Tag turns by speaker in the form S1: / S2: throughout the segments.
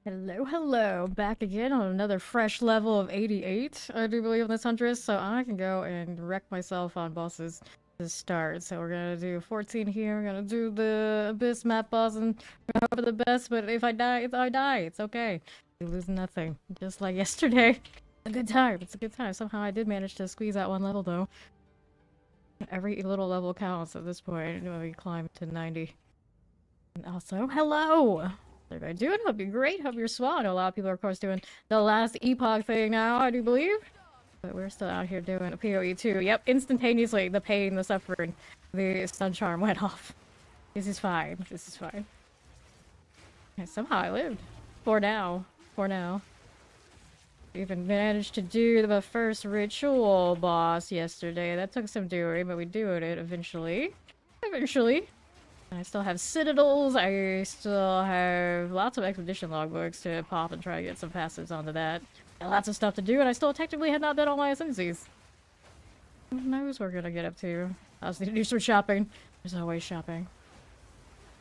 S1: Hello, hello. Back again on another fresh level of 88, I do believe, in this Huntress, so I can go and wreck myself on bosses to start. So we're gonna do 14 here, we're gonna do the Abyss map boss, and hope for the best, but if I die, I die. It's okay. You lose nothing. Just like yesterday. It's a good time. It's a good time. Somehow I did manage to squeeze out one level, though. Every little level counts at this point when we climb to 90. And also, hello! What are you doing? Hope you're great. Hope you're swell. I know a lot of people are, of course, doing the last epoch thing now, I do believe. But we're still out here doing a PoE too. Yep, instantaneously, the pain, the suffering, the stun charm went off. This is fine. This is fine. And somehow I lived. For now. For now. Even managed to do the first ritual boss yesterday. That took some doing, but we doing it eventually. Eventually. I still have Citadels, I still have lots of expedition logbooks to pop and try to get some passives onto that. And lots of stuff to do, and I still technically have not done all my ascendancies. Who knows what we're gonna get up to? I also need to do some shopping. There's always shopping.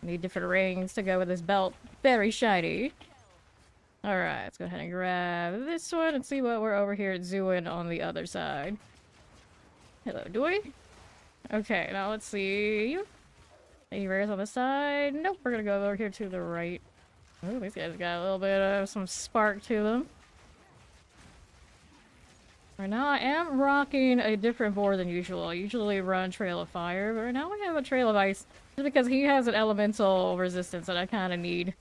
S1: Need different rings to go with this belt. Very shiny. Alright, let's go ahead and grab this one and see what we're over here doing on the other side. Hello, Doi. Okay, now let's see. Any rares on the side? Nope, we're gonna go over here to the right. Oh, these guys got a little bit of some spark to them. Right now I am rocking a different board than usual. I usually run Trail of Fire, but right now we have a Trail of Ice. Just because he has an elemental resistance that I kind of need.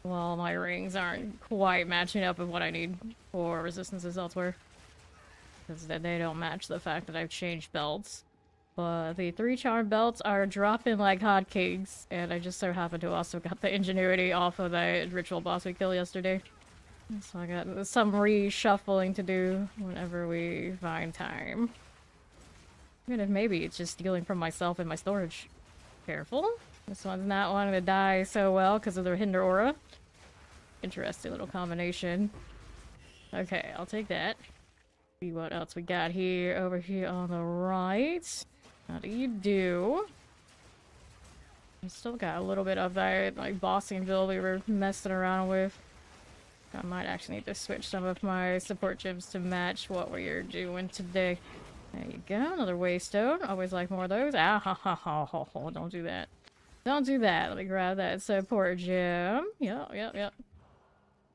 S1: While my rings aren't quite matching up with what I need for resistances elsewhere. Because they don't match the fact that I've changed belts. But the 3 charm belts are dropping like hotcakes, and I just so happen to also got the ingenuity off of that ritual boss we killed yesterday. So I got some reshuffling to do whenever we find time. Even if maybe it's just stealing from myself in my storage. Careful. This one's not wanting to die so well because of the Hinder Aura. Interesting little combination. Okay, I'll take that. See what else we got here, over here on the right. How do you do? I still got a little bit of that, like, bossing build we were messing around with. I might actually need to switch some of my support gems to match what we're doing today. There you go, another waystone. Always like more of those. Ah, ha, ha, ha, ha, ha. Don't do that. Don't do that. Let me grab that support gem. Yep, yep, yep.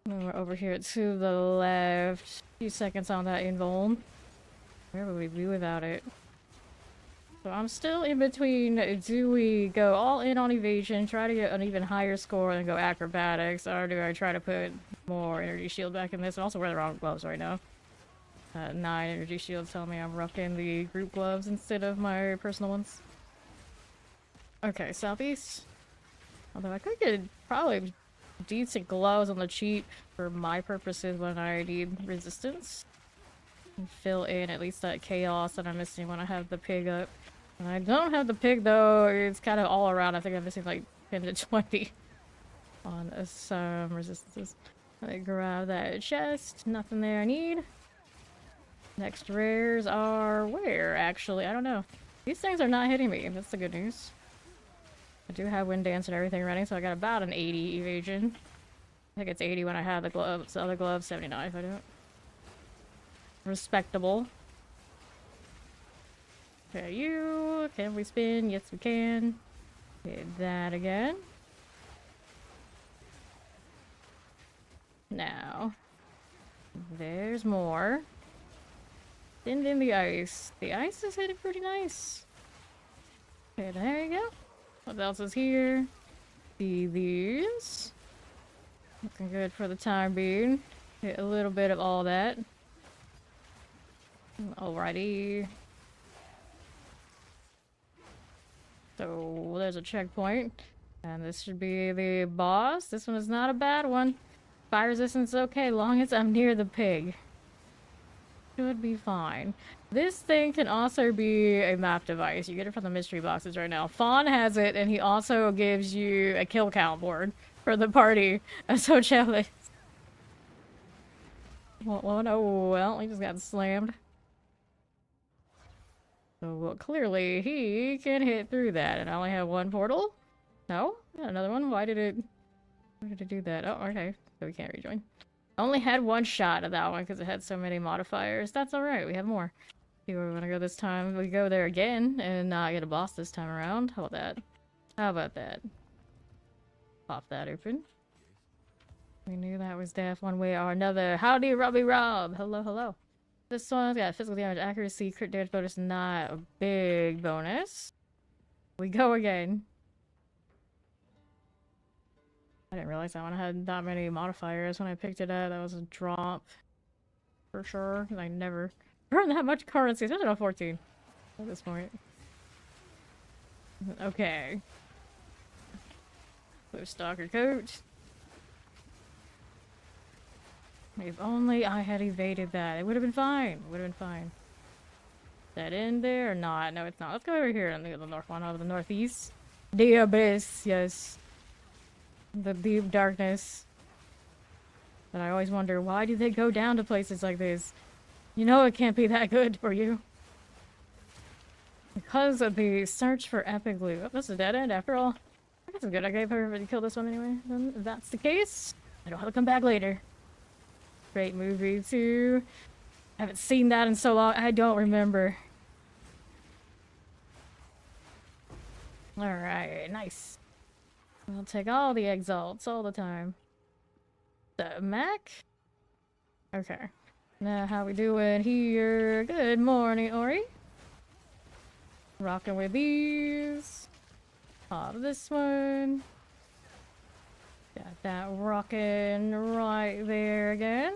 S1: And we're over here to the left. A few seconds on that invuln. Where would we be without it? So I'm still in between, do we go all in on evasion, try to get an even higher score and go acrobatics, or do I try to put more energy shield back in this? I also wear the wrong gloves right now. 9 energy shields tell me I'm rocking the group gloves instead of my personal ones. Okay, southeast. Although I could get probably decent gloves on the cheap for my purposes when I need resistance. And fill in at least that chaos that I'm missing when I have the pig up. When I don't have the pig though, it's kind of all around. I think I'm missing like 10 to 20 on some resistances. Let me grab that chest. Nothing there I need. Next rares are where, actually? I don't know. These things are not hitting me. That's the good news. I do have Wind Dance and everything running, so I got about an 80 evasion. I think it's 80 when I have the gloves. The other gloves, 79 if I don't. Respectable. Okay, you. Can we spin? Yes, we can. Hit that again. Now. There's more. Send in the ice. The ice is hitting pretty nice. Okay, there you go. What else is here? See these. Looking good for the time being. Hit a little bit of all that. Alrighty. So there's a checkpoint. And this should be the boss. This one is not a bad one. Fire resistance is okay, long as I'm near the pig. Should be fine. This thing can also be a map device. You get it from the mystery boxes right now. Fawn has it, and he also gives you a kill count board for the party. I'm so jealous. Well, he just got slammed. So, well, clearly he can hit through that. And I only have one portal? No? Got another one? Why did it... Why did it do that? Oh, okay. So we can't rejoin. I only had one shot at that one because it had so many modifiers. That's alright, we have more. See where we want to go this time. We go there again and not get a boss this time around. How about that? How about that? Pop that open. We knew that was death one way or another. Howdy, Robbie Rob! Hello, hello. This one's got physical damage, accuracy, crit damage bonus, not a big bonus. We go again. I didn't realize that one had that many modifiers when I picked it up. That was a drop. For sure. I never earned that much currency, especially on 14 at this point. Okay. Blue stalker coat. If only I had evaded that. It would have been fine. It would have been fine. Is that in there or not? No, it's not. Let's go over here on the north one, out of the northeast. The abyss, yes. The deep darkness. But I always wonder, why do they go down to places like this? You know it can't be that good for you. Because of the search for epic loot. Oh, that's a dead end after all. I guess it's good I gave her to kill this one anyway. Then if that's the case, I don't have to come back later. Great movie too. I haven't seen that in so long, I don't remember. Alright, nice. I'll take all the exalts all the time. The Mac? Okay. Now how we doing here? Good morning, Ori. Rocking with these. Pop this one. Got that rocking right there again.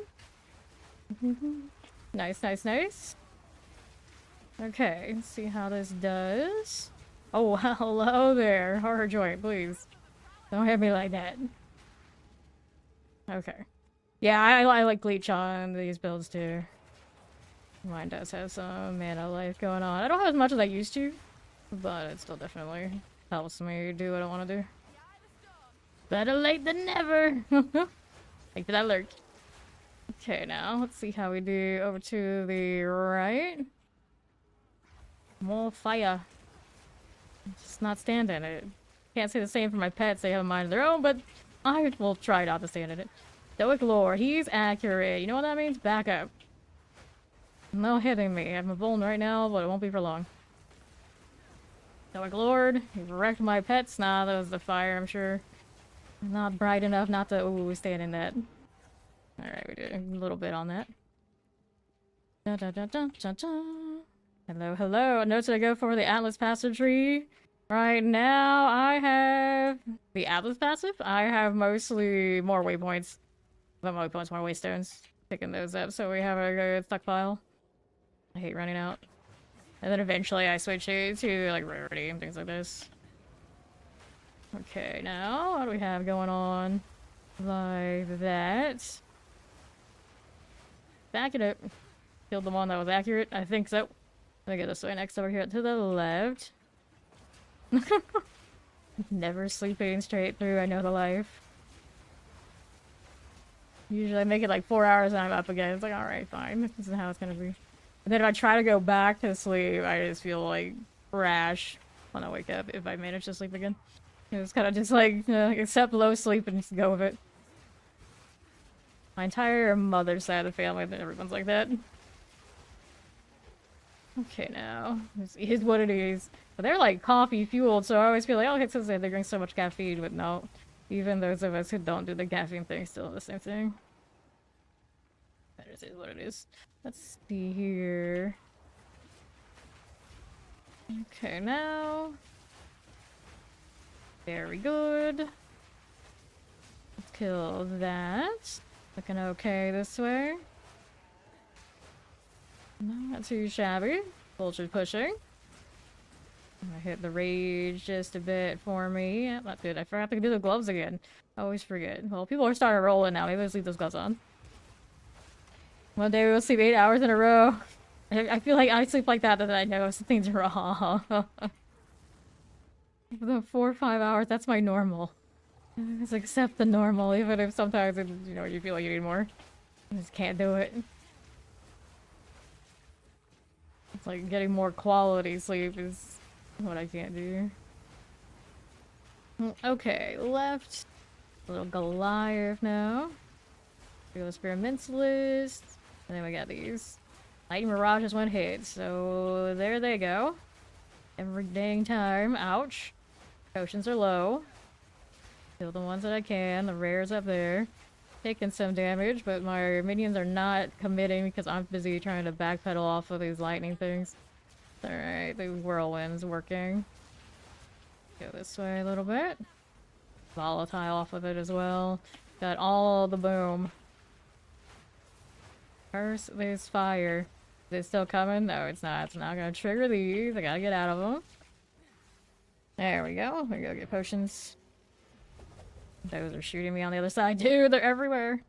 S1: Nice, nice, nice. Okay, let's see how this does. Oh, hello there. Horror joint, please. Don't hit me like that. Okay. Yeah, I like bleach on these builds too. Mine does have some mana life going on. I don't have as much as I used to, but it still definitely helps me do what I want to do. Better late than never! Thanks for that alert. Okay, now let's see how we do over to the right. More fire. Just not standing it. Can't say the same for my pets, they have a mind of their own, but I will try not to stand in it. Stoic Lord, he's accurate. You know what that means? Back up. No hitting me. I'm a vuln right now, but it won't be for long. Stoic Lord, he wrecked my pets. Nah, that was the fire, I'm sure. Not bright enough not to stand in that. Alright, we did a little bit on that. Dun, dun, dun, dun, dun, dun. Hello, hello. Note to go for the Atlas passive tree. Right now, I have the Atlas passive. I have mostly more waypoints. But more waypoints, more waystones. Picking those up, so we have a good stockpile. I hate running out. And then eventually I switch it to like rarity and things like this. Okay, now what do we have going on? Like that. Back it up. Killed the one that was accurate. I think so. Let me go this way next over here to the left. Never sleeping straight through, I know the life. Usually I make it like 4 hours and I'm up again. It's like, alright, fine. This is how it's gonna be. And then if I try to go back to sleep, I just feel like rash when I wake up if I manage to sleep again. It's kind of just like, accept low sleep and just go with it. My entire mother's side of the family, everyone's like that. Okay, now, this is what it is. But they're like coffee fueled, so I always feel like, oh, it's because they drink so much caffeine, but no. Even those of us who don't do the caffeine thing still the same thing. That is what it is. Let's see here. Okay, now. Very good. Let's kill that. Looking okay this way. Not too shabby. Vulture pushing. I hit the rage just a bit for me. Yeah, that's good. I forgot to do the gloves again. I always forget. Well, people are starting rolling now. Maybe let's leave those gloves on. One day we'll sleep 8 hours in a row. I feel like I sleep like that I know something's wrong. The 4 or 5 hours, that's my normal. Just accept the normal, even if sometimes it, you feel like you need more. I just can't do it. It's like getting more quality sleep is what I can't do. Okay, left. Little Goliath now. We go Experimentalist. And then we got these. Lightning Mirage is one hit, so there they go. Every dang time. Ouch. Potions are low. Kill the ones that I can. The rare's up there. Taking some damage, but my minions are not committing because I'm busy trying to backpedal off of these lightning things. Alright, the whirlwind's working. Go this way a little bit. Volatile off of it as well. Got all the boom. First, there's fire. Is it still coming? No, it's not. It's not gonna trigger these. I gotta get out of them. There we go. We go get potions. Those are shooting me on the other side, dude. They're everywhere.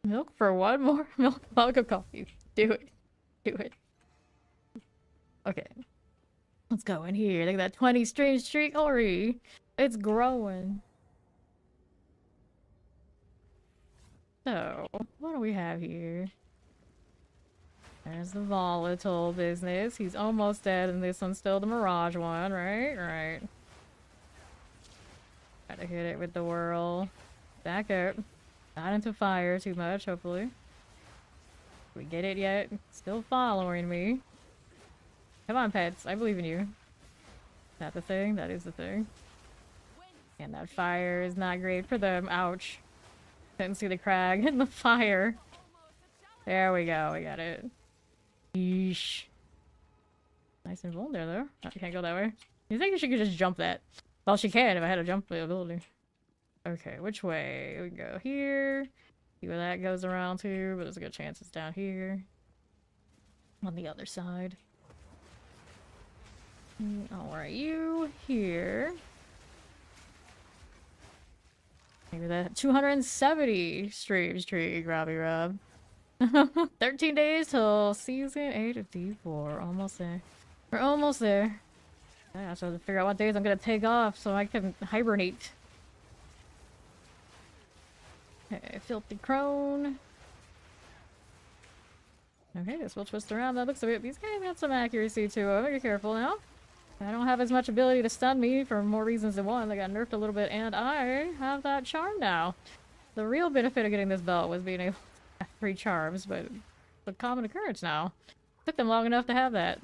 S1: Milk for one more milk mug of coffee. Do it. Do it. Okay. Let's go in here. Look at that 20 strange streak already. It's growing. So, what do we have here? There's the volatile business. He's almost dead, and this one's still the Mirage one, right? Right. Gotta hit it with the whirl. Back up. Not into fire too much, hopefully. Did we get it yet? Still following me. Come on, pets. I believe in you. Is that the thing? That is the thing. And that fire is not great for them. Ouch. Couldn't see the crag in the fire. There we go. We got it. Yeesh. Nice and bold there, though. Oh, you can't go that way. You think she could just jump that? Well, she can if I had a jump ability. Okay, which way? We can go here. See where that goes around to, but there's a good chance it's down here. On the other side. Alright, you here. Maybe that 270 streams tree, Robbie Rob. 13 days till season 8 of D4. Almost there. We're almost there. Yeah, so I have to figure out what days I'm gonna take off so I can hibernate. Okay, filthy crone. Okay, this will twist around. That looks a bit. These guys got some accuracy to them. Be careful now. I don't have as much ability to stun me for more reasons than one. They got nerfed a little bit, and I have that charm now. The real benefit of getting this belt was being able to have 3 charms, but it's a common occurrence now. Took them long enough to have that.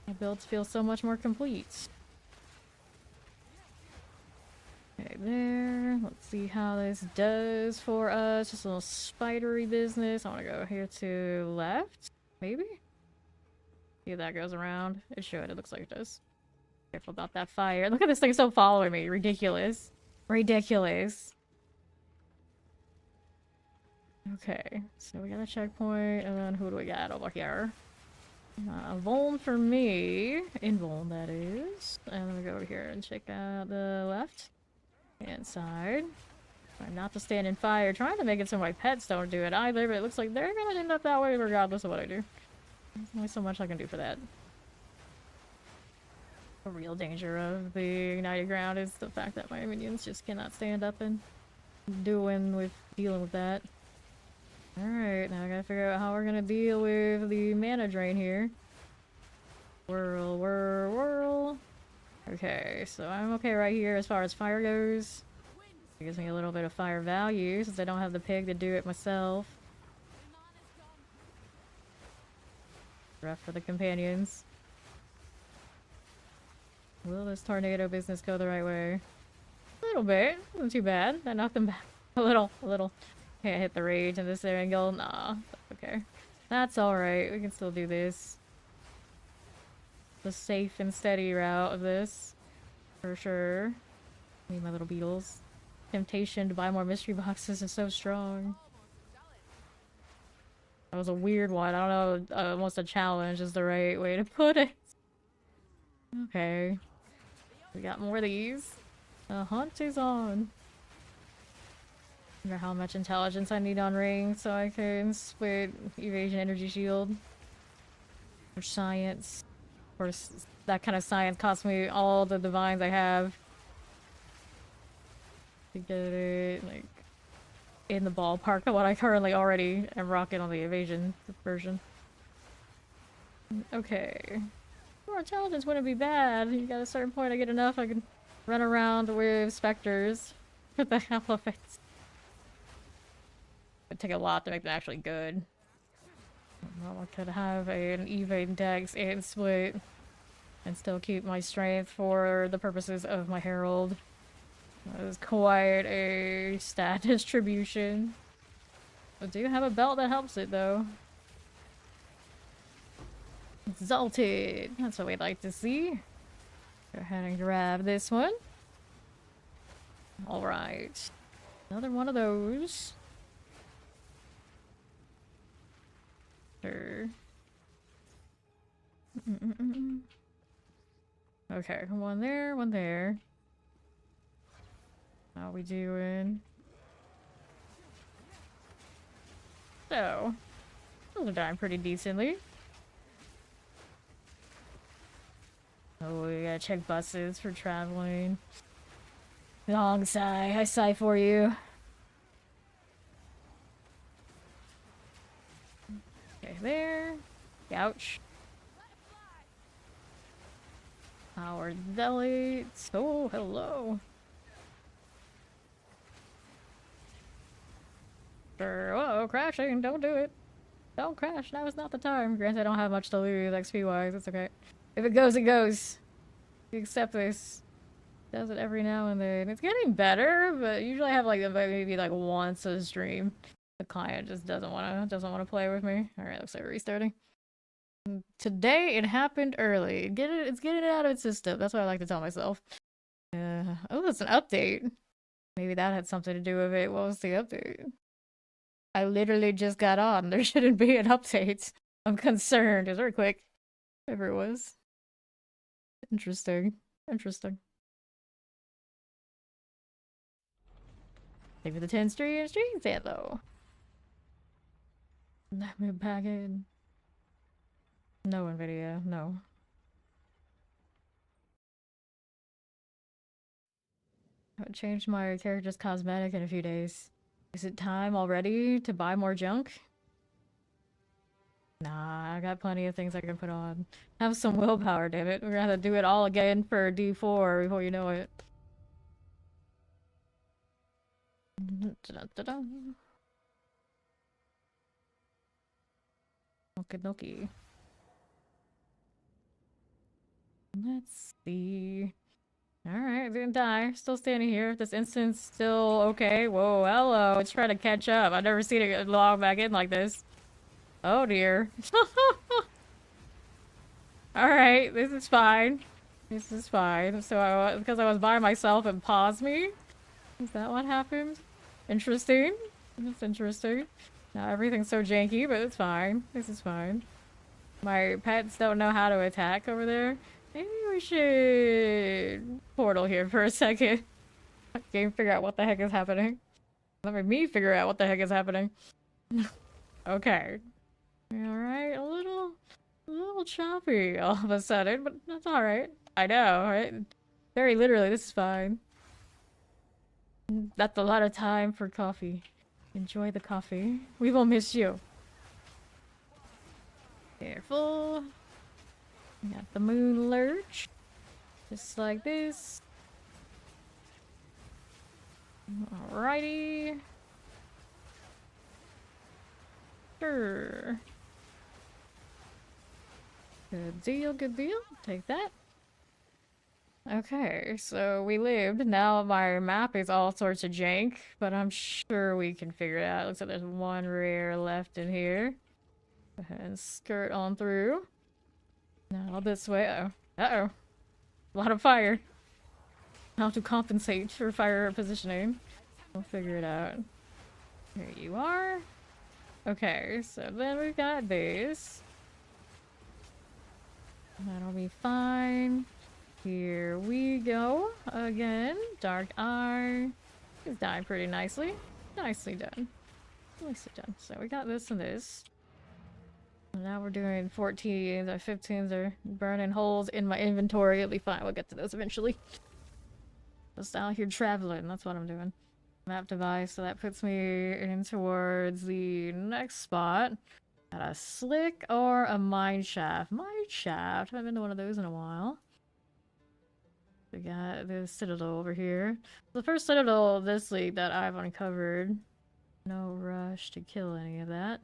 S1: My builds feel so much more complete. Okay, there. Let's see how this does for us. Just a little spidery business. I want to go here to left, maybe? See if that goes around. It should. It looks like it does. Careful about that fire. Look at this thing still following me. Ridiculous. Ridiculous. Okay, so we got a checkpoint, and then who do we got over here? Voln for me. In Voln, that is. And then we go over here and check out the left hand side. Trying not to stand in fire. Trying to make it so my pets don't do it either, but it looks like they're gonna end up that way regardless of what I do. There's only so much I can do for that. The real danger of the ignited ground is the fact that my minions just cannot stand up and dealing with that. Alright, now I gotta figure out how we're gonna deal with the mana drain here. Whirl, whirl, whirl. Okay, so I'm okay right here as far as fire goes. It gives me a little bit of fire value since I don't have the pig to do it myself. Rough for the companions. Will this tornado business go the right way? A little bit. Wasn't too bad. I knocked them back. A little. Can't hit the rage in this angle. Nah, that's okay. That's alright. We can still do this. The safe and steady route of this. For sure. Need my little beetles. Temptation to buy more mystery boxes is so strong. That was a weird one. I don't know. Almost a challenge is the right way to put it. Okay. We got more of these. The hunt is on. I wonder how much intelligence I need on ring so I can split evasion energy shield. Or science. Of course, that kind of science costs me all the divines I have. To get it, like, in the ballpark of what I currently already am rocking on the evasion version. Okay. More intelligence wouldn't be bad. You got a certain point I get enough, I can run around with specters for the hell of it. It'd take a lot to make them actually good. Well, I could have an even dex and split and still keep my strength for the purposes of my herald. That is quite a stat distribution. I do have a belt that helps it though. Exalted! That's what we'd like to see. Go ahead and grab this one. Alright. Another one of those. Sure. Okay, one there, one there. How we doing? So, those are dying pretty decently. Oh, we gotta check buses for traveling. Long sigh. I sigh for you. Okay, there. Ouch. Our delegates. Oh, hello. Whoa, crashing. Don't do it. Don't crash. Now is not the time. Granted, I don't have much to lose XP-wise. It's okay. If it goes, it goes. We accept this. Does it every now and then. It's getting better, but usually I have like maybe like once a stream. The client just doesn't wanna play with me. Alright, looks like we're restarting. Today it happened early. It's getting it out of its system. That's what I like to tell myself. Oh, that's an update. Maybe that had something to do with it. What was the update? I literally just got on. There shouldn't be an update. I'm concerned. It was very quick. Whatever it was. Interesting. Interesting. Maybe the 10 streams there though. Let me back in. No NVIDIA, no. I haven't changed my character's cosmetic in a few days. Is it time already to buy more junk? Nah, I got plenty of things I can put on. Have some willpower, damn it. We're gonna have to do it all again for D4 before you know it. Da-da-da-da. Okie dokie. Let's see. Alright, didn't die. Still standing here. This instance still okay. Whoa, hello. It's trying to catch up. I've never seen it log back in like this. Oh dear. Alright, this is fine. This is fine. So because I was by myself and paused me? Is that what happened? Interesting. That's interesting. Now everything's so janky, but it's fine. This is fine. My pets don't know how to attack over there. Maybe we should portal here for a second. Game, figure out what the heck is happening. Let me figure out what the heck is happening. Okay. Alright, a little choppy all of a sudden, but that's alright. I know, right? Very literally, this is fine. That's a lot of time for coffee. Enjoy the coffee. We will miss you. Careful. Got the moon lurch. Just like this. Alrighty. Sure. Good deal, good deal. Take that. Okay, so we lived. Now my map is all sorts of jank, but I'm sure we can figure it out. Looks like there's one rare left in here. Go ahead and skirt on through. Now this way. Uh-oh. Uh-oh. A lot of fire. How to compensate for fire positioning. We'll figure it out. Here you are. Okay, so then we've got this. That'll be fine. Here we go. Again. Dark Eye. He's dying pretty nicely. Nicely done. Nicely done. So we got this and this. Now we're doing 14s. 15s are burning holes in my inventory. It'll be fine. We'll get to those eventually. Just out here traveling. That's what I'm doing. Map device. So that puts me in towards the next spot. Got a slick or a mine shaft. Mine shaft. I haven't been to one of those in a while. We got the Citadel over here. The first Citadel of this league that I've uncovered. No rush to kill any of that.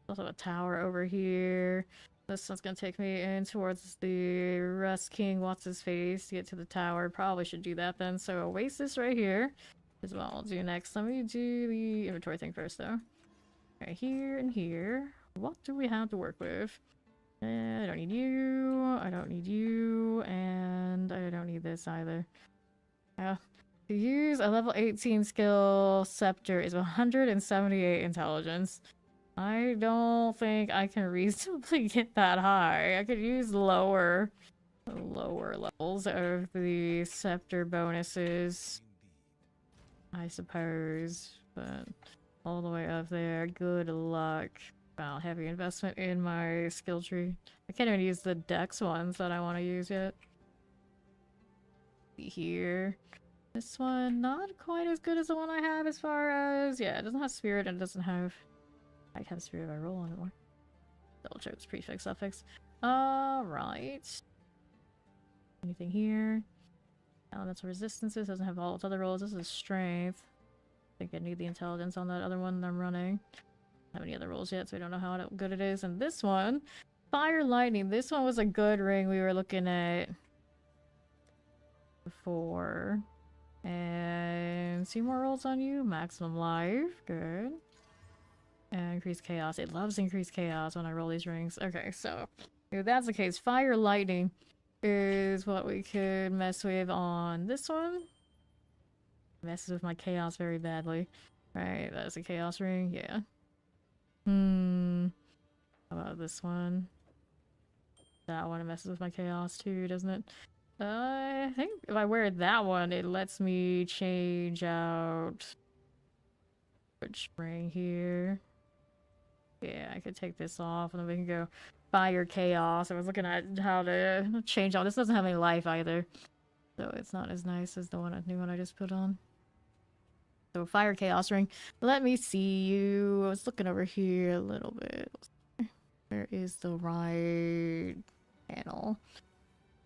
S1: Also a tower over here. This one's gonna take me in towards the Rust King What's-His-Face to get to the tower. Probably should do that then. So Oasis right here is what I'll do next. Let me do the inventory thing first though. Right here and here. What do we have to work with? I don't need you. I don't need you. And I don't need this either. Yeah. To use a level 18 skill scepter is 178 intelligence. I don't think I can reasonably get that high. I could use lower levels of the scepter bonuses, I suppose, but all the way up there, good luck. Wow, heavy investment in my skill tree. I can't even use the dex ones that I want to use yet. Here. This one, not quite as good as the one I have as far as... Yeah, it doesn't have spirit and it doesn't have... I have spirit if I roll on it more. Double check this prefix suffix. Alright. Anything here? Elemental resistances, doesn't have all its other rolls. This is strength. I think I need the intelligence on that other one that I'm running. Don't have any other rolls yet, so I don't know how good it is. And this one, fire lightning. This one was a good ring we were looking at before. And 2 more rolls on you. Maximum life. Good. And increased chaos. It loves increased chaos when I roll these rings. Okay, so if that's the case, fire lightning is what we could mess with on this one. Messes with my chaos very badly. Right, that's a chaos ring. Yeah. How about this one? That one messes with my chaos too, doesn't it? I think if I wear that one, it lets me change out which ring here. Yeah, I could take this off and then we can go fire chaos. I was looking at how to change out. This doesn't have any life either, so it's not as nice as the new one I just put on. So fire chaos ring. Let me see you. I was looking over here a little bit. Where is the right panel?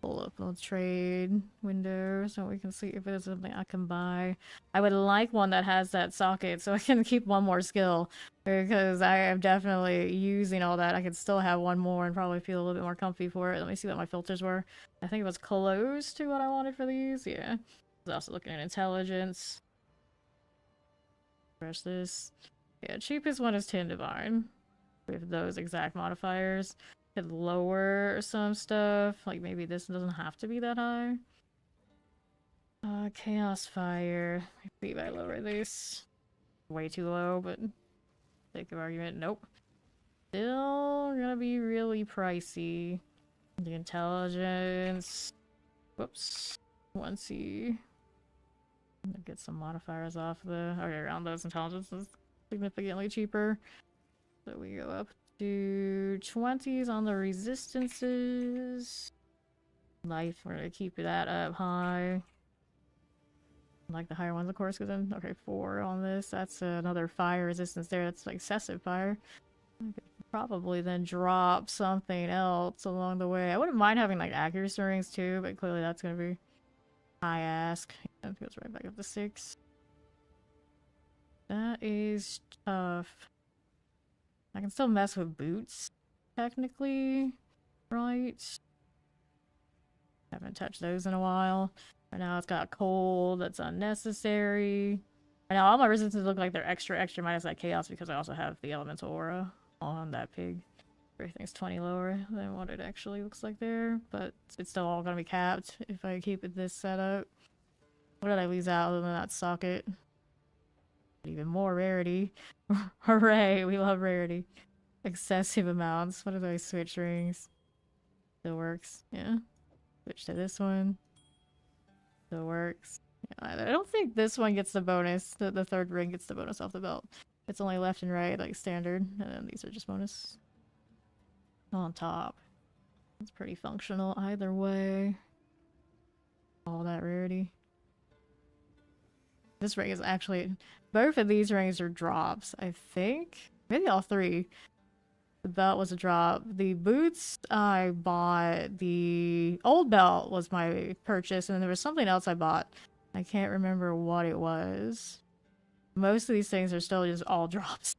S1: Pull up the trade window so we can see if there's something I can buy. I would like one that has that socket so I can keep one more skill, because I am definitely using all that. I could still have one more and probably feel a little bit more comfy for it. Let me see what my filters were. I think it was close to what I wanted for these. Yeah. I was also looking at intelligence. Press this. Yeah, cheapest one is 10 divine with those exact modifiers. Could lower some stuff, like maybe this doesn't have to be that high. Chaos fire. Maybe if I lower this way too low, but sake of argument, nope. Still gonna be really pricey. The intelligence. Whoops. Once you get some modifiers off the around those intelligences, significantly cheaper. So we go up to 20s on the resistances. Life, we're gonna keep that up high. Like the higher ones, of course, because then, okay, 4 on this. That's another fire resistance there. That's like excessive fire. I could probably then drop something else along the way. I wouldn't mind having like accuracy rings too, but clearly that's gonna be high ask. That goes right back up to 6. That is tough. I can still mess with boots, technically, right? Haven't touched those in a while. Right now it's got cold, that's unnecessary. Right now all my resistances look like they're extra minus that chaos because I also have the elemental aura on that pig. Everything's 20 lower than what it actually looks like there, but it's still all gonna be capped if I keep it this setup. What did I lose out other than that socket? Even more rarity. Hooray, we love rarity. Excessive amounts. What are those switch rings? Still works. Yeah. Switch to this one. Still works. Yeah, I don't think this one gets the bonus. The third ring gets the bonus off the belt. It's only left and right, like standard. And then these are just bonus. On top. It's pretty functional either way. All that rarity. This ring is actually... Both of these rings are drops, I think. Maybe all 3. The belt was a drop. The boots I bought. The old belt was my purchase, and then there was something else I bought. I can't remember what it was. Most of these things are still just all drops.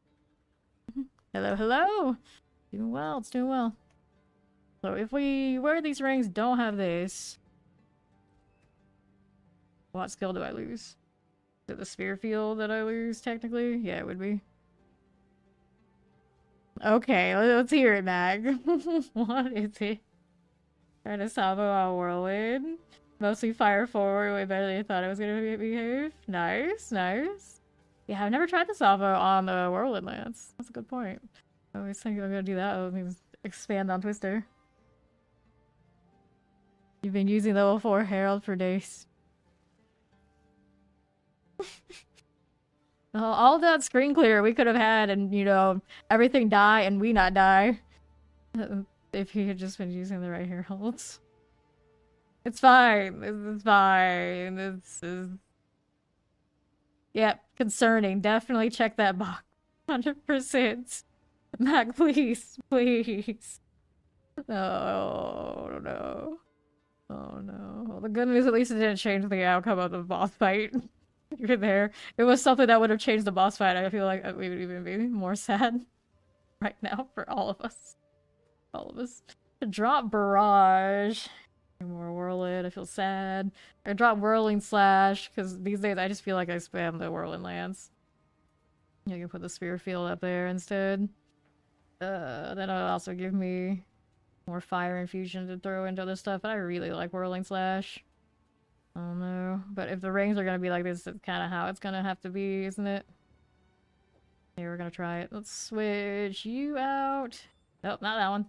S1: Hello, hello! Doing well, it's doing well. So if we wear these rings, don't have this. What skill do I lose? Is it the spear field that I lose, technically? Yeah, it would be. Okay, let's hear it, Mag. What is it? Trying to salvo our whirlwind. Mostly fire forward way better than I thought it was gonna behave. Nice, nice. Yeah, I've never tried the salvo on the whirlwind lance. That's a good point. I always think I'm gonna do that. Let me expand on Twister. You've been using level 4 Herald for days. All that screen clear we could have had, and you know, everything die and we not die. If he had just been using the right heralds. It's fine. It's fine. This is. Yep, concerning. Definitely check that box. 100%. Mac, please. Please. Oh, no. Oh, no. Well, the good news, at least it didn't change the outcome of the boss fight. You're there. It was something that would have changed the boss fight. I feel like we would even be more sad right now for all of us. All of us. Drop Barrage. More Whirlwind. I feel sad. I drop Whirling Slash, because these days I just feel like I spam the Whirling Lance. You can put the Spear Field up there instead. Then it'll also give me more Fire Infusion to throw into other stuff, but I really like Whirling Slash. I don't know. But if the rings are gonna be like this, it's kind of how it's gonna have to be, isn't it? Here, we're gonna try it. Let's switch you out. Nope, not that one.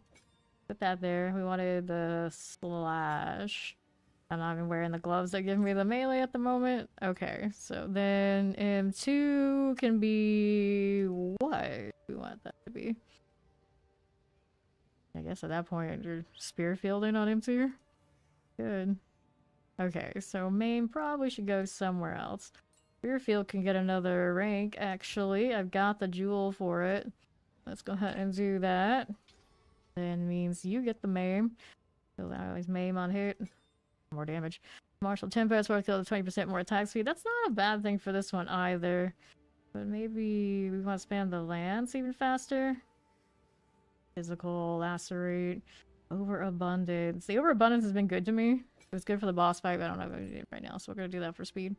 S1: Put that there. We wanted the slash. I'm not even wearing the gloves that give me the melee at the moment. Okay, so then M2 can be what we want that to be. I guess at that point you're spear fielding on M2. Good. Okay, so main probably should go somewhere else. Spearfield can get another rank, actually. I've got the jewel for it. Let's go ahead and do that. Then means you get the maim. So I always maim on hit. More damage. Martial tempo is worth 20% more attack speed. That's not a bad thing for this one either. But maybe we want to spam the lance even faster. Physical, lacerate, overabundance. The overabundance has been good to me. It was good for the boss fight, but I don't know if I'm gonna do it right now, so we're gonna do that for speed.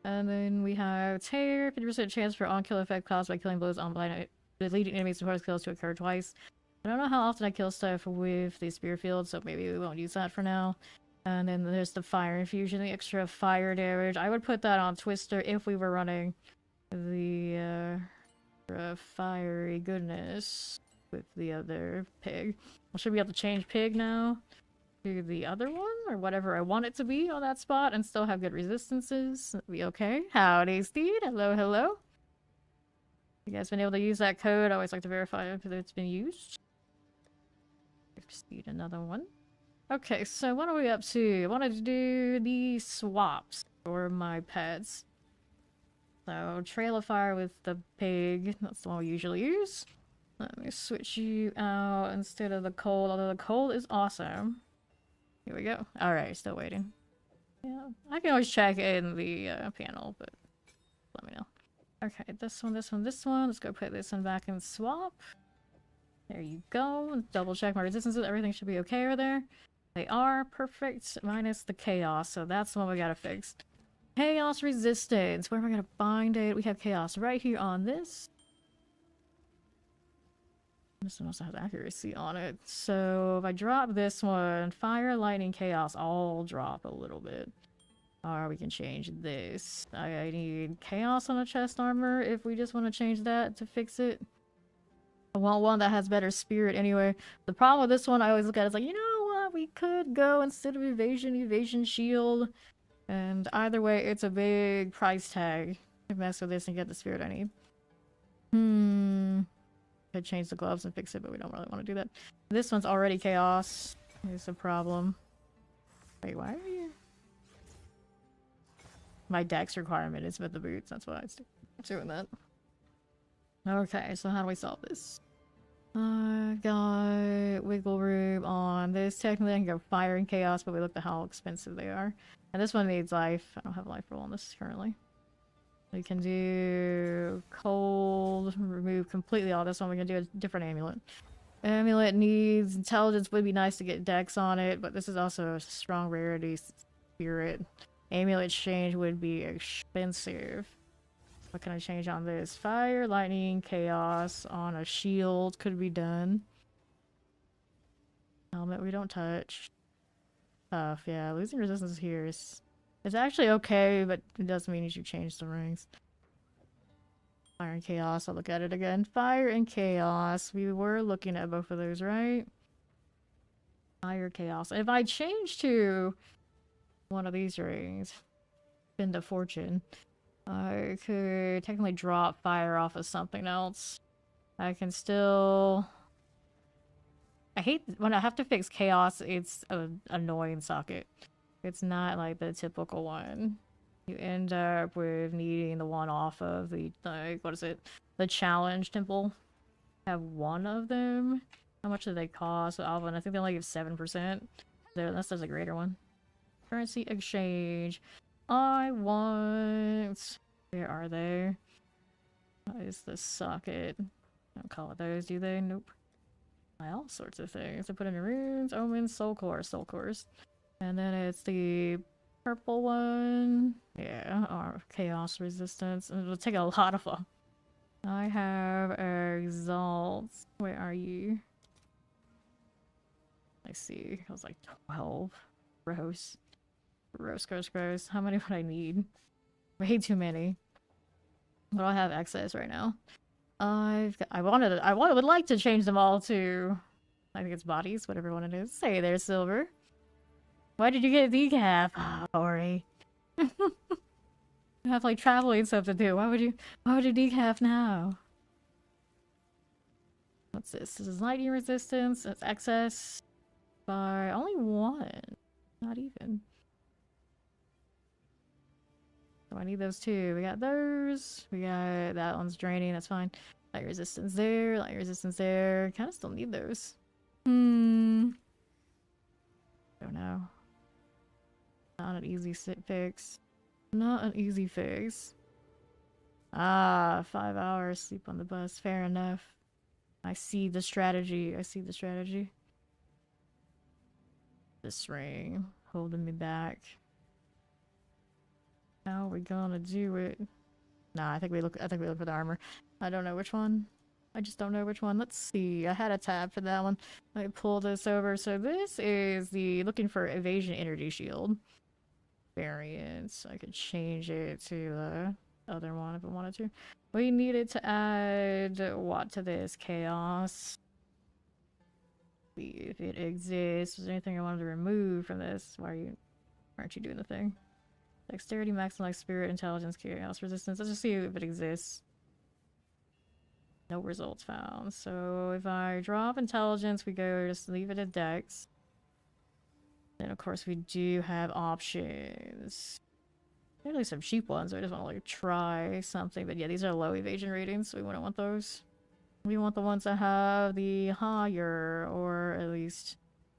S1: And then we have Tear, 50% chance for on-kill effect caused by killing blows on blind leading enemies to kills to occur twice. I don't know how often I kill stuff with the spear field, so maybe we won't use that for now. And then there's the fire infusion, the extra fire damage. I would put that on Twister if we were running the fiery goodness with the other pig. Well, should we have to change pig now to the other one or whatever I want it to be on that spot and still have good resistances? That'd be okay. Howdy, Steed. Hello, hello. You guys been able to use that code? I always like to verify if it's been used. Steed, another one. Okay, so what are we up to? I wanted to do the swaps for my pets. So, Trail of Fire with the pig. That's the one we usually use. Let me switch you out instead of the cold, although the cold is awesome. Here we go. Alright, still waiting. Yeah, I can always check in the panel, but let me know. Okay, this one, this one, this one. Let's go put this one back in swap. There you go. Double check my resistances. Everything should be okay over there. They are perfect, minus the chaos, so that's the one we gotta fix. Chaos resistance. Where am I gonna find it? We have chaos right here on this. This one also has accuracy on it. So if I drop this one, fire, lightning, chaos all drop a little bit. Or we can change this. I need chaos on a chest armor if we just want to change that to fix it. I want one that has better spirit anyway. The problem with this one I always look at is like, you know what? We could go instead of evasion shield. And either way, it's a big price tag to mess with this and get the spirit I need. Could change the gloves and fix it, but we don't really want to do that. This one's already chaos. It's a problem. Wait, why are you? My dex requirement is with the boots. That's why I'm doing that. Okay, so how do we solve this? Got wiggle room on this. Technically, I can go fire and chaos, but we looked at how expensive they are. And this one needs life. I don't have life roll on this currently. We can do cold, remove completely all this one. We can do a different amulet. Amulet needs intelligence. Would be nice to get dex on it, but this is also a strong rarity spirit. Amulet exchange would be expensive. What can I change on this? Fire, lightning, chaos on a shield could be done. Helmet we don't touch. Tough, yeah. Losing resistance here is it's actually okay, but it doesn't mean you should change the rings. Fire and chaos, I'll look at it again. Fire and chaos. We were looking at both of those, right? Fire, chaos. If I change to one of these rings, spin to fortune, I could technically drop fire off of something else. I can still... I hate when I have to fix chaos, it's an annoying socket. It's not like the typical one. You end up with needing the one off of the, like, what is it? The challenge temple. Have one of them. How much do they cost? Alvin, I think they only give 7%. There, unless there's a greater one. Currency exchange. I want... Where are they? What is the socket? Don't call it those, do they? Nope. Buy all sorts of things. I put in runes, omens, soul cores. And then it's the purple one. Yeah, or chaos resistance. And it'll take a lot of them. I have Exalt. Where are you? I see. I was like 12. Gross. Gross. How many would I need? Way too many. But I have excess right now. I would like to change them all to, I think it's bodies, whatever one it is. Say there, Silver. Why did you get decaf? Oh, Ori. You have like traveling stuff to do. Why would you decaf now? What's this? This is lightning resistance. It's excess by only one. Not even. So I need those two. We got those. We got that one's draining. That's fine. Light resistance there. Light resistance there. Kind of still need those. Don't know. Not an easy fix. Not an easy fix. Ah, 5 hours sleep on the bus. Fair enough. I see the strategy. This ring holding me back. How are we gonna do it? Nah, I think we look for the armor. I don't know which one. I just don't know which one. Let's see. I had a tab for that one. Let me pull this over. So this is the looking for evasion energy shield variant. I could change it to the other one if I wanted to. We needed to add what to this? Chaos. See if it exists. Was there anything I wanted to remove from this? Why aren't you doing the thing? Dexterity, maximize spirit, intelligence, chaos, resistance. Let's just see if it exists. No results found. So if I drop intelligence, we go just leave it at dex. Then of course we do have options. There's like some cheap ones, so I just want to like try something. But yeah, these are low evasion ratings, so we wouldn't want those. We want the ones that have the higher, or at least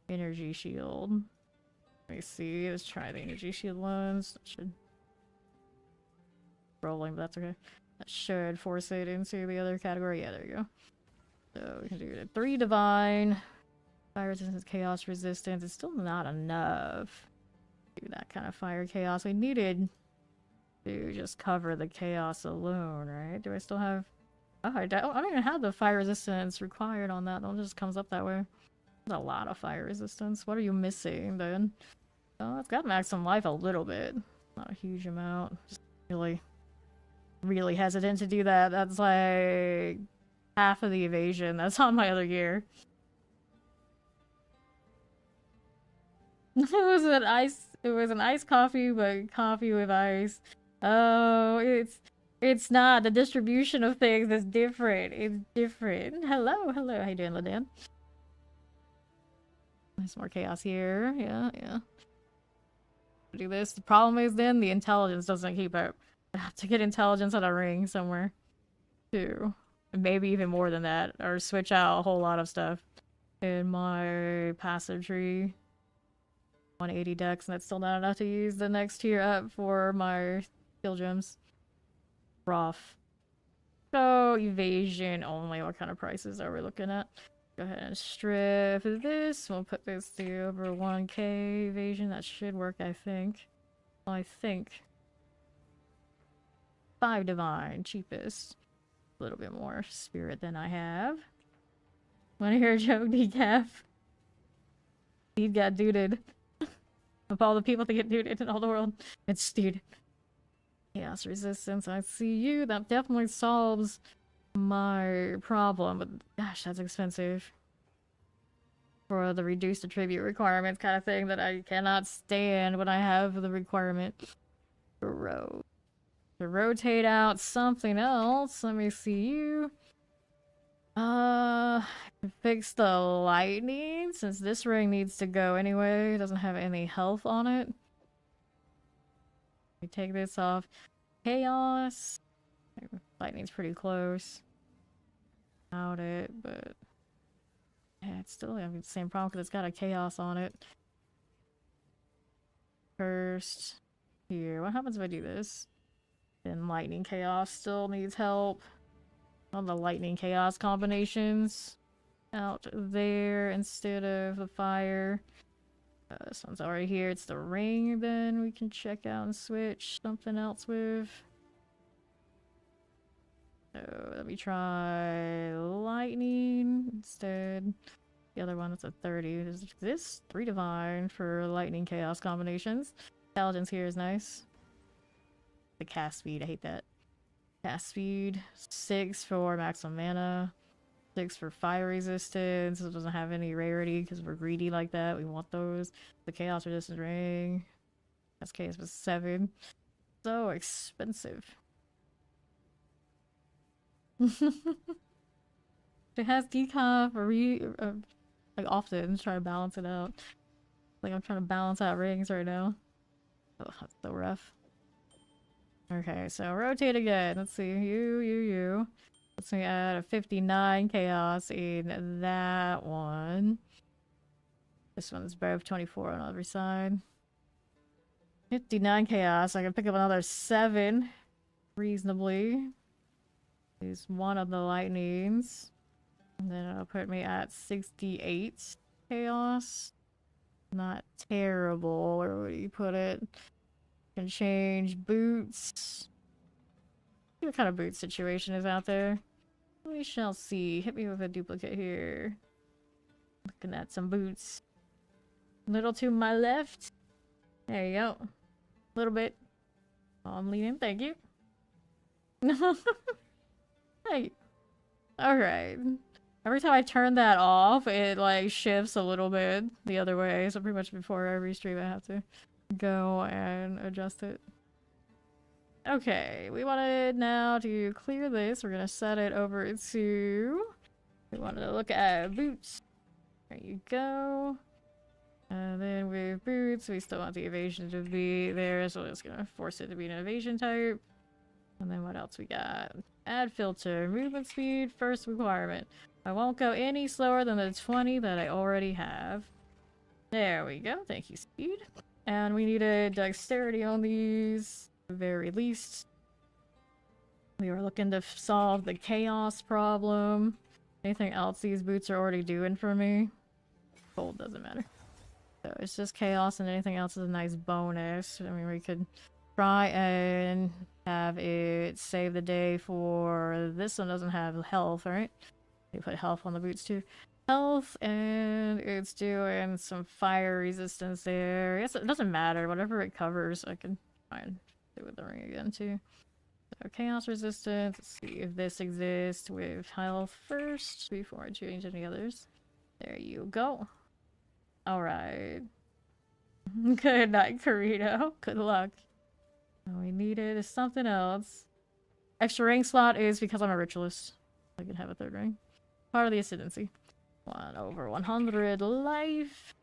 S1: energy shield. Let me see. Let's try the energy shield ones. That should rolling, but that's okay. That should force it into the other category. Yeah, there you go. So we can do the 3 divine, fire resistance, chaos resistance. It's still not enough. Do that kind of fire chaos. We needed to just cover the chaos alone, right? Do I still have? Oh, I don't even have the fire resistance required on that. It just comes up that way. There's a lot of fire resistance. What are you missing then? Oh, it's got maximum life a little bit. Not a huge amount. Just really hesitant to do that. That's like half of the evasion that's on my other gear. It was an iced coffee, but coffee with ice. Oh, it's not. The distribution of things is different. It's different. Hello. How you doing, Ladan? There's more chaos here. Yeah. Do this. The problem is then the intelligence doesn't keep up. I have to get intelligence on a ring somewhere too. maybe even more than that, or switch out a whole lot of stuff in my passive tree. 180 dex, and that's still not enough to use the next tier up for my skill gems. Rough. So, evasion only. What kind of prices are we looking at? Go ahead and strip this. We'll put this to over 1k evasion. That should work, I think. Well, I think. 5 divine, cheapest. A little bit more spirit than I have. Wanna hear a joke, decaf? He got duded. Of all the people that get duded in all the world, it's dude. Chaos resistance, I see you. That definitely solves my problem, but gosh, that's expensive. For the reduced attribute requirements kind of thing that I cannot stand when I have the requirement. To rotate out something else. Let me see you. Fix the lightning, since this ring needs to go anyway. It doesn't have any health on it. We take this off. Chaos. Lightning's pretty close. Without it, but yeah, it's still having the same problem because it's got a chaos on it. First, here. What happens if I do this? Then lightning chaos still needs help. On the lightning chaos combinations out there instead of the fire. This one's already here. It's the ring. Then we can check out and switch something else with. So let me try lightning instead. The other one, that's a 30. Is this 3 divine for lightning chaos combinations? Intelligence here is nice. The cast speed, I hate that. Cast speed, 6 for maximum mana, 6 for fire resistance. It doesn't have any rarity because we're greedy like that. We want those. The chaos resistance ring. SKS was 7. So expensive. It has decomp or like often try to balance it out. Like I'm trying to balance out rings right now. Oh, that's so rough. Okay, so rotate again. Let's see. You. Let's see, add a 59 chaos in that one. This one's both 24 on every side. 59 chaos. I can pick up another 7 reasonably. Use one of the lightnings. And then it'll put me at 68 chaos. Not terrible. Where would you put it? Can change boots. See what kind of boot situation is out there. We shall see. Hit me with a duplicate here. Looking at some boots. A little to my left. There you go. A little bit. Oh, I'm leaning. Thank you. Hey. Alright. Every time I turn that off, it like shifts a little bit the other way. So pretty much before every stream I have to go and adjust it. Okay, we wanted now to clear this. We're gonna set it over to... We wanted to look at boots. There you go. And then with boots, we still want the evasion to be there, so we're just gonna force it to be an evasion type. And then what else we got? Add filter. Movement speed, first requirement. I won't go any slower than the 20 that I already have. There we go. Thank you, speed. And we needed dexterity on these, at the very least. We were looking to solve the chaos problem. Anything else these boots are already doing for me? Gold doesn't matter. So it's just chaos, and anything else is a nice bonus. I mean, we could try and have it save the day for... This one doesn't have health, right? We put health on the boots too. Health, and it's doing some fire resistance there. I guess it doesn't matter. Whatever it covers, I can try and do it with the ring again too. So chaos resistance. Let's see if this exists with health first before I change any others. There you go. Alright. Good night, Carino. Good luck. All we needed something else. Extra ring slot is because I'm a ritualist. I can have a 3rd ring. Part of the ascendancy. 1 over 100 life.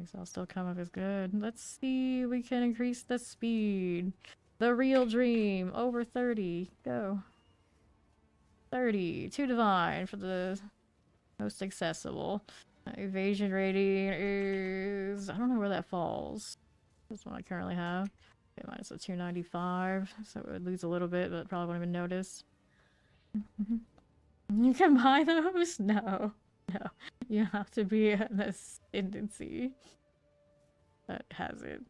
S1: Exile still come up as good. Let's see, we can increase the speed. The real dream, over 30. Go. 30. 2 divine for the most accessible. Evasion rating is... I don't know where that falls. That's what I currently have. Okay, minus a 295, so it would lose a little bit, but probably wouldn't even notice. You can buy those? No. No. You have to be an ascendancy that has it.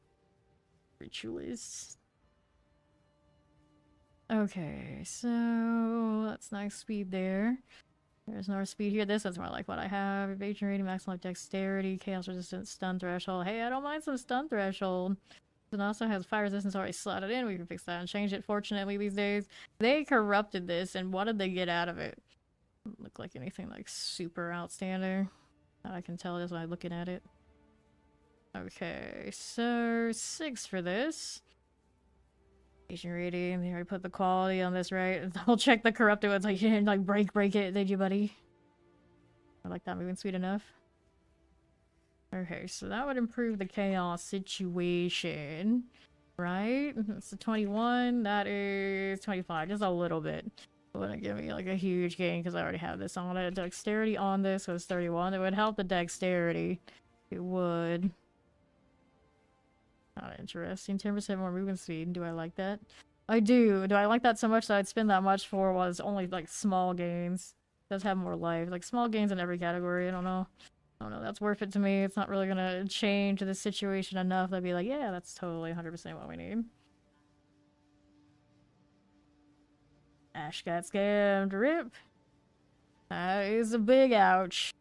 S1: Ritualist. Okay, so that's nice speed there. There's no speed here. This is more like what I have. Evasion rating, maximum dexterity, chaos resistance, stun threshold. Hey, I don't mind some stun threshold. It also has fire resistance already slotted in. We can fix that and change it. Fortunately, these days, they corrupted this, and what did they get out of it? Doesn't look like anything like super outstanding. I can tell just by looking at it. Okay, so 6 for this. Evasion rating. They already put the quality on this, right? I'll check the corrupted ones. Like, you didn't like break it, did you, buddy? I like that moving sweet enough. Okay, so that would improve the chaos situation, right? That's the 21. That is 25, just a little bit. It wouldn't give me like a huge gain because I already have this on it. Dexterity on this was 31. It would help the dexterity. It would. Not interesting. 10% more movement speed. Do I like that? I do. Do I like that so much that I'd spend that much for was only like small gains? It does have more life. Like small gains in every category. I don't know. I don't know. That's worth it to me. It's not really gonna change the situation enough that I'd be like, yeah, that's totally 100% what we need. Ash got scammed. Rip. That is a big ouch.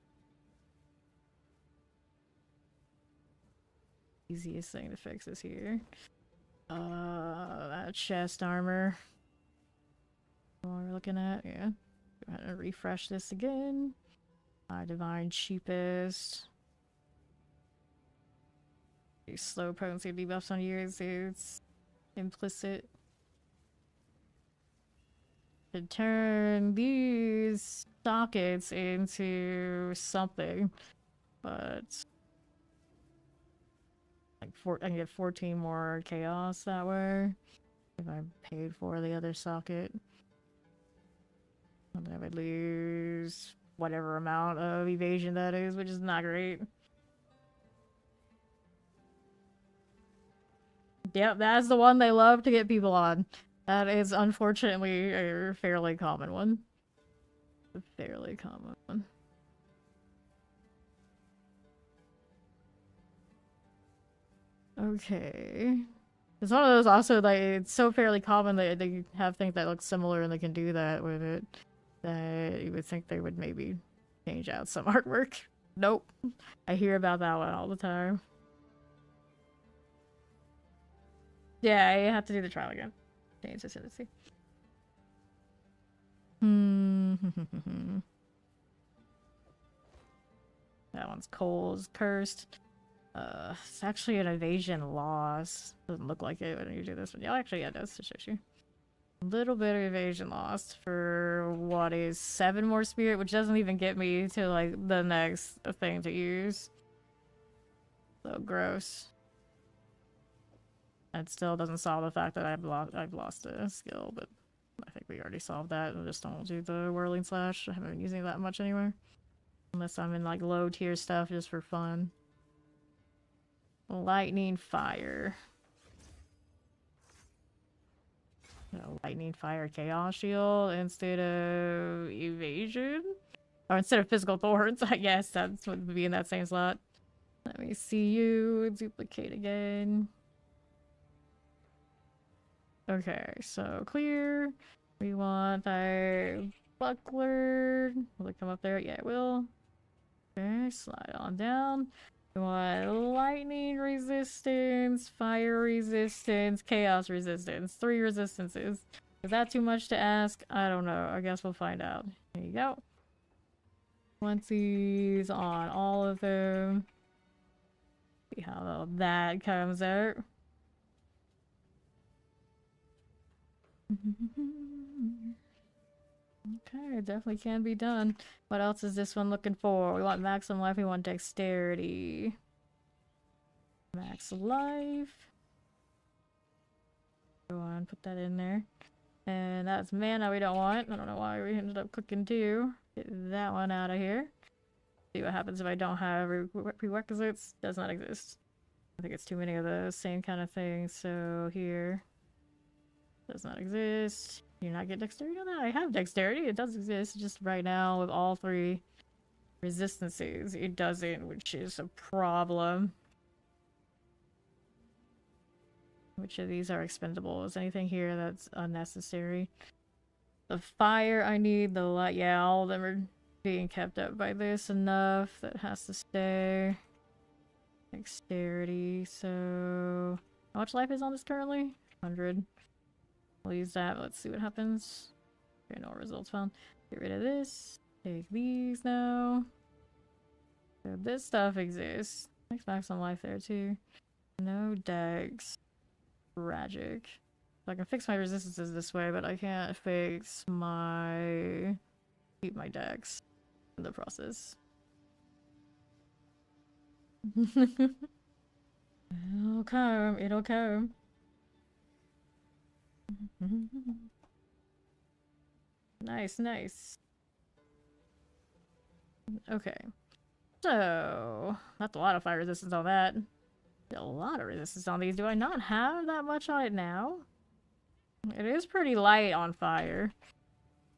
S1: Easiest thing to fix is here. That chest armor. What we're looking at, yeah. Go ahead and refresh this again. Divine cheapest. Slow potency debuffs on yours. It's implicit. To turn these sockets into something, but like I can get 14 more chaos that way if I paid for the other socket. And I would lose whatever amount of evasion that is, which is not great. Yep, that's the one they love to get people on. That is unfortunately a fairly common one. A fairly common one. Okay. It's one of those also, like, it's so fairly common that they have things that look similar and they can do that with it. That you would think they would maybe change out some artwork. Nope. I hear about that one all the time. Yeah, you have to do the trial again. Change the tendency. That one's Cole's cursed. It's actually an evasion loss. Doesn't look like it when you do this, but yeah, actually, yeah, it does. It shows you a little bit of evasion lost for what is 7 more spirit, which doesn't even get me to like the next thing to use. So gross. It still doesn't solve the fact that I've lost a skill, but I think we already solved that. I just don't do the whirling slash. I haven't been using it that much anyway, unless I'm in like low tier stuff just for fun. Lightning fire. No, lightning fire chaos shield instead of evasion, or instead of physical thorns. I guess that's what would be in that same slot. Let me see you duplicate again. Okay, so clear. We want a buckler. Will it come up there? Yeah, it will. Okay, slide on down. We want lightning resistance, fire resistance, chaos resistance. 3 resistances. Is that too much to ask? I don't know. I guess we'll find out. There you go. 20s on all of them. See how that comes out. Okay, definitely can be done. What else is this one looking for? We want maximum life, we want dexterity. Max life. Go on, put that in there. And that's mana we don't want. I don't know why we ended up clicking 2. Get that one out of here. See what happens if I don't have prerequisites. Does not exist. I think it's too many of those same kind of things. So here. Does not exist. Do you not get dexterity on that? I have dexterity. It does exist. Just right now with all 3 resistances, it doesn't, which is a problem. Which of these are expendable? Is anything here that's unnecessary? The fire I need, the light, yeah, all of them are being kept up by this enough. That has to stay. Dexterity, so... How much life is on this currently? 100. We'll use that, let's see what happens. Okay, no results found. Get rid of this. Take these now. So this stuff exists. Makes back some life there too. No dex. Tragic. So I can fix my resistances this way, but I can't fix my... keep my dex in the process. It'll come, it'll come. Nice, nice. Okay. So, that's a lot of fire resistance on that. A lot of resistance on these. Do I not have that much on it now? It is pretty light on fire.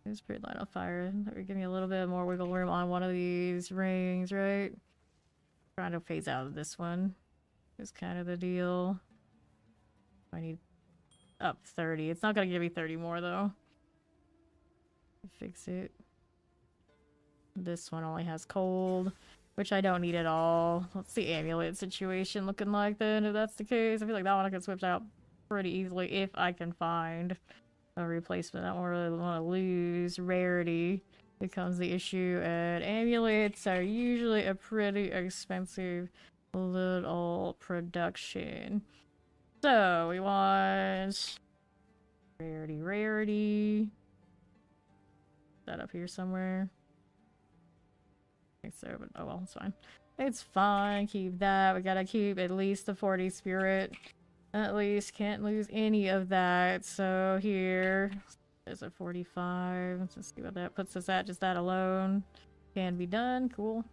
S1: It is pretty light on fire. That would give me a little bit more wiggle room on one of these rings, right? Trying to phase out of this one is kind of the deal. I need up 30. It's not gonna give me 30 more though. Fix it. This one only has cold, which I don't need at all. What's the amulet situation looking like then, if that's the case? I feel like that one I can switch out pretty easily if I can find a replacement. I don't really want to lose rarity becomes the issue, and amulets are usually a pretty expensive little production. So we want rarity. That up here somewhere. I think so, but oh well, it's fine. It's fine, keep that. We gotta keep at least the 40 spirit. At least can't lose any of that. So here is a 45. Let's see what that puts us at. Just that alone can be done. Cool.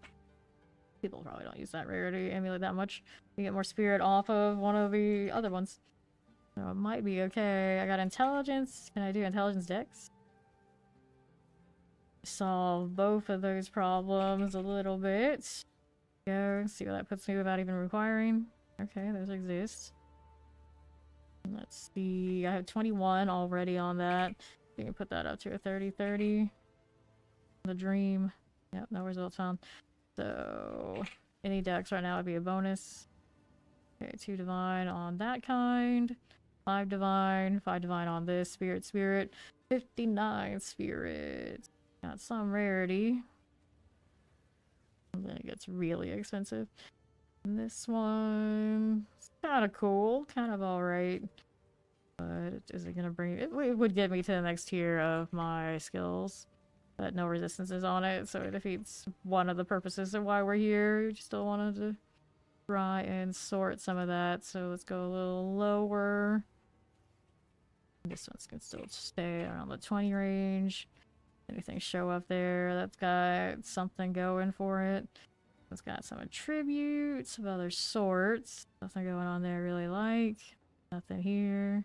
S1: People probably don't use that rarity amulet that much. You get more spirit off of one of the other ones. So it might be okay. I got intelligence. Can I do intelligence dex? Solve both of those problems a little bit. Go see what that puts me without even requiring. Okay, those exist. Let's see. I have 21 already on that. You can put that up to a 30. The dream. Yep, no results found. So any dex right now would be a bonus. Okay, 2 divine on that kind. 5 divine. 5 divine on this. Spirit. 59 spirit. Got some rarity. And then it gets really expensive. And this one, it's kind of cool, kind of alright. But is it gonna bring it? It would get me to the next tier of my skills, but no resistances on it, so it defeats one of the purposes of why we're here. We just still wanted to try and sort some of that, so let's go a little lower. This one's can still stay around the 20 range. Anything show up there that's got something going for it. It's got some attributes of other sorts. Nothing going on there I really like. Nothing here.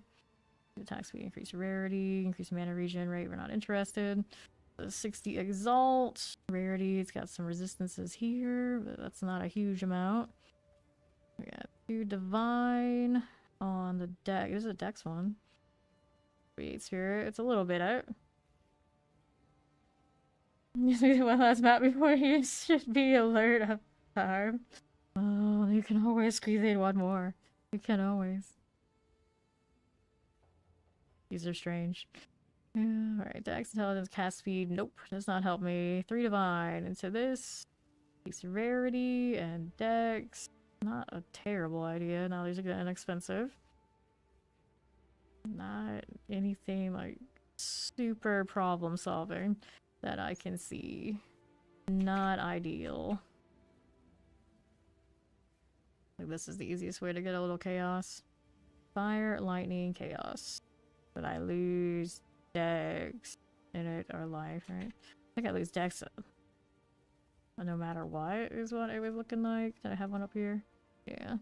S1: Attack speed, increase rarity, increase mana regen rate, we're not interested. The 60 exalt. Rarity, it's got some resistances here, but that's not a huge amount. We got 2 divine on the deck. There's a dex one. 8 spirit, it's a little bit out. One last map before you should be alert of time. Oh, you can always squeeze in one more. You can always. These are strange. Alright, dex, intelligence, cast speed. Nope, does not help me. 3 divine into this. Piece of rarity and dex. Not a terrible idea. Now these are getting expensive. Not anything like super problem solving that I can see. Not ideal. Like this is the easiest way to get a little chaos. Fire, lightning, chaos. But I lose dex in it or life, right? I think I lose dex no matter what is what it was looking like. Did I have one up here? Yeah.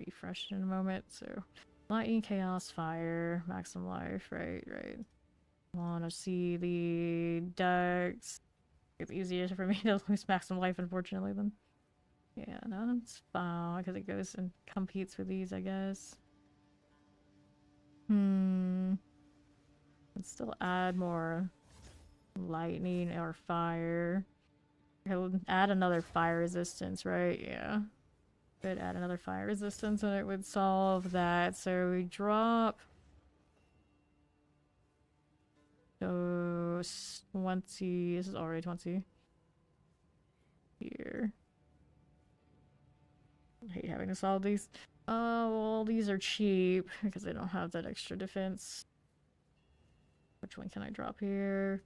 S1: Refresh in a moment. So lightning, chaos, fire, maximum life, right. Wanna see the dex. It's easier for me to lose maximum life, unfortunately, then. Yeah, no, that's fine, because it goes and competes with these, I guess. Let's still add more lightning or fire. It'll add another fire resistance, right? Yeah. Could add another fire resistance and it would solve that. So we drop... So 20... This is already 20. Here. I hate having to solve these. Well, these are cheap because they don't have that extra defense. Which one can I drop here?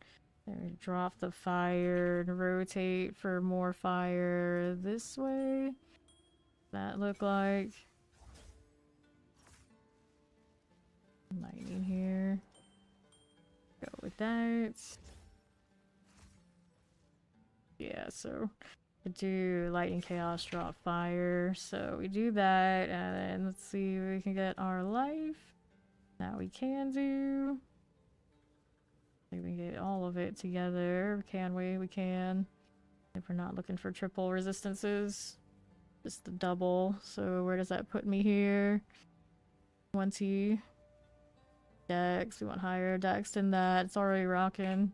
S1: Drop the fire and rotate for more fire this way. That look like lightning here. Go with that. Yeah, so we do lightning, chaos, drop fire. So we do that, and then let's see if we can get our life. That we can do. Maybe we can get all of it together. Can we? We can. If we're not looking for triple resistances. Just the double. So where does that put me here? 20. Dex. We want higher dex than that. It's already rocking.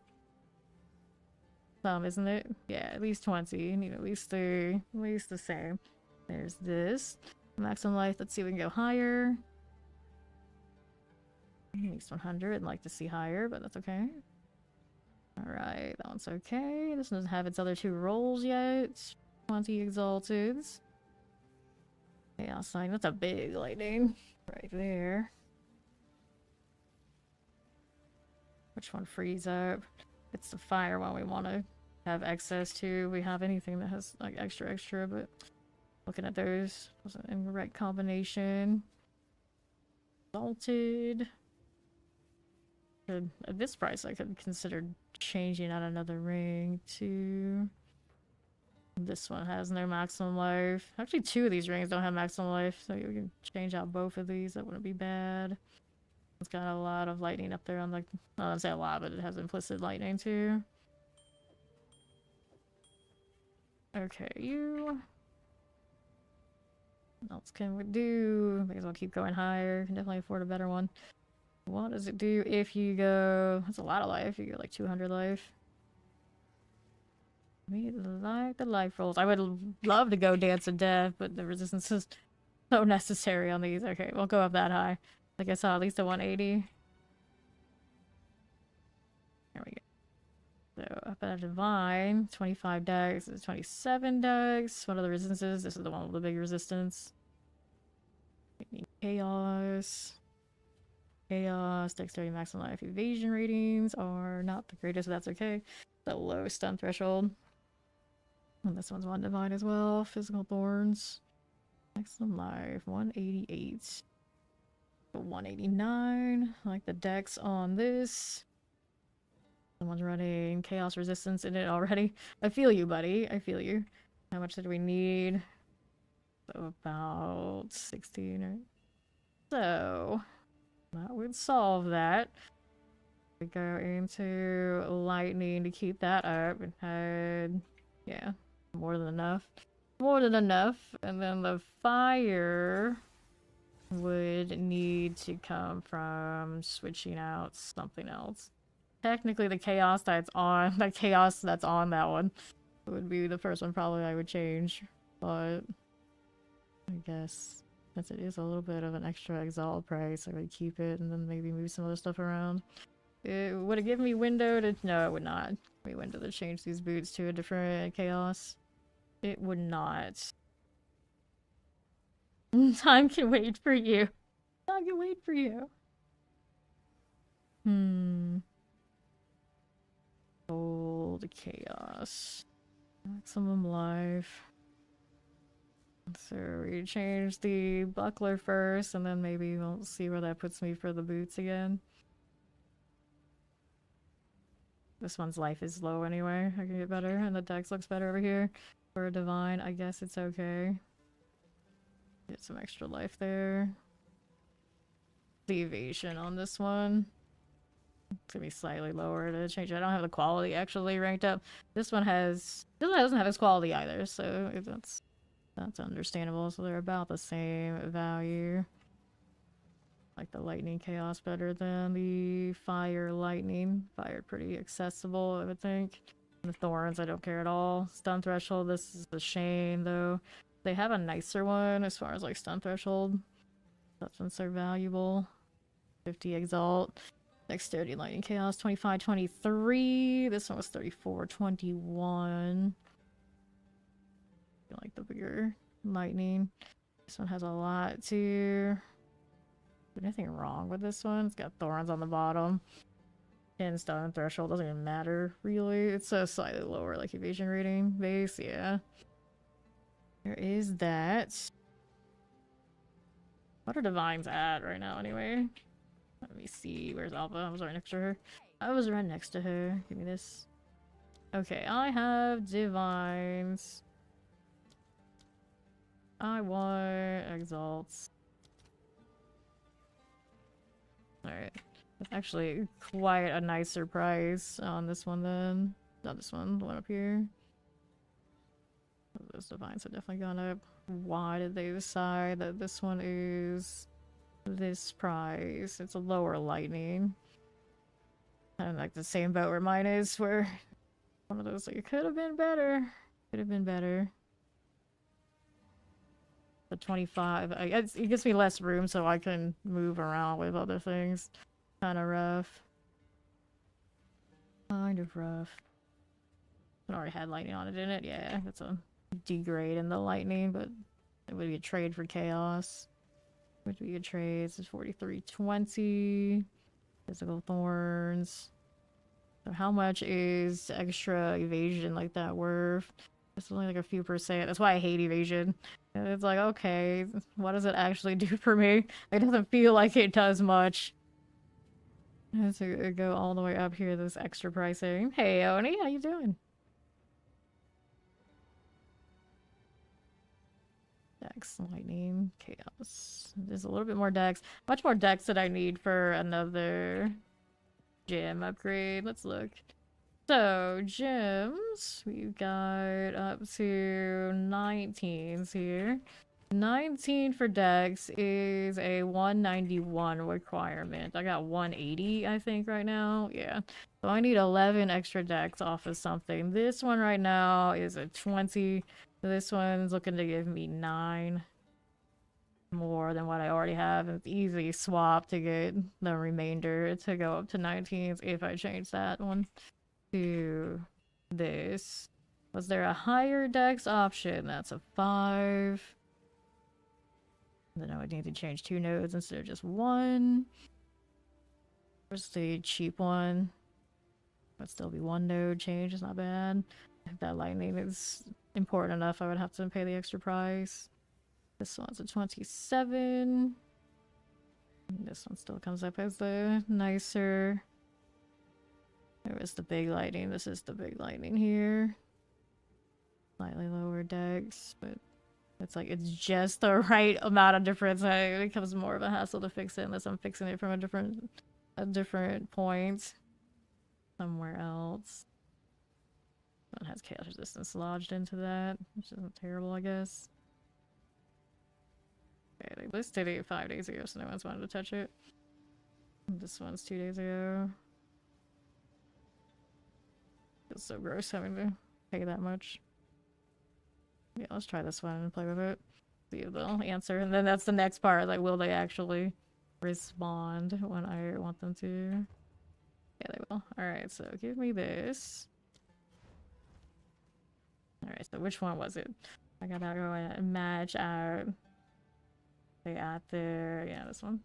S1: Some, isn't it? Yeah, at least 20. You need at least 3. At least the same. There's this. Maximum life. Let's see if we can go higher. At least 100. I'd like to see higher, but that's okay. Alright, that one's okay. This doesn't have its other 2 rolls yet. 20 exalted. Chaos sign. That's a big lightning. Right there. Which one frees up? It's the fire one we want to have access to. We have anything that has like extra, but looking at those wasn't in the right combination. Exalted. At this price, I could consider changing out another ring to... This one has no maximum life. Actually, 2 of these rings don't have maximum life, so you can change out both of these. That wouldn't be bad. It's got a lot of lightning up there on the... I don't say a lot, but it has implicit lightning too. Okay, you... What else can we do? May as well keep going higher. Can definitely afford a better one. What does it do if you go... That's a lot of life. You go like 200 life. We like the life rolls. I would love to go Dance of Death, but the resistance is so necessary on these. Okay, we'll go up that high. Like I saw at least a 180. There we go. So up at a divine, 25 dex, this is 27 dex. What are the resistances? This is the one with the big resistance. Chaos. Chaos, dexterity, maximum life, evasion ratings are not the greatest, but that's okay. The low stun threshold. And this one's one divine as well. Physical thorns. Maximum life, 188. 189. I like the dex on this. Someone's running chaos resistance in it already. I feel you, buddy. I feel you. How much did we need? So about 16, right? So that would solve that. We go into lightning to keep that up and had, yeah, more than enough. More than enough. And then the fire would need to come from switching out something else. Technically the chaos that's on, that one would be the first one probably I would change. But I guess since it is a little bit of an extra exalt price, I would keep it and then maybe move some other stuff around. Would it give me window to... No, it would not. Give me window to change these boots to a different chaos. It would not. Time can wait for you. Time can wait for you. Old chaos. Maximum life. So we change the buckler first, and then maybe we'll see where that puts me for the boots again. This one's life is low anyway. I can get better, and the dex looks better over here. For a divine, I guess it's okay. Get some extra life there. The evasion on this one. It's gonna be slightly lower to change it. I don't have the quality actually ranked up. This one doesn't have its quality either, so that's understandable. So they're about the same value. Like the lightning chaos better than the fire lightning. Fire pretty accessible, I would think. And the thorns I don't care at all. Stun threshold, this is a shame though. They have a nicer one as far as like stun threshold. That's when they're valuable. 50 exalt. Dexterity lightning chaos 25-23. This one was 34-21. I like the bigger lightning. This one has a lot too. Anything wrong with this one? It's got thorns on the bottom. And stun threshold doesn't even matter, really. It's a slightly lower, like, evasion rating base, yeah. There is that. What are divines at right now, anyway? Let me see. Where's Alpha? I was right next to her. I was right next to her. Give me this. Okay, I have divines. I want exalts. Alright. That's actually quite a nicer price on this one then. Not this one, the one up here. Those divines have definitely gone up. Why did they decide that this one is this price? It's a lower lightning. And like the same boat where mine is, where one of those like, it could have been better. Could have been better. The 25, it gives me less room so I can move around with other things. Kind of rough. Kind of rough. It already had lightning on it, didn't it? Yeah, that's a degrade in the lightning, but it would be a trade for chaos. It would be a trade. This is 43-20. Physical thorns. So how much is extra evasion like that worth? It's only like a few %. That's why I hate evasion. It's like, okay, what does it actually do for me? It doesn't feel like it does much. Let's go all the way up here, this extra pricing. Hey, Oni, how you doing? Dex, lightning, chaos. There's a little bit more dex. Much more dex that I need for another gem upgrade. Let's look. So, gems, we've got up to 19s here. 19 for dex is a 191 requirement. I got 180, I think, right now. Yeah. So I need 11 extra dex off of something. This one right now is a 20. This one's looking to give me 9 more than what I already have. It's easy swap to get the remainder to go up to 19s if I change that one to this. Was there a higher dex option? That's a 5. Then I would need to change 2 nodes instead of just 1. Where's the cheap one? Would still be 1 node change, it's not bad. If that lightning is important enough, I would have to pay the extra price. This one's a 27. This one still comes up as the nicer. There was the big lightning. This is the big lightning here. Slightly lower dex, but it's like it's just the right amount of difference. It becomes more of a hassle to fix it unless I'm fixing it from a different point somewhere else. One has chaos resistance lodged into that, which isn't terrible, I guess. Okay, they listed it 5 days ago, so no one's wanted to touch it. This one's 2 days ago. It's so gross having to pay that much. Yeah, let's try this one and play with it. See if they'll answer. And then that's the next part. Like, will they actually respond when I want them to? Yeah, they will. Alright, so give me this. Alright, so which one was it? I gotta go and match out. They at there. Yeah, this one.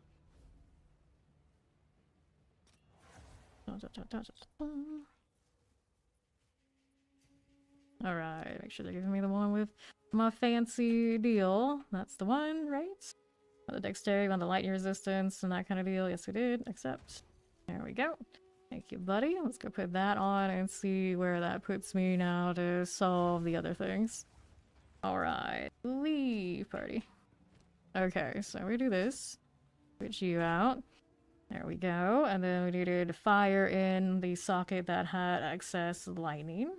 S1: Alright, make sure they're giving me the one with my fancy deal. That's the one, right? The dexterity, on the lightning resistance, and that kind of deal. Yes, we did. Accept. There we go. Thank you, buddy. Let's go put that on and see where that puts me now to solve the other things. Alright, leave party. Okay, so we do this. Switch you out. There we go. And then we needed to fire in the socket that had excess lightning.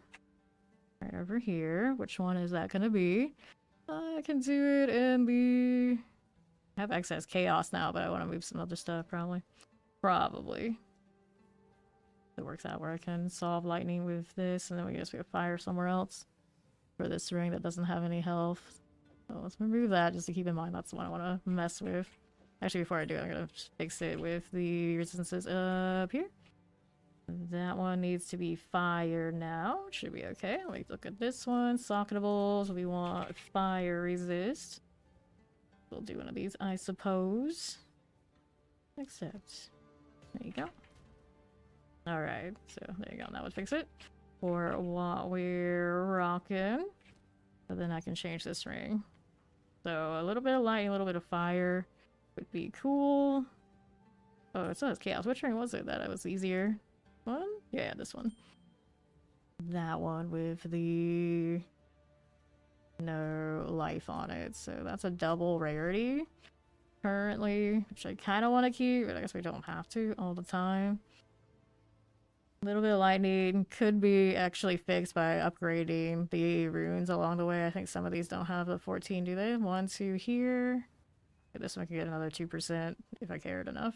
S1: Right over here. Which one is that gonna be? I can do it in the... I have excess chaos now, but I want to move some other stuff, probably. Probably. It works out where I can solve lightning with this, and then we guess we have fire somewhere else for this ring that doesn't have any health. So let's remove that just to keep in mind that's the one I want to mess with. Actually, before I do, I'm going to fix it with the resistances up here. That one needs to be fire now. Should be okay. Let me look at this one. Socketables. We want fire resist. We'll do one of these, I suppose. Except, there you go. Alright, so there you go. That would fix it for what we're rocking. So then I can change this ring. So a little bit of light, a little bit of fire would be cool. Oh, it says chaos. Which ring was it that it was easier? One? Yeah, this one. That one with the no life on it. So that's a double rarity currently, which I kind of want to keep, but I guess we don't have to all the time. A little bit of lightning could be actually fixed by upgrading the runes along the way. I think some of these don't have the 14, do they? 1, 2 here. Okay, this one can get another 2% if I cared enough.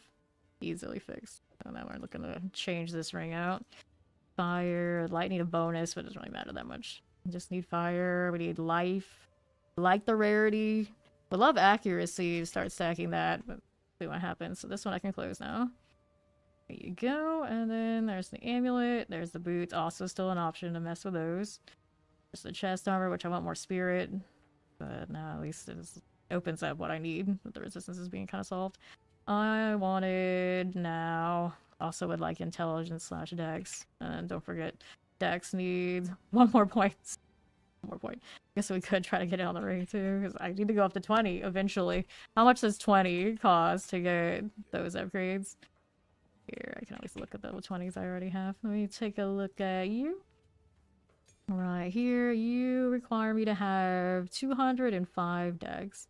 S1: Easily fixed. So now we're looking to change this ring out. Fire, lightning a bonus, but it doesn't really matter that much. We just need fire, we need life. Like the rarity. We love accuracy, start stacking that, but see what happens. So this one I can close now. There you go, and then there's the amulet, there's the boots, also still an option to mess with those. There's the chest armor, which I want more spirit, but now at least it opens up what I need, with the resistance is being kind of solved. I wanted now, also would like intelligence slash dex, and don't forget, dex needs one more point. One more point. I guess we could try to get it on the ring too, because I need to go up to 20 eventually. How much does 20 cost to get those upgrades? Here, I can always look at the 20s I already have. Let me take a look at you. Right here, you require me to have 205 dex.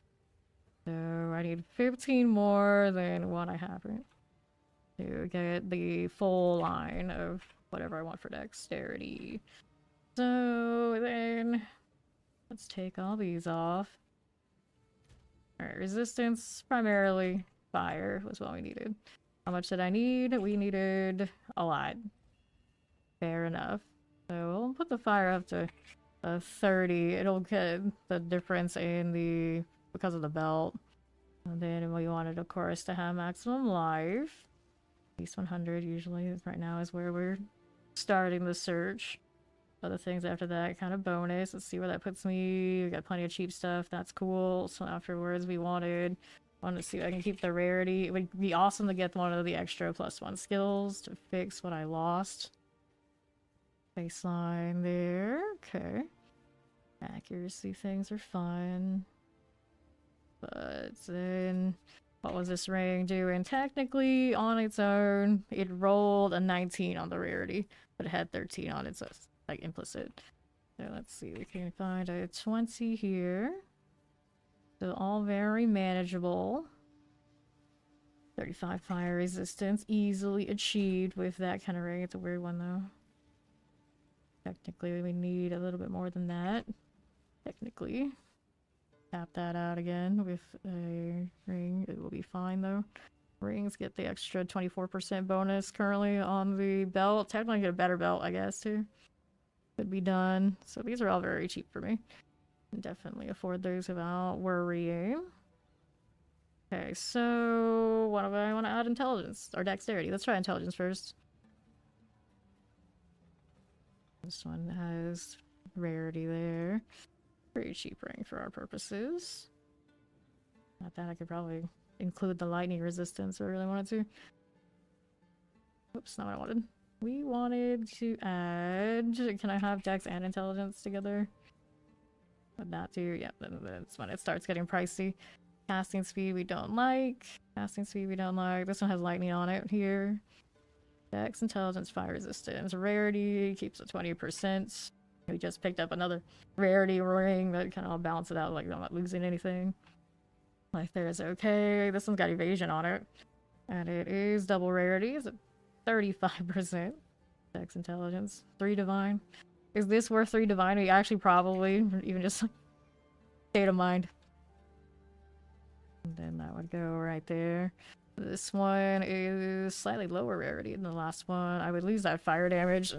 S1: So I need 15 more than what I have, right? To get the full line of whatever I want for dexterity. So then, let's take all these off. Alright, resistance, primarily fire was what we needed. How much did I need? We needed a lot. Fair enough. So we'll put the fire up to 30. It'll get the difference in the... because of the belt. And then we wanted, of course, to have maximum life. At least 100 usually. Right now is where we're starting the search. Other things after that, kind of bonus. Let's see where that puts me. We got plenty of cheap stuff. That's cool. So afterwards we wanted to see if I can keep the rarity. It would be awesome to get one of the extra +1 skills to fix what I lost. Baseline there. Okay. Accuracy things are fun. But then, what was this ring doing? Technically, on its own, it rolled a 19 on the rarity, but it had 13 on its like implicit. So let's see, we can find a 20 here. So all very manageable. 35 fire resistance, easily achieved with that kind of ring. It's a weird one though. Technically, we need a little bit more than that. Technically. Tap that out again with a ring. It will be fine though. Rings get the extra 24% bonus currently on the belt. Technically get a better belt, I guess, too. Could be done. So these are all very cheap for me. Can definitely afford those without worrying. Okay, so what do I want to add? Intelligence or dexterity. Let's try intelligence first. This one has rarity there. Pretty cheap ring for our purposes. Not that I could probably include the lightning resistance if I really wanted to. Oops, not what I wanted. We wanted to add... Can I have dex and intelligence together? Would that do? Yeah, that's when it starts getting pricey. Casting speed we don't like. Casting speed we don't like. This one has lightning on it here. Dex, intelligence, fire resistance, rarity keeps it 20%. We just picked up another rarity ring that kind of balance it out, like I'm not losing anything. Life there is okay. This one's got evasion on it. And it is double rarity. Is it 35%? Dex, intelligence, 3 divine. Is this worth 3 divine? We actually probably, even just state of mind. And then that would go right there. This one is slightly lower rarity than the last one. I would lose that fire damage.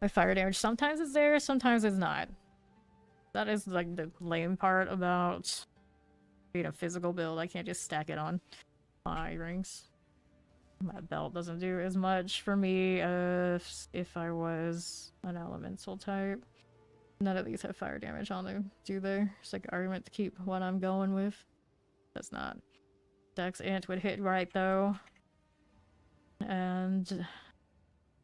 S1: My fire damage sometimes is there, sometimes it's not. That is like the lame part about being a physical build. I can't just stack it on my rings. My belt doesn't do as much for me as if I was an elemental type. None of these have fire damage on them, do they? It's like an argument to keep what I'm going with. That's not. Dex Int would hit right though. And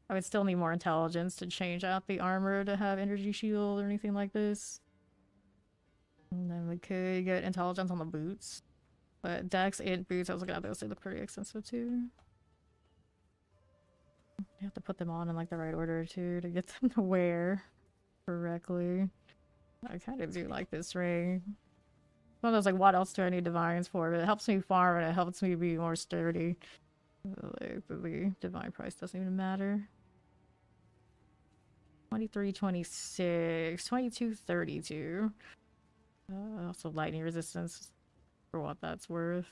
S1: I would still need more intelligence to change out the armor to have energy shield or anything like this. And then we could get intelligence on the boots. But Dex Int boots, I was looking at those, they look pretty expensive too. You have to put them on in like the right order too to get them to wear correctly. I kind of do like this ring. One of those like, what else do I need divines for? But it helps me farm and it helps me be more sturdy. Like, the divine price doesn't even matter. 2326, 2232. Also lightning resistance for what that's worth.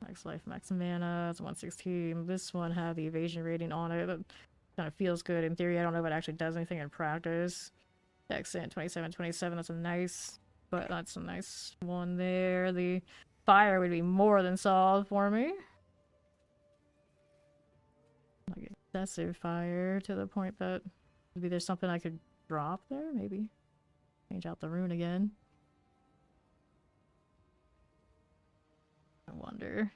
S1: Max life, max mana, it's 116. This one had the evasion rating on it. That kind of feels good in theory. I don't know if it actually does anything in practice. Accent 2727, that's a nice, but that's a nice one there. The fire would be more than solid for me. Like excessive fire to the point that maybe there's something I could drop there, maybe. Change out the rune again. I wonder.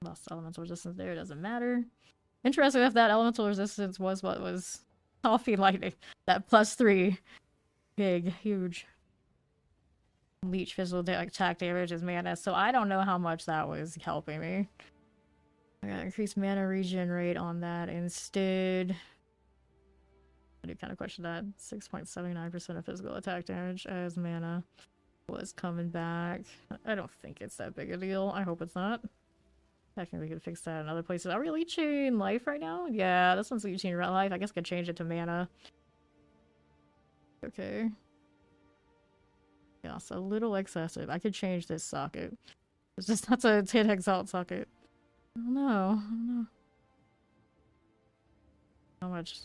S1: Lost elemental resistance there, doesn't matter. Interesting if that elemental resistance was what was coffee lightning. That +3. Big, huge. Leech physical attack damage is mana, so I don't know how much that was helping me. I got increased mana regen rate on that instead. I do kind of question that. 6.79% of physical attack damage as mana was coming back. I don't think it's that big a deal. I hope it's not. Technically, we could fix that in other places. Are we leeching life right now? Yeah, this one's leeching life. I guess I could change it to mana. Okay. Yeah, so a little excessive. I could change this socket. It's just not a 10 exalt socket. I don't know. I don't know. How much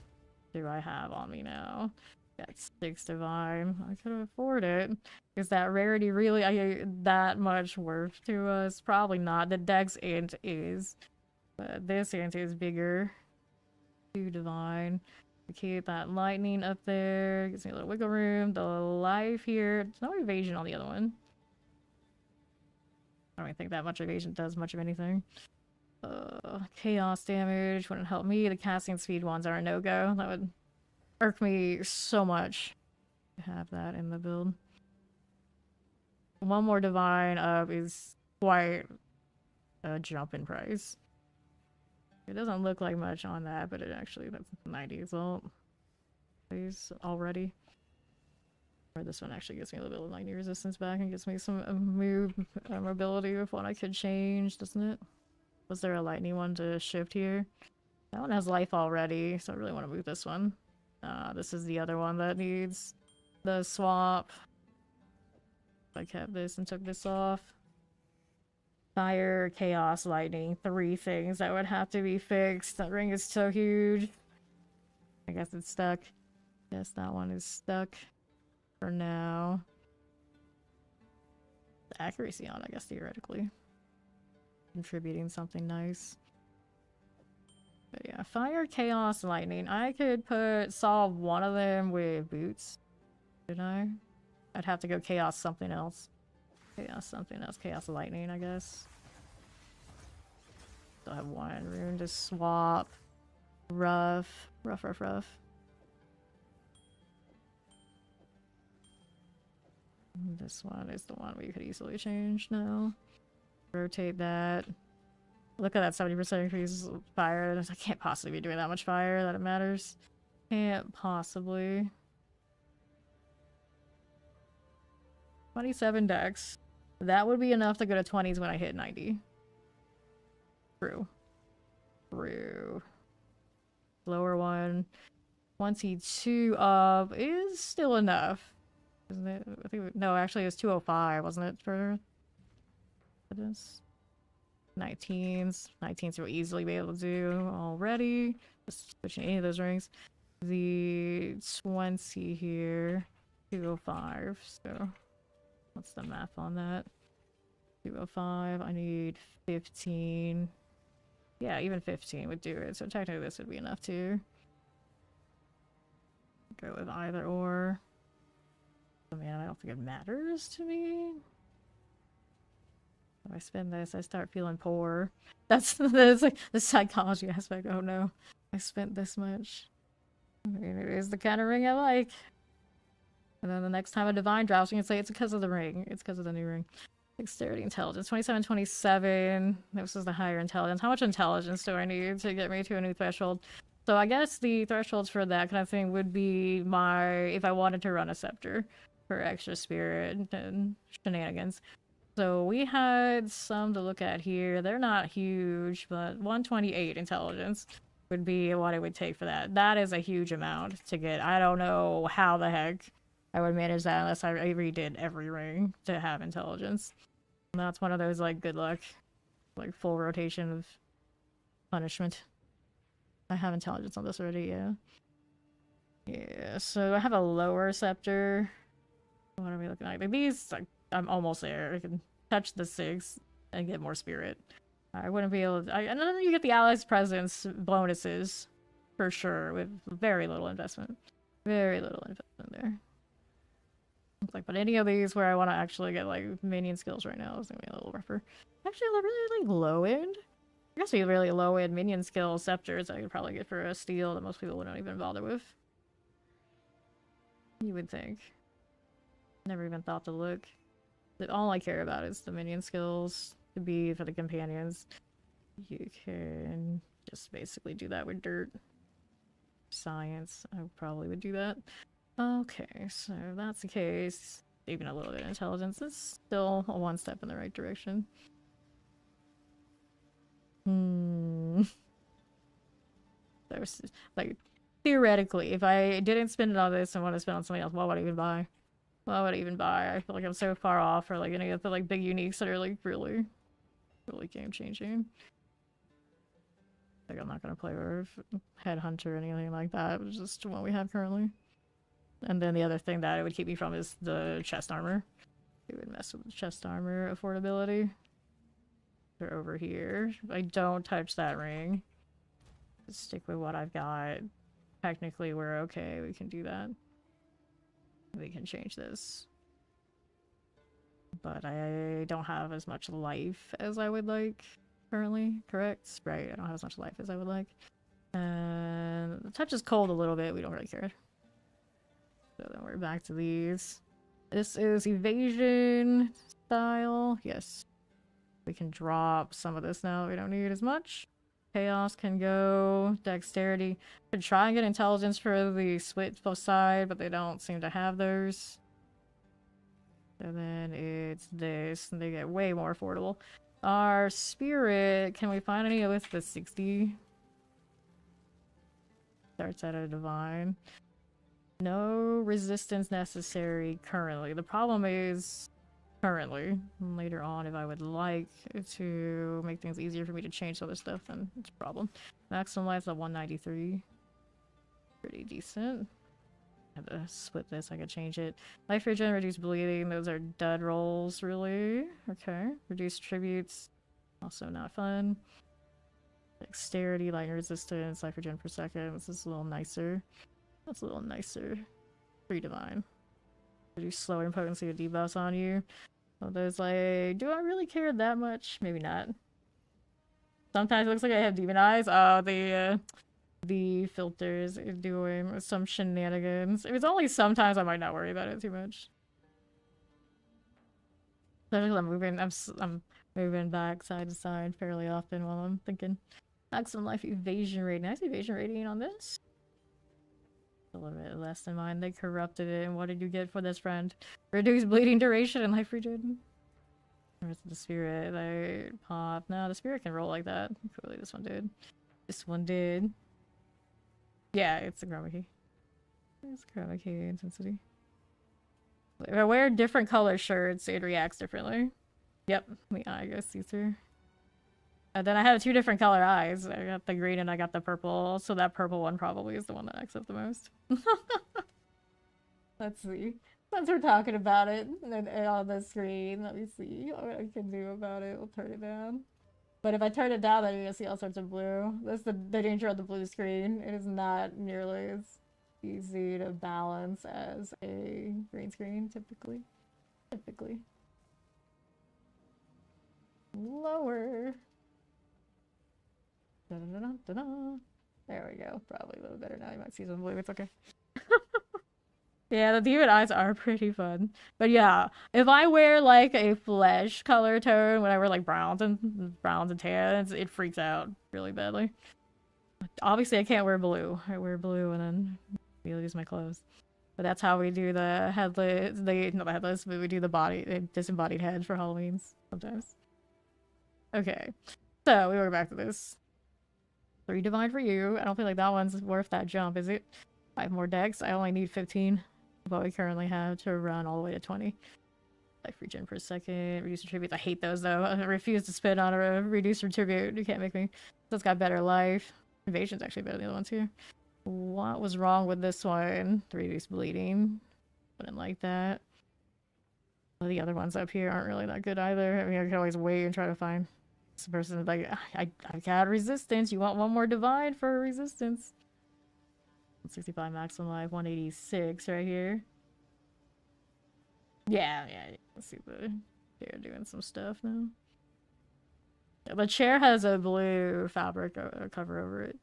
S1: do I have on me now? Got 6 divine. I could afford it. Is that rarity really that much worth to us? Probably not. The Dex Int is. But this Int is bigger. 2 divine. Keep that lightning up there. Gives me a little wiggle room. The life here. There's no evasion on the other one. I don't even think that much evasion does much of anything. Chaos damage wouldn't help me. The casting speed ones are a no-go. That would irk me so much to have that in the build. One more divine up is quite a jump in price. It doesn't look like much on that, but it actually, that's 90 exalt. Please, already. Or this one actually gives me a little bit of lightning resistance back and gives me some mobility with what I could change, doesn't it? Was there a lightning one to shift here? That one has life already, so I really want to move this one. This is the other one that needs the swap. If I kept this and took this off. Fire, chaos, lightning. 3 things that would have to be fixed. That ring is so huge. I guess it's stuck. Yes, that one is stuck for now. The accuracy on, I guess, theoretically. Contributing something nice. But yeah, fire, chaos, lightning. I could solve one of them with boots. Did I? I'd have to go chaos something else. Chaos something else. Chaos lightning, I guess. Still have 1 rune to swap. Rough. Rough. This one is the one we could easily change now. Rotate that. Look at that 70% increase fire. I can't possibly be doing that much fire that it matters. Can't possibly. 27 dex. That would be enough to go to 20s when I hit 90. True. True. Lower one. 22 up is still enough. Isn't it? I think, no, actually it was 205, wasn't it, for this? 19s. 19s we'll easily be able to do already. Just switching any of those rings. The 20 here. 205, so what's the math on that? 205, I need 15. Yeah, even 15 would do it, so technically this would be enough too. Go with either or. I mean, I don't think it matters to me. If I spend this, I start feeling poor. That's like the psychology aspect. Oh no, I spent this much. I mean, it is the kind of ring I like. And then the next time a divine drops, you can say it's because of the ring. It's because of the new ring. Dexterity, intelligence, 27, 27. This is the higher intelligence. How much intelligence do I need to get me to a new threshold? So I guess the thresholds for that kind of thing would be if I wanted to run a scepter for extra spirit and shenanigans. So we had some to look at here. They're not huge, but 128 intelligence would be what it would take for that. That is a huge amount to get. I don't know how the heck I would manage that unless I redid every ring to have intelligence. And that's one of those, like, good luck, like, full rotation of punishment. I have intelligence on this already, yeah. Yeah, so I have a lower scepter. What are we looking at? Like these, like, I'm almost there. I can touch the 6 and get more spirit. I wouldn't be able to... and then you get the allies' presence bonuses, for sure, with very little investment. Very little investment there. It's like, but any of these where I want to actually get, like, minion skills right now is going to be a little rougher. Actually, really, like, low-end? I guess be really low-end minion skill scepters I could probably get for a steal that most people wouldn't even bother with. You would think. Never even thought to look. All I care about is the minion skills to be for the companions. You can just basically do that with dirt. Science, I probably would do that. Okay, so if that's the case, even a little bit of intelligence is still a one step in the right direction. There's, like, theoretically, if I didn't spend it on this and want to spend it on something else, what would I even buy? What would I even buy? I feel like I'm so far off for, like, any of the, like, big uniques that are, like, really game changing. Like, I'm not gonna play with Headhunter or anything like that. It's just what we have currently. And then the other thing that it would keep me from is the chest armor. It would mess with the chest armor affordability. They're over here. If I don't touch that ring, just stick with what I've got. Technically, we're okay. We can do that. We can change this. But I don't have as much life as I would like currently. Correct? Right, I don't have as much life as I would like. And the touch is cold a little bit. We don't really care. So then we're back to these. This is evasion style. Yes. We can drop some of this now. We don't need as much. Chaos can go. Dexterity. Could try and get intelligence for the split side, but they don't seem to have those. And then it's this, and they get way more affordable. Our spirit, can we find any with the 60? Starts at a divine. No resistance necessary currently. The problem is currently. Later on, if I would like to make things easier for me to change other stuff, then it's a problem. Maximum life at 193. Pretty decent. I have to split this, I could change it. Life regen, reduce bleeding, those are dud rolls, really. Okay. Reduce tributes, also not fun. Dexterity, lightning resistance, life regen per second. This is a little nicer. That's a little nicer. 3 divine. Reduce slower and potency of debuffs on you. So there's like, do I really care that much? Maybe not. Sometimes it looks like I have demon eyes. Oh, the filters are doing some shenanigans. If it's only sometimes, I might not worry about it too much. Especially I'm moving. I'm moving back side to side fairly often while I'm thinking. Maximum life evasion rating. Nice evasion rating on this. A little bit less than mine. They corrupted it. And what did you get for this, friend? Reduced bleeding duration and life regen. Where's the spirit? They pop. No, the spirit can roll like that. Clearly this one did. This one did. Yeah, it's the chroma key. It's chroma key intensity. If I wear different color shirts, it reacts differently. Yep, the eye goes see-through. And then I have two different color eyes. I got the green and I got the purple. So that purple one probably is the one that acts up the most. Let's see. Since we're talking about it and on the screen, let me see what I can do about it. We'll turn it down. But if I turn it down, then you're gonna see all sorts of blue. That's the danger of the blue screen. It is not nearly as easy to balance as a green screen, typically. Lower. Da-da-da-da-da. There we go. Probably a little better now. You might see some blue. It's okay. Yeah, the demon eyes are pretty fun. But yeah, if I wear like a flesh color tone, when I wear like browns and tans, it freaks out really badly. Obviously, I can't wear blue. I wear blue and then we lose my clothes. But that's how we do the headless, not the headless, but we do the disembodied head for Halloween's sometimes. Okay, so we go back to this. 3 divine for you. I don't feel like that one's worth that jump, is it? 5 more decks. I only need 15. What we currently have to run all the way to 20. Life regen per second. Reduce tribute. I hate those though. I refuse to spin on a reducer tribute. You can't make me. So it's got better life. Invasion's actually better than the other ones here. What was wrong with this one? The reduced bleeding. Wouldn't like that. Well, the other ones up here aren't really that good either. I mean, I can always wait and try to find this person like, I got resistance. You want one more divine for resistance? 65 maximum life, 186 right here. Yeah, let's see the chair doing some stuff now. The chair has a blue fabric cover over it.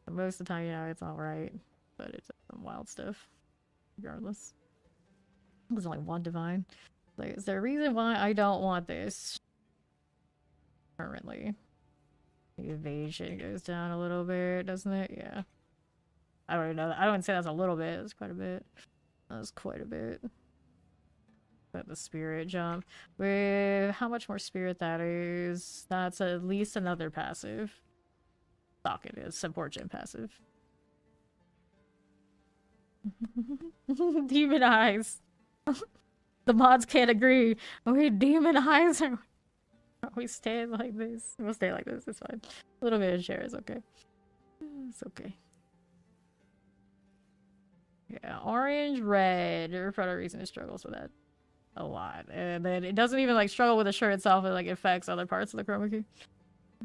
S1: But most of the time, you know, it's alright. But it's some wild stuff. Regardless. There's only 1 divine. Like, is there a reason why I don't want this? Currently. The evasion goes down a little bit, doesn't it? Yeah. I don't even know. I wouldn't say that's a little bit. That's quite a bit. That's quite a bit. But the spirit jump. With how much more spirit that is, that's at least another passive. Stock it is. Support gen passive. Demon eyes. The mods can't agree. Okay, demon eyes are we stay like this. We'll stay like this. It's fine. A little bit of share is okay. It's okay. Yeah, orange, red. For whatever reason, it struggles with that a lot. And then it doesn't even like struggle with the shirt itself. It like affects other parts of the chroma key.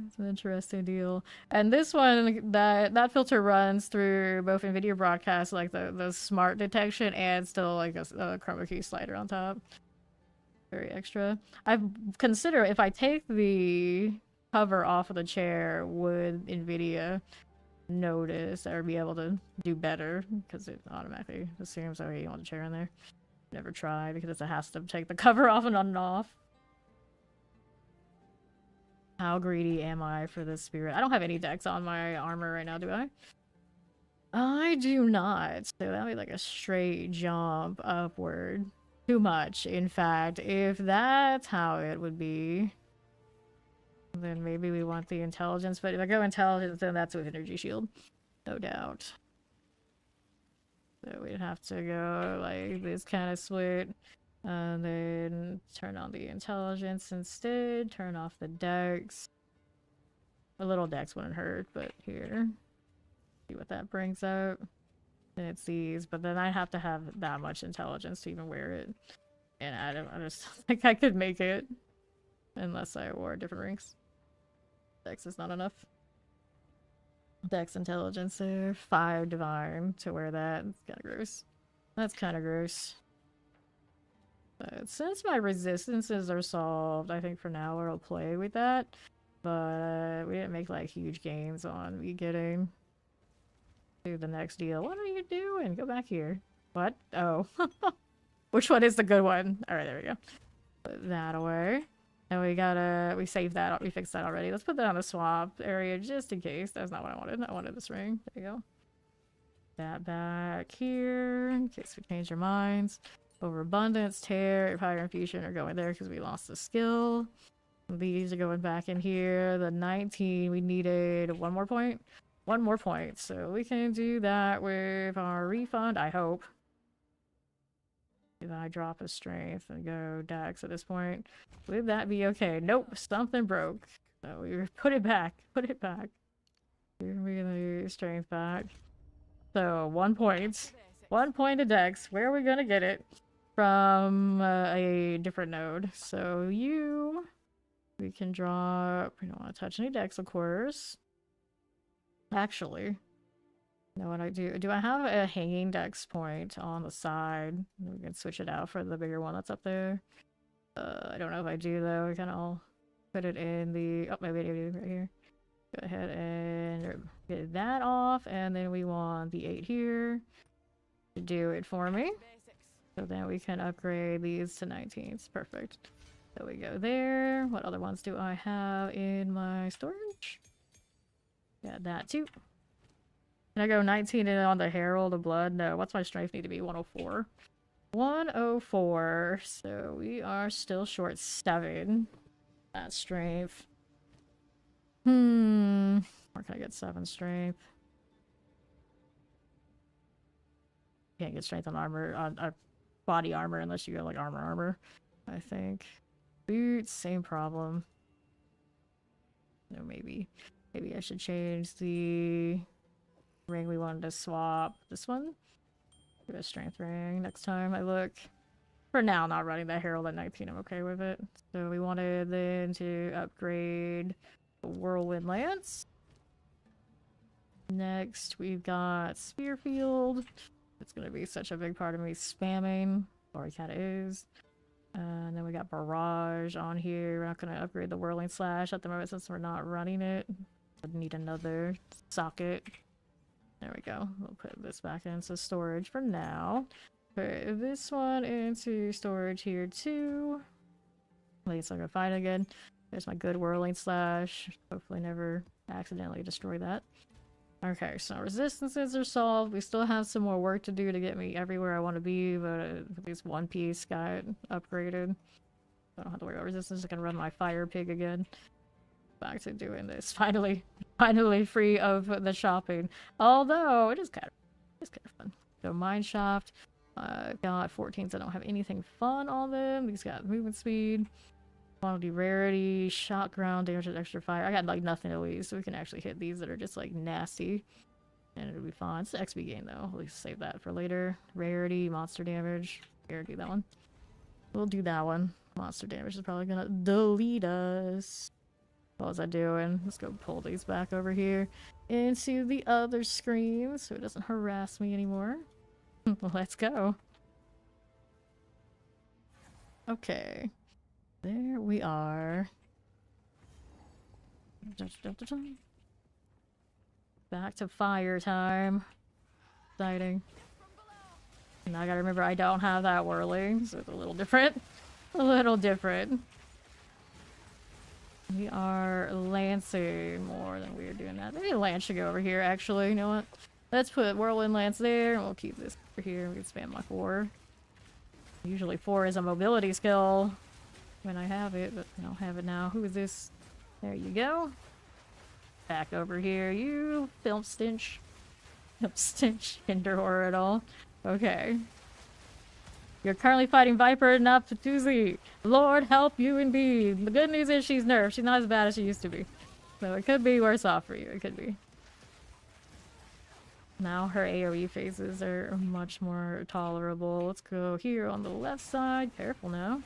S1: It's an interesting deal. And this one, that filter runs through both NVIDIA broadcast, like the smart detection, and still like a chroma key slider on top. Very extra. I've considered if I take the cover off of the chair, would NVIDIA notice or be able to do better, because it automatically assumes, oh, you want a chair in there. Never try because it has to take the cover off and on and off. How greedy am I for this spirit? I don't have any decks on my armor right now, do I? I do not. So that'd be like a straight jump upward. Too much, in fact. If that's how it would be, then maybe we want the intelligence. But if I go intelligence, then that's with energy shield. No doubt. So we'd have to go like this kind of split. And then turn on the intelligence instead. Turn off the decks. A little decks wouldn't hurt, but here. See what that brings up. And it's these, but then I have to have that much intelligence to even wear it. And I just think I could make it. Unless I wore different ranks. Dex is not enough. Dex intelligence there. 5 divine to wear that. It's kind of gross. That's kind of gross. But since my resistances are solved, I think for now we'll play with that. But we didn't make like huge gains on me getting to the next deal. What are you doing? Go back here. What? Oh. Which one is the good one? Alright, there we go. Put that away. And we saved that, we fixed that already. Let's put that on the swap area just in case. That's not what I wanted. I wanted this ring. There you go. That back here in case we change our minds. Overabundance, tear, fire, and fusion are going there because we lost the skill. These are going back in here. The 19, we needed one more point. One more point. So we can do that with our refund, I hope. If I drop a strength and go dex at this point, would that be okay? Nope, something broke. So we put it back. Put it back. We're gonna strength back. So 1 point. 1 point of dex. Where are we gonna get it? From a different node. So we can drop. We don't want to touch any dex, of course. Actually. Know what I do? Do I have a hanging dex point on the side? We can switch it out for the bigger one that's up there. I don't know if I do though. We kind of all put it in the. Oh, maybe I do right here. Go ahead and get that off, and then we want the 8 here to do it for me. So then we can upgrade these to 19s. Perfect. So we go there. What other ones do I have in my storage? Got that too. Can I go 19 in on the Herald of Blood? No. What's my strength need to be? 104. 104. So we are still short 7. That strength. Where can I get 7 strength? Can't get strength on armor, on body armor unless you go like armor, I think. Boots, same problem. No, maybe I should change the ring we wanted to swap. This one? Do a strength ring next time I look. For now, not running that Herald at 19. I'm okay with it. So we wanted then to upgrade the Whirlwind Lance. Next, we've got Spearfield. It's going to be such a big part of me spamming. Or it kind of is. And then we got Barrage on here. We're not going to upgrade the Whirling Slash at the moment since we're not running it. I'd need another socket. There we go. We'll put this back into storage for now. Put this one into storage here too. At least I'm gonna find it again. There's my good Whirling Slash. Hopefully never accidentally destroy that. Okay, so resistances are solved. We still have some more work to do to get me everywhere I want to be, but at least one piece got upgraded. I don't have to worry about resistance. I can run my fire pig again. Back to doing this. Finally free of the shopping. Although it is kind of fun. So mine shaft. Got 14s. I don't have anything fun on them. These got movement speed, quantity, rarity, shot ground, damage with extra fire. I got like nothing to lose, so we can actually hit these that are just like nasty, and it'll be fine. It's the XP gain though. At least save that for later. Rarity, monster damage. Here, do that one. We'll do that one. Monster damage is probably gonna delete us. What was I doing? Let's go pull these back over here into the other screen so it doesn't harass me anymore. Let's go. Okay. There we are. Back to fire time. Exciting. And I gotta remember I don't have that whirling, so it's a little different. A little different. We are lancing more than we are doing that. Maybe Lance should go over here, actually. You know what? Let's put Whirlwind Lance there, and we'll keep this over here. We can spam my 4. Usually 4 is a mobility skill when I have it, but I don't have it now. Who is this? There you go. Back over here, you film stench. Film stench. Hinder horror at all. Okay. You're currently fighting Viper, not Patoozy. Lord help you indeed. The good news is she's nerfed. She's not as bad as she used to be. So it could be worse off for you. It could be. Now her AoE phases are much more tolerable. Let's go here on the left side. Careful now.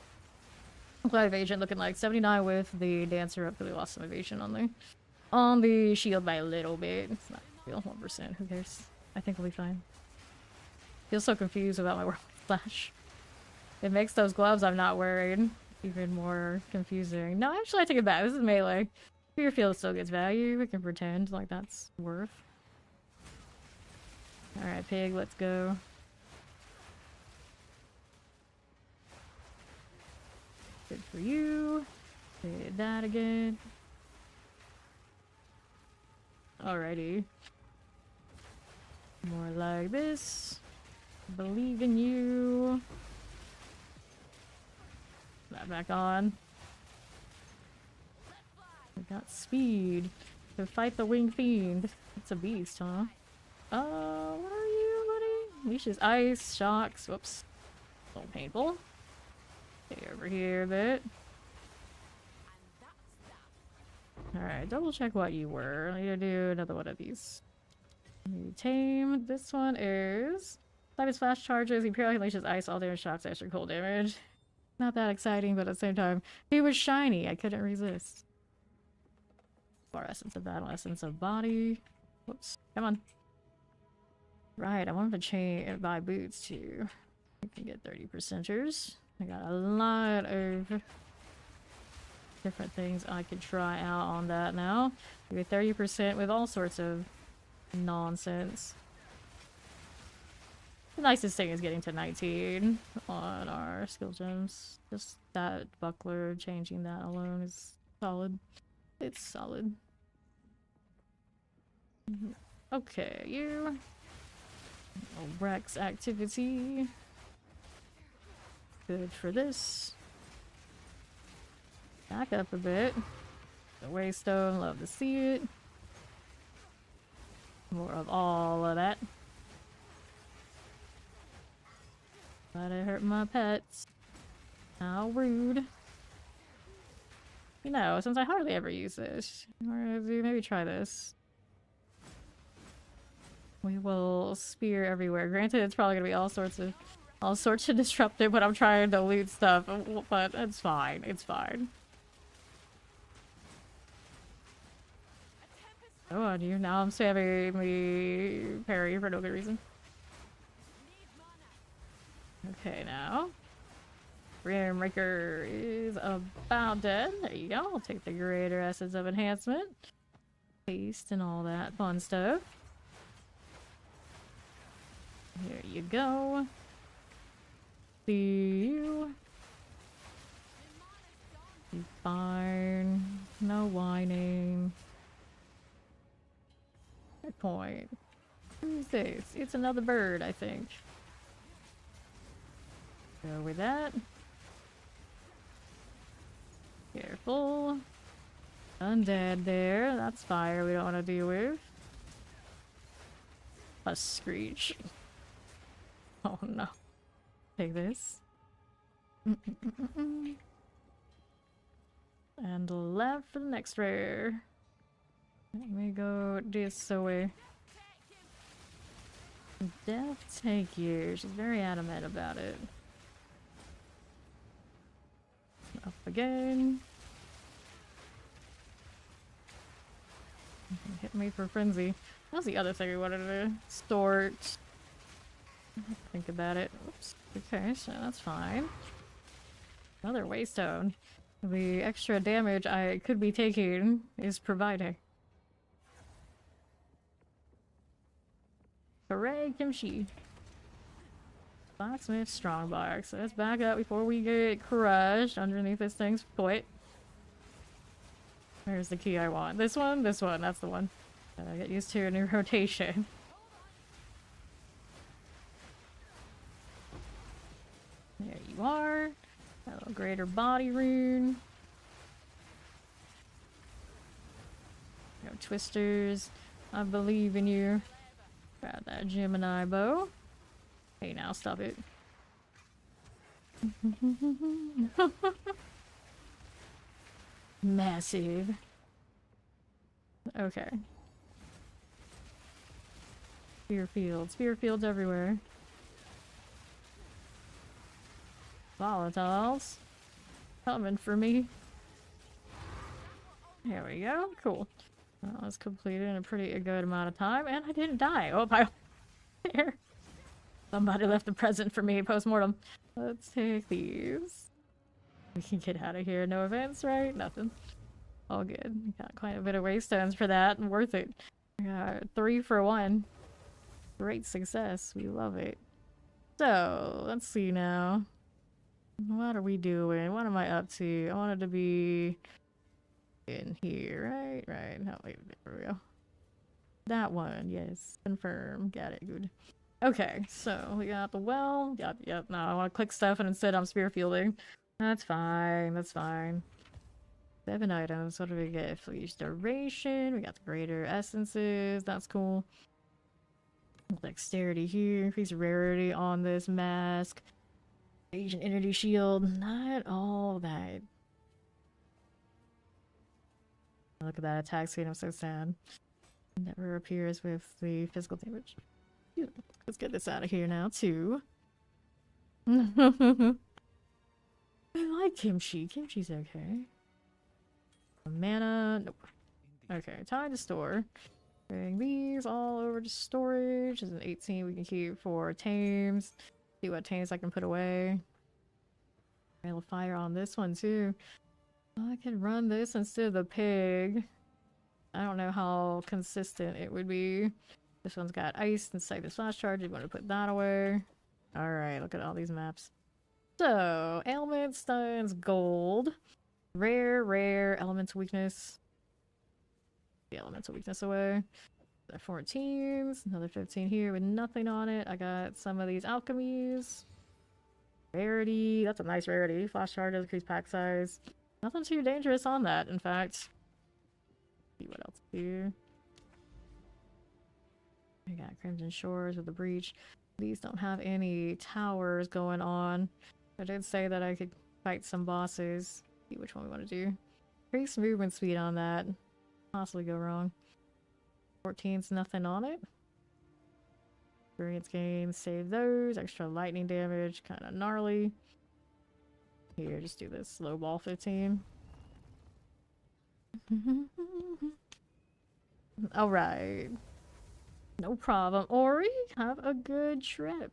S1: What evasion looking like? 79 with the dancer up. Really lost some evasion on the shield by a little bit. It's not real. 1%. Who cares? I think we'll be fine. Feel so confused about my Whirlwind Slash. It makes those gloves I'm not wearing even more confusing. No, actually I take it back. This is melee. Fear field still gets value. We can pretend like that's worth. Alright, pig, let's go. Good for you. Did that again. Alrighty. More like this. Believe in you. That back on. We got speed to fight the winged fiend. It's a beast, huh? What are you, buddy? Leashes ice, shocks. Whoops. A little painful. Okay, over here a bit. Alright, double check what you were. I need to do another one of these. You tame. This one is... Type is flash charges. He periodically leashes ice, all damage, shocks, extra cold damage. Not that exciting, but at the same time, he was shiny. I couldn't resist. Bar essence of battle, essence of body. Whoops. Come on. Right, I wanted to buy boots too. You can get 30%ers. I got a lot of different things I could try out on that now. You get 30% with all sorts of nonsense. The nicest thing is getting to 19 on our skill gems. Just that buckler, changing that alone is solid. It's solid. Okay, you. Rex activity. Good for this. Back up a bit. The waystone, love to see it. More of all of that. But it hurt my pets. How rude. You know, since I hardly ever use this, maybe try this. We will spear everywhere. Granted, it's probably gonna be all sorts of disruptive when I'm trying to loot stuff, but it's fine. It's fine. Oh, on you. Now I'm spamming the parry for no good reason. Okay, now. Rainmaker is about dead. There you go. I'll take the greater essence of enhancement. Paste and all that fun stuff. Here you go. See you. Be fine. No whining. Good point. Who's this? It's another bird, I think. Go with that. Careful. Undead there. That's fire we don't want to deal with. A screech. Oh no. Take this. And left for the next rare. Let me go this way. Death take you. She's very adamant about it. Up again. Hit me for frenzy. That was the other thing we wanted to start. Think about it. Oops. Okay, so that's fine. Another waystone. The extra damage I could be taking is providing. Hooray, Kimchi. Blacksmith strongbox. So let's back up before we get crushed underneath this thing's foot. Where's the key I want? This one? This one. That's the one. I get used to a new rotation. There you are. A little greater body rune. No twisters. I believe in you. Grab that Gemini bow. Hey, now stop it. Massive. Okay. Spear fields. Spear fields everywhere. Volatiles. Coming for me. There we go. Cool. That was completed in a pretty good amount of time, and I didn't die. Oh, I there. Somebody left a present for me post-mortem. Let's take these. We can get out of here. No events, right? Nothing. All good. Got quite a bit of waystones for that, and worth it. Got 3 for 1. Great success. We love it. So, let's see now. What are we doing? What am I up to? I wanted to be in here, right? Right. No, wait, there we go. That one, yes. Confirm. Got it. Good. Okay, so we got the well. Yep. No, I want to click stuff and instead I'm spear fielding. That's fine. That's fine. 7 items. What do we get? Fleece duration. We got the greater essences. That's cool. Dexterity here. Increase rarity on this mask. Agent energy shield. Not all that. Look at that attack screen. I'm so sad. Never appears with the physical damage. Let's get this out of here now, too. I like kimchi. Kimchi's okay. Mana. Nope. Okay, time to store. Bring these all over to storage. There's an 18 we can keep for tames. See what tames I can put away. Rail of fire on this one too. I can run this instead of the pig. I don't know how consistent it would be. This one's got ice and save the flash charge. You want to put that away. Alright, look at all these maps. So, ailment, stuns, gold. Rare, elemental weakness. The elemental weakness away. 14s, another 15 here with nothing on it. I got some of these alchemies. Rarity, that's a nice rarity. Flash charge does increase pack size. Nothing too dangerous on that, in fact. See what else here. We got Crimson Shores with the breach. These don't have any towers going on. I did say that I could fight some bosses. See which one we want to do. Increase movement speed on that. Possibly go wrong. 14's nothing on it. Experience gains, save those. Extra lightning damage, kind of gnarly. Here, just do this slow ball 15. Alright. No problem. Ori, have a good trip.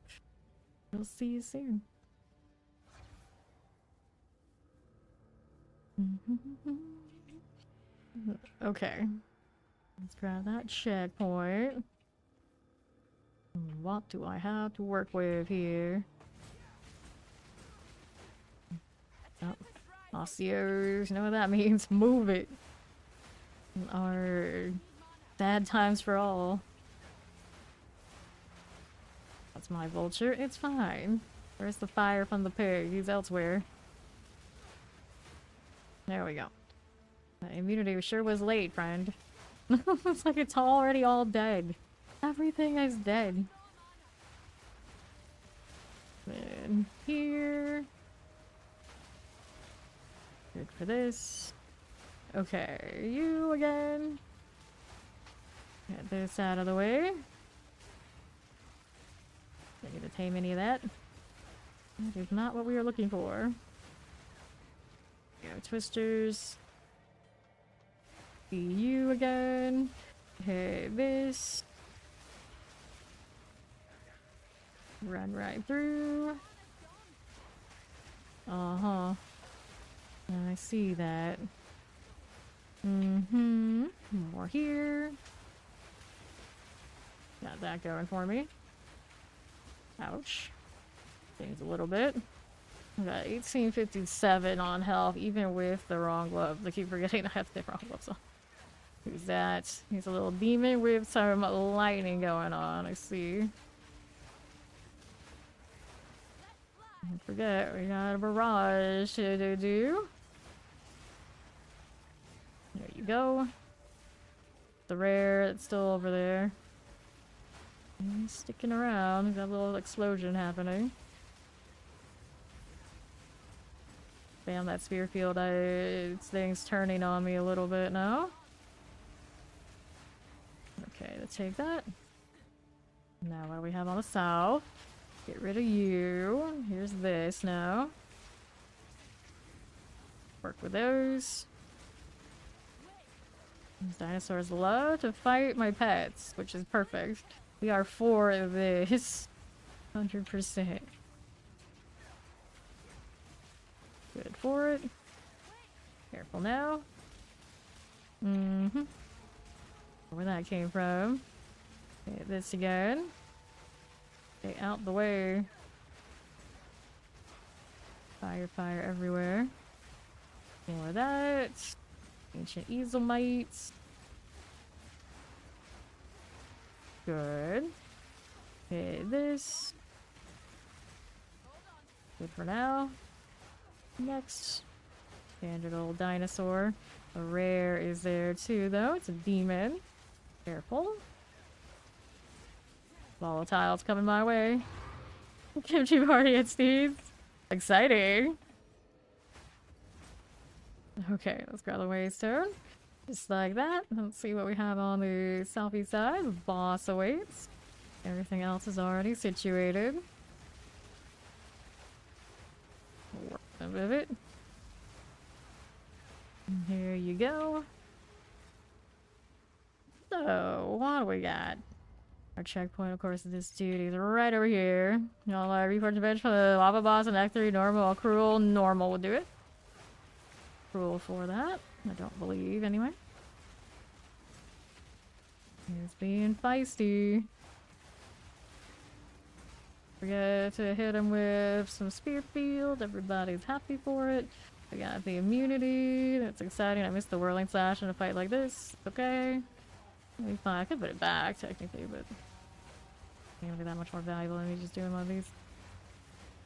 S1: We'll see you soon. Okay. Let's grab that checkpoint. What do I have to work with here? Oh, Osteos. You know what that means? Move it. Our bad times for all. That's my vulture. It's fine. Where's the fire from the pig? He's elsewhere. There we go. The immunity sure was late, friend. It's like it's already all dead. Everything is dead. And here. Good for this. Okay, you again. Get this out of the way. Don't need to tame any of that. That is not what we were looking for. Go twisters. See you again. Okay, this. Run right through. Uh-huh. I see that. Mm-hmm. More here. Got that going for me. Ouch. Things a little bit. I got 1857 on health, even with the wrong gloves. I keep forgetting I have the wrong gloves on. Who's that? He's a little demon with some lightning going on, I see. Don't forget, we got a barrage to do. There you go. The rare that's still over there. He's sticking around. He's got a little explosion happening. Damn, that spear field, this thing's turning on me a little bit now. Okay, let's take that. Now what do we have on the south? Get rid of you. Here's this now. Work with those. These dinosaurs love to fight my pets, which is perfect. We are for this. 100%. Good for it. Careful now. Mm-hmm. Where that came from. Okay, this again. Stay out the way. Fire, fire everywhere. More of that. Ancient easel mites. Good. Okay, this. Good for now. Next. Standard old dinosaur. A rare is there too, though. It's a demon. Careful. Volatile's coming my way. Kimchi party at Steve's. Exciting. Okay, let's grab the waystone. Just like that. Let's see what we have on the southeast side. The boss awaits. Everything else is already situated. Work with it. And here you go. So, what do we got? Our checkpoint, of course, is this dude. He's right over here. Y'all reforge bench for the lava boss and Act 3 normal. Cruel, normal will do it. Cruel for that. I don't believe, anyway. He's being feisty. Forget to hit him with some spear field. Everybody's happy for it. I got the immunity. That's exciting. I missed the whirling slash in a fight like this. Okay. It'll be fine. I could put it back, technically, but it's gonna be that much more valuable than me just doing one of these.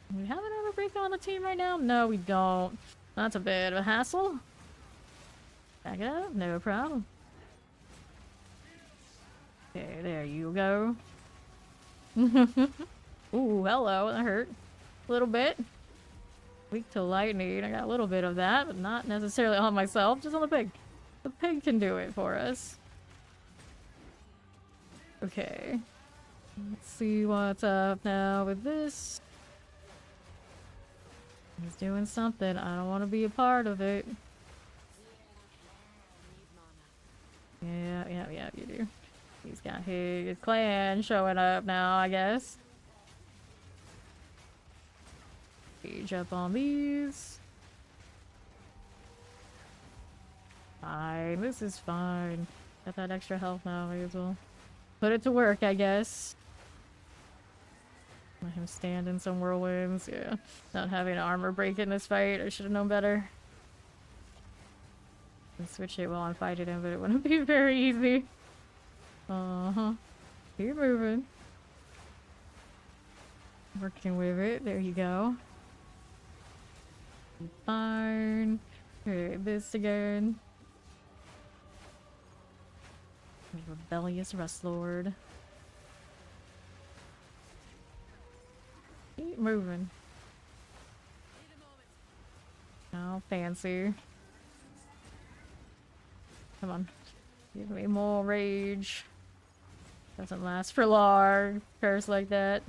S1: Do we have another breaker on the team right now? No, we don't. That's a bit of a hassle. Back it up. No problem. Okay, there you go. Ooh, hello. That hurt. A little bit. Weak to lightning. I got a little bit of that, but not necessarily on myself, just on the pig. The pig can do it for us. Okay. Let's see what's up now with this. He's doing something. I don't want to be a part of it. Yeah, you do. He's got his clan showing up now, I guess. Page up on these. Fine, this is fine. Got that extra health now, may as well put it to work, I guess. Let him stand in some whirlwinds, yeah. Not having an armor break in this fight, I should have known better. I switch it while I'm fighting him, but it wouldn't be very easy. Keep moving. Working with it, there you go. Fine. Okay, this again. Rebellious Rust Lord. Keep moving. Oh, fancy. Come on. Give me more rage. Doesn't last for long. Curse like that.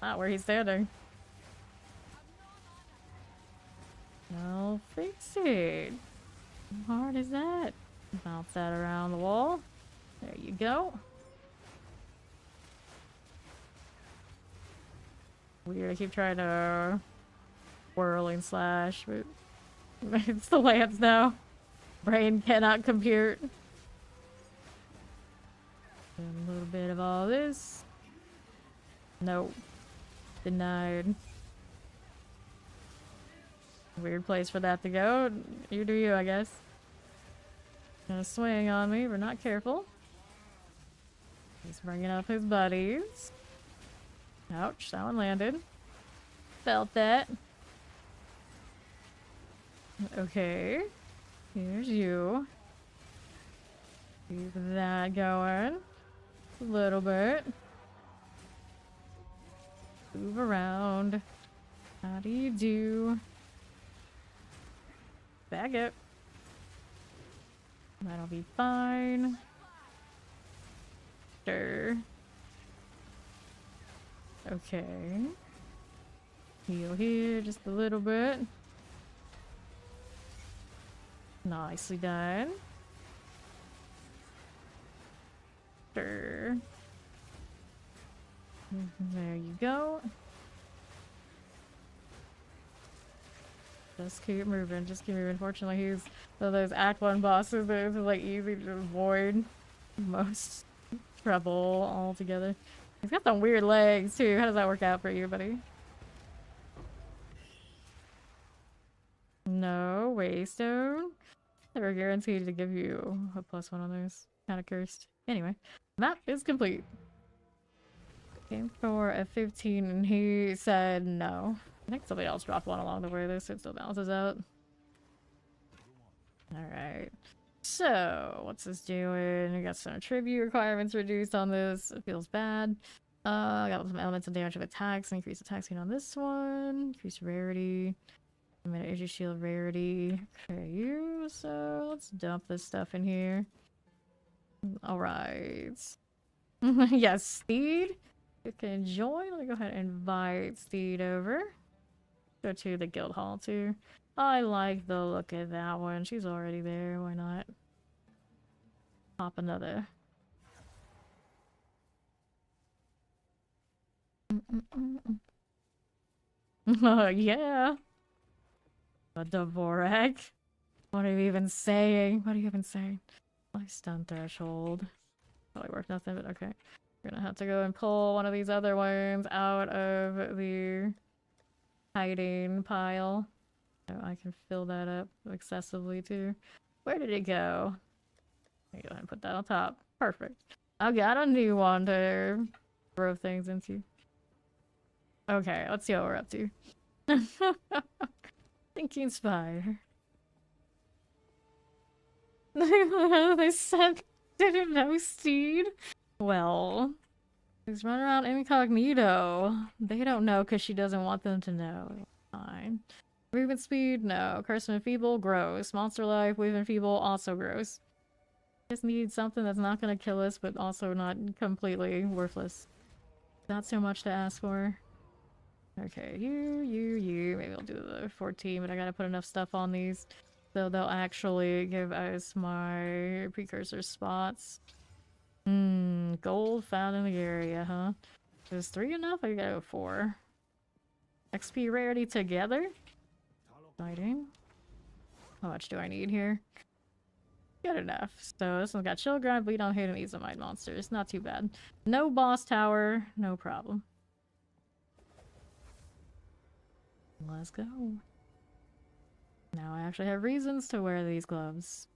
S1: Not where he's standing. No, fix it. How hard is that? Bounce that around the wall. There you go. Weird, I keep trying to whirling slash, but it's the lamps now. Brain cannot compute. A little bit of all this. Nope. Denied. Weird place for that to go. You do you, I guess. Gonna swing on me, but not careful. He's bringing up his buddies. Ouch, that one landed. Felt that. Okay. Here's you. Keep that going. A little bit. Move around. How do you do? Back up. That'll be fine. Sure. Okay. Heal here just a little bit. Nicely done. Sure. There you go. Just keep moving, just keep moving. Fortunately, he's one of those Act 1 bosses that is like easy to avoid most trouble altogether. He's got some weird legs too. How does that work out for you, buddy? No, Waystone. Never guaranteed to give you a +1 on those. Kinda cursed. Anyway, map is complete. Came for a 15 and he said no. I think somebody else dropped one along the way though, so it still balances out. Alright. So, what's this doing? We got some tribute requirements reduced on this. It feels bad. I got some elements of damage of attacks. Increase attack speed on this one. Increase rarity. I'm gonna energy shield rarity. Okay, so let's dump this stuff in here. Alright. Yes, Steed. You can join. Let me go ahead and invite Steed over. Go to the guild hall too. I like the look of that one. She's already there. Why not? Pop another. Yeah. A Dvorak. What are you even saying? What are you even saying? My stun threshold. Probably worth nothing, but okay. We're gonna have to go and pull one of these other ones out of the hiding pile. So I can fill that up excessively too. Where did it go? Let me go ahead and put that on top. Perfect. I got a new one to throw things into. Okay, let's see what we're up to. Thinking Spire. They said didn't know Steed. Well, he's running around incognito. They don't know because she doesn't want them to know. Fine. Movement speed? No. Curse and Feeble? Gross. Monster life? Weave Feeble? Also gross. Just need something that's not gonna kill us, but also not completely worthless. Not so much to ask for. Okay, you. Maybe I'll do the 14, but I gotta put enough stuff on these. So they'll actually give us my precursor spots. Gold found in the area, huh? Is 3 enough? I gotta go 4. XP rarity together? Exciting. How much do I need here? Good enough. So this one's got Chill Grind, Bleed on Hate, and Azomite monsters. Not too bad. No boss tower, no problem. Let's go. Now I actually have reasons to wear these gloves.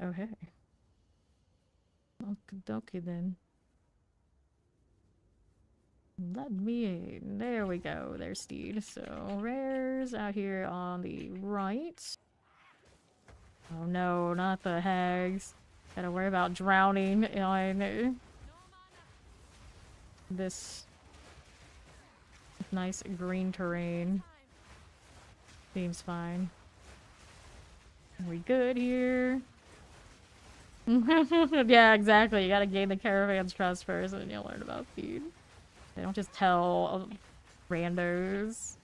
S1: Okay. Okie dokie then. Let me in. There we go. There's Steed. So, rares out here on the right. Oh no, not the hags. Gotta worry about drowning on this nice green terrain. Seems fine. Are we good here? Yeah, exactly. You gotta gain the caravan's trust first and then you'll learn about Steed. They don't just tell randos.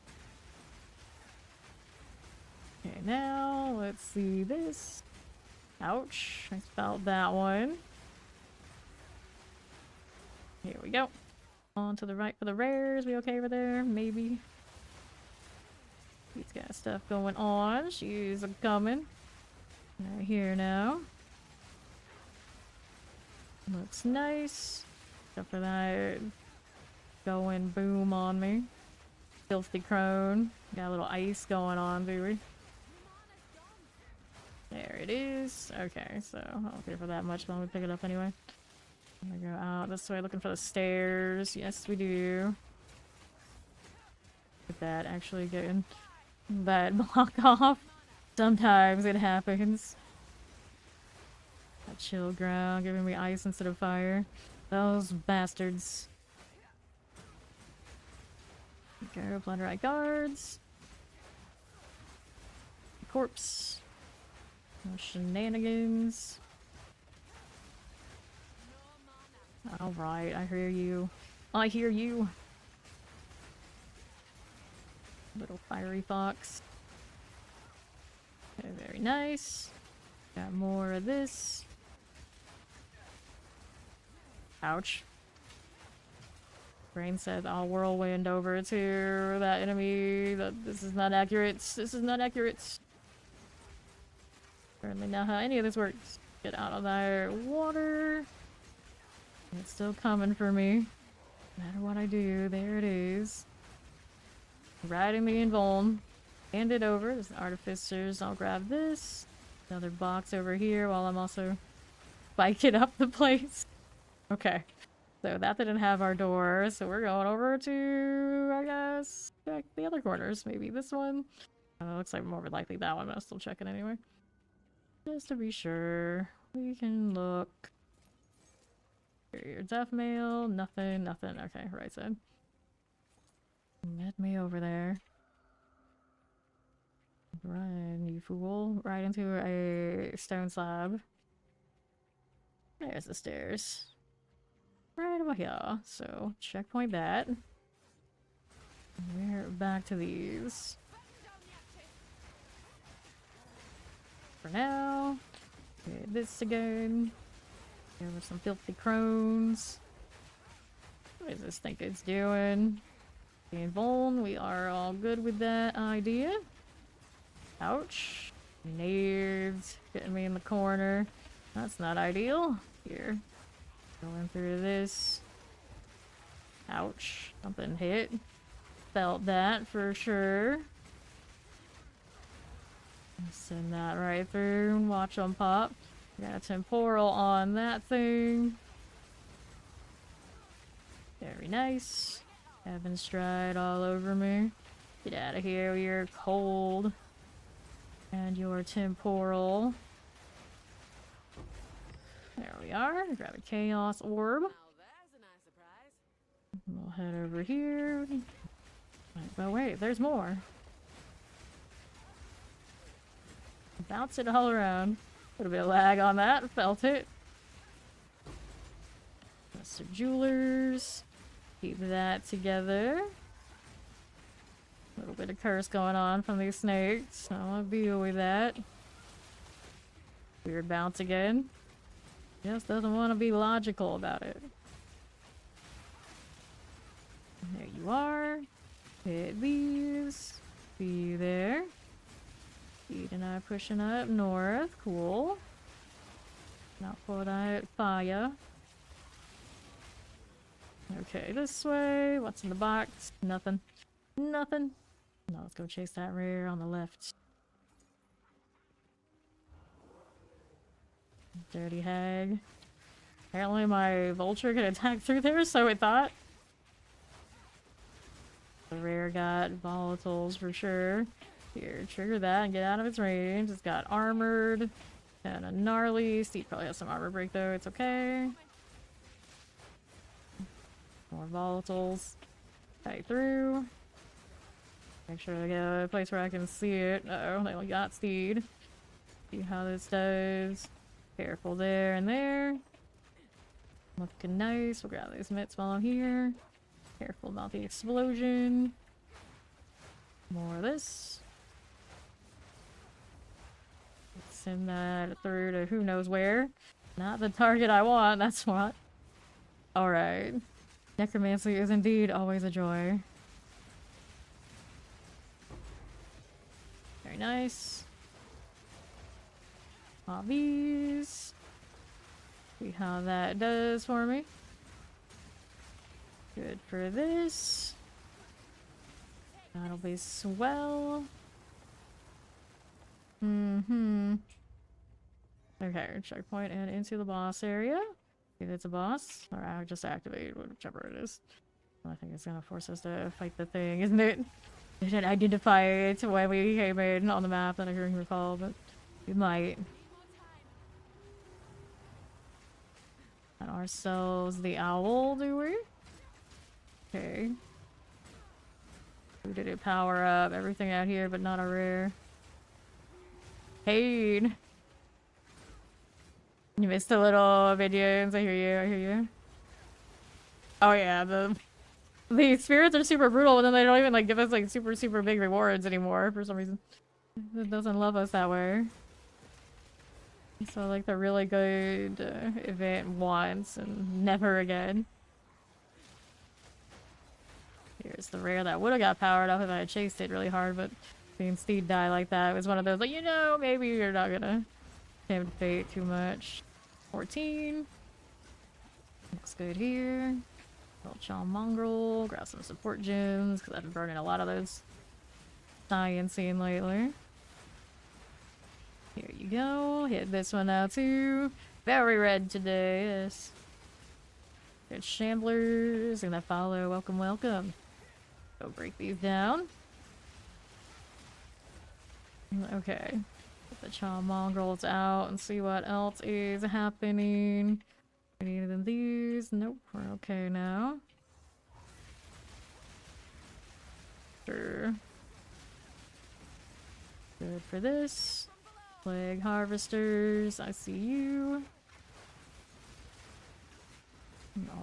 S1: Okay, now let's see this. Ouch. I felt that one. Here we go. On to the right for the rares. We okay over there? Maybe. He's got stuff going on. She's coming. Right here now. Looks nice. Except for that going boom on me. Filthy crone. Got a little ice going on, do we? There it is. Okay, so I don't care for that much, but I'm gonna pick it up anyway. I'm gonna go out this way looking for the stairs. Yes, we do. Look at that, actually getting that block off. Sometimes it happens. That chill ground giving me ice instead of fire. Those bastards. Go, plunderite guards. Corpse. No shenanigans. Alright, I hear you. I hear you. Little fiery fox. Okay, very nice. Got more of this. Ouch. Brain said I'll whirlwind over to that enemy. This is not accurate. This is not accurate. Apparently not how any of this works. Get out of there. Water. It's still coming for me. No matter what I do, there it is. Riding the invuln. Hand it over. There's artificers. I'll grab this. Another box over here while I'm also biking up the place. Okay. So that didn't have our door, so we're going over to, I guess, check the other corners. Maybe this one. Looks like more likely that one, but I'll still check it anyway. Just to be sure. We can look. Your death mail. Nothing, nothing. Okay, right side. Get me over there. Run, you fool. Right into a stone slab. There's the stairs. Right over here. So, checkpoint that. We're back to these. For now. Okay, this again. There were some filthy crones. What does this think it's doing? Being vuln, we are all good with that idea. Ouch. Nades getting me in the corner. That's not ideal. Here. Going through this. Ouch. Something hit. Felt that for sure. Send that right through and watch them pop. Got a temporal on that thing. Very nice. Heaven stride all over me. Get out of here, you're cold. And your temporal. There we are. Grab a chaos orb. We'll head over here. But wait, there's more. Bounce it all around. A little bit of lag on that. Felt it. Some jewelers. Keep that together. A little bit of curse going on from these snakes. I want to deal with that. Weird bounce again. Just doesn't want to be logical about it. There you are. Hit these. Be there. Speed and I pushing up north. Cool. Not for that fire. Okay, this way. What's in the box? Nothing. Nothing. No, let's go chase that rare on the left. Dirty hag. Apparently my vulture could attack through there, so it thought. The rare got volatiles for sure. Here, trigger that and get out of its range. It's got armored and a gnarly. Steve probably has some armor break though, it's okay. More volatiles. Right through. Make sure I get a place where I can see it. Uh-oh, they only got Steed. See how this does. Careful there and there. Looking nice. We'll grab these mitts while I'm here. Careful about the explosion. More of this. Send that through to who knows where. Not the target I want, that's what. Alright. Necromancy is indeed always a joy. Very nice. Hobbies. See how that does for me. Good for this. That'll be swell. Okay, checkpoint and into the boss area. If it's a boss, or I just activate whichever it is. I think it's gonna force us to fight the thing, isn't it? I didn't identify it when we came in on the map that I can recall, but we might. And ourselves the owl, do we? Okay. We did it power up everything out here, but not a rare. Pain. You missed the little videos. I hear you. I hear you. Oh yeah, the spirits are super brutal, but then they don't even like give us like super big rewards anymore for some reason. It doesn't love us that way. So like the really good event once and never again. Here's the rare that would have got powered up if I had chased it really hard, but seeing Steed die like that, it was one of those like, you know, maybe you're not gonna tempt fate too much. 14. Looks good here. Little Chaw Mongrel, grab some support gems, because I've been burning a lot of those sciencing lately. Here you go, hit this one now too. Very red today, yes. Good Shamblers, gonna follow, welcome, welcome. Go break these down. Okay. Put the Chaw Mongrels out and see what else is happening. Any of these? Nope, we're okay now. Sure. Good for this. Plague Harvesters, I see you.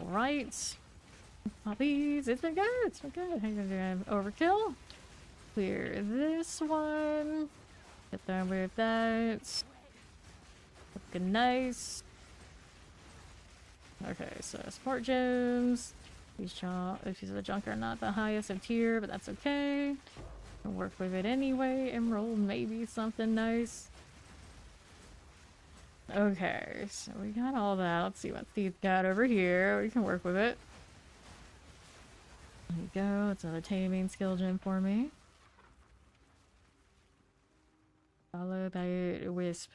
S1: Alright. Poppies, it's been good, it's been good. How you doing? Overkill. Clear this one. Get done with that. Looking nice. Okay, so support gems. These pieces of junk are not the highest of tier, but that's okay. I'll work with it anyway. Emerald, maybe something nice. Okay, so we got all that. Let's see what Thief got over here. We can work with it. There you go. It's another taming skill gem for me. Followed by a wisp.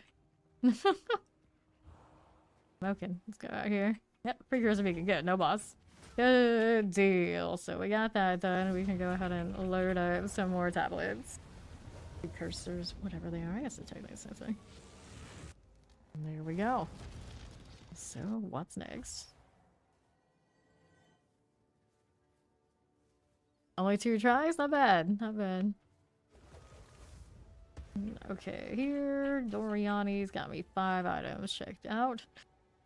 S1: Smoking. Let's go out here. Yep, precursor beacon. Good. No boss. Good deal. So we got that done. We can go ahead and load up some more tablets. Precursors, whatever they are. I guess it's technically the same thing. And there we go. So what's next? Only 2 tries? Not bad. Not bad. Okay, here. Doriani's got me 5 items checked out.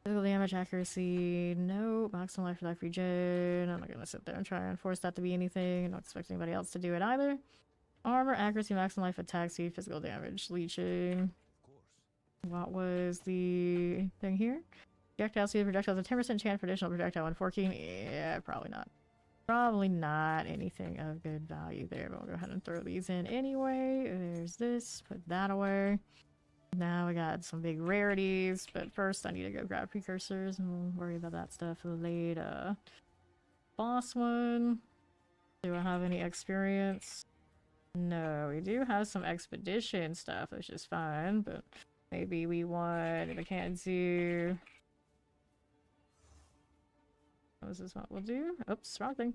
S1: Physical damage, accuracy, no. Maximum life for life regen. I'm not gonna sit there and try and force that to be anything. I'm not expecting anybody else to do it either. Armor, accuracy, maximum life, attack speed, physical damage, leeching. What was the thing here? Projectile speed, projectiles, a 10% chance for additional projectile when forking. Yeah, probably not. Probably not anything of good value there, but we'll go ahead and throw these in anyway. There's this, put that away. Now we got some big rarities, but first I need to go grab precursors and we'll worry about that stuff later. Boss one. Do I have any experience? No, we do have some expedition stuff, which is fine, but maybe we want, if I can't do... This is what we'll do. Oops, wrong thing.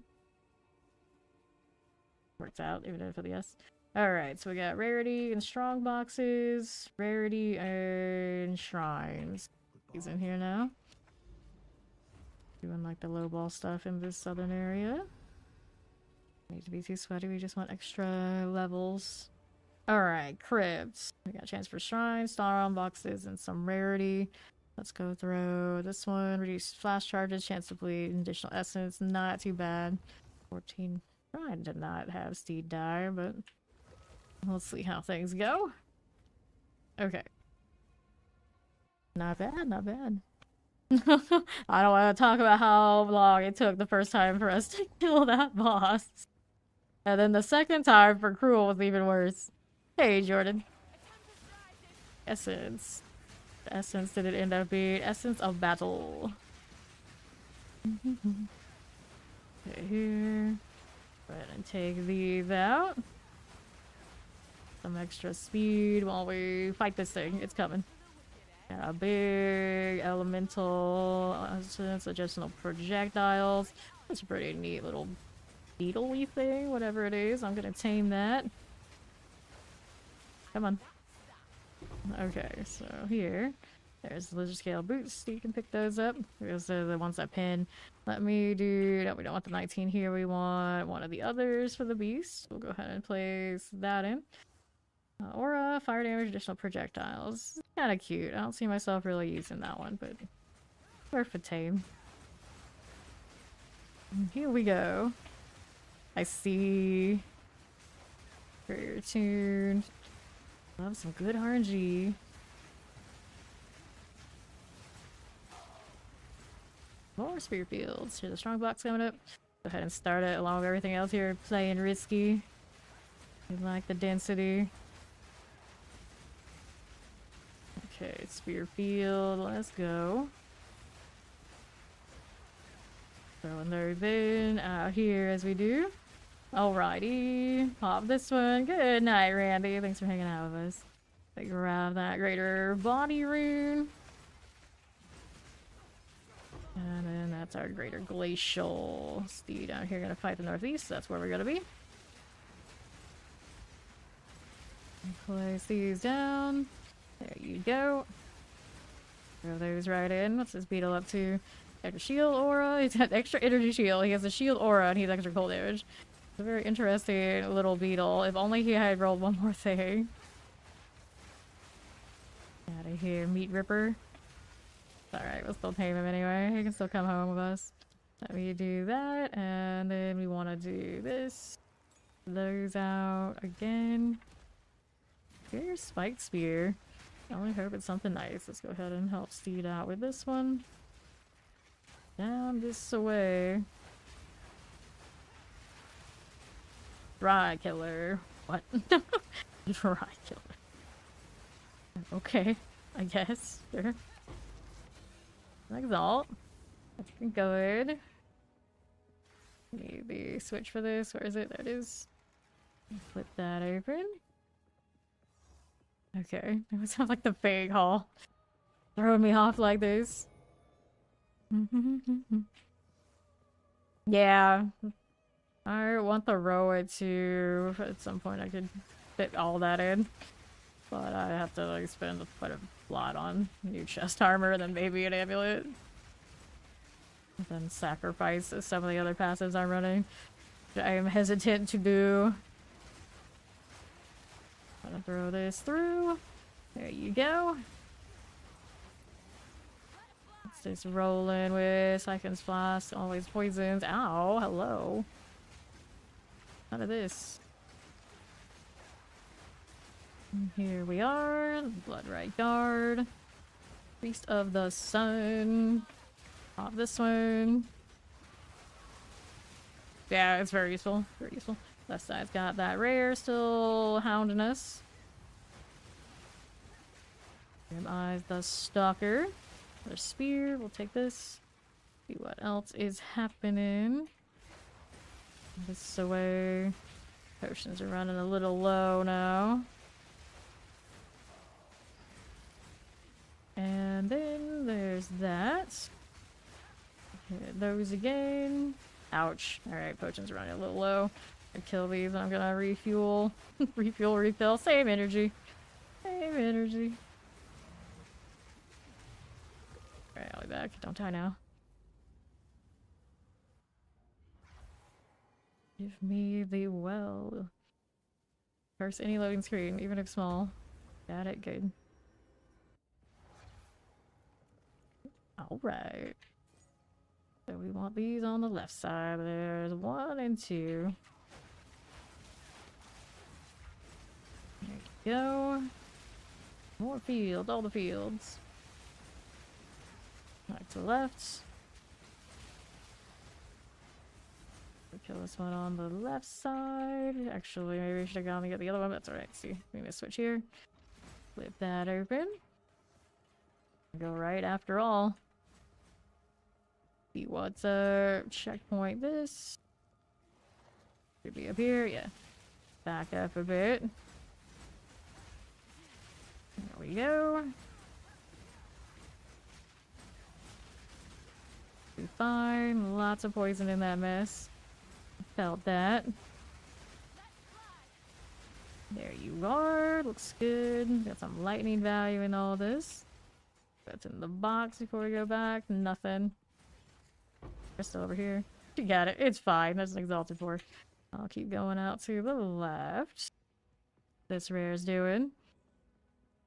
S1: Works out, even if it's a yes. Alright, so we got rarity and strong boxes, rarity and shrines. He's in here now. Doing like the low ball stuff in this southern area. Need to be too sweaty, we just want extra levels. Alright, cribs. We got a chance for shrines, star on boxes, and some rarity. Let's go through this one. Reduce flash charges, chance to bleed, additional essence. Not too bad. 14. Shrine did not have Steed Dire, but let's see how things go. Okay. Not bad, not bad. I don't want to talk about how long it took the first time for us to kill that boss. And then the second time for Cruel was even worse. Hey, Jordan. Essence. The essence did it end up being Essence of Battle. Okay, here. Go ahead and take these out. Some extra speed while we fight this thing. It's coming. Got a big elemental essence, additional projectiles. That's a pretty neat little beetle-y thing, whatever it is. I'm gonna tame that. Come on. Okay, so here, there's the lizard scale boots. You can pick those up. Those are the ones that pin. Let me do, no, we don't want the 19 here. We want one of the others for the beast. We'll go ahead and place that in. Aura, fire damage, additional projectiles. Kind of cute. I don't see myself really using that one, but worth a tame. Here we go. I see. Very tuned. Love some good RNG. More spear fields. Here's a strong box coming up. Go ahead and start it along with everything else here. Playing risky. We like the density. Okay, spear field. Let's go. Throwing those in out here as we do. Alrighty. Pop this one. Good night, Randy. Thanks for hanging out with us. Let's grab that greater body rune. And then that's our greater glacial steed out here. Gonna fight the northeast. That's where we're gonna be. Place these down. There you go. Throw those right in. What's this beetle up to? Extra shield aura. He's got extra energy shield. He has a shield aura and he's extra cold damage. It's a very interesting little beetle. If only he had rolled one more thing. Out of here, meat ripper. Alright, we'll still tame him anyway. He can still come home with us. Let me do that, and then we want to do this. Those out again. Here's spiked spear. I only hope it's something nice. Let's go ahead and help Steed out with this one. Down this way. Dry killer. What? Dry killer. Okay, I guess. Sure. Exalt. That's good. Maybe switch for this. Where is it? There it is. Flip that open. Okay. It sounds like the Fang Hall. Throwing me off like this. Yeah. I want the Roa too. At some point I could fit all that in. But I have to like spend quite a lot on new chest armor and then maybe an amulet. And then sacrifice some of the other passives I'm running. Which I am hesitant to do. Gonna throw this through. There you go. Let's just roll in with Siphon's Flask. Always poisons. Ow, hello. Out of this. And here we are. Bloodright Guard. Priest of the Sun. Pop this one. Yeah, it's very useful. Very useful. Left side's got that rare still hounding us. Grim Eyes the Stalker. Another spear. We'll take this. See what else is happening. This away. Potions are running a little low now. And then there's that. Hit those again. Ouch. Alright, potions are running a little low. I kill these and I'm gonna refuel. Refill. Same energy. Same energy. Alright, I'll be back. Don't die now. Give me the well. Curse any loading screen, even if small. Got it, good. Alright. So we want these on the left side. There's 1 and 2. There you go. More fields, all the fields. Back to the left. We'll kill this one on the left side. Actually, maybe we should have gone to get the other one. That's alright. See, we're gonna switch here. Flip that open. Go right after all. See what's checkpoint this. Should be up here, yeah. Back up a bit. There we go. Be fine. Lots of poison in that mess. Felt that. There you are. Looks good. Got some lightning value in all this. What's in the box before we go back? Nothing. We're still over here. You got it. It's fine. There's an exalted for. I'll keep going out to the left. This rare's doing.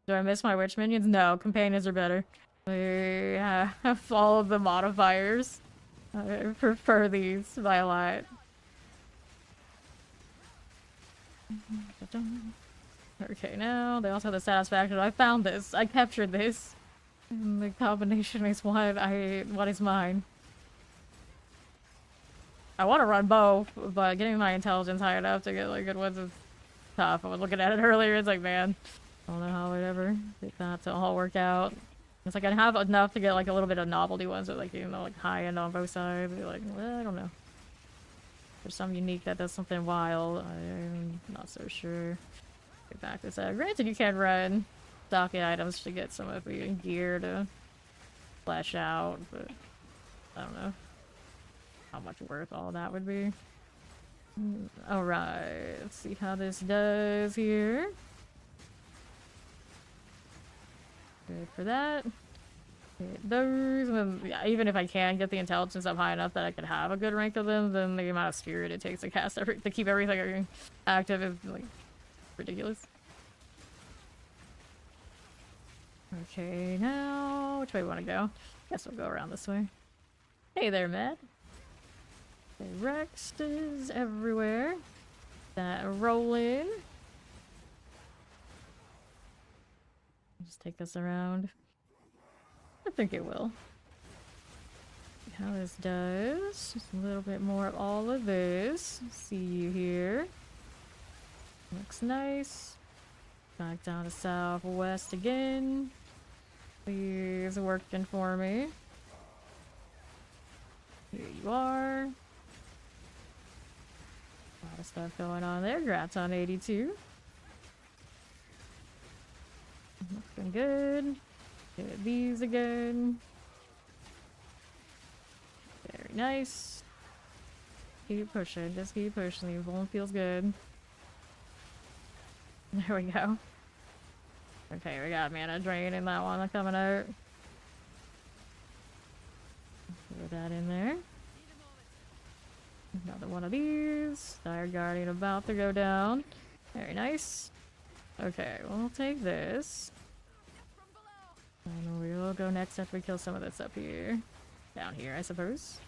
S1: Do I miss my witch minions? No, companions are better. We have all of the modifiers. I prefer these by a lot. Okay, now they also have the satisfaction. I found this. I captured this. And the combination is what is mine. I want to run both, but getting my intelligence high enough to get like good ones is tough. I was looking at it earlier. It's like, man, I don't know how I would ever get that to all work out. It's like I have enough to get like a little bit of novelty ones, but like, you know, like high end on both sides. Be like, well, I don't know. There's some unique that does something wild. I'm not so sure. Get back to that. Granted, you can run stocky items to get some of the gear to flesh out, but I don't know how much worth all that would be. Alright, let's see how this does here. Good for that. Get those, and then, yeah, even if I can get the intelligence up high enough that I could have a good rank of them, then the amount of spirit it takes to cast to keep everything active is like ridiculous. Okay, now which way we want to go? Guess we'll go around this way. Hey there, Matt. Okay, Rex is everywhere. That rolling. Just take us around. I think it will. See how this does. Just a little bit more of all of this. See you here. Looks nice. Back down to southwest again. Please working for me. Here you are. A lot of stuff going on there. Grats on 82. Looking good. Get these again. Very nice. Keep pushing. Just keep pushing. The one feels good. There we go. Okay, we got mana drain in that one coming out. Throw that in there. Another one of these. Dire Guardian about to go down. Very nice. Okay, we'll take this. And we'll go next after we kill some of this up here. Down here, I suppose.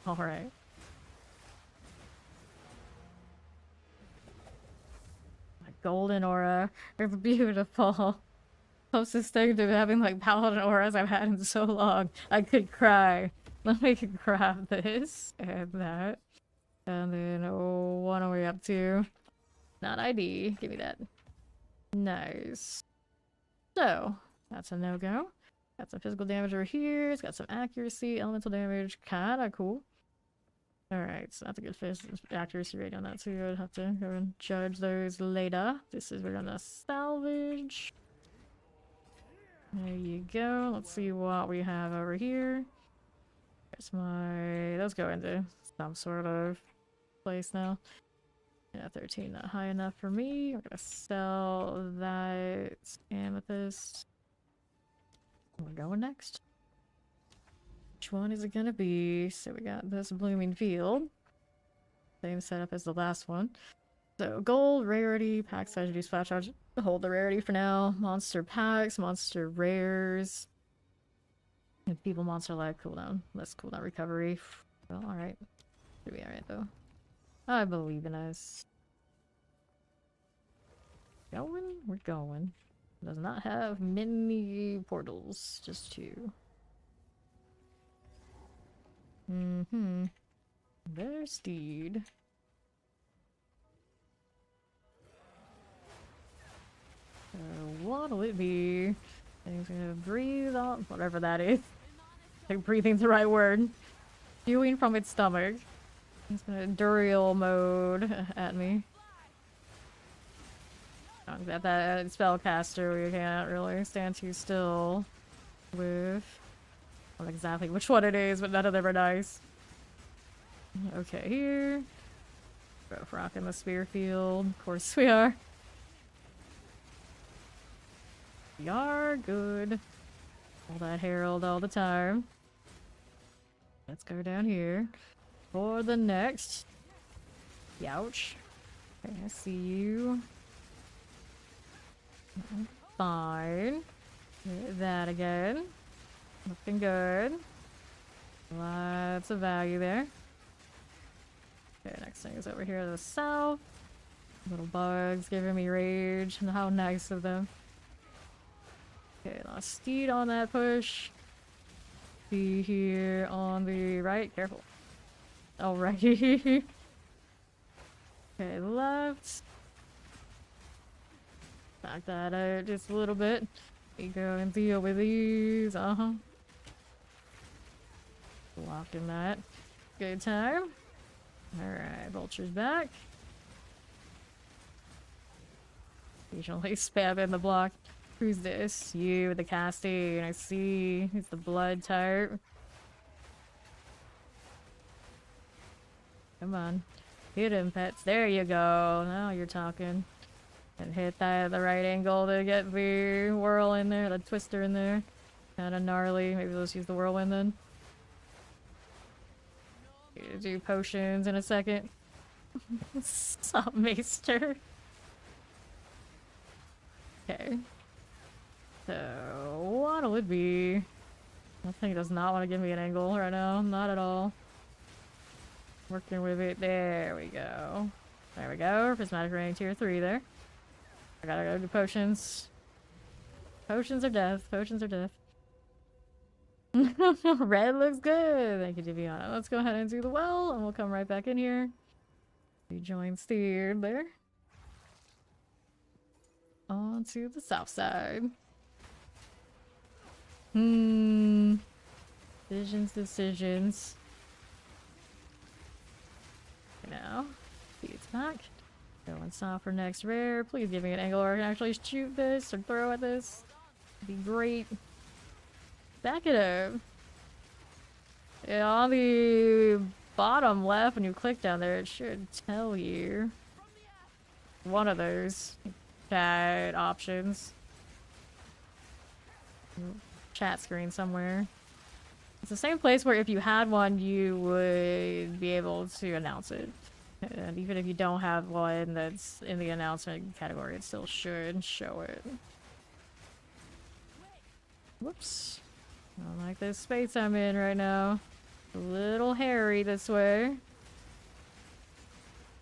S1: Alright. My golden aura. It's beautiful. Closest thing to having like paladin auras I've had in so long. I could cry. Let me grab this and that. And then, oh, what are we up to? Not ID. Give me that. Nice. So, that's a no-go. Got some physical damage over here. It's got some accuracy, elemental damage. Kinda cool. Alright, so that's a good accuracy rate on that too. I'd have to go and judge those later. This is we're gonna salvage. There you go. Let's see what we have over here. There's my... Those go into some sort of place now. Yeah, 13 not high enough for me. We're gonna sell that amethyst. We're going next. Which one is it gonna be? So we got this blooming field. Same setup as the last one. So gold, rarity, pack size, reduce flash charge. Hold the rarity for now. Monster packs, monster rares. And people monster life cooldown. Less cooldown recovery. Well, alright. Should be alright though. I believe in us. Going? We're going. Does not have many portals. Just 2. Mm-hmm. There's Steed. What'll it be? Things gonna breathe on whatever that is. I think breathing's the right word. Spewing from its stomach. It's gonna Duriel mode at me. At that spellcaster, we can't really stand too still with. I don't know exactly which one it is, but none of them are nice. Okay, here. Both rocking the spear field. Of course we are. We are good. All that herald all the time. Let's go down here for the next. Youch. Okay, I see you. Fine. Hit that again. Looking good. Lots of value there. Okay, next thing is over here to the south. Little bugs giving me rage. And how nice of them. Okay, lost Steed on that push. Be here on the right. Careful. Alrighty. Okay, left. Back that out just a little bit. You go and deal with these. Blocking that. Good time. Alright, vulture's back. Usually spam in the block. Who's this? You with the casting. I see. It's the blood type. Come on. Hit him, pets. There you go. Now you're talking. And hit that at the right angle to get the whirl in there, the twister in there. Kinda gnarly. Maybe let's use the whirlwind then. Do potions in a second. Stop, Maester. Okay. So, what'll it be? That thing does not want to give me an angle right now. Not at all. Working with it. There we go. There we go. Prismatic Rain tier 3 there. I gotta go do potions. Potions are death. Potions are death. Red looks good. Thank you, Diviana. Let's go ahead and do the well, and we'll come right back in here. Rejoin steered there. On to the south side. Decisions. Now, feeds back. Go and stop for next rare. Please give me an angle where I can actually shoot this or throw at this. That'd be great. Back it up. Yeah, on the bottom left, when you click down there, it should tell you one of those chat options. Chat screen somewhere. It's the same place where if you had one, you would be able to announce it. And even if you don't have one that's in the announcement category, it still should show it. Whoops. I don't like this space I'm in right now. A little hairy this way.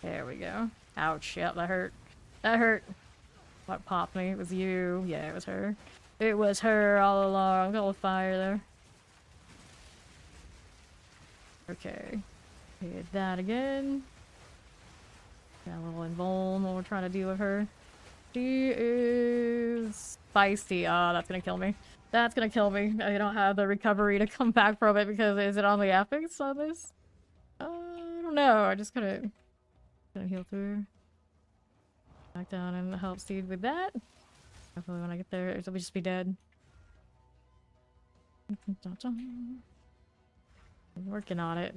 S1: There we go. Ouch. Yep, that hurt. That hurt. What popped me? It was you. Yeah, it was her. It was her all along. Got a fire there. Okay. Hit that again. Got a little invuln when we're trying to deal with her. She is feisty. Oh, that's gonna kill me. That's gonna kill me. I don't have the recovery to come back from it because is it on the affix on this? I don't know. I just gonna heal through. Back down and help Steed with that. Hopefully when I get there, it'll just be dead. I'm working on it.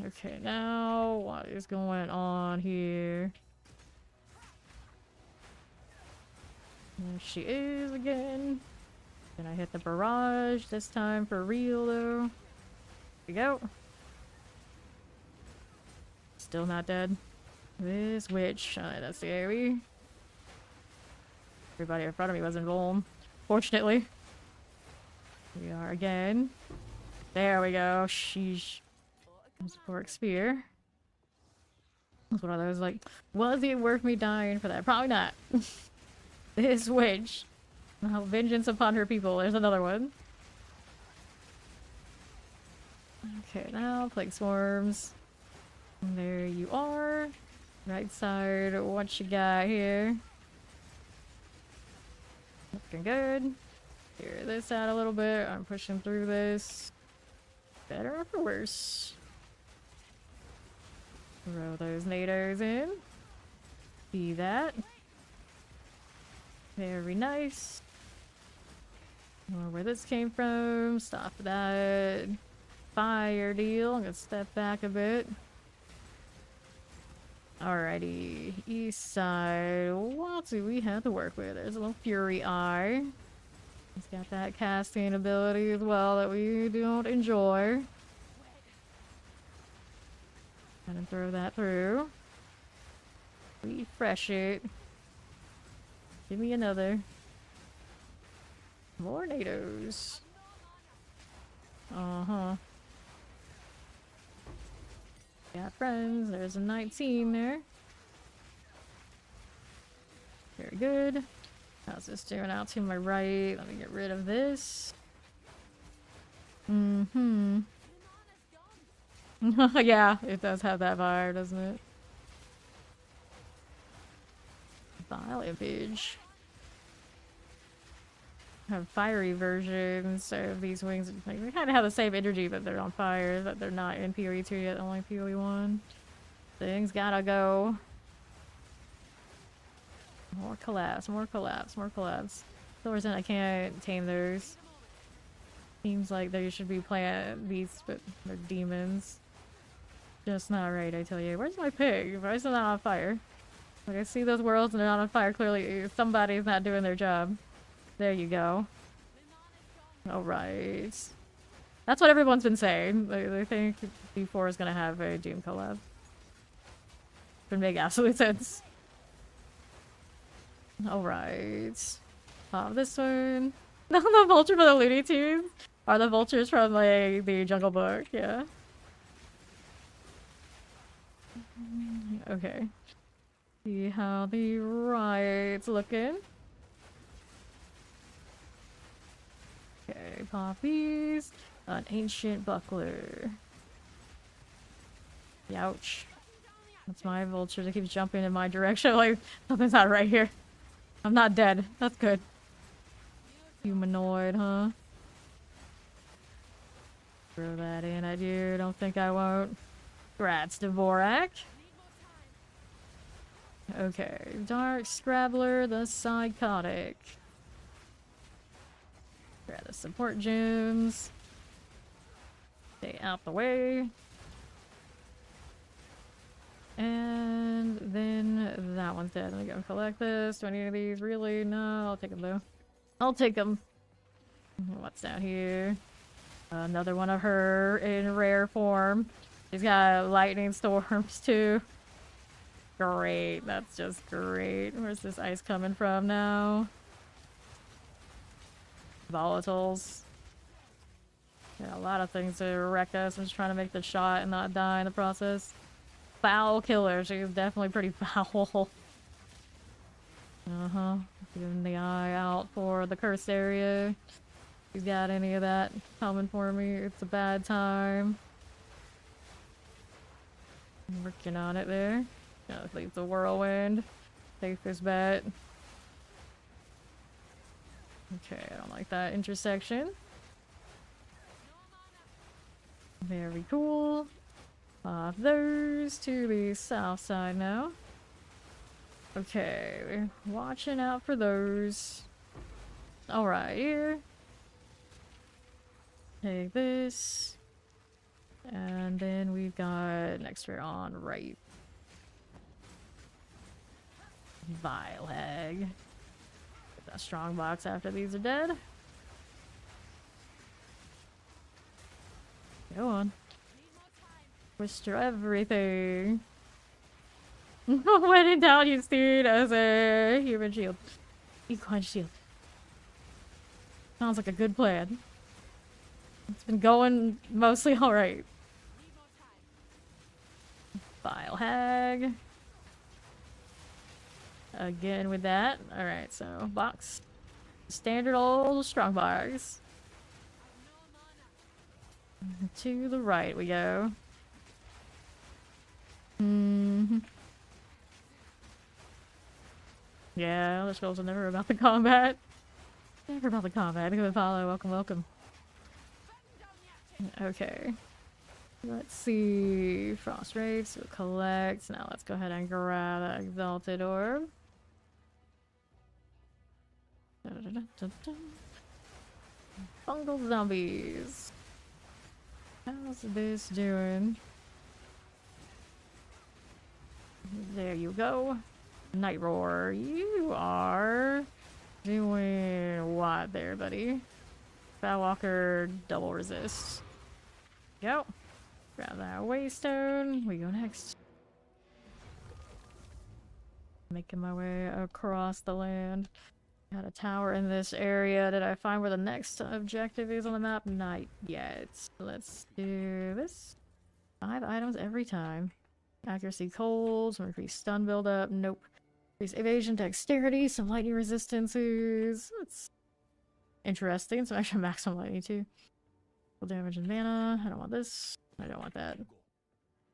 S1: Okay, now what is going on here? There she is again. Can I hit the barrage this time for real though? Here we go. Still not dead. This witch. That's the AoE. Everybody in front of me was invuln. Fortunately. We are again. There we go. Sheesh. Support spear. That's one of those like, was it worth me dying for that? Probably not. This witch. Oh, vengeance upon her people. There's another one. Okay, now plague swarms. And there you are. Right side. What you got here? Looking good. Clear this out a little bit. I'm pushing through this. Better or for worse? Throw those nados in. See that. Very nice. Or where this came from. Stop that fire deal. I'm gonna step back a bit. Alrighty. East side. What do we have to work with? There's a little Fury Eye. He's got that casting ability as well that we don't enjoy. Gonna throw that through. Refresh it. Give me another. More NATOs. Uh-huh. Got friends. There's a 19 there. Very good. How's this doing out to my right? Let me get rid of this. Mm-hmm. Yeah, it does have that vibe, doesn't it? Vile image. Have fiery versions of these wings. Like, they kind of have the same energy, but they're on fire. But they're not in PoE 2 yet, only PoE 1. Things gotta go. More collapse, more collapse, more collapse. The reason I can't tame those. Seems like they should be plant beasts, but they're demons. Just not right, I tell you. Where's my pig? Why is it not on fire? Like, I see those worlds and they're not on fire. Clearly, somebody's not doing their job. There you go. Alright. That's what everyone's been saying. They think D4 is gonna have a Doom collab. Would make absolute sense. Alright. This one. No, the vulture from the Looney Tunes are the vultures from, like, the Jungle Book, yeah. Okay. See how the riot's looking. Okay, poppies. An ancient buckler. Ouch. That's my vulture that keeps jumping in my direction. Like, something's not right here. I'm not dead. That's good. Humanoid, huh? Throw that in at you. Don't think I won't. Grats, Dvorak. Okay. Dark Scrabbler, the Psychotic. Grab the support gems. Stay out the way. And then that one's dead. Let me go and collect this. Do any of these really? No, I'll take them though. I'll take them. What's down here? Another one of her in rare form. She's got lightning storms too. Great. That's just great. Where's this ice coming from now? Volatiles. Yeah, a lot of things to wreck us. I'm just trying to make the shot and not die in the process. Foul killer. She's definitely pretty foul. Uh-huh. Giving the eye out for the cursed area. If he's got any of that coming for me, it's a bad time. I'm working on it there. Gotta leave the whirlwind. Safest bet. Okay, I don't like that intersection. Very cool. Those to the south side now. Okay, we're watching out for those. Alright, here. Take this. And then we've got next we're on right. Vile hag. Get that strong box after these are dead. Go on. Twister everything. When in doubt, use Steed as a human shield. Equine shield. Sounds like a good plan. It's been going mostly alright. Vile hag. Again with that. Alright, so box. Standard old strong box. To the right we go. Yeah, Elder Scrolls are never about the combat. Never about the combat. Good follow. Welcome, welcome. Okay. Let's see. Frost Wraiths. We'll collect. Now let's go ahead and grab that Exalted Orb. Fungal zombies. How's this doing? There you go. Night Roar. You are doing what there, buddy? Fatwalker double resist. Go. Grab that Waystone. We go next. Making my way across the land. Got a tower in this area. Did I find where the next objective is on the map? Not yet. Let's do this. 5 items every time. Accuracy colds, increase stun buildup. Nope. Increase evasion, dexterity, some lightning resistances. That's interesting. Some extra maximum lightning too. Full damage and mana. I don't want this. I don't want that.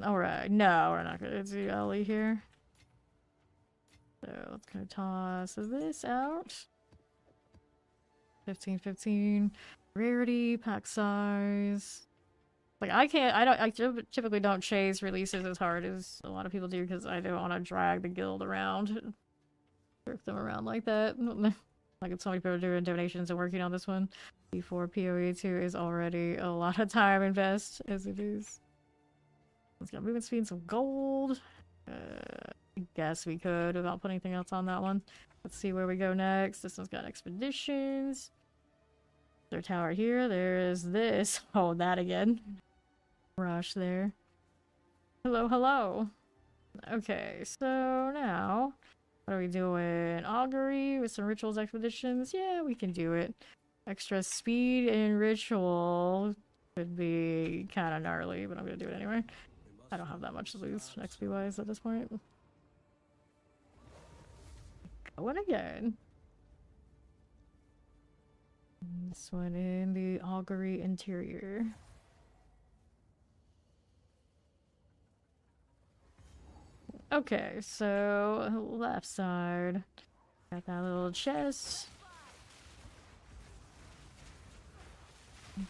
S1: Alright. No, we're not gonna do Ellie here. So let's go toss this out. 15, rarity, pack size. Like I typically don't chase releases as hard as a lot of people do because I don't want to drag the guild around, jerk them around like that. Like it's so many people doing donations and working on this one. Before PoE 2 is already a lot of time invest as it is. Let's get movement speed and some gold. I guess we could without putting anything else on that one. Let's see where we go next. This one's got expeditions. Their tower here. There's this. Oh, that again. Rush there. Hello, hello. Okay, so now what are we doing? Augury with some rituals expeditions? Yeah, we can do it. Extra speed in ritual could be kind of gnarly, but I'm gonna do it anyway. I don't have that much to lose XP wise at this point. Going again. This one in the augury interior. Okay, so left side. Got that little chest.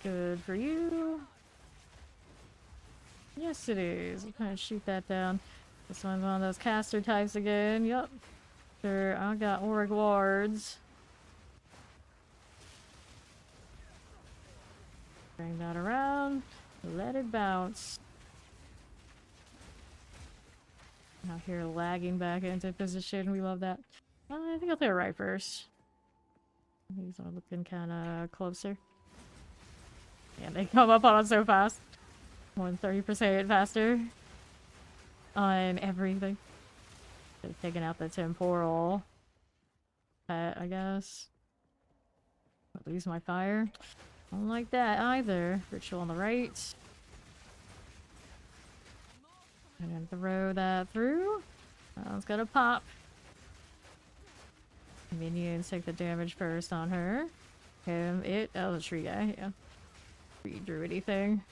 S1: Good for you. Yes, it is. We'll kind of shoot that down. This one's one of those caster types again. Yup. Sure, I got auric wards. Bring that around. Let it bounce. Out here lagging back into position. We love that. I think I'll play it right first. These are looking kind of closer. Yeah, they come up on us so fast. 130% faster on everything. They're taking out the temporal pet, I guess. But lose my fire. I don't like that either. Ritual on the right. And throw that through. That one's gonna pop. Minions take the damage first on her. Oh, the tree guy, yeah. Tree druidy thing.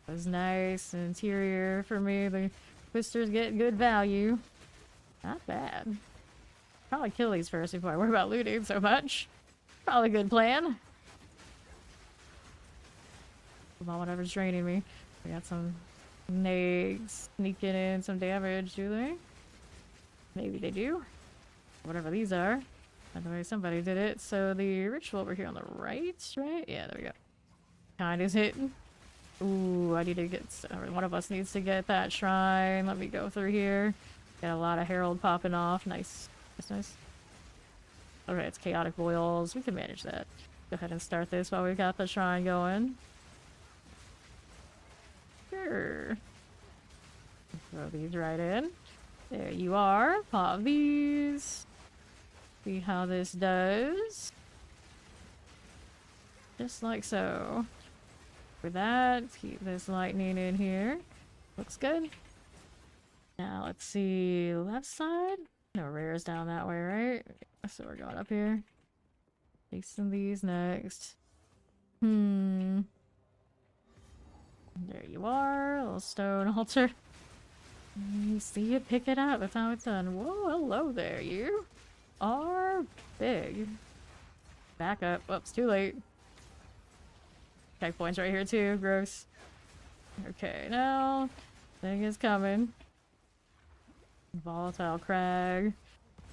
S1: That was nice. Interior for me. The twisters get good value. Not bad. Probably kill these first before I worry about looting so much. Probably a good plan. About whatever's draining me. We got some nags sneaking in some damage, do they? Maybe they do. Whatever these are. By the way, somebody did it. So the ritual over here on the right, right? Yeah, there we go. Kind is hitting. Ooh, I need to get... one of us needs to get that shrine. Let me go through here. Got a lot of herald popping off. Nice. That's nice. Okay, it's chaotic boils. We can manage that. Go ahead and start this while we've got the shrine going. Sure. Throw these right in. There you are. Pop these. See how this does. Just like so. For that, keep this lightning in here. Looks good. Now let's see. Left side? No rares down that way, right? So we're going up here. Facing these next. There you are, a little stone altar. You see it, pick it up, that's how it's done. Whoa, hello there, you are big. Back up, whoops, too late. Checkpoints right here too, gross. Okay, now, thing is coming. Volatile crag.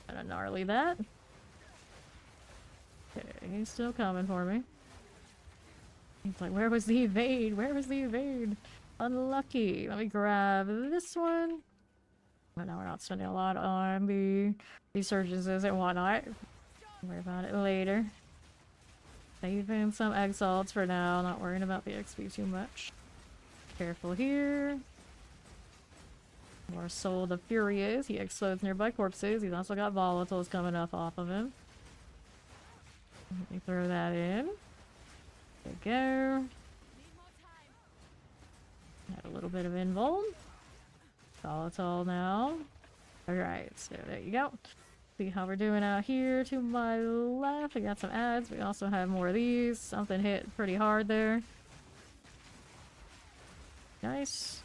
S1: Gonna gnarly that. Okay, he's still coming for me. He's like, where was the evade? Where was the evade? Unlucky. Let me grab this one. But now we're not spending a lot on the resurgences and whatnot. Worry about it later. Saving some exalts for now. Not worrying about the XP too much. Careful here. More Soul of the Furious. He explodes nearby corpses. He's also got volatiles coming up off of him. Let me throw that in. There we go. Add a little bit of invuln. Volatile now. Alright, so there you go. See how we're doing out here to my left. We got some ads. We also have more of these. Something hit pretty hard there. Nice.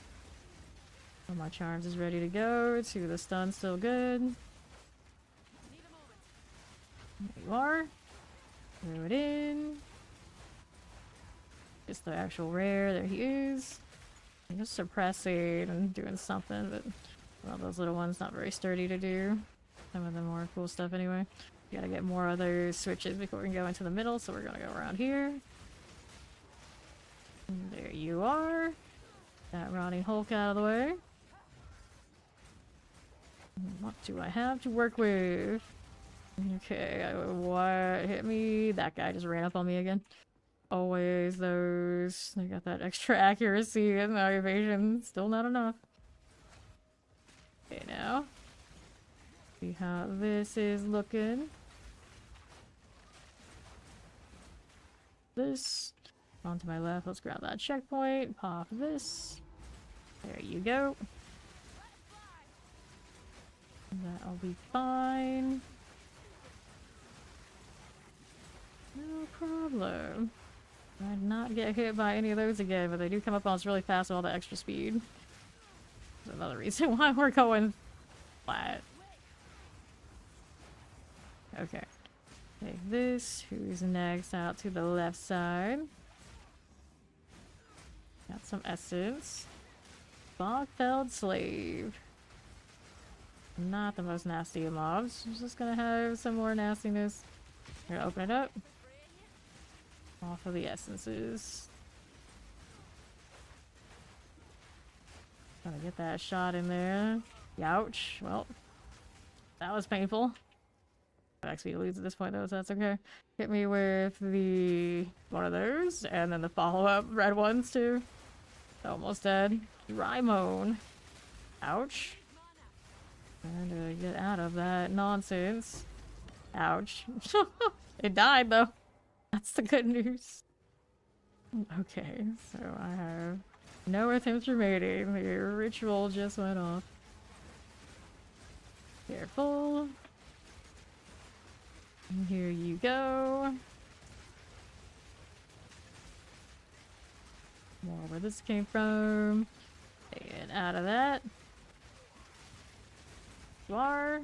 S1: So my charms is ready to go. To the stun still good. There you are. Throw it in. Just the actual rare. There he is. I'm just suppressing and doing something, but well, those little ones not very sturdy to do. Some of the more cool stuff anyway. We gotta get more other switches before we can go into the middle, so we're gonna go around here. And there you are. That rotting Hulk out of the way. What do I have to work with? Okay, what hit me? That guy just ran up on me again. Always those. They got that extra accuracy and the evasion. Still not enough. Okay, now. See how this is looking. This. On to my left. Let's grab that checkpoint. Pop this. There you go. That'll be fine. No problem. I did not get hit by any of those again, but they do come up on us really fast with all the extra speed. That's another reason why we're going flat. Okay. Take this. Who's next? Out to the left side. Got some essence. Bogfelled Slave. Not the most nasty of mobs. I'm just gonna have some more nastiness. We're gonna open it up. Off of the essences. Gotta get that shot in there. Ouch. Well, that was painful. XP leads at this point though, so that's okay. Hit me with the one of those, and then the follow-up red ones too. Almost dead. Dry moan. Ouch. Trying to get out of that nonsense. Ouch. It died though. That's the good news. Okay, so I have no attempts remaining. The ritual just went off. Careful. And here you go. More where this came from. And out of that. You are.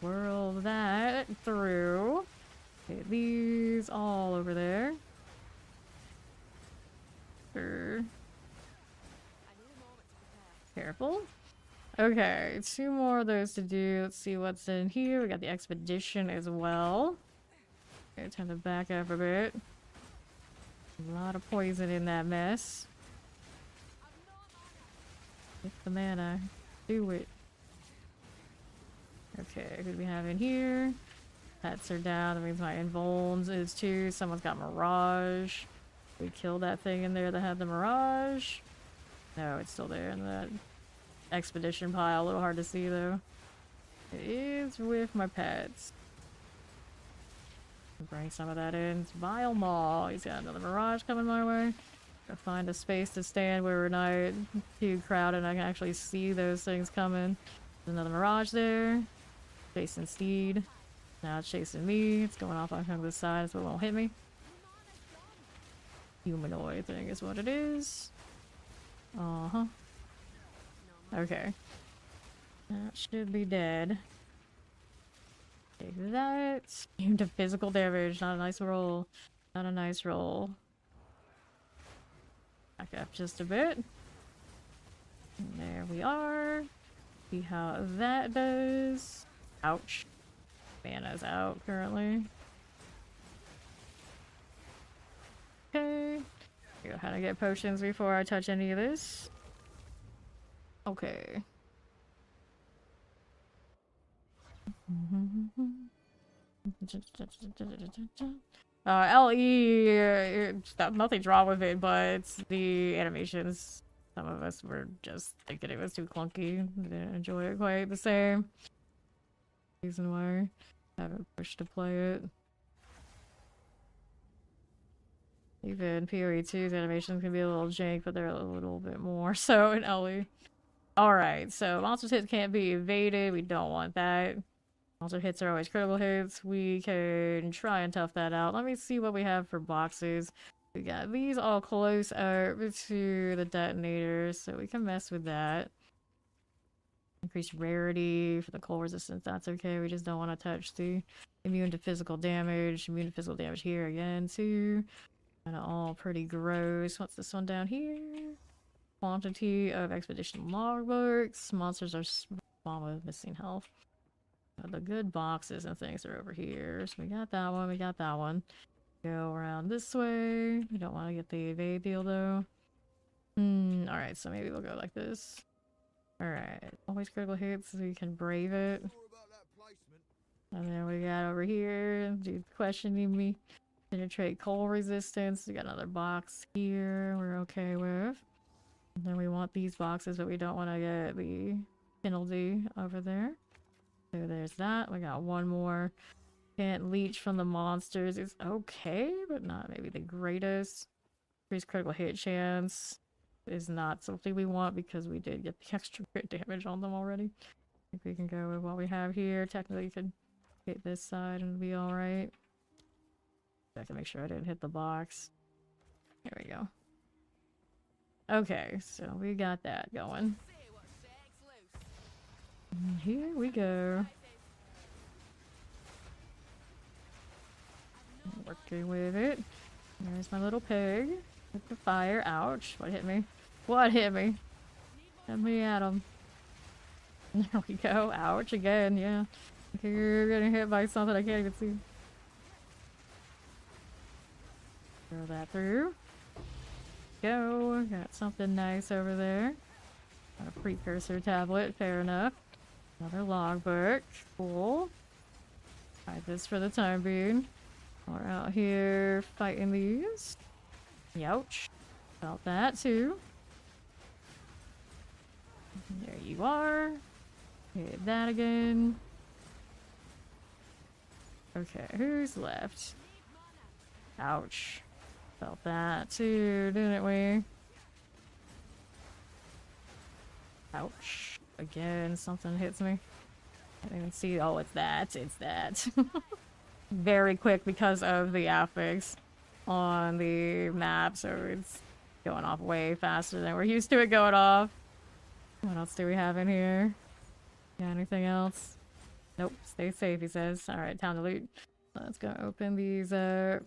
S1: Whirl that through. Okay, these all over there. Sure. Careful. Okay, 2 more of those to do. Let's see what's in here. We got the expedition as well. Okay, time to back up a bit. A lot of poison in that mess. Get the mana. Do it. Okay, what do we have in here? Pets are down. That means my invulns is too. Someone's got Mirage. We killed that thing in there that had the Mirage. No, it's still there in that expedition pile. A little hard to see though. It is with my pets. Bring some of that in. It's Vile Maw. He's got another Mirage coming my way. Gotta find a space to stand where we're not too crowded and I can actually see those things coming. There's another Mirage there. Chasing Steed. Now it's chasing me. It's going off on this side so it won't hit me. Humanoid thing is what it is. Uh-huh. Okay. That should be dead. Take that. Immune to physical damage. Not a nice roll. Not a nice roll. Back up just a bit. And there we are. See how that does. Ouch. Mana's out currently. Okay. Figure out how to get potions before I touch any of this. Okay. LE, nothing's wrong with it, but the animations, some of us were just thinking it was too clunky. Didn't enjoy it quite the same. Reason why I haven't pushed to play it. Even PoE2's animations can be a little jank, but they're a little bit more so in LE. Alright, so monster hits can't be evaded. We don't want that. Monster hits are always critical hits. We can try and tough that out. Let me see what we have for boxes. We got these all close up to the detonators, so we can mess with that. Increased rarity for the cold resistance, that's okay. We just don't want to touch the immune to physical damage. Immune to physical damage here again, too. Kind of all pretty gross. What's this one down here? Quantity of expedition logbooks. Monsters are spawned with missing health. The good boxes and things are over here. So we got that one, we got that one. Go around this way. We don't want to get the evade deal though. Alright, so maybe we'll go like this. Alright, always critical hits so you can brave it. And then we got over here, dude questioning me. Penetrate cold resistance. We got another box here we're okay with. And then we want these boxes, but we don't want to get the penalty over there. So there's that. We got one more. Can't leech from the monsters. It's okay, but not maybe the greatest. Increased critical hit chance is not something we want because we did get the extra crit damage on them already. I think we can go with what we have here. Technically, you could hit this side and be alright. I have to make sure I didn't hit the box. Here we go. Okay, so we got that going. And here we go. Working with it. There's my little pig. With the fire. Ouch. What hit me? What hit me? Hit me at him. There we go. Ouch again, yeah. Okay, you're getting hit by something I can't even see. Throw that through. Go. Got something nice over there. Got a precursor tablet. Fair enough. Another logbook. Cool. Hide this for the time being. We're out here fighting these. Youch. Felt that too. There you are. Hit that again. Okay, who's left? Ouch. Felt that too, didn't we? Ouch. Again, something hits me. I didn't even see. Oh, it's that. It's that. Very quick because of the affix on the map, so it's going off way faster than we're used to it going off. What else do we have in here? Got anything else? Nope. Stay safe, he says. Alright, time to loot. Let's go open these up.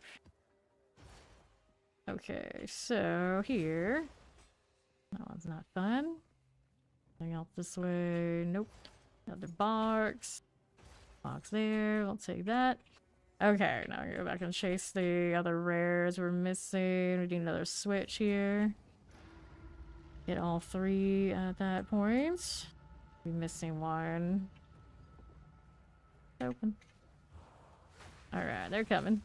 S1: Okay, so here. That one's not fun. Anything else this way? Nope. Another box. Box there. I'll take that. Okay, now we go back and chase the other rares we're missing. We need another switch here. Get all three at that point. We're missing one. Open. Alright, they're coming.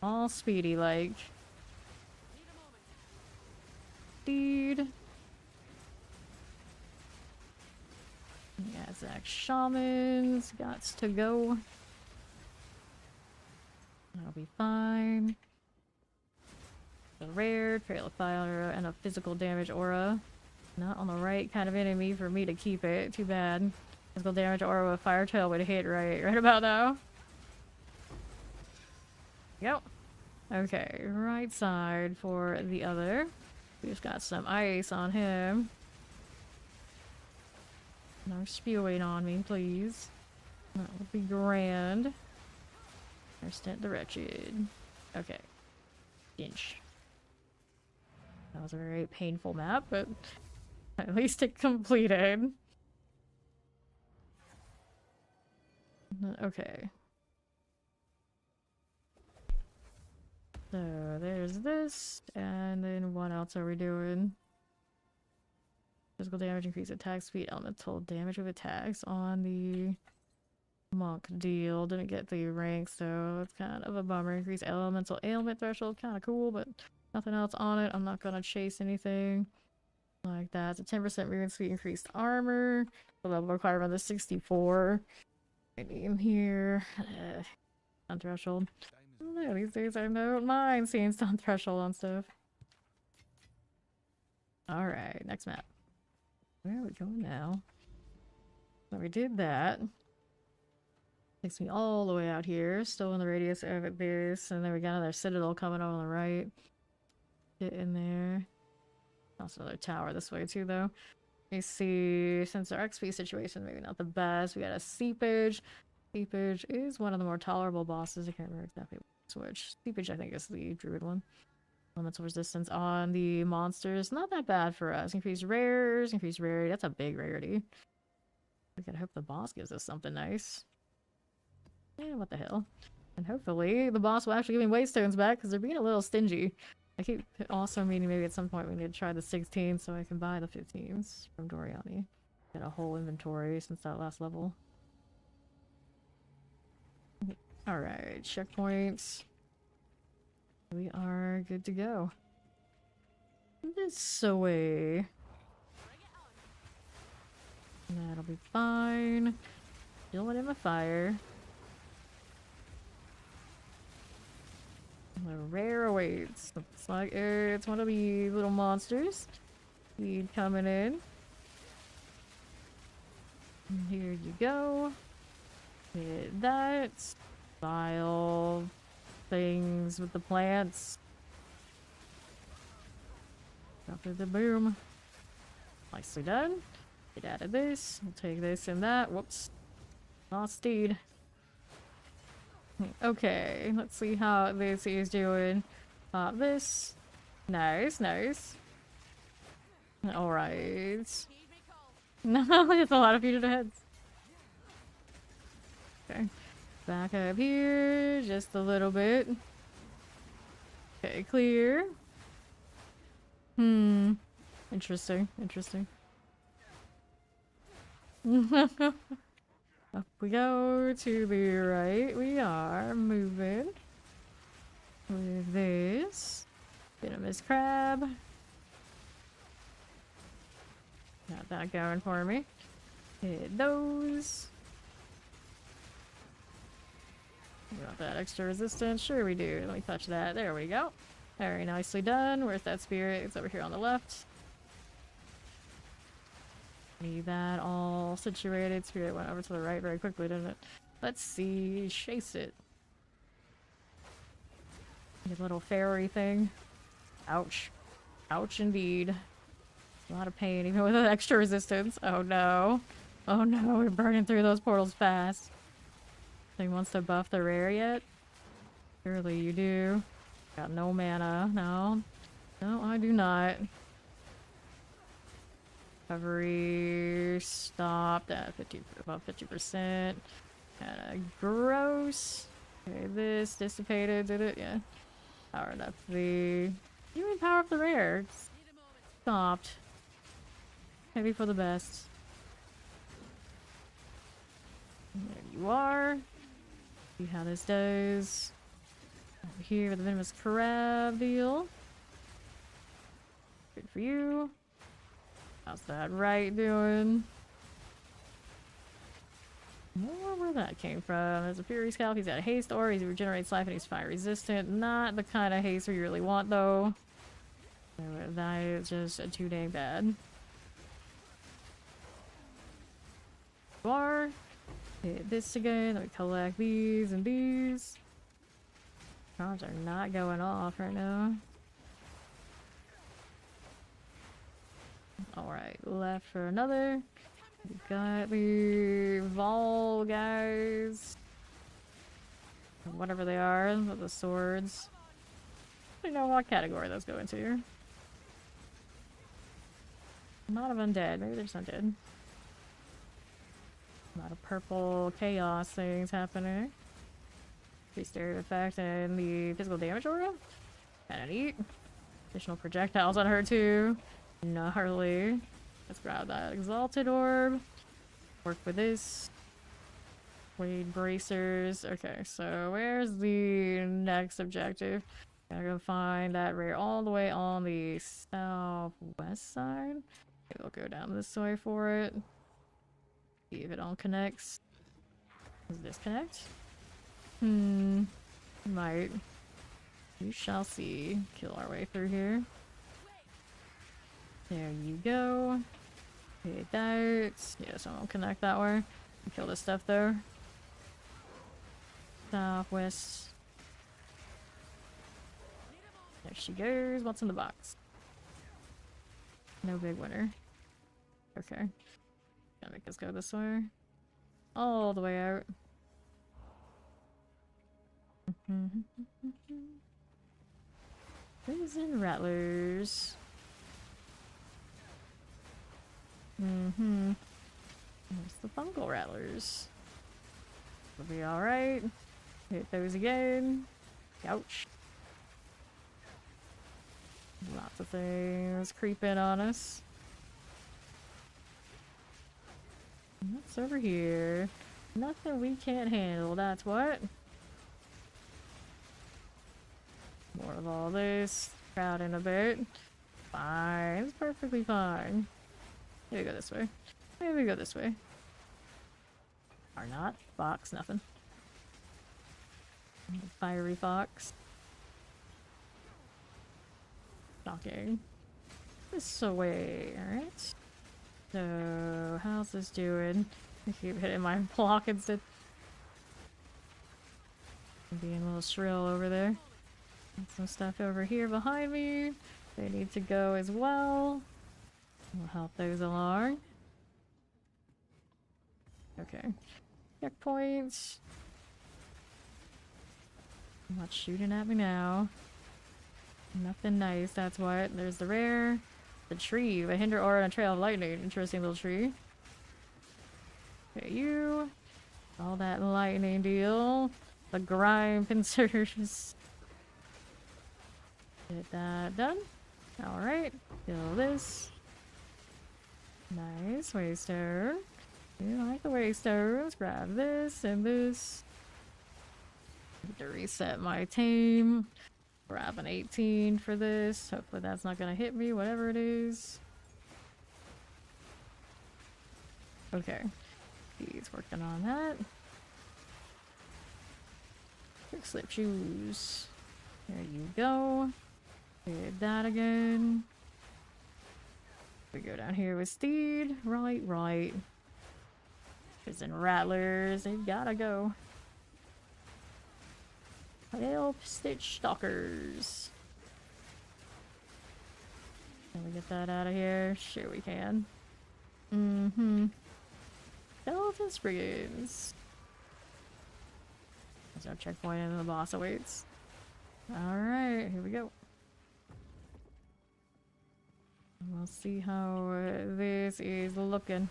S1: All speedy like. Dude. Yeah, Zach Shamans. Gots to go. That'll be fine. A rare, trail of fire, and a physical damage aura. Not on the right kind of enemy for me to keep it. Too bad. Physical damage aura with fire tail would hit right about now. Yep. Okay, right side for the other. We just got some ice on him. No spewing on me, please. That would be grand. Stint the wretched. Okay. Inch. That was a very painful map, but at least it completed. Okay. So there's this, and then what else are we doing? Physical damage, increase attack speed, elemental damage with attacks on the monk deal. Didn't get the rank, so it's kind of a bummer. Increase elemental ailment threshold, kind of cool, but nothing else on it. I'm not gonna chase anything like that. It's a 10% movement speed, increased armor. The level requirement is 64. Maybe in here. On threshold. Yeah, these days I don't mind seeing stun threshold on stuff. Alright, next map. Where are we going now? So we did that. Takes me all the way out here, still in the radius of this, and then we got another Citadel coming on the right. Get in there. Also another tower this way too, though. You see, since our XP situation maybe not the best, we got a seepage. Seepage is one of the more tolerable bosses. I can't remember exactly which. Seepage, I think, is the druid one. Elemental resistance on the monsters. Not that bad for us. Increased rares, increased rarity. That's a big rarity. We gotta hope the boss gives us something nice. Yeah, what the hell. And hopefully the boss will actually give me Waystones back because they're being a little stingy. I keep also meaning maybe at some point we need to try the 16 so I can buy the 15s from Doriani. Get a whole inventory since that last level. Alright, checkpoints. We are good to go. This way. That'll be fine. Still in my fire. A rare awaits. Looks like it's one of the little monsters. Lead coming in. And here you go. Hit that. Style things with the plants. After the boom. Nicely done. Get out of this. We'll take this and that. Whoops. Lost steed. Okay, let's see how this is doing. This. Nice, nice. Alright. No, it's a lot of fugitive heads. Okay. Back up here, just a little bit. Okay, clear. Interesting, interesting. Up we go to the right. We are moving with this. Venomous crab. Got that going for me. Hit those. We got that extra resistance. Sure we do. Let me touch that. There we go. Very nicely done. Where's that spirit? It's over here on the left. Need that all situated. Spirit went over to the right very quickly, didn't it? Let's see. Chase it. Your little fairy thing. Ouch. Ouch indeed. A lot of pain, even with the extra resistance. Oh no. Oh no, we're burning through those portals fast. Thing wants to buff the rare yet? Surely you do. Got no mana. No. No, I do not. Recovery stopped at 50, about 50%. Kinda gross. Okay, this dissipated, did it? Yeah. Powered up the... Even power up the rare. Stopped. Maybe for the best. There you are. See how this does. Over here with the venomous crab deal. Good for you. How's that right doing? I don't know where that came from. There's a Fury Scalp. He's got a haste ore. He regenerates life and he's fire resistant. Not the kind of haste we really want though. That is just too dang bad. Bar. Hit this again. Let me collect these and these. Charms are not going off right now. Alright, left for another. We got the Vol guys. Whatever they are, with the swords. I don't know what category those go into here. A lot of undead. Maybe they're just undead. A lot of purple chaos things happening. Increased area effect and the physical damage aura. Kinda neat. Additional projectiles on her too. Gnarly. Let's grab that exalted orb. Work with this. Blade bracers. Okay, so where's the next objective? Gotta go find that rare all the way on the southwest side. Okay, we'll go down this way for it. See if it all connects. Does this connect? Might. We shall see. Kill our way through here. There you go. Hit that. Yeah, so I'll connect that way. Kill this stuff though. Southwest. There she goes. What's in the box? No big winner. Okay. Gonna make us go this way. All the way out. Prison rattlers. There's the fungal rattlers. It'll be alright. Hit those again. Ouch. Lots of things creeping on us. What's over here? Nothing we can't handle, that's what. More of all this. Crowding a bit. Fine. It's perfectly fine. Maybe go this way. Maybe go this way. Or not. Fox, nothing. Fiery fox. Shocking. This away, alright. So, how's this doing? I keep hitting my block instead. Being a little shrill over there. And some stuff over here behind me. They need to go as well. We'll help those along. Okay. Checkpoints. Not shooting at me now. Nothing nice, that's what. There's the rare. The tree. The hinder aura and a trail of lightning. Interesting little tree. Okay, you. All that lightning deal. The grime pincers. Get that done. Alright. Kill this. Nice. Waystone. You like the waystones. Grab this and this. Need to reset my team. Grab an 18 for this. Hopefully that's not gonna hit me, whatever it is. Okay. He's working on that. Quick slip shoes. There you go. Did that again. We go down here with Steed. Right. Prison rattlers. They've gotta go. Help, Stitch Stalkers. Can we get that out of here? Sure we can. Skeleton Spriggans. There's our checkpoint and the boss awaits. Alright, here we go. We'll see how this is looking.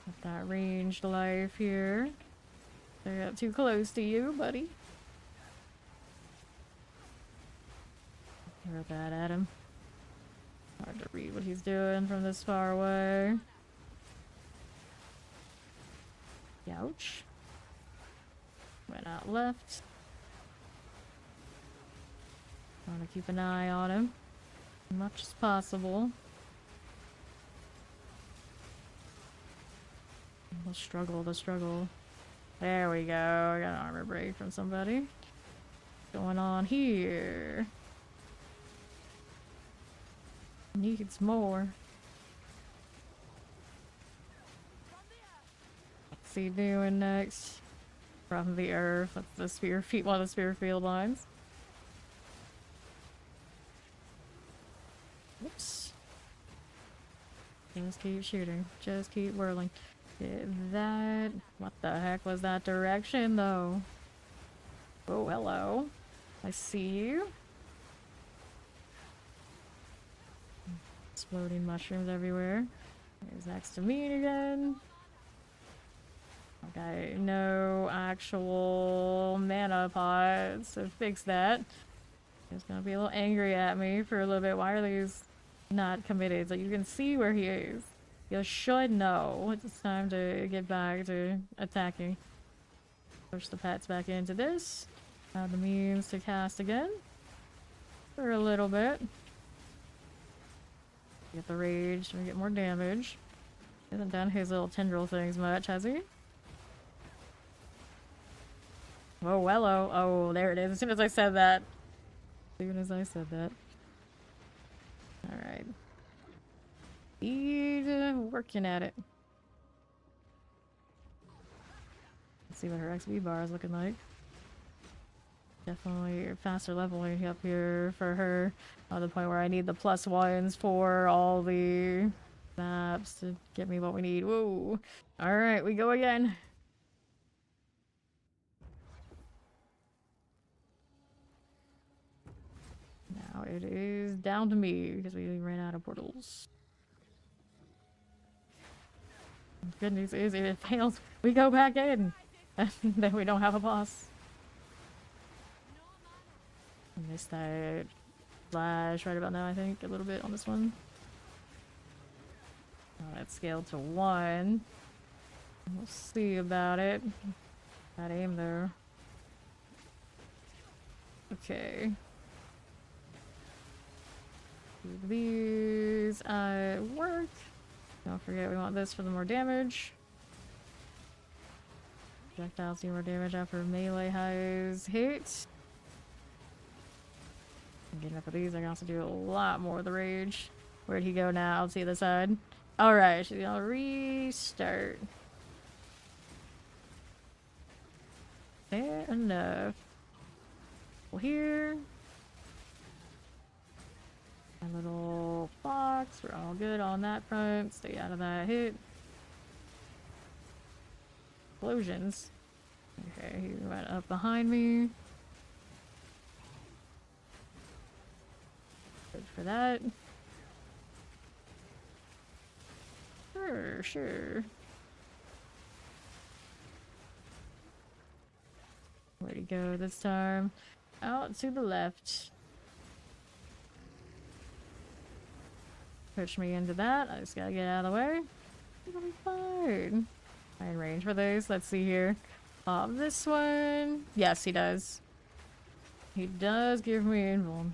S1: Got that ranged life here. They got too close to you, buddy. Throw that at him. Hard to read what he's doing from this far away. Ouch. Went out left. Want to keep an eye on him as much as possible. The struggle. There we go. I got an armor break from somebody. What's going on here? Needs more. What's he doing next? From the earth. That's the one of the spear field lines. Oops. Just keep shooting. Just keep whirling. Did that. What the heck was that direction, though? Oh, hello. I see you. Exploding mushrooms everywhere. He's next to me again. Okay, no actual mana pods to fix that. He's gonna be a little angry at me for a little bit. Why are these not committed? So you can see where he is. You should know it's time to get back to attacking. Push the pets back into this. Have the means to cast again. For a little bit. Get the rage to get more damage. Hasn't done his little tendril things much, has he? Oh, hello. Oh, there it is. As soon as I said that. Alright. He's working at it. Let's see what her XP bar is looking like. Definitely faster leveling up here for her. To the point where I need the +1s for all the maps to get me what we need. Whoa. Alright, we go again. Now it is down to me because we ran out of portals. Good news is if it fails, we go back in. And then we don't have a boss. I missed that flash right about now, I think, a little bit on this one. Oh, that's scaled to 1. We'll see about it. That aim though. Okay. These work. Don't forget we want this for the more damage. Projectiles do more damage after melee highs hit. Getting up with these, I can also do a lot more of the rage. Where'd he go now? I'll see the side. Alright, she's gonna restart. Fair enough. Well, here. My little box. We're all good on that front. Stay out of that hit. Explosions. Okay, he went up behind me. Good for that. Sure. Where'd he go this time? Out to the left. Push me into that. I just gotta get out of the way. It'll be fine. I in range for those. Let's see here. This one. Yes, he does. He does give me invuln.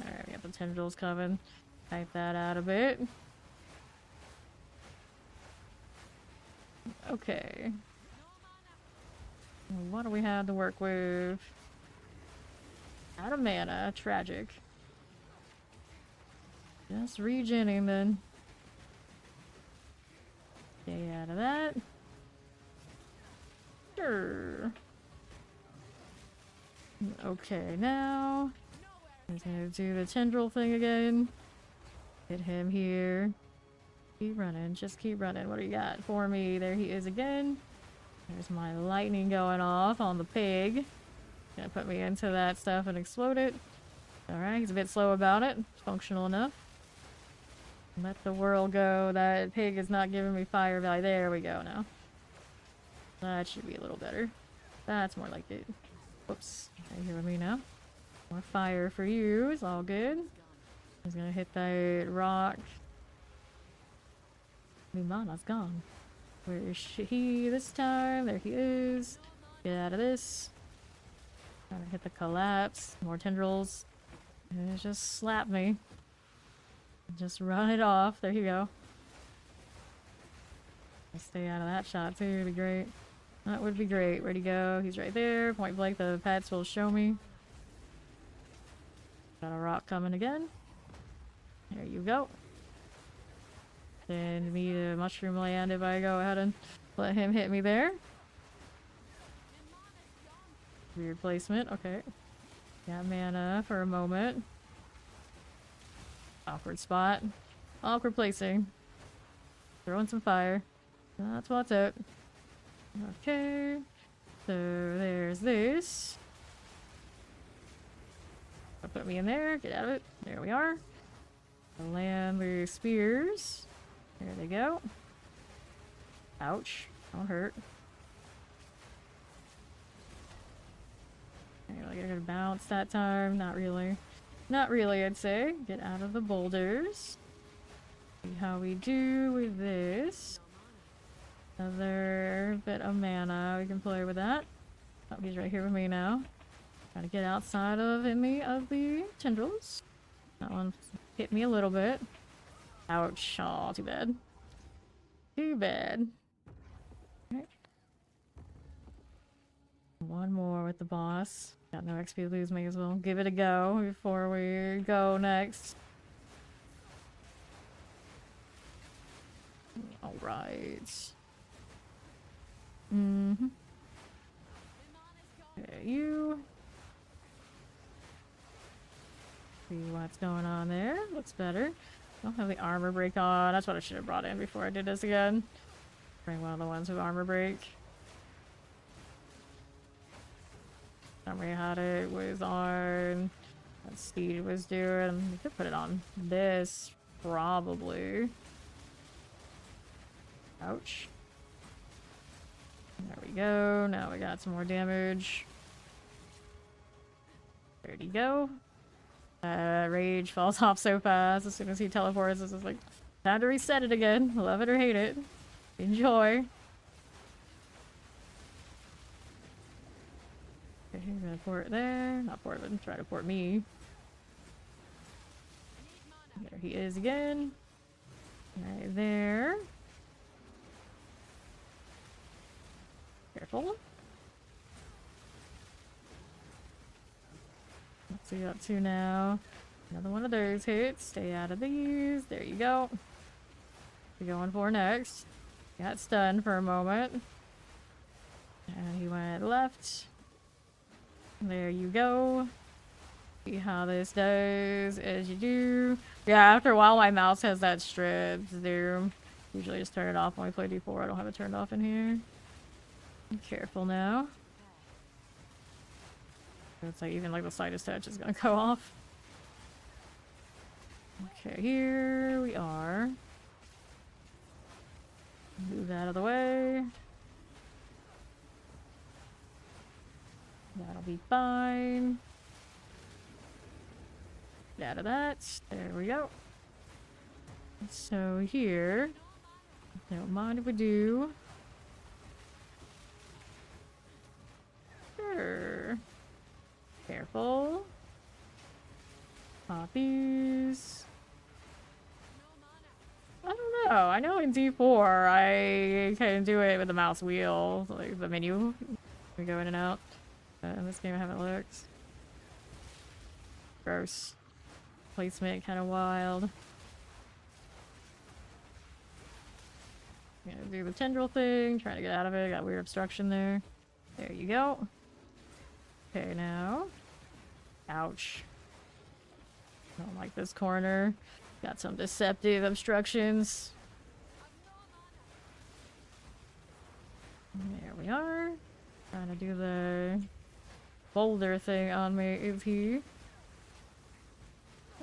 S1: Alright, we got the tendrils coming. Type that out a bit. Okay. What do we have to work with? Out of mana. Tragic. Just regenning then. Stay out of that. Sure. Okay, now I'm gonna do the tendril thing again. Hit him here. Keep running, just keep running. What do you got for me? There he is again. There's my lightning going off on the pig. Gonna put me into that stuff and explode it. Alright, he's a bit slow about it. It's functional enough. Let the world go. That pig is not giving me fire value. There we go now. That should be a little better. That's more like it. Whoops. Are you here with me now? More fire for you. It's all good. He's gonna hit that rock. Mana's gone. Where is he this time? There he is. Get out of this. Trying to hit the collapse. More tendrils. And it just slapped me. Just run it off. There you go. I'll stay out of that shot too. It'd be great. That would be great. Where'd he go? He's right there. Point blank, the pets will show me. Got a rock coming again. There you go. Send me to mushroom land if I go ahead and let him hit me there. Weird placement. Okay. Got mana for a moment. Awkward spot. Awkward placing. Throwing some fire. That's what's up. Okay. So there's this. Put me in there. Get out of it. There we are. Land the spears. There they go. Ouch. Don't hurt. Are you gonna bounce that time? Not really. Not really, I'd say. Get out of the boulders. See how we do with this. Another bit of mana. We can play with that. Oh, he's right here with me now. Gotta get outside of any of the tendrils. That one hit me a little bit. Ouch. Aw, too bad. Too bad. Okay. One more with the boss. Got no XP to lose, may as well give it a go before we go next. Alright. Okay, Okay, you. See what's going on there. Looks better. Don't have the armor break on. That's what I should have brought in before I did this again. Bring one of the ones with armor break. Summary had it was on. What Steed was doing. We could put it on this, probably. Ouch. There we go. Now we got some more damage. There you go. Rage falls off so fast as soon as he teleports. It's just like, time to reset it again. Love it or hate it. Enjoy. Okay, I'm gonna port there. Not port, but try to port me. There he is again. Right there. Careful. What's he up to now? Another one of those hits. Stay out of these. There you go. What are you going for next? Got stunned for a moment. And he went left. There you go. See how this does as you do. Yeah, after a while my mouse has that strip zoom. Usually just turn it off when I play D4. I don't have it turned off in here. Be careful now. It's like even like the slightest touch is gonna go off. Okay, here we are. Move out of the way. That'll be fine. Get out of that. There we go. So here, don't mind if we do. Sure. Careful. Poppies. I don't know. I know in D4 I can do it with the mouse wheel, like the menu. We go in and out. In this game I haven't looked. Gross. Placement kind of wild. Gonna do the tendril thing, trying to get out of it. Got weird obstruction there. There you go. Okay, now. Ouch. Don't like this corner. Got some deceptive obstructions. There we are. Trying to do the boulder thing on me is he.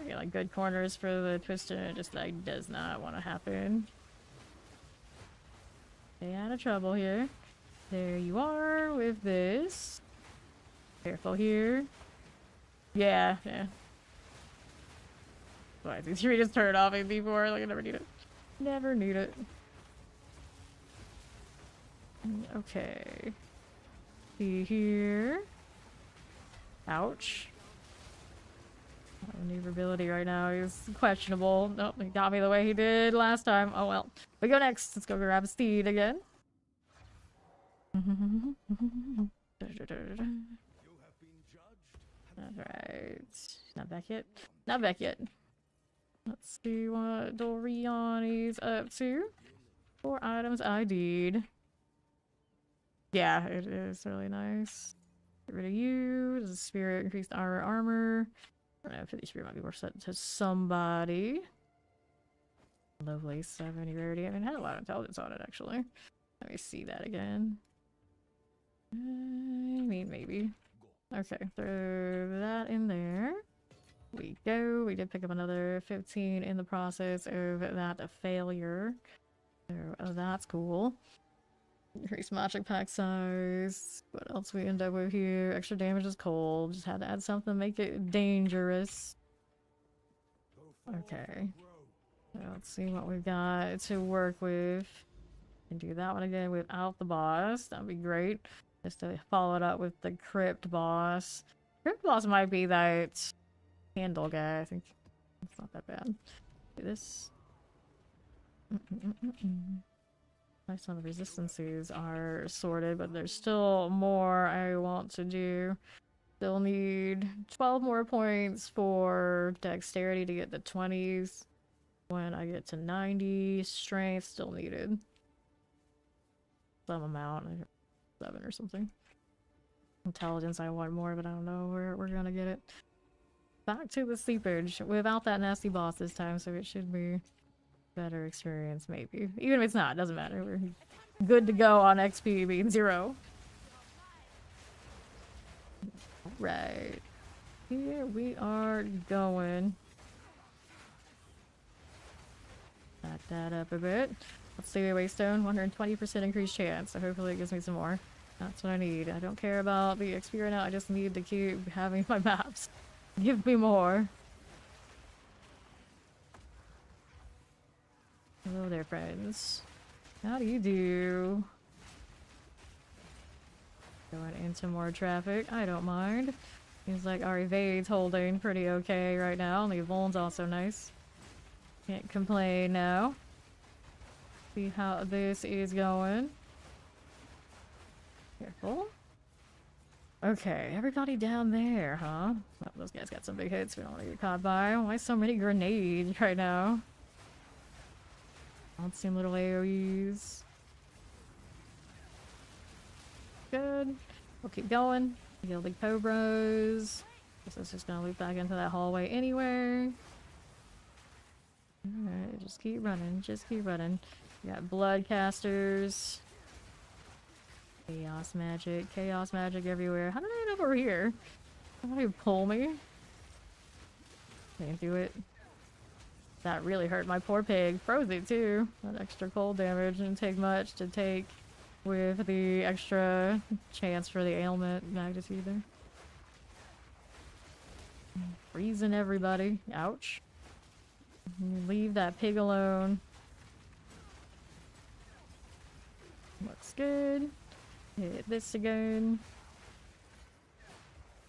S1: I get like good corners for the twister, it just like does not want to happen. Stay out of trouble here. There you are with this. Careful here. Yeah. Why did you just turn it off before? Like I never need it. Never need it. Okay. See here. Ouch. Maneuverability right now is questionable. Nope, he got me the way he did last time. Oh well. We go next. Let's go grab a steed again. Alright. Not back yet. Not back yet. Let's see what Doriani's up to. 4 items ID'd. Yeah, it is really nice. Get rid of you. Does the spirit increase the armor? I don't know, 50 spirit might be more set to somebody. Lovely, 70 rarity. I mean, it had a lot of intelligence on it, actually. Let me see that again. I mean, maybe. Okay, throw that in there. We go. We did pick up another 15 in the process of that failure. So, oh, that's cool. Increase magic pack size. What else we end up with here? Extra damage is cold. Just had to add something to make it dangerous. Okay. So let's see what we've got to work with. Can do that one again without the boss. That'd be great. Just to follow it up with the crypt boss. Crypt boss might be that handle guy. I think it's not that bad. Do this. Nice, some of the resistances are sorted, but there's still more I want to do. Still need 12 more points for dexterity to get the 20s. When I get to 90, strength still needed. Some amount, 7 or something. Intelligence I want more, but I don't know where we're gonna get it. Back to the seepage without that nasty boss this time, so it should be better experience maybe. Even if it's not, doesn't matter. We're good to go on XP being 0. Right. Here we are going. Back that up a bit. Let's see, Waystone, 120% increased chance, so hopefully it gives me some more. That's what I need. I don't care about the XP right now, I just need to keep having my maps. Give me more. Hello there, friends. How do you do? Going into more traffic. I don't mind. Seems like our evade's holding pretty okay right now. And the Voln's also nice. Can't complain now. See how this is going. Careful. Okay, everybody down there, huh? Oh, those guys got some big hits. We don't want to get caught by. Why so many grenades right now? I'll see little AoEs. Good. We'll keep going. Gilded Cobras. Guess it's just gonna loop back into that hallway anyway. Alright, just keep running. Just keep running. We got Bloodcasters. Chaos magic. Chaos magic everywhere. How did I end up over here? How did you pull me? Can't do it. That really hurt my poor pig. Froze it too. That extra cold damage didn't take much to take with the extra chance for the ailment magnitude there. Freezing everybody. Ouch. Leave that pig alone. Looks good. Hit this again.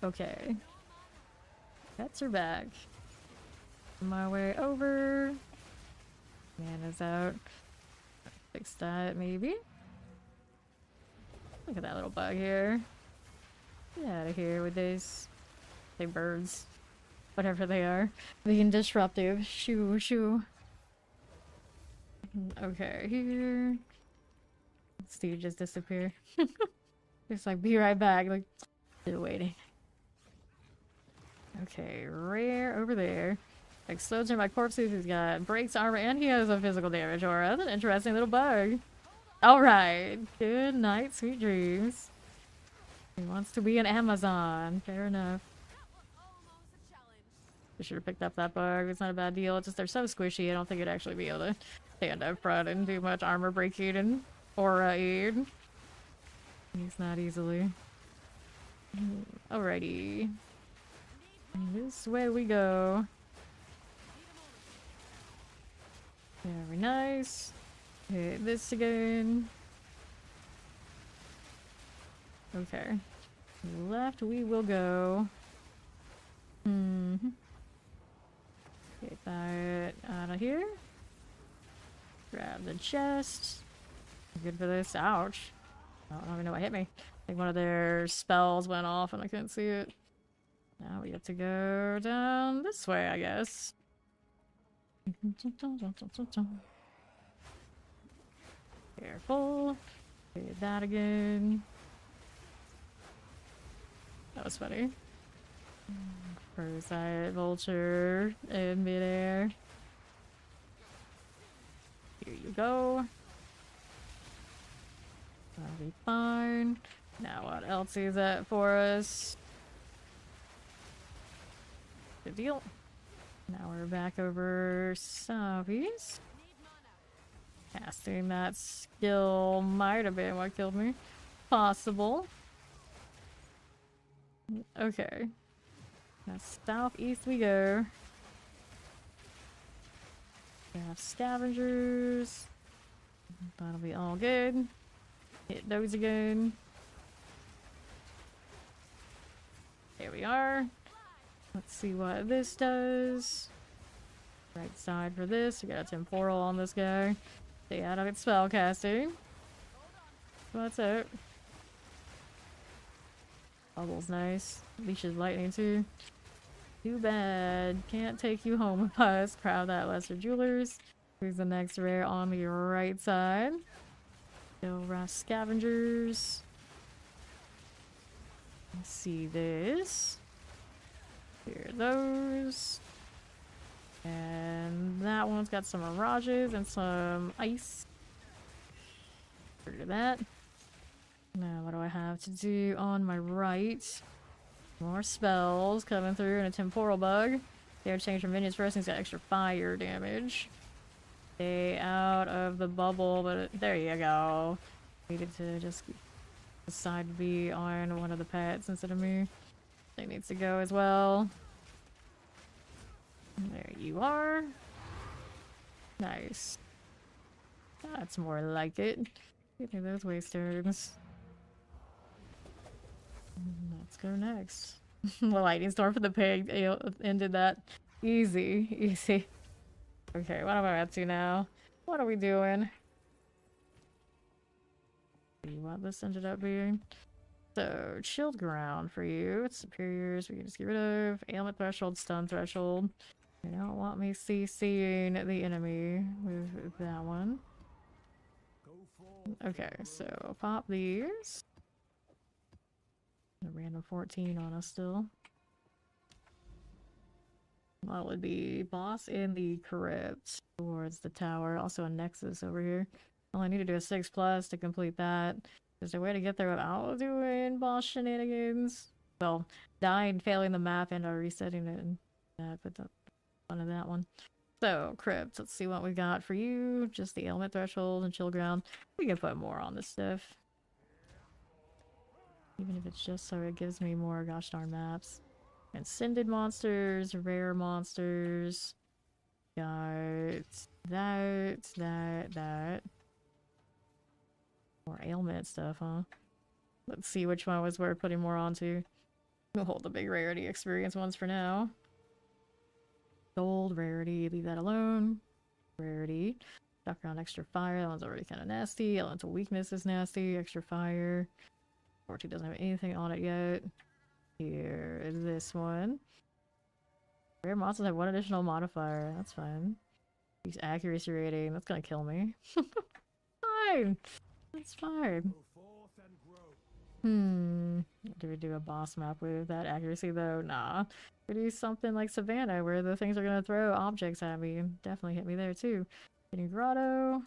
S1: Okay. Pets are back. My way over. Mana's out. Fix that, maybe. Look at that little bug here. Get out of here with this. They birds. Whatever they are. Being disruptive. Shoo, shoo. Okay, here. Steve just disappear. Just like, be right back. Like, still waiting. Okay, rare over there. Explodes in my corpses. He's got breaks armor and he has a physical damage aura. That's an interesting little bug. Alright. Good night, sweet dreams. He wants to be an Amazon. Fair enough. I should have picked up that bug. It's not a bad deal. It's just they're so squishy. I don't think it'd actually be able to stand up front and do much armor breaking and aura aid. He's not easily. Alrighty. This way we go. Very nice. Hit this again. Okay. Left we will go. Get that out of here. Grab the chest. Good for this. Ouch. I don't even know what hit me. I think one of their spells went off and I couldn't see it. Now we have to go down this way, I guess. Careful. Did that again. That was funny. Parasite vulture in midair. Here you go. That'll be fine. Now what else is that for us? Good deal. Now we're back over southeast. Casting that skill might have been what killed me. Possible. Okay. Now southeast we go. We have scavengers. That'll be all good. Hit those again. There we are. Let's see what this does. Right side for this. We got a temporal on this guy. Stay out of its spell casting. What's up? Bubble's nice. Leash's lightning too. Too bad. Can't take you home with us. Crowd that lesser jewelers. Who's the next rare on the right side? Still Rough Scavengers. See this. Here are those. And that one's got some mirages and some ice. Rid of that. Now, what do I have to do on my right? More spells coming through and a temporal bug. They are changed from minions first, and he's got extra fire damage. Stay out of the bubble, but there you go. Needed to just decide to be on one of the pets instead of me. They needs to go as well. There you are. Nice. That's more like it. Give me those waste turns. Let's go next. The lightning storm for the pig ended that. Easy, easy. Okay, what am I up to now? What are we doing? See what this ended up being. So, chilled ground for you. It's superiors. We can just get rid of ailment threshold, stun threshold. You don't want me CCing the enemy with that one. Okay, so pop these. A random 14 on us still. That would be boss in the crypt towards the tower. Also a nexus over here. Only need to do a 6+ to complete that. Is there a way to get there without doing boss shenanigans? Well, dying, failing the map, and resetting it. And that, but that's fun of that one. So, crypt. Let's see what we got for you. Just the ailment threshold and chill ground. We can put more on this stuff. Even if it's just so it gives me more gosh darn maps. Ascended monsters, rare monsters. Got that. More ailment stuff, huh? Let's see which one was worth putting more onto. We'll hold the big rarity experience ones for now. Gold, rarity, leave that alone. Rarity. Duck around extra fire, that one's already kind of nasty. Elemental weakness is nasty, extra fire. 14 doesn't have anything on it yet. Here is this one. Rare monsters have one additional modifier. That's fine. Use accuracy rating. That's gonna kill me. Fine. That's fine. Do we do a boss map with that accuracy though? Nah. We do something like Savannah where the things are gonna throw objects at me. Definitely hit me there too. Getting grotto.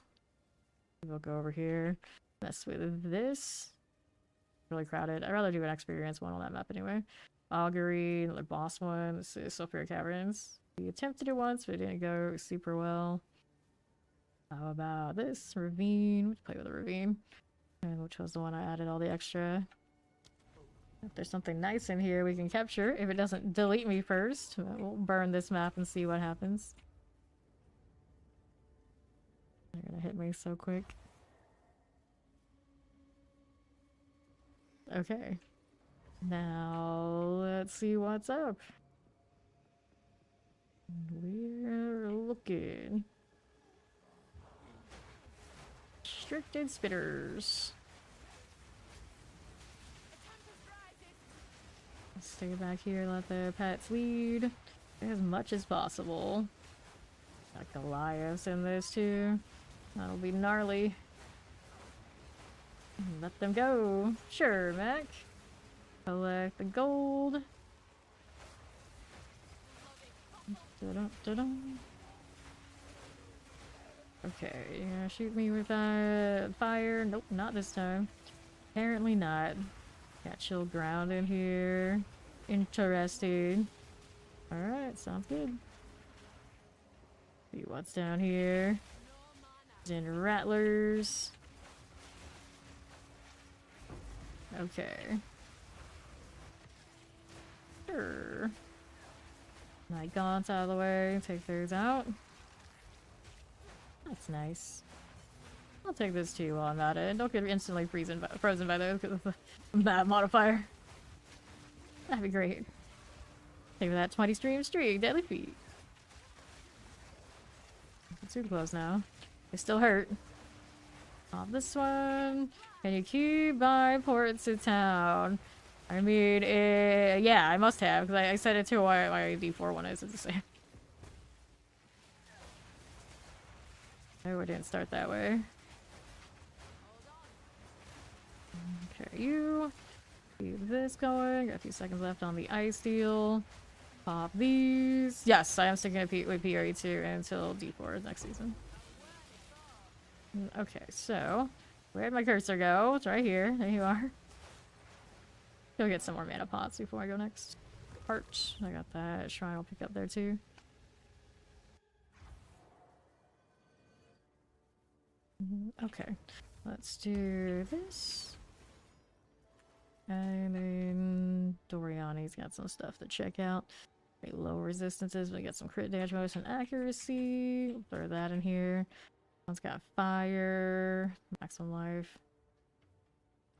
S1: We'll go over here. Mess with this. Really crowded. I'd rather do an experience one on that map anyway. Augury, another boss one. This is Sulphur Caverns. We attempted it once, but it didn't go super well. How about this? Ravine. Let's play with a ravine. And which was the one I added all the extra. If there's something nice in here we can capture. If it doesn't delete me first, we'll burn this map and see what happens. They're gonna hit me so quick. Okay. Now, let's see what's up. We're looking. Restricted spitters. Stay back here, let the pets lead as much as possible. Got Goliaths in this too. That'll be gnarly. Let them go. Sure, Mac. Collect the gold. Okay, you're gonna shoot me with fire? Nope, not this time. Apparently not. Got chill ground in here. Interesting. Alright, sounds good. See what's down here. Then rattlers. Okay. Sure. Night gaunts out of the way. Take those out. That's nice. I'll take this too while I'm at it. Don't get instantly frozen by those because of the map modifier. That'd be great. Take that 20 streak, deadly feet. It's too close now. They still hurt. Pop this one. Can you keep by ports to town? I mean, yeah, I must have, because I said it too why D4 one is the same. No, we didn't start that way. Okay, you. Keep this going. Got a few seconds left on the ice deal. Pop these. Yes, I am sticking with PRE2 until D4 next season. Okay, so where'd my cursor go? It's right here. There you are. Go get some more mana pots before I go next. Heart. I got that. Shrine I'll pick up there too. Okay, let's do this. And then Doriani's got some stuff to check out. Very low resistances, but we got some crit damage, bonus, and accuracy. We'll throw that in here. One's got fire, maximum life,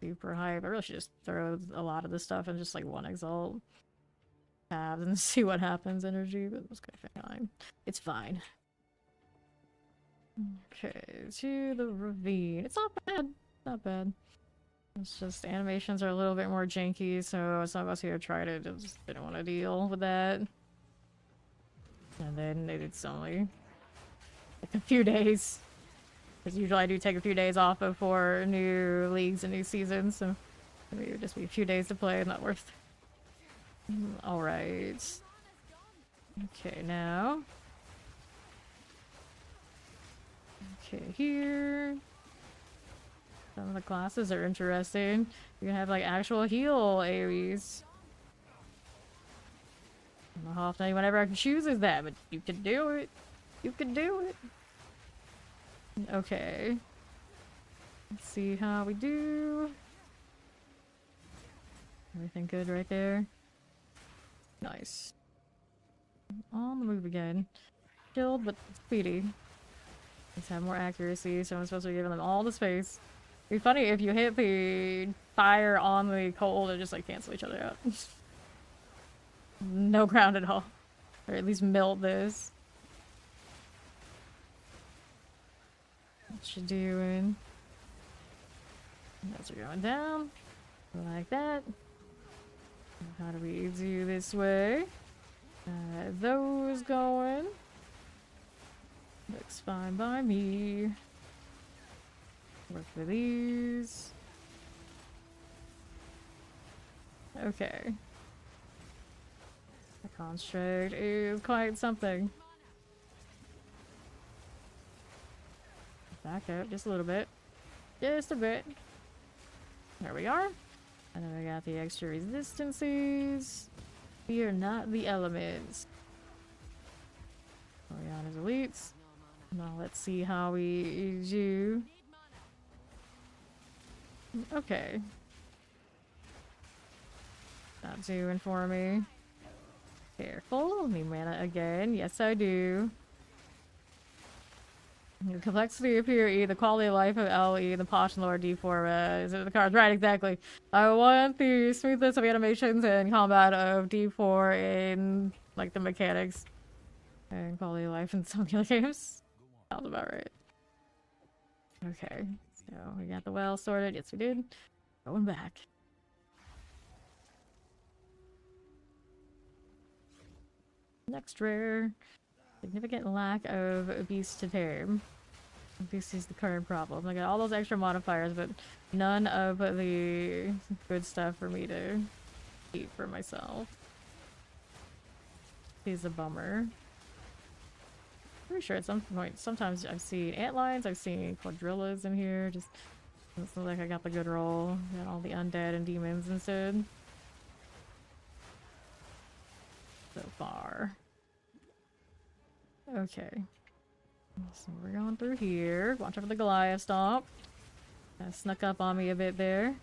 S1: super hype. I really should just throw a lot of this stuff in just like one exalt tab and see what happens. Energy, but it's fine. It's fine. Okay, to the ravine. It's not bad. Not bad. It's just animations are a little bit more janky, so some of us here tried it, just didn't want to deal with that. And then it's only like a few days. Because usually I do take a few days off before new leagues and new seasons, so maybe it would just be a few days to play, not worth. Alright. Okay, now. Okay, here. Some of the classes are interesting. You can have like actual heal AoEs. I don't know how often anyone ever chooses that, but you can do it. You can do it. Okay. Let's see how we do. Everything good right there? Nice. On the move again. Chilled, but speedy. Let's have more accuracy, so I'm supposed to be giving them all the space. It'd be funny if you hit the fire on the cold and just like cancel each other out. No ground at all. Or at least melt this. What you doing? Those are going down. Like that. How do we do this way? Those going. Looks fine by me. Work for these. Okay. The construct is quite something. Back up just a little bit. Just a bit. There we are. And then we got the extra resistances. We are not the elements. Oriana's elites. Now let's see how we do. Okay. Not doing for me. Careful. Need mana again. Yes, I do. The complexity of PRE, the quality of life of LE, the potion lore D4 is it the cards? Right, exactly. I want the smoothness of animations and combat of D4 in like the mechanics and quality of life in some of the other games. Sounds about right. Okay, so we got the well sorted. Yes, we did. Going back. Next rare. Significant lack of beast to tame. This is the current problem. I got all those extra modifiers, but none of the good stuff for me to keep for myself. Is a bummer. Pretty sure at some point, sometimes I've seen antlines, I've seen quadrillas in here. Just doesn't look like I got the good roll. Got all the undead and demons instead. So far. Okay. So we're going through here. Watch out for the Goliath stomp. That snuck up on me a bit there.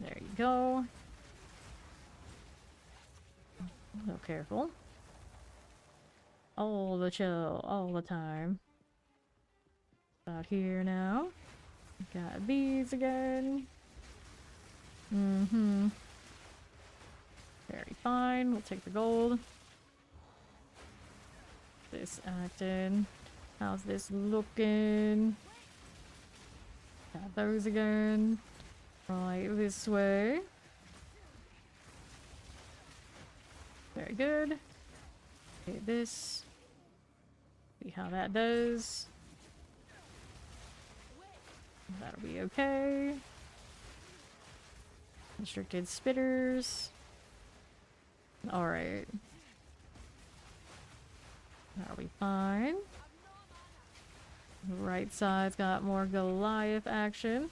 S1: There you go. A little careful. All the chill, all the time. Out here now. Got these again. Mm-hmm. Very fine. We'll take the gold. This acting. How's this looking? Got those again. Right this way. Very good. Okay, this. See how that does. That'll be okay. Constricted spitters. Alright. That'll be fine. The right side's got more Goliath action.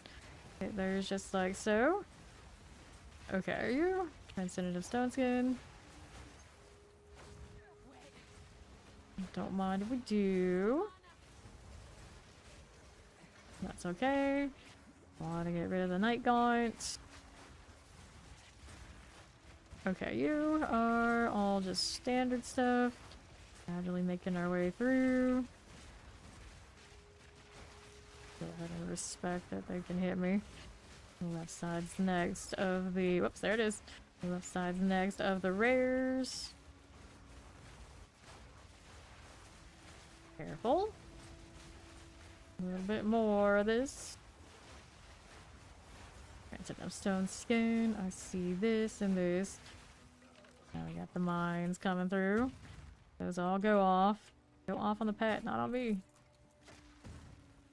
S1: Okay, there's just like so. Okay, you. Transcendent Stone Skin. Don't mind if we do. That's okay. Want to get rid of the Night Gaunt. Okay, you are all just standard stuff. Gradually making our way through. Go ahead and respect that they can hit me. The left side's next of the... Whoops, there it is. The left side's next of the rares. Careful. A little bit more of this. Granted, no stone skin. I see this and this. Now we got the mines coming through. Those all go off. Go off on the pet, not on me.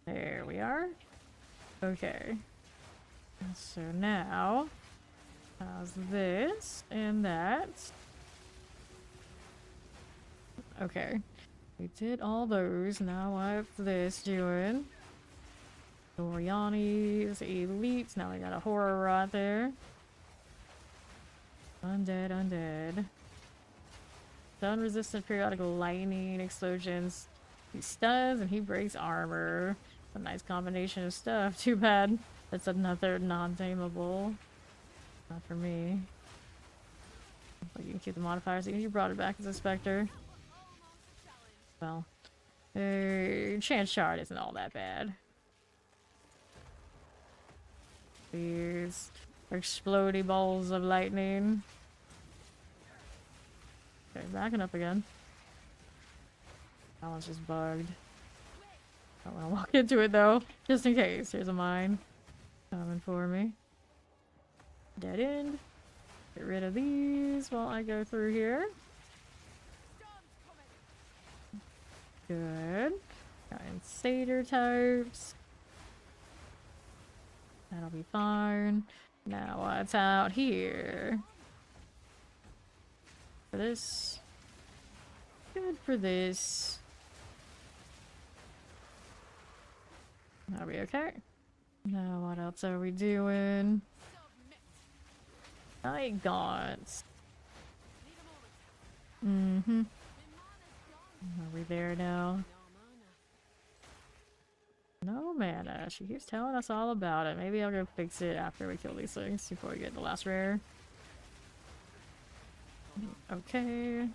S1: There we are. Okay. So now, how's this and that? Okay. We did all those. Now what's this doing? Oriani's elites. Now we got a horror right there. Undead, undead. Stun resistant periodic lightning explosions. He stuns and he breaks armor. A nice combination of stuff. Too bad that's another non-tameable. Not for me. But you can keep the modifiers. You brought it back as a specter. Well, chance shard isn't all that bad. These explodey balls of lightning. Okay, backing up again. That one's just bugged. I don't want to walk into it though, just in case. Here's a mine coming for me. Dead end. Get rid of these while I go through here. Good. Got Insader types. That'll be fine. Now what's out here? For this. Good for this. That'll be okay. Now what else are we doing? Night Gaunts. Mm-hmm. Are we there now? No mana. She keeps telling us all about it. Maybe I'll go fix it after we kill these things before we get the last rare. Okay.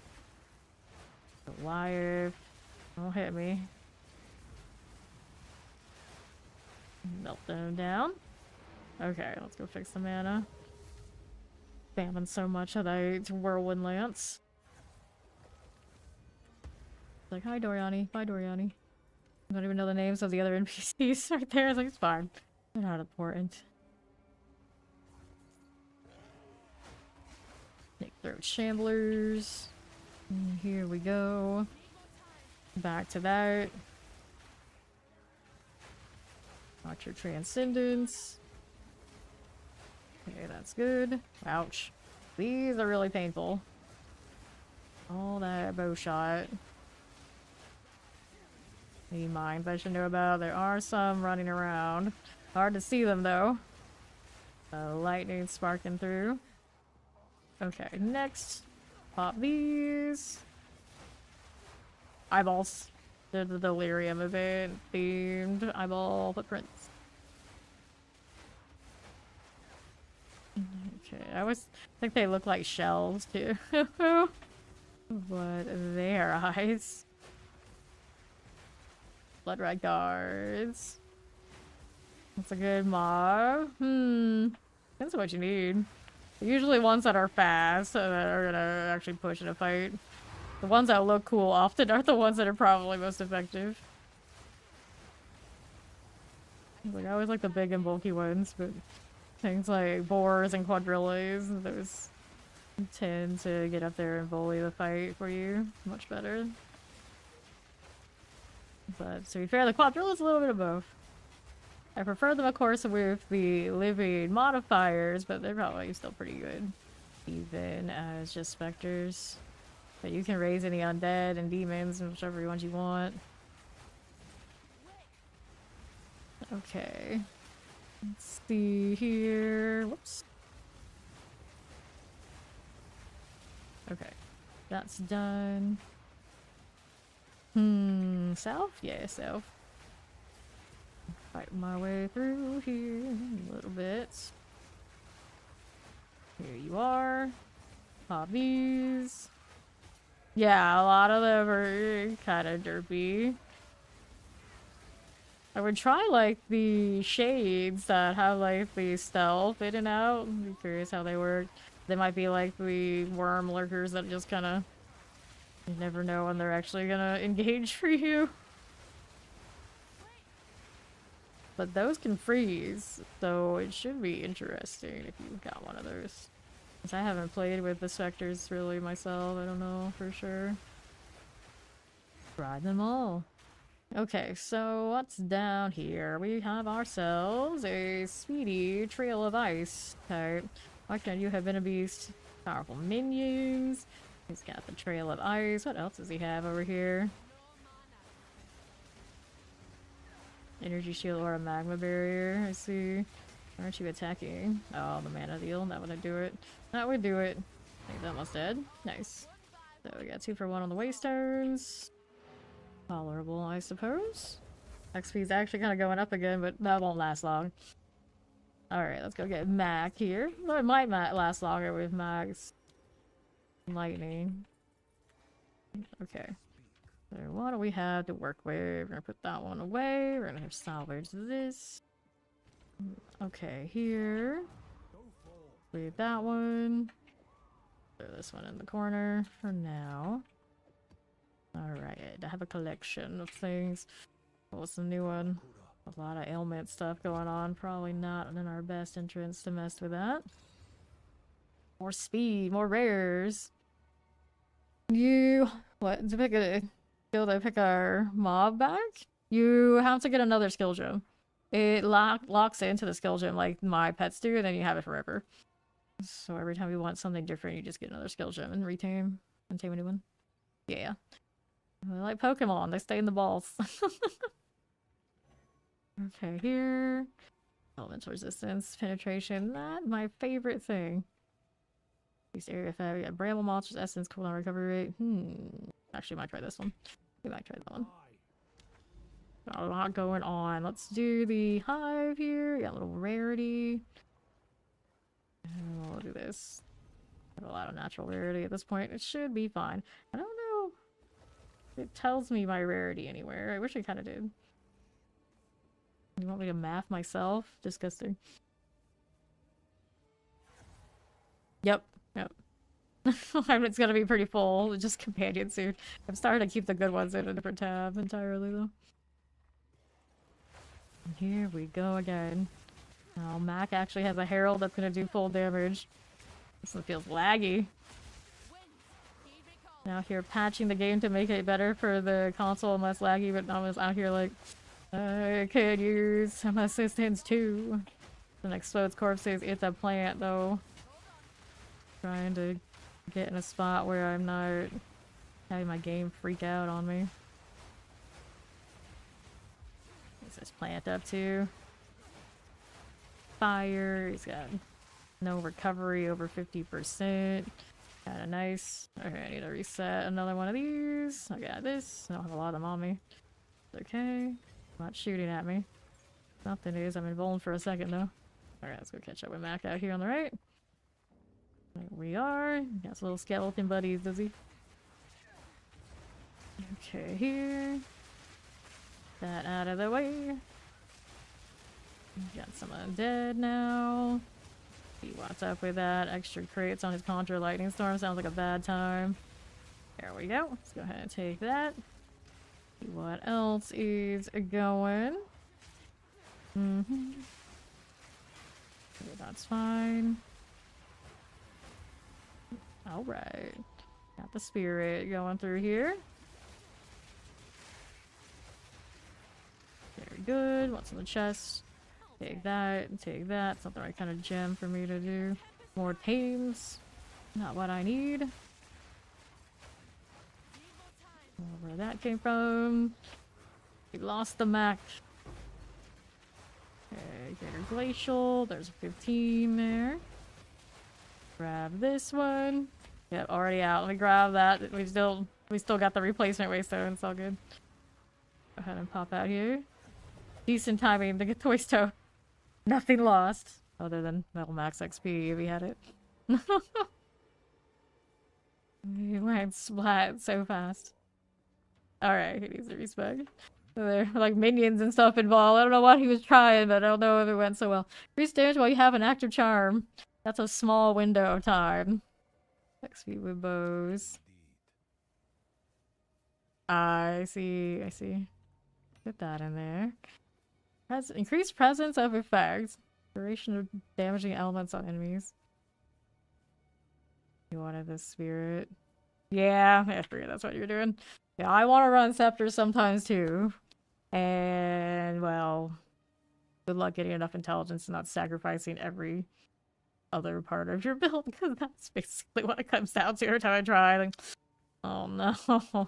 S1: Goliath. Don't hit me. Melt them down. Okay, let's go fix the mana. Spamming so much that I whirlwind lance. Like, hi Doriani, bye Doriani. I don't even know the names of the other NPCs right there. It's like, it's fine. They're not important. Nick Throat Shamblers. And here we go. Back to that. Watch your Transcendence. Okay, that's good. Ouch. These are really painful. All that bow shot. Any mines I should know about? There are some running around. Hard to see them though. Lightning sparking through. Okay, next. Pop these. Eyeballs. They're the delirium event themed eyeball footprints. Okay, I always think they look like shells too. But their eyes. Blood Red Guards. That's a good mob. Depends on what you need. Usually ones that are fast, that are gonna actually push in a fight. The ones that look cool often are the ones that are probably most effective. Like, I always like the big and bulky ones, but things like boars and quadrilles, those tend to get up there and bully the fight for you much better. But to be fair, the quadrille is a little bit of both. I prefer them, of course, with the living modifiers, but they're probably still pretty good. Even as just specters. But you can raise any undead and demons and whichever ones you want. Okay. Let's see here. Whoops. Okay. That's done. South? Yeah, south. Fight my way through here a little bit. Here you are. Hobbies. Yeah, a lot of them are kind of derpy. I would try like the shades that have like the stealth in and out. I'm curious how they work. They might be like the worm lurkers that just kind of, you never know when they're actually gonna engage for you. But those can freeze, so it should be interesting if you've got one of those. Since I haven't played with the specters really myself, I don't know for sure. Ride them all. Okay, so what's down here? We have ourselves a speedy Trail of Ice type. Why can't you have been a beast? Powerful minions. He's got the Trail of Ice. What else does he have over here? Energy shield or a magma barrier. I see. Aren't you attacking? Oh, the mana deal. That would do it. That would do it. I think he's almost dead. Nice. So we got 2 for 1 on the waste turns. Tolerable, I suppose. XP is actually kind of going up again, but that won't last long. Alright, let's go get Mac here. Well, it might last longer with Mac's lightning. Okay. So what do we have to work with? We're gonna put that one away. We're gonna have salvage this. Okay, here. Leave that one. Throw this one in the corner for now. Alright, I have a collection of things. What's the new one? A lot of ailment stuff going on. Probably not in our best interest to mess with that. More speed, more rares. What? To pick a skill to pick our mob back? You have to get another skill gem. It locks into the skill gem like my pets do, and then you have it forever. So every time you want something different, you just get another skill gem and retame a new one. Yeah. I like Pokemon, they stay in the balls. Okay, here. Elemental resistance, penetration, not my favorite thing. Increased area effect, we got Bramble Monster's Essence, cooldown recovery rate. Actually, might try this one. We might try that one. Got a lot going on. Let's do the hive here. We got a little rarity. And we'll do this. Got a lot of natural rarity at this point. It should be fine. I don't know. It tells me my rarity anywhere. I wish I kind of did. You want me to math myself? Disgusting. Yep. It's gonna be pretty full. Just companion soon. I'm starting to keep the good ones in a different tab entirely though. And here we go again. Oh, Mac actually has a herald that's gonna do full damage. This one feels laggy. Now here patching the game to make it better for the console and less laggy, but I was out here like, I could use some assistance too. The next Explodes Corpse says it's a plant though. Trying to get in a spot where I'm not having my game freak out on me. What's this plant up to? Fire, he's got no recovery over 50%. Kinda nice. Okay, I need to reset another one of these. I got this. I don't have a lot of them on me. It's okay. Not shooting at me. Nothing is. I'm invulnerable for a second though. Alright, let's go catch up with Mac out here on the right. There we are. Got some little skeleton buddies, does he? Okay, here. That out of the way. Got some undead now. See what's up with that. Extra crates on his Conjure Lightning Storm. Sounds like a bad time. There we go. Let's go ahead and take that. See what else is going. Okay, that's fine. Alright. Got the spirit going through here. Very good. What's in the chest? Take that, and take that. It's not the right kind of gem for me to do. More tames. Not what I need. Where that came from. We lost the mech. Okay, Greater Glacial. There's 15 there. Grab this one. Yep, already out. Let me grab that. We still got the replacement waystone. It's all good. Go ahead and pop out here. Decent timing to get the waystone. Nothing lost. Other than metal max XP if we had it. We went splat so fast. Alright, he needs to respec. So there are like minions and stuff involved. I don't know what he was trying, but I don't know if it went so well. Increase damage while you have an active charm. That's a small window of time. XP with bows. I see. Put that in there. Increased presence of effects. Duration of damaging elements on enemies. You wanted the spirit. Yeah, I figured that's what you're doing. Yeah, I want to run scepters sometimes too. And, well, good luck getting enough intelligence and not sacrificing every other part of your build, because that's basically what it comes down to every time I try. Like, oh no,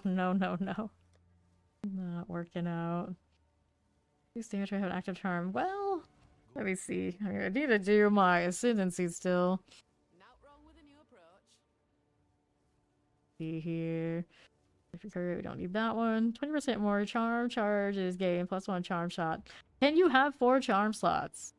S1: no. Not working out. Please damage I have an active charm. Well, let me see. I need to do my ascendancy still.
S2: Not wrong with a new approach.
S1: See here. We don't need that one. 20% more charm charges gain +1 charm shot. Can you have 4 charm slots?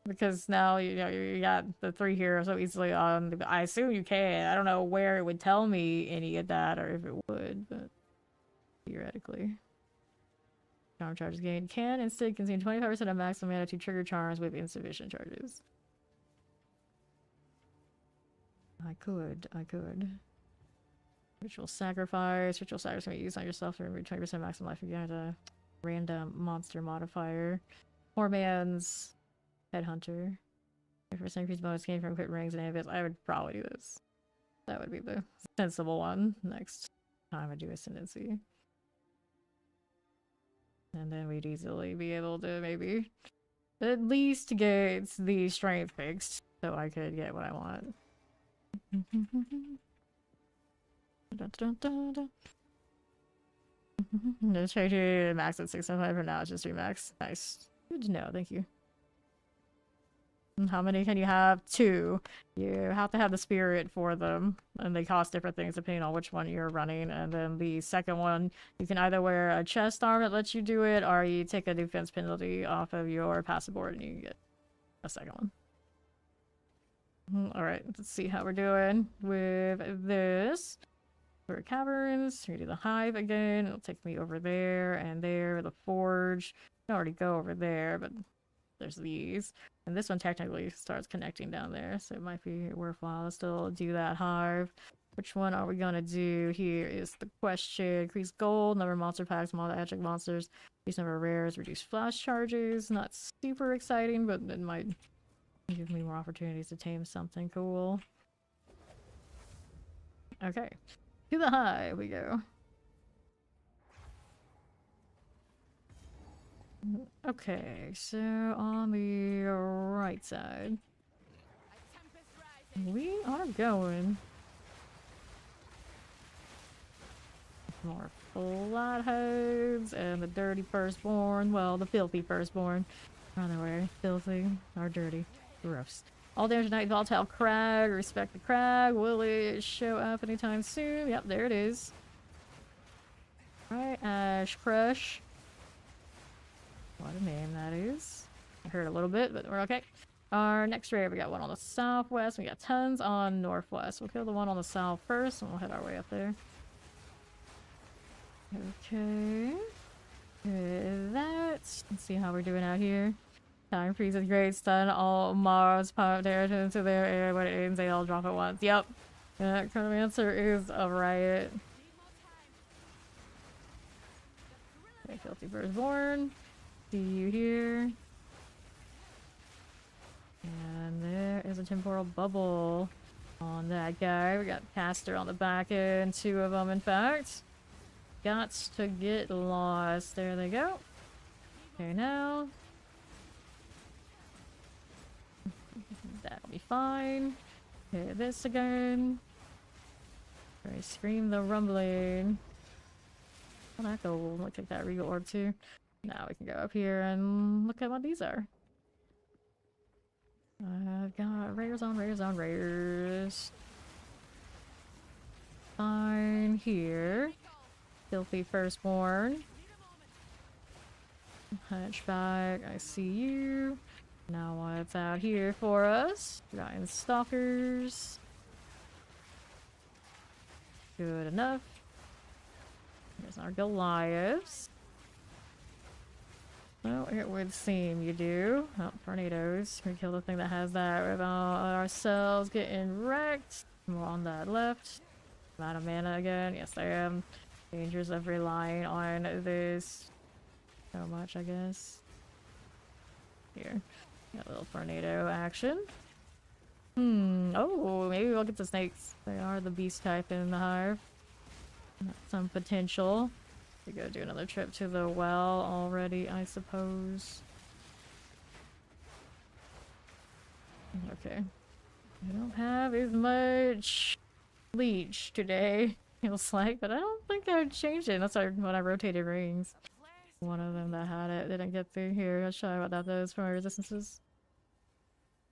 S1: Because now you know you got the 3 here so easily on. I assume you can. I don't know where it would tell me any of that or if it would, but theoretically. Charm charges gained can instead consume 25% of maximum mana to trigger charms with insufficient charges. I could. Ritual sacrifice. Ritual sacrifice can be used on yourself to remove 20% maximum life if you have a random monster modifier. Poor man's headhunter. 50% increased bonus gain from crit rings and ambience. I would probably do this. That would be the sensible one next time I do ascendancy. And then we'd easily be able to maybe at least get the strength fixed so I could get what I want. Let's try to max at 675 for now. It's just remax. Nice. Good to know. Thank you. How many can you have? 2. You have to have the spirit for them, and they cost different things depending on which one you're running. And then the second one, you can either wear a chest arm that lets you do it, or you take a defense penalty off of your passive board and you can get a second one. Alright, let's see how we're doing with this. For caverns, we do the hive again. It'll take me over there and there. The forge. I already go over there, but there's these. And this one technically starts connecting down there, so it might be worthwhile to still do that hive. Which one are we gonna do here is the question. Increase gold, number of monster packs, more magic monsters, increase number of rares, reduce flash charges. Not super exciting, but it might give me more opportunities to tame something cool. Okay. To the hive we go. Okay, so on the right side, we are going more flatheads and the dirty firstborn. Well, the filthy firstborn. Either way, filthy or dirty. Gross. All damage tonight, volatile crag. Respect the crag. Will it show up anytime soon? Yep, there it is. Alright, Ash Crush. What a name that is. I heard a little bit, but we're okay. Our next rare, we got one on the southwest. We got tons on northwest. We'll kill the one on the south first, and we'll head our way up there. Okay. With that, let's see how we're doing out here. Time freezes great stun. All mobs pop there into their area. When it ends, they all drop at once. Yep. That kind of answer is a riot. Okay, filthy firstborn. See you here. And there is a temporal bubble on that guy. We got caster on the back end. 2 of them, in fact. Got to get lost. There they go. Okay, now. That'll be fine. Hit this again. I scream the rumbling. Oh, that gold. We'll take that regal orb too. Now we can go up here and look at what these are. I've got rares on rares on rares. Fine here. Filthy Firstborn. Hunchback, I see you. Now what's out here for us? Giant Stalkers. Good enough. There's our Goliaths. Well, it would seem you do. Oh, tornadoes. We kill the thing that has that without ourselves getting wrecked. More on that left. I'm out of mana again. Yes, I am. Dangers of relying on this so much, I guess. Here. Got a little tornado action. Oh, maybe we'll get the snakes. They are the beast type in the hive. Some potential. We go do another trip to the well already, I suppose. Okay. I don't have as much leech today, feels like, but I don't think I would change it. That's when I rotated rings. One of them that had it didn't get through here. I'll show you what that does for my resistances.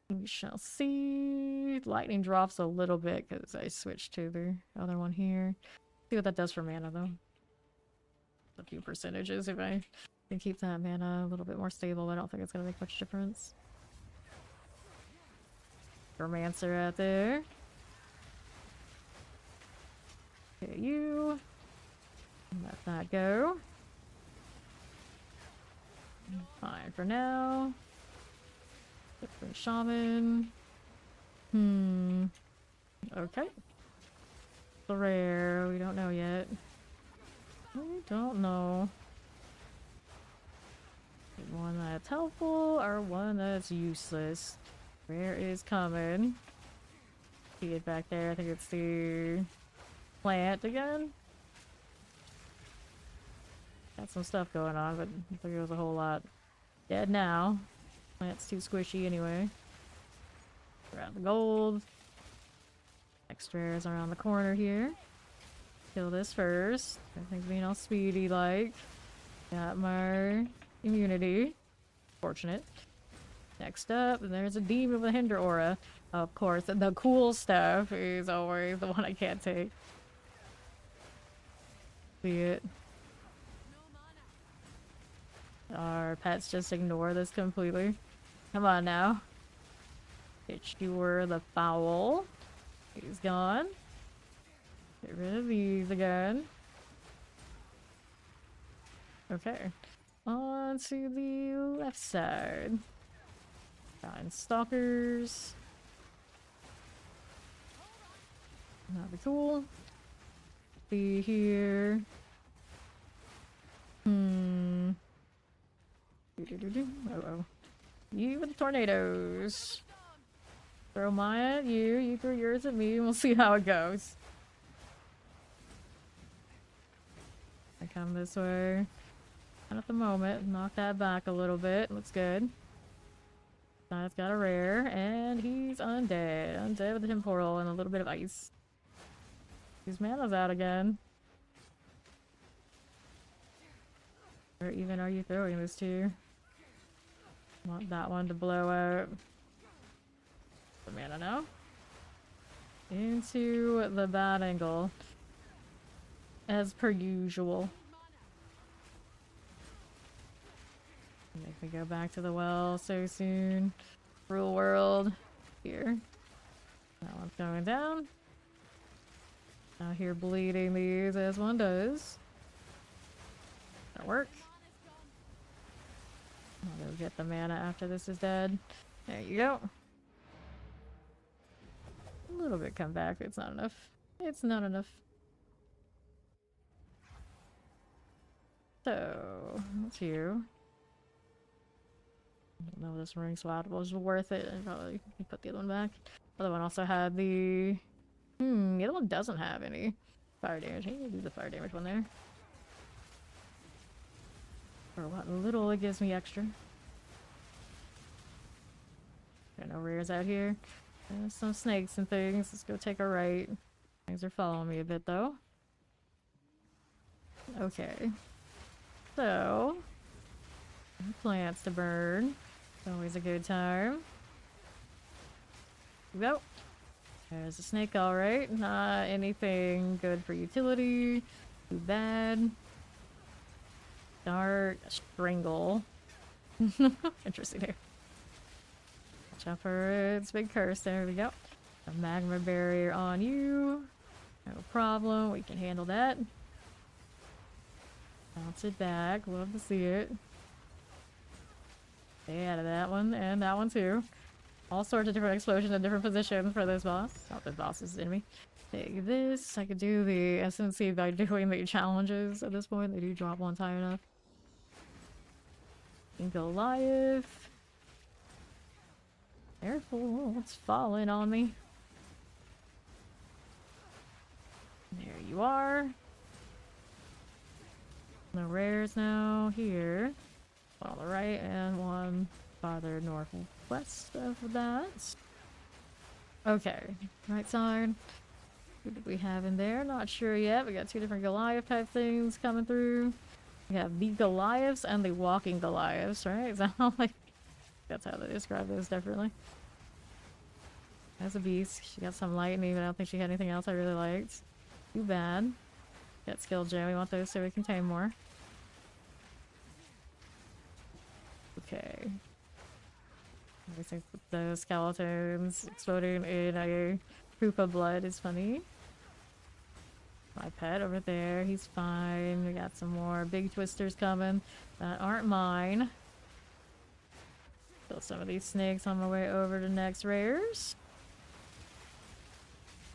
S1: We shall see. Lightning drops a little bit because I switched to the other one here. See what that does for mana though. A few percentages if I can keep that mana a little bit more stable, but I don't think it's gonna make much difference. Romancer out there. Okay, you. Let that go. Fine for now. Different shaman. Okay. The rare, we don't know yet. We don't know. One that's helpful or one that's useless. Rare is coming. See it back there. I think it's the plant again. Got some stuff going on, but I think it was a whole lot. Dead now. Plant's too squishy anyway. Grab the gold. Next rare is around the corner here. Kill this first. Everything's being all speedy like. Got my immunity. Fortunate. Next up, there's a demon with a hinder aura. Of course, the cool stuff is always the one I can't take. See it. Our pets just ignore this completely. Come on now. Pitch you the foul. He's gone. Get rid of these again. Okay. On to the left side. Giant Stalkers. That'd be cool. Be here. Uh-oh. You with the tornadoes. Throw mine at you, you throw yours at me, and we'll see how it goes. I come this way. Not at the moment. Knock that back a little bit. Looks good. Guy's got a rare, and he's undead. Undead with the temporal and a little bit of ice. His mana's out again. Where even are you throwing this to? Want that one to blow out. The mana now. Into the bad angle. As per usual. Make me go back to the well so soon. Rule world. Here. That one's going down. Out here bleeding these as one does. That'll work. I'll go get the mana after this is dead. There you go. A little bit come back, but it's not enough. It's not enough. So, that's you. I don't know if this ring swap was worth it. I probably put the other one back. The other one also had the... the other one doesn't have any fire damage. Maybe do the fire damage one there. For what little it gives me extra. There are no rares out here. There's some snakes and things. Let's go take a right. Things are following me a bit though. Okay. So, plants to burn. It's always a good time. Go. There's a snake, alright. Not anything good for utility. Too bad. Dart. Strangle. Interesting here. Watch out for its big curse. There we go. A magma barrier on you. No problem. We can handle that. Bounce it back. Love to see it. Stay out of that one and that one too. All sorts of different explosions in different positions for this boss. Not the boss, is enemy. Take this. I could do the SNC by doing the challenges at this point. They do drop one time enough. Goliath. Careful, it's falling on me. There you are. The rares now here. One on the right and one farther northwest of that. Okay, right side. Who did we have in there? Not sure yet. We got two different Goliath type things coming through. We have the Goliaths and the walking Goliaths, right? Is that how, like, that's how they describe those differently. That's a beast. She got some lightning, but I don't think she had anything else I really liked. Too bad. Got skill gem. We want those so we can tame more. Okay. I think the skeletons exploding in a poop of blood is funny. My pet over there, he's fine. We got some more big twisters coming that aren't mine. Kill some of these snakes on my way over to next rares.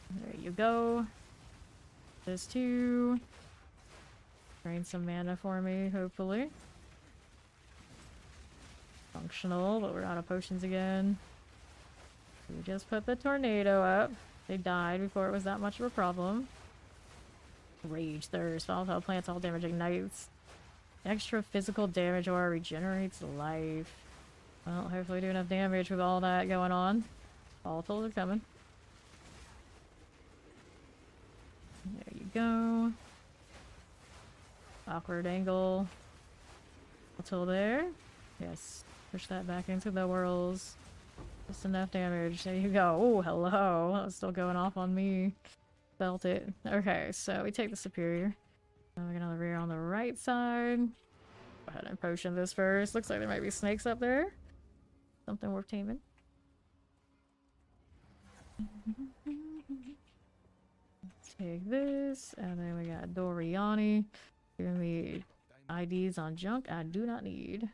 S1: There you go. This too. Drain some mana for me, hopefully. Functional, but we're out of potions again. We just put the tornado up. They died before it was that much of a problem. Rage Thirst. Volatile plants, all damage ignites. Extra physical damage or regenerates life. Well, hopefully do enough damage with all that going on. Volatiles are coming. There you go. Awkward angle. Until there. Yes. Push that back into the whirls. Just enough damage. There you go. Oh, hello. That was still going off on me. Felt it. Okay, so we take the superior. Now we got another rear on the right side. Go ahead and potion this first. Looks like there might be snakes up there. Something worth taming. Let's take this, and then we got Doriani. Giving me IDs on junk I do not need.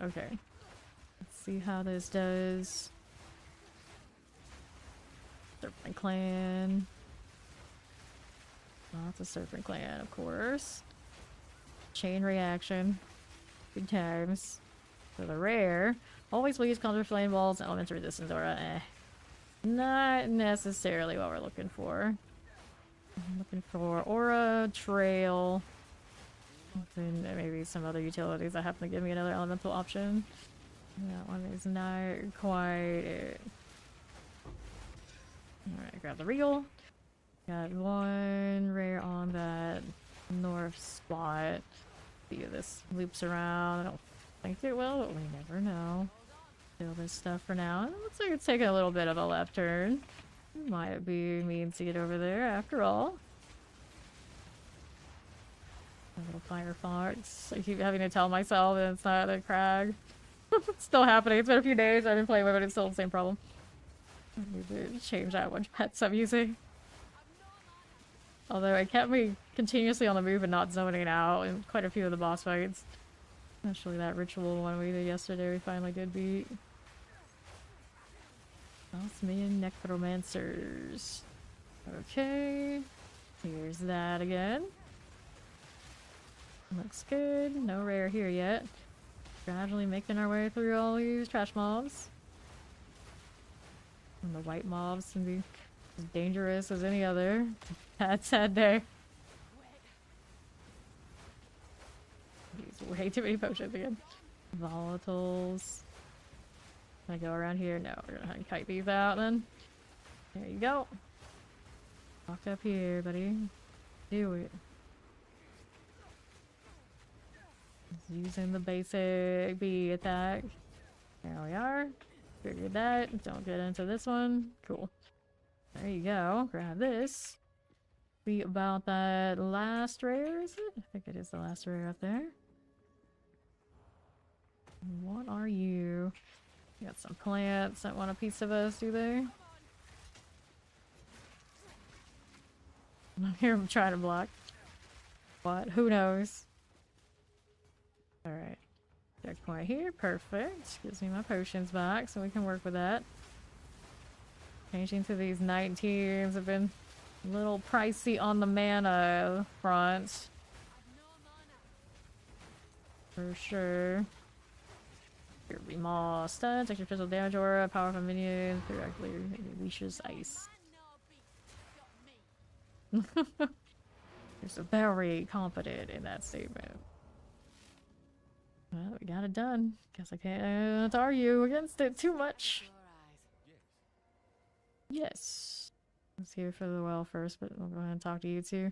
S1: Okay. Let's see how this does. Serpent Clan. Lots of Serpent Clan, of course. Chain reaction. Good times. For the rare, always will use counter flame balls, elements resistance aura. Not necessarily what we're looking for. I'm looking for aura, trail, and maybe some other utilities that happen to give me another elemental option. That one is not quite it. Alright, grab the reel. Got one rare on that north spot. See if this loops around. I don't think it will, but we never know. Kill this stuff for now. It looks like it's taking a little bit of a left turn. Might be means to get over there after all. A little fire fox. I keep having to tell myself that it's not a crag. It's still happening. It's been a few days I've been playing with it, it's still the same problem. I need to change out which pets I'm using. Although it kept me continuously on the move and not zoning out in quite a few of the boss fights. Especially that ritual one we did yesterday we finally did beat. Osmian Necromancers. Okay. Here's that again. Looks good. No rare here yet. Gradually making our way through all these trash mobs. And the white mobs can be as dangerous as any other. Sad day. Use way too many potions again. Volatiles. Can I go around here? No, we're gonna kite these out then. There you go. Walk up here, buddy. Do it. Just using the basic bee attack. There we are. Figured that. Don't get into this one. Cool. There you go. Grab this. Be about that last rare, is it? I think it is the last rare up there. What are you? You got some plants that want a piece of us, do they? I hear them trying to block. What? Who knows? Alright. Checkpoint here. Perfect. Gives me my potions back, so we can work with that. Changing to these 19s have been a little pricey on the mana front. For sure. Here be more stuns, extra physical damage aura, powerful minion, directly leashes ice. You're very confident in that statement. Well, we got it done. Guess I can't argue against it too much. Yes. Let's hear for the well first, but we'll go ahead and talk to you two.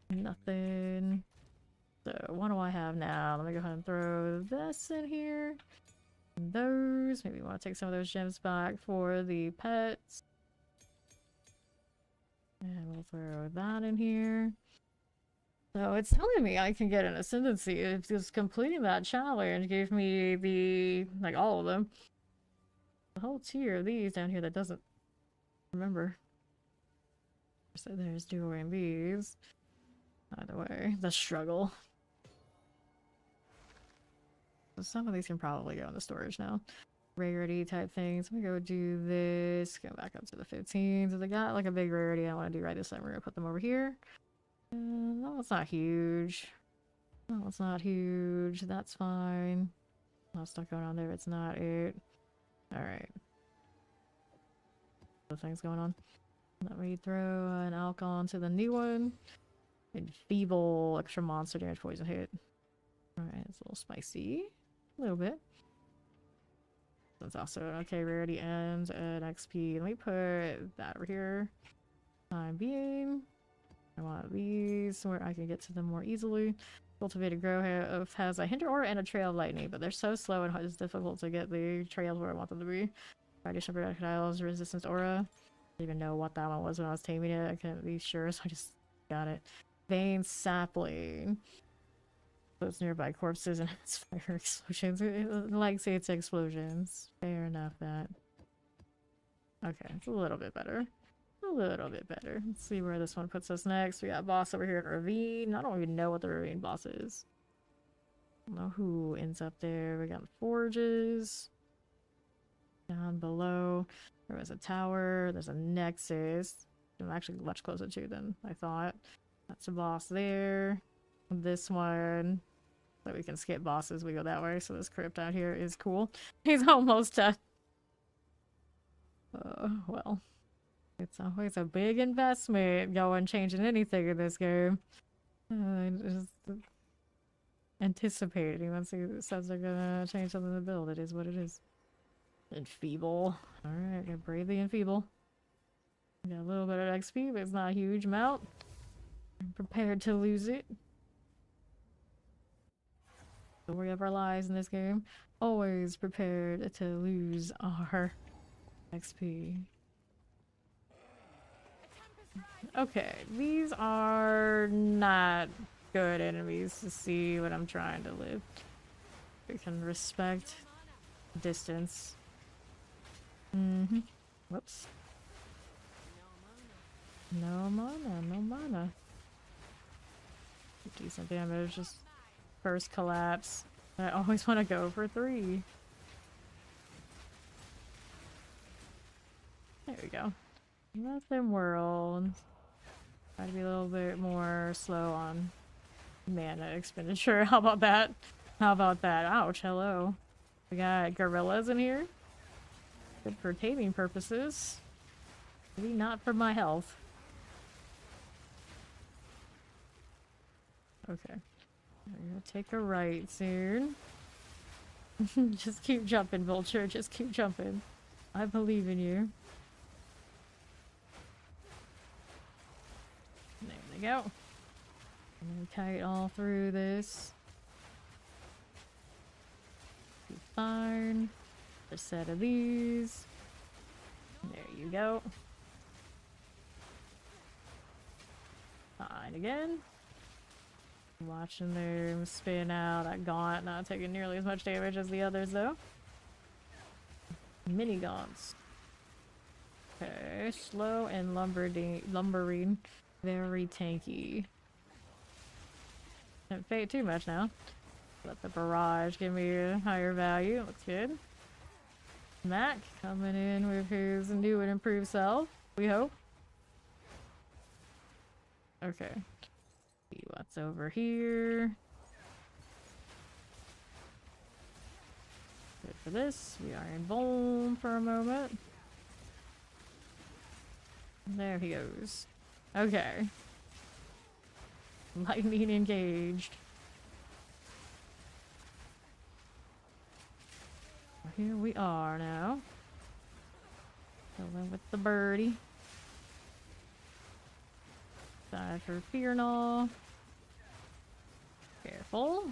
S1: Nothing. So, what do I have now? Let me go ahead and throw this in here. And those. Maybe want to take some of those gems back for the pets. And we'll throw that in here. So it's telling me I can get an ascendancy. If just completing that challenge gave me the, like, all of them. The whole tier of these down here that doesn't remember. So there's dueling bees. Either way, the struggle. So some of these can probably go into storage now. Rarity type things. Let me go do this. Go back up to the 15s. If they got like a big rarity I want to do right this time, we're gonna put them over here. No, it's not huge. No, it's not huge. That's fine. No stuff going on there. It's not it. Alright. Other things going on. Let me throw an Alcon to the new one. Enfeeble, extra monster damage, poison hit. Alright, it's a little spicy. A little bit. That's also an okay rarity and an XP. Let me put that over here. Time being. I want these where I can get to them more easily. Cultivated Grow has a Hinder Aura and a Trail of Lightning, but they're so slow and it's difficult to get the trails where I want them to be. Radiation Projectiles, Resistance Aura. I didn't even know what that one was when I was taming it. I couldn't be sure, so I just got it. Vein Sapling. Those nearby corpses and it's fire explosions. It likes its explosions. Fair enough, that. Okay, it's a little bit better. A little bit better. Let's see where this one puts us next. We got boss over here at Ravine. I don't even know what the Ravine boss is. I don't know who ends up there. We got forges. Down below. There was a tower. There's a nexus. I'm actually much closer to than I thought. That's a boss there. This one. So we can skip bosses. We go that way. So this crypt out here is cool. He's almost done. Well. It's always a big investment going changing anything in this game. Just anticipating. Once it says they're gonna change something in the build, it is what it is. Enfeeble. Alright, got bravely enfeeble. Got a little bit of XP, but it's not a huge amount. I'm prepared to lose it. Story of our lives in this game. Always prepared to lose our XP. Okay, these are not good enemies to see what I'm trying to live. We can respect distance. Whoops. No mana, no mana. Decent damage, just first collapse. I always want to go for 3. There we go. Nothing world. Try to be a little bit more slow on mana expenditure. How about that? How about that? Ouch, hello. We got gorillas in here. Good for taming purposes. Maybe not for my health. Okay. I'm gonna take a right soon. Just keep jumping, Vulture. Just keep jumping. I believe in you. There they go. And then kite all through this. Be fine. A set of these. There you go. Fine again. Watching them spin out. That gaunt not taking nearly as much damage as the others though. Mini gaunts. Okay, slow and lumbering. Very tanky. Don't fade too much now. Let the barrage give me a higher value. Looks good. Mac coming in with his new and improved self, we hope. Okay. See what's over here. Good for this. We are in Volm for a moment. There he goes. Okay. Lightning engaged. Here we are now. Going with the birdie. Side for Fear Gnaw. Careful.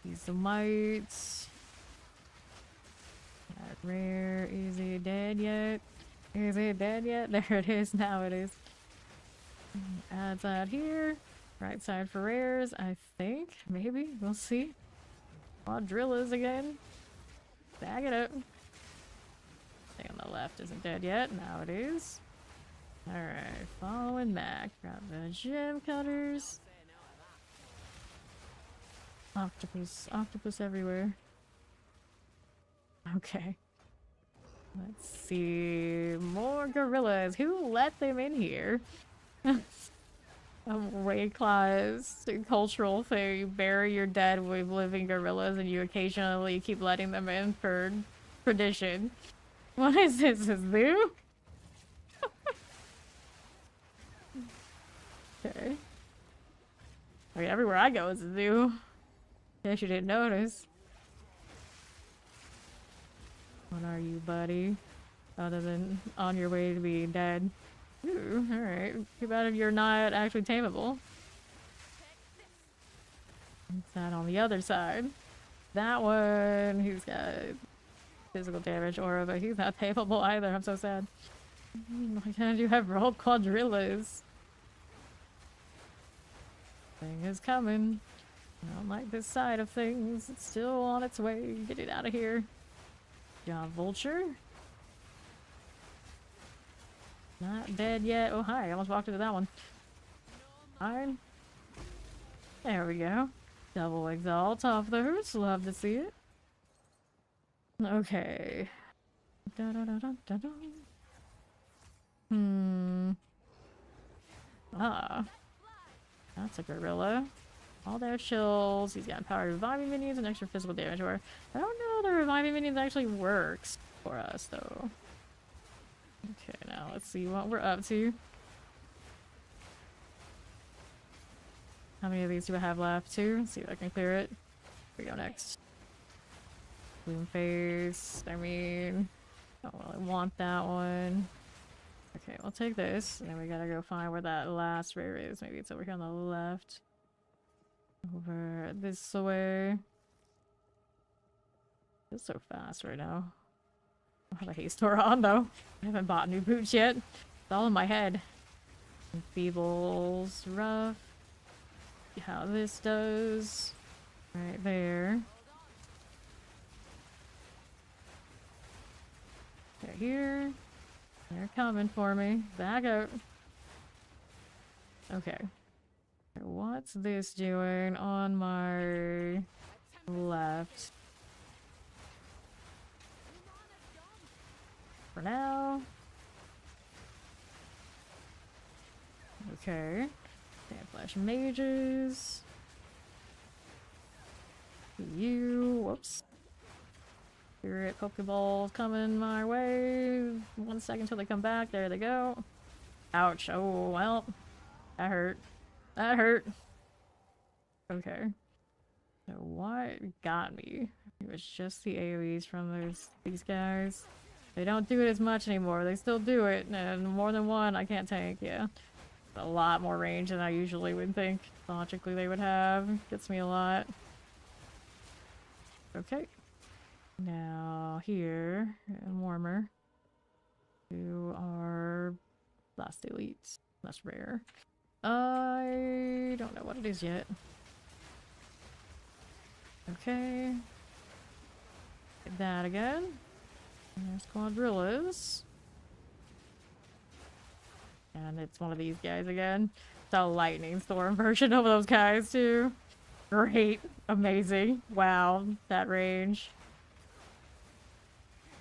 S1: Use the mites. That rare. Is he dead yet? Is it dead yet? There it is. Now it is. Add that here. Right side for rares, I think. Maybe. We'll see. Quadrillas again. Bag it up. Thing on the left isn't dead yet. Now it is. Alright. Following Mac. Grab the gem cutters. Octopus. Octopus everywhere. Okay. Let's see. More gorillas. Who let them in here? Rayclaw's cultural thing. You bury your dead with living gorillas and you occasionally keep letting them in for tradition. What is this? A zoo? Okay. I mean, everywhere I go is a zoo. Guess you didn't notice. What are you, buddy? Other than on your way to being dead. Ooh, alright. Too bad you're not actually tameable. What's that on the other side? That one, he's got physical damage aura, but he's not tameable either. I'm so sad. Why can't you have rolled quadrillas? Thing is coming. I don't like this side of things. It's still on its way. Get it out of here. Job Vulture. Not dead yet. Oh, hi. I almost walked into that one. Fine. There we go. Double exalt off those. Love to see it. Okay. Da -da -da -da -da -da. Ah. That's a gorilla. All their chills. He's got empowered reviving minions and extra physical damage. Or I don't know if the reviving minions actually works for us, though. Okay, now let's see what we're up to. How many of these do I have left? 2? Let's see if I can clear it. Here we go next. Bloom face. I mean, I don't really want that one. Okay, we'll take this. And then we gotta go find where that last rare is. Maybe it's over here on the left. Over this way. Feels so fast right now. I don't have a haste aura on though. I haven't bought new boots yet. It's all in my head. Feebles rough. See how this does. Right there. They're here. They're coming for me. Back out. Okay. What's this doing on my left? For now. Okay. Damn flash mages. You. Whoops. Spirit Pokeballs coming my way. 1 second till they come back. There they go. Ouch. Oh, well. That hurt. That hurt. Okay. So what got me? It was just the AoEs from these guys. They don't do it as much anymore. They still do it, and more than one I can't tank, yeah. A lot more range than I usually would think logically they would have. Gets me a lot. Okay. Now here, and warmer. To our last elites. That's rare. I don't know what it is yet. Okay. Get that again. There's Quadrillas. And it's one of these guys again. It's a lightning storm version of those guys too. Great. Amazing. Wow. That range.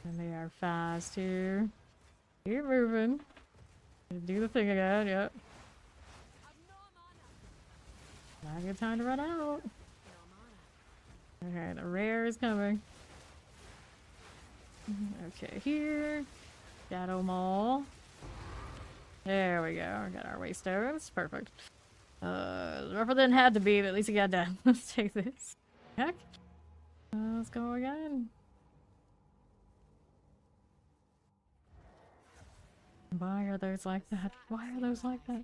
S1: And they are fast too. Keep moving. Do the thing again, yep. Not a good time to run out. Okay, the rare is coming. Okay, here. Shadow Mall. There we go. We got our waystones. Perfect. Rougher than it had to be, but at least it got done. Let's take this. Heck. Let's go again. Why are those like that? Why are those like that?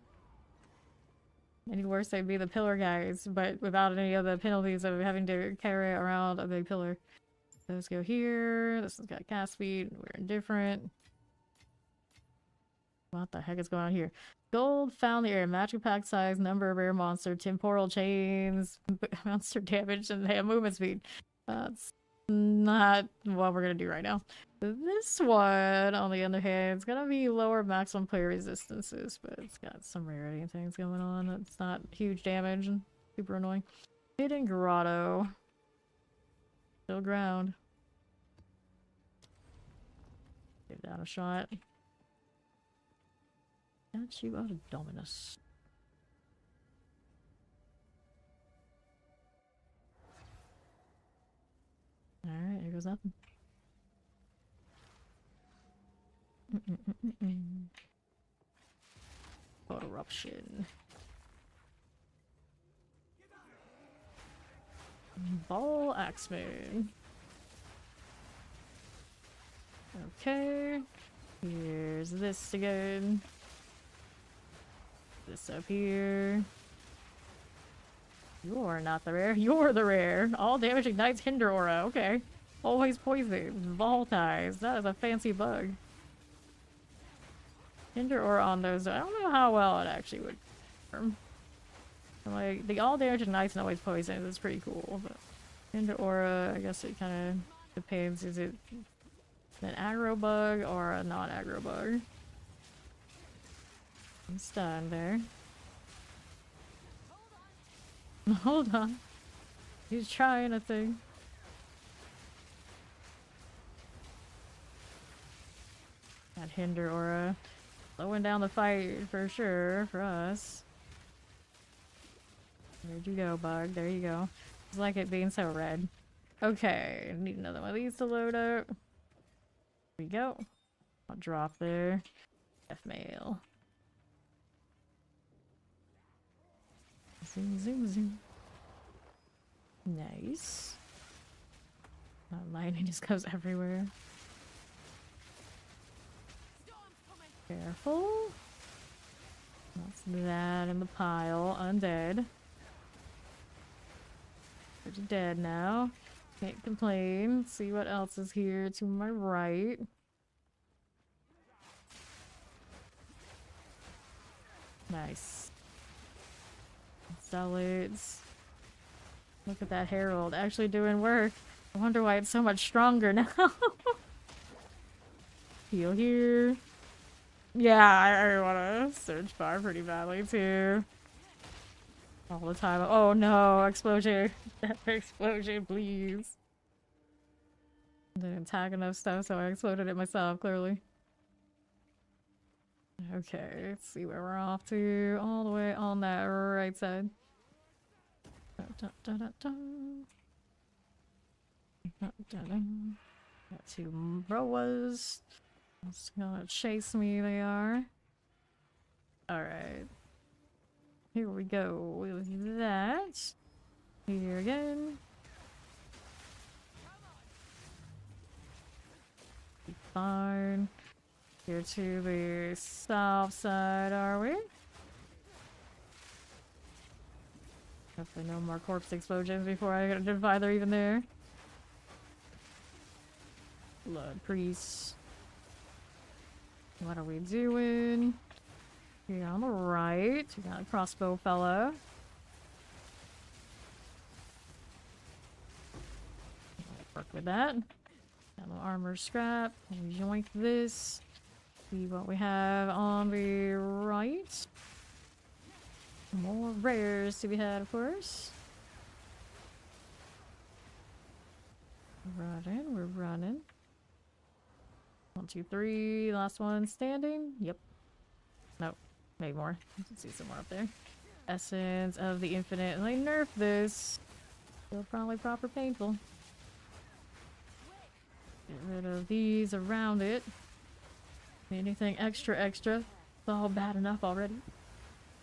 S1: Any worse, they'd be the pillar guys, but without any of the penalties of having to carry around a big pillar. Those go here. This has got cast speed. We're indifferent. What the heck is going on here? Gold found the area. Magic pack size, number of rare monster, temporal chains, monster damage, and they have movement speed. That's not what we're gonna do right now. This one, on the other hand, it's gonna be lower maximum player resistances, but it's got some rarity and things going on. It's not huge damage and super annoying. Hidden Grotto. Still ground. Give that a shot. Statue of Dominus. Alright, here goes nothing. Eruption. Ball Axeman. Okay. Here's this again. This up here. You're not the rare. You're the rare. All damage ignites Hinder Aura. Okay. Always poison. Volatize. That is a fancy bug. Hinder Aura on those. I don't know how well it actually would perform. Like, the all damage ignites and always poison is pretty cool. But Hinder Aura, I guess it kind of depends. Is it an aggro bug or a non-aggro bug? I'm stunned there. Hold on. He's trying a thing. That Hinder Aura. Slowing down the fight for sure for us. Where'd you go, bug? There you go. It's like it being so red. Okay, need another one of these to load up. There we go. I'll drop there. F mail. Zoom, zoom, zoom. Nice. That lightning just goes everywhere. Careful. That's that in the pile. Undead. They're dead now. Can't complain. See what else is here to my right. Nice. Zealots. Look at that herald actually doing work. I wonder why it's so much stronger now. Heal here. Yeah, I want to search bar pretty badly too. All the time. Oh no, explosion. Explosion, please. Didn't tag enough stuff, so I exploded it myself, clearly. Okay, let's see where we're off to. All the way on that right side. Got two Roas. It's gonna chase me, they are. Alright. Here we go with that. Here again. fine. Here to the south side, are we? Hopefully no more corpse explosions before I identify they're even there. Blood priests. What are we doing? Here on the right, we got a crossbow fellow. Work with that. Got no armor scrap. Yoink this. See what we have on the right. More rares to be had, of course. We're running. 1, 2, 3. Last one standing. Yep. Nope. Maybe more. You can see some more up there. Essence of the Infinite. And they nerfed this. Still probably proper painful. Get rid of these around it. Anything extra? It's all bad enough already.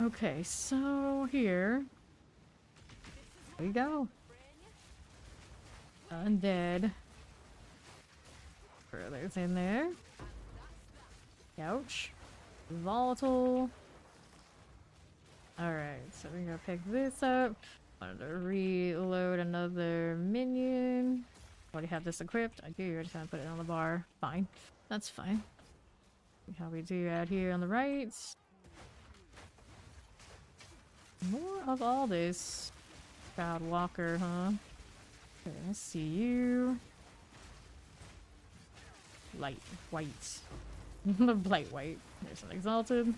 S1: Okay, so here we go. Undead. Throw those in there. Ouch. Volatile. Alright, so we're gonna pick this up. Wanted to reload another minion. Already have this equipped. I do. I just want to put it on the bar. Fine. That's fine. See how we do out here on the right. More of all this. Proud Walker, huh? Okay, let's see you. Light white. Blight white. There's an exalted.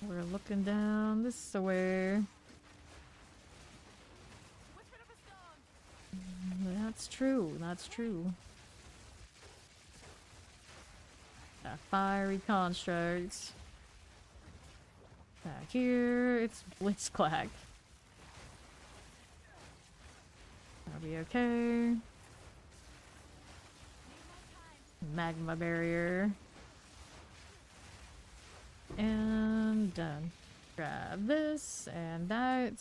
S1: We're looking down this way. That's true. That's true. That fiery construct. Back here, it's Blitzclack. That'll be okay. Magma barrier. And done. Grab this and that.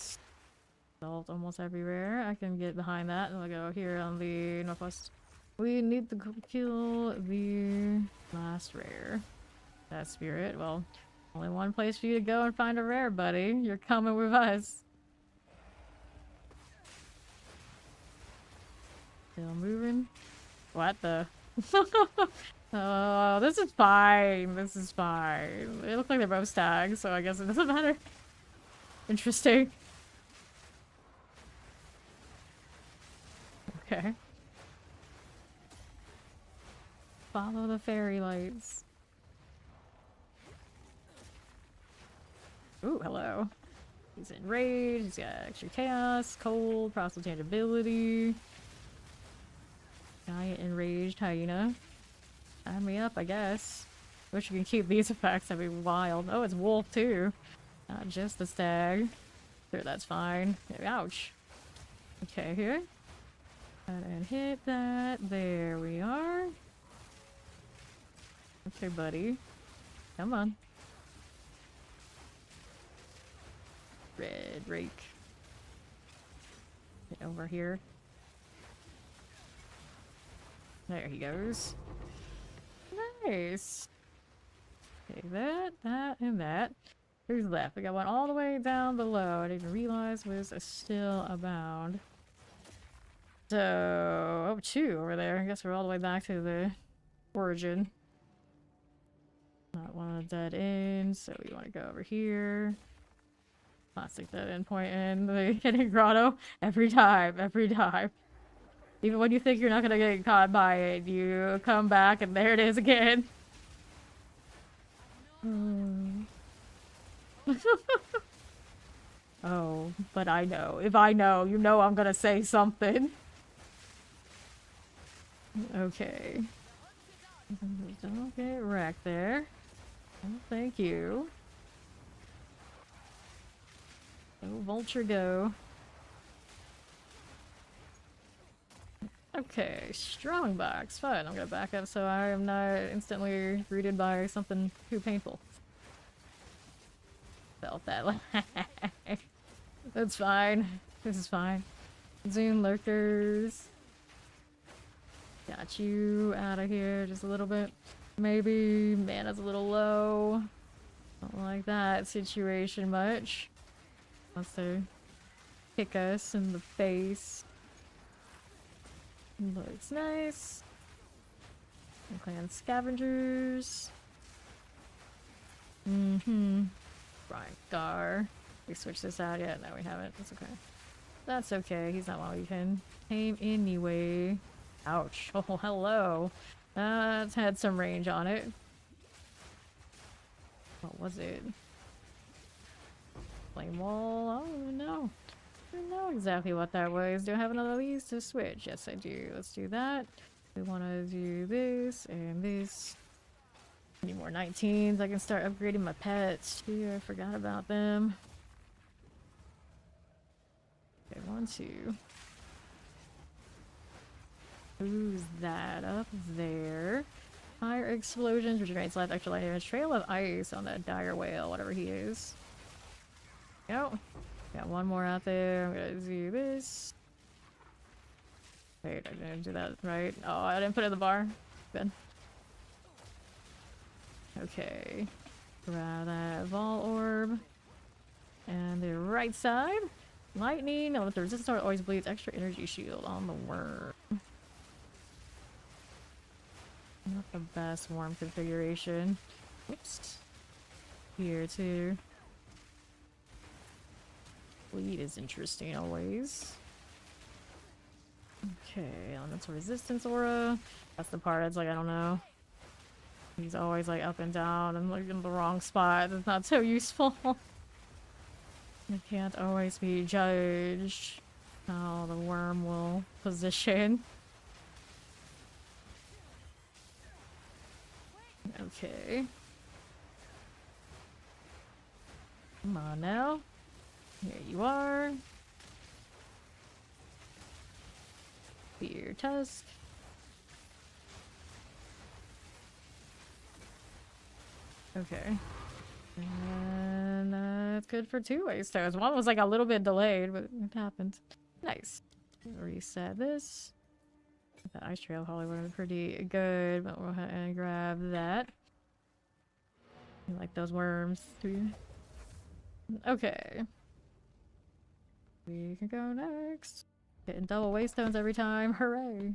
S1: Salt almost everywhere. I can get behind that. And I'll go here on the northwest. We need to kill the last rare. That spirit. Well, only one place for you to go and find a rare, buddy. You're coming with us. Still moving. What the? Oh, this is fine. This is fine. They look like they're both stags, so I guess it doesn't matter. Interesting. Okay. Follow the fairy lights. Ooh, hello. He's enraged. He's got extra chaos, cold, proselytine ability. Giant enraged hyena. Add me up, I guess. Wish you can keep these effects. That'd be wild. Oh, it's wolf too. Not just the stag. Sure, that's fine. Ouch. Okay, here. And hit that. There we are. Okay, buddy. Come on. Red rake. Get over here. There he goes. Nice. Okay, that, and that. Who's left? We got one all the way down below. I didn't even realize was still abound. So, oh, 2 over there. I guess we're all the way back to the origin. Not one of the dead ends, so we want to go over here. Classic dead end point in the hidden grotto. Every time. Even when you think you're not gonna get caught by it, you come back and there it is again. Oh, but I know. If I know, you know I'm gonna say something. Okay. Don't get wrecked there. Oh, thank you. Go, vulture, go. Okay, strong box. Fine, I'm gonna back up so I am not instantly greeted by something too painful. Felt that. That's fine. This is fine. Zoom lurkers. Got you out of here just a little bit. Maybe mana's a little low. Don't like that situation much. Wants to kick us in the face. Looks nice. Clan scavengers. Right, Gar. We switched this out yet? No, we haven't. That's okay. That's okay. He's not one we can tame anyway. Ouch. Oh, hello. It's had some range on it. What was it? Flame wall? I don't even know. I don't know exactly what that was. Do I have another of these to switch? Yes, I do. Let's do that. We want to do this and this. Need more 19s. I can start upgrading my pets. Gee, I forgot about them. Okay, 1, 2. Who's that up there? Fire explosions, regenerates life, extra life damage. Trail of ice on that dire whale, whatever he is. Go. Got one more out there. I'm gonna do this. Wait, I didn't do that right. Oh, I didn't put it in the bar. Good. Okay. Grab that Vol Orb. And the right side. Lightning. Oh, the resistance sword always bleeds. Extra energy shield on the worm. Not the best worm configuration. Oops. Here too. Bleed is interesting always. Okay, elemental resistance aura. That's the part that's like, I don't know. He's always like up and down and like in the wrong spot. It's not so useful. It can't always be judged how the worm will position. Okay. Come on now. Here you are. Spear tusk. Okay. And that's good for 2 waste stones. One was like a little bit delayed, but it happened. Nice. Reset this. That ice trail probably would have been pretty good, but we'll go ahead and grab that. You like those worms, do you? Okay. We can go next. Getting double waste stones every time. Hooray!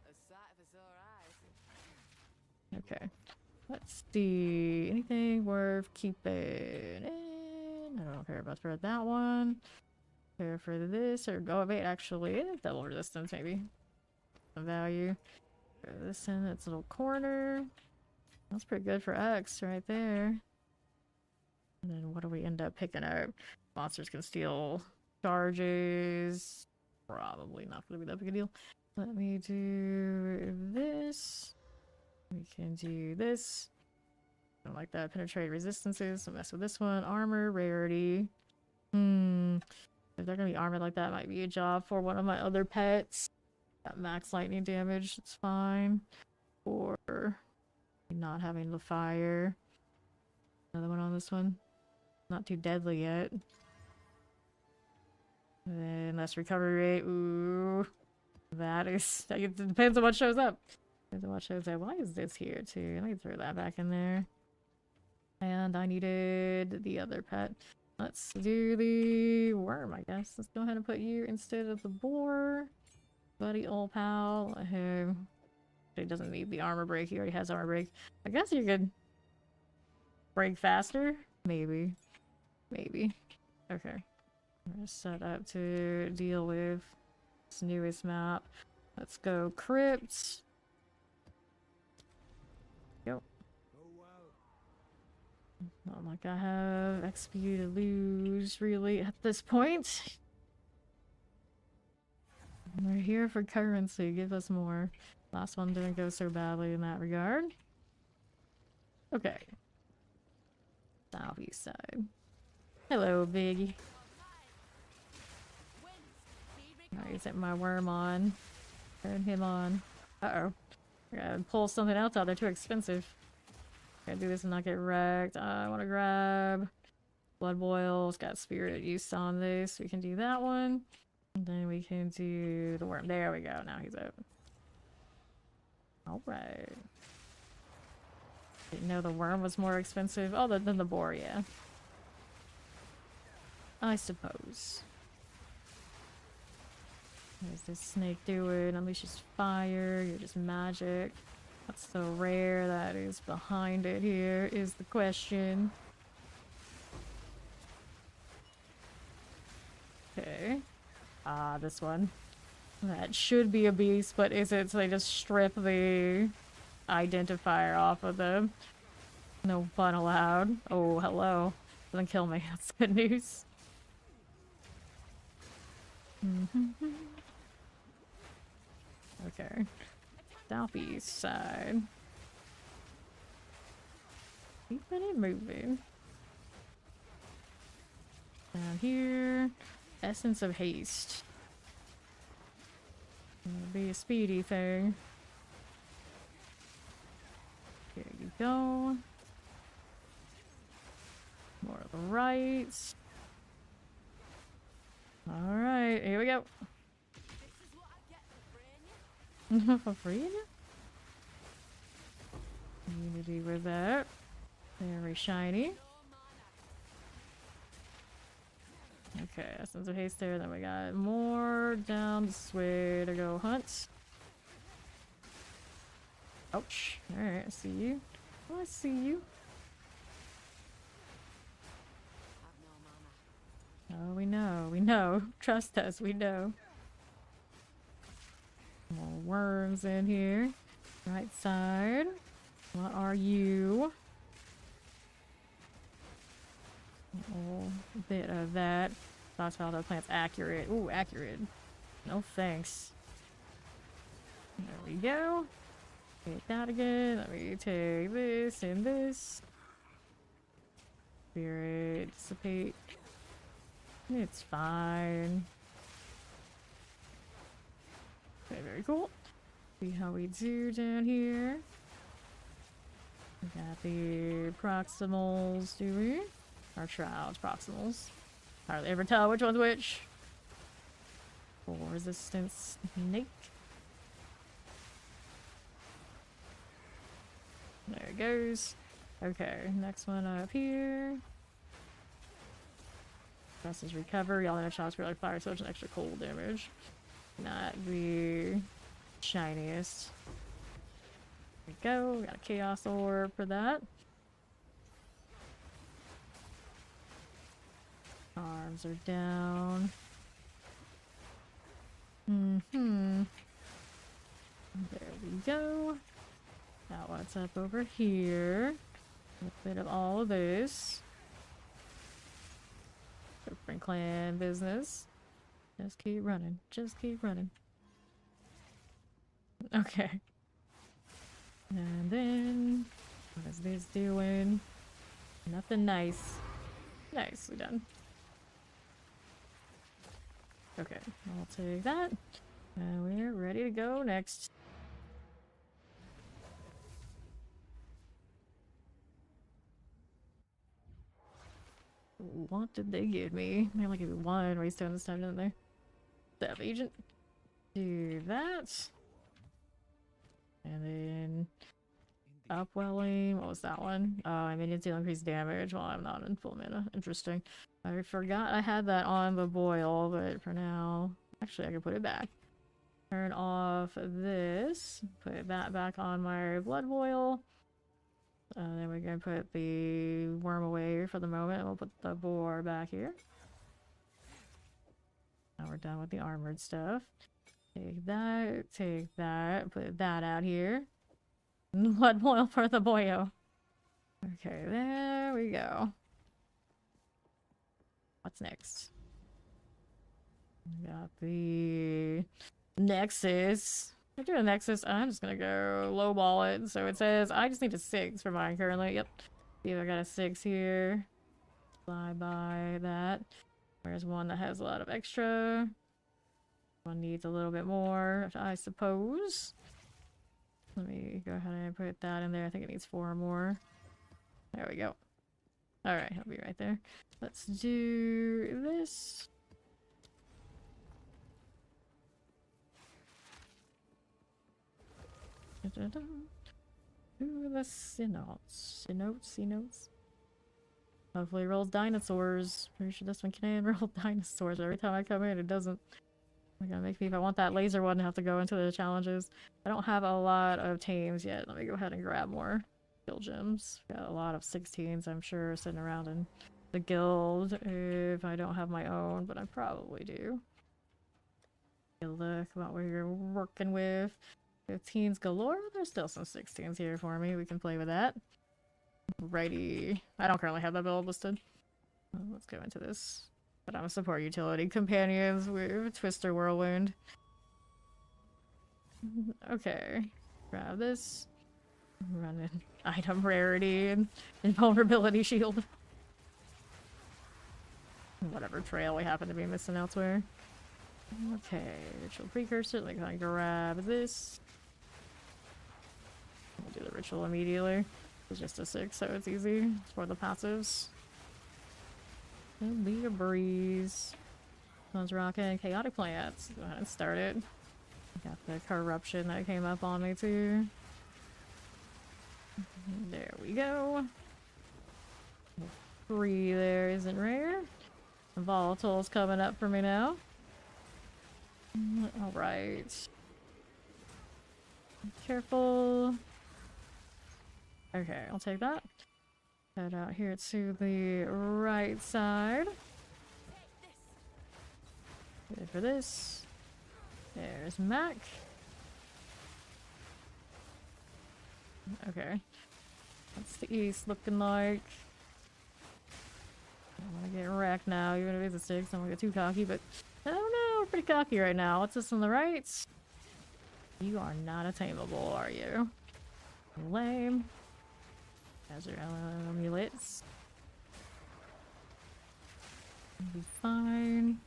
S2: A sight for sore eyes.
S1: Okay. Let's see. Anything worth keeping in? I don't care about for that one. Care for this or go wait, actually double resistance maybe. Some value. Throw this in its little corner. That's pretty good for X right there. And then what do we end up picking up? Monsters can steal charges. Probably not gonna be that big a deal. Let me do this. We can do this. I don't like that. Penetrate resistances. So mess with this one. Armor, rarity. If they're gonna be armored like that, might be a job for one of my other pets. Got max lightning damage. It's fine. Or not having the fire. Another one on this one. Not too deadly yet. And then less recovery rate. Ooh. That is. It depends on what shows up. Depends on what shows up. Why is this here too? Let me throw that back in there. And I needed the other pet. Let's do the worm, I guess. Let's go ahead and put you instead of the boar. Buddy old pal. Who he doesn't need the armor break. He already has armor break. I guess you could break faster? Maybe. Maybe. Okay. We're set up to deal with this newest map. Let's go crypt. Yep. Not like I have XP to lose really at this point. We're here for currency. Give us more. Last one didn't go so badly in that regard. Okay. Southeast side. Hello, Biggie. Alright, set my worm on. Turn him on. Uh-oh. I gotta pull something else out. They're too expensive. Gotta do this and not get wrecked. I want to grab Blood Boils. Got Spirit use on this. We can do that one. And then we can do the worm. There we go. Now he's out. Alright. Didn't know the worm was more expensive. Oh, than the boar, yeah. I suppose. What is this snake doing? Unleashes fire. You're just magic. What's so rare that is behind it here is the question. Okay. Ah, this one. That should be a beast, but is it? So they just strip the identifier off of them. No fun allowed. Oh, hello. Doesn't kill me. That's good news. Okay. Southeast side. Keeping it moving. Down here. Essence of haste. It'll be a speedy thing. There you go. More of the right. Alright, here we go.
S2: This is what I get for freeing you.
S1: For free? Unity with that. Very shiny. Okay, Essence of Haste there. Then we got more down this way to go hunt. Ouch. Alright, I see you. Oh, I see you.
S2: Have no mana.
S1: Oh, we know. Trust us, we know. More worms in here. Right side. What are you? Oh, a bit of that. Thoughts about the plant's accurate. Ooh, accurate. No thanks. There we go. Take that again. Let me take this and this. Spirit, dissipate. It's fine. Okay, very cool. See how we do down here. We got the proximals, do we? Our shrouds, proximals. Hardly ever tell which one's which. Full resistance snake. There it goes. Okay, next one up here. Presses recover. Y'all know shots for like fire, so it's an extra cold damage. Not the shiniest. There we go. We got a chaos orb for that. Arms are down. There we go. Now what's up over here? A bit of all of this. Different clan business. Just keep running. Just keep running. Okay. And then, what is this doing? Nothing nice. Nicely done. Okay, I'll take that. And we're ready to go next. What did they give me? They only gave me one waystone this time, didn't they? Death agent. Do that. And then upwelling. What was that one? Oh, I mean, it's increased damage while I'm not in full mana. Interesting. I forgot I had that on the boil, but for now, actually, I can put it back. Turn off this. Put that back on my blood boil. Then we're gonna put the worm away for the moment. We'll put the boar back here. Now we're done with the armored stuff. Take that, put that out here. Blood boil for the boyo. Okay, there we go. What's next? We got the Nexus. I do a Nexus. I'm just gonna go lowball it. So it says I just need a 6 for mine currently. Yep. See if I got a 6 here. Fly by that. Where's one that has a lot of extra? One needs a little bit more, I suppose. Let me go ahead and put that in there. I think it needs 4 more. There we go. Alright, I'll be right there. Let's do this. Ooh, the Cenotes. Hopefully it rolls dinosaurs. Pretty sure this one can roll dinosaurs. Every time I come in, it doesn't. It's gonna make me, if I want that laser one, have to go into the challenges. I don't have a lot of tames yet. Let me go ahead and grab more skill gems. Got a lot of 16s, I'm sure, sitting around in the guild if I don't have my own, but I probably do. Look about what you're working with. 15s galore. There's still some 16s here for me. We can play with that. Righty. I don't currently have that build listed. Let's go into this. But I'm a support utility. Companions with Twister Whirlwind. Okay. Grab this. Run in item rarity and invulnerability shield. Whatever trail we happen to be missing elsewhere. Okay, ritual precursor. Let me grab this. We'll do the ritual immediately. It's just a 6, so it's easy. It's for the passives. It'll be a breeze. Someone's rocking chaotic plants. Go ahead and start it. Got the corruption that came up on me too. There we go. 3 there isn't rare. Volatile's coming up for me now. Alright. Careful. Okay, I'll take that. Head out here to the right side. Good for this. There's Mac. Okay. That's the east looking like. I want to get wrecked now, even if it's a 6. I don't want to get too cocky, but I don't know. We're pretty cocky right now. What's this on the right? You are not attainable, are you? Lame. Hazard amulets. Be fine.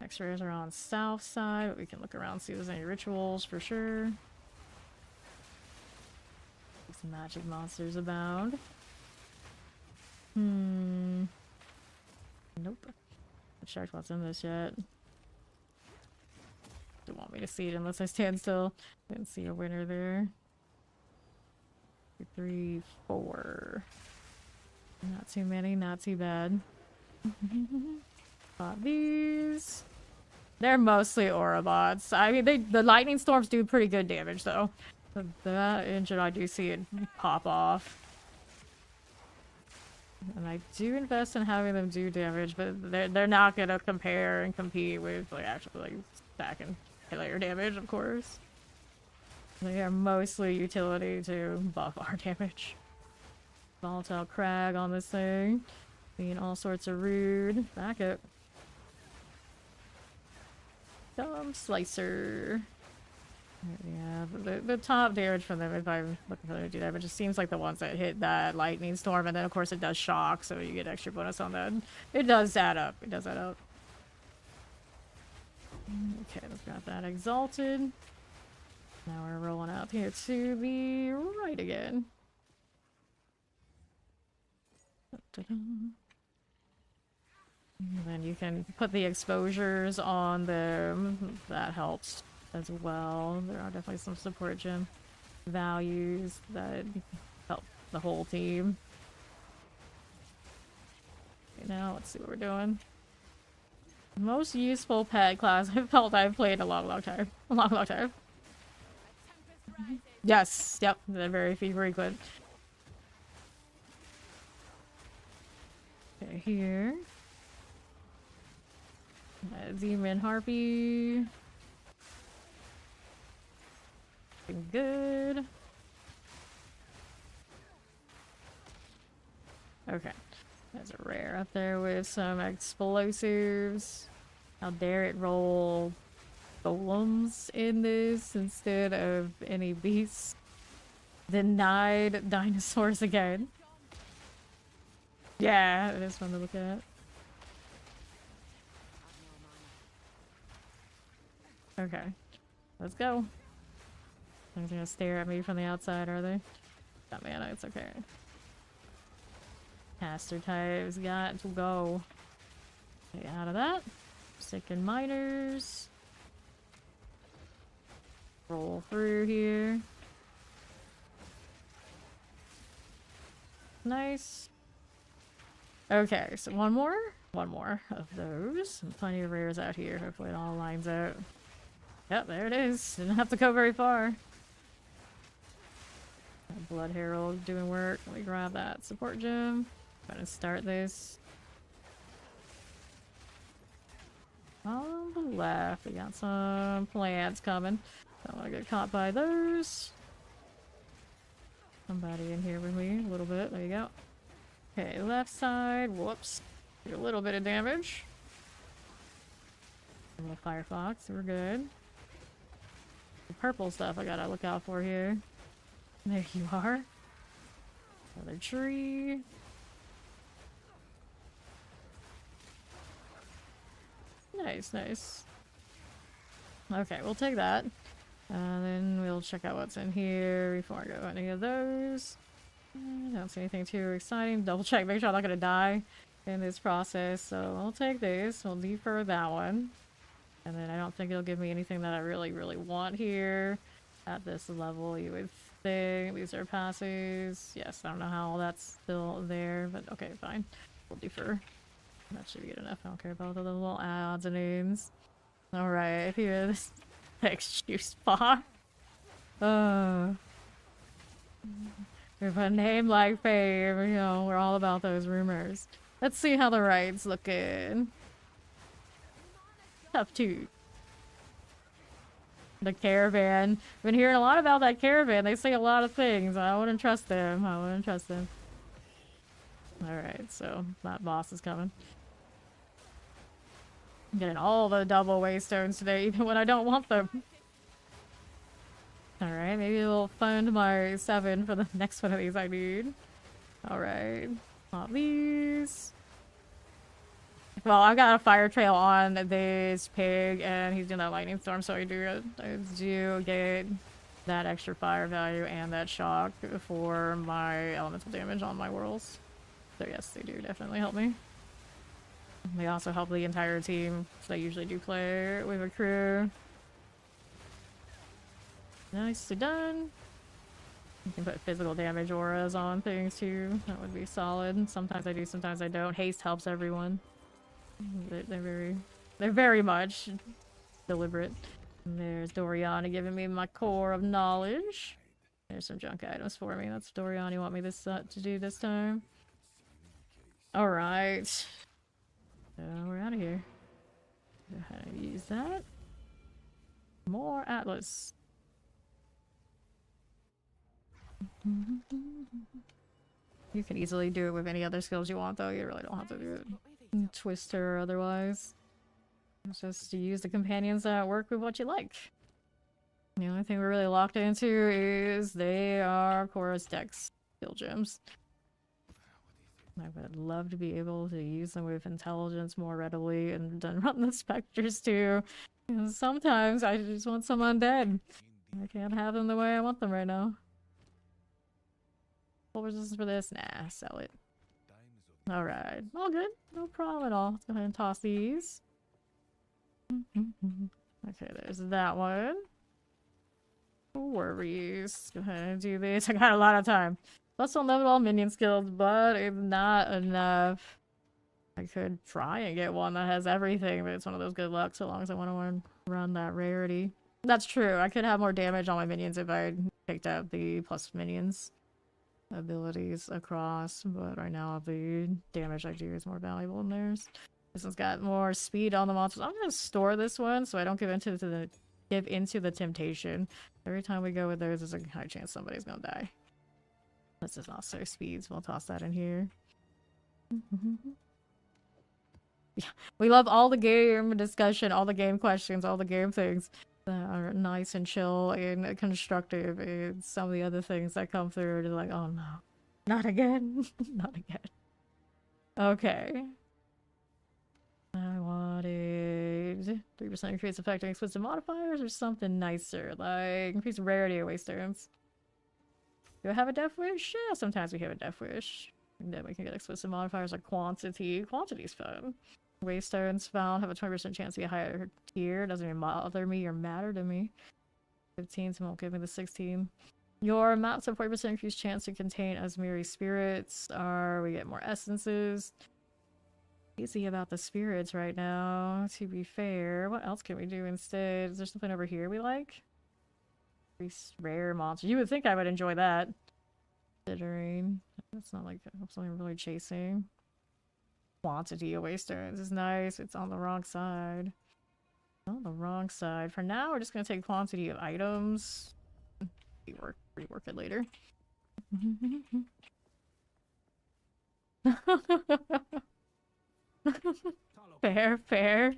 S1: X-rays are on south side, but we can look around see if there's any rituals for sure. Some magic monsters abound. Nope. Not sure what's in this yet. Don't want me to see it unless I stand still. Didn't see a winner there. 2, 3, 4. Not too many, not too bad. Got these. They're mostly Ourobots. I mean, the lightning storms do pretty good damage though. That engine I do see it pop off. And I do invest in having them do damage, but they're not gonna compare and compete with like actually like stacking layer damage, of course. They are mostly utility to buff our damage. Volatile crag on this thing. Being all sorts of rude. Back it. Dumb slicer. Yeah, the top damage from them, if I'm looking for them to do that, but it just seems like the ones that hit that lightning storm, and then of course it does shock, so you get extra bonus on that. It does add up. It does add up. Okay, let's grab that exalted. Now we're rolling out here to the right again. And then you can put the exposures on them. That helps as well. There are definitely some support gem values that help the whole team. Okay, now let's see what we're doing. Most useful pet class I've felt I've played in a long time. A long time. Yes, yep, they're very frequent. Okay, here. Demon Harpy. Looking good. Okay. There's a rare up there with some explosives. How dare it roll golems in this instead of any beasts. Denied dinosaurs again. Yeah, it is fun to look at. Okay, let's go. They're gonna stare at me from the outside, are they? Got mana, it's okay. Caster types got to go. Get out of that. Sticking miners. Roll through here. Nice. Okay, so one more? One more of those. And plenty of rares out here. Hopefully it all lines out. Yep, there it is. Didn't have to go very far. Blood Herald doing work. Let me grab that support gem. Gonna start this. On the left, we got some plants coming. Don't want to get caught by those. Somebody in here with me a little bit. There you go. Okay, left side. Whoops. Do a little bit of damage. A little Firefox. We're good. The purple stuff I gotta look out for here. There you are. Another tree. Nice, nice. Okay, we'll take that. Then we'll check out what's in here before I go any of those. Don't see anything too exciting. Double check, make sure I'm not gonna die in this process. So we'll take this. We'll defer that one. And then I don't think it'll give me anything that I really, really want here at this level. You would think these are passes. Yes, I don't know how that's still there, but okay, fine. We'll defer. That should be good enough. I don't care about the little odds and ends. Alright, here this next juice spot. With a name like Fame, you know, we're all about those rumors. Let's see how the ride's looking. Tough too. The caravan. Been hearing a lot about that caravan. They say a lot of things. I wouldn't trust them. I wouldn't trust them. Alright, so that boss is coming. I'm getting all the double waystones today, even when I don't want them. Alright, maybe we'll fund my 7 for the next one of these I need. Alright. Not these. Well, I've got a fire trail on this pig, and he's doing that lightning storm, so I do get that extra fire value and that shock for my elemental damage on my whirls. So yes, they do definitely help me. They also help the entire team, so I usually do play with a crew. Nicely done. You can put physical damage auras on things too. That would be solid. Sometimes I do, sometimes I don't. Haste helps everyone. They're very much deliberate. And there's Doriani giving me my core of knowledge. There's some junk items for me. That's what Doriani want me to do this time. Alright. So we're out of here. Go ahead and use that. More Atlas. You can easily do it with any other skills you want, though. You really don't have to do it Twister or otherwise. It's just to use the companions that work with what you like. The only thing we're really locked into is they are Chorus Dex skill gems. I would love to be able to use them with intelligence more readily and then run the specters too. Because sometimes I just want some undead. I can't have them the way I want them right now. Full resistance for this? Nah, sell it. Alright, all good. No problem at all. Let's go ahead and toss these. Okay, there's that one. No worries. Go ahead and do this. I got a lot of time. Plus I'll level all minion skills, but it's not enough. I could try and get one that has everything, but it's one of those good luck so long as I want to run that rarity. That's true. I could have more damage on my minions if I picked out the plus minions abilities across, but right now the damage I do is more valuable than theirs. This one's got more speed on the monsters. I'm gonna store this one so I don't give into the temptation. Every time we go with those, there's a high chance somebody's gonna die. This is also speeds. We'll toss that in here. Yeah, we love all the game discussion, all the game questions, all the game things that are nice and chill and constructive, and some of the other things that come through are like, oh no, not again. Not again. Okay. I wanted 3% increase effect on explicit modifiers or something nicer, like increase rarity of waystones. Do I have a death wish? Yeah, sometimes we have a death wish. And then we can get explicit modifiers like quantity. Quantity's fun. Waystones found have a 20% chance to be a higher tier. Doesn't even bother me or matter to me. 15, so it won't give me the 16. Your maps have 40% increased chance to contain Asmiri spirits. We get more essences. Easy about the spirits right now, to be fair. What else can we do instead? Is there something over here we like? Rare monsters. You would think I would enjoy that. Considering that's not like something I'm really chasing. Quantity of waystones is nice. It's on the wrong side. On the wrong side. For now, we're just gonna take quantity of items. Rework it later. Fair, fair.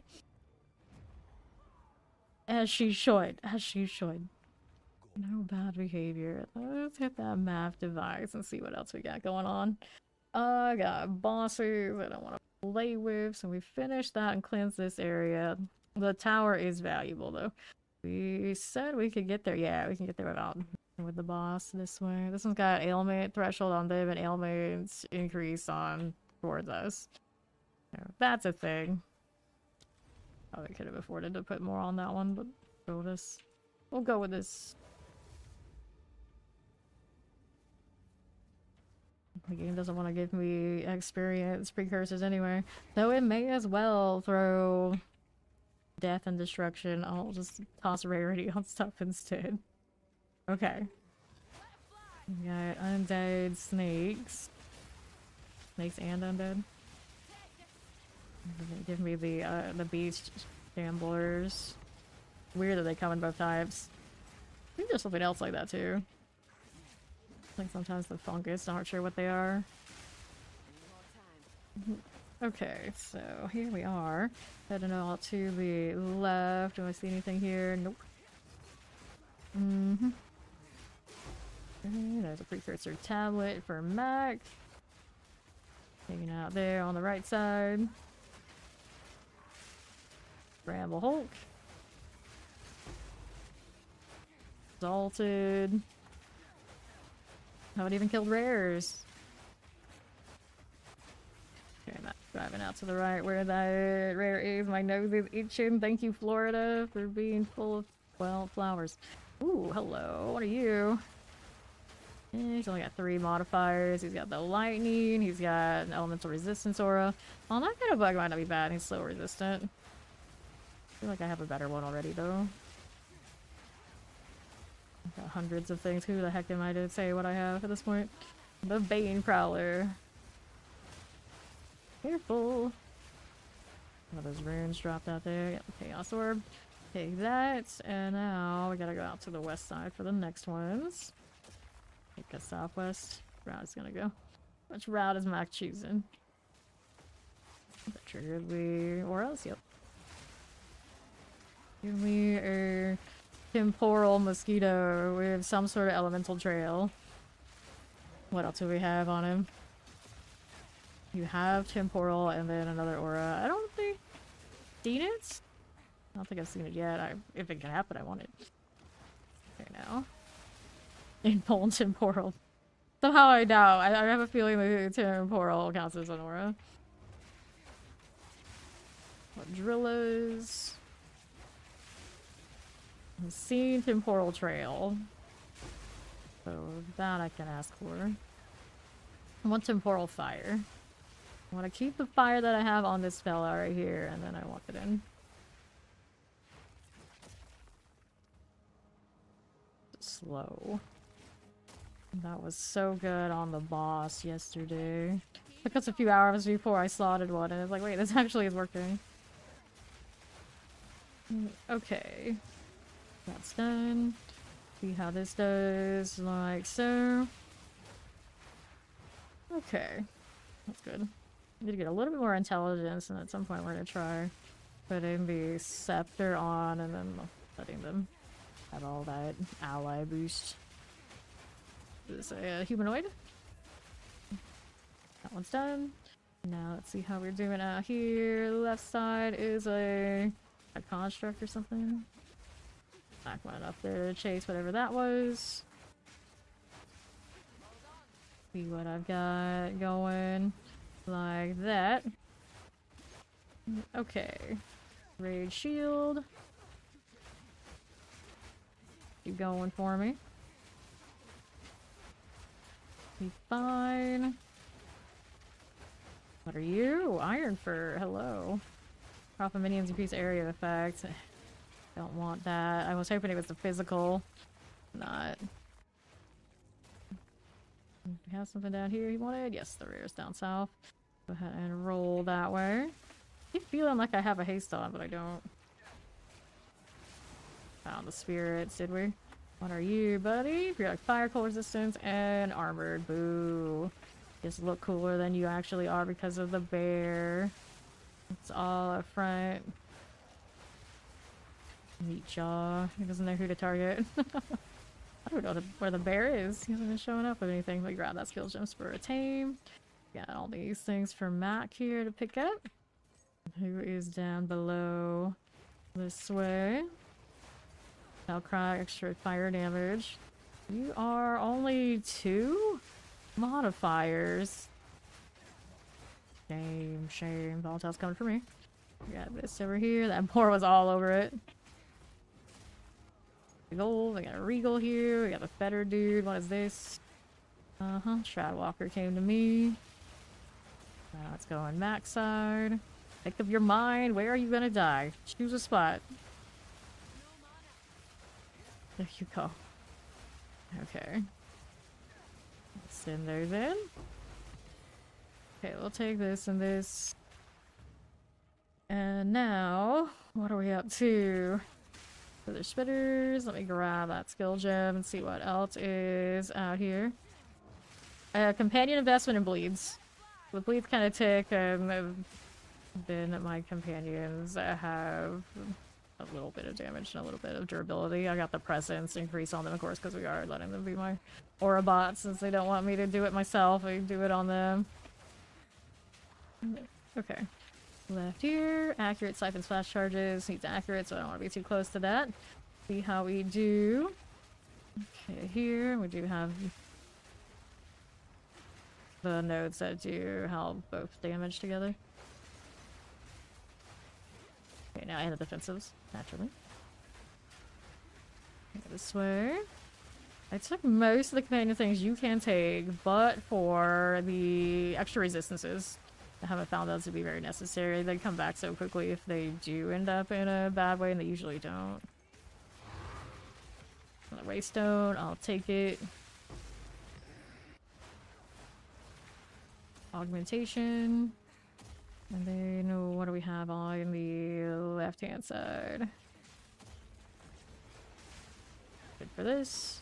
S1: As she should. As she should. No bad behavior. Let's hit that map device and see what else we got going on. I got bosses I don't want to play with, so we finished that and cleansed this area. The tower is valuable, though. We said we could get there. Yeah, we can get there without with the boss this way. This one's got ailment threshold on them and ailments increase on towards us. So that's a thing. Probably could have afforded to put more on that one, but go with this. We'll go with this. The game doesn't want to give me experience precursors anyway. Though it may as well throw death and destruction. I'll just toss rarity on stuff instead. Okay. We got undead snakes. Snakes and undead. Give me the beast gamblers. Weird that they come in both types. I think there's something else like that too. Like sometimes the fungus, not sure what they are. Okay, so here we are. Heading out to the left. Do I see anything here? Nope. Okay, there's a precursor tablet for Mac. Hanging out there on the right side. Bramble Hulk. Exalted. Haven't even killed rares. Okay, I'm not driving out to the right where that rare is. My nose is itching. Thank you, Florida, for being full of, well, flowers. Ooh, hello. What are you? He's only got 3 modifiers. He's got the lightning. He's got an elemental resistance aura. Oh, that kind of bug might not be bad. He's slow resistant. I feel like I have a better one already, though. I've got hundreds of things. Who the heck am I to say what I have at this point? The Bane Prowler. Careful. One of those runes dropped out there. Got the Chaos Orb. Take that. And now we gotta go out to the west side for the next ones. Take a southwest. Route is gonna go. Which route is Mac choosing? That triggered the auras. Yep. Give me a temporal mosquito with some sort of elemental trail. What else do we have on him? You have temporal and then another aura. I don't think... Seen it? I don't think I've seen it yet. If it can happen, I want it. Okay, now. Impulse and temporal. Somehow I doubt. I have a feeling the temporal counts as an aura. What drillers? I've seen temporal trail. So that I can ask for. I want temporal fire. I want to keep the fire that I have on this spell right here, and then I want it in. Slow. That was so good on the boss yesterday. Took us a few hours before I slotted one, and I was like, wait, this actually is working. Okay. That's done. See how this does, like so. Okay. That's good. Need to get a little bit more intelligence, and at some point we're gonna try putting the scepter on and then letting them have all that ally boost. Is this a humanoid? That one's done. Now let's see how we're doing out here. Left side is a construct or something. Back one up there to chase whatever that was. See what I've got going. Like that. Okay. Rage shield. Keep going for me. Be fine. What are you? Iron Fur. Hello. Profit minions increase area effect. Don't want that. I was hoping it was the physical. Not. We have something down here he wanted? Yes, the rear is down south. Go ahead and roll that way. I keep feeling like I have a haste on, but I don't. Found the spirits, did we? What are you, buddy? You're like fire, cold resistance, and armored. Boo. Just look cooler than you actually are because of the bear. It's all up front. Meat jaw. He doesn't know who to target. I don't know where the bear is. He hasn't been showing up with anything. We grab that skill gems for a tame. Got all these things for Mac here to pick up. Who is down below this way? Outcry, extra fire damage. You are only 2 modifiers. Shame, shame. Volatile's coming for me. We got this over here. That boar was all over it. Gold. We got a regal here. We got a fetter dude. What is this? Shroudwalker came to me. Now let's go on Mac's side. Think of your mind. Where are you gonna die? Choose a spot. There you go. Okay. Let's send those in. Okay, we'll take this and this. And now, what are we up to? Further spitters. Let me grab that skill gem and see what else is out here. Companion investment in bleeds. The bleeds kind of tick, and then my companions have a little bit of damage and a little bit of durability. I got the presence increase on them, of course, because we are letting them be my aura bots since they don't want me to do it myself. I do it on them. Okay. Left here. Accurate siphon splash charges. Needs accurate, so I don't want to be too close to that. See how we do. Okay, here we do have the nodes that do help both damage together. Okay, now I have the defensives, naturally. Okay, this way. I took most of the companion things you can take, but for the extra resistances, I haven't found those to be very necessary. They come back so quickly if they do end up in a bad way, and they usually don't. The waystone, I'll take it. Augmentation. And then what do we have on the left-hand side? Good for this.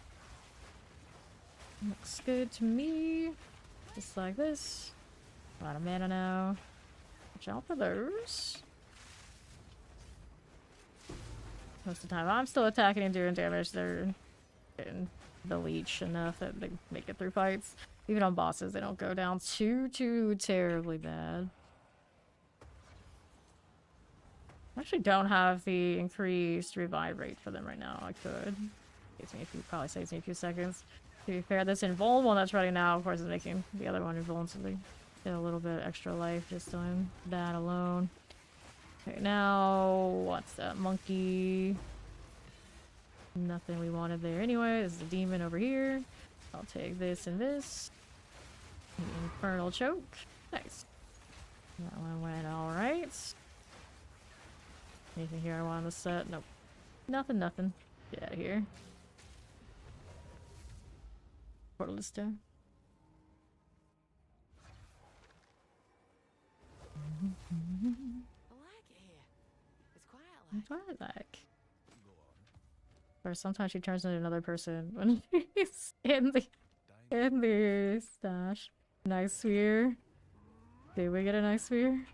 S1: Looks good to me. Just like this. A lot of mana now. Watch out for those. Most of the time I'm still attacking and doing damage. They're getting the leech enough that they make it through fights. Even on bosses, they don't go down too terribly bad. I actually don't have the increased revive rate for them right now. I could. Probably saves me a few seconds. To be fair, this invulnerable that's running now, of course, is making the other one invulnerable, so they get a little bit extra life just on that alone. Okay, now what's that? Monkey. Nothing we wanted there anyway. There's a demon over here. I'll take this and this. Infernal choke. Nice. That one went alright. Anything here I want on the set? Nope. Nothing. Get out of here. Ritualist.
S2: I like it here. It's quiet like.
S1: Or sometimes she turns into another person when he's in the stash. Nice sphere. Did we get a nice sphere?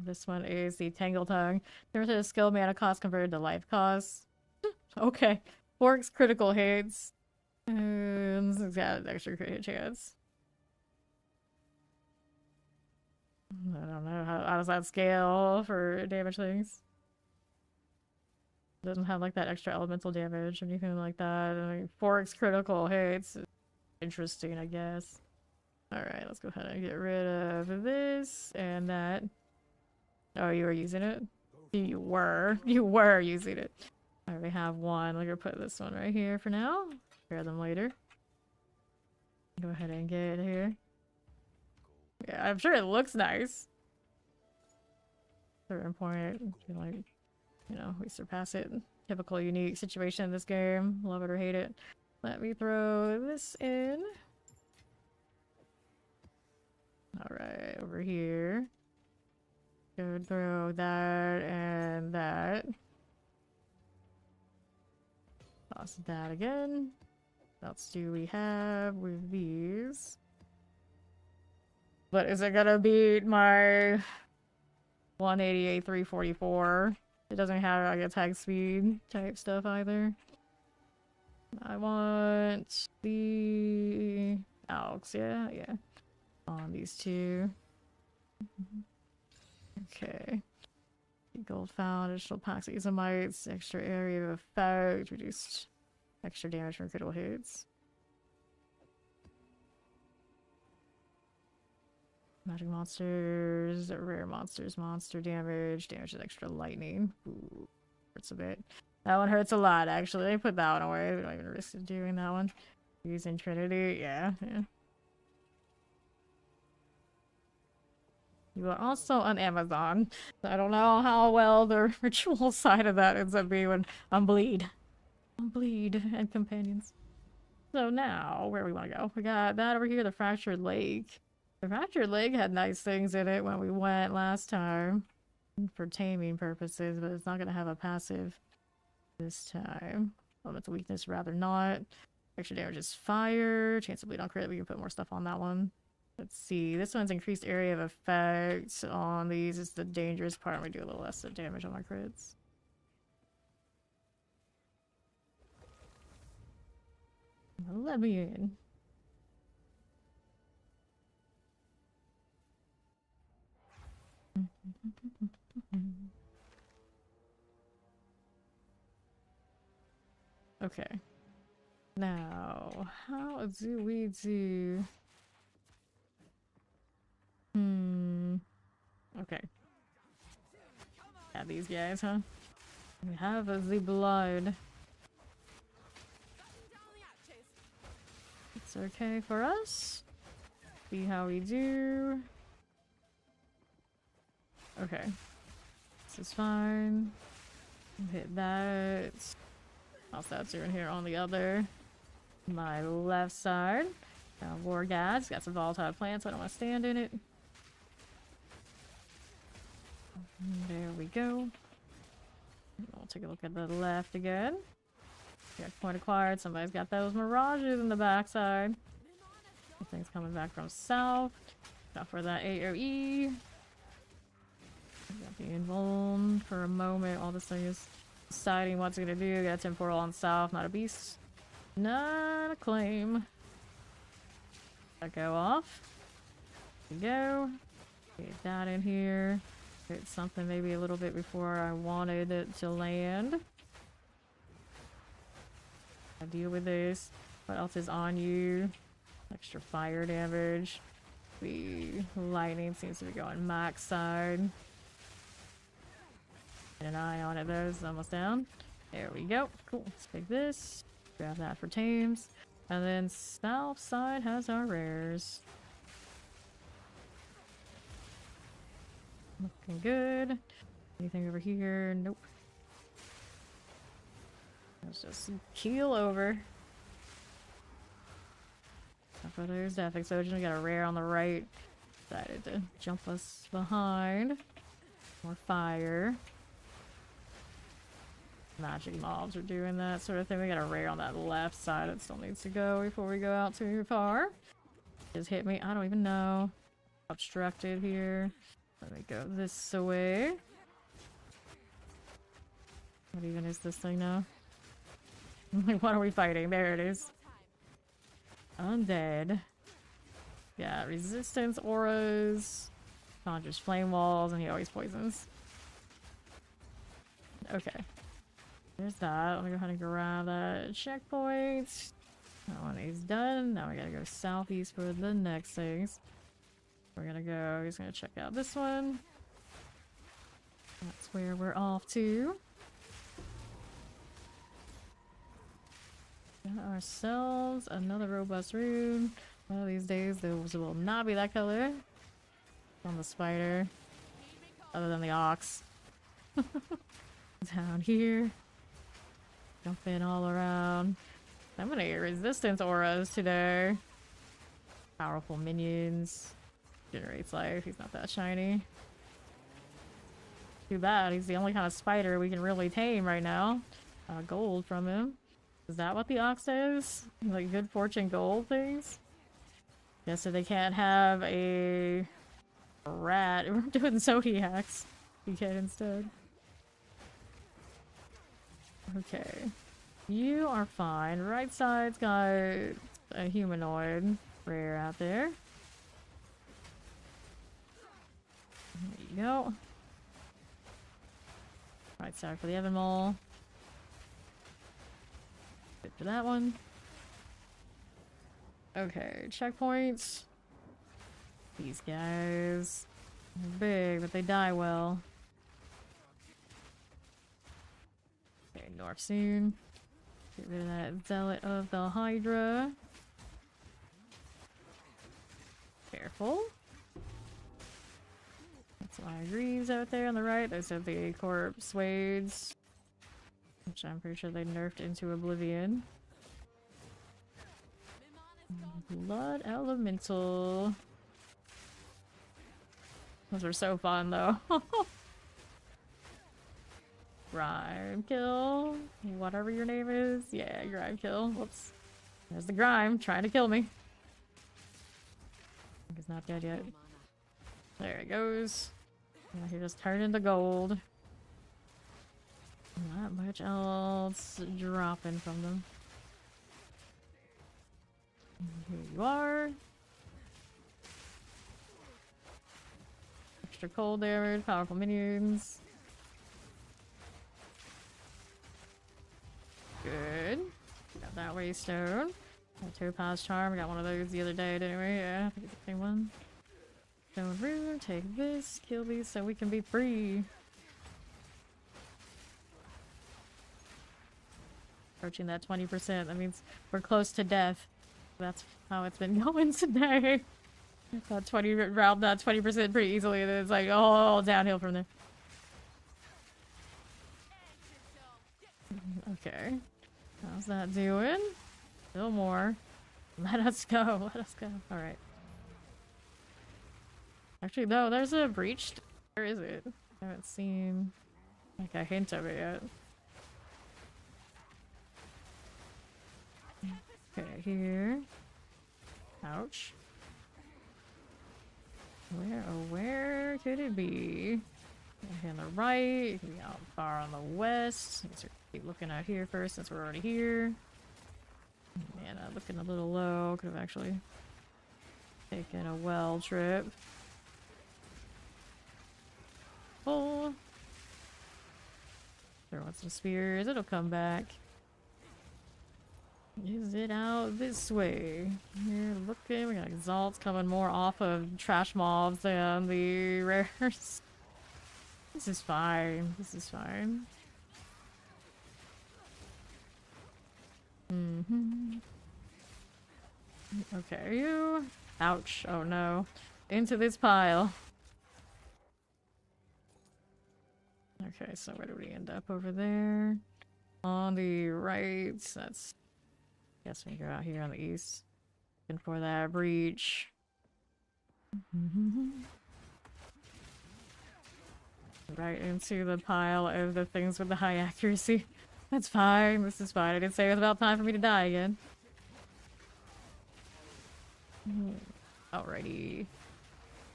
S1: This one is the Tangle Tongue. There's a skill mana cost converted to life cost. Okay. Forks critical hits. And it's got an extra crit hit chance. I don't know. How does that scale for damage things? It doesn't have like that extra elemental damage or anything like that. I mean, Forks critical hits. Interesting, I guess. Alright, let's go ahead and get rid of this and that. Oh, you were using it? You were using it. Alright. already have one. We're gonna put this one right here for now. Repair them later. Go ahead and get here. Yeah, I'm sure it looks nice. Certain point, like, you know, we surpass it. Typical unique situation in this game. Love it or hate it. Let me throw this in. Alright, over here. Go throw that and that. Toss that again. What else do we have with these? But is it gonna beat my 188 344? It doesn't have like attack speed type stuff either. I want the Alex, yeah. On these two. Okay. Gold found, additional packs of Izamites, extra area of effect, reduced extra damage from critical hits. Magic monsters, rare monsters, monster damage, damage with extra lightning. Ooh, hurts a bit. That one hurts a lot, actually. I put that one away. We don't even risk doing that one. Using Trinity, yeah. You are also on Amazon. So I don't know how well the ritual side of that ends up being on Bleed. On Bleed and companions. So now, where we want to go? We got that over here, the Fractured Lake. The Fractured Lake had nice things in it when we went last time. For taming purposes, but it's not going to have a passive this time. Oh, it's a weakness, rather not. Extra damage is fire. Chance of bleed on crit, we can put more stuff on that one. Let's see, this one's increased area of effect on these is the dangerous part. We do a little less damage on our crits. Let me in. Okay. Now, how do we do... Okay. Yeah, these guys, huh? We have the blood. It's okay for us. See how we do. Okay. This is fine. Hit that. Also, that's doing here on the other. My left side. Now, War Gods. Got some volatile plants, so I don't want to stand in it. There we go. We'll take a look at the left again. Got point acquired. Somebody's got those mirages in the backside. Things coming back from south. Got for that AoE. Got the invuln for a moment while this thing is deciding what's gonna do. Got a temporal on south, not a beast. Not a claim. That go off. There we go. Get that in here. Hit something maybe a little bit before I wanted it to land. I deal with this. What else is on you? Extra fire damage. The lightning seems to be going max side. Get an eye on it though, it's almost down. There we go. Cool. Let's take this. Grab that for tames. And then south side has our rares. Looking good. Anything over here? Nope. Let's just keel over. For there's Death Explosion. We got a rare on the right. Decided to jump us behind. More fire. Magic mobs are doing that sort of thing. We got a rare on that left side that still needs to go before we go out too far. Just hit me. I don't even know. Obstructed here. Let me go this way. What even is this thing now? What are we fighting? There it is. Undead. Yeah, resistance auras. Conjures flame walls, and he always poisons. Okay. There's that. Let me go ahead and grab that checkpoint. That one is done. Now we gotta go southeast for the next things. We're gonna go, he's gonna check out this one. That's where we're off to. Got ourselves another robust rune. One of these days, those will not be that color. On the spider. Other than the ox. Down here. Jumping all around. I'm gonna get resistance auras today. Powerful minions. Generates life. He's not that shiny. Too bad. He's the only kind of spider we can really tame right now. Gold from him. Is that what the ox is? Like good fortune gold things? Yeah, so they can't have a rat. We're doing zodiacs. You can instead. Okay. You are fine. Right side's got a humanoid rare out there. There you go. Right side for the Evan Mole. Good for that one. Okay, checkpoints. These guys. They're big, but they die well. Okay, north soon. Get rid of that zealot of the Hydra. Careful. That's my greaves out there on the right. Those are the corpse wades. Which I'm pretty sure they nerfed into oblivion. Blood elemental. Those are so fun though. Grime kill. Whatever your name is. Yeah, grime kill. Whoops. There's the grime trying to kill me. I think he's not dead yet. There it goes. Now he just turned into gold. Not much else dropping from them. Here you are. Extra cold damage, powerful minions. Good. Got that waystone. Got topaz charm. Got one of those the other day, didn't we? Yeah, I think it's the same one. Stone rune. Take this. Kill these so we can be free. Approaching that 20%. That means we're close to death. That's how it's been going today. That 20 round that 20% pretty easily, and then it's like all downhill from there. Okay. How's that doing? Still more. Let us go. Let us go. Alright. Actually, no, there's a breach. Where is it? I haven't seen like a hint of it yet. Okay, here. Ouch. Where could it be? On the right, it could be out far on the west. Let's keep looking out here first since we're already here. Man, looking a little low. Could have actually taken a well trip. Oh. Throw on some spears, it'll come back. Is it out this way? Here, looking. We got exalts coming more off of trash mobs than the rares. This is fine. This is fine. Okay, you. Ouch. Oh no. Into this pile. Okay, so where do we end up over there? On the right. That's. Guess we go out here on the east. Looking for that breach. Right into the pile of the things with the high accuracy. That's fine. This is fine. I didn't say it was about time for me to die again. Alrighty.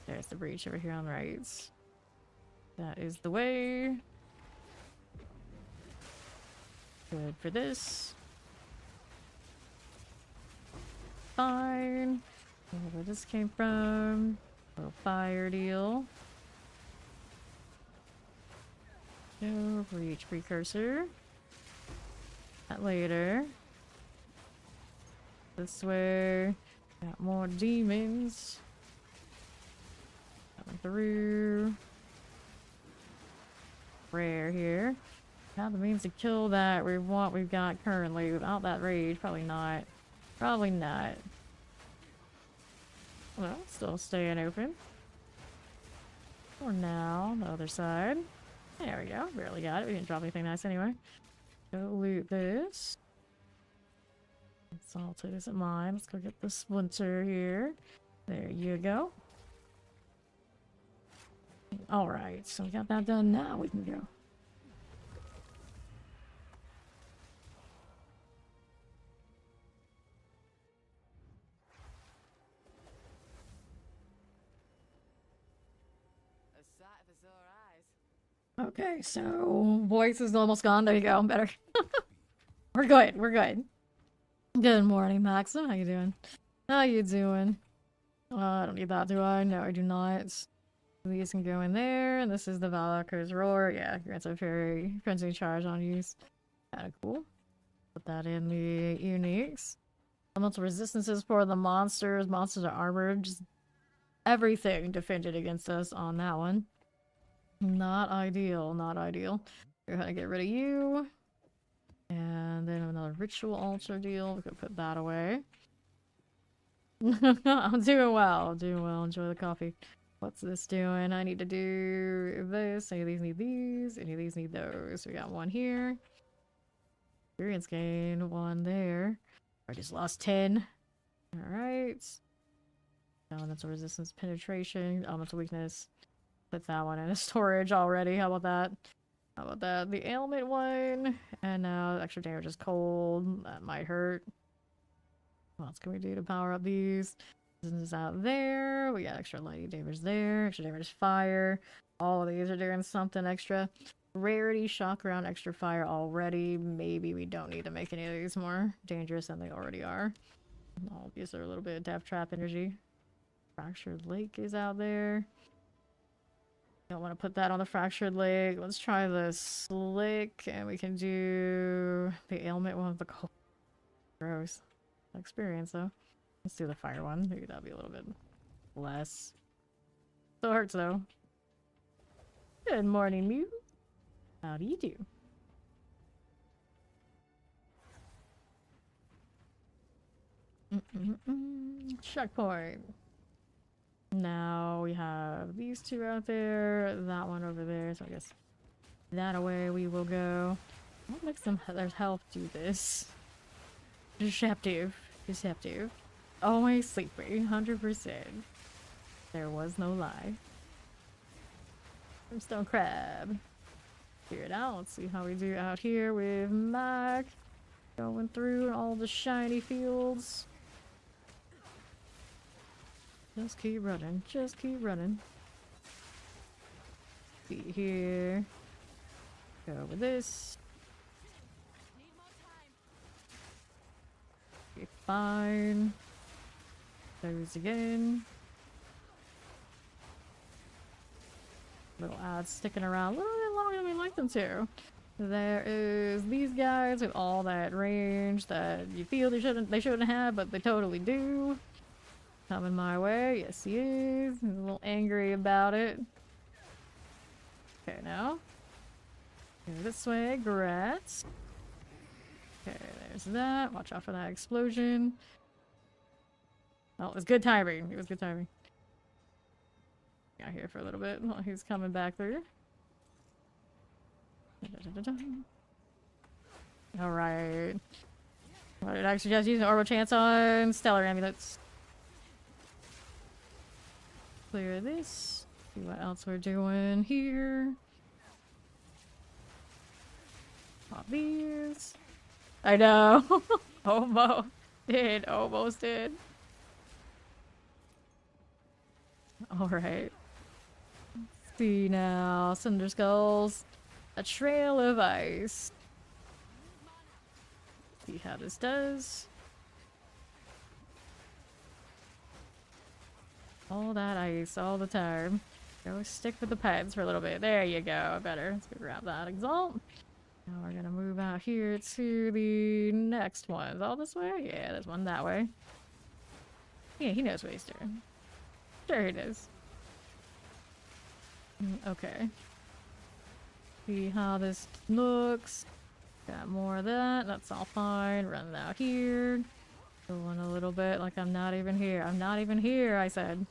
S1: There's the breach over here on the right. That is the way. Good for this. Fine. Where this came from. Little fire deal. No breach precursor. That later. This way. Got more demons. Coming through. Rare here. Have the means to kill that with what we've got currently without that rage. Probably not. Probably not. Well, still staying open. For now, the other side. There we go. Barely got it. We didn't drop anything nice anyway. Go loot this. Salt isn't mine. Let's go get the splinter here. There you go. Alright, so we got that done. Now we can go.
S2: A sight for sore eyes.
S1: Okay, so voice is almost gone. There you go. Better. We're good. We're good. Good morning, Maxim. How you doing? How you doing? I don't need that, do I? No, I do not. These can go in there, and this is the Valakir's Roar. Yeah, grants a very frenzy charge on use. Kinda cool. Put that in the uniques. Elemental resistances for the monsters. Monsters are armored. Just everything defended against us on that one. Not ideal, not ideal. We're gonna get rid of you. And then another ritual altar deal. We could put that away. I'm doing well. I'm doing well. Enjoy the coffee. What's this doing? I need to do this. Any of these need these. Any of these need those. We got one here. Experience gain. One there. I just lost 10. Alright. Elemental resistance, penetration, elemental weakness. Put that one in a storage already. How about that? How about that? The ailment one. And now extra damage is cold. That might hurt. What else can we do to power up these? This is out there. We got extra lightning damage there. Extra damage fire. All of these are doing something extra. Rarity, shock around, extra fire already. Maybe we don't need to make any of these more dangerous than they already are. All these are a little bit of death trap energy. Fractured Lake is out there. Don't want to put that on the Fractured Lake. Let's try the Slick, and we can do the ailment one with the cold. Gross. Experience though. Let's do the fire one. Maybe that'll be a little bit less. Still hurts though. Good morning, Mew. How do you do? Checkpoint. Now we have these two out there, that one over there, so I guess that away we will go. What makes them their health do this? Deceptive. Deceptive. Always sleepy, 100%. There was no lie. Brimstone Crab. Figure it out. Let's see how we do out here with Mac. Going through all the shiny fields. Just keep running. Just keep running. See here. Go with this.
S2: Need more time.
S1: Be fine. Those again. Little ads sticking around a little bit longer than we like them to. There is these guys with all that range that you feel they shouldn't have, but they totally do. Coming my way. Yes, he is. He's a little angry about it. Okay, now. Go this way. Grats. Okay, there's that. Watch out for that explosion. Oh, it was good timing. It was good timing. Got here for a little bit while he's coming back through. Alright. What did I suggest using Orbital Chance on Stellar Amulets? Clear this. See what else we're doing here. Pop these. I know. Almost did. Almost did. Alright. Let's see now. Cinder Skulls. A Trail of Ice. See how this does. All that ice all the time. Go stick with the pets for a little bit. There you go. Better. Let's go grab that Exalt. Now we're gonna move out here to the next one. Is all this way? Yeah, there's one that way. Yeah, he knows what he's doing. Sure he does. Okay. See how this looks. Got more of that. That's all fine. Run out here. Going a little bit like I'm not even here. I'm not even here, I said.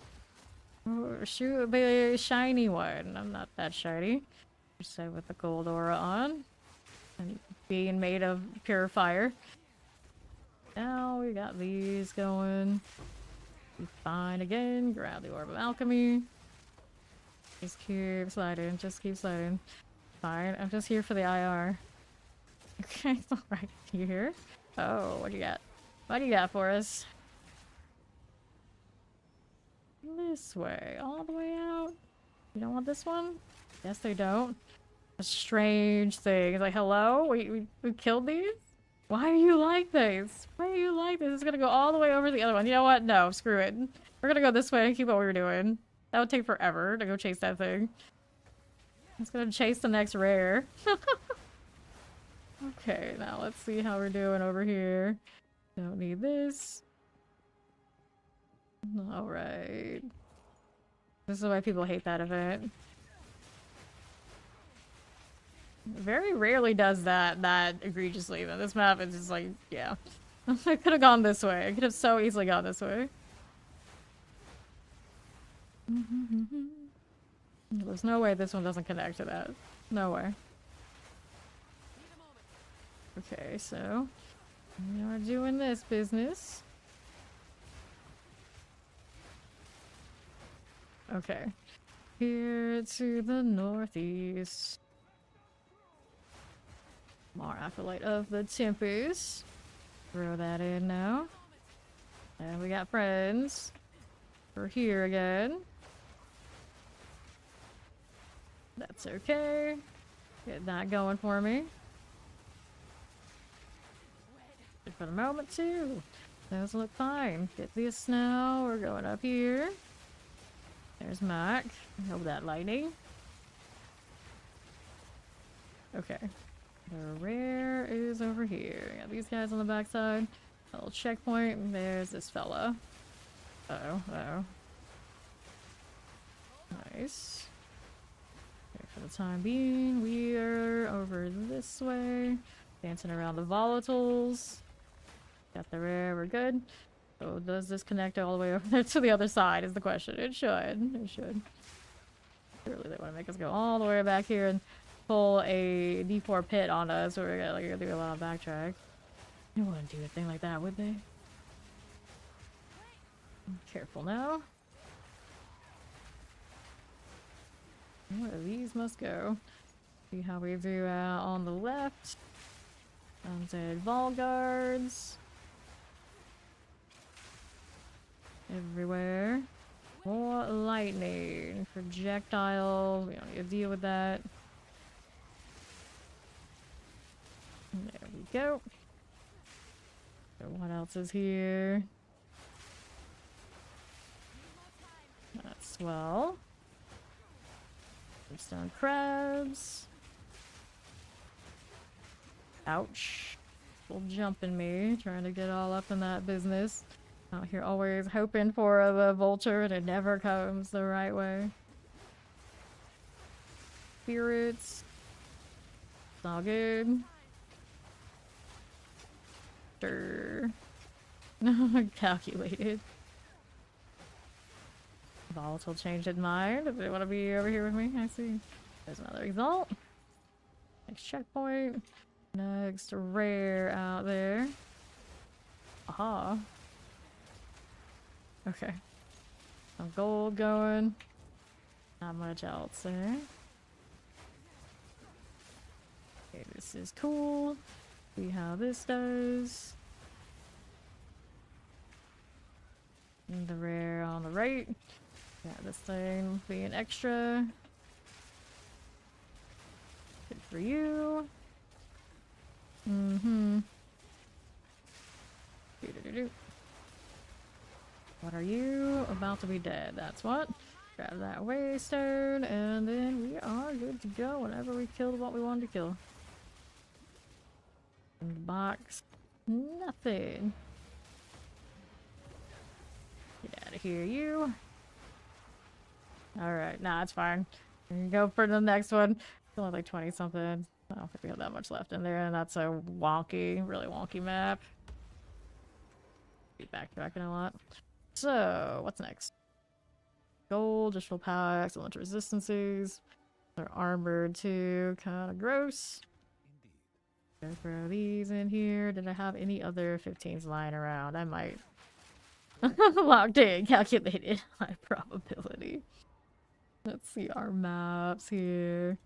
S1: Oh, shoot, a big shiny one. I'm not that shiny. Just say with the gold aura on. And being made of pure fire. Now we got these going. Be fine again. Grab the Orb of Alchemy. Just keep sliding. Just keep sliding. Fine. I'm just here for the IR. Okay, alright. You here? Oh, what do you got? What do you got for us? This way. All the way out? You don't want this one? Yes, they don't. A strange thing. It's like, hello? We killed these? Why are you like this? Why are you like this? It's gonna go all the way over the other one. You know what? No, screw it. We're gonna go this way and keep what we were doing. That would take forever to go chase that thing. It's gonna chase the next rare. Okay, now let's see how we're doing over here. Don't need this. Alright. This is why people hate that event. Very rarely does that egregiously, but this map is just like, yeah. I could have gone this way. I could have so easily gone this way. There's no way this one doesn't connect to that. No way. Okay, so we are doing this business. Okay. Here to the northeast. More Acolyte of the Tempest. Throw that in now. And we got friends. We're here again. That's okay. Get that going for me. For the moment too. Those look fine. Get this now. We're going up here. There's Mac. Hope that lightning. Okay. The rare is over here. Got these guys on the backside. A little checkpoint. There's this fella. Uh-oh. Uh-oh. Nice. Okay, for the time being, we are over this way. Dancing around the volatiles. Got the rare, we're good. So does this connect all the way over there to the other side is the question. It should. It should. Surely they want to make us go all the way back here and pull a D4 pit on us, so we're gonna do a lot of backtrack. They wouldn't do a thing like that, would they? Careful now. One of these must go. See how we do on the left. Undead Vol Guards. Everywhere. More lightning. Projectile. We don't need to deal with that. There we go. So what else is here? That's swell. Stone crabs. Ouch. Full jumping me, trying to get all up in that business. Out here always hoping for the vulture and it never comes the right way. Spirits. It's all good. Sure. Calculated. Volatile changed its mind. Does it want to be over here with me? I see. There's another exalt. Next checkpoint. Next rare out there. Aha. Okay. Some gold going. Not much else there. Okay, this is cool. See how this does. And the rare on the right. Got this thing being extra. Good for you. Mm-hmm. Do-do-do-do. What are you? About to be dead. That's what. Grab that waystone, and then we are good to go whenever we killed what we wanted to kill. In the box. Nothing. Get out of here, you. Alright, nah, it's fine. We can go for the next one. Only like 20 something. I don't think we have that much left in there, and that's a wonky, really wonky map. Be backtracking a lot. So, what's next? Gold, additional packs, a bunch of resistances. They're armored too, kind of gross. Gonna throw these in here. Did I have any other 15s lying around? I might. Locked in, calculated high probability. Let's see our maps here.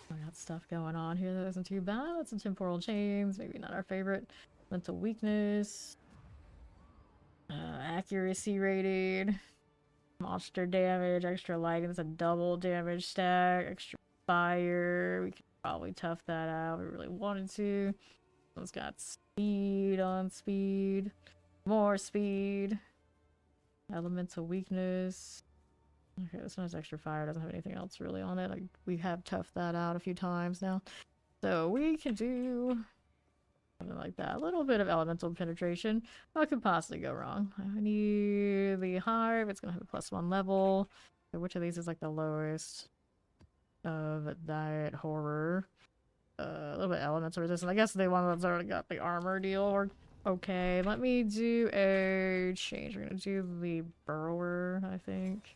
S1: I got stuff going on here that isn't too bad. That's some temporal chains, maybe not our favorite. Mental weakness. Accuracy rating. Monster damage, extra lighting. That's a double damage stack. Extra fire. We could probably tough that out if we really wanted to. It's got speed on speed. More speed. Elemental weakness. Okay, this one has extra fire, doesn't have anything else really on it. Like, we have toughed that out a few times now. So we can do something like that. A little bit of elemental penetration. What could possibly go wrong? I need the hive. It's gonna have a +1 level. So which of these is like the lowest of that horror? A little bit elemental resistance. I guess the one that's already got the armor deal or okay. Let me do a change. We're gonna do the burrower, I think.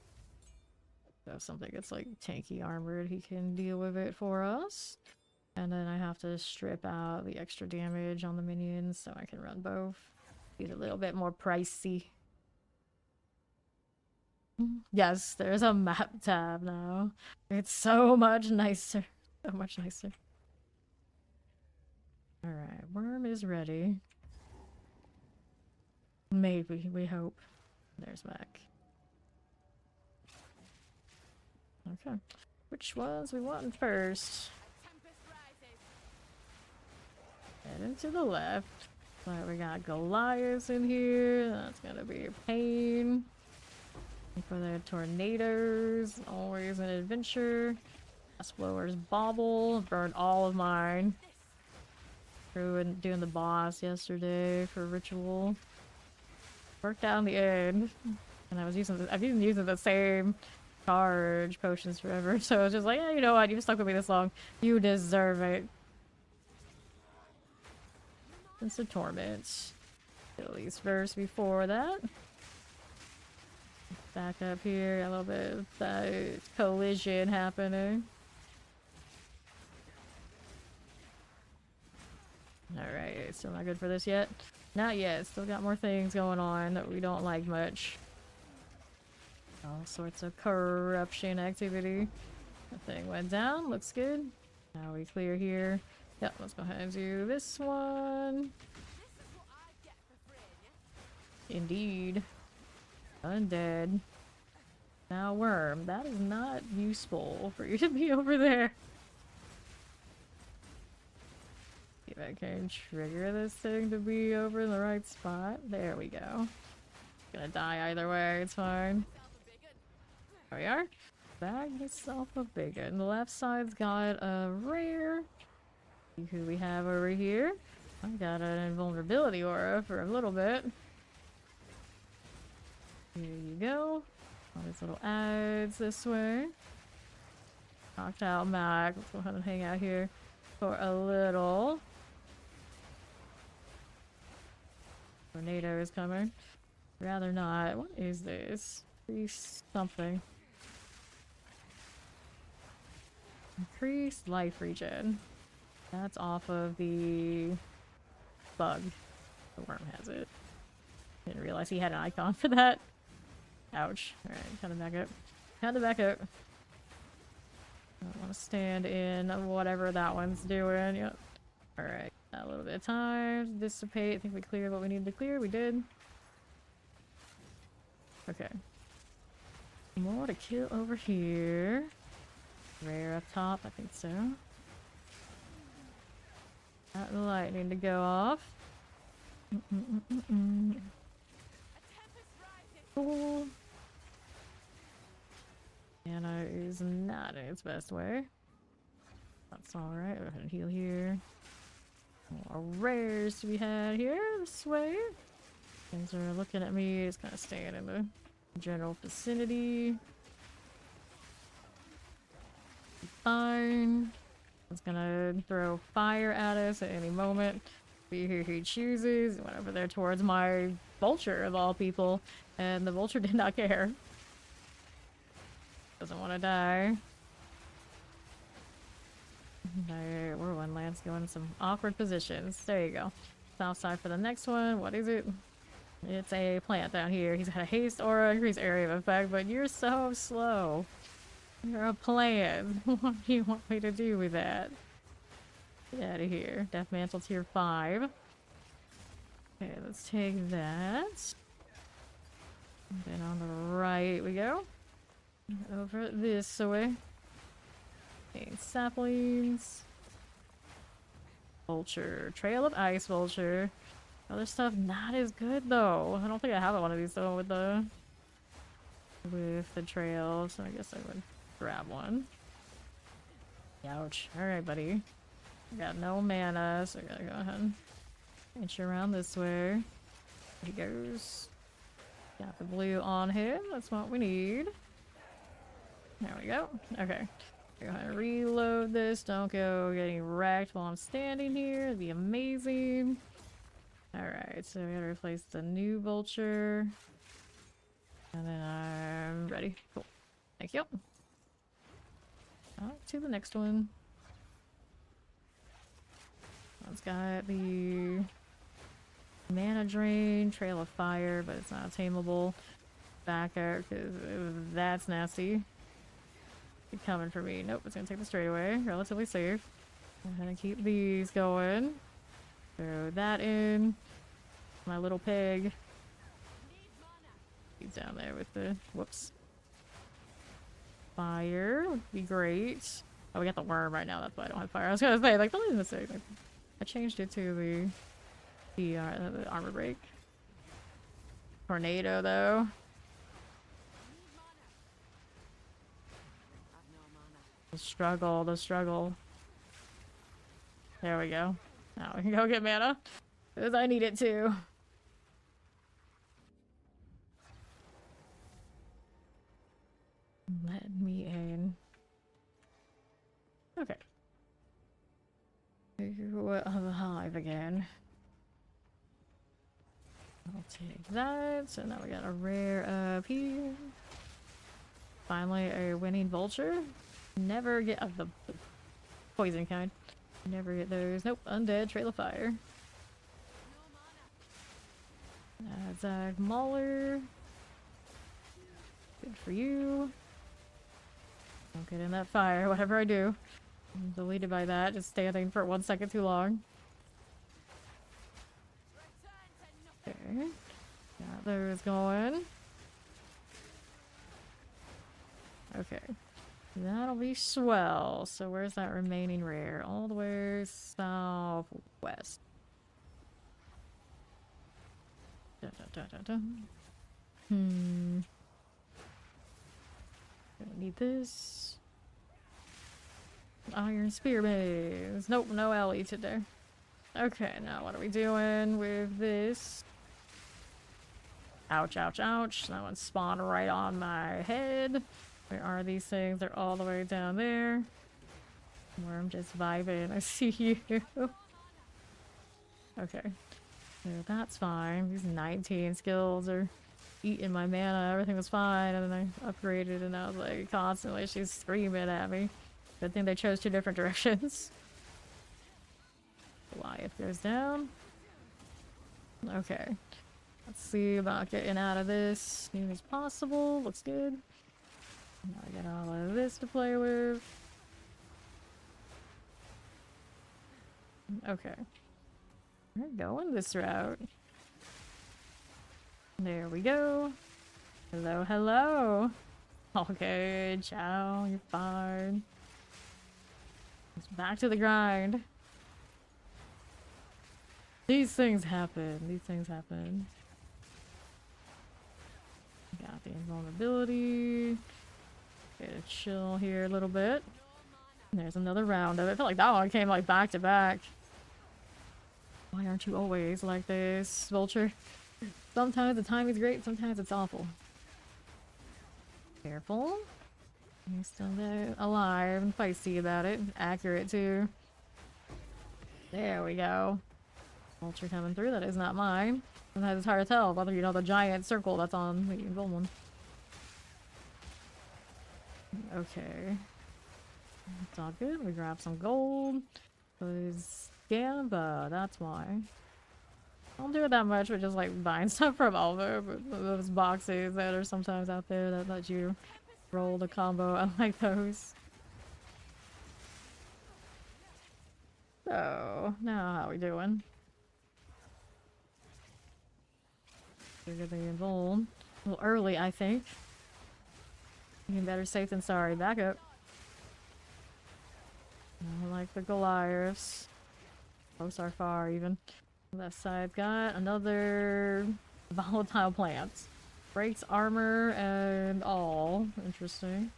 S1: So if something gets like tanky armored, he can deal with it for us. And then I have to strip out the extra damage on the minions so I can run both. He's a little bit more pricey. Yes, there's a map tab now. It's so much nicer. So much nicer. Alright, worm is ready. Maybe, we hope. There's Mac. Okay. Which ones we want first? Head into the left. But we got Goliath in here. That's gonna be a pain. And for the tornadoes, always an adventure. Fast blowers bobble. Burned all of mine. Doing the boss yesterday for ritual. Worked out in the end. And I've been using the same charge potions forever, so it's just like, yeah, you know what, you've stuck with me this long, you deserve it. It's a torment. At least verse before that. Back up here, a little bit of that collision happening. Alright, still not good for this yet. Not yet, still got more things going on that we don't like much. All sorts of corruption activity. The thing went down, looks good. Now we clear here. Yep, let's go ahead and do this one. Indeed. Undead. Now worm, that is not useful for you to be over there. See if I can trigger this thing to be over in the right spot. There we go. Gonna die either way, it's fine. There we are. Bag yourself a big one. The left side's got a rare. See who we have over here. I got an invulnerability aura for a little bit. Here you go. All these little ads this way. Knocked out Mac. Let's go ahead and hang out here for a little. Tornado is coming. Rather not. What is this? Something. Increased life regen. That's off of the bug. The worm has it. Didn't realize he had an icon for that. Ouch. Alright, kind of back up. Kind of back up. I don't want to stand in whatever that one's doing. Yep. Alright. A little bit of time to dissipate. I think we cleared what we needed to clear. We did. Okay. More to kill over here. Rare up top, I think so. Got the lightning to go off. Cool. Anna is not in its best way. That's alright. Go ahead and heal here. More rares to be had here this way. Things are looking at me. Just kind of staying in the general vicinity. fine. It's gonna throw fire at us at any moment. Be who he chooses. Went over there towards my vulture of all people, and the vulture did not care. Doesn't want to die. Alright, we're one land's going in some awkward positions. There you go. South side for the next one. What is it? It's a plant down here. He's got a haste aura, increase area of effect, but you're so slow. You're a plant. What do you want me to do with that? Get out of here. Death Mantle tier 5. Okay, let's take that. And then on the right we go. Over this way. Okay, saplings. Vulture. Trail of Ice Vulture. Other stuff not as good though. I don't think I have one of these though with the trail, so I guess I would grab one. Ouch. Alright, buddy. I got no mana, so I gotta go ahead and inch around this way. There he goes. Got the blue on him. That's what we need. There we go. Okay. Go ahead and reload this. Don't go getting wrecked while I'm standing here. It'd be amazing. Alright, so we gotta replace the new vulture. And then I'm ready. Cool. Thank you. On to the next one. It's got the mana drain, trail of fire, but it's not tameable. Back out because that's nasty. Keep coming for me. Nope, it's gonna take the straightaway. Relatively safe. I'm gonna keep these going. Throw that in. My little pig. He's down there with the whoops. Fire would be great. Oh, we got the worm right now. That's why I don't have fire. I was gonna say, like, don't leave a mistake. I changed it to the armor break. Tornado though. The struggle. There we go. Now we can go get mana. Because I need it too. Let me in. Okay. The hive again. I'll take that. So now we got a rare up here. Finally, a winning vulture. Never get the poison kind. Never get those. Nope. Undead, trail of fire. Zag Mauler. Good for you. Don't get in that fire, whatever I do. I'm deleted by that, just standing for 1 second too long. Okay. Got those going. Okay. That'll be swell. So where's that remaining rare? All the way southwest. Dun, dun, dun, dun, dun. Don't need this. Iron Spear Maze. Nope, no Ellie today. Okay, now what are we doing with this? Ouch, ouch, ouch. That one spawned right on my head. Where are these things? They're all the way down there. Where I'm just vibing. I see you. Okay. So that's fine. These 19 skills are eating my mana. Everything was fine. And then I upgraded and I was like constantly she's screaming at me. Good thing they chose 2 different directions. Goliath goes down. Okay. Let's see about getting out of this as soon as possible. Looks good. Now I got all of this to play with. Okay. We're going this route. There we go. Hello, hello. Okay, ciao, you're fine. It's back to the grind. These things happen. These things happen. Got the invulnerability. Okay, chill here a little bit. There's another round of it. I feel like that one came like back to back. Why aren't you always like this, Vulture? Sometimes the timing's great, sometimes it's awful. Careful. He's still there, alive and feisty about it. Accurate too. There we go. Vulture coming through. That is not mine. Sometimes it's hard to tell whether you know the giant circle that's on the gold one. Okay. It's all good. We grab some gold. Cause Gamba, that's why. I don't do it that much, but just like buying stuff from Alva, but those boxes that are sometimes out there that let you roll the combo. I like those. So, now how we doing? We're getting involved. A little early, I think. Even better safe than sorry. Back up. I like the Goliaths. Close or far, even. Left side got another volatile plant. Breaks armor and all. Interesting.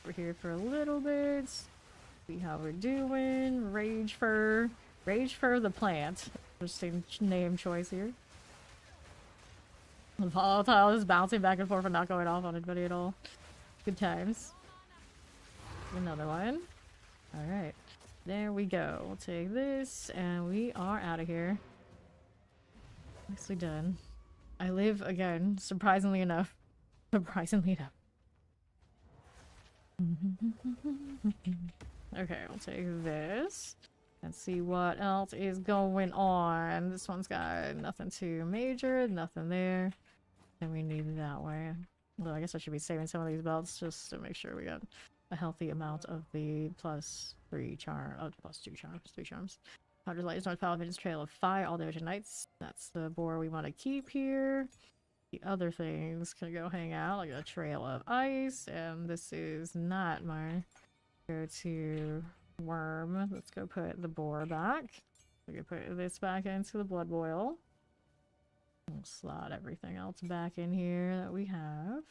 S1: We're here for a little bit. See how we're doing. Rage Fur. Rage Fur the plant. Interesting name choice here. The volatile is bouncing back and forth and not going off on anybody at all. Good times. Another one. Alright. There we go. We'll take this and we are out of here. Nicely done. I live again, surprisingly enough. Surprisingly enough. Okay, I'll take this. Let's see what else is going on. This one's got nothing too major, nothing there. And we need it that way. Although I guess I should be saving some of these belts just to make sure we got a healthy amount of the +3 charm. Oh, +2 charms. 3 charms. Huntress Light is North Paladin's Trail of Fire, all damage and knights. That's the boar we want to keep here. The other things can go hang out, like a Trail of Ice, and this is not my go-to worm. Let's go put the boar back. We can put this back into the blood boil. We'll slot everything else back in here that we have.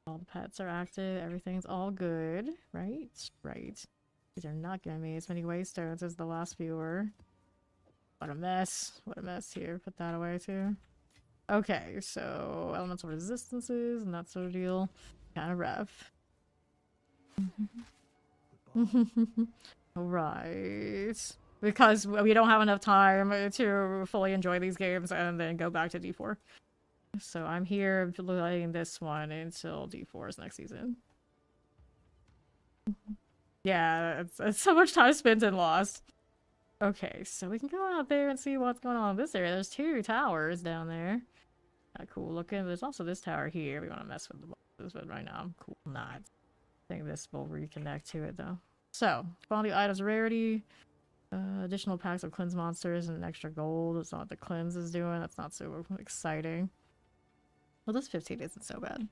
S1: All the pets are active, everything's all good, right? Right. These are not giving me as many waystones as the last few were. What a mess. What a mess here. Put that away too. Okay, so elemental resistances, not so deal. Kind of rough. Alright. Because we don't have enough time to fully enjoy these games and then go back to D4. So I'm here playing this one until D4's next season. Yeah, it's so much time spent and lost. Okay, so we can go out there and see what's going on in this area. There's 2 towers down there. Cool looking. There's also this tower here. We want to mess with the bosses, but right now I'm cool not. I think this will reconnect to it though. So, quality items rarity. Additional packs of cleanse monsters and extra gold. That's not what the cleanse is doing. That's not so exciting. Well, this 15 isn't so bad.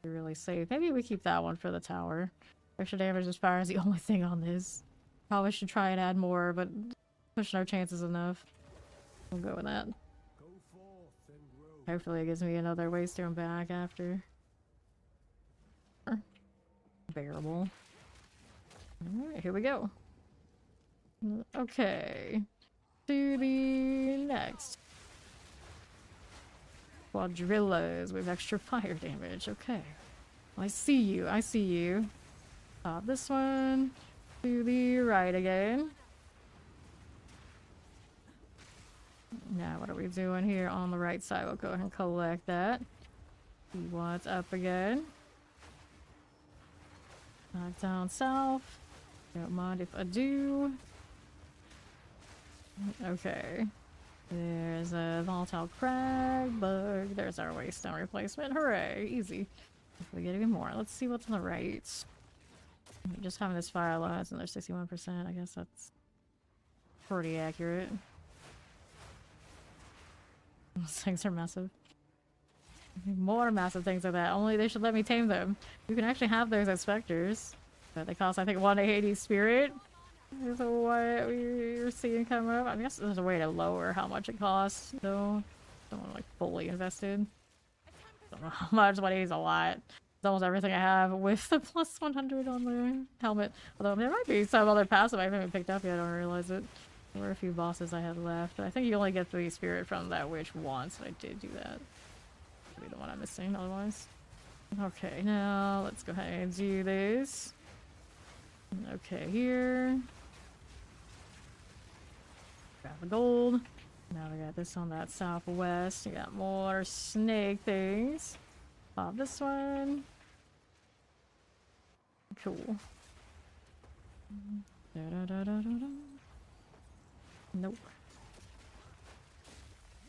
S1: You're really safe. Maybe we keep that one for the tower. Extra damage as fire is the only thing on this. Probably should try and add more, but pushing our chances enough. We'll go with that. Hopefully it gives me another waystone back after. Bearable. Alright, here we go. Okay. To the next. Quadrillas with extra fire damage. Okay. Well, I see you. I see you. This one. To the right again. Now, what are we doing here on the right side? We'll go ahead and collect that. See what's up again. Back down south. Don't mind if I do. Okay. There's a volatile crag bug. There's our waystone replacement. Hooray! Easy. If we get even more. Let's see what's on the right. Just having this fire lasts another 61%. I guess that's pretty accurate. Those things are massive. More massive things like that. Only they should let me tame them. You can actually have those as specters. But they cost, I think, 180 spirit. Is what we're seeing come up. I guess there's a way to lower how much it costs, though. Don't want to, like, fully invested. Don't know how much. 180 is a lot. It's almost everything I have with the plus 100 on the helmet. Although there might be some other passive I haven't picked up yet. I don't realize it. There were a few bosses I had left. But I think you only get 3 spirit from that witch once. And I did do that. Could be the one I'm missing otherwise. Okay, now let's go ahead and do this. Okay, here. Grab the gold. Now we got this on that southwest. We got more snake things. Pop this one. Cool. Da, da, da, da, da, da. Nope.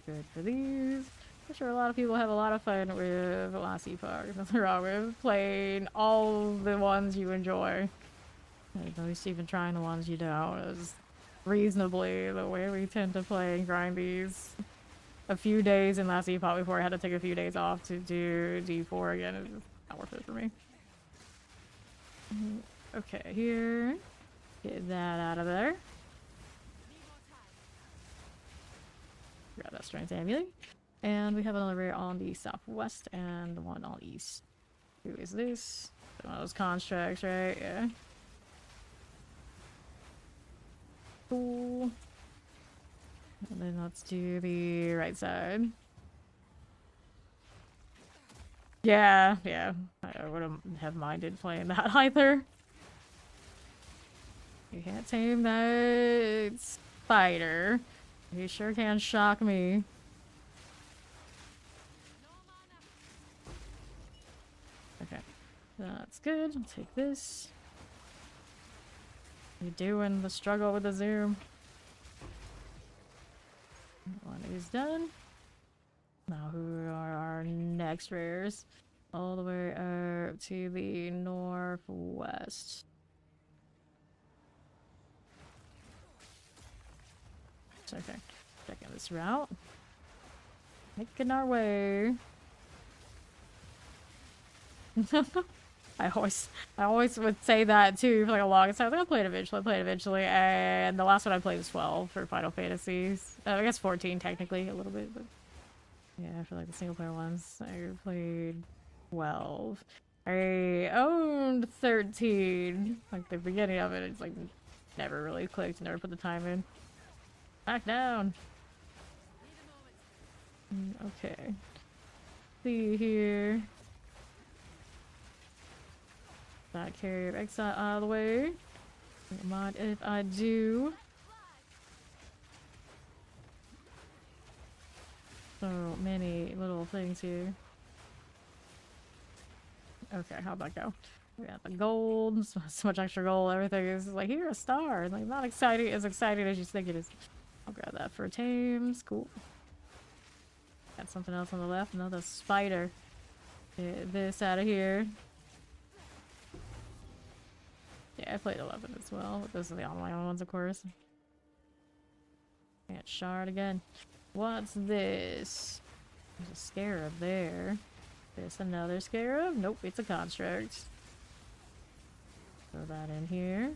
S1: Good for these. I'm sure a lot of people have a lot of fun with Last Epoch. Nothing wrong with playing all the ones you enjoy. At least even trying the ones you don't is reasonably the way we tend to play and grind these. A few days in Last Epoch before I had to take a few days off to do D4 again. It's just not worth it for me. Okay, here. Get that out of there. Grab that strength amulet. And we have another rare on the southwest and the one on the east. Who is this? One of those constructs, right? Yeah. Cool. And then let's do the right side. Yeah, yeah. I wouldn't have minded playing that either. You can't tame that spider. You sure can shock me. Okay, that's good. I'll take this. You doing the struggle with the zoom? One is done. Now who are our next rares? All the way up to the northwest. Okay, checking this route. Making our way. I always would say that too for like a long time. I played eventually, and the last one I played was 12 for Final Fantasies. I guess 14 technically, a little bit, but yeah, for like the single player ones, I played 12. I owned 13, like the beginning of it. It's like never really clicked, never put the time in. Back down. Okay. See here. That carrier of Exile out of the way. Don't mind if I do. So many little things here. Okay, how'd that go? We got the gold, so much extra gold, everything is like, you're a star. Like, not exciting, as exciting as you think it is. I'll grab that for tames, cool. Got something else on the left, another spider. Get this out of here. Yeah, I played 11 as well, but those are the online ones, of course. Can't shard again. What's this? There's a scarab there. There's another scarab? Nope, it's a construct. Throw that in here.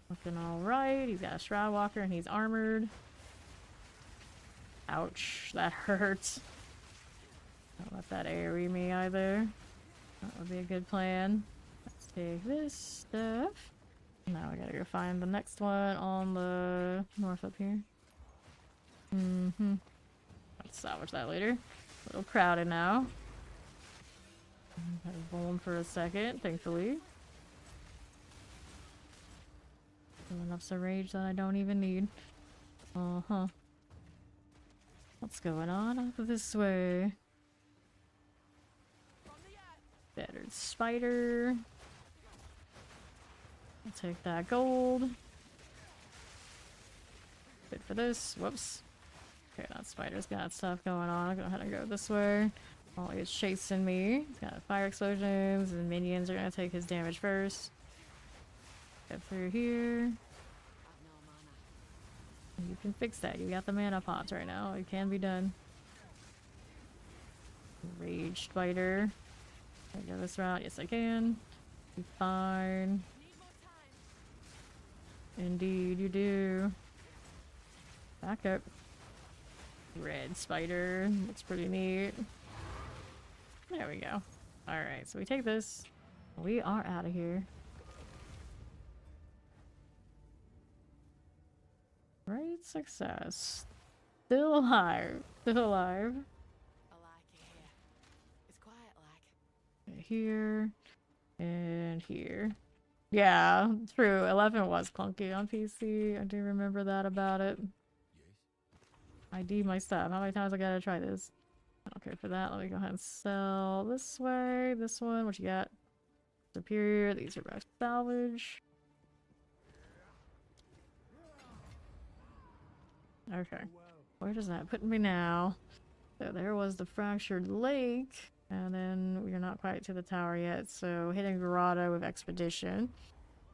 S1: Looking alright. He's got a Shroud Walker and he's armored. Ouch, that hurts. Don't let that AoE me either. That would be a good plan. Let's take this stuff. Now we gotta go find the next one on the north up here. Let's salvage that later. A little crowded now. I was bowling for a second, thankfully. Enough rage that I don't even need. What's going on up this way? Battered spider. I'll take that gold. Good for this. Whoops. Okay, that spider's got stuff going on. I'm gonna have to go this way. While he's chasing me. He's got fire explosions, and minions are gonna take his damage first. Get through here. You can fix that. You got the mana pots right now. It can be done. Rage spider. Can I go this route? Yes, I can. Be fine. Indeed, you do. Back up. Red spider. Looks pretty neat. There we go. Alright, so we take this. We are out of here. Great success. Still alive. Still alive.
S2: I like it here. It's quiet like.
S1: Okay, here and here. Yeah, true. 11 was clunky on PC. I do remember that about it. ID my stuff. How many times I gotta try this? I don't care for that. Let me go ahead and sell this way. This one. What you got? Superior. These are both salvage. Okay. Where does that put me now? So there was the fractured lake. And then we're not quite to the tower yet. So hidden grotto with expedition.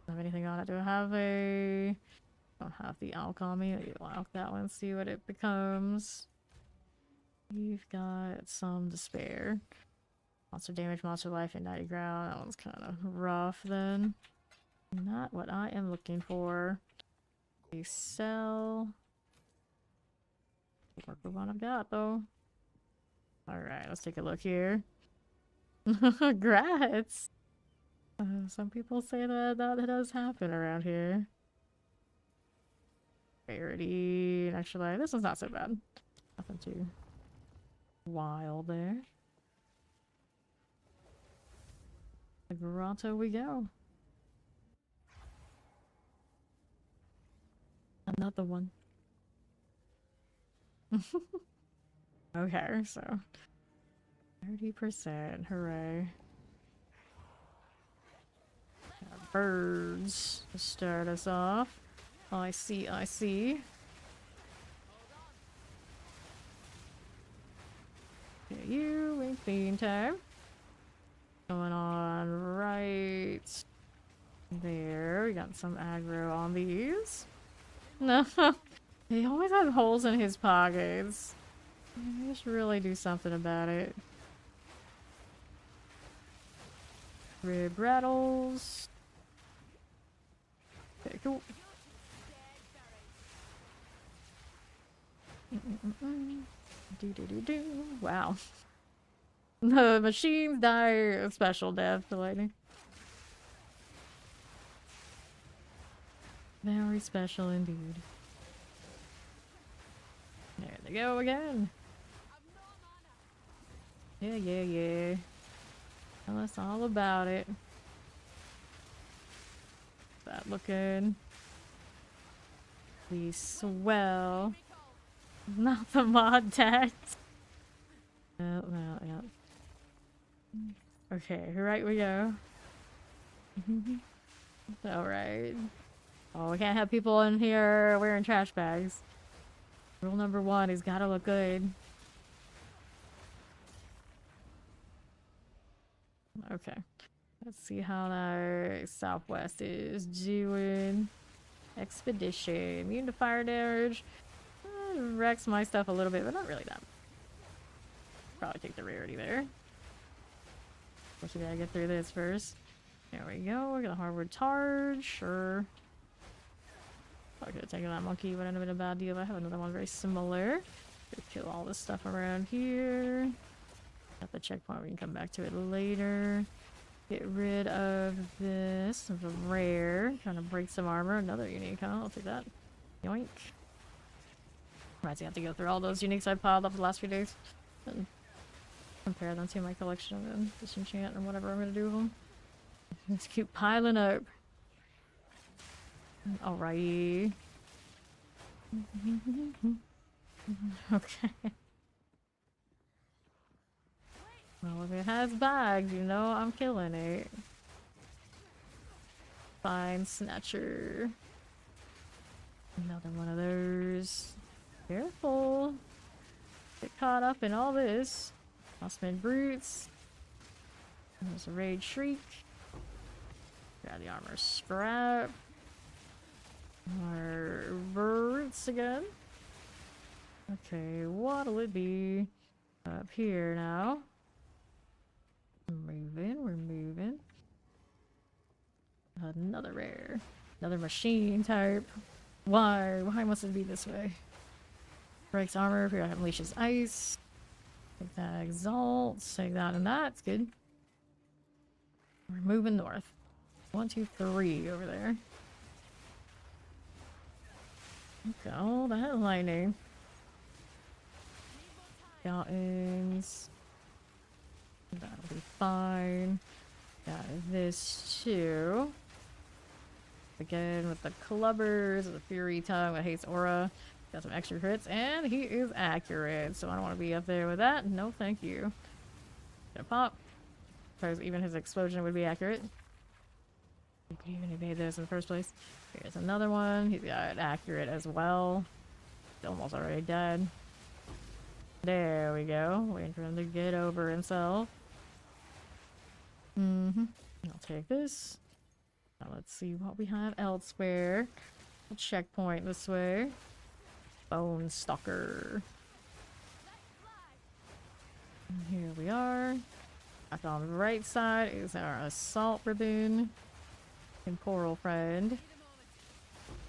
S1: Don't have anything on it. Do I have a... don't have the alchemy. Maybe lock that one, see what it becomes. We've got some despair. Monster damage, monster life, and 90 ground. That one's kind of rough then. Not what I am looking for. A sell. Work with what I've got though. Alright, let's take a look here. Grats! Some people say that does happen around here. Rarity, actually, this one's not so bad. Nothing too wild there. The grotto we go. Another one. Okay, so 30%, hooray. Got birds to start us off. I see, I see. Okay, you wait clean time. Going on right there. We got some aggro on these. No, he always has holes in his pockets. I just really do something about it. Rib rattles. Okay, cool. Do. Wow. The machines die a special death to lightning. Very special indeed. There they go again. Yeah. Tell us all about it. That looking. The swell. Not the mod text. Well. Okay, right we go. Alright. Oh, we can't have people in here wearing trash bags. Rule number 1 is gotta look good. Okay. Let's see how our southwest is doing. Expedition. Immune to fire damage. Wrecks my stuff a little bit, but not really that. Probably take the rarity there. But we gotta get through this first. There we go. We got a hardwood targe. Sure. Probably could have taken that monkey, but it would have been a bad deal. I have another one very similar. Could kill all this stuff around here. At the checkpoint, we can come back to it later. Get rid of this. Of a rare. Trying to break some armor. Another unique, huh? I'll take that. Yoink. Might have to go through all those uniques I piled up the last few days. And compare them to my collection and then disenchant or whatever I'm gonna do with them. Just keep piling up. Alrighty. Okay. Well, if it has bags, you know I'm killing it. Fine, snatcher. Another one of those. Careful. Get caught up in all this. Mossman brutes. There's a raid shriek. Grab the armor scrap. More birds again. Okay, what'll it be? Up here now. We're moving. Another rare. Another machine type. Why must it be this way? Breaks armor, here I have Unleashes Ice. Take that Exalt, take that and that, it's good. We're moving north. 1, 2, 3 over there. Okay, oh, that lightning. Mountains. That'll be fine. Got this too. Again with the clubbers, the Fury Tongue that hates aura. Got some extra crits, and he is accurate, so I don't want to be up there with that. No, thank you. Gonna pop. Because even his explosion would be accurate. You could even evade those in the first place. Here's another one. He's got accurate as well. He's almost already dead. There we go. Waiting for him to get over himself. I'll take this. Now let's see what we have elsewhere. A checkpoint this way. Bone Stalker. And here we are. Back on the right side is our Assault Ribbon. Temporal Friend.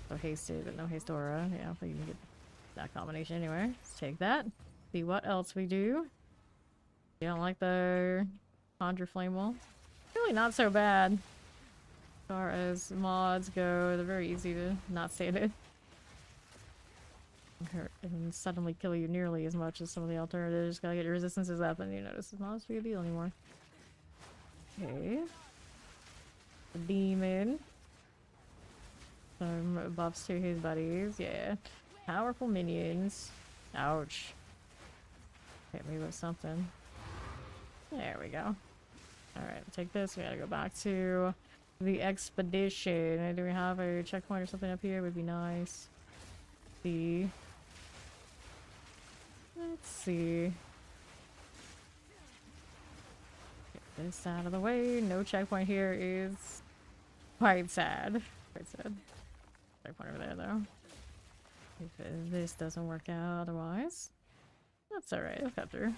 S1: So hasted, but no haste aura. Yeah, I think you can get that combination anyway. Let's take that. See what else we do. You don't like the Conjure Flame Wall? Really not so bad. As far as mods go, they're very easy to not stand it. Hurt and suddenly kill you nearly as much as some of the alternatives. Gotta get your resistances up and you notice it's not as big a deal anymore. Okay. The demon. Some buffs to his buddies, yeah. Powerful minions. Ouch. Hit me with something. There we go. Alright, take this. We gotta go back to the expedition. Do we have a checkpoint or something up here? Would be nice. See. Let's see. Get this out of the way. No checkpoint here is quite sad. Quite sad. Checkpoint over there though. If this doesn't work out otherwise. That's alright, I'll cut through.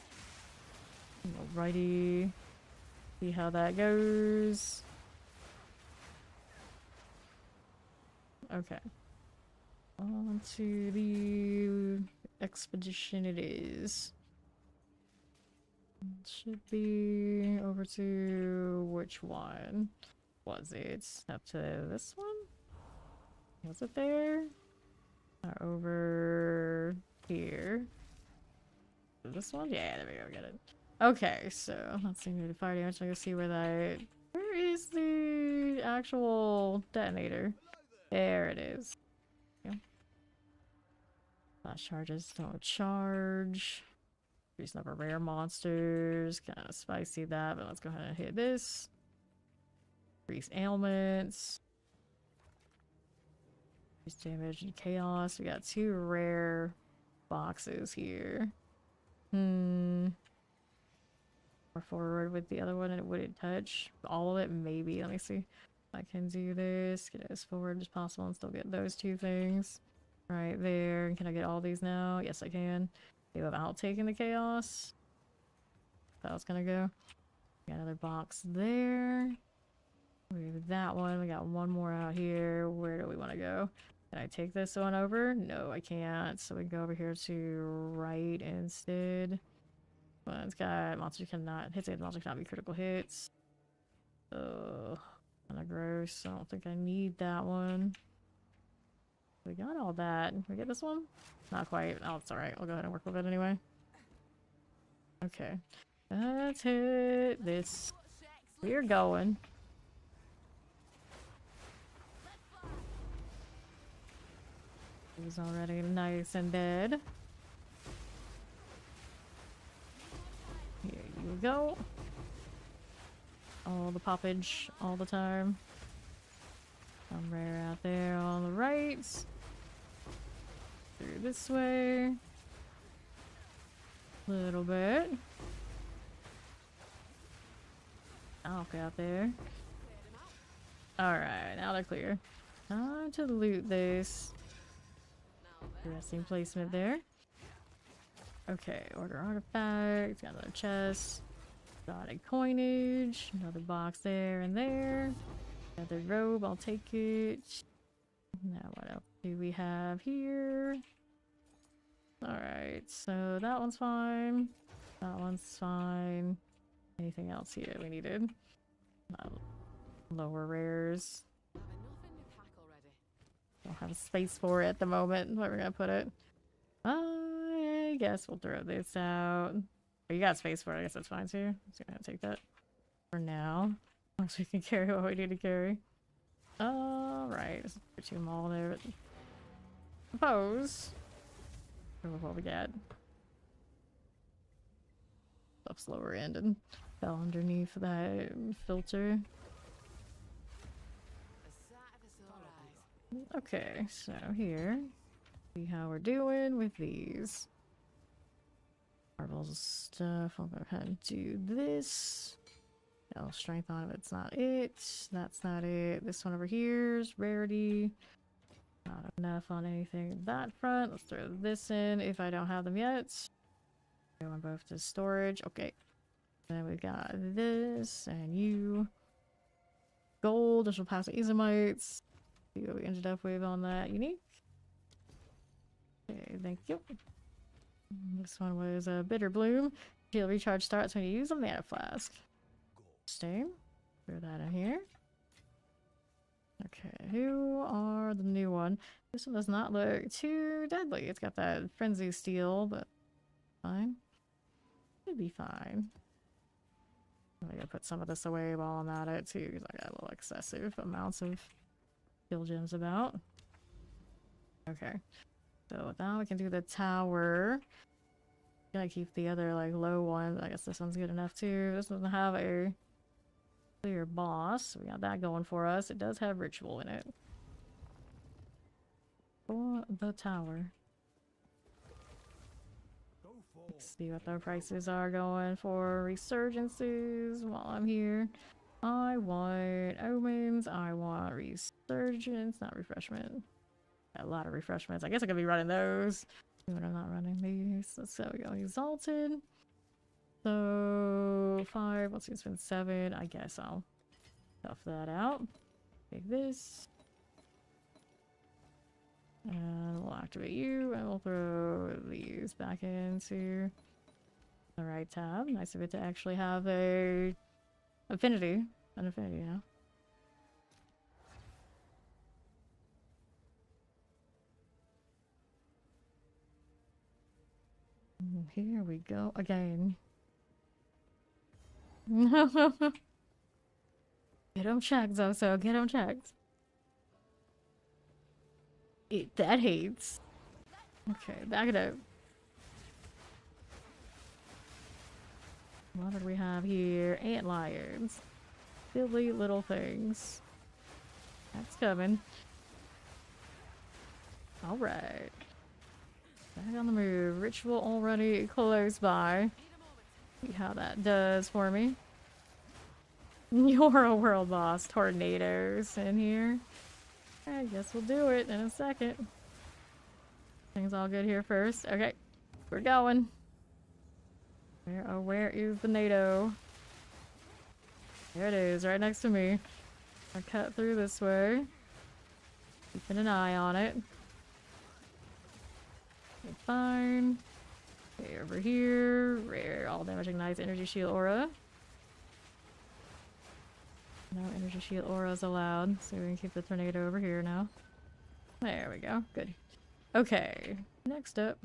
S1: Alrighty. See how that goes. Okay. On to the expedition it is. It should be over to which one was it? Up to this one? Was it there? Or over here? This one? Yeah, there we go, get it. Okay, so let's see the fire damage. I can see where that. Where is the actual detonator? There it is. Yeah. Flash charges don't charge. Increase number of rare monsters. Kind of spicy that, but let's go ahead and hit this. Increase ailments. Increase damage and chaos. We got 2 rare boxes here. More forward with the other one and it wouldn't touch. All of it, maybe. Let me see. I can do this. Get as forward as possible and still get those 2 things. Right there. Can I get all these now? Yes, I can. Without taking the chaos. That was gonna go. Got another box there. We have that one. We got one more out here. Where do we want to go? Can I take this one over? No, I can't. So we can go over here to right instead. But it's got monsters cannot hits. Monsters cannot be critical hits. Ugh, kind of gross. I don't think I need that one. We got all that. Can we get this one? Not quite. Oh, it's alright. I'll go ahead and work with it anyway. Okay. Let's hit this. We're going. He's already nice and dead. Here you go. All the poppage all the time. Some rare out there on the right. Through this way. Little bit. Okay, out there. Alright, now they're clear. Time to loot this. Interesting placement there. Okay, order artifacts. Got another chest. Got a coinage. Another box there and there. Another robe, I'll take it. Now what else do we have here? Alright, so that one's fine. That one's fine. Anything else here we needed? Lower rares. Don't have space for it at the moment. Where we're gonna put it? I guess we'll throw this out. Oh, you got space for it. I guess that's fine too. I'm just gonna take that for now. Once we can carry what we need to carry. Alright, let's put them all there. Suppose. What we got? Stuff's lower end and fell underneath that filter. Okay, so here. See how we're doing with these. Marbles stuff. I'll go ahead and do this. No strength on it, it's not it. That's not it. This one over here is rarity. Not enough on anything in that front. Let's throw this in if I don't have them yet. Go on both to storage. Okay. Then we got this and you. Gold, which will pass the Ezamites. See what we ended up with on that. Unique. Okay, thank you. This one was a bitter bloom. Shield recharge starts when you use a mana flask. Same. Throw that in here. Okay, who are the new one? This one does not look too deadly. It's got that frenzy steel, but fine. Should be fine. I'm gonna put some of this away while I'm at it too, because I got a little excessive amounts of skill gems about. Okay, so now we can do the tower. Gonna keep the other like low one. I guess this one's good enough too. This doesn't have a clear boss. We got that going for us. It does have ritual in it. For the tower. Let's see what the prices are going for resurgences while I'm here. I want omens. I want resurgence, not refreshment. Got a lot of refreshments. I guess I could be running those. But I'm not running these. Let's go. We go exalted. So 5. Let's just spend 7. I guess I'll tough that out. Take this. And we'll activate you, and we'll throw these back into the right tab. Nice of it to actually have an affinity, yeah. Here we go again. Get them checked, Zoso. Get them checked. Eat that hates. Okay, back it up. What did we have here? Ant lions. Silly little things. That's coming. Alright. Back on the move. Ritual already close by. See how that does for me. You're a world boss. Tornadoes in here. I guess we'll do it in a second. Things all good here first. Okay, we're going. Where is the NATO? There it is, right next to me. I cut through this way. Keeping an eye on it. Okay, fine. Okay, over here. Rare, all damage ignites energy shield aura. No energy shield auras allowed, so we can keep the tornado over here now. There we go. Good. Okay, next up.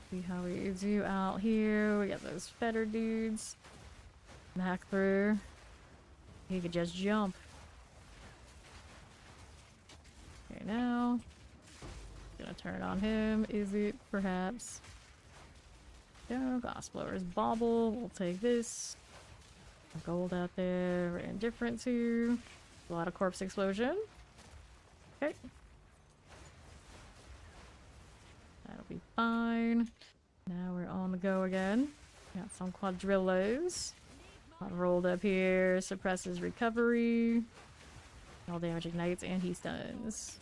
S1: See how we do out here. We got those fetter dudes. Hack through. He could just jump. Okay, now. Gonna turn it on him. Is it? Perhaps. Go. Glass blowers bobble. We'll take this. Gold out there. We're indifferent to. A lot of corpse explosion. Okay. That'll be fine. Now we're on the go again. Got some quadrillos. Rolled up here. Suppresses recovery. All damage ignites and he stuns.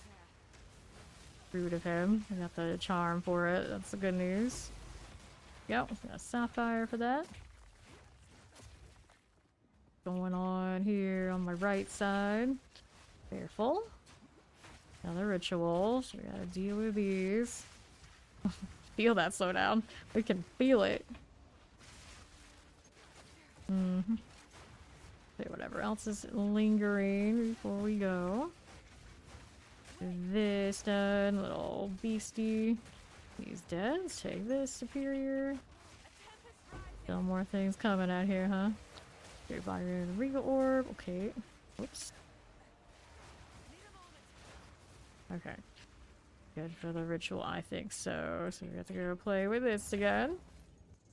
S1: Rude of him. I got the charm for it. That's the good news. Yep. Got a sapphire for that. Going on here on my right side. Careful. Another ritual. So we gotta deal with these. Feel that slowdown. We can feel it. Okay, whatever else is lingering before we go. This done. Little beastie. He's dead. Let's take this superior. Still more things coming out here, huh? Great body of the Regal Orb. Okay. Oops. Okay. Good for the ritual, I think so. So we have to go play with this again.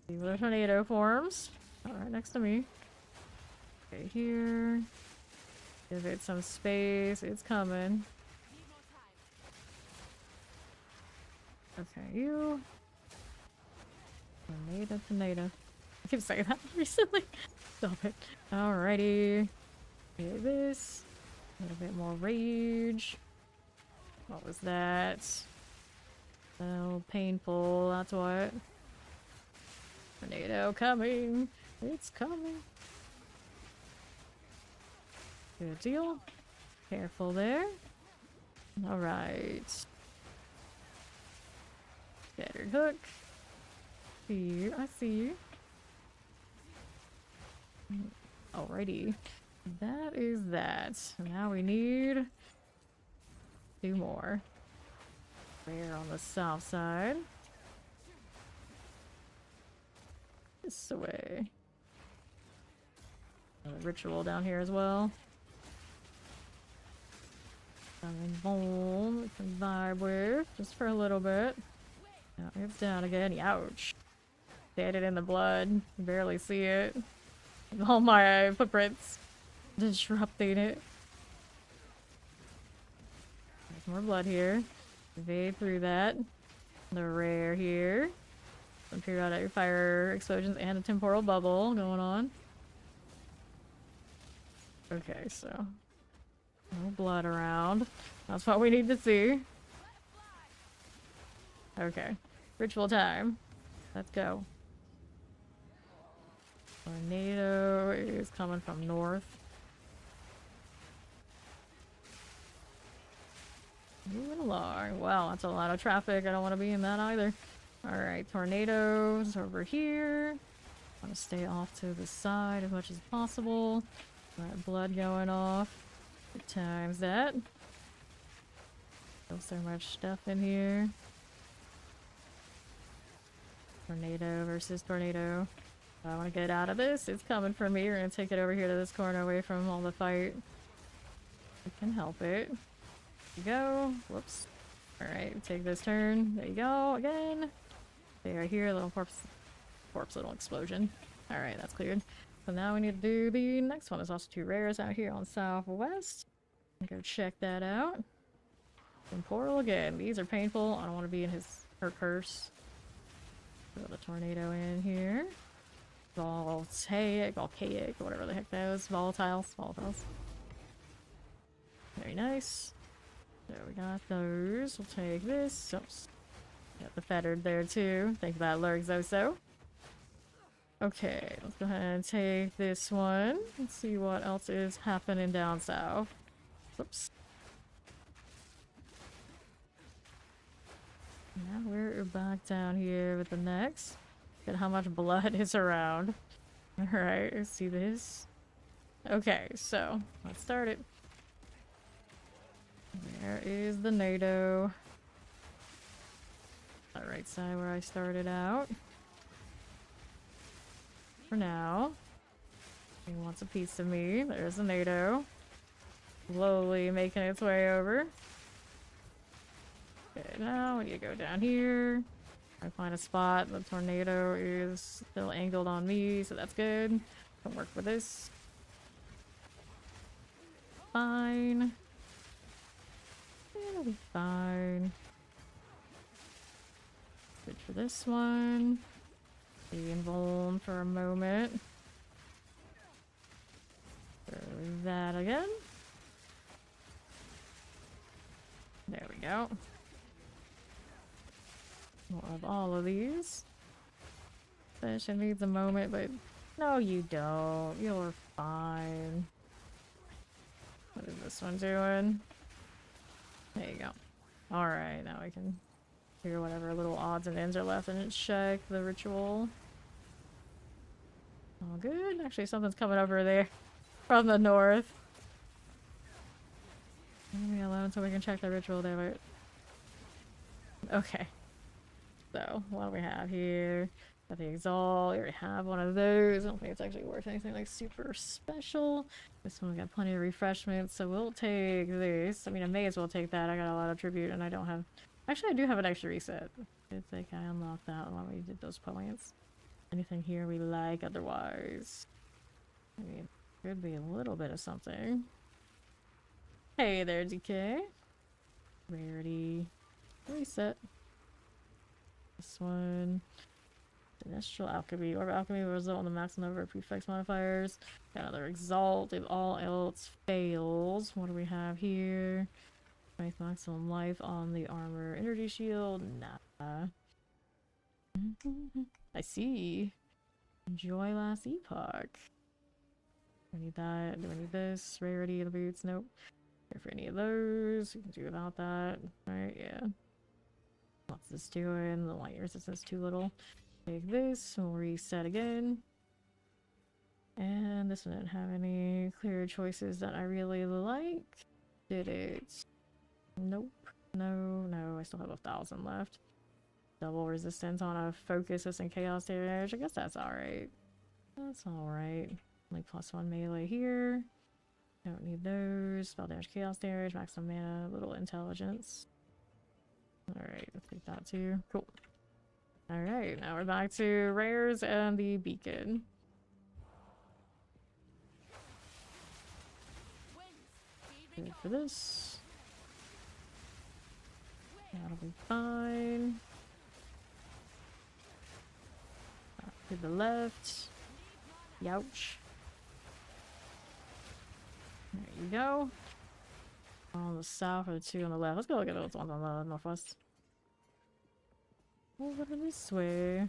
S1: See where the tornado forms. Alright, next to me. Okay, here. Give it some space. It's coming. Okay, you. Tornado. I keep saying that recently. Stop it. Alrighty. Okay, this. A little bit more rage. What was that? So painful, that's what. Tornado coming. It's coming. Good deal. Careful there. Alright. Scattered hook. See you. I see you. Alrighty. That is that. Now we need 2 more. Rare on the south side. This way. Another ritual down here as well. Something bold we can vibe with just for a little bit. Now it's down again. Ouch. Dead it in the blood. You barely see it. All my footprints disrupting it. There's more blood here. Evade through that. The rare here. Some periodic fire explosions and a temporal bubble going on. Okay, so no blood around. That's what we need to see. Okay, ritual time. Let's go. Tornado is coming from north. Moving along. Wow, that's a lot of traffic. I don't want to be in that either. Alright, tornadoes over here. Want to stay off to the side as much as possible. That blood going off. Good times that. Still so much stuff in here. Tornado versus tornado. I want to get out of this. It's coming for me. We're going to take it over here to this corner away from all the fight. We can help it. There you go. Whoops. Alright, take this turn. There you go. Again. Stay right here. Little corpse little explosion. Alright, that's cleared. So now we need to do the next one. There's also 2 rares out here on southwest. Go check that out. Temporal again. These are painful. I don't want to be in her curse. Throw the tornado in here. Voltaic, whatever the heck that is. Volatiles. Very nice. So we got those. We'll take this. Oops. Got the fettered there too. Think about Lurgzoso. Okay, let's go ahead and take this one. Let's see what else is happening down south. Oops. Now we're back down here with the next. Look at how much blood is around. Alright, let's see this. Okay, so let's start it. There is the NATO. That right side where I started out. For now. He wants a piece of me. There's the NATO. Slowly making its way over. Okay, now we need to go down here. I find a spot. The tornado is still angled on me, so that's good. Can work with this. Fine. It'll be fine. Good for this one. Be invuln for a moment. Throw that again. There we go. More of all of these. Session needs a moment, but no, you don't. You're fine. What is this one doing? There you go. Alright, now we can figure whatever little odds and ends are left and check the ritual. All good. Actually, something's coming over there from the north. Leave me alone so we can check the ritual there. Okay. So, what do we have here? Got the Exile. We already have one of those. I don't think it's actually worth anything like super special. This one got plenty of refreshments, so we'll take this. I mean, I may as well take that. I got a lot of tribute, and I don't have. Actually, I do have an extra reset. I think I unlocked that when we did those points. Anything here we like otherwise? I mean, could be a little bit of something. Hey there, DK. Rarity. Reset. This one. Celestial Alchemy. Orb Alchemy will result in the maximum number of prefix modifiers. Got another Exalt if all else fails. What do we have here? Strength maximum life on the armor. Energy shield. Nah. I see. Enjoy last epoch. Do we need that? Do we need this? Rarity of the boots? Nope. Here for any of those. We can do without that. Alright, yeah. What's this doing? The light resistance too little. Take this. We'll reset again. And this one didn't have any clear choices that I really like. Did it? Nope. No, no. I still have 1,000 left. Double resistance on a focus and chaos damage. I guess that's alright. That's alright. Like +1 melee here. Don't need those. Spell damage, chaos damage, maximum mana, little intelligence. Alright, let's take that too. Cool. Alright, now we're back to rares and the beacon. Good for this. That'll be fine. To the left. Youch. There you go. On the south or the two on the left. Let's go look at those ones on the northwest. Over this way.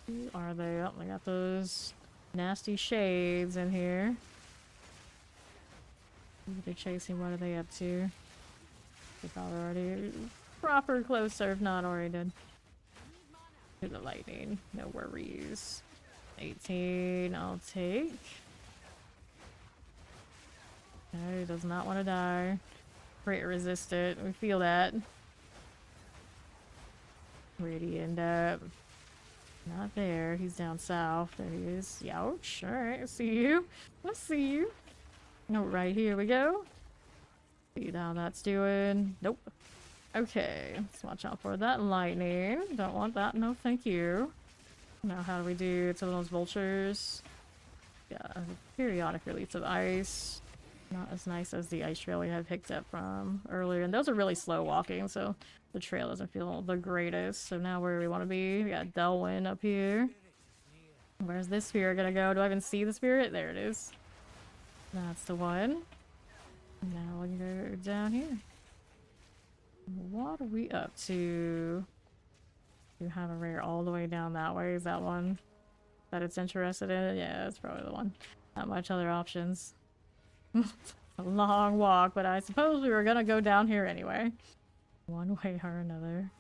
S1: Who are they? Oh, I got those nasty shades in here. Who are they chasing? What are they up to? They probably already proper closer, if not already did. To the lightning. No worries. 18, I'll take. Okay, does not want to die. Great resistant. We feel that. Where'd he end up? Not there. He's down south. There he is. Youch. Alright, I see you. I see you. Oh, right here we go. See how that's doing. Nope. Okay, let's watch out for that lightning. Don't want that. No, thank you. Now, how do we do to those vultures? Yeah, periodic release of ice. Not as nice as the ice trail we had picked up from earlier. And those are really slow walking, so the trail doesn't feel the greatest. So now where do we want to be? We got Delwyn up here. Where's this spirit gonna go? Do I even see the spirit? There it is. That's the one. Now we can go down here. What are we up to? You have a rare all the way down that way. Is that one that it's interested in? Yeah, that's probably the one. Not much other options. A long walk, but I suppose we were gonna go down here anyway. One way or another.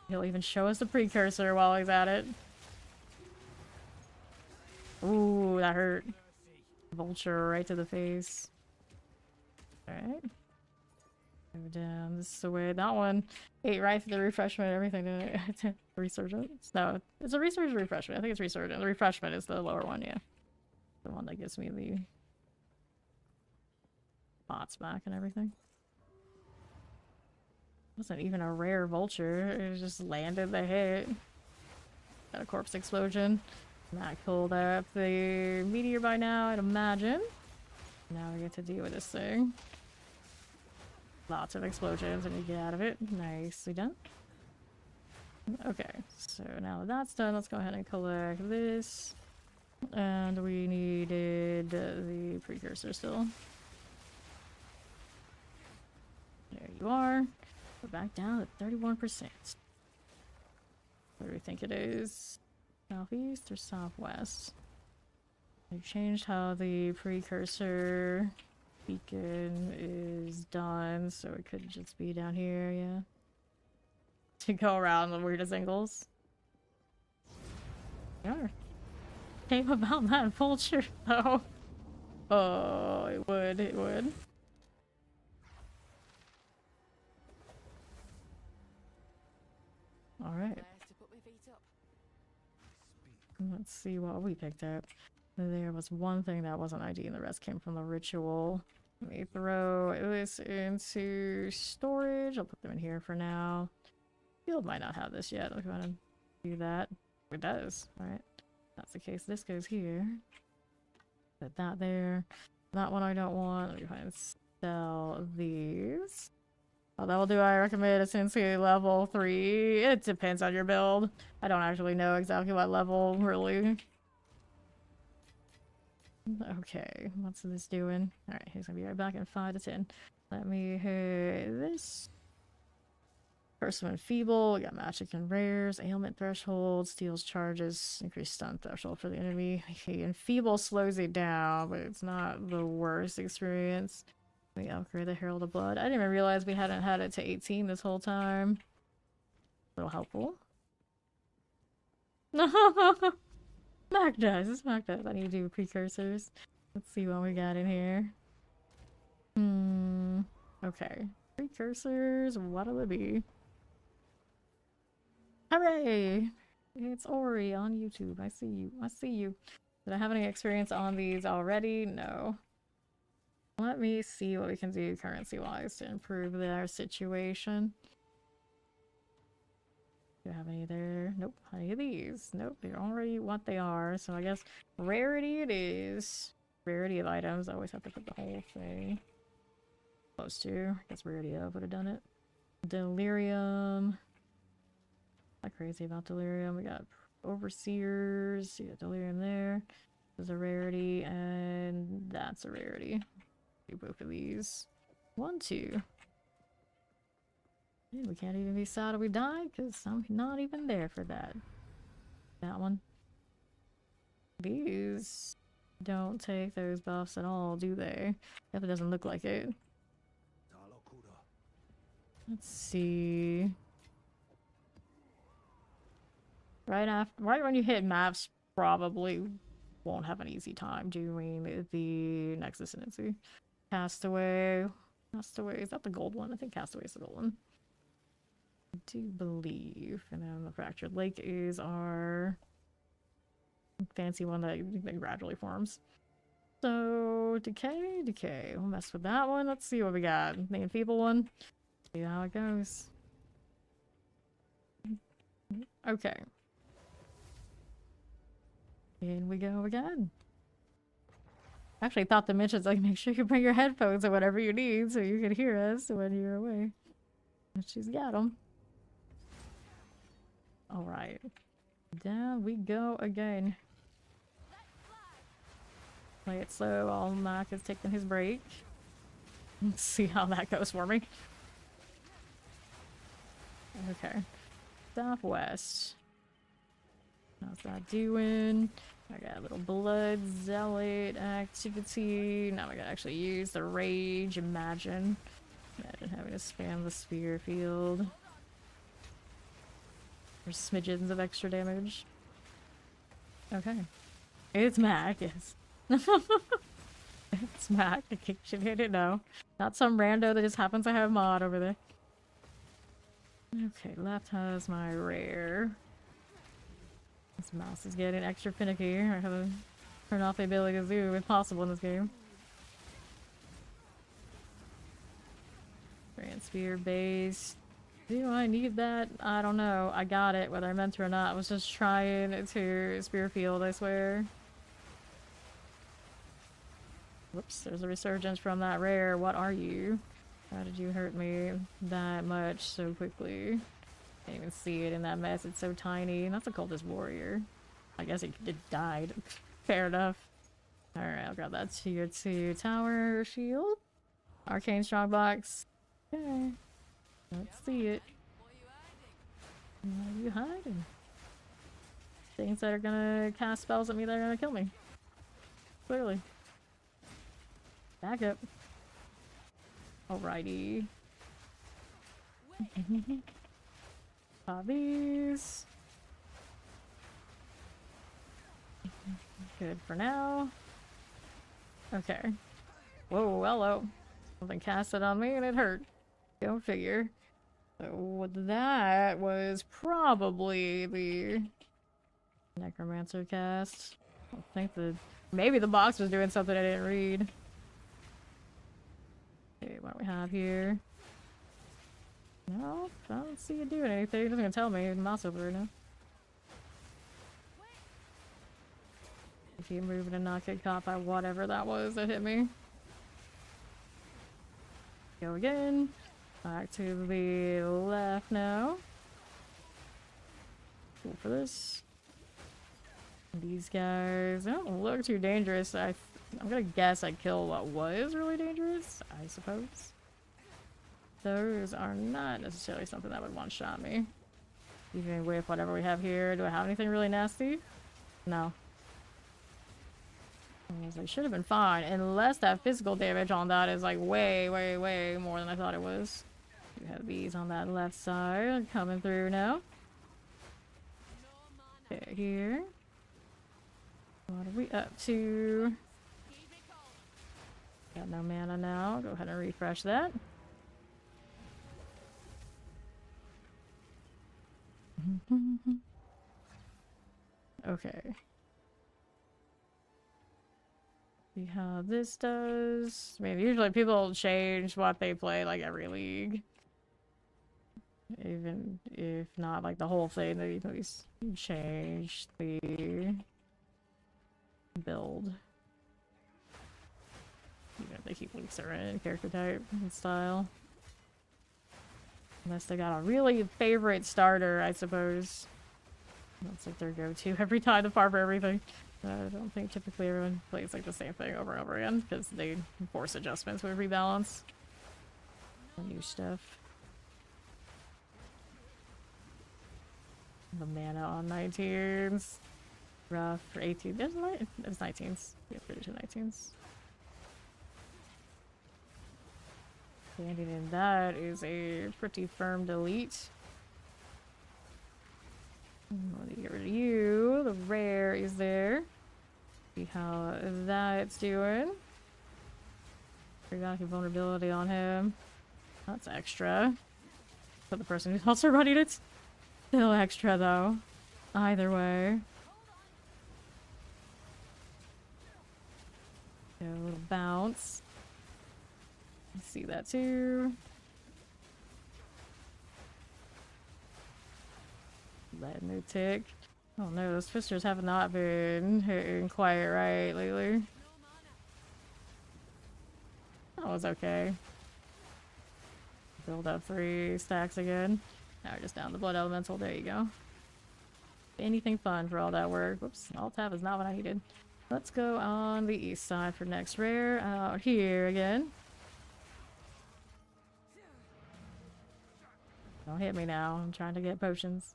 S1: He'll even show us the precursor while he's at it. Ooh, that hurt. Vulture right to the face. Alright. Go down this is the way. That one ate right through the refreshment, everything did it. Resurgence? No, it's a resurgent refreshment. I think it's resurgent. The refreshment is the lower one, yeah. The one that gives me the pots back and everything. Wasn't even a rare vulture. It just landed the hit. Got a corpse explosion. Not pulled up the meteor by now, I'd imagine. Now we get to deal with this thing. Lots of explosions and we get out of it. Nicely done. Okay, so now that that's done, let's go ahead and collect this. And we needed the precursor still. There you are. We're back down at 31%. What do we think it is? Southeast or southwest? They've changed how the precursor beacon is done, so it could just be down here, yeah. To go around the weirdest angles. Yeah. Shame about that vulture, though. Oh, it would, it would. Alright.
S2: Place to put my feet up.
S1: Let's see what we picked up. There was one thing that wasn't ID and the rest came from the ritual. Let me throw this into storage. I'll put them in here for now. Field might not have this yet. I'll go ahead and do that. It does. Alright. That's the case. This goes here. Put that there. That one I don't want. Let me go ahead and sell these. What level do I recommend a Sensei level 3? It depends on your build. I don't actually know exactly what level, really. Okay, what's this doing? Alright, he's gonna be right back in 5 to 10. Let me hit this. First one, feeble. We got magic and rares, ailment threshold, steals charges, increased stun threshold for the enemy. Okay, and feeble slows it down, but it's not the worst experience. We upgrade the Herald of Blood. I didn't even realize we hadn't had it to 18 this whole time. A little helpful. Mac does. It's Mac does. I need to do precursors. Let's see what we got in here. Okay. Precursors. What'll it be? Hooray! It's Ori on YouTube. I see you. I see you. Did I have any experience on these already? No. Let me see what we can do currency-wise to improve their situation. Do I have any there? Nope. Any of these? Nope. They're already what they are. So I guess rarity it is. Rarity of items. I always have to put the whole thing. Close to. I guess rarity of would have done it. Delirium. Not crazy about delirium. We got overseers. You got delirium there. There's a rarity, and that's a rarity. Do both of these. 1, 2. And we can't even be sad if we die because I'm not even there for that. That one. These don't take those buffs at all, do they? If it doesn't look like it. Let's see. Right when you hit maps, probably won't have an easy time doing the next ascendancy. Castaway. Castaway, is that the gold one? I think Castaway is the gold one. I do believe. And then the Fractured Lake is our fancy one that gradually forms. So, Decay. We'll mess with that one. Let's see what we got. The Enfeeble one. See how it goes. Okay. In we go again. I actually thought the mentions like make sure you bring your headphones or whatever you need so you can hear us when you're away. And she's got them. Alright. Down we go again. Play it slow while Mac is taking his break. Let's see how that goes for me. Okay. Southwest. How's that doing? I got a little blood zealot activity. Now I gotta actually use the rage. Imagine having to spam the spear field. There's smidgens of extra damage. Okay. It's Mac, yes. It's Mac, in case you didn't know. Not some rando that just happens to have mod over there. Okay, left has my rare. This mouse is getting extra finicky. I have to turn off the ability to zoom if possible in this game. Grand Spear base. Do I need that? I don't know. I got it, whether I meant to or not. I was just trying to spear field, I swear. Whoops, there's a resurgence from that rare. What are you? How did you hurt me that much so quickly? Can't even see it in that mess. It's so tiny. And that's a cultist warrior. I guess it died. Fair enough. Alright, I'll grab that tier 2 tower shield. Arcane strongbox. Okay. Let's see it. Why are you hiding? Things that are gonna cast spells at me that are gonna kill me. Clearly. Back up. Alrighty. Hobbies. Good for now. Okay. Whoa, hello. Something cast it on me and it hurt. Go figure. So that was probably the Necromancer cast. I think maybe the box was doing something I didn't read. Okay, what do we have here? No, I don't see it doing anything. It doesn't even tell me. Mouse over right now. Keep moving and not get caught by whatever that was that hit me. Go again. Back to the left now. Cool for this. These guys don't look too dangerous. I'm gonna guess I'd kill what was really dangerous, I suppose. Those are not necessarily something that would one-shot me. Even with whatever we have here. Do I have anything really nasty? No. I should have been fine, unless that physical damage on that is like way, way, way more than I thought it was. We have these on that left side coming through now. Okay, here. What are we up to? Got no mana now. Go ahead and refresh that. Okay. See how this does. I mean, usually people change what they play like every league. Even if not like the whole thing, they at least change the build. Even if they keep like certain character type and style. Unless they got a really favorite starter, I suppose. That's like their go-to every time to farm for everything. I don't think typically everyone plays like the same thing over and over again because they force adjustments with rebalance. New stuff. The mana on 19s. Rough for 18. There's 19s. Yeah, pretty sure 19s. Standing in that is a pretty firm delete. Let me get rid of you. The rare is there. See how that's doing. Forgot vulnerability on him. That's extra. But the person who's also running it's still extra though. Either way. So a little bounce. See that too. Letting it tick. Oh no, those twisters have not been hitting quite right lately. That was okay. Build up 3 stacks again. Now we're just down the blood elemental. There you go. Anything fun for all that work. Whoops, alt tab is not what I needed. Let's go on the east side for next rare. Out here again. Don't hit me now. I'm trying to get potions.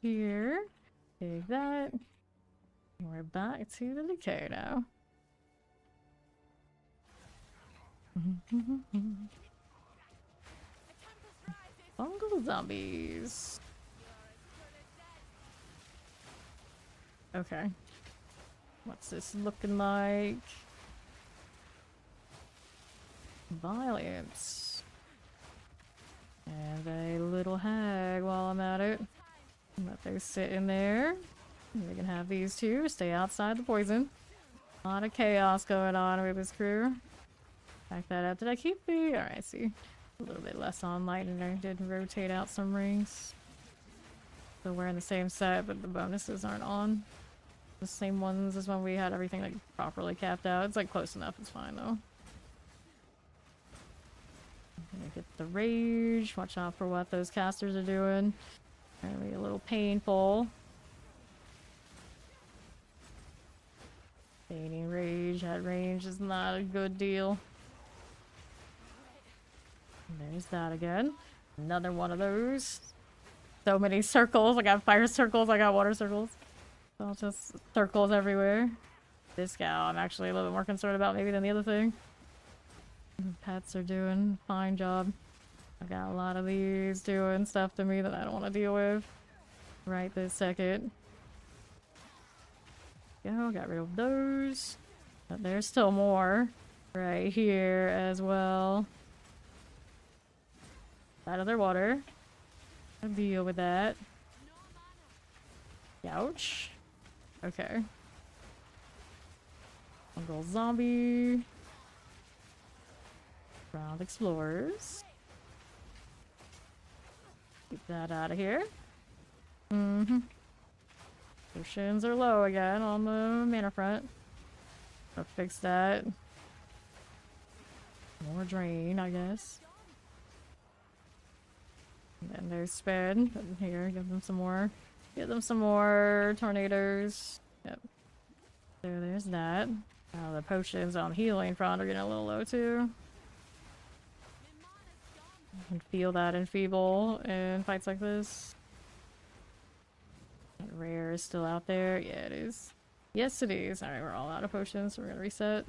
S1: Here. Take that. We're back to the decay now. Fungal zombies. Okay. What's this looking like? Violence. And a little hag while I'm at it. Let those sit in there. We can have these two stay outside the poison. A lot of chaos going on with this crew. Back that up. Did I keep the... Alright, I see. A little bit less on lightning. I did rotate out some rings. So we're in the same set, but the bonuses aren't on. The same ones as when we had everything like properly capped out. It's like close enough. It's fine though. Gonna get the rage. Watch out for what those casters are doing. Apparently a little painful. Gaining rage at range is not a good deal. And there's that again. Another one of those. So many circles. I got fire circles. I got water circles. So just circles everywhere. This gal I'm actually a little bit more concerned about maybe than the other thing. Pets are doing a fine job. I've got a lot of these doing stuff to me that I don't want to deal with right this second. Go, got rid of those. But there's still more right here as well. Out of their water. I'll deal with that. Ouch. Okay. Jungle zombie. Round explorers. Keep that out of here. Potions are low again on the mana front. I'll fix that. More drain, I guess. And then there's spin. Here, give them some more. Give them some more tornadoes. Yep. There's that. The potions on the healing front are getting a little low too. You can feel that enfeeble in fights like this. That rare is still out there. Yeah, it is. Yes, it is. Alright, we're all out of potions, so we're gonna reset.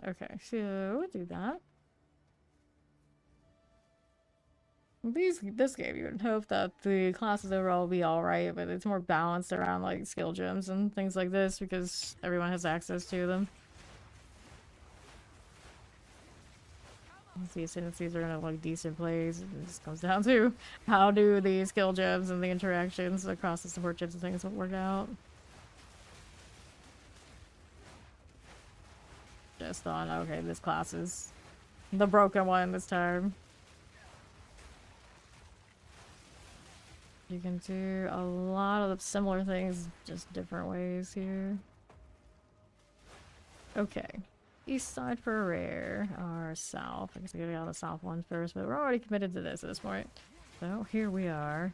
S1: Okay, so we'll do that. This game, you would hope that the classes overall will be alright, but it's more balanced around like skill gems and things like this because everyone has access to them. The ascendancies are in like decent place. It just comes down to how do the skill gems and the interactions across the support gems and things work out. Just thought, okay, this class is the broken one this time. You can do a lot of similar things, just different ways here. Okay. East side for a rare, or south. I guess I gotta get on the south one first, but we're already committed to this at this point. So here we are.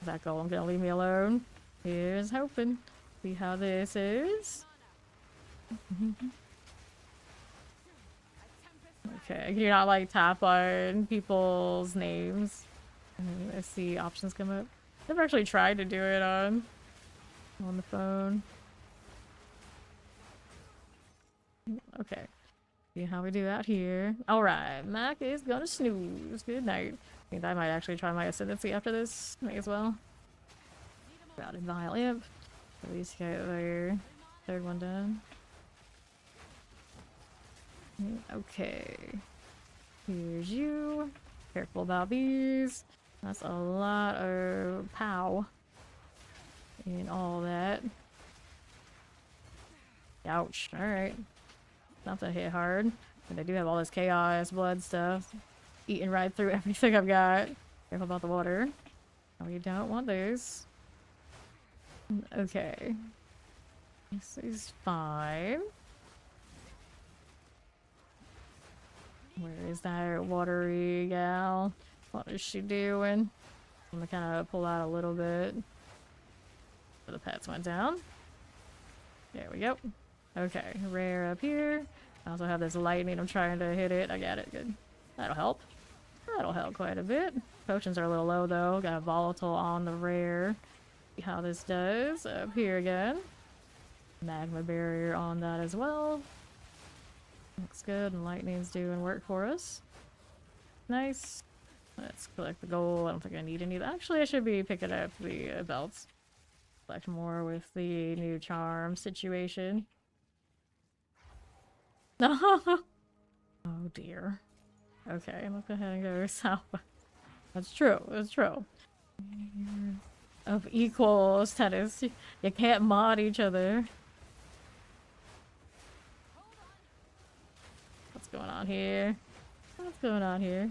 S1: Is that golem gonna leave me alone? Here's hoping. See how this is. Okay, can you not like tap on people's names? And I see options come up. Never actually tried to do it on the phone. Okay. See how we do out here. Alright, Mac is gonna snooze. Good night. I think I might actually try my ascendancy after this. May as well. Routed Vile Imp. At least get their third one done. Okay. Here's you. Careful about these. That's a lot of pow. And all that. Ouch. Alright. Not to hit hard. But I do have all this chaos, blood stuff. Eating right through everything I've got. Careful about the water. Oh, you don't want those. Okay. This is fine. Where is that watery gal? What is she doing? I'm gonna kind of pull out a little bit. So the pets went down. There we go. Okay, rare up here. I also have this lightning. I'm trying to hit it. I got it. Good. That'll help. That'll help quite a bit. Potions are a little low though. Got a volatile on the rare. See how this does. Up here again. Magma barrier on that as well. Looks good, and lightning's doing work for us. Nice. Let's collect the gold. I don't think I need any. Actually, I should be picking up the belts. Collect more with the new charm situation. Oh dear. Okay, let's go ahead and go south. That's true. That's true. Of equal status, you can't mod each other. What's going on here? What's going on here?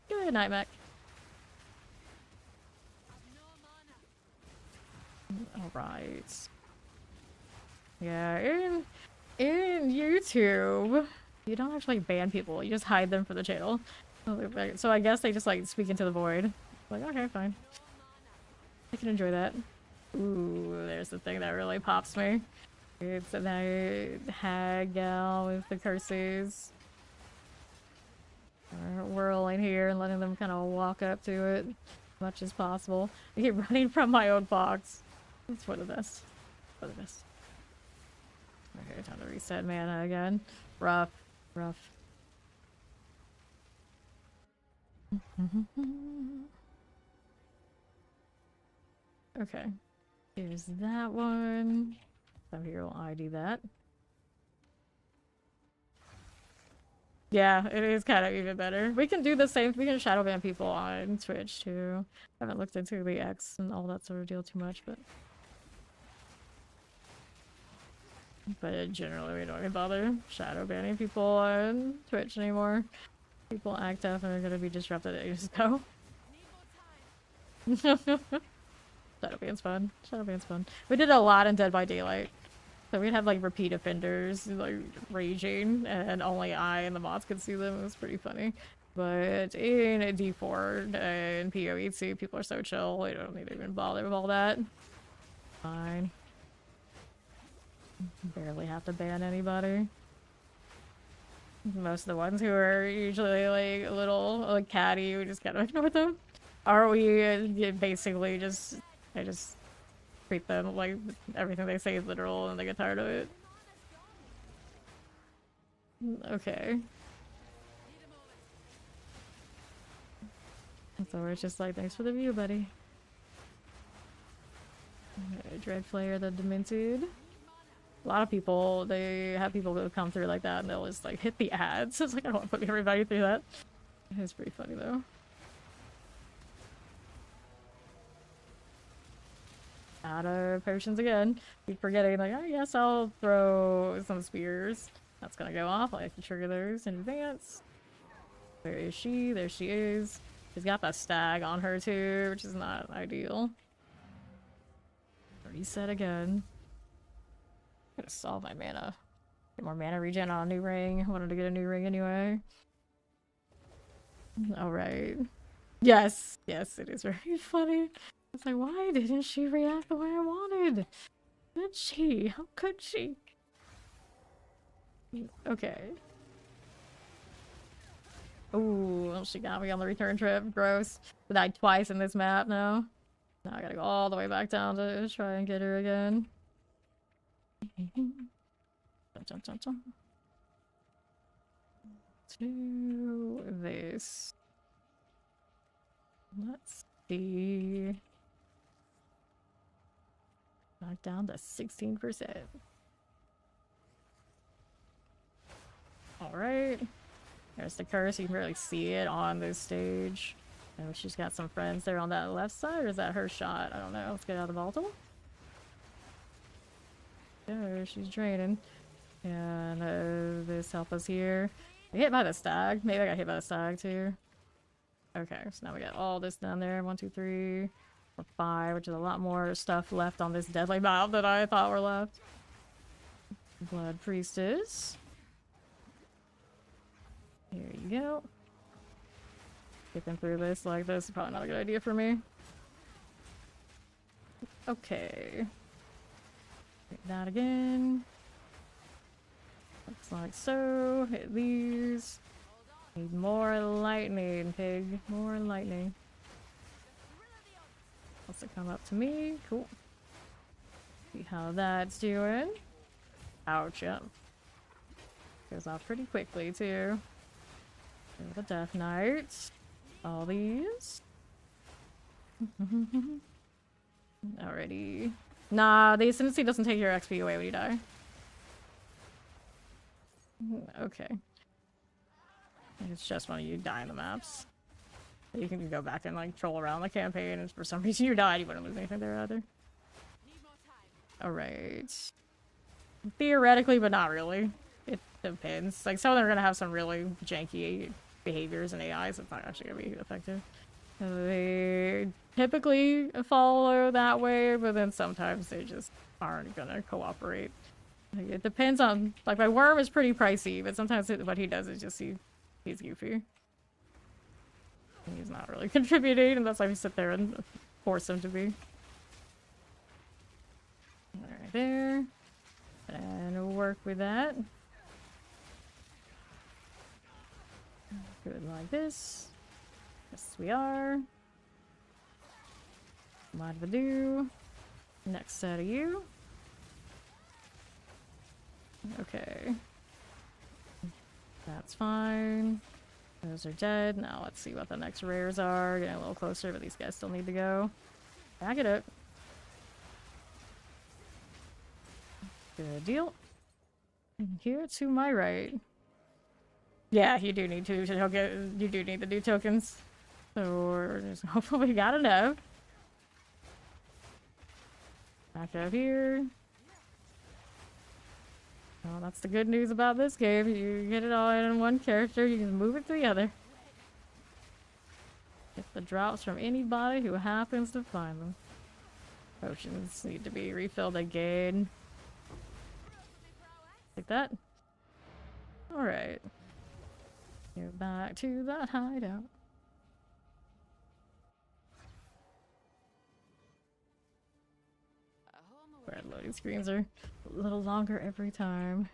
S1: Good night, Mac. Alright. Yeah, in YouTube, you don't actually ban people, you just hide them for the channel. So I guess they just like speak into the void. Like, okay, fine. I can enjoy that. Ooh, there's the thing that really pops me. It's that hag gal with the curses. Whirling here and letting them kind of walk up to it as much as possible. I keep running from my own box. It's for the best. For the best. Okay, time to reset mana again. Rough. Rough. Okay. Here's that one. So here will I do that. Yeah, it is kind of even better. We can do the same. We can shadow ban people on Twitch too. I haven't looked into the X and all that sort of deal too much, but generally we don't even bother shadow banning people on Twitch anymore. People act up and are gonna be disrupted. They just go. Shadow ban's fun. Shadow ban's fun. We did a lot in Dead by Daylight. So we'd have like repeat offenders like raging and only I and the mods could see them. It was pretty funny. But in D4 and PoE2, people are so chill. They don't need to even bother with all that. Fine. Barely have to ban anybody. Most of the ones who are usually like a little like catty, we just gotta ignore them. Or we basically I just treat them like everything they say is literal and they get tired of it. Okay. So it's just like, thanks for the view, buddy. Okay, Dread Flayer the Demented. A lot of people, they have people that come through like that and they'll just like hit the ads. It's like, I don't want to put everybody through that. It's pretty funny though. Out of potions again. Keep forgetting, like, oh yes, I'll throw some spears. That's gonna go off. I have to trigger those in advance. Where is she? There she is. She's got that stag on her too, which is not ideal. Reset again. I'm gonna solve my mana. Get more mana regen on a new ring. I wanted to get a new ring anyway. Alright. Yes! Yes, it is very funny. It's like, why didn't she react the way I wanted? Could she? How could she? Okay. Ooh, she got me on the return trip. Gross. I died twice in this map now. Now I gotta go all the way back down to try and get her again. Jump, jump, jump. To this. Let's see. Back down to 16%. Alright. There's the curse. You can really see it on this stage. And she's got some friends there on that left side, or is that her shot? I don't know. Let's get out of the volatile. There, she's draining. And this help us here. I hit by the stag. Maybe I got hit by the stag too. Okay, so now we got all this down there. 1, 2, 3, 4, 5, which is a lot more stuff left on this deadly map than I thought were left. Blood Priestess. Here you go. Skipping through this like this is probably not a good idea for me. Okay. Hit that again. Looks like so. Hit these. Need more lightning, pig. More lightning. Wants to come up to me. Cool. See how that's doing. Ouch, yep. Goes off pretty quickly, too. The Death Knights. All these. Alrighty. Nah, the Ascendancy doesn't take your XP away when you die. Okay. It's just when you die in the maps. You can go back and like troll around the campaign, and for some reason you died, you wouldn't lose anything there either. Alright. Theoretically, but not really. It depends. Like, some of them are gonna have some really janky behaviors and AIs that's not actually gonna be effective. They typically follow that way, but then sometimes they just aren't gonna cooperate. Like, it depends on, like, my worm is pretty pricey, but sometimes what he does is just he's goofy. And he's not really contributing, and that's why we sit there and force him to be. Right there. And work with that. Good like this. Yes, we are. What do we do? Next set of you. Okay. That's fine. Those are dead. Now let's see what the next rares are. Getting a little closer, but these guys still need to go. Back it up. Good deal. And here to my right. Yeah, you do need to. You do need the new tokens. So we're just hopefully we got enough. Back up here. Well, that's the good news about this game. You get it all in one character, you can move it to the other. Get the drops from anybody who happens to find them. Potions need to be refilled again. Like that. Alright. Go back to that hideout. Red loading screens are a little longer every time.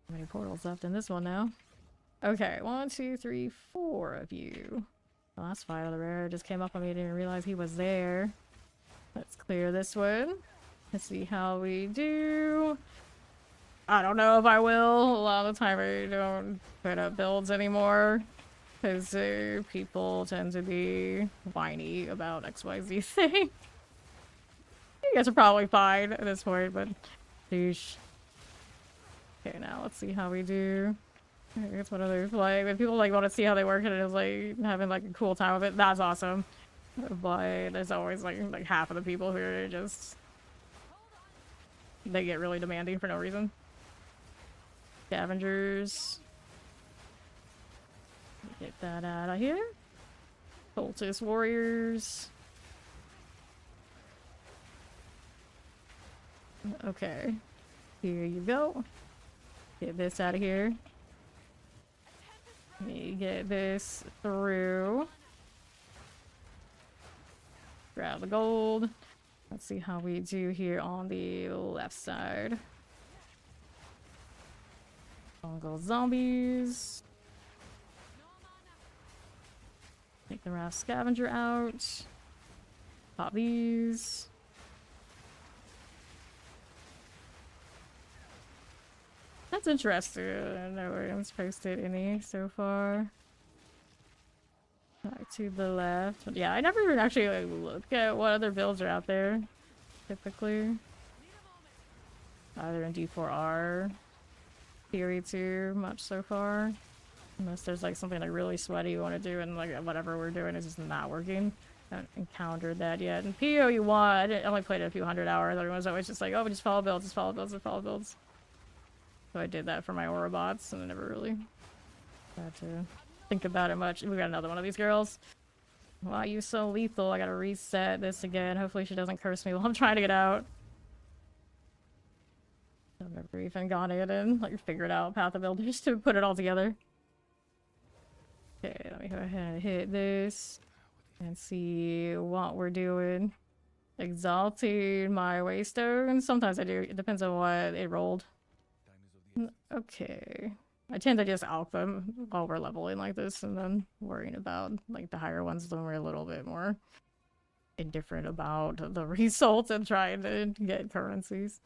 S1: How many portals left in this one now? Okay, 1, 2, 3, 4 of you. The last fight of the rare just came up on me. I didn't realize he was there. Let's clear this one. Let's see how we do. I don't know if I will. A lot of the time I don't put up builds anymore. Because people tend to be whiny about XYZ thing. You guys are probably fine at this point, but sheesh. Okay, now let's see how we do. It's one of those, like, if people like want to see how they work and it's like having like a cool time with it, that's awesome. But there's always like half of the people who are just, they get really demanding for no reason. Scavengers. Get that out of here. Cultist warriors. Okay. Here you go. Get this out of here. You get this through. Grab the gold. Let's see how we do here on the left side. Jungle zombies. Take the Wrath Scavenger out. Pop these. That's interesting. No one's posted any so far. Back to the left. Yeah, I never even actually like, look at what other builds are out there. Typically. Either in D4R. Theory 2, much so far. Unless there's like something like really sweaty you want to do and like whatever we're doing is just not working. I haven't encountered that yet. In PoE1, I only played it a few hundred hours. Everyone's always just like, oh, we just follow builds, just follow builds, just follow builds. So I did that for my aura bots and I never really had to think about it much. We got another one of these girls. Why are you so lethal? I gotta reset this again. Hopefully she doesn't curse me while I'm trying to get out. I've never even gone in and like figured out Path of Builders to put it all together. Okay, let me go ahead and hit this and see what we're doing. Exalting my waystone. Sometimes I do. It depends on what it rolled. Okay. I tend to just alch them while we're leveling like this and then worrying about like the higher ones when we're a little bit more indifferent about the results and trying to get currencies.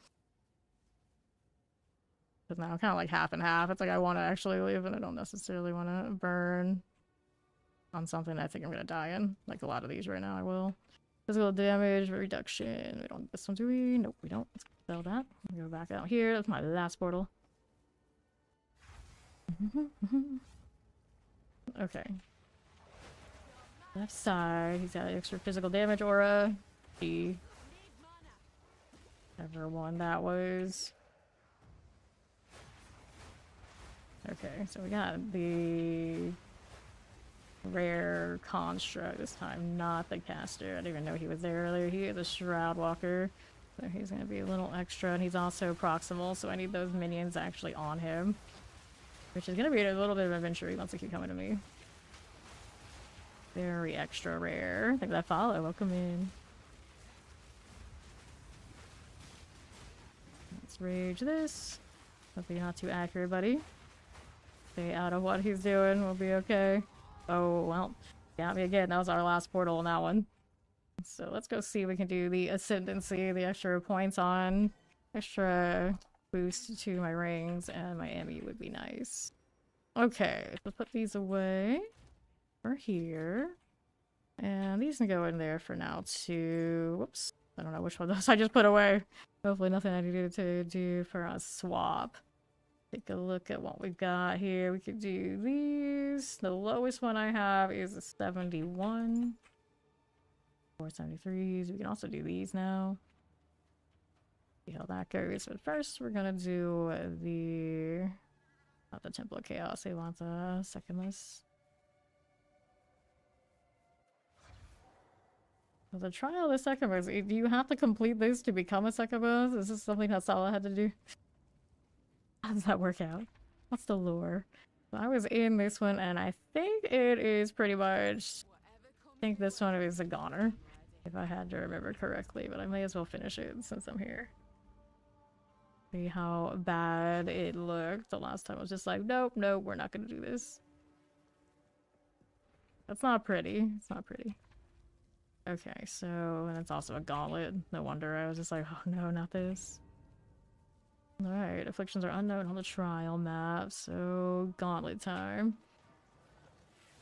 S1: Because now I'm kind of like half and half. It's like I want to actually leave and I don't necessarily want to burn on something I think I'm going to die in. Like a lot of these right now I will. Physical damage reduction. We don't need this one, do we? Nope, we don't. Let's sell that. Go back out here. That's my last portal. Okay. Left side. He's got extra physical damage aura. The Whichever one that was. Okay, so we got the rare construct this time, not the caster. I didn't even know he was there earlier. He is a Shroud Walker, so he's going to be a little extra, and he's also proximal, so I need those minions actually on him, which is going to be a little bit of adventure once they keep coming to me. Very extra rare. Thank that follow. Welcome in. Let's rage this. Hopefully you're not too accurate, buddy. Stay out of what he's doing. We'll be okay. Oh, well. Got me again. That was our last portal on that one. So let's go see if we can do the Ascendancy, the extra points on. Extra boost to my rings and my Emmy would be nice. Okay, let's put these away. We're here. And these can go in there for now too. Whoops. I don't know which one of those I just put away. Hopefully nothing I needed to do for a swap. Take a look at what we've got here. We could do these. The lowest one I have is a 71. 473s. We can also do these now. See how that goes. But first we're gonna do the... not the Temple of Chaos. They want the second list. So the trial of the second boss, do you have to complete this to become a second boss? Is this something that Sala had to do? How does that work out? What's the lore? So I was in this one and I think it is pretty much... I think this one is a goner. If I had to remember correctly, but I may as well finish it since I'm here. See how bad it looked. The last time I was just like, nope, nope, we're not gonna do this. That's not pretty. It's not pretty. Okay, so, and it's also a gauntlet. No wonder I was just like, oh no, not this. Alright, afflictions are unknown on the trial map, so gauntlet time.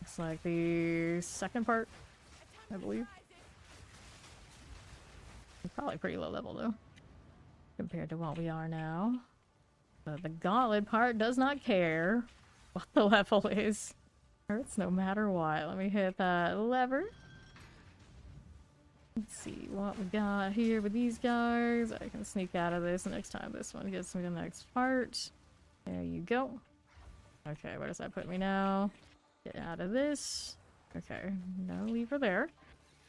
S1: Looks like the second part, I believe. It's probably pretty low level though, compared to what we are now. But the gauntlet part does not care what the level is. Hurts no matter what. Let me hit that lever. Let's see what we got here with these guys. I can sneak out of this next time this one gets me the next part. There you go. Okay, where does that put me now? Get out of this. Okay, no lever there.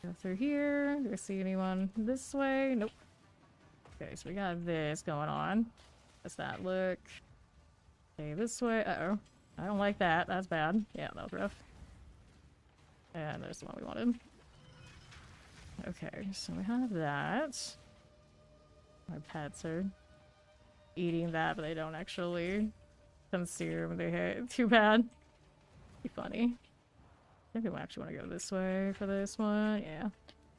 S1: Go through here. Do I see anyone this way? Nope. Okay, so we got this going on. Does that look? Okay, this way. Uh-oh. I don't like that. That's bad. Yeah, that was rough. And there's the one we wanted. Okay, so we have that. My pets are eating that, but they don't actually consume the hit. Too bad. Be funny. I think we actually want to go this way for this one. Yeah,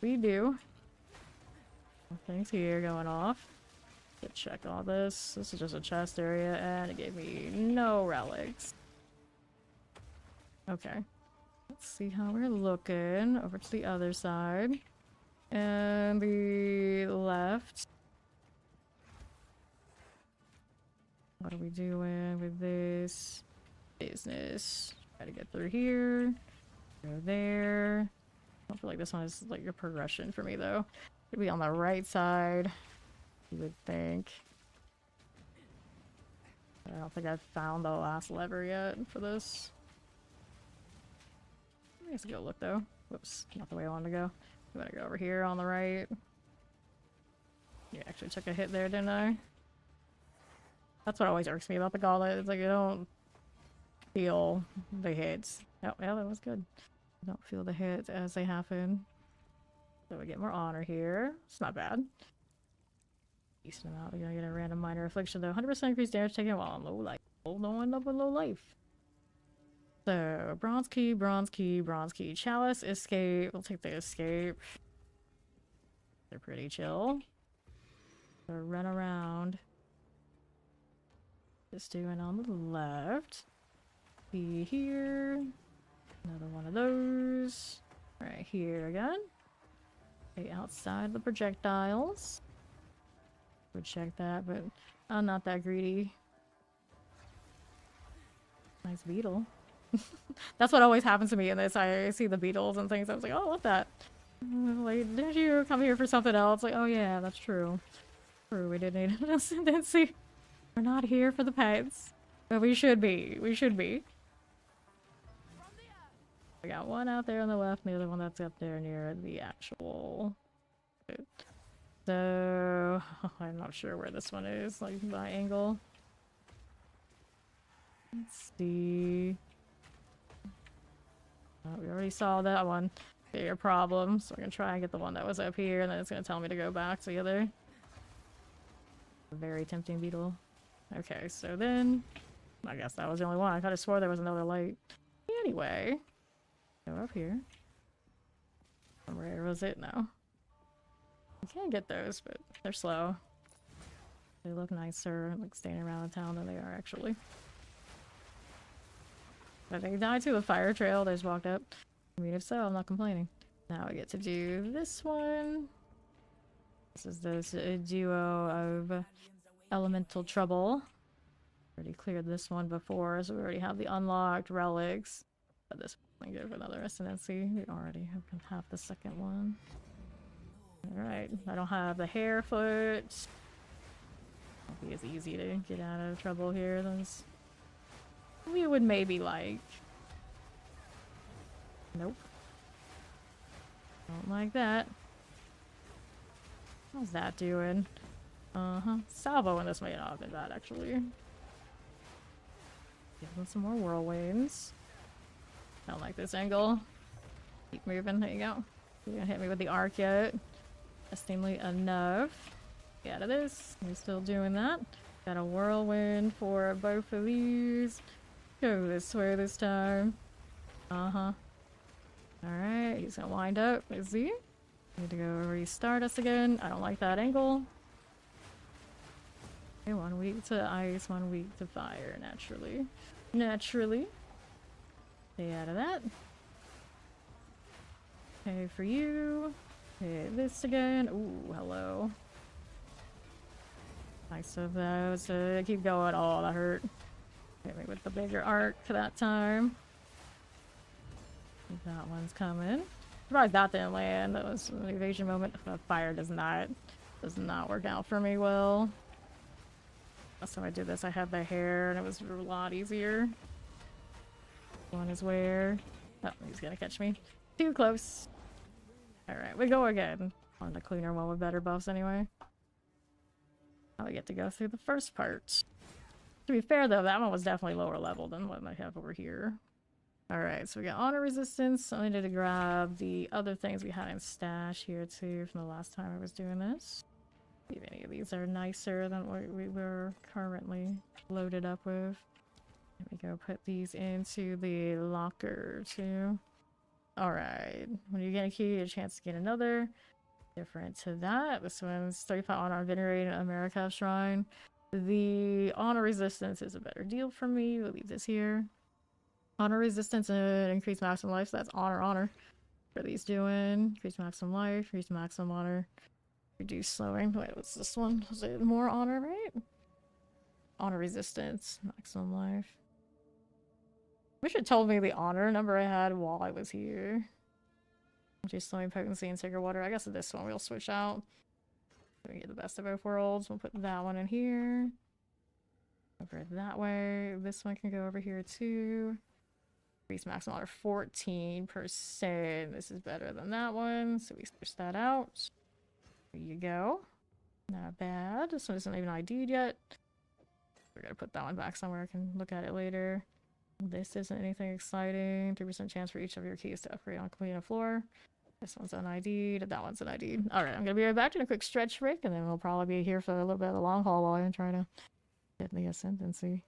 S1: we do. Things here going off. Let's check all this. This is just a chest area, and it gave me no relics. Okay. Let's see how we're looking. Over to the other side. And the left. What are we doing with this business? Try to get through here. Go there. I don't feel like this one is like a progression for me though. It'd be on the right side, you would think. I don't think I've found the last lever yet for this. I guess go look though. Whoops, not the way I wanted to go. I'm gonna go over here on the right. You actually took a hit there, didn't I? That's what always irks me about the gauntlet. It's like you don't feel the hits. Oh, yeah, that was good. I don't feel the hits as they happen. So we get more honor here. It's not bad. Decent amount. We're gonna get a random minor affliction though. 100% increased damage taken while on low life. Hold on up with low life. So, bronze key, bronze key, bronze key. Chalice, escape. We'll take the escape. They're pretty chill. So run around. Just doing on the left. Be here. Another one of those. Right here again. Okay, outside the projectiles. Would check that, but I'm not that greedy. Nice beetle. That's what always happens to me in this. I see the beetles and things. I was like, oh, what's that? Like, didn't you come here for something else? Like, oh yeah, that's true. True, we did need an ascendancy. We're not here for the pets. But we should be. We should be. We got one out there on the left, and the other one that's up there near the actual... So... I'm not sure where this one is, like, by angle. Let's see... Oh, we already saw that one. Bigger problem, so we're gonna try and get the one that was up here, and then it's gonna tell me to go back to the other. Very tempting beetle. Okay, so then... I guess that was the only one. I could have swore there was another light. Anyway... Go up here. Where was it now? You can get those, but they're slow. They look nicer, like standing around the town than they are actually. But they died to the fire trail. They just walked up. I mean, if so, I'm not complaining. Now I get to do this one. This is this duo of elemental trouble. Already cleared this one before, so we already have the unlocked relics. But this one can go for another ascendancy. We already have the second one. Alright, I don't have the hair foot. Won't be as easy to get out of trouble here as we would maybe like. Nope. Don't like that. How's that doing? Salvo in this may not have been bad, actually. Give them some more whirlwinds. I don't like this angle. Keep moving. There you go. You're gonna hit me with the arc yet. Esteemingly enough. Get out of this. You're still doing that. Got a whirlwind for both of these. Go this way this time. Alright, he's gonna wind up. Is he? Need to go restart us again. I don't like that angle. Okay, 1 week to ice, 1 week to fire, naturally. Naturally. Stay out of that. Okay, for you. Okay, this again. Ooh, hello. Nice of those to keep going. Oh, that hurt. Hit me with the bigger arc that time. That one's coming. Surprised that didn't land. That was an evasion moment. Fire does not work out for me well. Last time I did this, I had the hair, and it was a lot easier. One is where... Oh, he's gonna catch me. Too close. Alright, we go again. On the cleaner one with better buffs anyway. Now we get to go through the first part. To be fair though, that one was definitely lower level than what I have over here. Alright, so we got honor resistance. I needed to grab the other things we had in stash here too from the last time I was doing this. See if any of these are nicer than what we were currently loaded up with. Let me go put these into the locker too. Alright, when you get a key, you get a chance to get another. Different to that. This one's 35 honor venerated America Shrine. The honor resistance is a better deal for me. We'll leave this here. Honor resistance and increased maximum life, so that's honor. What are these doing? Increase maximum life, increase maximum honor. Reduce slowing. Wait, what's this one? Was it more honor, right? Honor resistance, maximum life. Wish it told me the honor number I had while I was here. Just slowing potency and sacred water. I guess this one we'll switch out. So we get the best of both worlds. We'll put that one in here. Over that way. This one can go over here too. Increase maximum honor 14%. This is better than that one, so we switch that out. There you go. Not bad. This one isn't even ID'd yet. We're gonna put that one back somewhere. I can look at it later. This isn't anything exciting. 3% chance for each of your keys to upgrade on clean a floor. This one's un-ID'd. That one's un-ID'd. Alright, I'm gonna be right back in a quick stretch break, and then we'll probably be here for a little bit of the long haul while I try to get the ascendancy.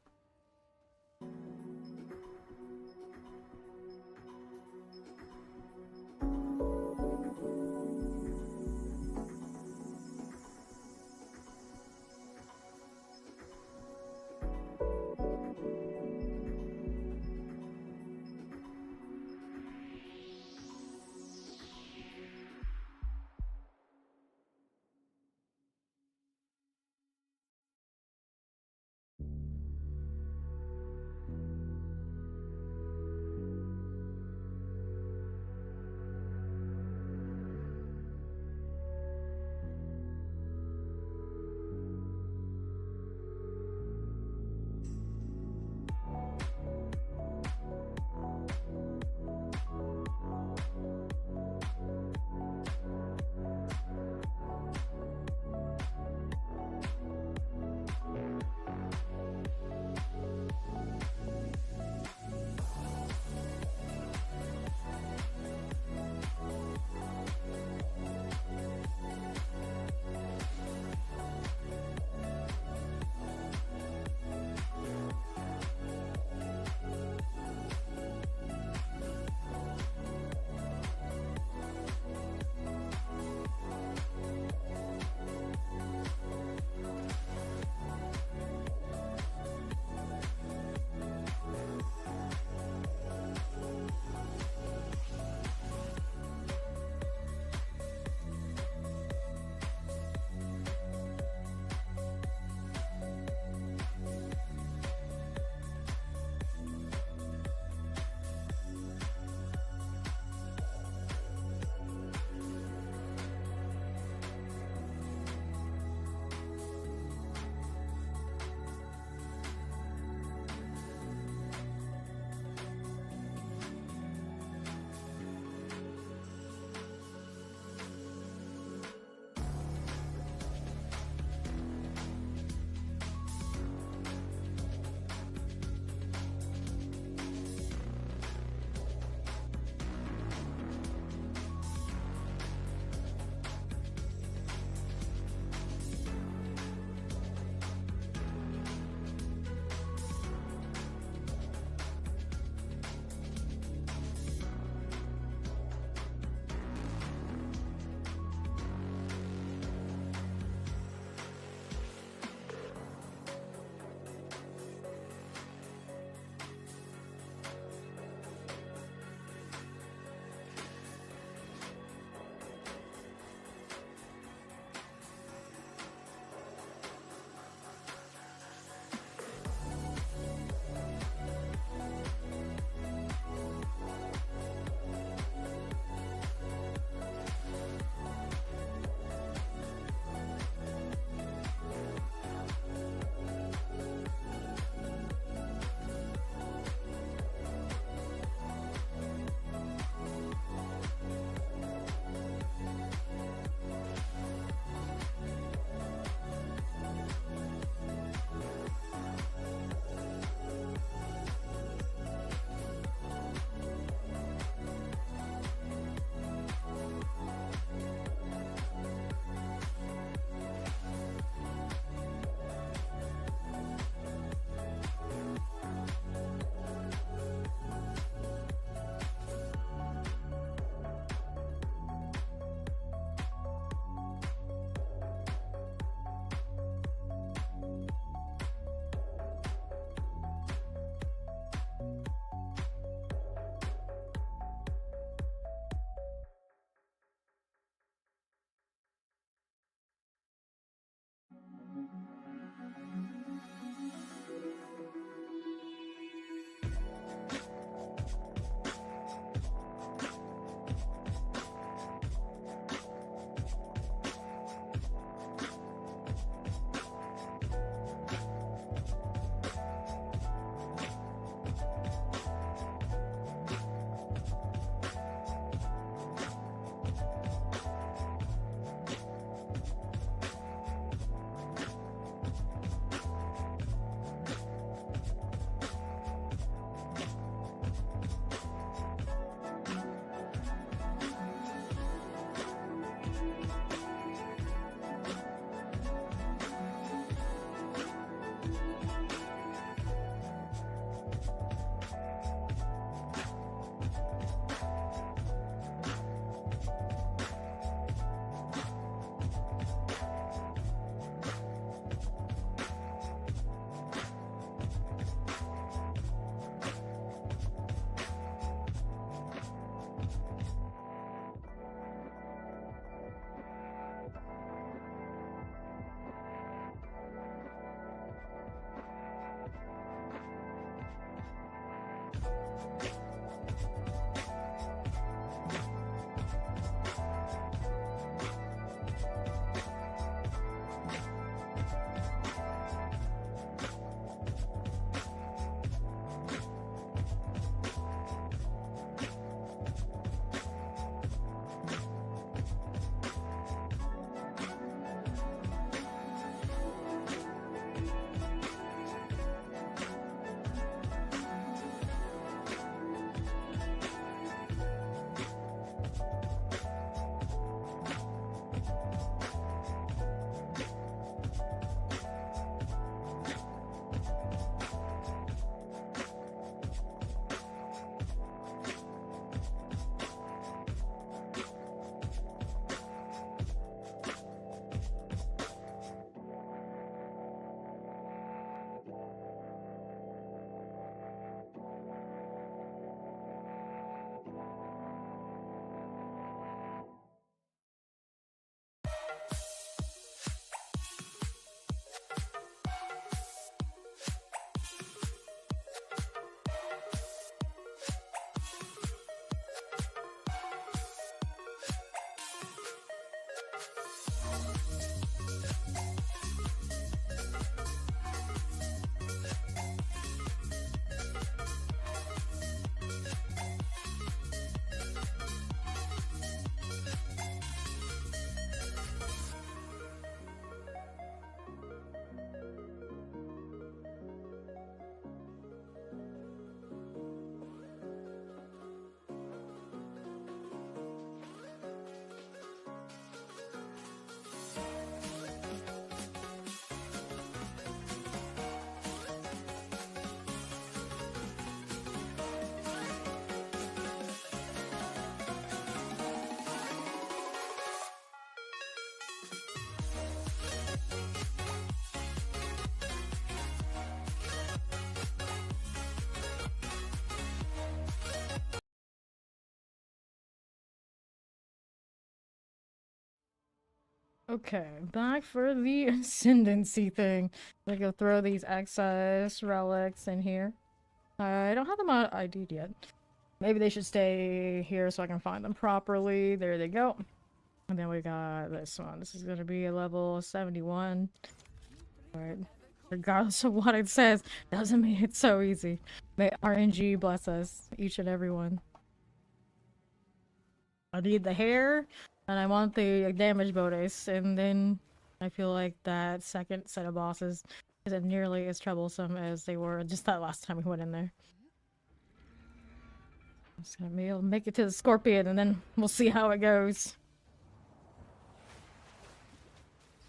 S1: Okay, back for the ascendancy thing. I'm gonna go throw these excess relics in here. I don't have them ID'd yet. Maybe they should stay here so I can find them properly. There they go. And then we got this one. This is gonna be a level 71. Alright. Regardless of what it says, doesn't mean it's so easy. May RNG bless us, each and every one. I need the hair, and I want the damage bonus, and then I feel like that second set of bosses isn't nearly as troublesome as they were just that last time we went in there. I'm just gonna be able to make it to the scorpion, and then we'll see how it goes.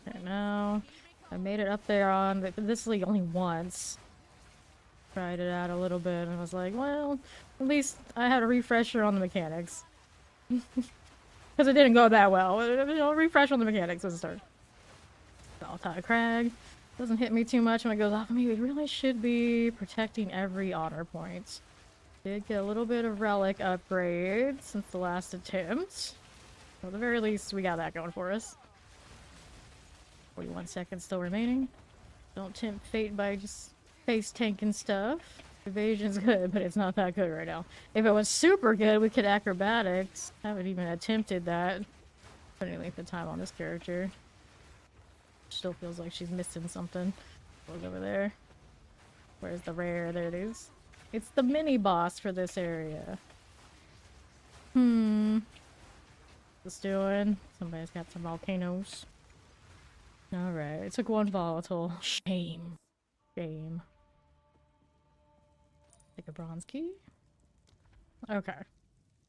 S1: Okay, now I made it up there on this league only once. Tried it out a little bit, and I was like, well, at least I had a refresher on the mechanics. Because it didn't go that well. Refresh on the mechanics was a start. Baltai Crag doesn't hit me too much when it goes off of me. We really should be protecting every honor point. Did get a little bit of relic upgrade since the last attempt. So at the very least, we got that going for us. 41 seconds still remaining. Don't tempt fate by just face tanking stuff. Evasion's good, but it's not that good right now. If it was super good, we could acrobatics. I haven't even attempted that. Putting length of time on this character. Still feels like she's missing something. Look over there. Where's the rare? There it is. It's the mini boss for this area. What's doing? Somebody's got some volcanoes. Alright, it took one volatile. Shame. Shame. Take a bronze key. Okay.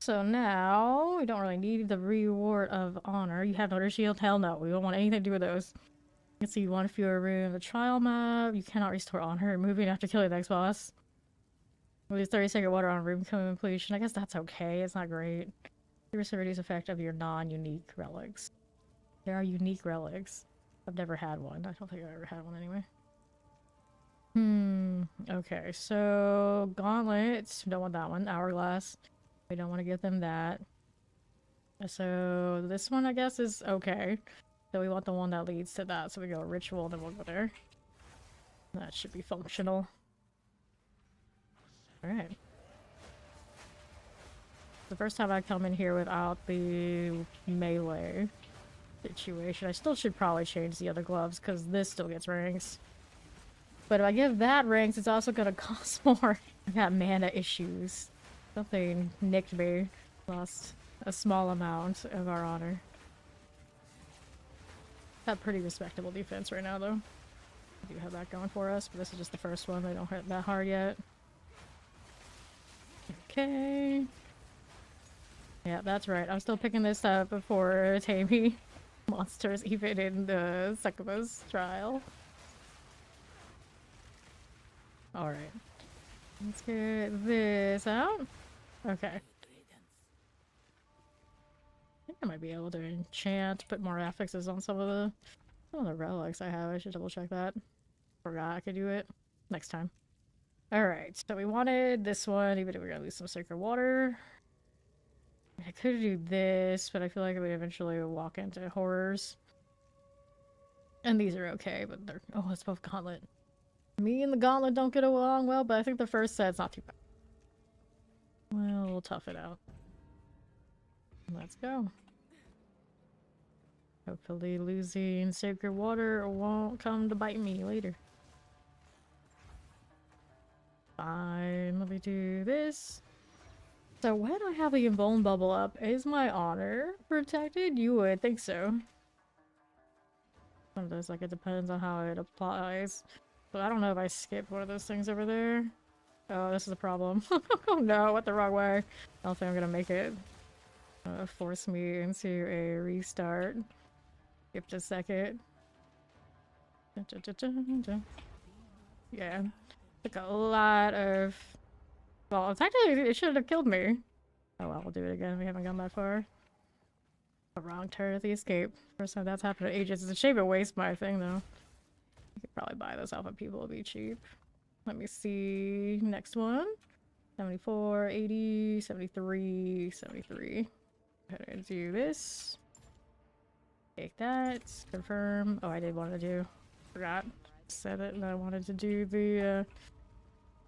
S1: So now, we don't really need the reward of honor. You have another shield? Hell no, we don't want anything to do with those. You can see one fewer room. The trial map, you cannot restore honor. Moving after killing the next boss. Lose 30-second water on room completion. I guess that's okay, it's not great. Reduce effect of your non-unique relics. There are unique relics. I've never had one. I don't think I've ever had one anyway. Okay, so gauntlets. We don't want that one. Hourglass. We don't want to give them that. So this one, I guess, is okay. So we want the one that leads to that. So we go ritual, then we'll go there. That should be functional. Alright. The first time I come in here without the melee situation. I still should probably change the other gloves because this still gets ranks. But if I give that ranks, it's also gonna cost more. I got mana issues. Something nicked me. Lost a small amount of our honor. Got pretty respectable defense right now, though. We do have that going for us, but this is just the first one. They don't hit that hard yet. Okay. Yeah, that's right. I'm still picking this up before taming monsters, even in the Succubus trial. Alright. Let's get this out. Okay. I think I might be able to enchant, put more affixes on some of the relics I have. I should double check that. Forgot I could do it. Next time. Alright, so we wanted this one, even if we're gonna lose some sacred water. I could do this, but I feel like we eventually will walk into horrors. And these are okay, but they're... Oh, it's both gauntlet. Me and the gauntlet don't get along well, but I think the first set's not too bad. Well, we'll tough it out. Let's go. Hopefully losing sacred water won't come to bite me later. Fine, let me do this. So when I have the invuln bubble up, is my honor protected? You would think so. One of those, like, it depends on how it applies. But I don't know if I skipped one of those things over there. Oh, this is a problem. Oh no, went the wrong way. I don't think I'm gonna make it. Force me into a restart. Skip a second. Yeah. Took a lot of... Well, it's actually, it should have killed me. Oh well, we'll do it again. We haven't gone that far. A wrong turn at the escape. First time that's happened in ages. It's a shame it wastes my thing, though. You could probably buy those off of people, it'll be cheap. Let me see. Next one. 74, 80, 73, 73. Go ahead and do this. Take that. Confirm. Oh, I did want to do... Forgot. Said it, and I wanted to do the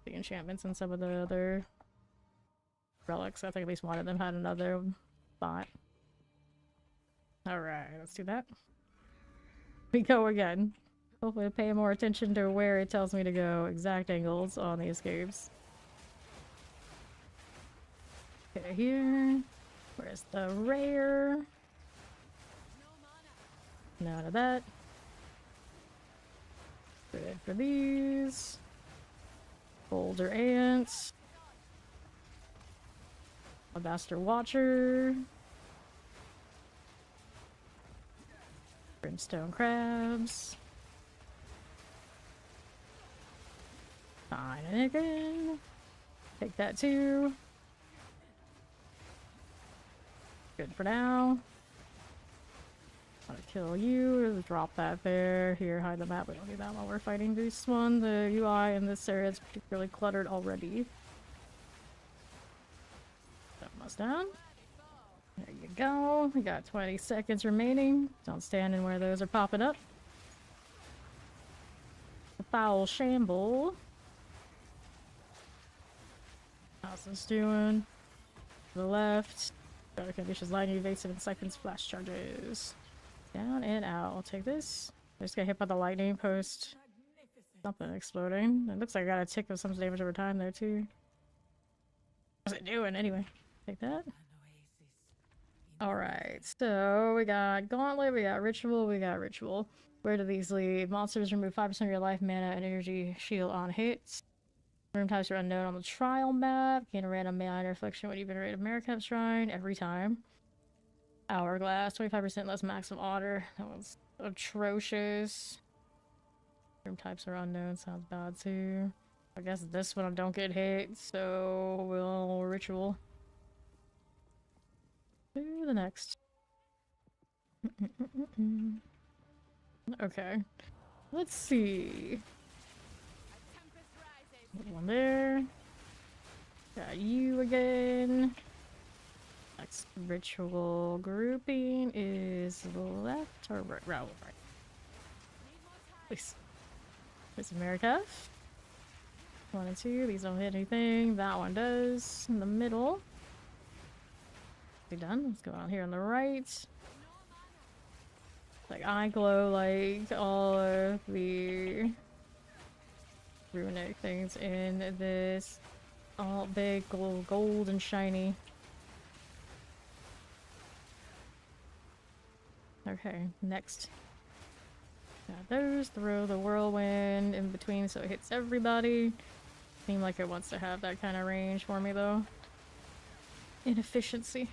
S1: enchantments and some of the other relics. I think at least one of them had another bot. Alright, let's do that. We go again. Hopefully pay more attention to where it tells me to go. Exact angles on the escapes. Okay, here. Where's the rare? None of that. Good for these. Boulder ants. Alabaster watcher. Brimstone crabs. Fine and again. Take that too. Good for now. Gotta kill you. Drop that there. Here, hide the map. We don't need that while we're fighting this one. The UI in this area is particularly cluttered already. Almost done. There you go. We got 20 seconds remaining. Don't stand in where those are popping up. The foul shamble. How's this doing? To the left. Dark conditions, lightning, evasive, and siphons, flash charges. Down and out. I'll take this. I just got hit by the lightning post. Something exploding. It looks like I got a tick of some damage over time there too. What's it doing anyway? Take that. Alright, so we got Gauntlet, we got Ritual, we got Ritual. Where do these lead? Monsters remove 5% of your life, mana, and energy shield on hits. Room types are unknown on the trial map. Gain a random minor affliction when you venerate a Maracap shrine every time. Hourglass, 25% less maximum otter. That was atrocious. Room types are unknown, sounds bad too. I guess this one I don't get hit, so we'll ritual. To the next. Okay. Let's see. One there. Got you again. Next ritual grouping is left or right? Right. Please. There's America. 1 and 2. These don't hit anything. That one does. In the middle. Be done. Let's go on here on the right. Like I glow like all of the runic things in this all big gold and shiny. Okay, next. Got those. Throw the whirlwind in between so it hits everybody. Seems like it wants to have that kind of range for me though. Inefficiency.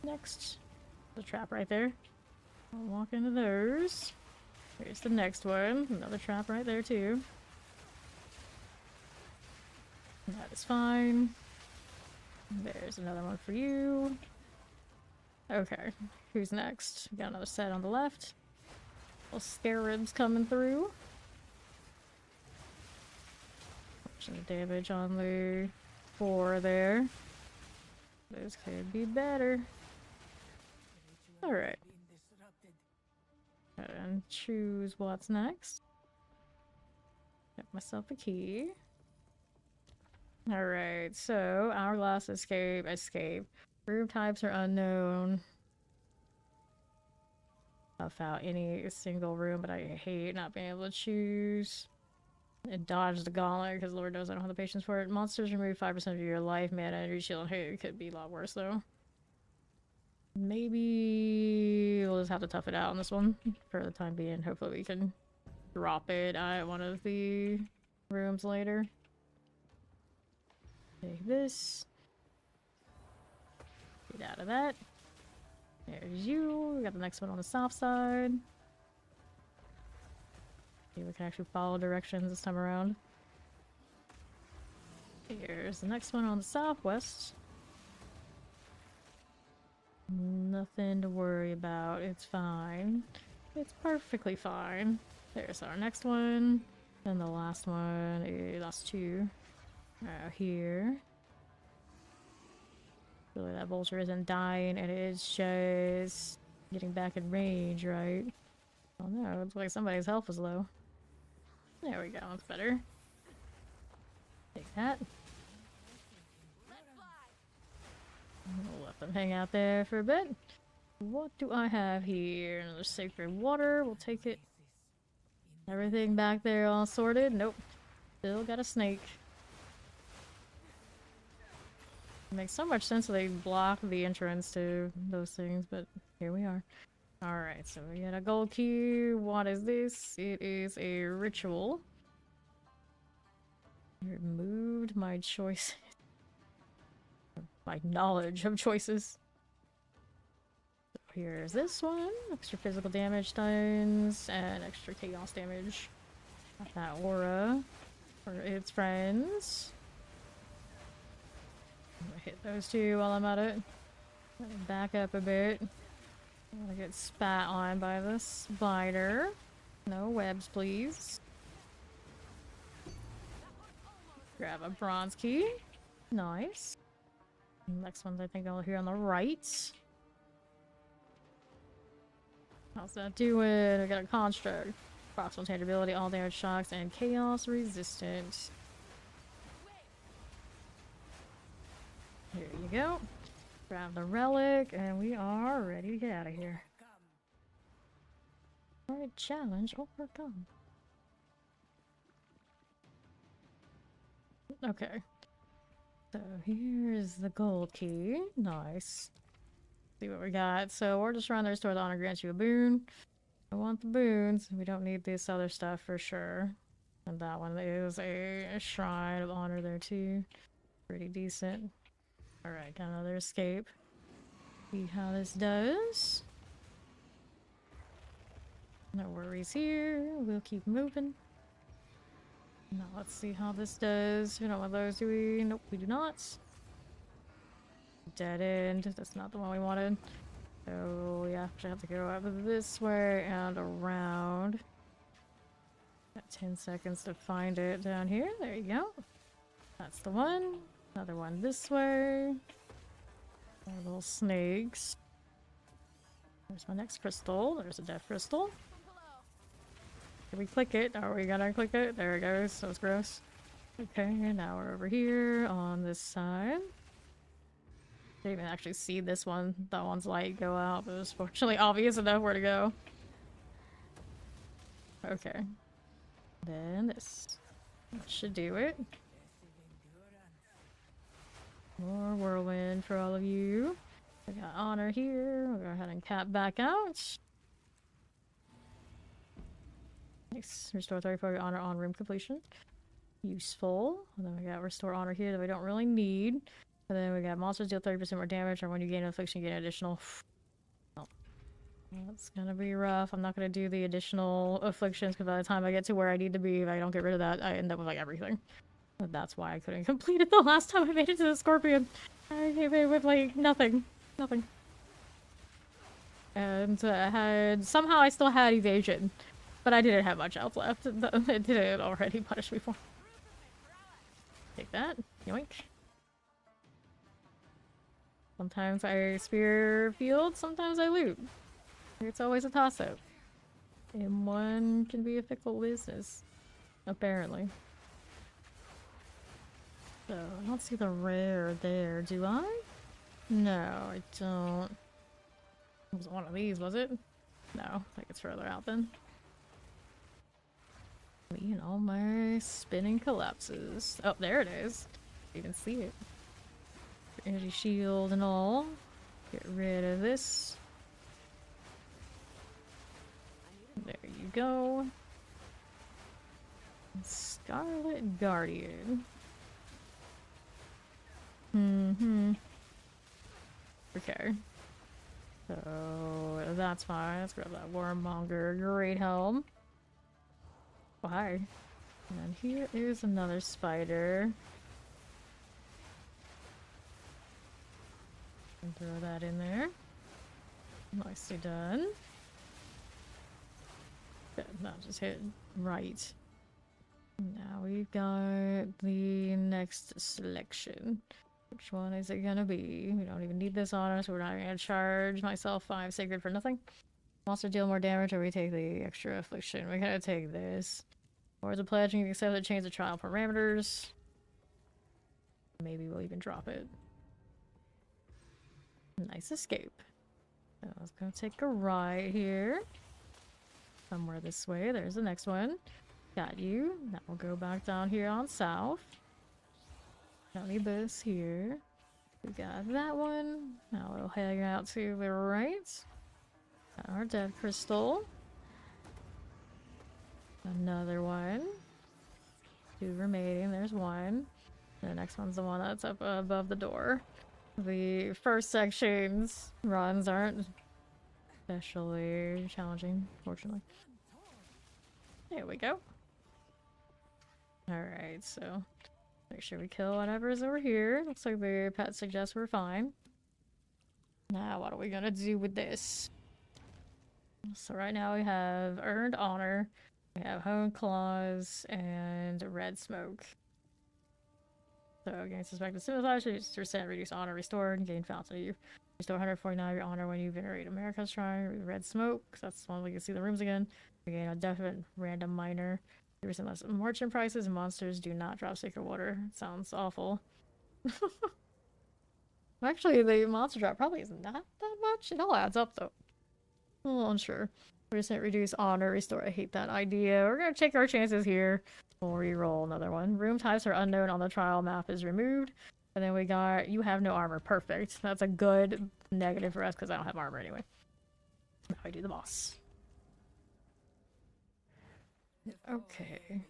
S1: Next. The trap right there. I'll walk into those. Here's the next one. Another trap right there too. That is fine. There's another one for you. Okay, who's next? We got another set on the left. Little scarabs coming through. Some damage on the 4 there. Those could be better. Alright. And choose what's next. Get myself a key. Alright, so hourglass, escape. Room types are unknown. Buff out any single room, but I hate not being able to choose. And dodge the gauntlet, because Lord knows I don't have the patience for it. Monsters remove 5% of your life, mana, energy, shield, and hit. It could be a lot worse, though. Maybe we'll just have to tough it out on this one for the time being. Hopefully we can drop it at one of the rooms later. Take this. Get out of that. There's you. We got the next one on the south side. See, we can actually follow directions this time around. Here's the next one on the southwest. Nothing to worry about. It's fine. It's perfectly fine. There's our next one. And the last one is last 2. Out here. Really, that vulture isn't dying, and it is just getting back in range, right? Oh no, looks like somebody's health is low. There we go, that's better. Take that. We'll let them hang out there for a bit. What do I have here? Another sacred water. We'll take it. Everything back there all sorted? Nope. Still got a snake. It makes so much sense that they block the entrance to those things, but here we are. Alright, so we got a gold key. What is this? It is a ritual. Removed my choice. My knowledge of choices. So here's this one. Extra physical damage times and extra chaos damage. Got that aura for its friends. I'm gonna hit those 2 while I'm at it. Back up a bit. I'm gonna get spat on by the spider. No webs, please. Grab a bronze key. Nice. Next one's I think I'll hear on the right. How's that doing? We got a construct. Proximal tangibility, all damage shocks, and chaos resistant. Here you go. Grab the relic, and we are ready to get out of here. Alright, challenge overcome. Okay. So here's the gold key. Nice. See what we got. So we're just trying to restore the honor grants you a boon. I want the boons. We don't need this other stuff for sure. And that one is a shrine of honor there too. Pretty decent. Alright, got another escape. See how this does. No worries here. We'll keep moving. Now let's see how this does. We don't want those, do we? Nope, we do not. Dead end. That's not the one we wanted. So yeah, I have to go up this way and around. Got 10 seconds to find it down here. There you go. That's the one. Another one this way. More little snakes. There's my next crystal. There's a death crystal. Can we click it? Are we gonna click it? There it goes. That was gross. Okay, now we're over here on this side. Didn't even actually see this one. That one's light go out, but it was fortunately obvious enough where to go. Okay. Then this. That should do it. More whirlwind for all of you. We got honor here. We'll go ahead and cap back out. Nice. Restore 34 honor on room completion. Useful. And then we got restore honor here that we don't really need. And then we got monsters deal 30% more damage, or when you gain an affliction, you get an additional. Oh. That's gonna be rough. I'm not gonna do the additional afflictions because by the time I get to where I need to be, if I don't get rid of that, I end up with like everything. But that's why I couldn't complete it the last time I made it to the scorpion. I came in with like nothing. Nothing. And I had. Somehow I still had evasion. But I didn't have much else left. It didn't already punish me for. Take that. Yoink. Sometimes I spear field, sometimes I loot. It's always a toss-up. And one can be a fickle business. Apparently. So, I don't see the rare there, do I? No, I don't. It was one of these, was it? No, I think it's further out then. Me and all my spinning collapses. Oh, there it is. You can see it. Energy shield and all. Get rid of this. There you go. Scarlet Guardian. Okay. So that's fine. Let's grab that Warmonger Great Helm. Oh, hi. And here is another spider. And throw that in there. Nicely done. Good. Now just hit right. Now we've got the next selection. Which one is it gonna be? We don't even need this on us. We're not gonna charge myself 5 sacred for nothing. Monster deal more damage, or we take the extra affliction. We're gonna take this. Or as a pledge, you can accept it, change the trial parameters. Maybe we'll even drop it. Nice escape. So I was gonna take a right here. Somewhere this way. There's the next one. Got you. Now we'll go back down here on south. Don't need this here. We got that one. Now we'll hang out to the right. Got our death crystal. Another one. 2 remaining. There's one. The next one's the one that's up above the door. The first section's runs aren't especially challenging, fortunately. There we go. Alright, so make sure we kill whatever's over here. Looks like the pet suggests we're fine. Now, what are we gonna do with this? So right now we have Earned Honor, we have Honed Claws, and Red Smoke. So gain suspected sympathize, reduce honor, restored, gain fountain of you. Restore 149 of your honor when you venerate America's Shrine with Red Smoke, because that's the one we can see the rooms again. We gain a definite random minor. 3% less merchant prices, and monsters do not drop sacred water. Sounds awful. Actually, the monster drop probably isn't that much. It all adds up though. A little unsure. 3% reduce honor, restore. I hate that idea. We're gonna take our chances here. We'll re-roll another one. Room types are unknown on the trial map is removed. And then we got, you have no armor. Perfect. That's a good negative for us because I don't have armor anyway. Now we do the boss. Okay.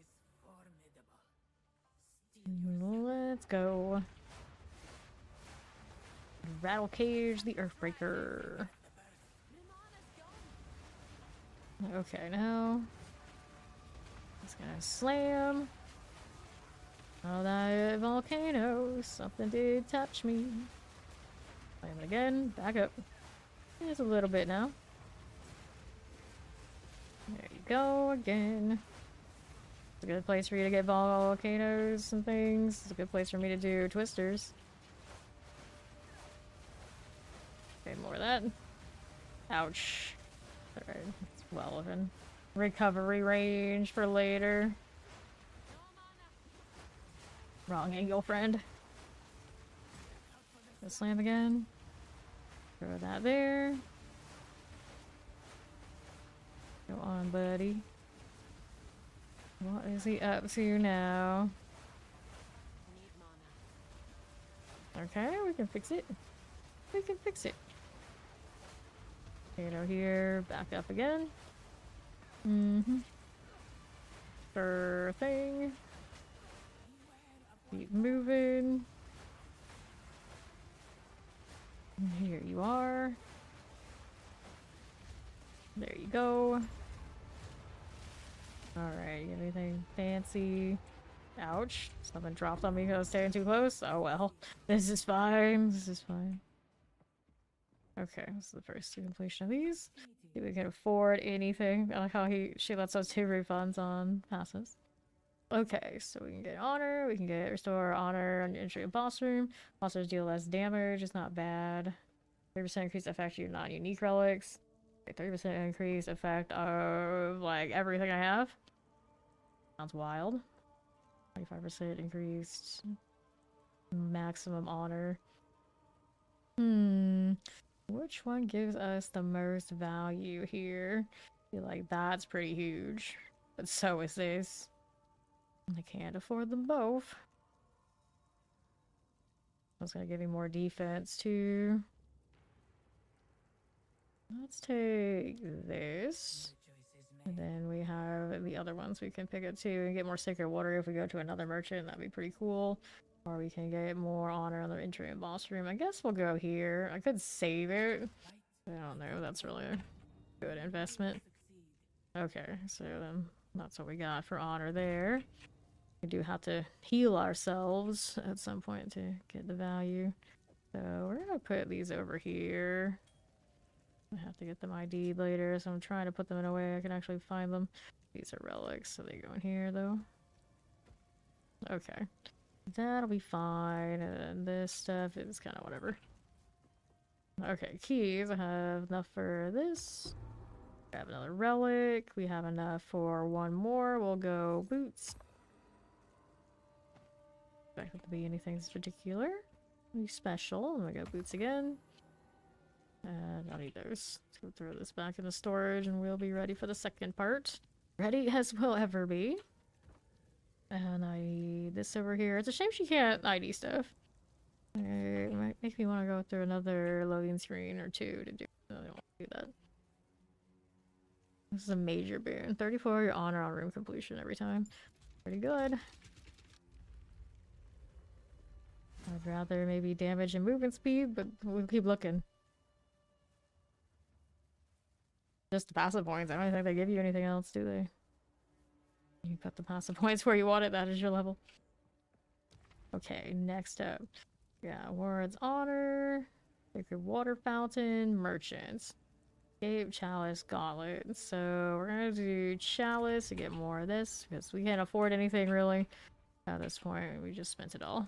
S1: Let's go. Rattle Cage, the Earthbreaker. Okay, now. Just gonna slam. Oh, that volcano. Something did touch me. Slam it again. Back up. Just a little bit now. There you go again. It's a good place for you to get volcanoes and things. It's a good place for me to do twisters. Okay, more of that. Ouch. Alright, it's well within recovery range for later. Wrong angle, friend. Go slam again. Throw that there. Go on, buddy. What is he up to now? Okay, we can fix it. We can fix it. Potato here, back up again. Sure thing. Keep moving. And here you are. There you go. Alright, anything fancy? Ouch. Something dropped on me because I was staying too close. Oh well. This is fine. This is fine. Okay, this is the first completion of these. See if we can afford anything. I like how she lets us do refunds on passes. Okay, so we can get honor, we can get restore honor on entry of boss room. Monsters deal less damage, it's not bad. 30% increase effect to your non-unique relics. 30% increase effect of like everything I have. Sounds wild. 25% increased maximum honor. Which one gives us the most value here? I feel like that's pretty huge. But so is this. I can't afford them both. I was gonna give you more defense too. Let's take this. And then we have the other ones we can pick up too and get more sacred water if we go to another merchant. That'd be pretty cool. Or we can get more honor on the entry and boss room. I guess we'll go here. I could save it. I don't know. That's really a good investment. Okay, so then that's what we got for honor there. We do have to heal ourselves at some point to get the value. So we're gonna put these over here. I have to get them ID'd later, so I'm trying to put them in a way I can actually find them. These are relics, so they go in here though. Okay. That'll be fine, and then this stuff is kind of whatever. Okay, keys. I have enough for this. We have another relic. We have enough for one more. We'll go boots. Expect it to be anything particular. Be special. I'm gonna go boots again. And I'll need those. Let's go throw this back in the storage and we'll be ready for the second part. Ready as we'll ever be. And I need this over here. It's a shame she can't ID stuff. It might make me want to go through another loading screen or two to do. I don't want to do that. This is a major boon. 34 your honor on room completion every time. Pretty good. I'd rather maybe damage and movement speed, but we'll keep looking. Just the passive points. I don't think they give you anything else, do they? You put the passive points where you want it. That is your level. Okay, next up. Yeah, Ward's Honor. Sacred Water Fountain. Merchants. Escape, Chalice, Gauntlet. So we're gonna do Chalice to get more of this because we can't afford anything really at this point. We just spent it all.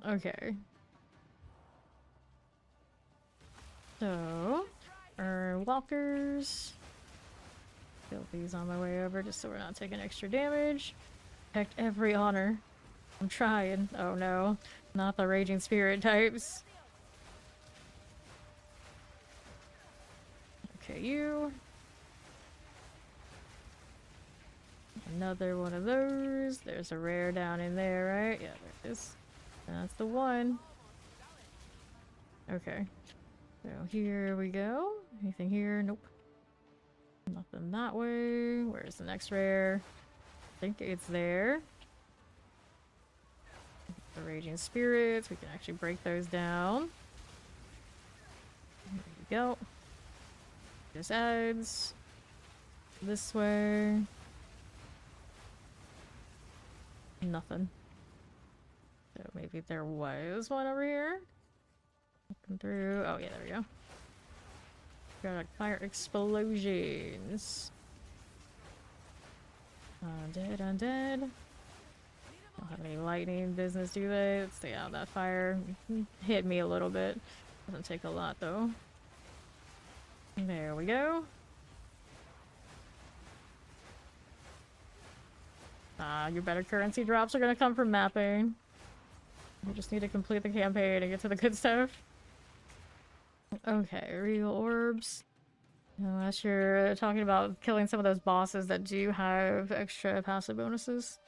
S1: Okay. So, walkers. Kill these on my way over just so we're not taking extra damage. Protect every honor. I'm trying. Oh no, not the Raging Spirit types. Okay, you. Another one of those. There's a rare down in there, right? Yeah, there it is. That's the one. Okay. So here we go. Anything here? Nope. Nothing that way. Where's the next rare? I think it's there. The raging spirits, we can actually break those down. There you go. Just adds this way. Nothing. So maybe there was one over here. Looking through. Oh yeah, there we go. Got like fire explosions. Undead, undead. Don't have any lightning business, do they? Let's stay out of that fire. Hit me a little bit. Doesn't take a lot though. There we go. Your better currency drops are gonna come from mapping. You just need to complete the campaign and get to the good stuff. Okay, real orbs. Unless you're talking about killing some of those bosses that do have extra passive bonuses.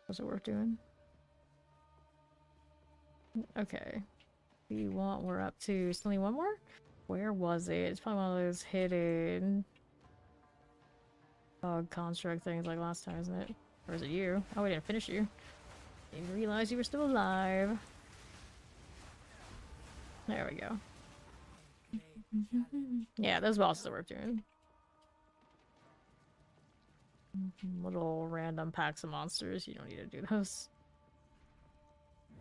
S1: Was it worth doing? Okay. We want, we're up to, still need one more? Where was it? It's probably one of those hidden bug construct things like last time, isn't it? Or is it you? Oh, we didn't finish you. Didn't realize you were still alive. There we go. Yeah, those bosses are worth doing. Little random packs of monsters. You don't need to do those.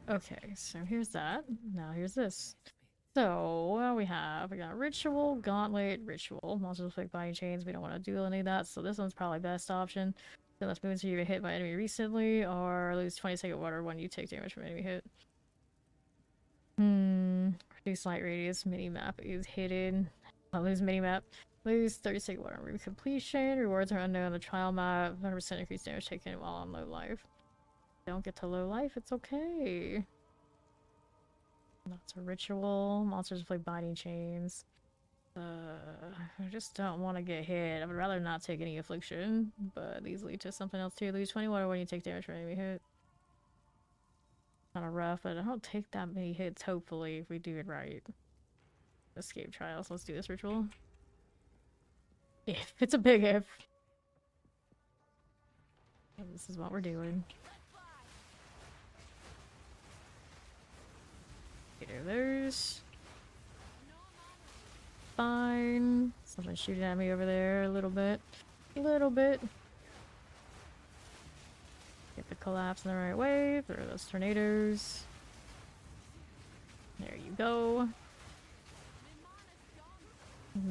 S1: Okay, so here's that. Now here's this. So, what do we have? We got Ritual, Gauntlet, Ritual. Monsters with binding chains. We don't want to do any of that, so this one's probably best option. Then let's move into you get hit by enemy recently, or lose 20-second water when you take damage from enemy hit. Reduce light radius. Mini-map is hidden. I'll lose mini-map. Lose 30-second water on completion. Rewards are unknown on the trial map. 100% increased damage taken while on low life. Don't get to low life, it's okay. That's a ritual. Monsters play binding chains. I just don't want to get hit. I would rather not take any affliction, but these lead to something else too. Lose 20 water when you take damage from enemy hit. Kind of rough, but I don't take that many hits, hopefully, if we do it right. Escape trials. Let's do this ritual. If. It's a big if. And this is what we're doing. Okay, there's... Fine. Someone's shooting at me over there a little bit. A little bit. Get the collapse in the right way. Throw those tornadoes. There you go.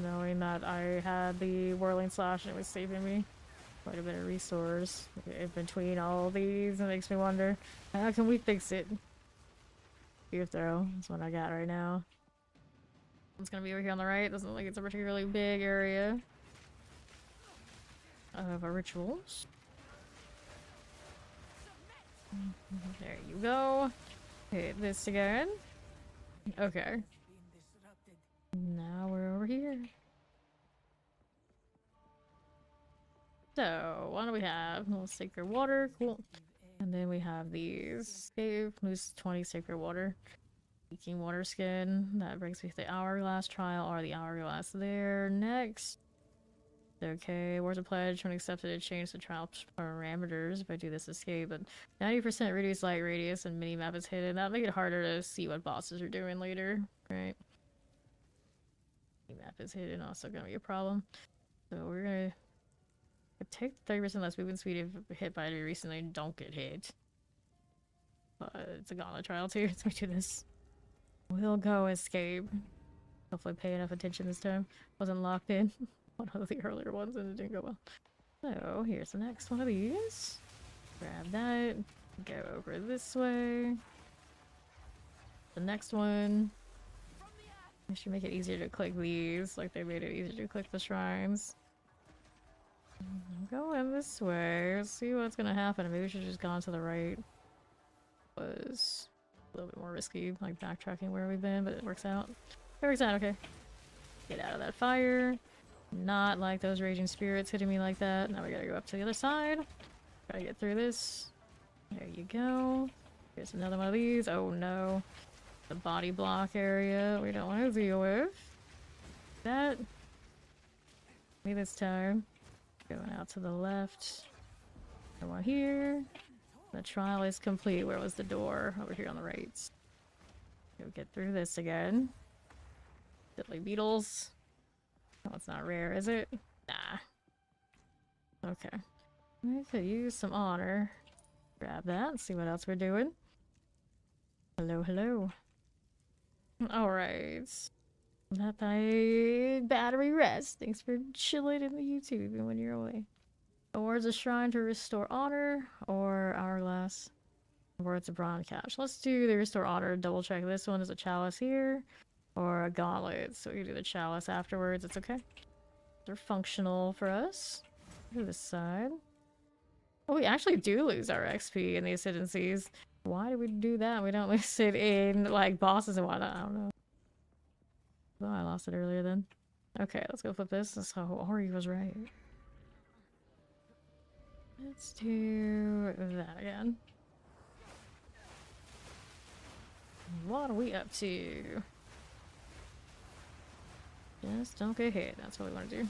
S1: Knowing that I had the whirling slash and it was saving me quite a bit of resource in between all these, it makes me wonder, how can we fix it? Spear throw is what I got right now. It's gonna be over here on the right. Doesn't look like it's a particularly big area of our rituals. There you go. Hit this again. Okay. Now we're over here. So, what do we have? A little sacred water. Cool. And then we have these. Escape. Lose 20 sacred water. Leaking water skin. That brings me to the hourglass trial or the hourglass there. Next. Okay, words of pledge. When accepted, it changed the trial parameters if I do this escape, but 90% reduced light radius and minimap is hidden. That'll make it harder to see what bosses are doing later, right? Minimap is hidden, also gonna be a problem. So we're gonna take 30% less movement speed if hit by it recently and don't get hit. But it's a gauntlet trial too, so we do this. We'll go escape. Hopefully pay enough attention this time. Wasn't locked in. One of the earlier ones and it didn't go well. So here's the next one of these. Grab that. Go over this way. The next one. I should make it easier to click these, like they made it easier to click the shrines. I'm going this way. Let's see what's gonna happen. Maybe we should have just gone to the right. Was a little bit more risky, like backtracking where we've been, but it works out. It works out, okay. Get out of that fire. Not like those raging spirits hitting me like that. Now we gotta go up to the other side. Try to get through this. There you go. Here's another one of these. Oh no. The body block area we don't want to deal with. That. Me this time. Going out to the left. Come on here. The trial is complete. Where was the door? Over here on the right. Go get through this again. Diddly beetles. Oh, it's not rare, is it? Nah. Okay. I could use some honor. Grab that and see what else we're doing. Hello, hello. Alright. Let thy battery rest. Thanks for chilling in the YouTube and when you're away. Awards a shrine to restore honor or hourglass. Awards a bronze cache. Let's do the restore honor. Double check this one is a chalice here or a gauntlet. So we can do the chalice afterwards. It's okay. They're functional for us. To this side. Oh, we actually do lose our XP in the ascendancies. Why do we do that? We don't lose it in like bosses and whatnot. I don't know. Oh, I lost it earlier then. Okay, let's go flip this. So Ori was right. Let's do that again. What are we up to? Just don't get hit. That's what we want to do.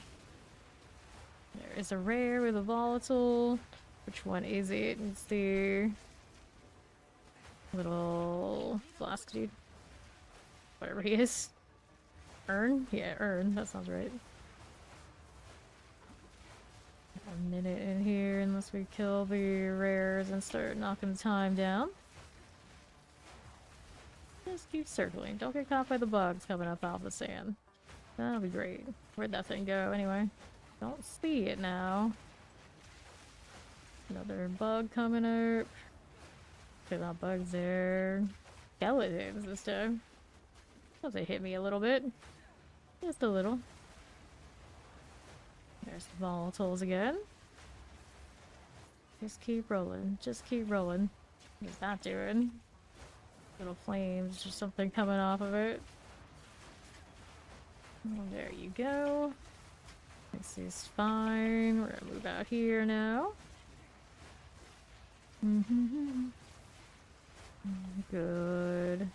S1: There is a rare with a volatile. Which one is it? It's the little flask dude. Whatever he is. Urn? Yeah, urn. That sounds right. A minute in here unless we kill the rares and start knocking the time down. Just keep circling. Don't get caught by the bugs coming up out of the sand. That'll be great. Where'd that thing go anyway? Don't see it now. Another bug coming up. There's not bugs there. Skeletons this time. Oh, they hit me a little bit. Just a little. There's the volatiles again. Just keep rolling. Just keep rolling. What's that doing? Little flames or something coming off of it. Oh, there you go. This is fine. We're gonna move out here now. Good.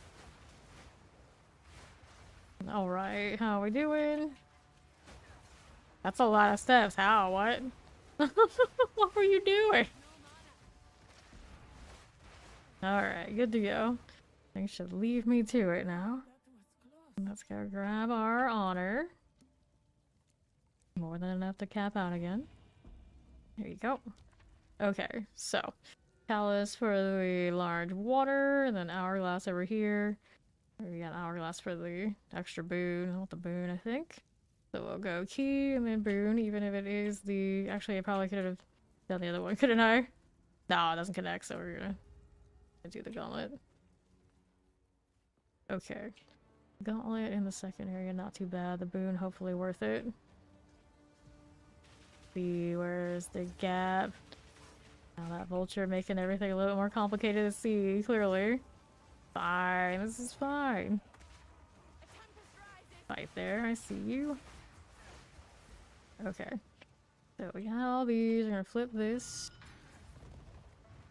S1: Alright, how are we doing? That's a lot of steps. How? What? What were you doing? Alright, good to go. Things should leave me to it now. Let's go grab our honor. More than enough to cap out again. There you go. Okay, so chalice for the large water, and then hourglass over here. We got hourglass for the extra boon. I want the boon, I think. So we'll go key and then boon, even if it is the. Actually, I probably could have done the other one, couldn't I? No, it doesn't connect, so we're gonna do the gauntlet. Okay. Gauntlet in the second area, not too bad. The boon, hopefully worth it. See, where's the gap? Now that vulture making everything a little more complicated to see, clearly. Fine, this is fine. Right there, I see you. Okay. So we got all these, we're gonna flip this.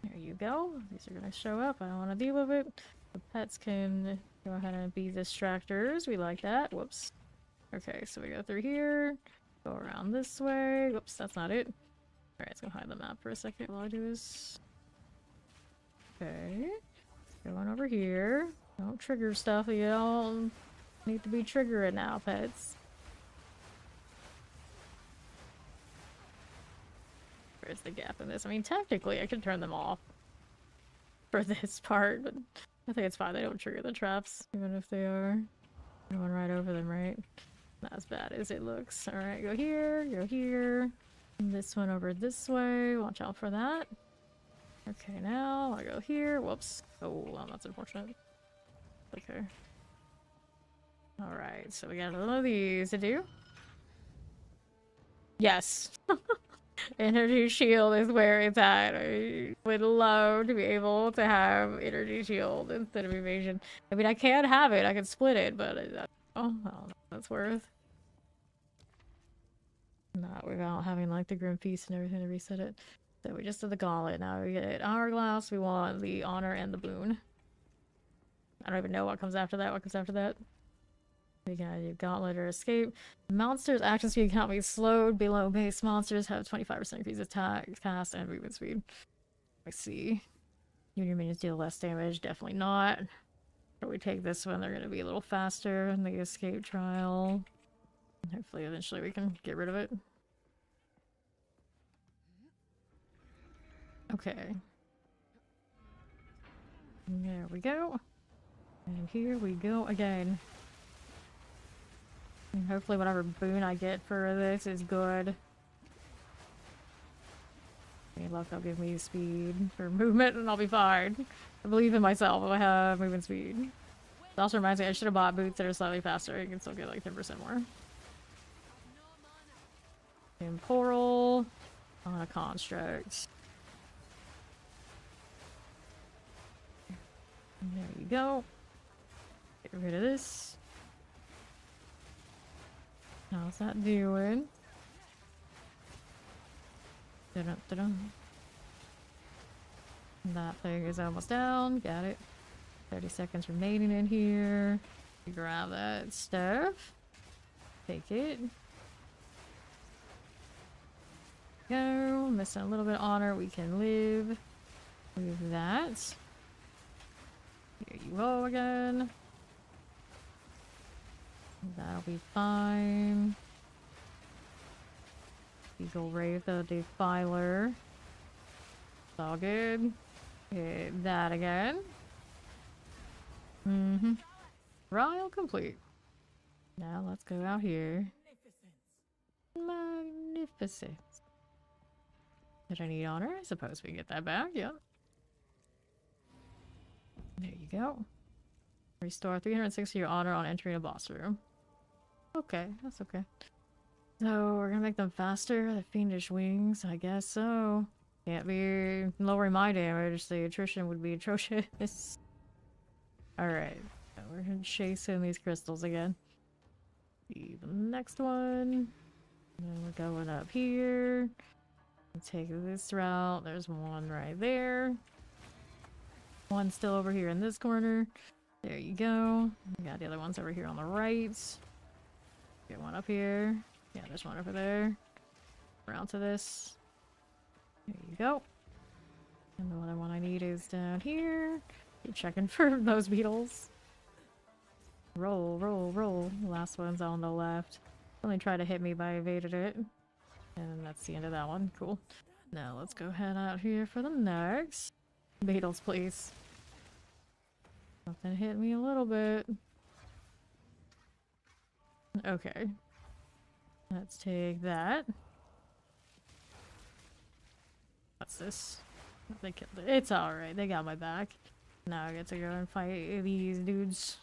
S1: There you go. These are gonna show up, I don't want to deal with it. The pets can go ahead and be distractors, we like that. Whoops. Okay, so we go through here, go around this way. Whoops, that's not it. Alright, let's go hide the map for a second while I do this. Okay. Going over here. Don't trigger stuff. You don't need to be triggering now, pets. Where's the gap in this? I mean, technically, I could turn them off for this part, but I think it's fine. They don't trigger the traps, even if they are going right over them, right? Not as bad as it looks. Alright, go here, go here. This one over this way. Watch out for that. Okay, now I go here. Whoops. Oh, well, that's unfortunate. Okay. Alright, so we got a little of these to do. Yes. Energy shield is where it's at. I would love to be able to have energy shield instead of evasion. I mean, I can have it. I can split it, but I don't know what that's worth. Not without having like the Grim Feast and everything to reset it. So we just did the gauntlet. Now we get hourglass. We want the honor and the boon. I don't even know what comes after that. What comes after that? We gotta do gauntlet or escape. Monsters' action speed cannot be slowed below base. Monsters have 25% increased attack, cast, and movement speed. I see. Your minions deal less damage. Definitely not. If we take this one, they're going to be a little faster in the escape trial. Hopefully, eventually we can get rid of it. Okay. There we go. And here we go again. And hopefully whatever boon I get for this is good. Any luck, they'll give me speed for movement and I'll be fine. I believe in myself if I have movement speed. It also reminds me I should have bought boots that are slightly faster. You can still get like 10% more. Temporal on a construct. There you go. Get rid of this. How's that doing? Dun-dun-dun-dun. That thing is almost down. Got it. 30 seconds remaining in here. You grab that stuff. Take it. Go. Missing a little bit of honor. We can live with that. Here you go again. That'll be fine. Eagle Wraith the Defiler. It's all good. Hit that again. Trial complete. Now let's go out here. Magnificent. Did I need honor? I suppose we can get that back, yep. There you go. Restore 360 your honor on entering a boss room. Okay, that's okay. So, we're gonna make them faster, the fiendish wings, I guess so. Can't be lowering my damage, the attrition would be atrocious. Alright, so we're gonna chase in these crystals again. See the next one. And then we're going up here. Take this route, there's one right there. One still over here in this corner. There you go. We got the other ones over here on the right. Get one up here. Yeah, there's one over there. Around to this. There you go. And the other one I need is down here. Keep checking for those beetles. Roll, roll, roll. The last one's on the left. Only tried to hit me, but I evaded it. And that's the end of that one. Cool. Now let's go head out here for the next. Beetles, please. Something hit me a little bit. Okay. Let's take that. What's this? They killed it. It's alright, they got my back. Now I get to go and fight these dudes.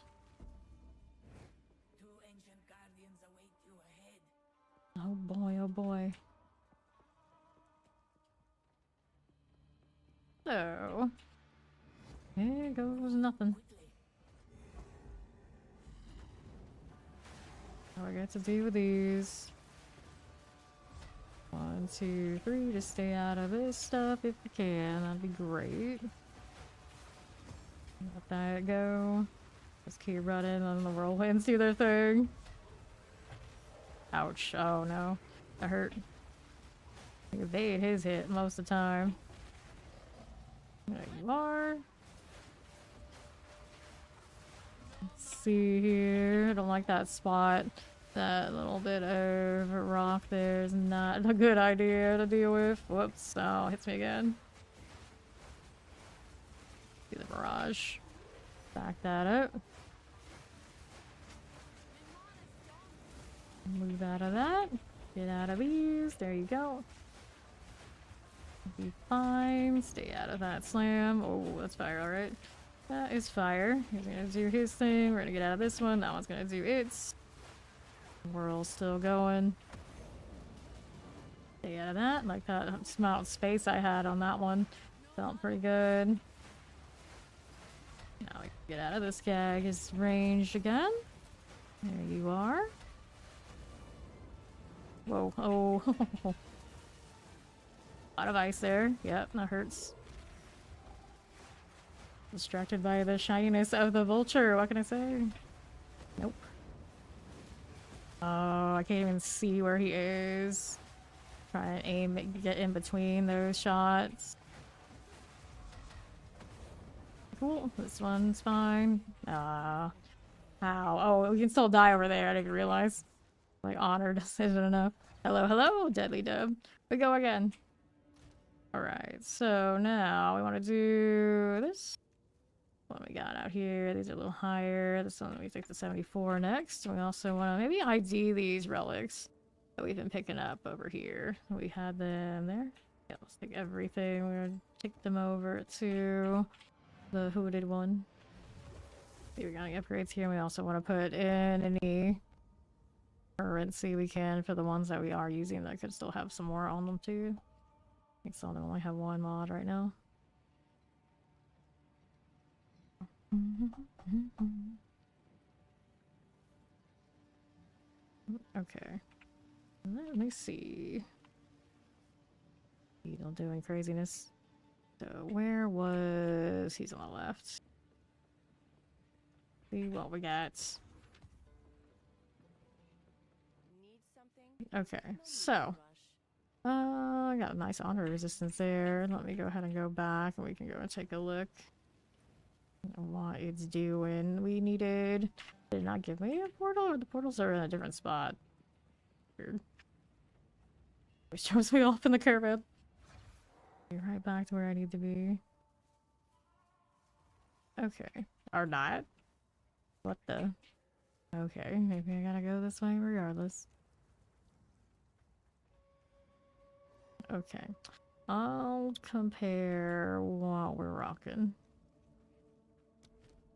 S2: Two ancient guardians await you ahead.
S1: Oh boy, oh boy. So, here goes nothing. All I got to do with these. 1, 2, 3, just stay out of this stuff if you can. That'd be great. Let that go. Just keep running and the whirlwinds do their thing. Ouch. Oh no. That hurt. You evade his hit most of the time. There you are. Let's see here. I don't like that spot. That little bit of rock there is not a good idea to deal with. Whoops. Oh, hits me again. See the mirage. Back that up. Move out of that. Get out of these. There you go. Be fine. Stay out of that slam. Oh, that's fire, alright. That is fire. He's gonna do his thing. We're gonna get out of this one. That one's gonna do its. Whirl's still going. Stay out of that. Like that amount of space I had on that one. Felt pretty good. Now we can get out of this guy. He's ranged again. There you are. Whoa. Oh. A lot of ice there. Yep, that hurts. Distracted by the shininess of the vulture. What can I say? Nope. Oh, I can't even see where he is. Try and aim, get in between those shots. Cool. This one's fine. How? Oh, we can still die over there. I didn't realize. Like, honored isn't enough. Hello, hello, deadly dub. We go again. Alright, so now we want to do this. What we got out here? These are a little higher. This one, we take the 74 next. We also want to maybe ID these relics that we've been picking up over here. We had them there. Yeah, let's take everything. We're gonna take them over to the hooded one. We're gonna upgrades here. We also want to put in any currency we can for the ones that we are using that could still have some more on them too. I think some of them only have one mod right now. Okay. Let me see. You don't do any craziness. So where was he's on the left? See what we got.
S2: Need something?
S1: Okay, so I got a nice honor resistance there. Let me go ahead and go back and we can go and take a look at what it's doing. We needed, did it not give me a portal, or the portals are in a different spot? Weird. It shows me off in the caravan. Be right back to where I need to be. Okay. Or not. What the? Okay, maybe I gotta go this way regardless. Okay. I'll compare what we're rocking.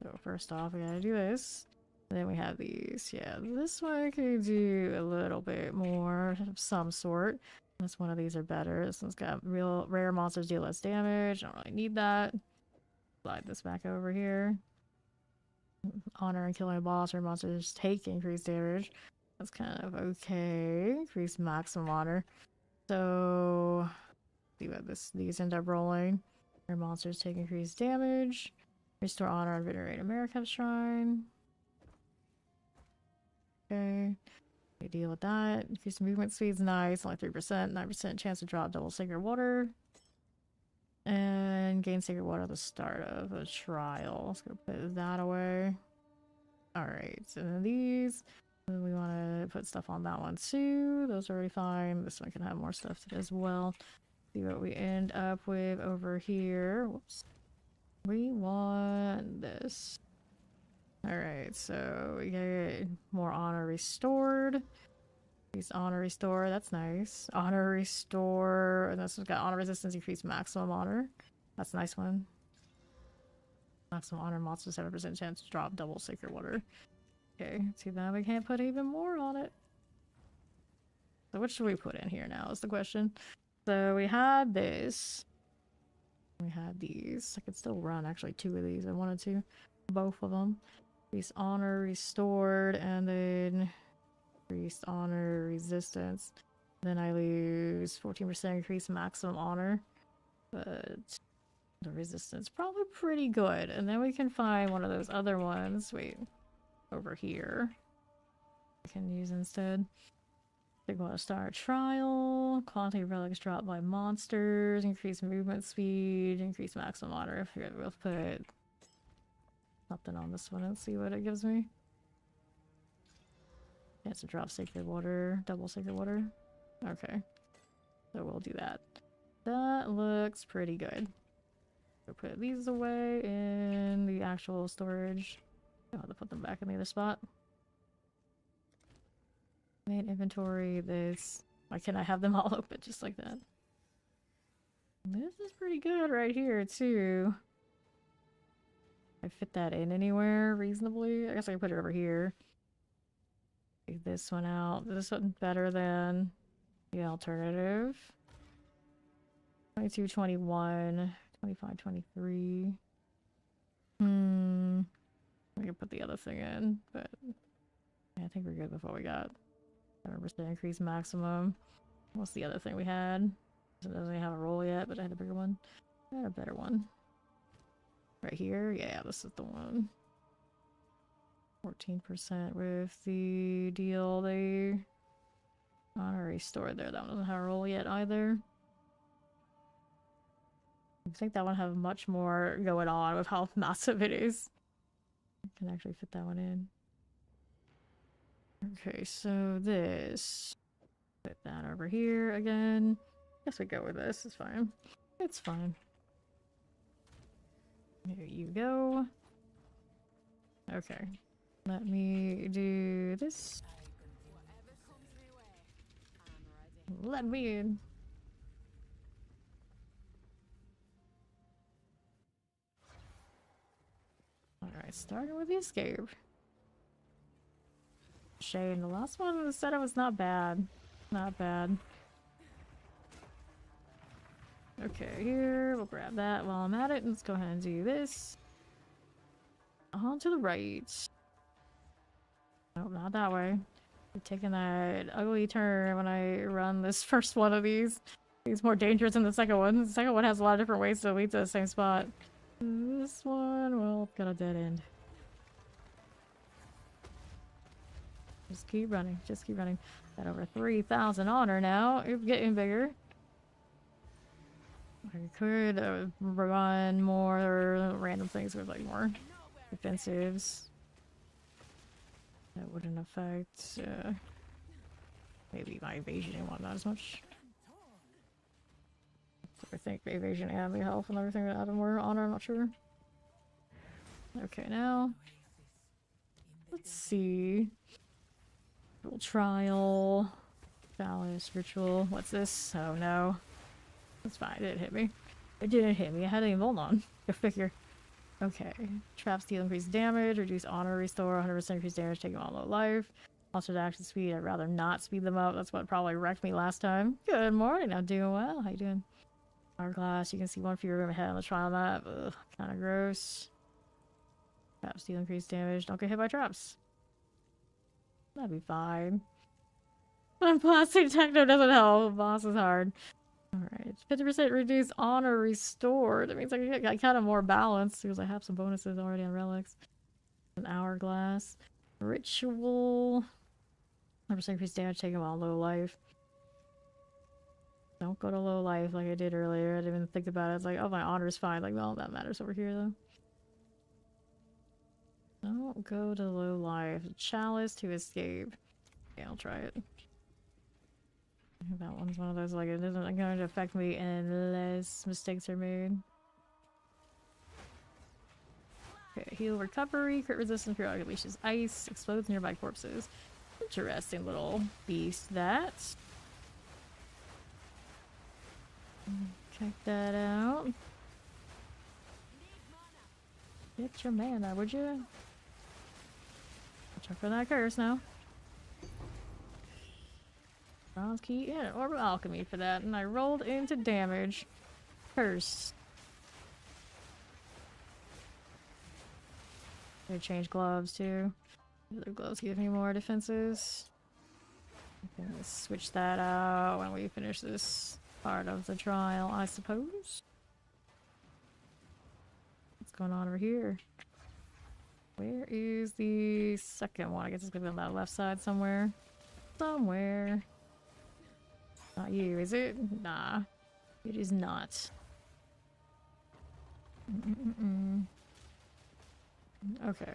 S1: So first off, we gotta do this. Then we have these. Yeah, this one could do a little bit more of some sort. This one of these are better. This one's got real rare monsters deal less damage. I don't really need that. Slide this back over here. Honor and killing a boss or monsters take increased damage. That's kind of okay. Increase maximum honor. So see what these end up rolling. Your monsters take increased damage. Restore honor and venerate America's shrine. Okay. We deal with that. Increase movement speed's nice, only 3%, 9% chance to drop double sacred water. And gain sacred water at the start of a trial. Let's go put that away. Alright, so then these. We want to put stuff on that one too. Those are already fine. This one can have more stuff as well. See what we end up with over here. Whoops. We want this. Alright, so we get more honor restored. Increase honor restore, that's nice. Honor restore, and this one's got honor resistance, increase maximum honor. That's a nice one. Maximum honor monsters 7% chance to drop double sacred water. Okay, see that we can't put even more on it. So what should we put in here now is the question. So we had this. We had these. I could still run actually 2 of these. I wanted to. Both of them. Increase honor restored and then increased honor resistance. Then I lose 14% increase maximum honor. But the resistance probably pretty good. And then we can find one of those other ones. Wait. Over here. I can use instead. They want to start trial. Quality relics dropped by monsters. Increase movement speed. Increase maximum honor. We'll put something on this one and see what it gives me. Chance to drop sacred water. Double sacred water. Okay. So we'll do that. That looks pretty good. We'll put these away in the actual storage. I'll have to put them back in the other spot. Main inventory, this. Why can't I have them all open just like that? This is pretty good right here, too. I fit that in anywhere reasonably. I guess I can put it over here. Take this one out. This one's better than the alternative. 22, 21, 25, 23. We can put the other thing in, but yeah, I think we're good with what we got. 7% increase maximum. What's the other thing we had? It doesn't have a roll yet, but I had a bigger one. I had a better one. Right here? Yeah, this is the one. 14% with the deal they already stored there. That one doesn't have a roll yet either. I think that one have much more going on with how massive it is. I can actually fit that one in. Okay, so this. Put that over here again. Guess we go with this. It's fine. It's fine. There you go. Okay. Let me do this.
S2: Whatever comes my way, I'm ready.
S1: Let me in. Alright, starting with the escape. Shane, the last one the setup was not bad. Not bad. Okay, here, we'll grab that while I'm at it. Let's go ahead and do this. On to the right. Nope, not that way. We're taking that ugly turn when I run this first one of these. It's more dangerous than the second one. The second one has a lot of different ways to lead to the same spot. This one, well, got a dead end. Just keep running. Just keep running. Got over 3,000 honor now. It's getting bigger. I could run more random things with like more defensives. That wouldn't affect maybe my evasion and whatnot as much. So I think evasion and the health and everything would add more honor, I'm not sure. Okay, now let's see. Trial, Chalice, Ritual. What's this? Oh no. That's fine, it didn't hit me. It didn't hit me, I had a Volt on. Go figure. Okay. Trap steal, increase damage, reduce honor, restore, 100% increase damage, take them on low life. Also, action speed, I'd rather not speed them up. That's what probably wrecked me last time. Good morning, I'm doing well. How you doing? Hourglass, you can see one fewer room ahead on the trial map. Ugh, kinda gross. Trap steal, increase damage, don't get hit by traps. That'd be fine. But plastic techno doesn't help. Boss is hard. Alright. 50% reduce honor restored. That means I can get kind of more balanced because I have some bonuses already on relics. An hourglass. Ritual. 100% increase damage taken while low life. Don't go to low life like I did earlier. I didn't even think about it. It's like, oh, my honor is fine. Like, well, that matters over here though. Don't go to low life. Chalice to escape. Yeah, I'll try it. That one's one of those, like, it isn't going to affect me unless mistakes are made. Okay, heal recovery, crit resistance, periodic leashes ice, explodes nearby corpses. Interesting little beast, that. Check that out. Get your mana, would you? Check for that curse now. Bronze key, yeah, orb of alchemy for that, and I rolled into damage. Curse. I change gloves too. The other gloves give me more defenses. I'm gonna switch that out when we finish this part of the trial, I suppose. What's going on over here? Where is the second one? I guess it's gonna be on that left side somewhere. Somewhere. Not you, is it? Nah. It is not. Okay.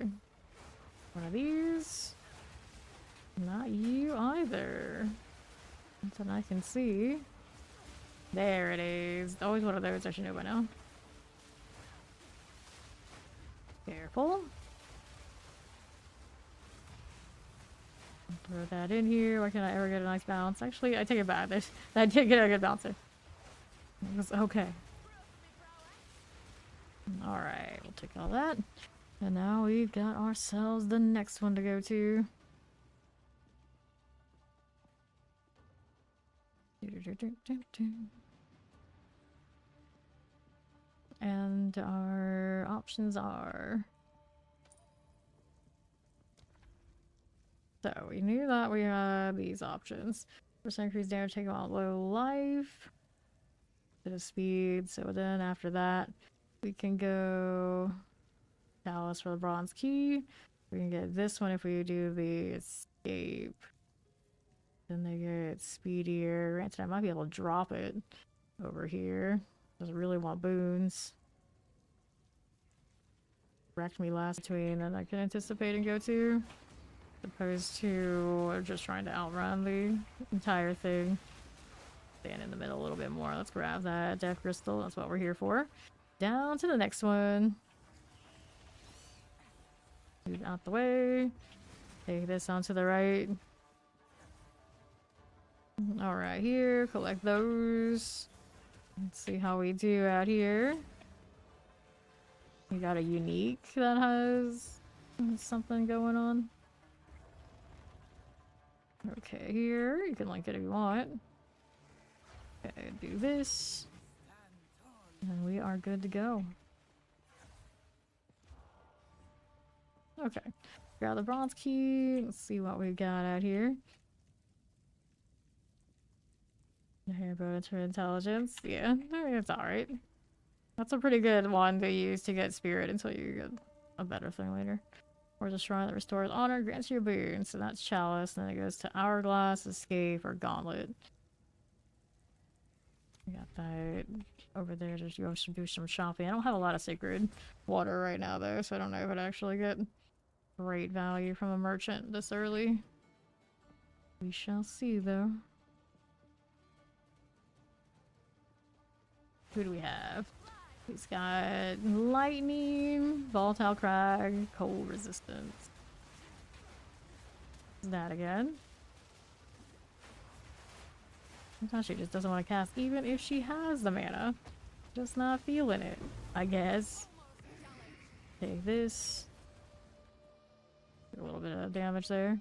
S1: One of these. Not you either. Something I can see. There it is. Always one of those, I should know by now. Careful. Throw that in here. Why can't I ever get a nice bounce? Actually, I take it back. I did get a good bouncer. It was okay. Alright, we'll take all that. And now we've got ourselves the next one to go to. And our options are... So, we knew that we had these options. Percent increase damage taken while low life. Bit of speed. So then after that, we can go Chalice for the bronze key. We can get this one if we do the escape. Then they get speedier. Granted, I might be able to drop it over here. Just really want boons. Wrecked me last between and I can anticipate and go to. As opposed to just trying to outrun the entire thing. Stand in the middle a little bit more. Let's grab that death crystal. That's what we're here for. Down to the next one. Move out the way. Take this onto the right. Alright, here. Collect those. Let's see how we do out here. We got a unique that has something going on. Okay, here. You can link it if you want. Okay, do this. And we are good to go. Okay. Grab the bronze key. Let's see what we've got out here. Hairbow for intelligence. Yeah, it's alright. That's a pretty good one to use to get spirit until you get a better thing later. Or the shrine that restores honor, grants you a boon. So that's chalice, and then it goes to hourglass, escape, or gauntlet. We got that over there to go do some shopping. I don't have a lot of sacred water right now though, so I don't know if I'd actually get great value from a merchant this early. We shall see though. Who do we have? He's got lightning, volatile crag, cold resistance. That again. Sometimes she just doesn't want to cast even if she has the mana. Just not feeling it, I guess. Take this. A little bit of damage there.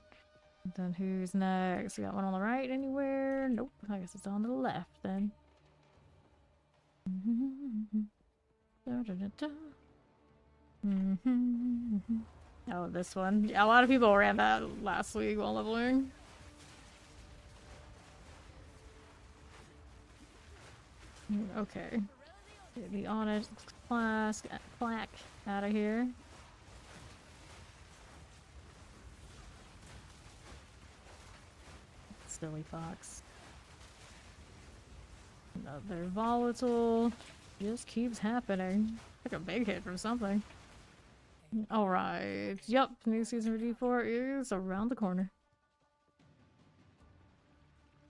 S1: And then who's next? We got one on the right anywhere? Nope. I guess it's on the left then. Oh, this one. Yeah, a lot of people ran that last week while leveling. Okay. Get the honest plaque out of here. Silly fox. Another volatile. Just keeps happening. Like a big hit from something. Alright. Yup, new season for D4 is around the corner.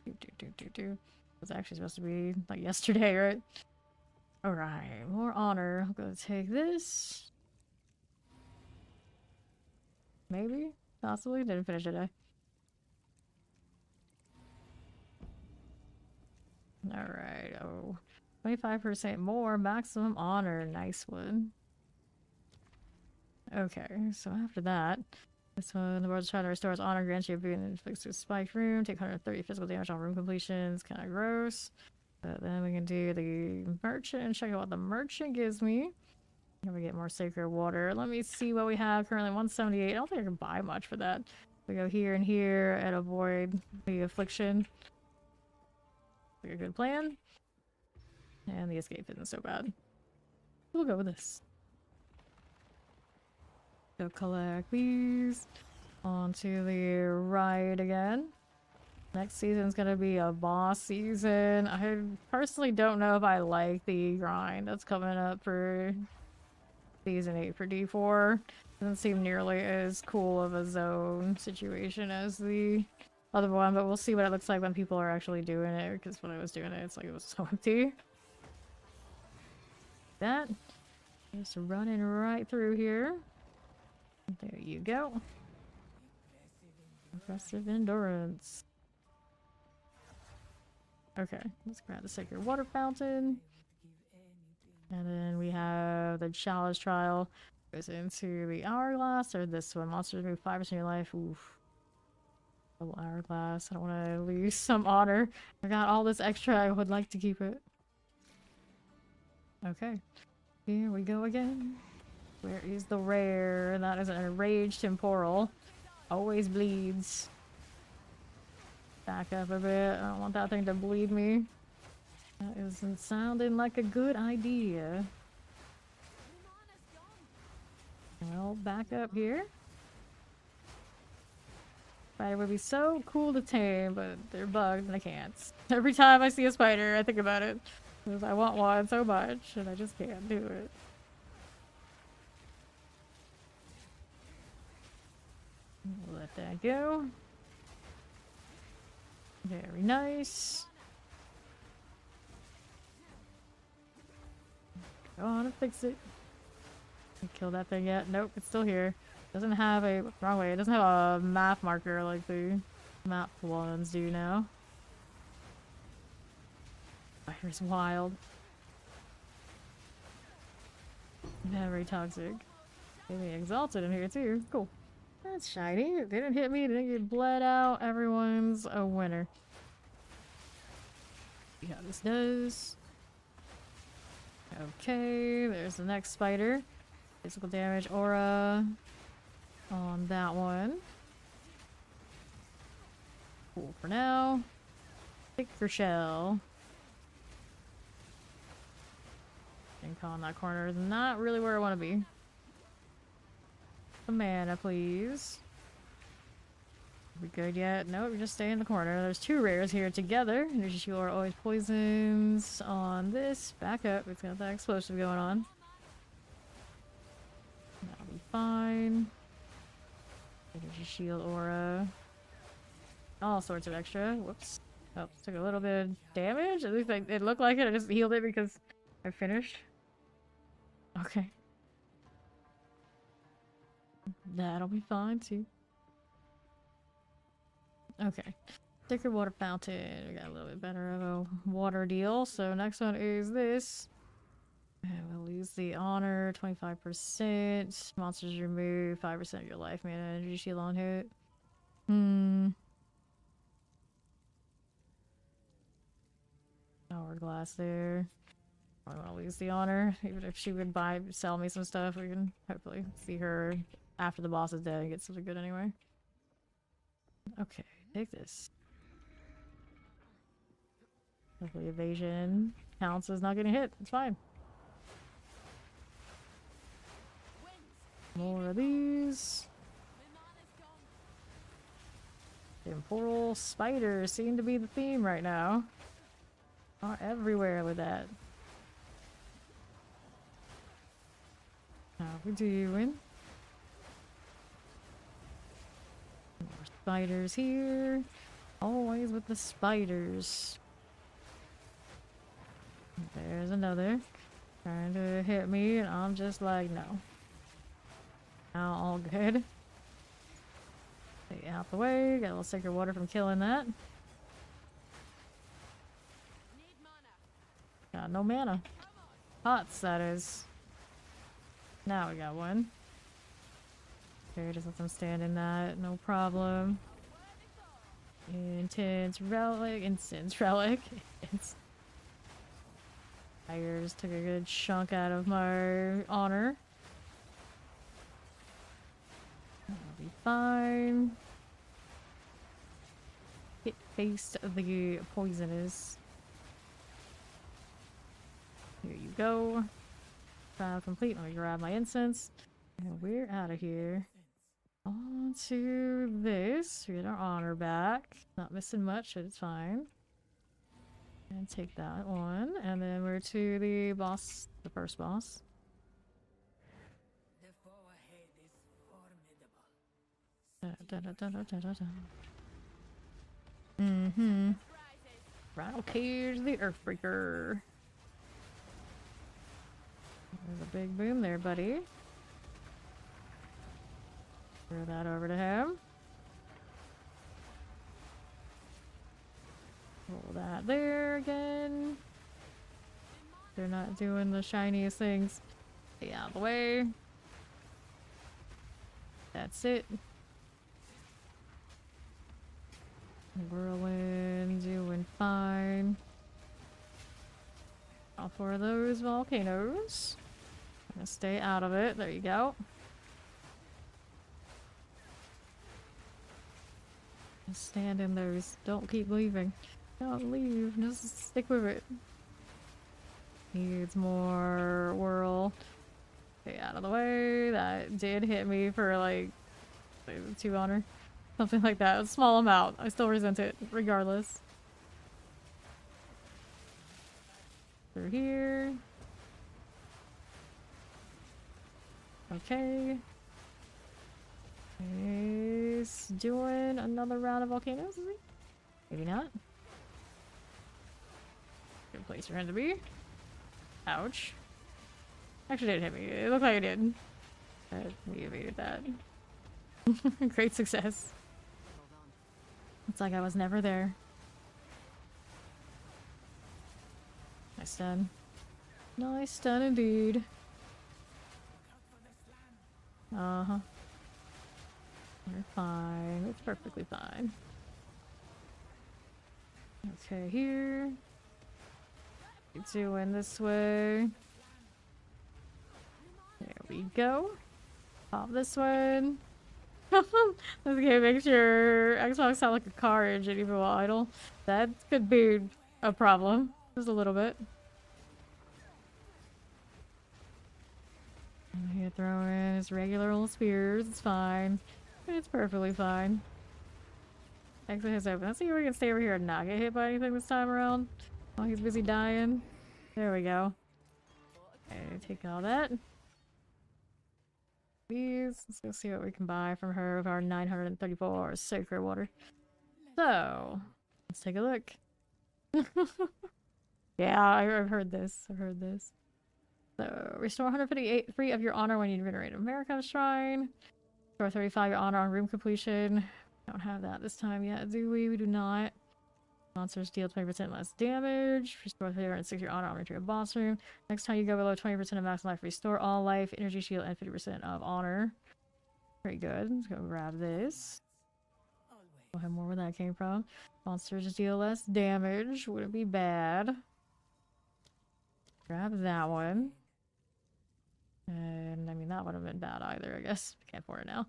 S1: It's actually supposed to be like yesterday, right? Alright, more honor. I'm gonna take this. Maybe? Possibly? Didn't finish today. Alright, oh. 25% more maximum honor. Nice one. Okay, so after that, this one, the world's trying to restore its honor, grants you a boon and inflicts a spiked room, take 130 physical damage on room completions. Kind of gross. But then we can do the merchant and check out what the merchant gives me. Here we get more sacred water. Let me see what we have currently. 178. I don't think I can buy much for that. We go here and here and avoid the affliction. Like a good plan. And the escape isn't so bad. We'll go with this. Go collect these. On to the right again. Next season's gonna be a boss season. I personally don't know if I like the grind that's coming up for season 8 for D4. Doesn't seem nearly as cool of a zone situation as the other one, but we'll see what it looks like when people are actually doing it, because when I was doing it, it's like it was so empty. That. Just running right through here. There you go. Impressive endurance. Okay, let's grab the sacred water fountain. And then we have the chalice trial. Goes into the hourglass, or this one. Monsters remove 5% of your life. Oof. Double hourglass. I don't want to lose some honor. I got all this extra. I would like to keep it. Okay. Here we go again. Where is the rare? That is an enraged temporal. Always bleeds. Back up a bit. I don't want that thing to bleed me. That isn't sounding like a good idea. Well, back up here. Spider would be so cool to tame, but they're bugged and I can't. Every time I see a spider, I think about it. Because I want one so much, and I just can't do it. We'll let that go. Very nice. Go on and fix it. Kill that thing yet? Nope, it's still here. Doesn't have a wrong way. It doesn't have a map marker like the map ones do now. Fire's wild. Very toxic. Maybe exalted in here too. Cool. That's shiny. They didn't hit me. They didn't get bled out. Everyone's a winner. See how this does. Okay, there's the next spider. Physical damage aura on that one. Cool for now. Thicker shell. Think on that corner is not really where I want to be. The mana, please. Are we good yet? Nope, we just stay in the corner. There's two rares here together. Energy shield are always poisons on this. Back up. It's got that explosive going on. That'll be fine. Energy shield aura. All sorts of extra. Whoops. Oh, took a little bit of damage. At least it looked like it. I just healed it because I finished. Okay. That'll be fine too. Okay. Thicker water fountain. We got a little bit better of a water deal. So next one is this. And we'll lose the honor, 25%. Monsters remove 5% of your life mana energy shield on hit. Hourglass there. I want to lose the honor. Even if she would sell me some stuff, we can hopefully see her after the boss is dead and get something good anyway. Okay, take this. Hopefully evasion counts as not getting hit. It's fine. More of these. Temporal spiders seem to be the theme right now. Are everywhere with that. How we doing? More spiders here. Always with the spiders. There's another. Trying to hit me and I'm just like, no. Now all good. Stay out the way. Got a little sacred water from killing that. Got no mana. Pots, that is. Now we got one. Okay, just let them stand in that. No problem. Incense relic. Fires took a good chunk out of my honor. That'll be fine. Hit faced the poisonous. Here you go. Trial complete. Let me grab my incense. And we're out of here. On to this. We get our honor back. Not missing much, but it's fine. And take that one. And then we're to the boss, the first boss.
S2: The foe ahead is formidable.
S1: Rattle Cage, the Earthbreaker. There's a big boom there, buddy. Throw that over to him. Roll that there again. They're not doing the shiniest things. Stay out of the way. That's it. Whirlwind doing fine. All four of those volcanoes. Gonna stay out of it. There you go. Just stand in those. Don't keep leaving. Don't leave. Just stick with it. Needs more whirl. Stay out of the way. That did hit me for like 2 honor. Something like that. A small amount. I still resent it regardless. Through here. Okay. He's doing another round of volcanoes, is he? Maybe not. Good place for him to be. Ouch. Actually didn't hit me. It looked like it did. But we evaded that. Great success. It's like I was never there. Nice stun. Nice stun indeed. Uh-huh. We're fine. It's perfectly fine. Okay, here. Keep doing this way. There we go. Pop this one. Okay, make sure Xbox sound like a car engine even while idle. That could be a problem. Just a little bit. I'm here throwing his regular old spears. It's fine. It's perfectly fine. Exit is open. Let's see if we can stay over here and not get hit by anything this time around. While he's busy dying. There we go. Okay, take all that. Please, let's go see what we can buy from her with our 934 sacred water. So, let's take a look. Yeah, I've heard this. I've heard this. So, restore 158 free of your honor when you regenerate America Shrine. Restore 35 your honor on room completion. Don't have that this time yet, do we? We do not. Monsters deal 20% less damage. Restore 360 your honor on entry of boss room. Next time you go below 20% of max life, restore all life, energy shield, and 50% of honor. Very good. Let's go grab this. We'll have more where that came from. Monsters deal less damage. Wouldn't be bad. Grab that one. And I mean, that would have been bad either, I guess. Can't afford it now.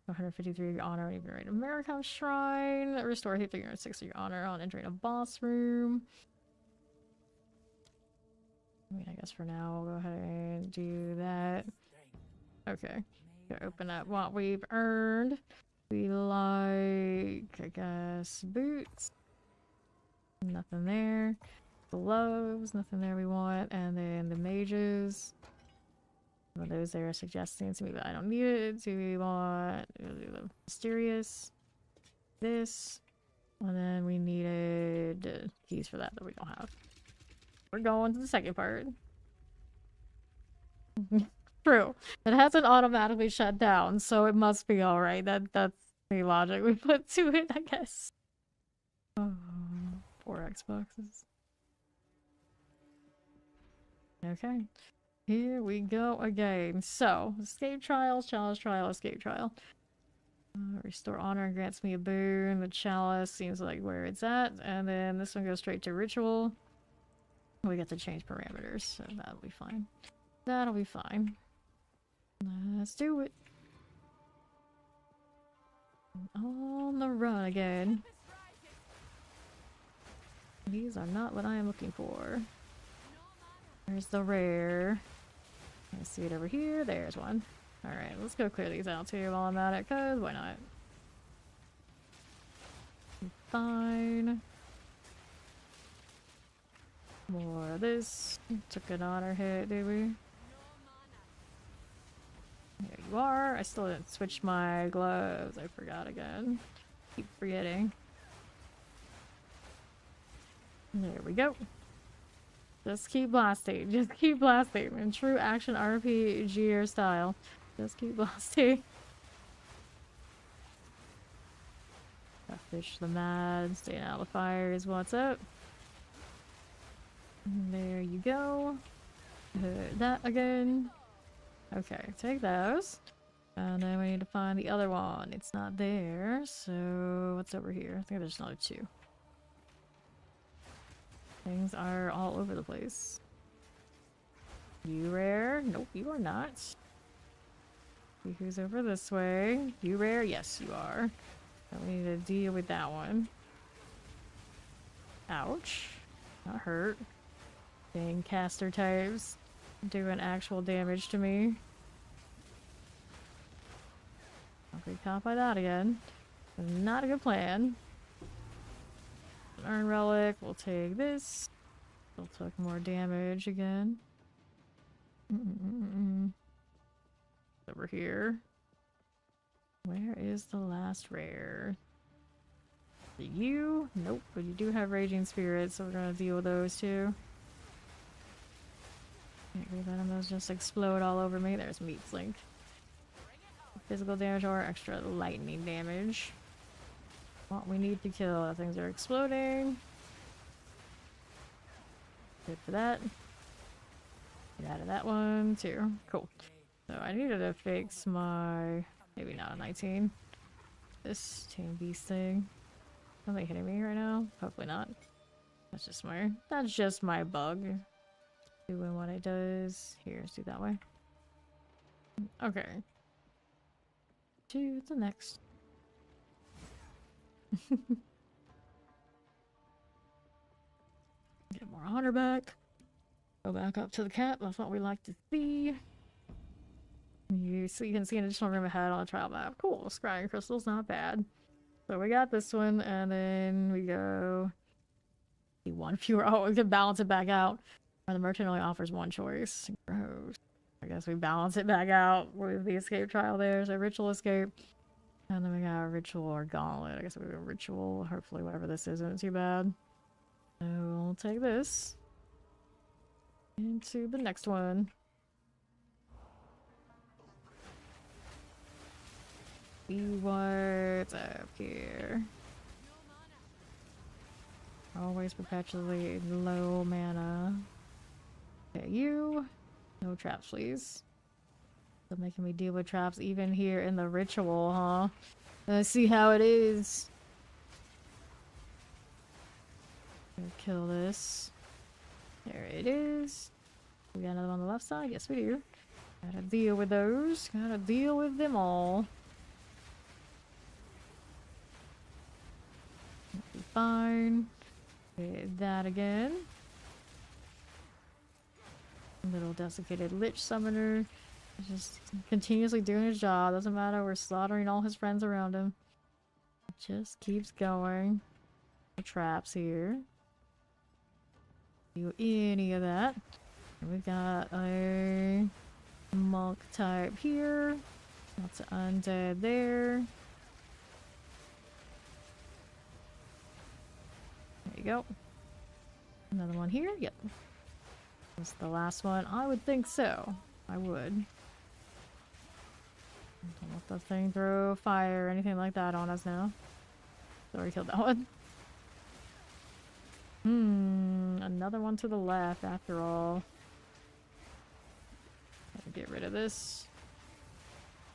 S1: 153 of your honor, even right American Shrine. Restore 360 of your honor on entering a boss room. I mean, I guess for now we'll go ahead and do that. Okay. Go open up what we've earned. We like, I guess, boots. Nothing there. Gloves, nothing there we want. And then the mages. What those they are suggesting to me, but I don't need it. Do we want the mysterious? This. And then we needed keys for that we don't have. We're going to the second part. True. It hasn't automatically shut down, so it must be alright. That's the logic we put to it, I guess. Oh, poor Xboxes. Okay. Here we go again. So, escape trials, challenge trial, escape trial. Restore honor grants me a boon. The chalice seems like where it's at. And then this one goes straight to ritual. We get to change parameters, so that'll be fine. That'll be fine. Let's do it. On the run again. These are not what I am looking for. There's the rare. I see it over here. There's one. Alright, let's go clear these out too while I'm at it, cause why not? Fine. More of this. Took an honor hit, did we? There you are. I still didn't switch my gloves. I forgot again. Keep forgetting. There we go. Just keep blasting. Just keep blasting. In true action RPG style. Just keep blasting. Fish the mad. Staying out of the fires. What's up? There you go. That again. Okay, take those. And then we need to find the other one. It's not there. So what's over here? I think there's another two. Things are all over the place. You rare? Nope, you are not. See who's over this way. You rare? Yes, you are. And we need to deal with that one. Ouch. Not hurt. Dang caster types doing actual damage to me. I'll get caught by that again. Not a good plan. Earn relic. We'll take this. Still took more damage again. Over here. Where is the last rare? You? Nope, but you do have Raging Spirits, so we're gonna deal with those too. Can't be letting those just explode all over me. There's Meat Slink. Physical damage or extra lightning damage. What we need to kill. The things are exploding. Good for that. Get out of that one too. Cool. So I needed to fix my... maybe not a 19. This Tame Beast thing. Something hitting me right now? Hopefully not. That's just my bug. Doing what it does. Here, let's do it that way. Okay. To the next. Get more honor back. Go back up to the cap. That's what we like to see. You can see an additional room ahead on the trial map. Cool. Scrying crystals, not bad. So we got this one, and then we go... one fewer. Oh, we can balance it back out. Or the merchant only offers one choice. Gross. I guess we balance it back out with the escape trial there. So ritual escape. And then we got a ritual or gauntlet. I guess we go ritual. Hopefully whatever this isn't too bad. So we'll take this. Into the next one. See what's up here. Always perpetually low mana. Okay, you. No traps, please. Still making me deal with traps even here in the ritual, huh? Let's see how it is. Gonna kill this. There it is. We got another one on the left side? Yes, we do. Gotta deal with those. Gotta deal with them all. Be fine. Okay, that again. Little desiccated Lich Summoner. Just continuously doing his job. Doesn't matter, we're slaughtering all his friends around him. Just keeps going. No traps here. Do any of that. And we've got a monk type here. Lots of undead there. There you go. Another one here. Yep. This is the last one. I would think so. I would. Don't let the thing throw fire or anything like that on us now. Already killed that one. Another one to the left after all. Gotta get rid of this.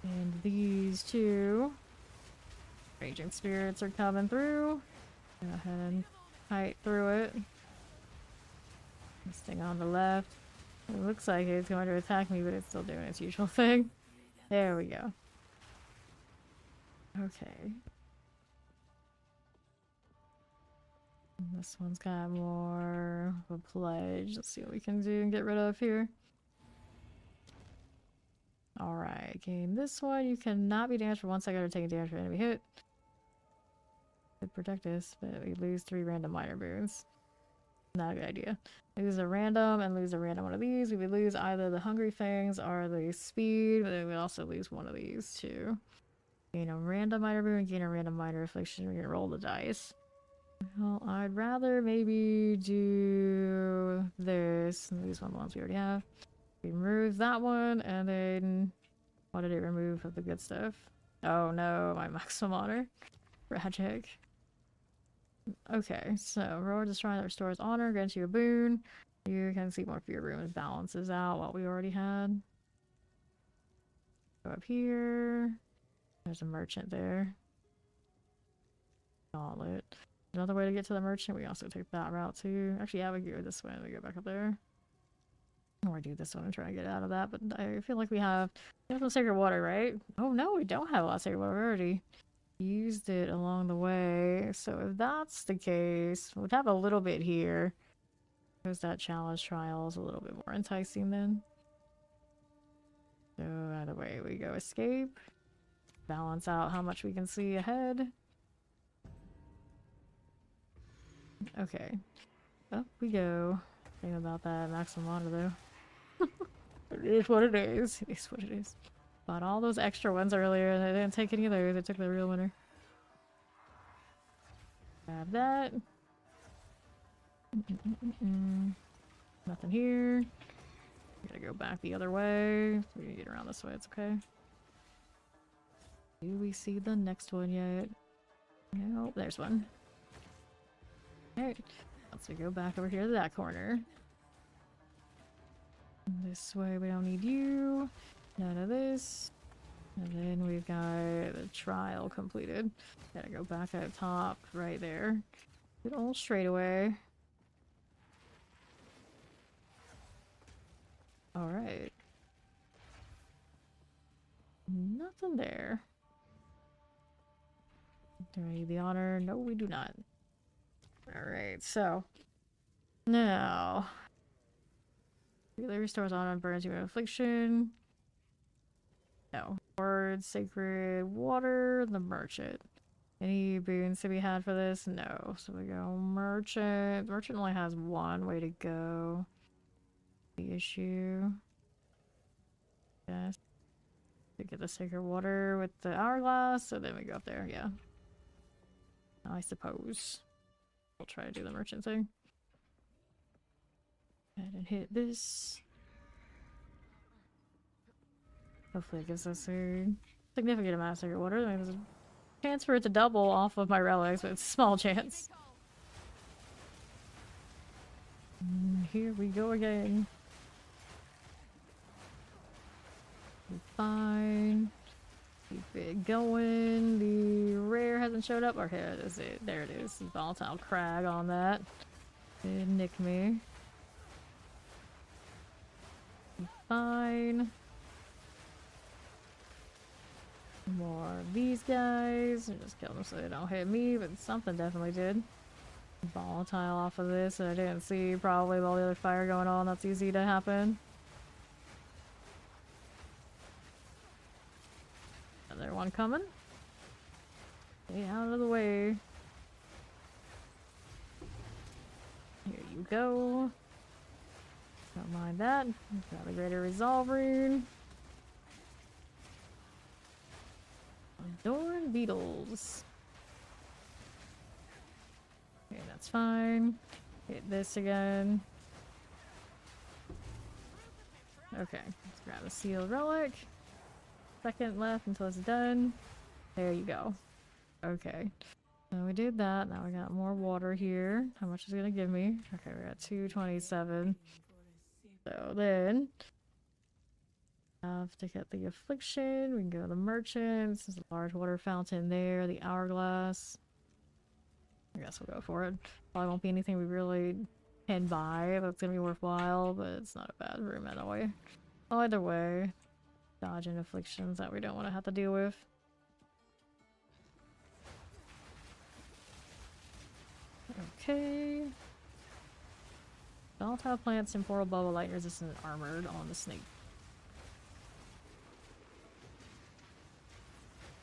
S1: And these two. Raging spirits are coming through. Go ahead and fight through it. This thing on the left. It looks like it's going to attack me, but it's still doing its usual thing. There we go. Okay. This one's got more of a pledge. Let's see what we can do and get rid of here. Alright, game this one. You cannot be damaged for 1 second or taking damage for enemy hit. Could protect us, but we lose 3 random minor boons. Not a good idea. Lose a random and lose a random one of these. We would lose either the Hungry Fangs or the Speed, but then we also lose one of these too. Gain a random minor boon, gain a random minor affliction. We're gonna roll the dice. Well, I'd rather maybe do this and lose one of the ones we already have. Remove that one, and then what did it remove of the good stuff? Oh no, my maximum honor. Tragic. Okay, so roar the shrine that restores honor, grants you a boon. You can see more for your runes, balances out what we already had. Go up here. There's a merchant there. Gauntlet. Another way to get to the merchant, we also take that route too. Actually, yeah, we go this way and we go back up there. Or do this one and try to get out of that, but I feel like we have some sacred water, right? Oh no, we don't have a lot of sacred water. We already used it along the way. So if that's the case, we'd have a little bit here. Because that challenge trial is a little bit more enticing then. So either way, we go escape. Balance out how much we can see ahead. Okay. Up we go. Thing about that maximum honor though. It is what it is. It is what it is. Bought all those extra ones earlier and I didn't take any of those. I took the real winner. Grab that. Nothing here. Gotta go back the other way. We can get around this way, it's okay. Do we see the next one yet? No, there's one. Alright, let's go back over here to that corner. This way we don't need you. None of this. And then we've got the trial completed. Gotta go back at top right there. Good old straightaway. Alright. Nothing there. Do we need the honor? No, we do not. Alright, so. Now. Really restores honor and burns you in affliction. No. Hoard, sacred water, the merchant. Any boons to be had for this? No. So we go merchant. Merchant only has one way to go. The issue. Yes. To get the sacred water with the hourglass, so then we go up there, yeah. I suppose. We'll try to do the merchant thing. And hit this. Hopefully it gives us a significant amount of sacred water. I mean, there's a chance for it to double off of my relics, but it's a small chance. And here we go again. Fine. Keep it going. The rare hasn't showed up. Or here is it. There it is. Volatile crag on that. Did nick me. Fine. More of these guys. I just kill them so they don't hit me, but something definitely did. Volatile off of this that I didn't see. Probably with all the other fire going on. That's easy to happen. Another one coming. Stay out of the way. Here you go. Don't mind that. Got a greater resolve rune. Adorn beetles. Okay, that's fine. Hit this again. Okay, let's grab a sealed relic. Second left until it's done. There you go. Okay. So we did that. Now we got more water here. How much is it gonna give me? Okay, we're at 227. So then have to get the affliction. We can go to the merchants. There's a large water fountain there. The hourglass. I guess we'll go for it. Probably won't be anything we really can buy that's gonna be worthwhile, but it's not a bad room anyway. Either way, dodging afflictions that we don't want to have to deal with. Okay. Volatile plants, temporal bubble, light resistant, and armored on the snake.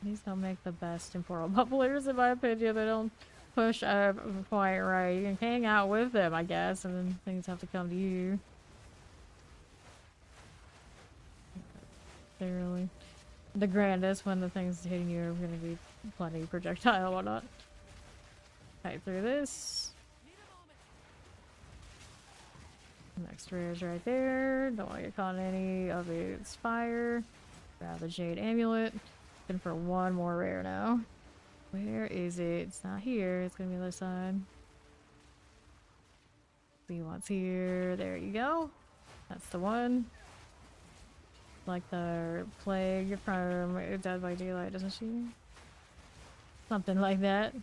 S1: These don't make the best temporal bubblers in my opinion. They don't push up quite right. You can hang out with them, I guess, and then things have to come to you. They're really the grandest when the things hitting you are gonna be plenty projectile and whatnot. Right through this. Next rare is right there. Don't want to get caught in any of its fire. Grab the jade amulet. Looking for one more rare now. Where is it? It's not here. It's gonna be on the other side. See what's here. There you go. That's the one. Like the plague from Dead by Daylight, doesn't she? Something like that.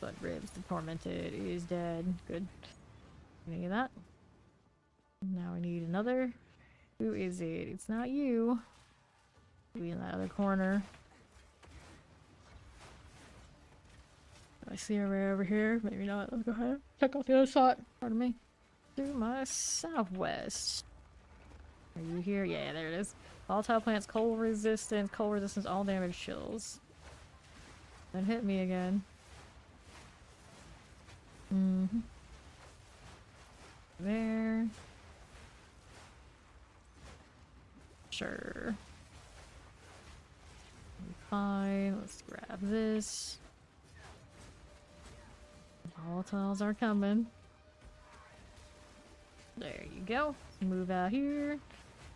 S1: But Ribs, the Tormented, is dead. Good. Any of that. Now we need another. Who is it? It's not you. Be in that other corner. I see a rare over here. Maybe not. Let's go ahead. Check out the other side. Pardon me. To my southwest. Are you here? Yeah, there it is. Volatile plants, cold resistance, all damage chills. Then hit me again. Sure. Fine, let's grab this. Volatiles are coming. There you go. Move out here.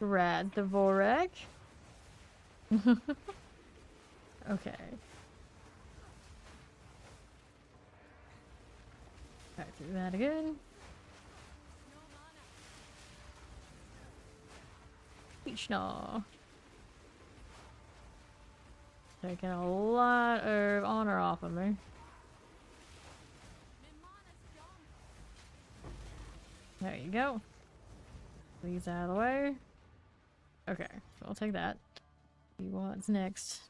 S1: Grab the Vorak. Okay. Back through that again. Beachnaw. Taking a lot of honor off of me. There you go. These out of the way. Okay, so I'll take that. See what's next.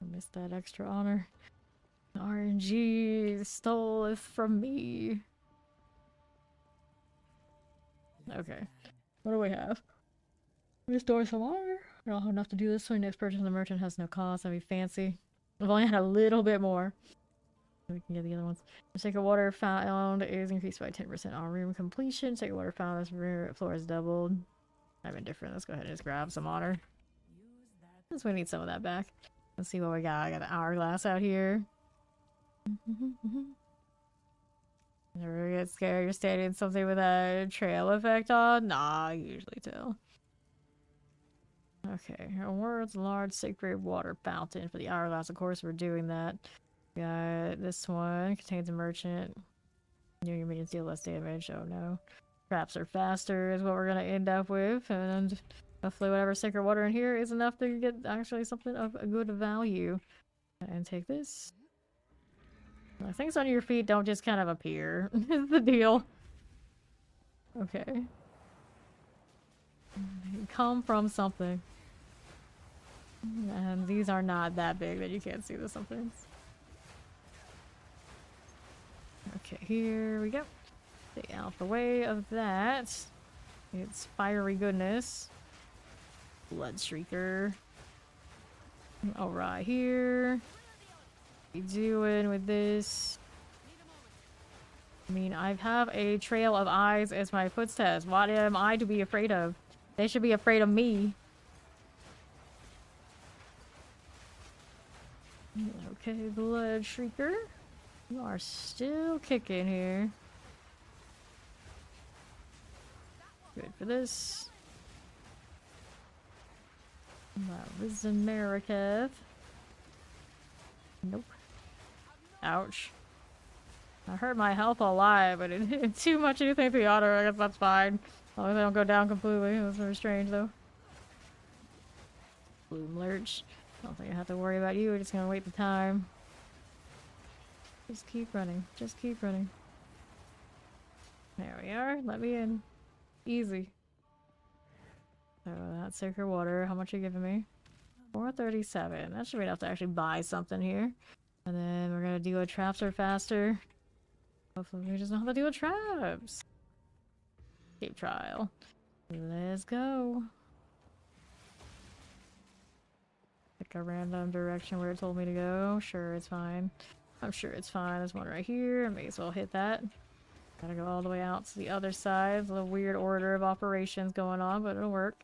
S1: I missed that extra honor. RNG stoleth from me. Okay. What do we have? Restore some honor. I don't have enough to do this, so next purchase the merchant has no cost. That'd be fancy. I've only had a little bit more. We can get the other ones. Sacred water found is increased by 10% on room completion. Sacred water found this room floor is doubled. I'm indifferent. Let's go ahead and just grab some honor. Since we need some of that back. Let's see what we got. I got an hourglass out here. Never get scared. You're standing something with a trail effect on? Nah, I usually do. Okay, a world's large sacred water fountain for the hourglass. Of course, we're doing that. Got this one. Contains a merchant. Near your minions deal less damage. Oh no. Traps are faster is what we're gonna end up with. And hopefully whatever sacred water in here is enough to get actually something of a good value. And take this. Things on your feet don't just kind of appear. Is the deal. Okay. Come from something. And these are not that big that you can't see the somethings. Okay, here we go. Stay out the way of that. It's fiery goodness. Blood Shrieker. Alright, here. What are you doing with this? I mean, I have a trail of eyes as my footsteps. What am I to be afraid of? They should be afraid of me. Okay, Blood Shrieker. You are still kicking here. Good for this. Wisdom Mariketh. Nope. Ouch. I hurt my health a lot, but it didn't too much anything to the auto. I guess that's fine. As long as I don't go down completely. That's very strange though. Bloom Lurch. I don't think I have to worry about you. We're just gonna wait the time. Just keep running. Just keep running. There we are. Let me in. Easy. So that's sacred water. How much are you giving me? 437. That should be enough to actually buy something here. And then we're gonna deal with traps are faster. Hopefully we just know how to deal with traps. Escape trial. Let's go. Pick a random direction where it told me to go. Sure, it's fine. I'm sure it's fine. There's one right here. I may as well hit that. Gotta go all the way out to the other side. It's a little weird order of operations going on, but it'll work.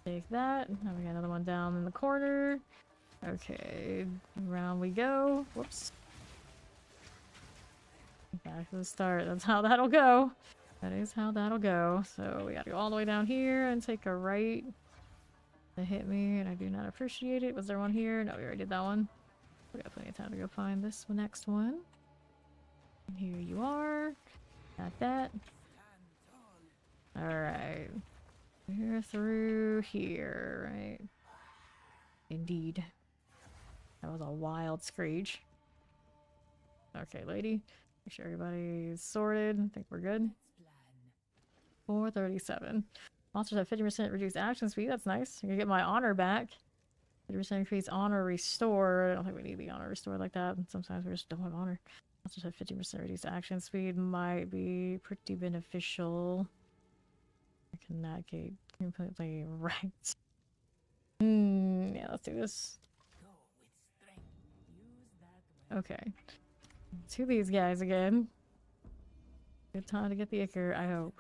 S1: Take that. Now we got another one down in the corner. Okay, around we go. Whoops. Back to the start. That's how that'll go. That is how that'll go. So we gotta go all the way down here and take a right. That hit me, and I do not appreciate it. Was there one here? No, we already did that one. We got plenty of time to go find this next one. And here you are. Got that. Alright. We're through here, right? Indeed. That was a wild screech. Okay, lady. Make sure everybody's sorted. I think we're good. 437. Monsters have 50% reduced action speed. That's nice. I can get my honor back. 50% increase honor restore. I don't think we need the honor restore like that. Sometimes we just don't have honor. Monsters have 50% reduced action speed. Might be pretty beneficial. I cannot get completely right. Yeah, let's do this. Okay. To these guys again. Good time to get the Ichor, I hope.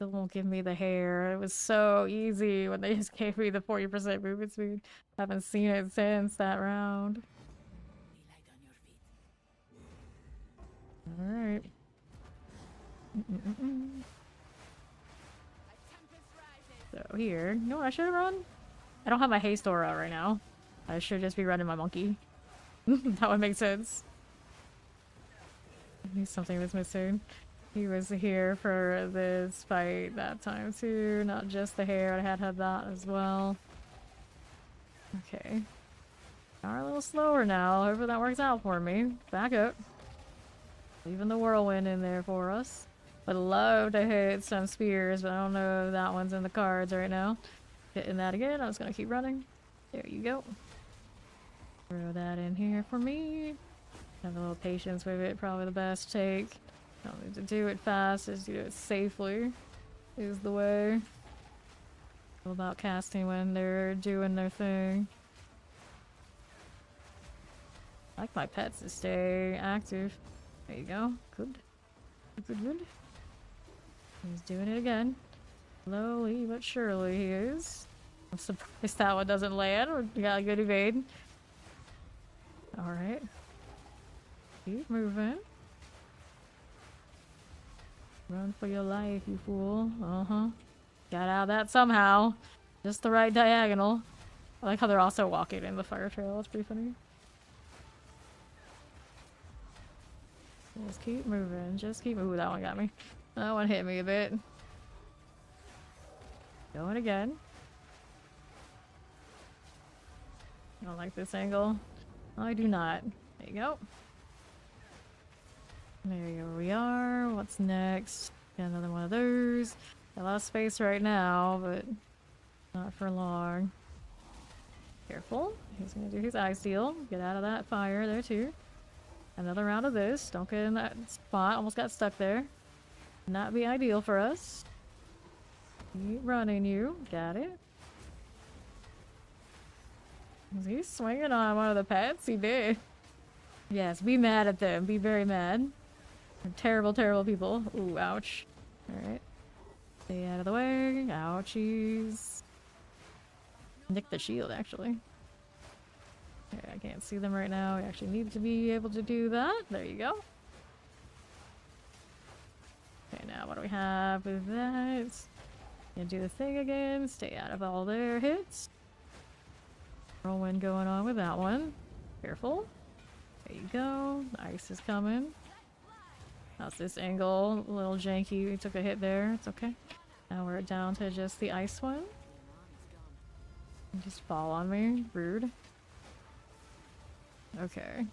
S1: Still won't give me the hair. It was so easy when they just gave me the 40% movement speed. Haven't seen it since that round. Alright. So here. You know what I should have run? I don't have my haste aura out right now. I should just be running my monkey. That would make sense. I knew something was missing. He was here for this fight that time too, not just the hair. I had that as well. Okay. Are a little slower now. Hopefully that works out for me. Back up. Leaving the whirlwind in there for us. Would love to hit some spears, but I don't know if that one's in the cards right now. Hitting that again. I'm just gonna keep running. There you go. Throw that in here for me. Have a little patience with it. Probably the best take. Don't need to do it fast, just do it safely is the way. All about casting when they're doing their thing. I like my pets to stay active. There you go. Good. Good. He's doing it again. Slowly but surely he is. I'm surprised that one doesn't land. We got a good evade. Alright. Keep moving. Run for your life, you fool. Uh-huh. Got out of that somehow. Just the right diagonal. I like how they're also walking in the fire trail. That's pretty funny. Just keep moving. Just keep moving. Ooh, that one got me. That one hit me a bit. Going again. I don't like this angle. I do not. There you go. There we are. What's next? Got another one of those. Got a lot of space right now, but not for long. Careful. He's gonna do his ice deal. Get out of that fire there too. Another round of this. Don't get in that spot. Almost got stuck there. Not be ideal for us. Keep running you. Got it. Was he swinging on one of the pets? He did. Yes, be mad at them. Be very mad. They're terrible, terrible people. Ooh, ouch. Alright. Stay out of the way. Ouchies. Nick the shield, actually. Okay, I can't see them right now. We actually need to be able to do that. There you go. Okay, now what do we have with that? Gonna do the thing again. Stay out of all their hits. Whirlwind going on with that one. Careful. There you go. The ice is coming. How's this angle? A little janky. We took a hit there. It's okay. Now we're down to just the ice one. Just fall on me. Rude. Okay.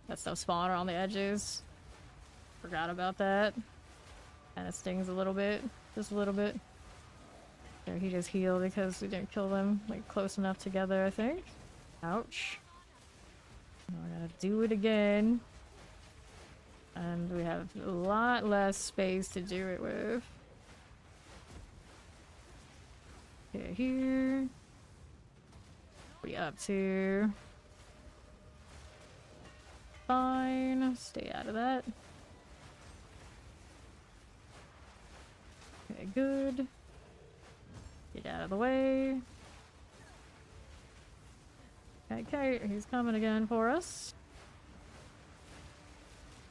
S1: That stuff spawner on the edges. Forgot about that. Kinda stings a little bit. Just a little bit. There, he just healed because we didn't kill them like close enough together, I think. Ouch. Now I gotta do it again. And we have a lot less space to do it with. Okay, here. What are we up to? Fine. Stay out of that. Okay, good. Get out of the way. Okay, he's coming again for us.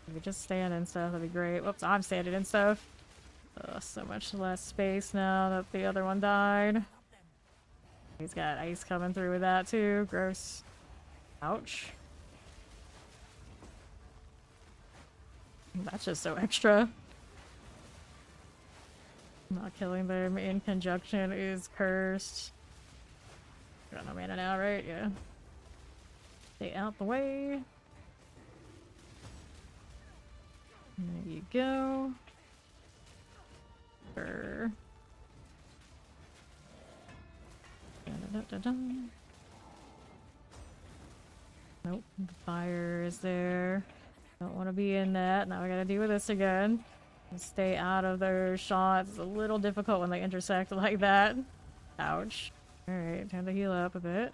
S1: If we just stand and stuff, that'd be great. Whoops, I'm standing and stuff. So much less space now that the other one died. He's got ice coming through with that too. Gross. Ouch. That's just so extra. Not killing them in conjunction is cursed. Got no mana now, right? Yeah. Stay out the way. There you go. Sure. Dun-dun-dun-dun-dun. Nope, the fire is there. Don't want to be in that. Now I gotta deal with this again. Stay out of their shots. It's a little difficult when they intersect like that. Ouch. Alright, time to heal up a bit.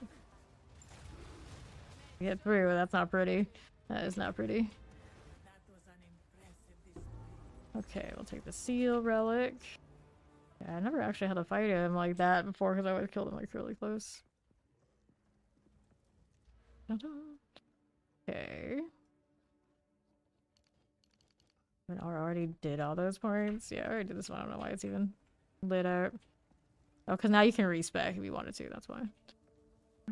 S1: Get through, that's not pretty. That is not pretty. Okay, we'll take the seal relic. Yeah, I never actually had to fight him like that before because I always killed him like really close. Okay. I already did all those points. Yeah, I already did this one. I don't know why it's even lit out. Oh, because now you can respec if you wanted to. That's why.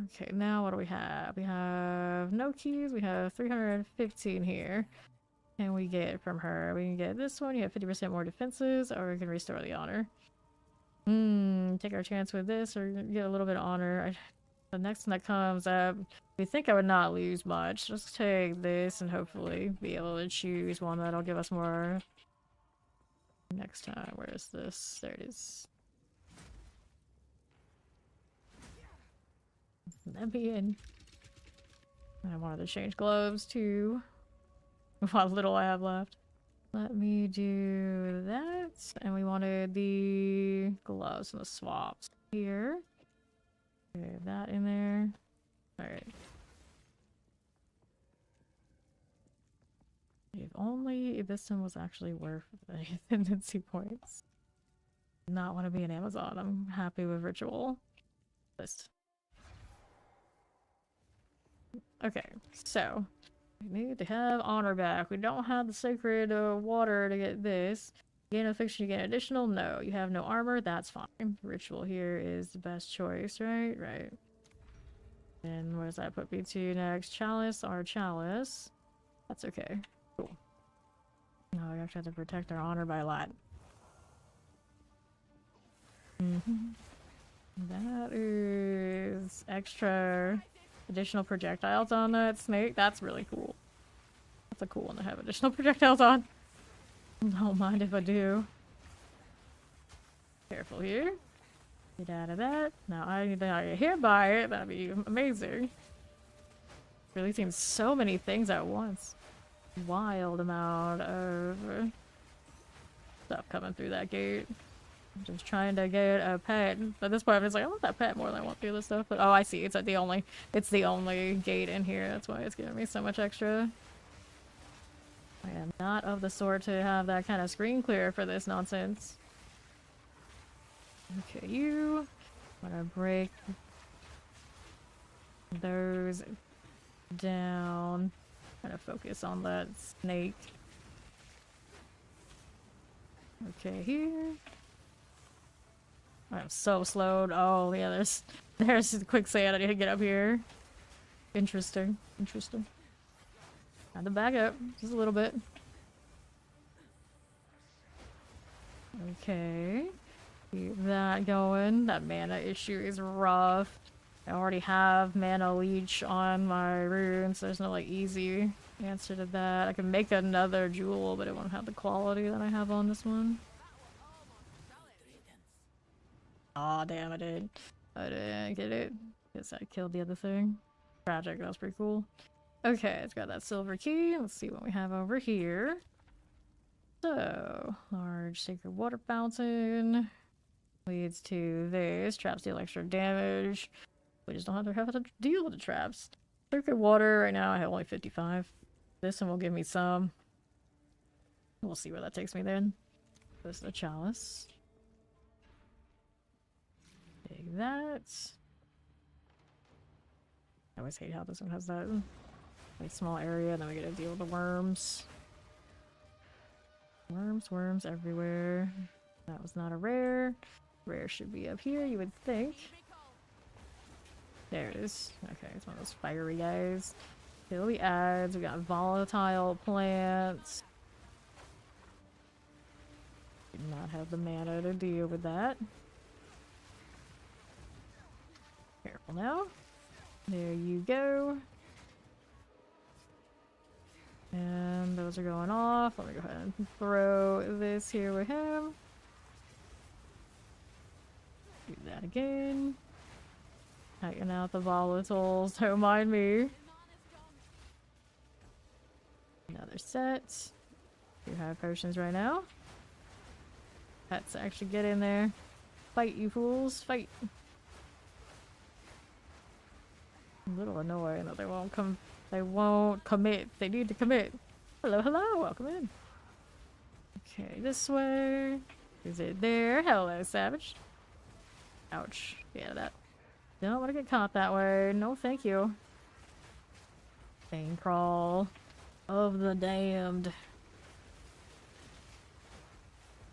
S1: Okay, now what do we have? We have no keys. We have 315 here. And we get from her. We can get this one. You have 50% more defenses, or we can restore the honor. Take our chance with this, or get a little bit of honor. The next one that comes up, we think I would not lose much. Let's take this and hopefully be able to choose one that'll give us more next time. Where is this? There it is. Let me in. I wanted to change gloves too. What little I have left. Let me do that. And we wanted the gloves and the swaps here. Okay, that in there. Alright. If only this one was actually worth the tendency points. Not want to be an Amazon. I'm happy with Ritual. List. Okay, so we need to have honor back. We don't have the sacred water to get this. Gain a fiction, you get additional? No. You have no armor? That's fine. Ritual here is the best choice, right? Right. And where does that put me to next? Chalice or Chalice? That's okay. Cool. No, we actually have to protect our honor by a lot. That is extra additional projectiles on that snake. That's really cool. That's a cool one to have additional projectiles on. Don't mind if I do. Careful here. Get out of that. Now I need to get hit by it. That'd be amazing. Releasing so many things at once. Wild amount of stuff coming through that gate. I'm just trying to get a pet. At this point, I'm just like, I want that pet more than I want the other stuff. But oh, I see. It's the only gate in here. That's why it's giving me so much extra. I am not of the sort to have that kind of screen clear for this nonsense. Okay, you. I'm gonna break those down. Trying to focus on that snake. Okay, here. I'm so slowed. Oh yeah, there's the quicksand. I need to get up here. Interesting. Interesting. Had to back up just a little bit. Okay. Keep that going. That mana issue is rough. I already have mana leech on my runes, so there's no like easy answer to that. I can make another jewel, but it won't have the quality that I have on this one. Aw, damn, I didn't get it. Guess I killed the other thing. Tragic, that was pretty cool. Okay, it's got that silver key. Let's see what we have over here. So, large sacred water fountain leads to this. Traps deal extra damage. We just don't have to deal with the traps. Sacred water, right now I have only 55. This one will give me some. We'll see where that takes me then. This is the chalice. Take that. I always hate how this one has that like small area, and then we get to deal with the worms. Worms everywhere. That was not a rare. Rare should be up here, you would think. There it is. Okay, it's one of those fiery guys. Kill the ads. We got volatile plants. Did not have the mana to deal with that. Careful now. There you go. And those are going off. Let me go ahead and throw this here with him. Do that again. Tighten out the volatiles. Don't mind me. Another set. 2 high potions right now. Let's actually get in there. Fight, you fools. Fight. A little annoying that they won't come. They won't commit. They need to commit. Hello, hello. Welcome in. Okay, this way. Is it there? Hello, savage. Ouch. Yeah, that. Don't want to get caught that way. No, thank you. Bane crawl of the damned.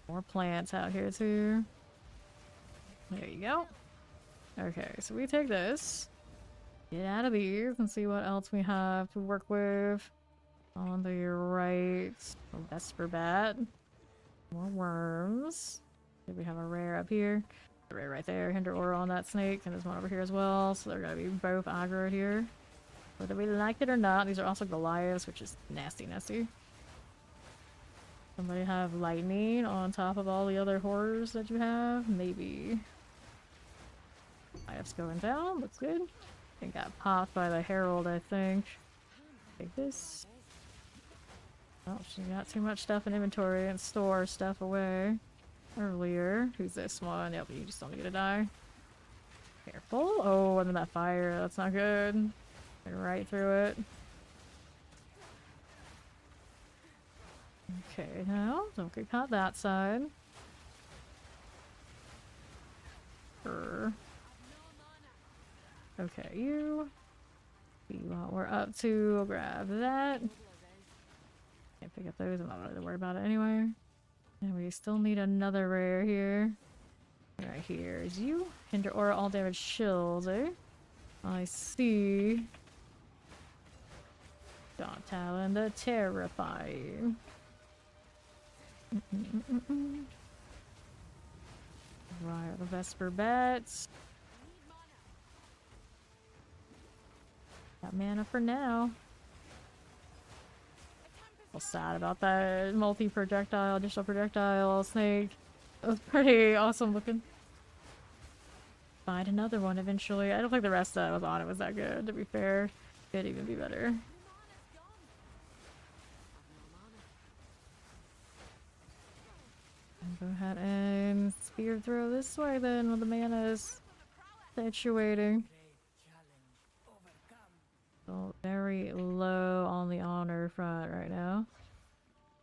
S1: More plants out here too. There you go. Okay, so we take this. Get out of these and see what else we have to work with. On the right. Oh, Vesper Bat. More worms. We have a rare up here. A rare right there. Hinder Aura on that snake. And there's one over here as well. So they're gonna be both aggro here. Whether we like it or not, these are also Goliaths, which is nasty, nasty. Somebody have lightning on top of all the other horrors that you have? Maybe. Goliath's going down. Looks good. It got popped by the Herald, I think. Take this. Oh, she got too much stuff in inventory and store stuff away earlier. Who's this one? Yep, you just don't need to die. Careful. Oh, and then that fire. That's not good. Right through it. Okay, now don't get caught that side. Okay, you. See what we're up to. We'll grab that. Can't pick up those. I'm not really worried about it anyway. And we still need another rare here. Right here is you. Hinder Aura all damage shields, eh? I see. Dawn Talon, the Terrifying. Right, the Vesper Bats. Got mana for now. A little sad about that multi-projectile, additional projectile snake. It was pretty awesome looking. Find another one eventually. I don't think the rest that was on it was that good, to be fair. Could even be better. Go ahead and spear throw this way then when the mana is situating. So very low on the honor front right now.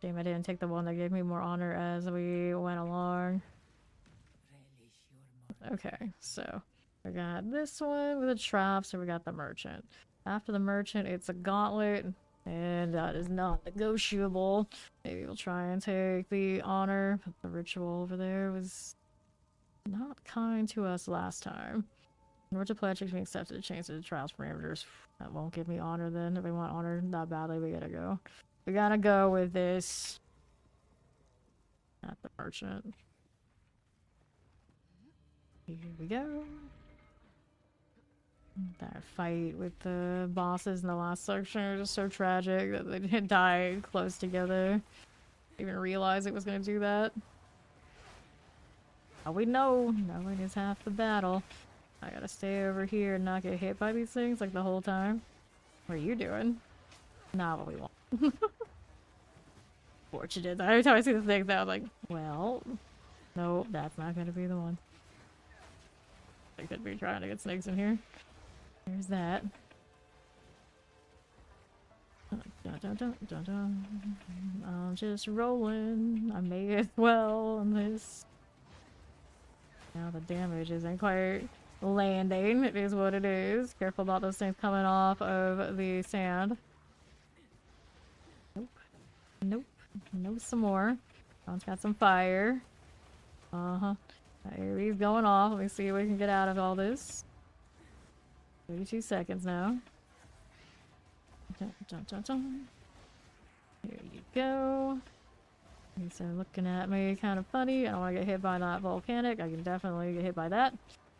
S1: Shame I didn't take the one that gave me more honor as we went along. Okay, so we got this one with a trap, so we got the merchant. After the merchant, it's a gauntlet, and that is not negotiable. Maybe we'll try and take the honor, but the ritual over there was not kind to us last time. In order to pledge to be accepted, change the trials parameters. That won't give me honor then. If we want honor that badly, we gotta go. We gotta go with this. Not the merchant. Here we go. That fight with the bosses in the last section was just so tragic that they didn't die close together. Didn't even realize it was gonna do that. Now we know. Knowing is half the battle. I gotta stay over here and not get hit by these things like the whole time. What are you doing? Not what we want. Fortunate. Every time I see the thing, that I'm like, well, nope, that's not gonna be the one. I could be trying to get snakes in here. There's that. Dun, dun, dun, dun, dun. I'm just rolling. I may as well on this. Now the damage isn't quite landing. It is what it is. Careful about those things coming off of the sand. Nope. Nope. No some more. One's got some fire. Uh-huh. He's going off. Let me see what we can get out of all this. 32 seconds now. Dun, dun, dun, dun. Here you go. He's looking at me kind of funny. I don't want to get hit by that volcanic. I can definitely get hit by that.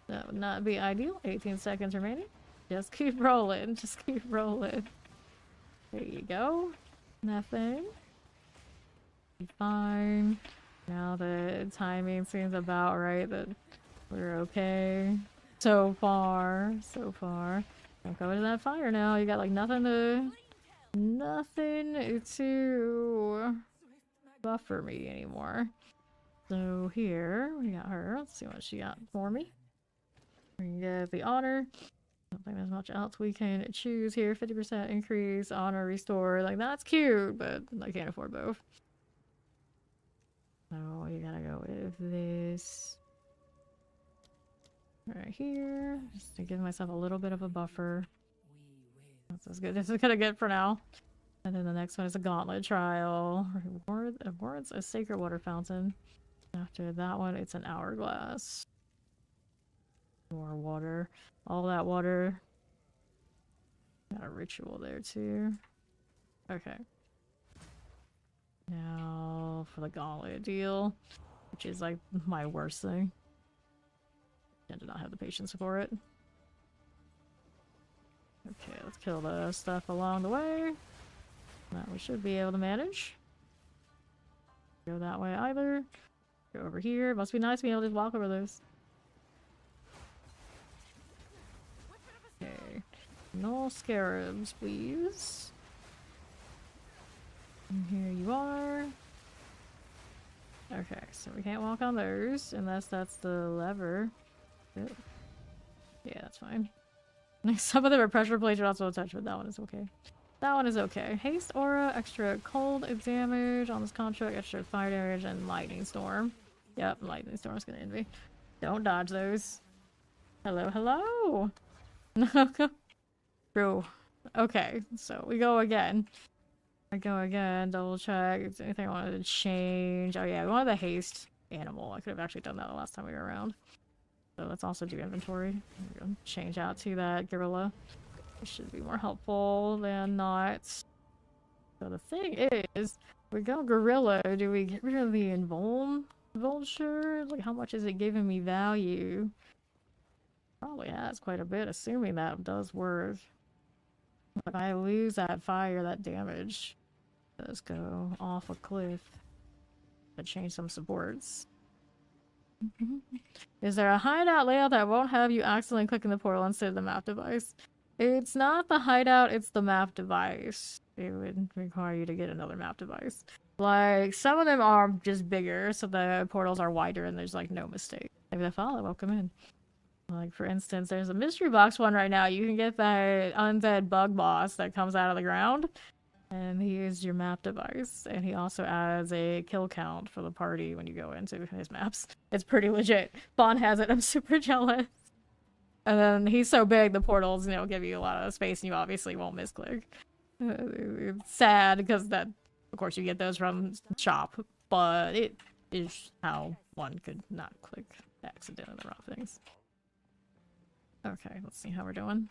S1: That would not be ideal. 18 seconds remaining. Just keep rolling. Just keep rolling. There you go. Nothing. Be fine. Now the timing seems about right that we're okay. So far. So far. Don't go into that fire now. You got like nothing to buffer me anymore. So here we got her. Let's see what she got for me. We get the honor. I don't think there's much else we can choose here. 50% increase, honor, restore. Like that's cute, but I can't afford both. So you gotta go with this right here, just to give myself a little bit of a buffer. That's as good as it's gonna get for now. And then the next one is a gauntlet trial. Rewards a sacred water fountain. After that one, it's an hourglass. More water. All that water. Got a ritual there too. Okay. Now for the gauntlet deal, which is like my worst thing. I do not have the patience for it. Okay, let's kill the stuff along the way. That we should be able to manage. Go that way either. Go over here. Must be nice being able to just walk over those. Okay. No scarabs, please. And here you are. Okay, so we can't walk on those unless that's the lever. Yep. Yeah, that's fine. Some of them are pressure plates you're not supposed to touch, but that one is okay. That one is okay. Haste aura, extra cold damage on this construct, extra fire damage, and lightning storm. Yep, lightning storm's gonna envy. Don't dodge those. Hello, hello! Bro. Okay, so we go again. I go again, double check. Is there anything I wanted to change? Oh yeah, we wanted the haste animal. I could have actually done that the last time we were around. So let's also do inventory. Change out to that gorilla. It should be more helpful than not. So the thing is, we go gorilla, do we get rid of the vulture? Like, how much is it giving me value? Probably has quite a bit, assuming that does work. If I lose that fire, that damage does go off a cliff. But change some supports. Is there a hideout layout that won't have you accidentally clicking the portal instead of the map device? It's not the hideout, it's the map device. It would require you to get another map device. Like, some of them are just bigger, so the portals are wider and there's like no mistake. Maybe the follow, welcome in. Like, for instance, there's a mystery box one right now. You can get that undead bug boss that comes out of the ground. And he is your map device. And he also adds a kill count for the party when you go into his maps. It's pretty legit. Bond has it. I'm super jealous. And then he's so big, the portals, give you a lot of space and you obviously won't misclick. It's sad because that, of course, you get those from shop. But it is how one could not click accidentally the wrong things. Okay, let's see how we're doing.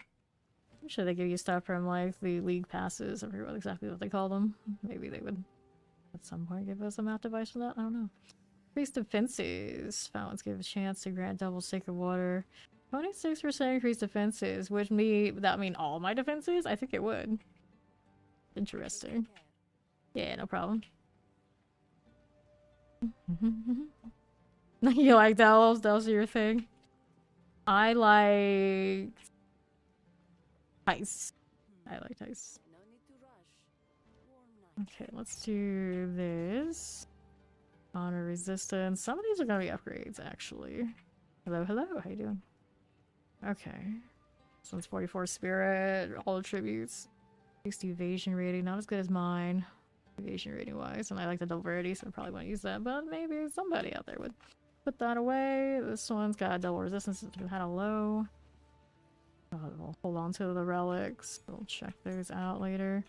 S1: I'm sure they give you stuff from, like, the league passes. I forget exactly what they call them. Maybe they would, at some point, give us a map device for that? I don't know. Increased defenses. Fountains give a chance to grant double sacred water. 26% increased defenses. Would that mean all my defenses? I think it would. Interesting. Yeah, no problem. You like delves? Delves are your thing? I like ice. I like ice.
S2: No need to rush. Warm night.
S1: Okay, let's do this. Honor resistance. Some of these are gonna be upgrades, actually. Hello, hello. How you doing? Okay. This one's 44 spirit. All attributes. 60 evasion rating. Not as good as mine. Evasion rating wise. And I like the double rarity, so I probably won't use that. But maybe somebody out there would. Put that away. This one's got double resistance. It's had a low. We'll hold on to the relics. We'll check those out later.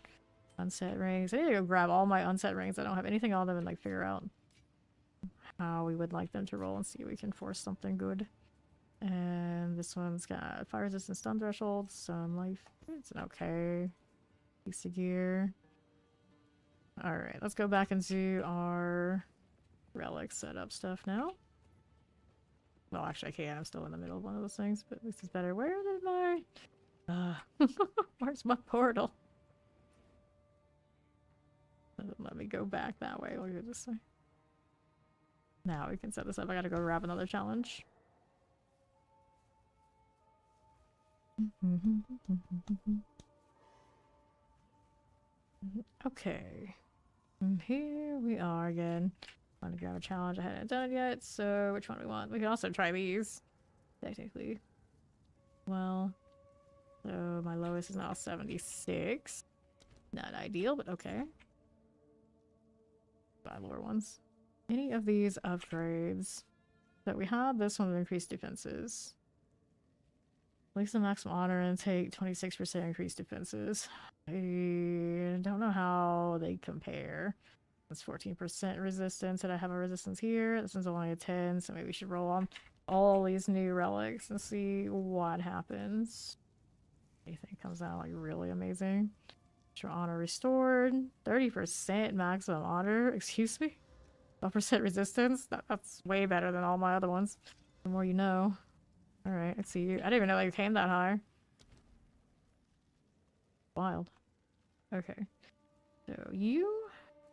S1: Unset rings. I need to go grab all my unset rings. I don't have anything on them and like figure out how we would like them to roll and see if we can force something good. And this one's got fire resistance, stun threshold, some life. It's an okay piece of gear. Alright, let's go back into our relic setup stuff now. Well, actually, I can't. I'm still in the middle of one of those things, but this is better. Where did my... where's my portal? Let me go back that way. We'll go this way. Now we can set this up. I gotta go grab another challenge. Okay. And here we are again. I want to grab a challenge I hadn't done it yet, so which one do we want? We can also try these, technically. Well, so my lowest is now 76. Not ideal, but okay. 5 lower ones. any of these upgrades. So we had this one with increased defenses. At least the maximum honor intake, 26% increased defenses. I don't know how they compare. That's 14% resistance, and I have a resistance here. This one's only a 10, so maybe we should roll on all these new relics and see what happens. Anything comes out like really amazing. Extra honor restored. 30% maximum honor. Excuse me? 12% resistance? That's way better than all my other ones. The more you know. Alright, let's see you. I didn't even know they came that high. Wild. Okay. So you...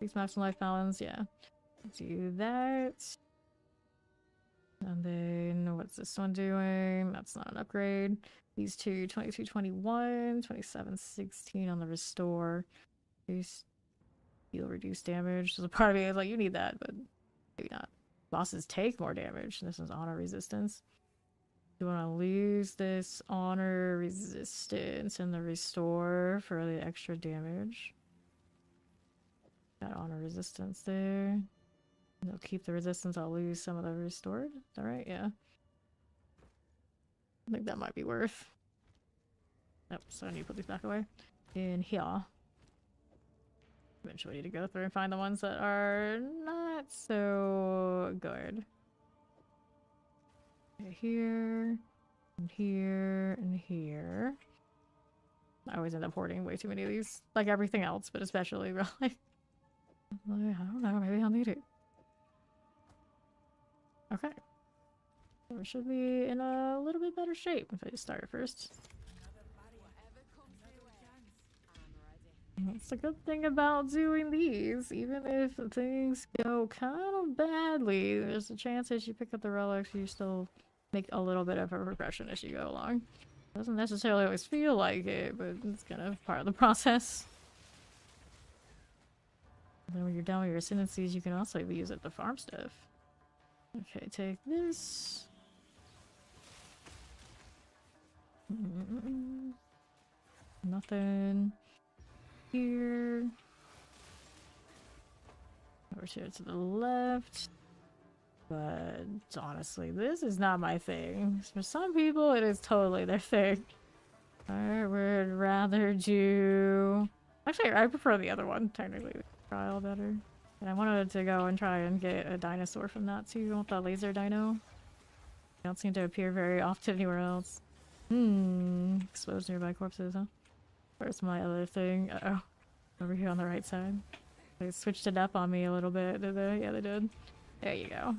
S1: Increase maximum life balance, yeah. Let's do that. And then what's this one doing? That's not an upgrade. These two, 22, 21, 27, 16 on the restore. Heal reduce damage. So part of me is like, you need that, but maybe not. Bosses take more damage. This is honor resistance. You want to lose this honor resistance and the restore for the extra damage. Got honor resistance there. I'll keep the resistance, I'll lose some of the restored. Is that right? Yeah. I think that might be worth. Nope, so I need to put these back away. In here. Eventually need to go through and find the ones that are not so good. Okay, here, and here, and here. I always end up hoarding way too many of these. Like everything else, but especially really. I don't know, maybe I'll need it. Okay. So we should be in a little bit better shape if I just start first. That's the good thing about doing these. Even if things go kind of badly, there's a chance as you pick up the relics, you still make a little bit of a progression as you go along. Doesn't necessarily always feel like it, but it's kind of part of the process. And then when you're done with your ascendancies, you can also use it to farm stuff. Okay, take this. Nothing here. Over here to the left. But honestly, this is not my thing. For some people, it is totally their thing. I would rather do... Actually, I prefer the other one, technically. Trial better. And I wanted to go and try and get a dinosaur from that too. I want the laser dino. They don't seem to appear very often anywhere else. Exposed nearby corpses, huh? Where's my other thing? Uh-oh. Over here on the right side. They switched it up on me a little bit, did they? Yeah, they did. There you go.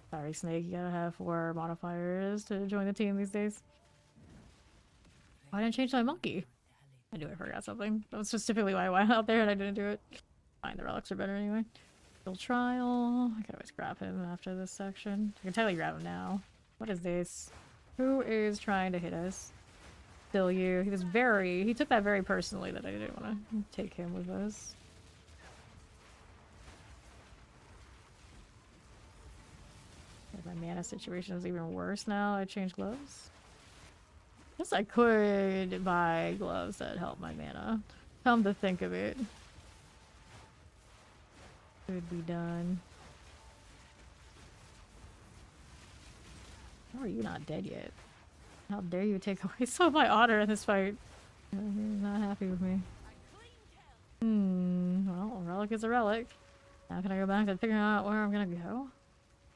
S1: Sorry, Snake. You gotta have 4 modifiers to join the team these days. Why didn't I change my monkey? I knew I forgot something. That was specifically why I went out there and I didn't do it. Fine, the relics are better anyway. Still trial. I can always grab him after this section. I can totally grab him now. What is this? Who is trying to hit us? Still you. He took that very personally that I didn't want to take him with us. My mana situation is even worse now. I changed gloves. Guess I could buy gloves that help my mana. Come to think of it. Could be done. How are you not dead yet? How dare you take away some of my honor in this fight? You're not happy with me. Well, a relic is a relic. Now can I go back and figure out where I'm gonna go?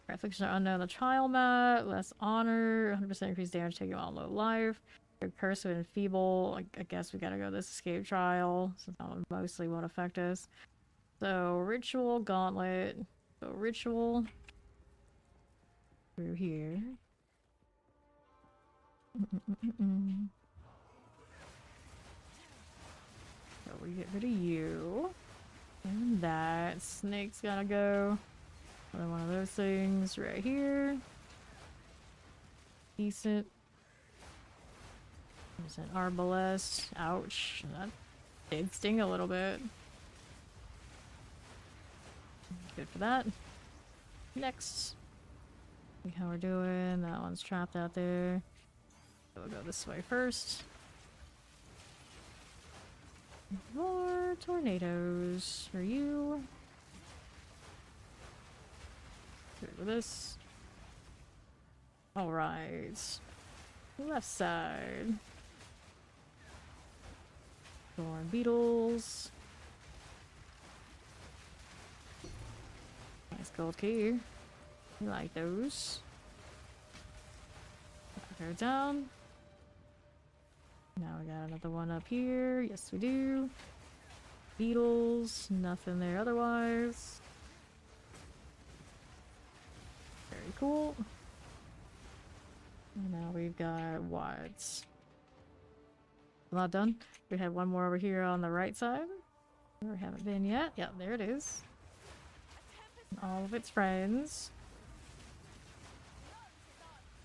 S1: Afflictions are unknown on the trial mat. Less honor. 100% increased damage taking on low life. Cursive and feeble. I guess we gotta go this escape trial, since that one mostly won't affect us. So, ritual, gauntlet. So, ritual. Through here. So, we get rid of you. And that. Snake's gotta go. Another one of those things right here. Decent. There's an arbalest. Ouch. That did sting a little bit. Good for that. Next. See how we're doing. That one's trapped out there. We'll go this way first. More tornadoes for you. Over this. Alright. Left side. Thorn beetles. Nice gold key. We like those. Go down. Now we got another one up here. Yes, we do. Beetles. Nothing there otherwise. Very cool. And now we've got wads. Not done. We have one more over here on the right side. Where we haven't been yet. Yep, there it is. And all of its friends.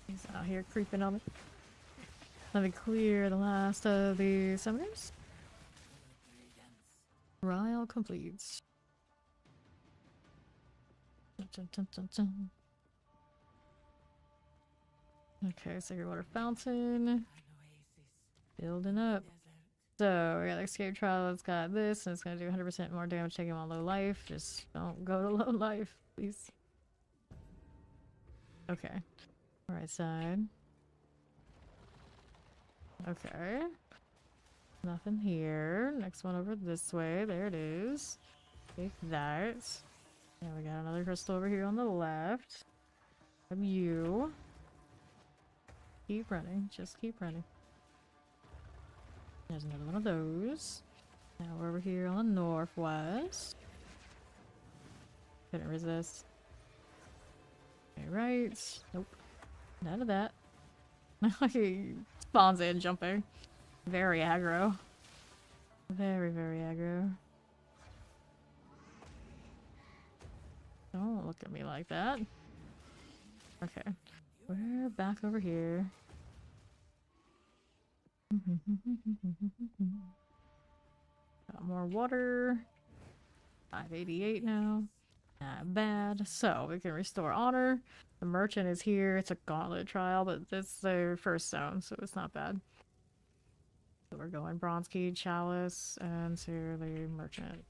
S1: He's out here creeping on me. Let me clear the last of the summoners. Trial completes. Dun, dun, dun, dun. Okay, Sacred Water Fountain. Building up. So, we got the Escape Trial, it's got this, and it's gonna do 100% more damage taking on low life. Just don't go to low life, please. Okay. Right side. Okay. Nothing here. Next one over this way. There it is. Take that. And we got another crystal over here on the left. Grab you. Keep running. Just keep running. There's another one of those. Now we're over here on the northwest. Couldn't resist. Okay, right. Nope. None of that. He spawns in jumping. Very aggro. Very, very aggro. Don't look at me like that. Okay. We're back over here. Got more water. 588 now. Not bad. So we can restore honor. The merchant is here. It's a gauntlet trial, but it's their first zone, so it's not bad. So we're going bronze key, chalice, and to the merchant.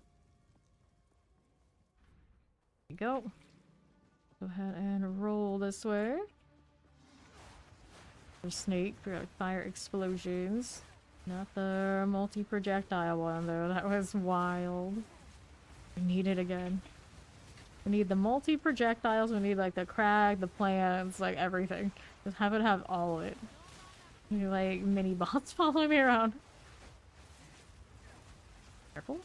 S1: There you go. Go ahead and roll this way. For snake, we got fire explosions. Not the multi-projectile one though, that was wild. We need it again. We need the multi-projectiles, we need like the crag, the plants, like everything. Just have it have all of it. We need like mini bots following me around. Careful.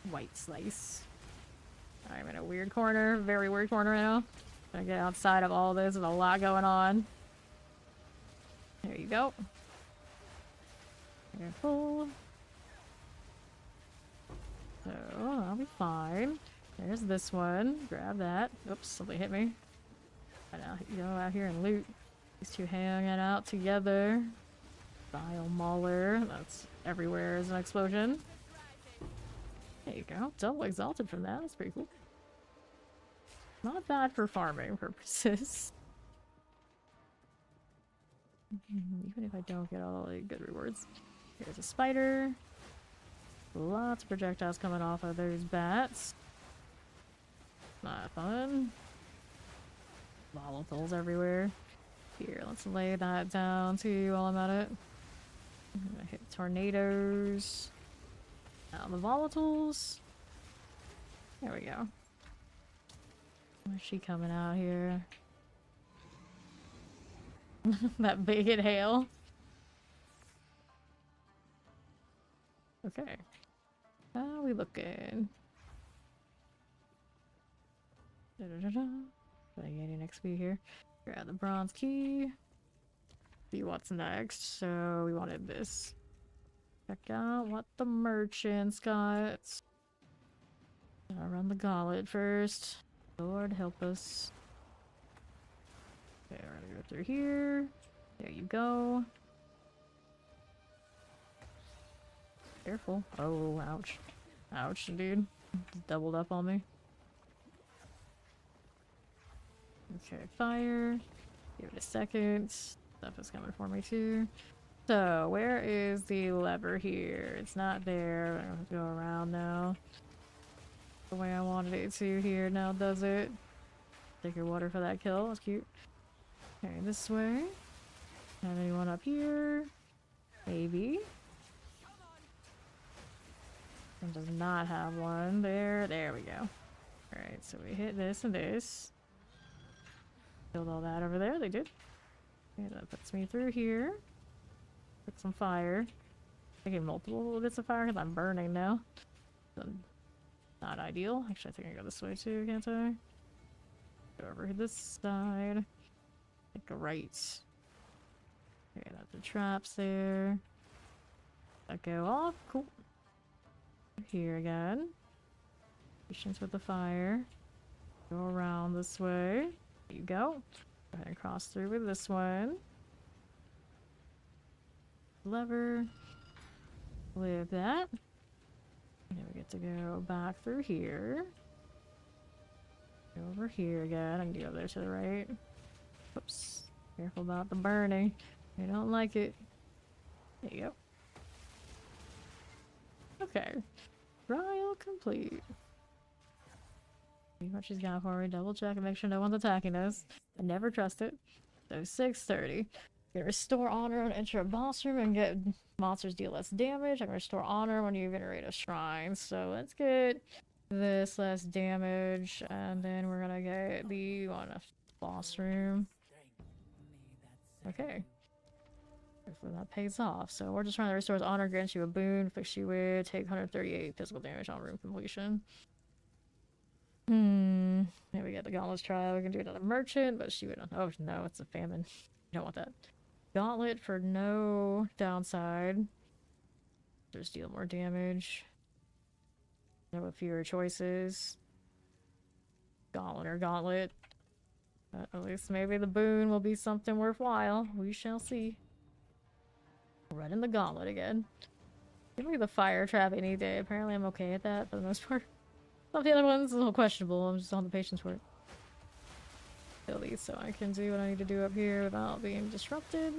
S1: White slice. I'm in a weird corner, very weird corner right now. Gonna get outside of all this, there's a lot going on. There you go. Careful. So, I'll be fine. There's this one. Grab that. Oops, somebody hit me. I know, you go out here and loot. These two hanging out together. Bile Mauler. That's everywhere is an explosion. There you go. Double exalted from that. That's pretty cool. Not bad for farming purposes. Even if I don't get all the good rewards. Here's a spider. Lots of projectiles coming off of those bats. Not fun. Volatiles everywhere. Here, let's lay that down too while I'm at it. I'm gonna hit tornadoes. Now the volatiles. There we go. Where's she coming out here? That big inhale. Okay. How are we looking? Da-da-da-da. Do I get any XP here? Grab the bronze key. See what's next. So we wanted this. Check out what the merchants got. I'll run the gauntlet first. Lord help us. Okay, we're gonna go through here. There you go. Careful. Oh, ouch. Ouch, dude. Doubled up on me. Okay, fire. Give it a second. Stuff is coming for me too. So, where is the lever here? It's not there. I have to go around now. the way I wanted it to here. Now does it? Take your water for that kill. That's cute. Okay, this way. And anyone up here? Maybe. It does not have one. There we go. Alright, so we hit this and this. Killed all that over there. They did. Okay, that puts me through here. Put some fire. I get multiple bits of fire because I'm burning now. Not ideal. Actually, I think I can go this way too, can't I? Go over this side. Take a right. Okay, that's the traps there. That go off. Cool. Here again. Patience with the fire. Go around this way. There you go. Go ahead and cross through with this one. Lever. With that. And we get to go back through here. Go over here again. I can go there to the right. Oops. Careful about the burning. I don't like it. There you go. Okay. Trial complete. See what she's got for me. Double check and make sure no one's attacking us. I never trust it. So 6:30. You can restore honor and enter a boss room and get monsters deal less damage. I can restore honor when you venerate a shrine. So let's get this less damage, and then we're gonna get the one boss room. Okay. Hopefully that pays off. So we're just trying to restore his honor, grants you a boon, fix you with, take 138 physical damage on room completion. Here we get the Gauntlet's trial. We can do another merchant, but she would. Oh no, it's a famine. You don't want that. Gauntlet for no downside. Just deal more damage. No fewer choices. Gauntlet or gauntlet. But at least maybe the boon will be something worthwhile. We shall see. Running the gauntlet again. Give me the fire trap any day. Apparently I'm okay at that for the most part. Some of the other ones a little questionable. I'm just on the patience for it. Kill these so I can do what I need to do up here without being disrupted.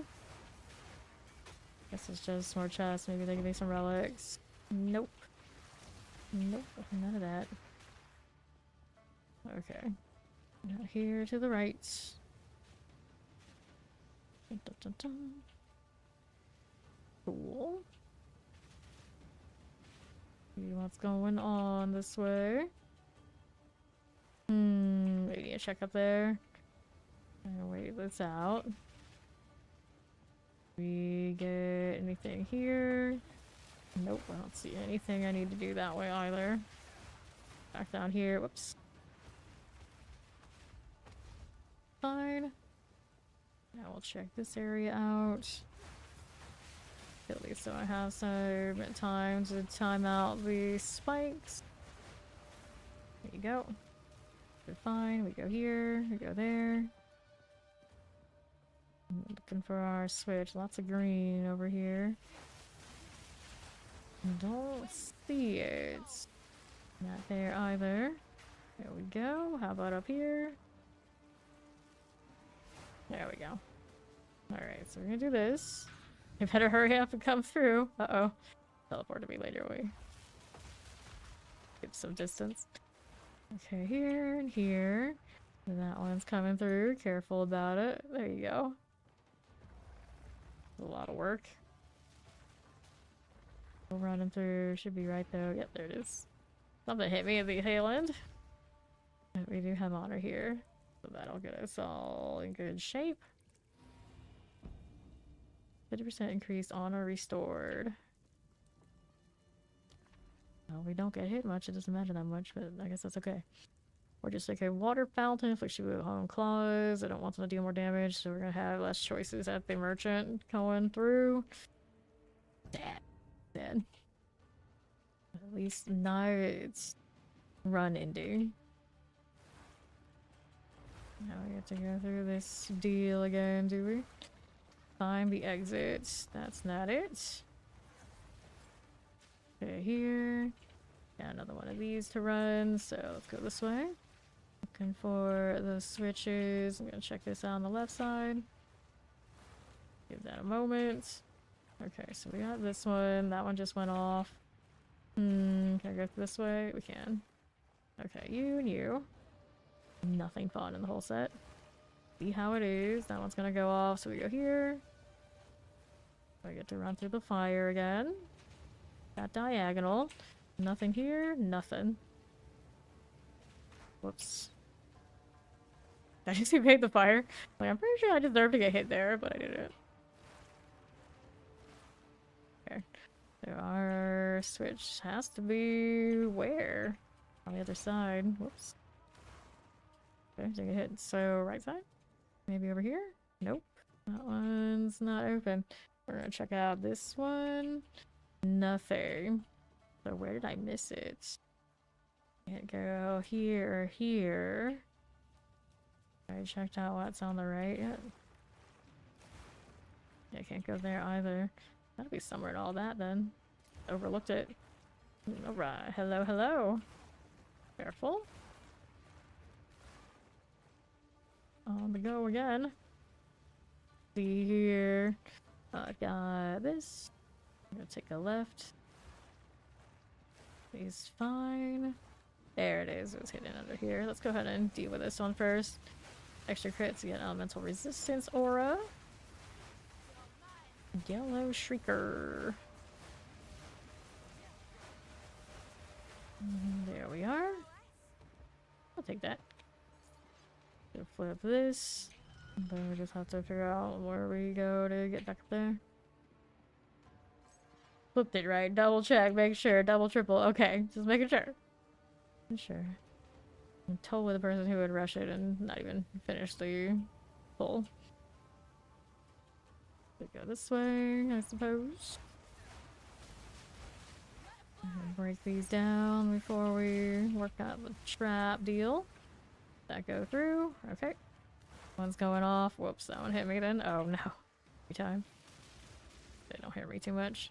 S1: Guess it's just more chests. Maybe they give me some relics. Nope. Nope. None of that. Okay. Now here to the right. Dun, dun, dun, dun. Cool. See what's going on this way. Maybe a check up there. And wait this out. We get anything here? Nope, I don't see anything I need to do that way either. Back down here. Whoops. Fine. Now we'll check this area out. At least so I have some time to time out the spikes. There you go. We're fine. We go here. We go there. Looking for our switch. Lots of green over here. Don't see it. Not there either. There we go. How about up here? There we go. Alright, so we're gonna do this. You better hurry up and come through. Uh-oh. Teleport to me later. We give some distance. Okay, here and here. And that one's coming through. Careful about it. There you go. A lot of work. We'll run him through. Should be right though. Yep, there it is. Something hit me at the tail end. But we do have honor here. So that'll get us all in good shape. 50% increased honor restored. Well, we don't get hit much. It doesn't matter that much, but I guess that's okay. Or just like a water fountain, afflicts you with home claws. I don't want them to deal more damage, so we're gonna have less choices at the merchant going through. Dead. At least now it's run ending. Now we have to go through this deal again, do we? Find the exit. That's not it. Okay, here. Got another one of these to run, so let's go this way. Looking for the switches. I'm gonna check this out on the left side. Give that a moment. Okay, so we got this one. That one just went off. Can I go this way? We can. Okay, you and you. Nothing fun in the whole set. See how it is. That one's gonna go off, so we go here. I get to run through the fire again. That diagonal. Nothing here, nothing. Whoops. Did I just evade the fire? Like, I'm pretty sure I deserved to get hit there, but I didn't. Okay. So our switch has to be where? On the other side. Whoops. Okay, take a hit. So right side? Maybe over here? Nope. That one's not open. We're gonna check out this one. Nothing. So where did I miss it? Can't go here or here. I checked out what's on the right yet. Yeah, can't go there either. That'll be somewhere in all that then. Overlooked it. Alright, hello, hello. Careful. On the go again. See here. I've got this. I'm gonna take a left. He's fine. There it is. It was hidden under here. Let's go ahead and deal with this one first. Extra crits, you get elemental resistance aura. Yellow Shrieker. There we are. I'll take that. Go flip this. Then we just have to figure out where we go to get back up there. Flipped it right. Double check, make sure. Double, triple. Okay, just making sure. Sure. I'm totally the person who would rush it and not even finish the pull. We go this way, I suppose. Break these down before we work out the trap deal. That go through. Okay. One's going off. Whoops, that one hit me then. Oh no. Every time. They don't hit me too much.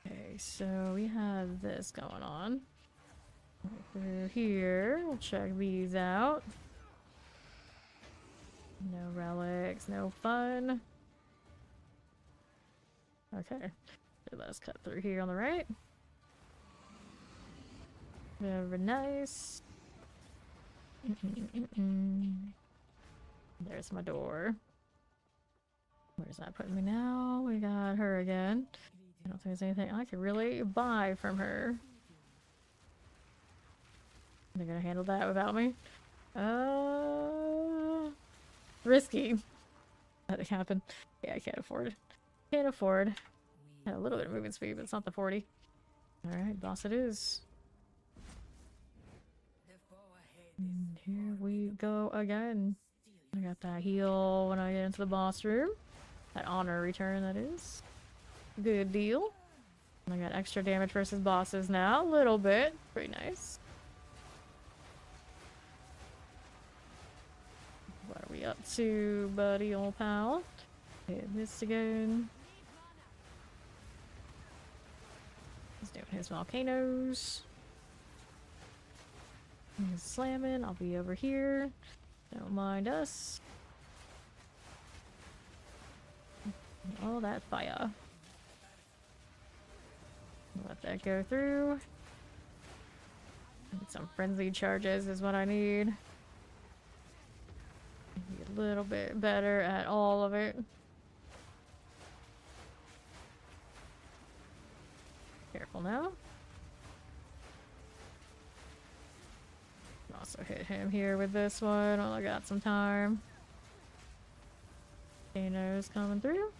S1: Okay, so we have this going on. Right through here. We'll check these out. No relics, no fun. Okay. So let's cut through here on the right. Very nice. There's my door. Where's that putting me now? We got her again. I don't think there's anything I could really buy from her. They're gonna handle that without me. Risky. That happened. Yeah, I can't afford it. Can't afford. Had a little bit of movement speed, but it's not the 40. Alright, boss it is. And here we go again. I got that heal when I get into the boss room. That honor return, that is. Good deal. I got extra damage versus bosses now. A little bit. Pretty nice. What are we up to, buddy, old pal? Hit this again. He's doing his volcanoes. He's slamming. I'll be over here. Don't mind us. All that fire. Let that go through. Get some frenzy charges is what I need. Be a little bit better at all of it. Careful now. Also hit him here with this one while I got some time. Dano's coming through.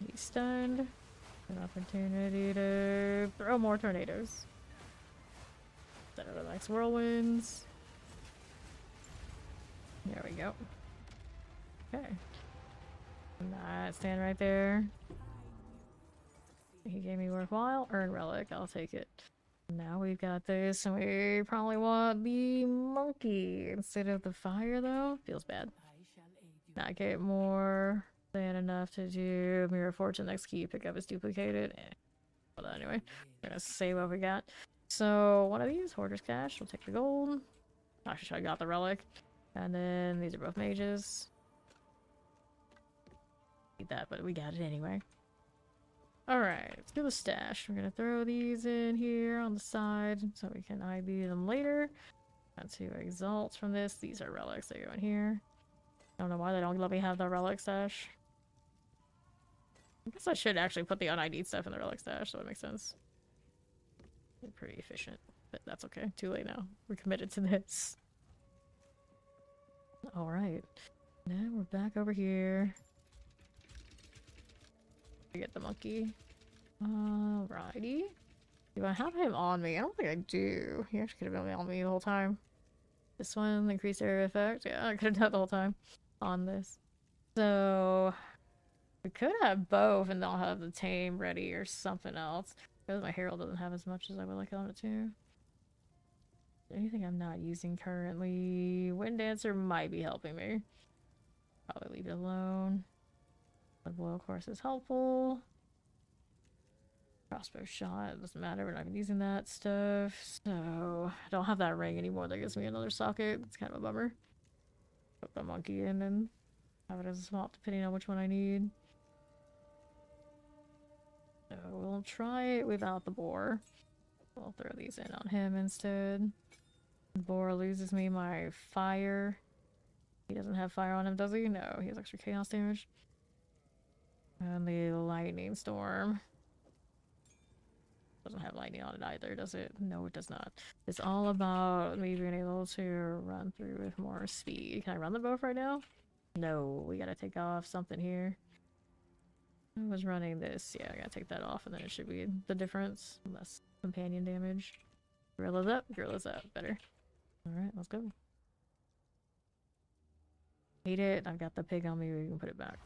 S1: He's stunned. An opportunity to throw more tornadoes. Set up the next whirlwinds. There we go. Okay. That stand right there. He gave me worthwhile. Earn relic. I'll take it. Now we've got this, and we probably want the monkey instead of the fire, though. Feels bad. Not get more than enough to do Mirror Fortune next key. Pick up is duplicated. But anyway, we're gonna save what we got. So one of these, Hoarder's Cash. We'll take the gold. Actually, I got the relic. And then these are both mages. Need that, but we got it anyway. Alright, let's do the stash. We're gonna throw these in here on the side so we can IB them later. Got 2 exalts from this. These are relics that go in here. I don't know why they don't let me have the relic stash. I guess I should actually put the un-ID'd stuff in the relic stash, so it makes sense. They're pretty efficient, but that's okay. Too late now. We're committed to this. Alright. Now we're back over here. Get the monkey. Alrighty. Do I have him on me? I don't think I do. He actually could have been on me the whole time. This one, increased area effect. Yeah, I could have done it the whole time on this. So, we could have both and I'll have the tame ready or something else. Because my herald doesn't have as much as I would like on it too. Anything I'm not using currently? Wind Dancer might be helping me. Probably leave it alone. Blood Boil, of course, is helpful. Crossbow shot, doesn't matter, we're not even using that stuff. So, I don't have that ring anymore. That gives me another socket. It's kind of a bummer. Put the monkey in and have it as a swap depending on which one I need. So, we'll try it without the boar. We'll throw these in on him instead. The boar loses me my fire. He doesn't have fire on him, does he? No, he has extra chaos damage. And the lightning storm. Doesn't have lightning on it either, does it? No, it does not. It's all about me being able to run through with more speed. Can I run them both right now? No, we gotta take off something here. I was running this. Yeah, I gotta take that off and then it should be the difference. Less companion damage. Gorilla's up, gorilla's up. Better. Alright, let's go. Hate it. I've got the pig on me. We can put it back.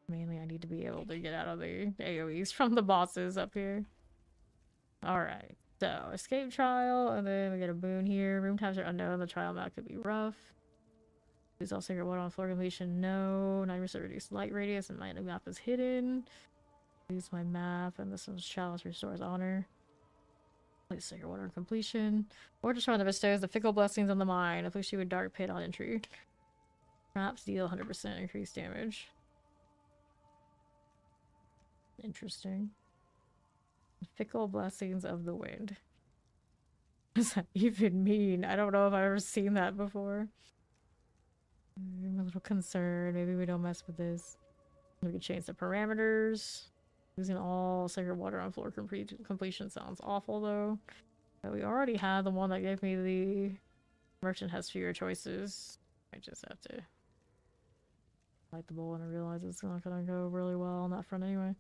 S1: Mainly, I need to be able to get out of the AoEs from the bosses up here. Alright, so escape trial, and then we get a boon here. Room types are unknown. The trial map could be rough. Use all sacred water on floor completion. No. 9% reduced light radius, and my map is hidden. Use my map, and this one's chalice restores honor. Place sacred water on completion. Or just trying to bestows the fickle blessings on the mind. Afflicts you with dark pit on entry. Traps deal 100% increased damage. Interesting. Fickle blessings of the wind. What does that even mean? I don't know if I've ever seen that before. I'm a little concerned. Maybe we don't mess with this. We can change the parameters. Using all sacred water on floor completion sounds awful though. But we already had the one that gave me the merchant has fewer choices. I just have to light the bowl and I realize it's not gonna go really well on that front anyway.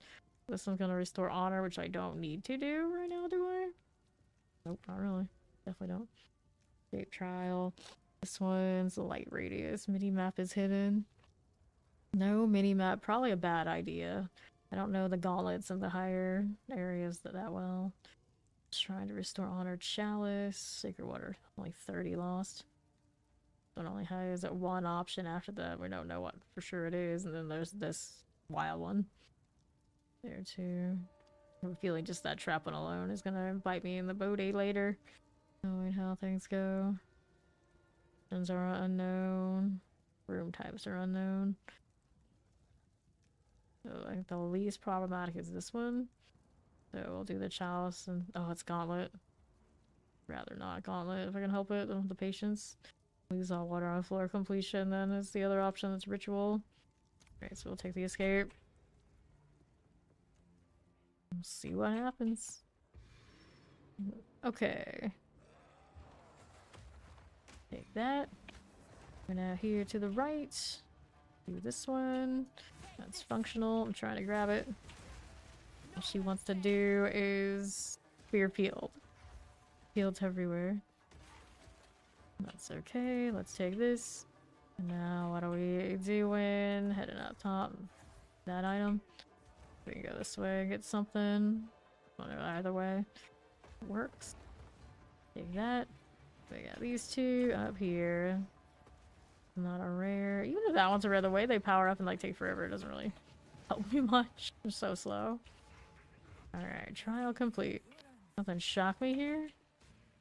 S1: This one's gonna restore honor, which I don't need to do right now, do I? Nope, not really. Definitely don't. Escape trial. This one's the light radius. Mini-map is hidden. No mini-map. Probably a bad idea. I don't know the gauntlets in the higher areas that well. Just trying to restore honor. Chalice. Sacred water. Only 30 lost. Don't only has it one option after that. We don't know what for sure it is. And then there's this wild one. There too. I'm feeling just that trap one alone is gonna bite me in the booty later. Knowing how things go. Options are unknown. Room types are unknown. So I think the least problematic is this one. So we'll do the chalice and oh, it's gauntlet. Rather not gauntlet if I can help it. The patience. Lose all water on floor completion. Then is the other option that's ritual. Alright, so we'll take the escape. We'll see what happens. Okay. Take that. We're now here to the right. Do this one. That's functional. I'm trying to grab it. What she wants to do is spear field. Fields everywhere. That's okay. Let's take this. And now what are we doing? Heading up top. That item. We can go this way and get something. Either way. Works. Take that. We got these two up here. Not a rare. Even if that one's a rare, the way they power up and like take forever, it doesn't really help me much. They're so slow. Alright, trial complete. Nothing shocked me here?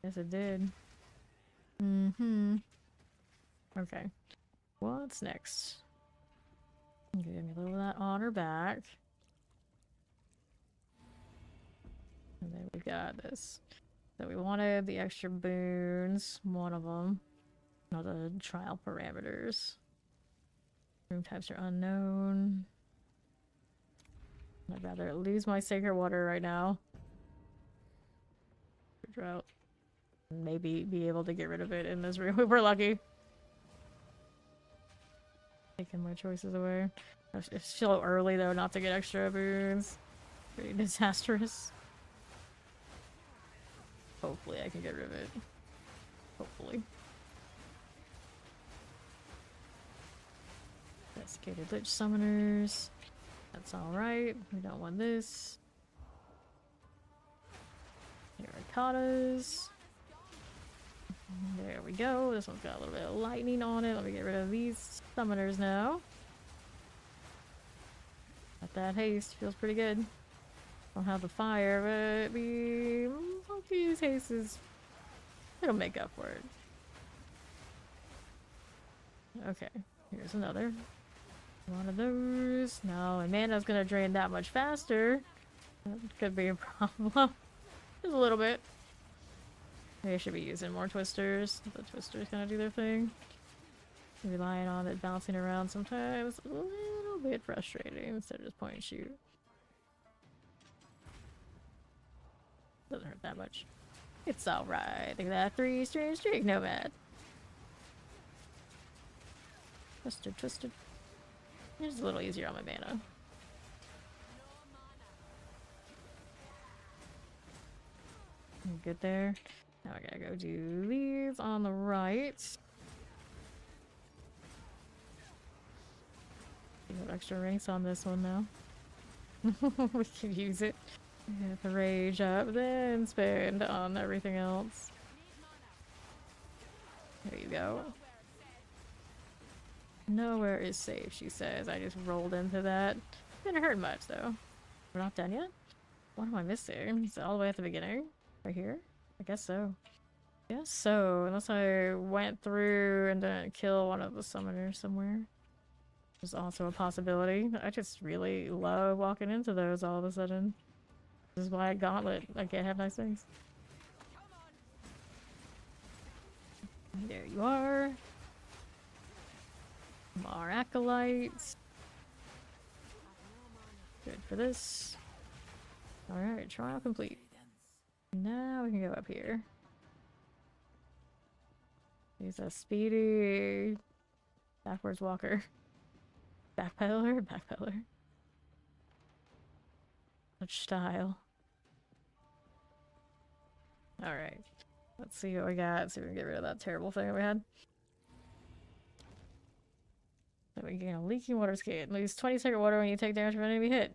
S1: Yes, it did. Okay. What's next? Give me a little of that honor back. And then we've got this. So we wanted the extra boons, one of them. Not the trial parameters. Room types are unknown. I'd rather lose my sacred water right now. Drought. Maybe be able to get rid of it in this room if we're lucky. Taking my choices away. It's so early though not to get extra boons. Pretty disastrous. Hopefully I can get rid of it. Hopefully. Desiccated Lich Summoners. That's alright. We don't want this. Terracottas. There we go. This one's got a little bit of lightning on it. Let me get rid of these summoners now. Got that haste. Feels pretty good. Don't have the fire, but we hope to use haste. It'll make up for it. Okay. Here's another. One of those. No, and mana's gonna drain that much faster. That could be a problem. Just a little bit. Maybe I should be using more twisters. The twisters kind of do their thing. Relying on it bouncing around sometimes. A little bit frustrating instead of just point and shoot. Doesn't hurt that much. It's alright. Look at that 3 strange streak nomad. Twisted, twisted. It's a little easier on my mana. Good there. Now I gotta go do these on the right. We have extra ranks on this one now. We can use it. Get the rage up, then spend on everything else. There you go. Nowhere is safe, she says. I just rolled into that. Didn't hurt much though. We're not done yet? What am I missing? Is it all the way at the beginning? Right here? I guess so. Yes, so unless I went through and didn't kill one of the summoners somewhere. There's also a possibility. I just really love walking into those all of a sudden. This is why I gauntlet. I can't have nice things. There you are. More acolytes. Good for this. Alright, trial complete. Now we can go up here. He's a speedy backwards walker. Backpedaler? Backpedaler. Such style. Alright. Let's see what we got. See if we can get rid of that terrible thing that we had. So we gain a leaking water skin. Lose 20 sacred water when you take damage from an enemy hit.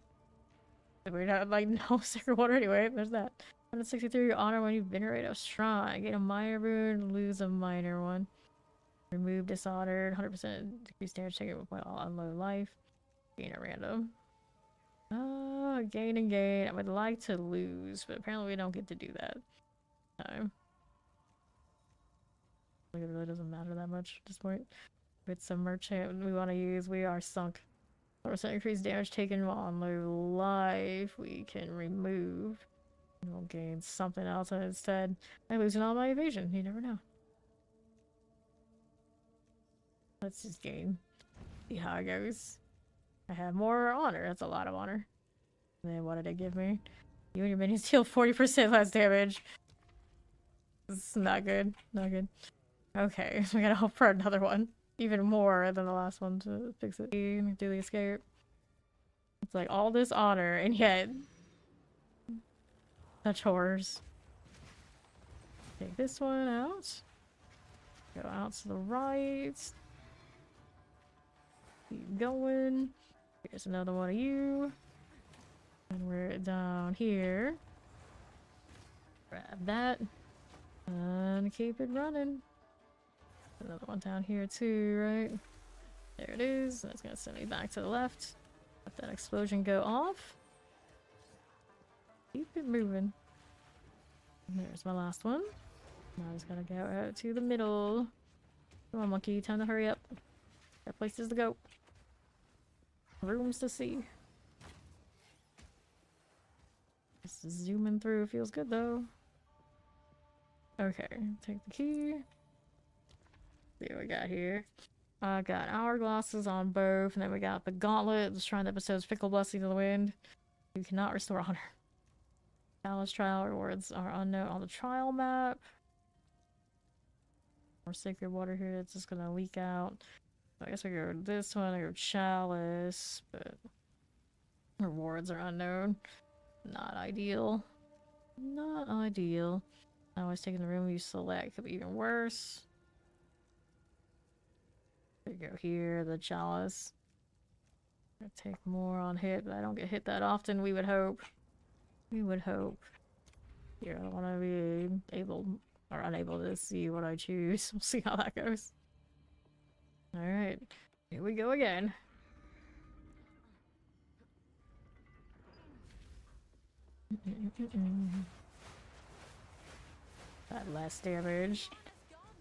S1: We're not like no sacred water anyway. There's that. 163 honor when you venerate a shrine. Gain a minor boon, lose a minor one. Remove dishonored, 100% decrease damage taken with on low life. Gain at random. Gain and gain. I would like to lose, but apparently we don't get to do that time. It really doesn't matter that much at this point. With some merchant we want to use, we are sunk. 100% increased damage taken while on low life. We can remove. We'll gain something else instead. I'm losing all my evasion. You never know. Let's just gain. See how it goes. I have more honor. That's a lot of honor. And then what did it give me? You and your minions deal 40% less damage. This is not good. Not good. Okay, we gotta hope for another one. Even more than the last one to fix it. Do the escape. It's like all this honor and yet such horrors. Take this one out. Go out to the right. Keep going. Here's another one of you. And we're down here. Grab that. And keep it running. Another one down here too, right? There it is. That's gonna send me back to the left. Let that explosion go off. Keep it moving. And there's my last one. Now I just gotta go out to the middle. Come on, monkey. Time to hurry up. Got places to go. rooms to see. Just zooming through feels good though. Okay, take the key. See what we got here. I got hourglasses on both, and then we got the gauntlet. Let's try the episode's Fickle Blessing of the Wind. You cannot restore honor. Palace trial rewards are unknown on the trial map. More sacred water here that's just gonna leak out. So I guess we go with this one, I go chalice, but rewards are unknown. Not ideal. Not ideal. I was taking the room you select, could be even worse. We go here, the chalice. I take more on hit, but I don't get hit that often, we would hope. We would hope. Here, I don't want to be able or unable to see what I choose. We'll see how that goes. Alright, here we go again. That less damage.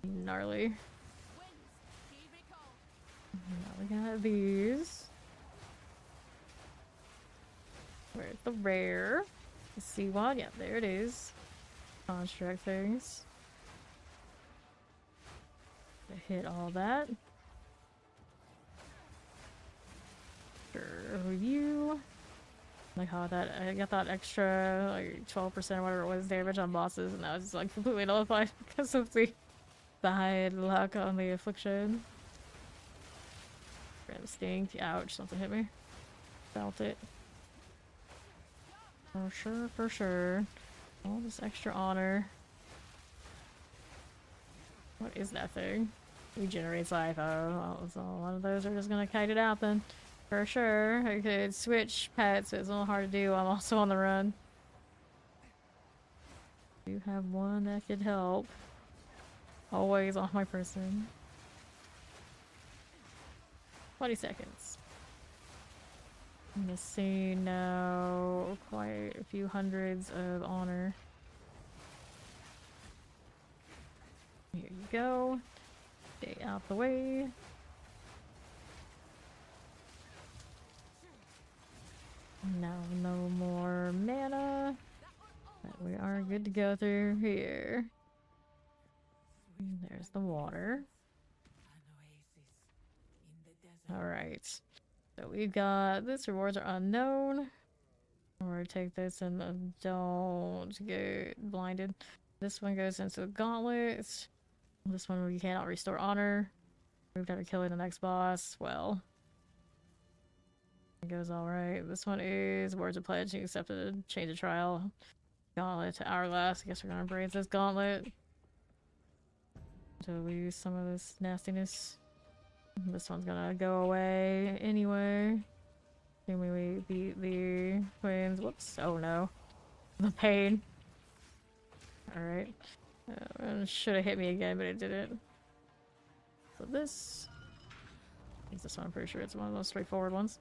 S1: Gnarly. Now we got these. Where's the rare? The sea one? Yeah, there it is. Construct things. Hit all that. Sure, review. Like how that I got that extra like 12% or whatever it was damage on bosses, and that was like completely nullified because of the high luck on the affliction. Random stink. Ouch, something hit me. Felt it. For sure, for sure. All this extra honor. What is that thing? Regenerates life. Oh, well, so one of those are just gonna kite it out then. For sure. I could switch pets, but it's a little hard to do. I'm also on the run. Do have one that could help. Always on my person. 20 seconds. I'm missing now quite a few hundreds of honor. Here you go. Stay out the way. Now no more mana. But we are good to go through here. And there's the water. Alright. So we've got this. Rewards are unknown. Or take this and don't get blinded. This one goes into the gauntlet. This one we cannot restore honor. We've got to kill the next boss. Well, it goes alright. This one is Words of Pledge. You accepted change of trial. Gauntlet to Hourglass. I guess we're gonna braze this gauntlet to lose some of this nastiness. This one's gonna go away anyway. Assuming we beat the twins. Whoops. Oh no. The pain. Alright. Should have hit me again, but it didn't. So this. I think this one, I'm pretty sure it's one of those straightforward ones.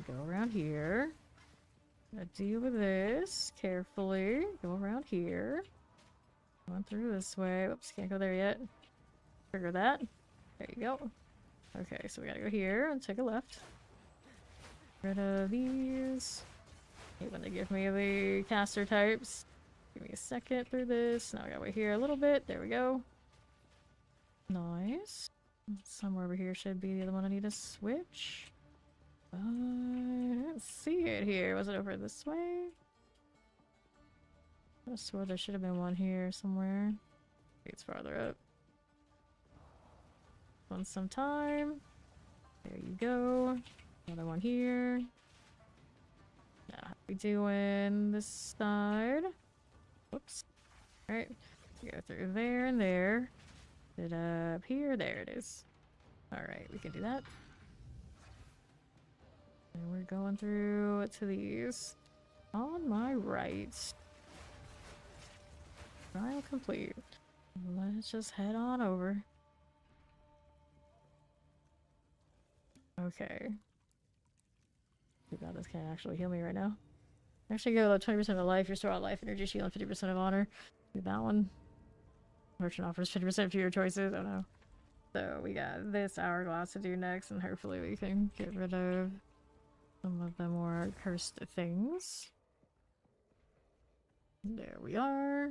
S1: Go around here. Gotta deal with this carefully. Go around here. Going through this way. Oops, can't go there yet. Trigger that. There you go. Okay, so we gotta go here and take a left. Rid of these. Hate when they give me the caster types. Give me a second through this. Now we gotta wait here a little bit. There we go. Nice. Somewhere over here should be the other one I need to switch. I don't see it here. Was it over this way? I swore there should have been one here somewhere. Maybe it's farther up. Want some time. There you go. Another one here. Now, how are we doing this side? Whoops. Alright. Go through there and there. It up here. There it is. Alright, we can do that. And we're going through to these. On my right. Trial complete. Let's just head on over. Okay. Too bad this can't actually heal me right now. Actually go 20% of life, restore all life, energy shield, and 50% of honor. Do that one. Merchant offers 50% to your choices. Oh no. So we got this hourglass to do next, and hopefully we can get rid of some of the more cursed things. There we are.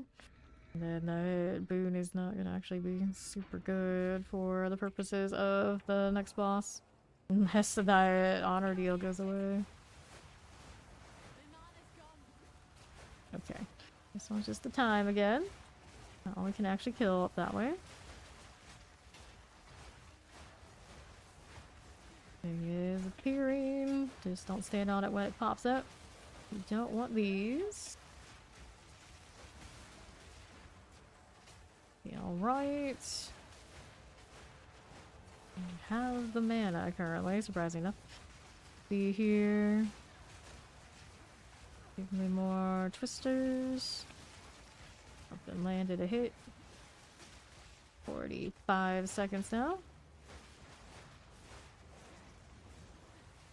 S1: And then the boon is not gonna actually be super good for the purposes of the next boss. Unless the honor deal goes away. Okay. This one's just the time again. Oh, we can actually kill up that way. Thing is appearing. Just don't stand on it when it pops up. You don't want these. Alright. We have the mana currently, surprising enough. Be here. Give me more twisters. Something landed a hit. 45 seconds now.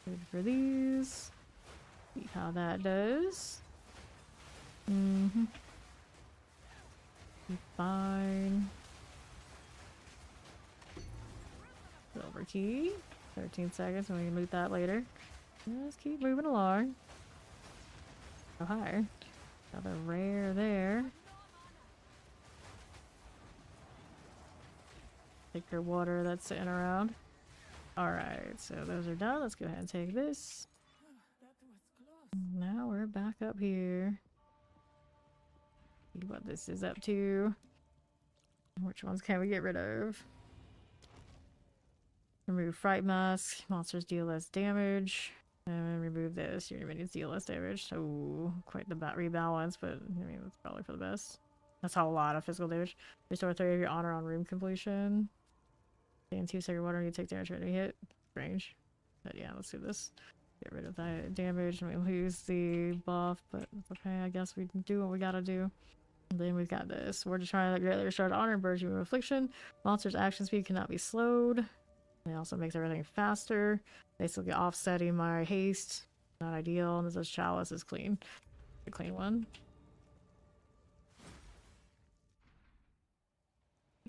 S1: Good for these. See how that does. Mm-hmm. Be fine. Silver key. 13 seconds, and we can loot that later. Just keep moving along. Oh, hi. Another rare there. Thicker water that's sitting around. Alright, so those are done. Let's go ahead and take this. Now we're back up here. See what this is up to. Which ones can we get rid of? Remove Fright Mask. Monsters deal less damage. And remove this. Your minions deal less damage. Oh, quite the rebalance, but I mean, that's probably for the best. That's a lot of physical damage. Restore 3 of your honor on room completion. Stay in 2 second water and you take damage when you hit. Range. But yeah, let's do this. Get rid of that damage and we lose the buff, but it's okay. I guess we can do what we gotta do. And then we've got this. We're just trying to greatly restore honor and burst you with affliction. Monster's action speed cannot be slowed. It also makes everything faster. Basically offsetting my haste. Not ideal. And this is chalice is clean. The clean one.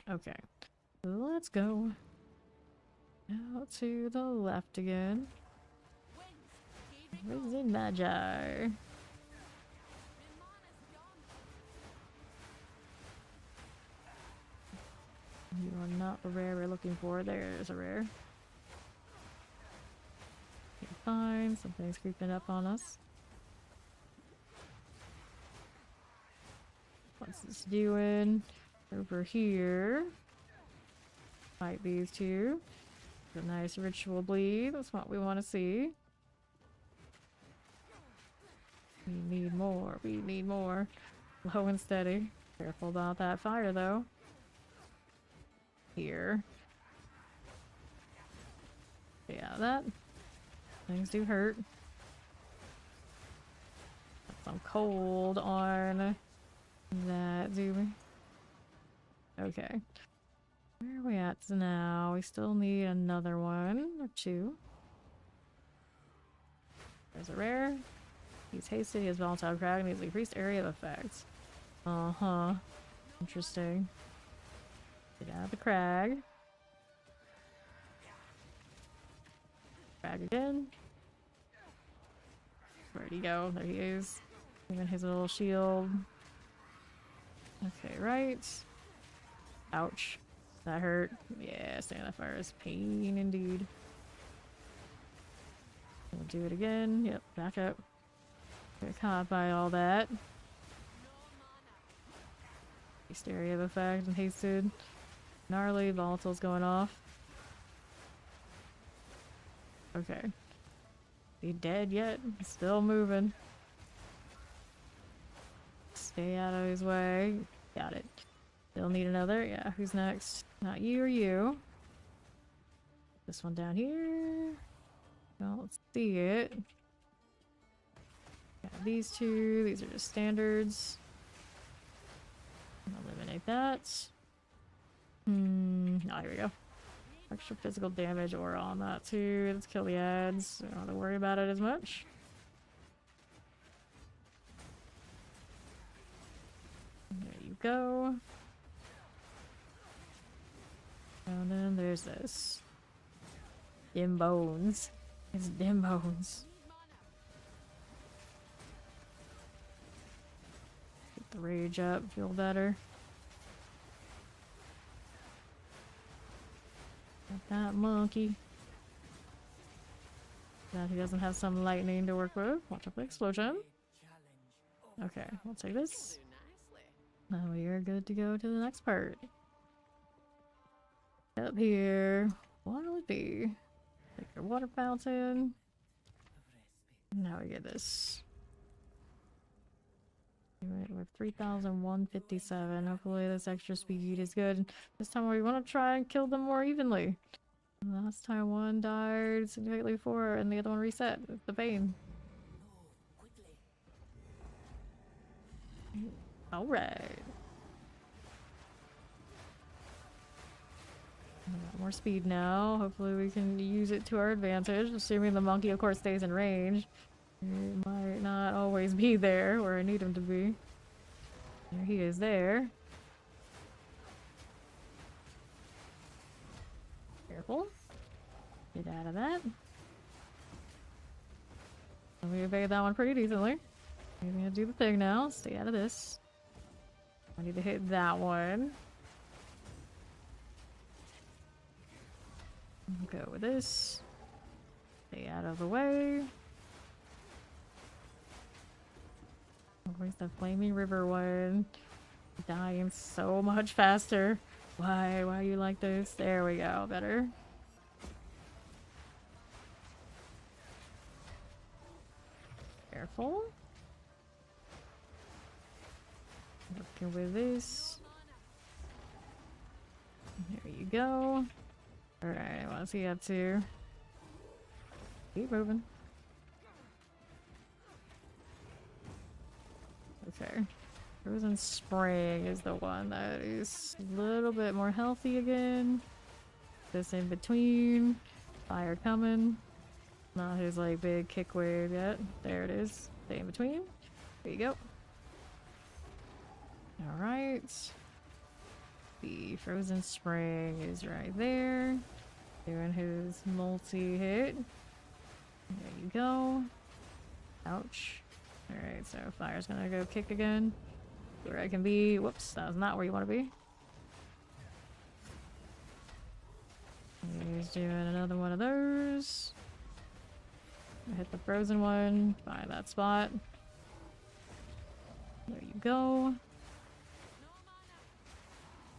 S1: Okay. Let's go. Out to the left again. Risen Magi. You are not the rare we're looking for. There's a rare. Okay, fine. Something's creeping up on us. What's this doing? Over here. Fight these two. A nice ritual bleed. That's what we want to see. We need more. We need more. Low and steady. Careful about that fire, though. Here. Yeah, that. Things do hurt. Got some cold on that, do we? Okay. Where are we at now? We still need another one or two. There's a rare. He's hasted. He has volatile crag and he's increased area of effect. Uh-huh. Interesting. Get out of the crag. Crag again. Where'd he go? There he is. Even his little shield. Okay, right. Ouch. That hurt. Yeah, staying on fire is pain indeed. We'll do it again. Yep, back up. Get caught by all that. Area of effect and hasted. Gnarly, volatile's going off. Okay. He dead yet? Still moving. Stay out of his way. Got it. Still need another. Yeah, who's next? Not you or you. This one down here. Don't see it. Got these two. These are just standards. Eliminate that. Oh, here we go. Extra physical damage aura on that too. Let's kill the ads. Don't have to worry about it as much. There you go. And then there's this. Dim bones. It's dim bones. Get the rage up, feel better. Got that monkey. Glad he doesn't have some lightning to work with. Watch out for the explosion. Okay, we'll take this. Now we are good to go to the next part. Up here, what would be? Like a water fountain. Now we get this. We're 3,157. Hopefully this extra speed is good. This time we want to try and kill them more evenly. Last time one died significantly before and the other one reset. It's the pain. Alright. More speed now. Hopefully we can use it to our advantage, assuming the monkey of course stays in range. He might not always be there where I need him to be. There he is there. Careful. Get out of that. We evaded that one pretty decently. I'm gonna do the thing now. Stay out of this. I need to hit that one. Go with this. Stay out of the way. Where's the Flaming River one? Dying so much faster. Why are you like this? There we go. Better. Careful. Working with this. There you go. Alright, what's he up to? Keep moving. Okay. Frozen Spring is the one that is a little bit more healthy again. This in between. Fire coming. Not his like big kick wave yet. There it is. Stay in between. There you go. Alright. The Frozen Spring is right there. Doing his multi-hit. There you go. Ouch. Alright, so fire's gonna go kick again. Where I can be. Whoops, that was not where you want to be. He's doing another one of those. Hit the frozen one. Find that spot. There you go.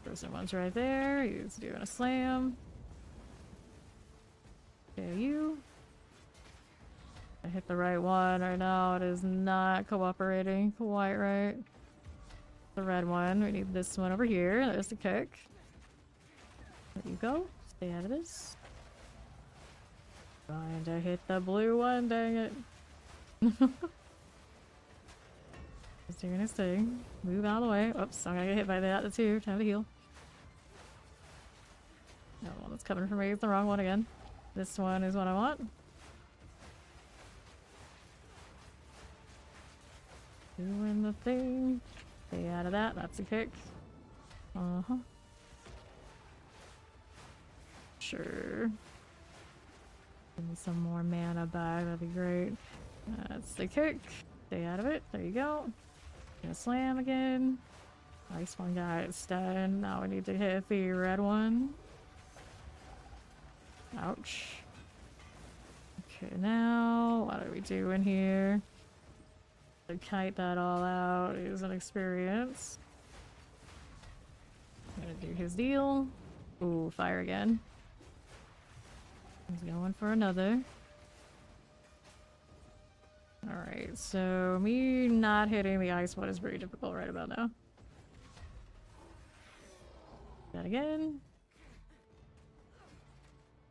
S1: Frozen one's right there. He's doing a slam. There you. I hit the right one right now. It is not cooperating quite right. The red one. We need this one over here. There's the kick. There you go. Stay out of this. Trying to hit the blue one. Dang it. He's doing his thing. Move out of the way. Oops, I'm gonna get hit by that too. Time to heal. No, the one that's coming for me is the wrong one again. This one is what I want. Doing the thing. Stay out of that. That's a kick. Uh-huh. Sure. Give me some more mana back. That'd be great. That's the kick. Stay out of it. There you go. Gonna slam again. Nice one guy is stunned. Now we need to hit the red one. Ouch. Okay, now what are we doing here? To kite that all out is an experience. Gonna do his deal. Ooh, fire again. He's going for another. Alright, so me not hitting the ice one is pretty difficult right about now. That again.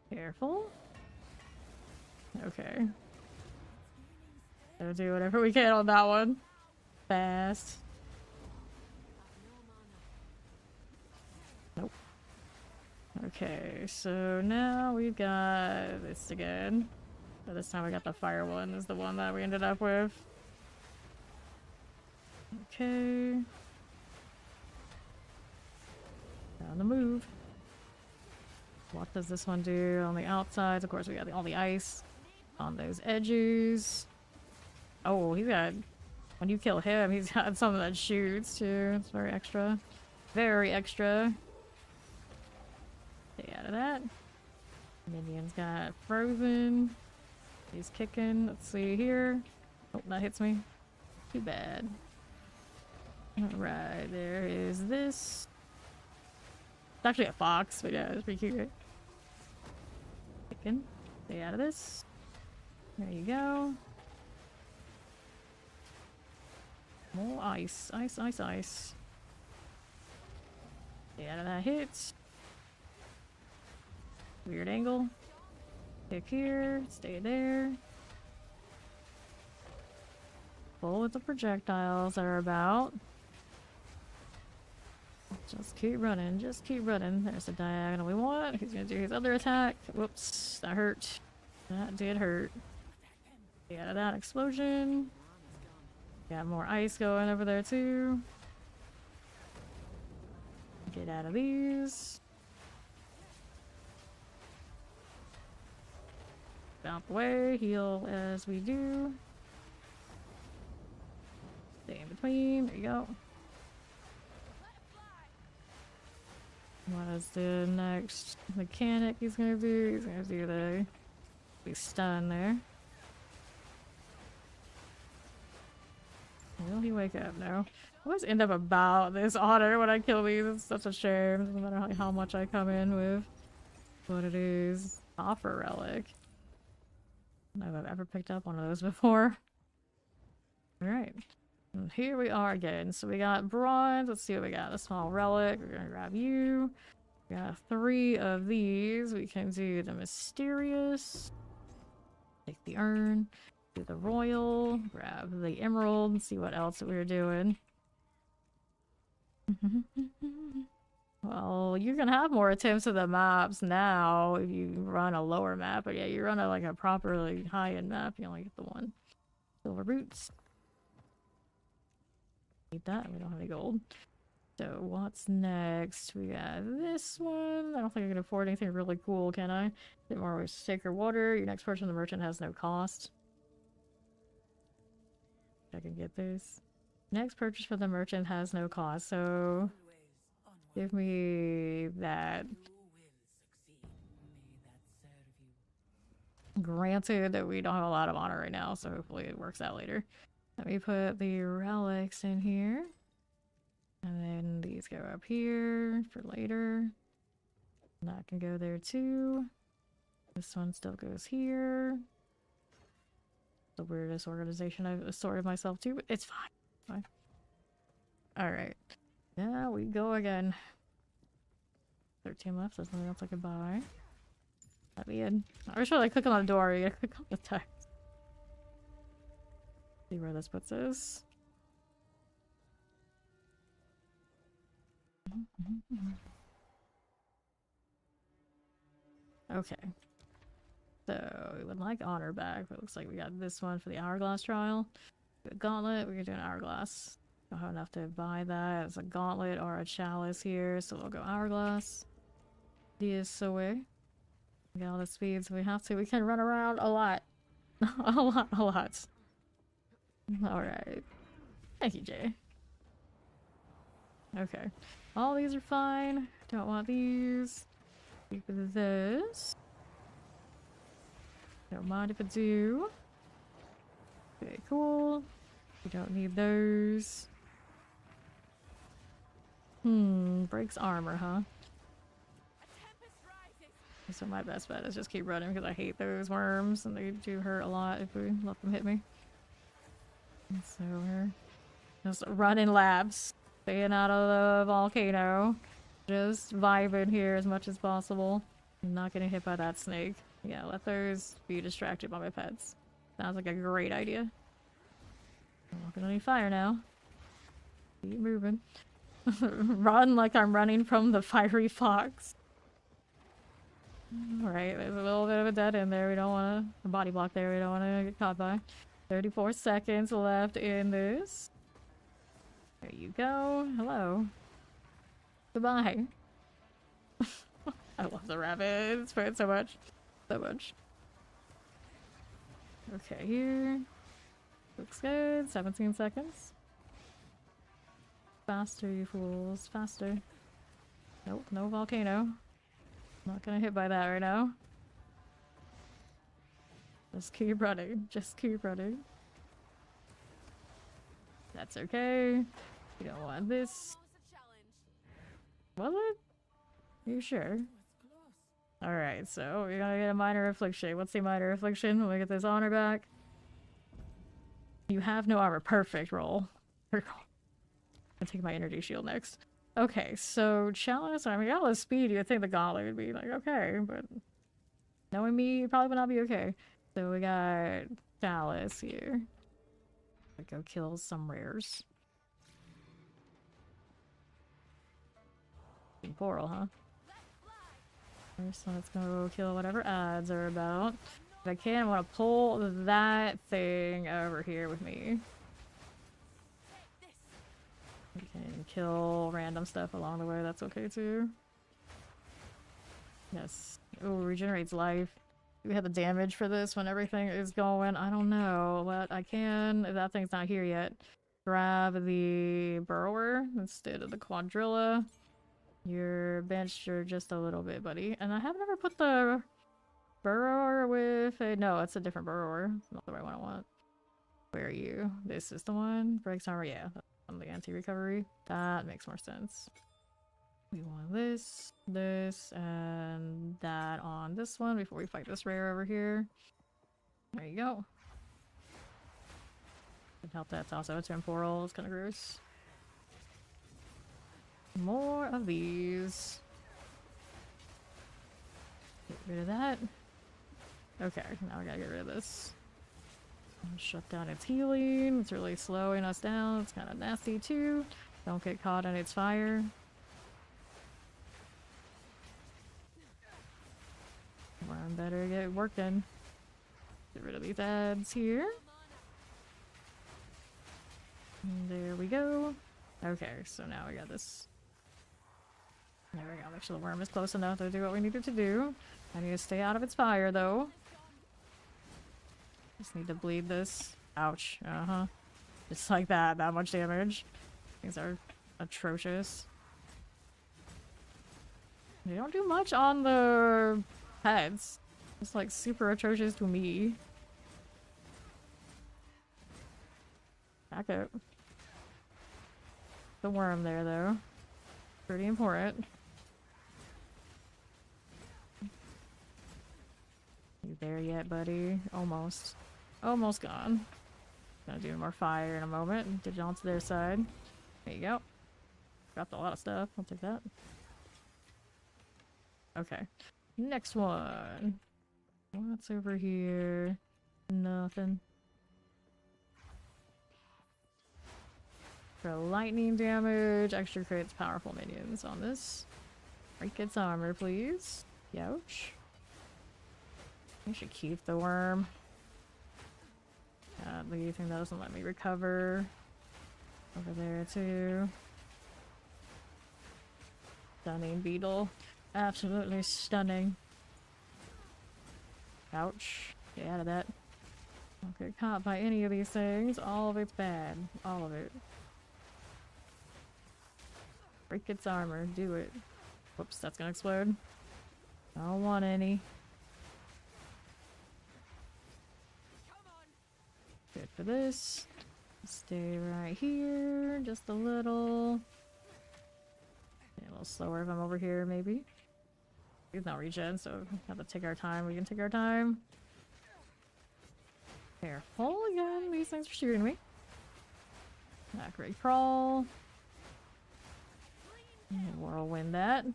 S1: Careful. Okay. Gotta do whatever we can on that one. Fast. Nope. Okay, so now we've got this again. But this time we got the fire one is the one that we ended up with. Okay. On the move. What does this one do on the outsides? Of course, we got all the ice on those edges. Oh, he's got... When you kill him, he's got something that shoots, too. It's very extra. Very extra. Stay out of that. Minion's got frozen. He's kicking. Let's see here. Oh, that hits me. Too bad. Alright, there is this. It's actually a fox, but yeah, it's pretty cute. Kicking. Stay out of this. There you go. More ice. Ice, ice, ice. Stay out of that hit. Weird angle. Kick here. Stay there. Full with the projectiles that are about. Just keep running. Just keep running. There's the diagonal we want. He's gonna do his other attack. Whoops. That hurt. That did hurt. Get out of that explosion. Got more ice going over there too. Get out of these. Out the way. Heal as we do. Stay in between. There you go. What is the next mechanic he's gonna do? He's gonna do the be stunned there. Will he wake up? No. I always end up about this otter when I kill these. It's such a shame. No matter how much I come in with what it is. Offer relic. I don't know if I've ever picked up one of those before. Alright. And here we are again. So we got bronze. Let's see what we got. A small relic. We're gonna grab you. We got 3 of these. We can do the mysterious. Take the urn. Do the royal. Grab the emerald. And see what else we're doing. Well, you can have more attempts at the maps now if you run a lower map. But yeah, you run like a properly high-end map, you only get the one. Silver boots. Need that. We don't have any gold. So what's next? We got this one. I don't think I can afford anything really cool, can I? Bit more sacred water. Your next purchase from the merchant has no cost. I can get this. Next purchase for the merchant has no cost, so give me that. Granted that we don't have a lot of honor right now, so hopefully it works out later. Let me put the relics in here. And then these go up here for later. And that can go there too. This one still goes here. The weirdest organization I've assorted myself to, but it's fine. Fine. Alright. Yeah, we go again. 13 left, there's nothing else I can buy. Let me in. I was trying to click on the door, you gotta click on the text. See where this puts us. Okay. So we would like honor back, but it looks like we got this one for the hourglass trial. A gauntlet, we're gonna do an hourglass. Don't have enough to buy that. It's a gauntlet or a chalice here, so we'll go hourglass. This away. We got all the speeds we have to. We can run around a lot. a lot. Alright. Thank you, Jay. Okay. All these are fine. Don't want these. Keep this. Don't mind if I do. Okay, cool. We don't need those. Breaks armor, huh? So my best bet is just keep running because I hate those worms and they do hurt a lot if we let them hit me. So we're just running labs. Staying out of the volcano. Just vibing here as much as possible. I'm not getting hit by that snake. Yeah, let those be distracted by my pets. Sounds like a great idea. I'm not gonna need fire now. Keep moving. Run like I'm running from the fiery fox. Alright, there's a little bit of a dead end there. We don't want to... a body block there we don't want to get caught by. 34 seconds left in this. There you go. Hello. Goodbye. I love the rabbits. It's so much. So much. Okay, here. Looks good. 17 seconds. Faster, you fools. Faster. Nope, no volcano. Not gonna hit by that right now. Just keep running. Just keep running. That's okay. You don't want this. Was it? You sure? Alright, so we're gonna get a minor affliction. What's the minor affliction? Let me get this honor back. You have no armor. Perfect. Roll. I'm gonna take my energy shield next. Okay, so chalice. I mean, all the speed, you'd think the gauntlet would be like, okay, but knowing me, it probably would not be okay. So we got chalice here. Go kill some rares. Temporal, huh? So let's go kill whatever odds are about. If I can, I want to pull that thing over here with me. We can kill random stuff along the way, that's okay too. Yes. Oh, regenerates life. Do we have the damage for this when everything is going? I don't know, but I can, if that thing's not here yet, grab the burrower instead of the quadrilla. You're benched just a little bit, buddy. And I have never put the burrower with a... No, it's a different burrower. It's not the right one I want. Where are you? This is the one? Breaks armor? Yeah, that's on the anti-recovery. That makes more sense. We want this, this, and that on this one before we fight this rare over here. There you go. Can help that's also a temporal. It's kind of gross. More of these. Get rid of that. Okay, now we gotta get rid of this. Shut down its healing. It's really slowing us down. It's kind of nasty too. Don't get caught in its fire. Worm better get work done. Get rid of these ads here. And there we go. Okay, so now we got this. There we go. Make sure the worm is close enough to do what we needed to do. I need to stay out of its fire, though. Just need to bleed this. Ouch. Uh-huh. Just like that. That much damage. Things are atrocious. They don't do much on the heads. It's like super atrocious to me. Back up. The worm there, though. Pretty important. You there yet, buddy? Almost. Almost gone. Gonna do more fire in a moment. Did it onto their side. There you go. Dropped a lot of stuff. I'll take that. Okay. Next one. What's over here? Nothing. For lightning damage, extra creates powerful minions on this. Break its armor, please. Youch. I should keep the worm. The thing that doesn't let me recover. Over there, too. Stunning beetle. Absolutely stunning. Ouch. Get out of that. Don't get caught by any of these things. All of it's bad. All of it. Break its armor. Do it. Whoops, that's gonna explode. I don't want any. Good for this. Stay right here. Just a little. A little slower if I'm over here, maybe. He's not regen, so we have to take our time. We can take our time. Careful again. These things are shooting me. Not great crawl. Whirlwind that.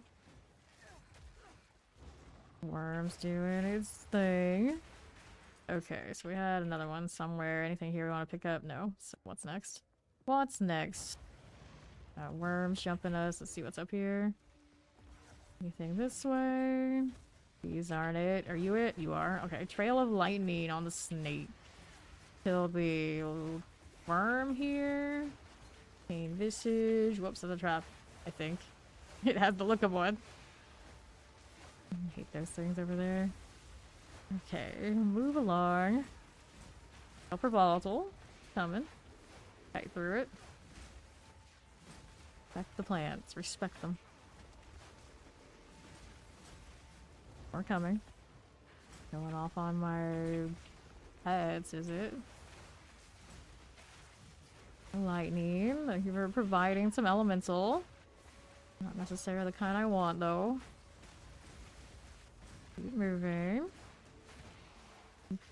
S1: Worm's doing its thing. Okay, so we had another one somewhere. Anything here we want to pick up? No. So what's next? What's next? Worms jumping us. Let's see what's up here. Anything this way? These aren't it. Are you it? You are. Okay. Trail of lightning on the snake. Kill the worm here. Pain visage. Whoops, that's a trap. I think. It has the look of one. I hate those things over there. Okay, move along. Upper volatile. Coming. Right through it. Respect the plants. Respect them. We're coming. Going off on my heads, is it? Lightning. Thank you for providing some elemental. Not necessarily the kind I want, though. Keep moving.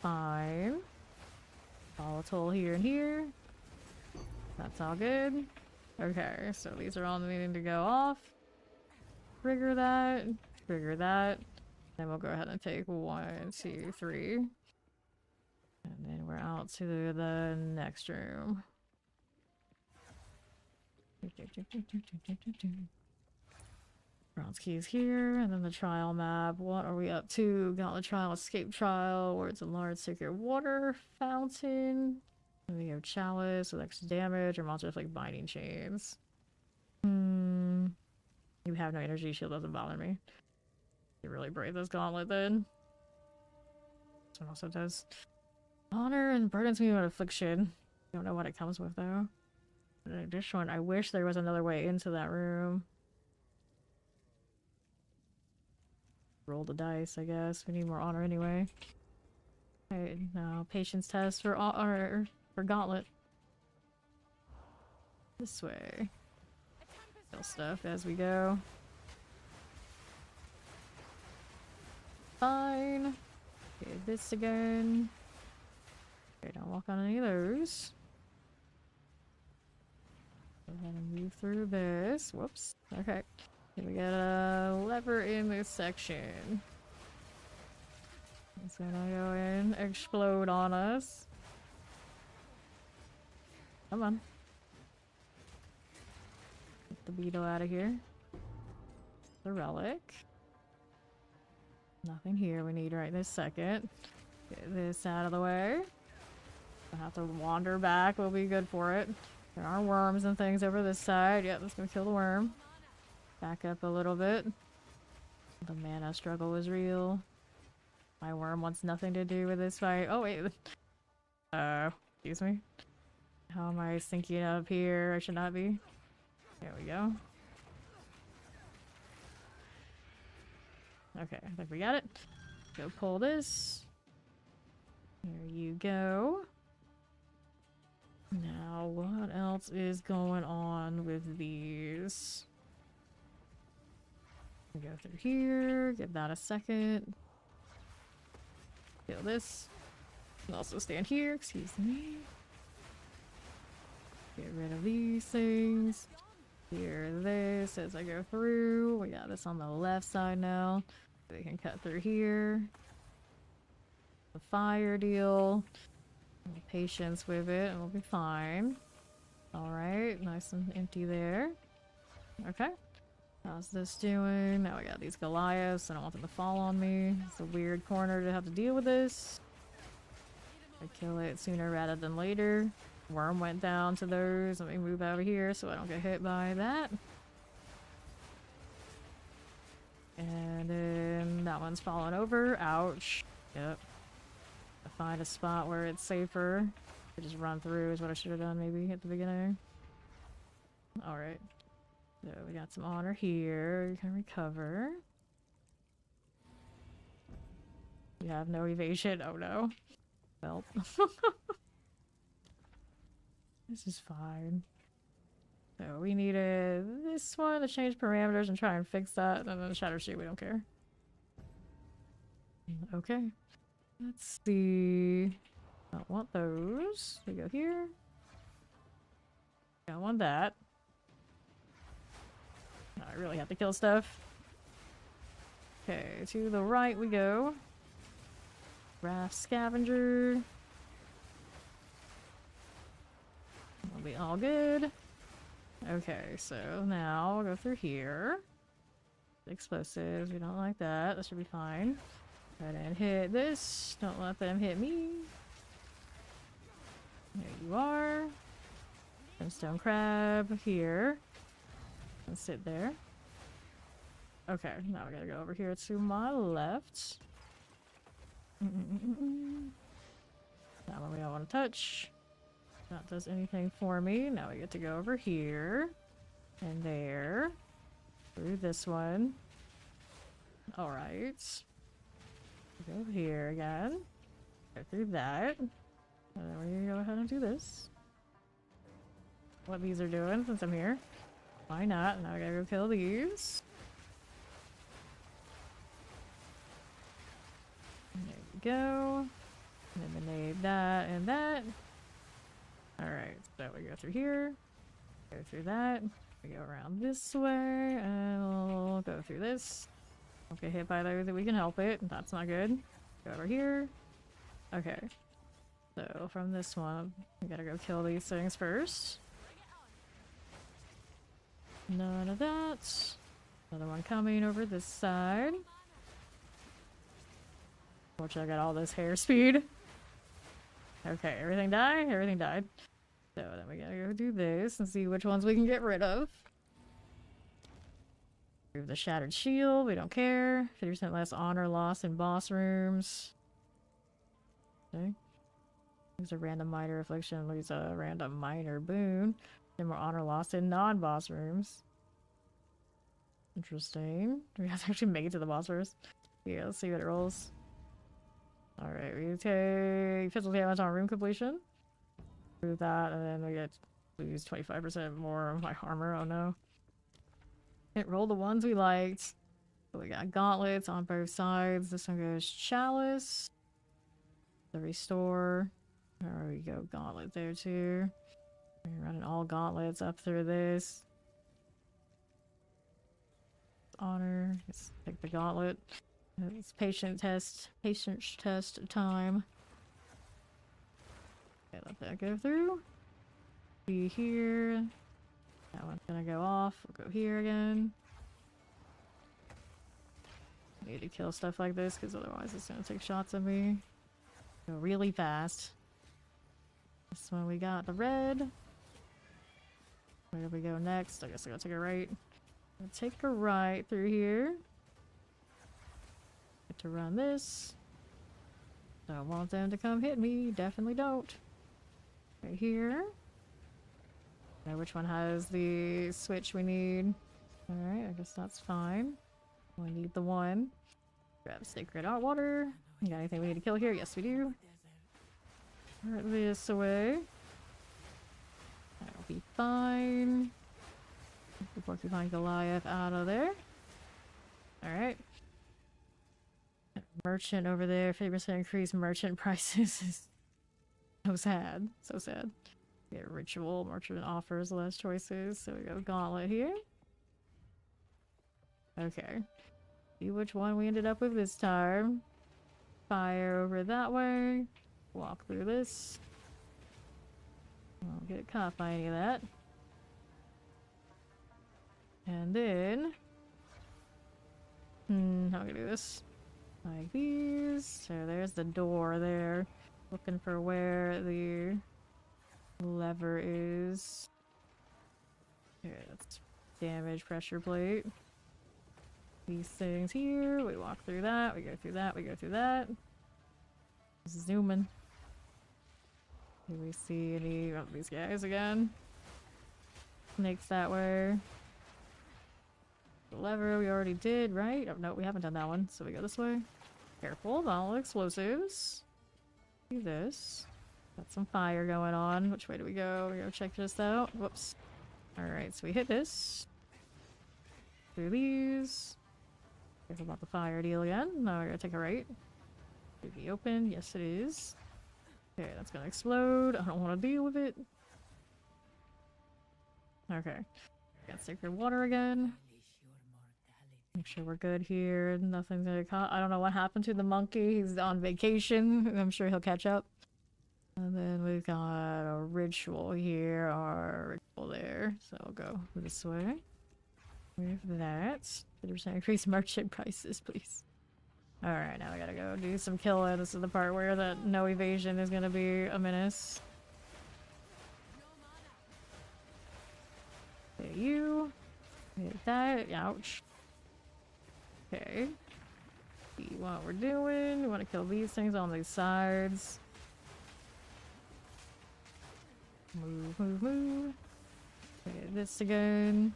S1: Fine. Volatile here and here. That's all good. Okay, so these are all needing to go off. Trigger that. Trigger that. Then we'll go ahead and take 1, 2, 3. And then we're out to the next room. Bronze keys here, and then the trial map. What are we up to? Gauntlet trial, escape trial, where it's a large secret water fountain. And we have chalice with extra damage, or monsters like binding chains. You have no energy shield, doesn't bother me. You really brave this gauntlet then. This one also does honor and burdens me with affliction. Don't know what it comes with though. This one, I wish there was another way into that room. Roll the dice, I guess. We need more honor anyway. Okay, now patience test for honor for gauntlet. This way. Kill stuff as we go. Fine. Okay, this again. Okay, don't walk on any of those. Go ahead and move through this. Whoops. Okay. Here we got a lever in this section. It's gonna go in, explode on us. Come on. Get the beetle out of here. The relic. Nothing here we need right this second. Get this out of the way. I'll have to wander back, we'll be good for it. There are worms and things over this side. Yep, that's gonna kill the worm. Back up a little bit. The mana struggle is real. My worm wants nothing to do with this fight. Oh wait. Excuse me. How am I sinking up here? I should not be. There we go. Okay, I think we got it. Go pull this. There you go. Now, what else is going on with these? We go through here, give that a second. Kill this. And also stand here, excuse me. Get rid of these things. Clear this as I go through. We got this on the left side now. We can cut through here. The fire deal. Patience with it and we'll be fine. Alright, nice and empty there. Okay. How's this doing? Now we got these Goliaths. I don't want them to fall on me. It's a weird corner to have to deal with this. I kill it sooner rather than later. Worm went down to those. Let me move over here so I don't get hit by that. And then that one's fallen over. Ouch. Yep. I find a spot where it's safer. I just run through is what I should have done maybe at the beginning. Alright. So we got some honor here. You can recover. You have no evasion. Oh no. Well. This is fine. So we needed this one to change parameters and try and fix that. And then Shatter Sheet, we don't care. Okay. Let's see. Don't want those. We go here. Don't want that. I really have to kill stuff. Okay, to the right we go. Raft Scavenger. We'll be all good. Okay, so now we'll go through here. Explosives, we don't like that. That should be fine. Go ahead and hit this. Don't let them hit me. There you are. Brimstone Crab here. And sit there. Okay, now we gotta go over here to my left. That one we don't want to touch. That does anything for me. Now we get to go over here. And there. Through this one. Alright. Go over here again. Go through that. And then we're gonna go ahead and do this. What these are doing since I'm here. Why not? Now I gotta go kill these. There we go. Eliminate that and that. Alright, so we go through here. Go through that. We go around this way. And we'll go through this. Don't get hit by those if we can help it. That's not good. Go over here. Okay. So from this one, we gotta go kill these things first. None of that. Another one coming over this side. Fortunately, I got all this hair speed. Okay, everything died? Everything died. So then we gotta go do this and see which ones we can get rid of. Remove the shattered shield, we don't care. 50% less honor loss in boss rooms. Okay. Lose a random minor affliction, lose a random minor boon. And more honor loss in non-boss rooms. Interesting. Do we have to actually make it to the boss first? Yeah, let's see what it rolls. Alright, we take physical damage on room completion. Do that, and then we get lose 25% more of my armor. Oh no. Can't roll the ones we liked. So we got gauntlets on both sides. This one goes chalice. The restore. There we go, gauntlet there too. We're running all gauntlets up through this. Honor. Let's take the gauntlet. It's patience test time. Okay, let that go through. Be here. That one's gonna go off. We'll go here again. Need to kill stuff like this because otherwise it's gonna take shots at me. Go really fast. This one we got the red. Where do we go next? I guess I gotta take a right. I'll take a right through here. Get to run this. Don't want them to come hit me. Definitely don't. Right here. Know which one has the switch we need. Alright, I guess that's fine. We need the one. Grab sacred hot water. You got anything we need to kill here? Yes, we do. Put this away. That'll be fine. Get the Porcupine Goliath out of there. Alright. Merchant over there. 50% increase merchant prices is so sad. So sad. Get ritual. Merchant offers less choices. So we got gauntlet here. Okay. See which one we ended up with this time. Fire over that way. Walk through this. Won't get caught by any of that. And then... how can I do this? Like these. So there's the door there. Looking for where the lever is. Okay, that's damage pressure plate. These things here. We walk through that. We go through that. We go through that. Zooming. Do we see any of these guys again? Snakes that way. The lever we already did, right? Oh, no, we haven't done that one. So we go this way. Careful, not all explosives. Do this. Got some fire going on. Which way do we go? We go check this out. Whoops. Alright, so we hit this. Through these. Careful about the fire deal again. Now we're gonna take a right. Should be open. Yes, it is. Okay, that's gonna explode. I don't want to deal with it. Okay. Got sacred water again. Make sure we're good here. Nothing's gonna I don't know what happened to the monkey. He's on vacation. I'm sure he'll catch up. And then we've got a ritual here, or ritual there. So I'll go this way. With that. 50% increase merchant prices, please. Alright, now we gotta go do some killing. This is the part where that no evasion is gonna be a menace. Okay, you. Hit that. Ouch. Okay. See what we're doing. We want to kill these things on these sides. Move, move, move. Okay, this again.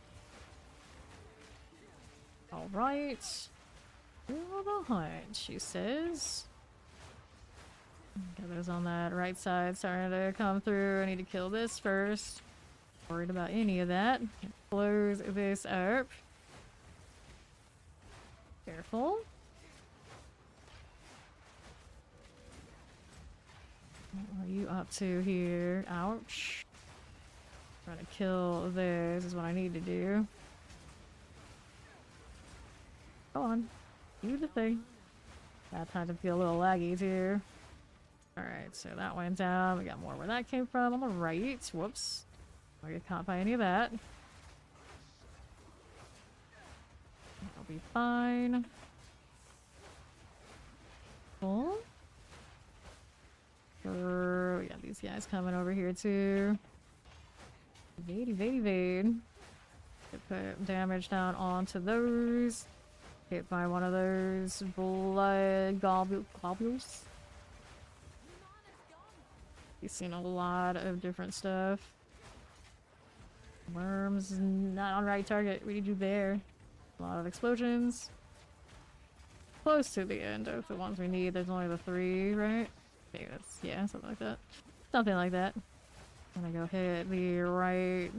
S1: Alright. Do the hunt, she says. Got those on that right side starting to come through. I need to kill this first. Worried about any of that. Close this up. Careful. What are you up to here? Ouch. Trying to kill this is what I need to do. Go on. Do the thing. That time to feel a little laggy too. Alright, so that went down. We got more where that came from on the right. Whoops. Don't get caught by any of that. That'll be fine. Cool. Sure. We got these guys coming over here too. Evade, evade, evade. Put damage down onto those. Hit by one of those blood globules. You've seen a lot of different stuff. Worms, not on right target. We need you there. A lot of explosions. Close to the end of the ones we need. There's only the 3, right? Okay, that's, yeah, something like that. Something like that. I'm gonna go hit the right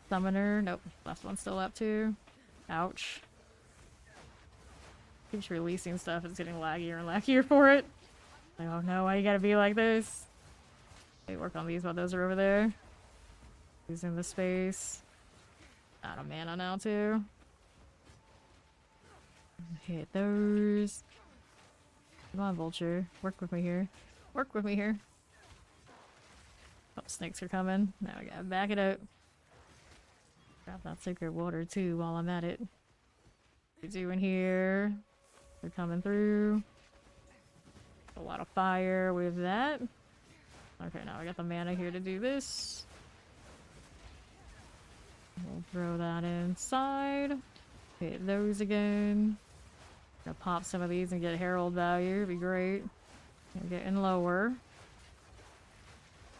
S1: summoner. Nope, last one's still up too. Ouch. Keeps releasing stuff. It's getting laggier and laggier for it. I don't know why you gotta be like this. Okay, work on these while those are over there. Using the space. Out of mana now too. Hit those. Come on, Vulture. Work with me here. Work with me here. Oh, snakes are coming. Now we gotta back it up. Grab that sacred water too while I'm at it. What are you doing here? They're coming through. A lot of fire with that. Okay, now I got the mana here to do this. We'll throw that inside. Hit those again. Gonna pop some of these and get Herald value. It'd be great. I'm getting lower.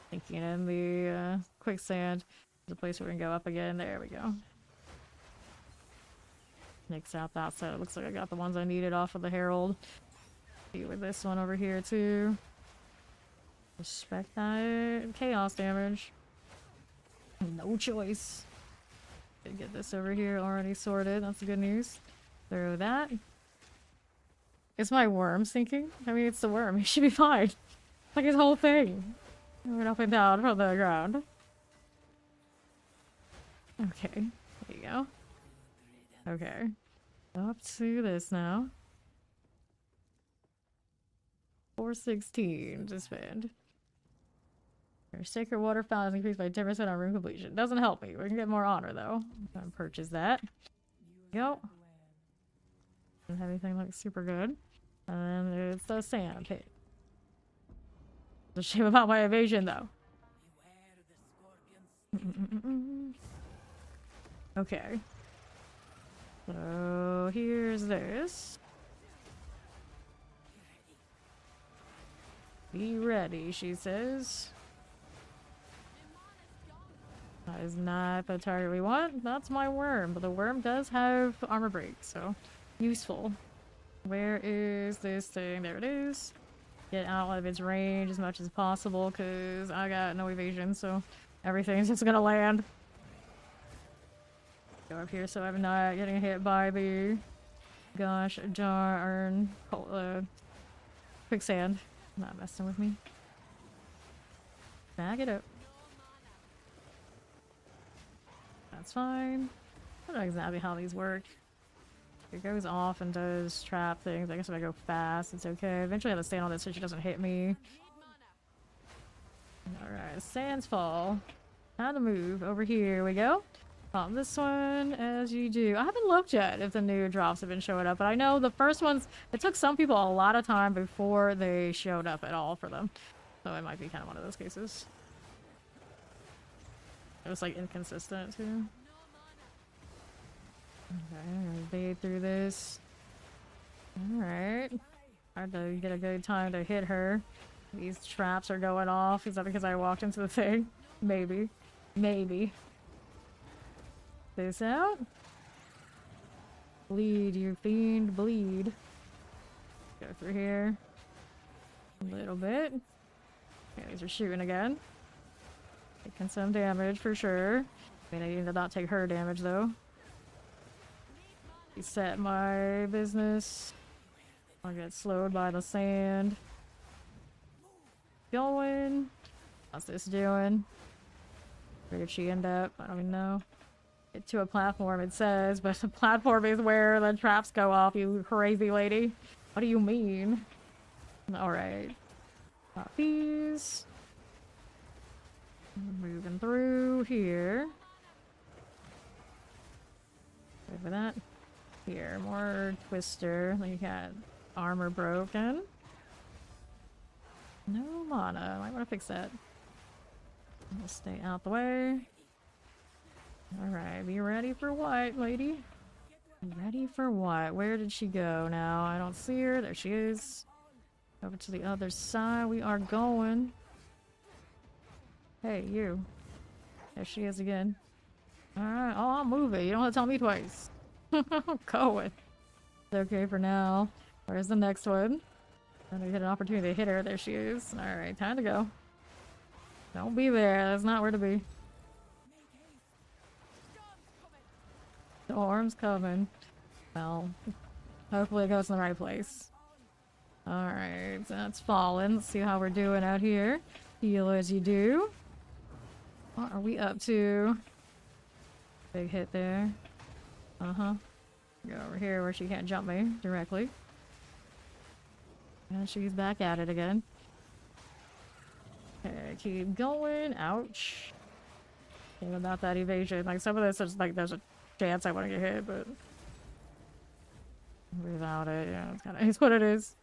S1: Thinking in the quicksand. There's a place where we can go up again. There we go. Mix out that side. It looks like I got the ones I needed off of the Herald. See with this one over here too. Respect that. Chaos damage. No choice. Gonna get this over here already sorted. That's the good news. Throw that. It's my worm sinking. I mean, it's the worm. He should be fine. Like his whole thing. Went up and down from the ground. Okay. There you go. Okay. Up to this now. 416 to spend. Your sacred water fountain is increased by 10% on room completion. Doesn't help me. We can get more honor though. I'm gonna purchase that. Go. Don't have anything like super good. And then it's the sand pit. It's a shame about my evasion though. Okay. So here's this. Be ready, she says. That is not the target we want. That's my worm, but the worm does have armor break, so useful. Where is this thing? There it is. Get out of its range as much as possible, because I got no evasion, so everything's just gonna land. Go up here so I'm not getting hit by the gosh darn quicksand. Not messing with me. Back it up. That's fine. I don't know exactly how these work. It goes off and does trap things. I guess if I go fast, it's okay. Eventually I have to stand on this so she doesn't hit me. Alright, sands fall. Time to move. Over here we go. Pop this one as you do. I haven't looked yet if the new drops have been showing up, but I know the first ones, it took some people a lot of time before they showed up at all for them. So it might be kind of one of those cases. It was like inconsistent too. Okay, I'm gonna evade through this. Alright. Hard to get a good time to hit her. These traps are going off. Is that because I walked into the thing? Maybe. Maybe. This out. Bleed, you fiend, bleed. Go through here. A little bit. Okay, these are shooting again. Taking some damage for sure. I mean, I need to not take her damage though. Reset my business. I'll get slowed by the sand. Going. How's this doing? Where did she end up? I don't even know. Get to a platform, it says, but the platform is where the traps go off, you crazy lady. What do you mean? Alright. Got these. Moving through here. Wait for that. Here, more twister. You got armor broken. No mana. I might want to fix that. I'll stay out the way. Alright, be ready for what, lady? Ready for what? Where did she go now? I don't see her. There she is. Over to the other side we are going. Hey, you. There she is again. Alright, oh, I'll move it. You don't have to tell me twice. I'm going. It's okay for now. Where's the next one? And we had an opportunity to hit her. There she is. Alright, time to go. Don't be there. That's not where to be. Storm's coming. Well, hopefully it goes in the right place. Alright, that's fallen. Let's see how we're doing out here. Heal as you do. What are we up to? Big hit there. Uh-huh. Go over here where she can't jump me directly. And she's back at it again. Okay, keep going. Ouch. Game about that evasion. Like, some of this is like, there's a chance I want to get hit, but without it, yeah, it's kind of, it's what it is.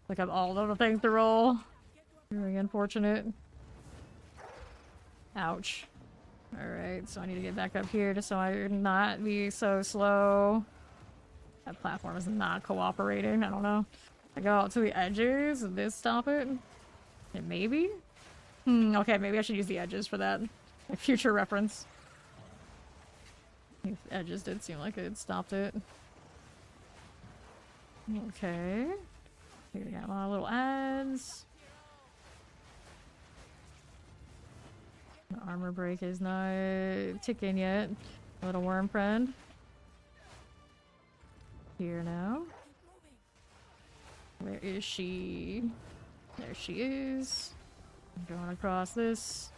S1: Like, I'm all of the things to roll. Very unfortunate. Ouch. Alright, so I need to get back up here just so I not be so slow. That platform is not cooperating. I don't know. I go out to the edges. Did this stop it? Maybe? Okay, maybe I should use the edges for that. Like, future reference. The edges did seem like it stopped it. Okay. Here we got a lot of little ads. The armor break is not ticking yet. Little worm friend. Here now. Where is she? There she is. I'm going across this.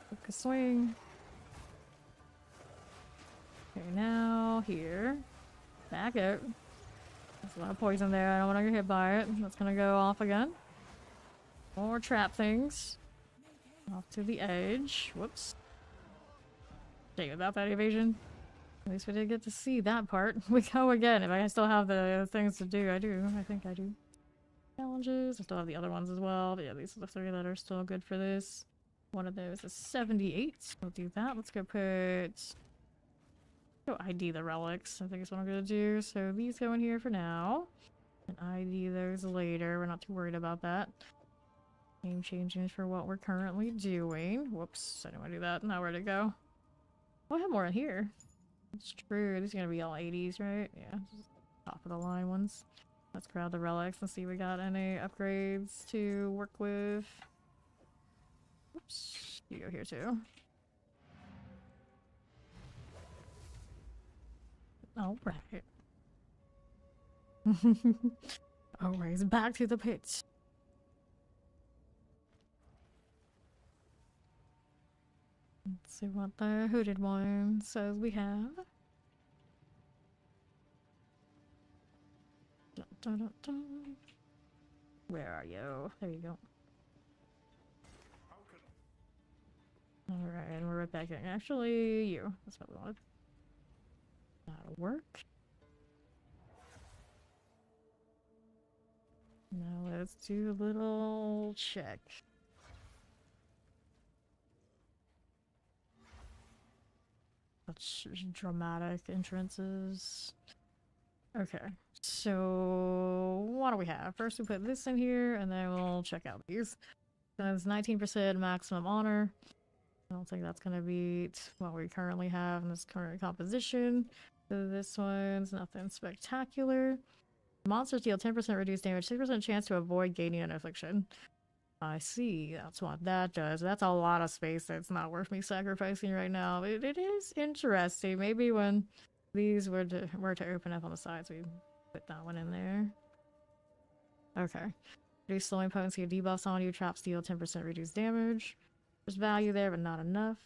S1: Take a swing. Okay, now here. Back up. There's a lot of poison there. I don't want to get hit by it. That's gonna go off again. More trap things. Off to the edge. Whoops. Dang, about that evasion. At least we did get to see that part. We go again. If I still have the things to do, I do. I think I do. Challenges. I still have the other ones as well. But yeah, these are the three that are still good for this. One of those is 78. We'll do that. Let's go put... Go ID the relics. I think is what I'm gonna do. So these go in here for now. And ID those later. We're not too worried about that. Name changes for what we're currently doing. Whoops. I didn't want to do that. Now where'd it go? Oh, I have more in here. It's true. These are gonna be all 80s, right? Yeah. Top of the line ones. Let's grab the relics and see if we got any upgrades to work with. Oops. You go here too. Alright. Alright, back to the pit. Let's see what the hooded one says we have. Dun, dun, dun, dun. Where are you? There you go. Alright, and we're right back in. Actually, you. That's what we wanted. That'll work. Now let's do a little check. such dramatic entrances. Okay, so what do we have? First we put this in here, and then we'll check out these. That's 19% maximum honor. I don't think that's gonna beat what we currently have in this current composition. So this one's nothing spectacular. Monsters deal 10% reduced damage, 6% chance to avoid gaining an affliction. I see, that's what that does. That's a lot of space that's not worth me sacrificing right now. It is interesting. Maybe when these were to open up on the sides, we put that one in there. Okay. Reduce slowing potency of debuffs on you, trap steal, 10% reduced damage. There's value there, but not enough.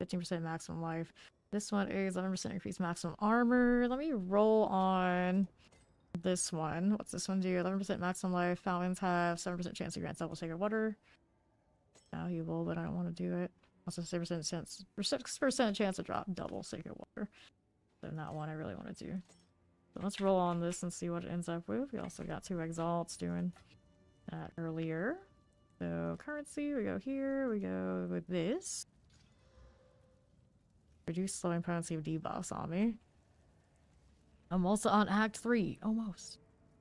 S1: 15% maximum life. This one is 11% increased maximum armor. Let me roll on this one. What's this one do? 11% maximum life. Fountains have 7% chance to grant double sacred water. Valuable, but I don't want to do it. Also 6% chance to drop double sacred water. So not one I really want to do. So let's roll on this and see what it ends up with. We also got 2 exalts doing that earlier. So currency, we go here, we go with this. Reduce slowing potency of debuffs on me. I'm also on Act 3, almost.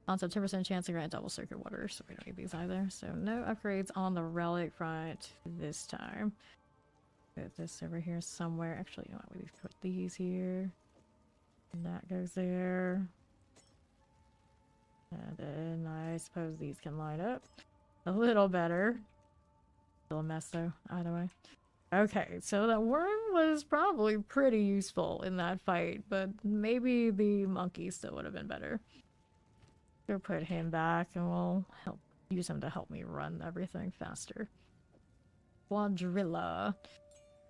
S1: Also 10% chance to grant double circuit water, so we don't need these either. So no upgrades on the relic front this time. Put this over here somewhere. Actually, you know what, we put these here. And that goes there. And then I suppose these can line up a little better. Still a mess though, either way. Okay, so that worm was probably pretty useful in that fight, but maybe the monkey still would have been better. We'll put him back and we'll use him to help me run everything faster. Quadrilla.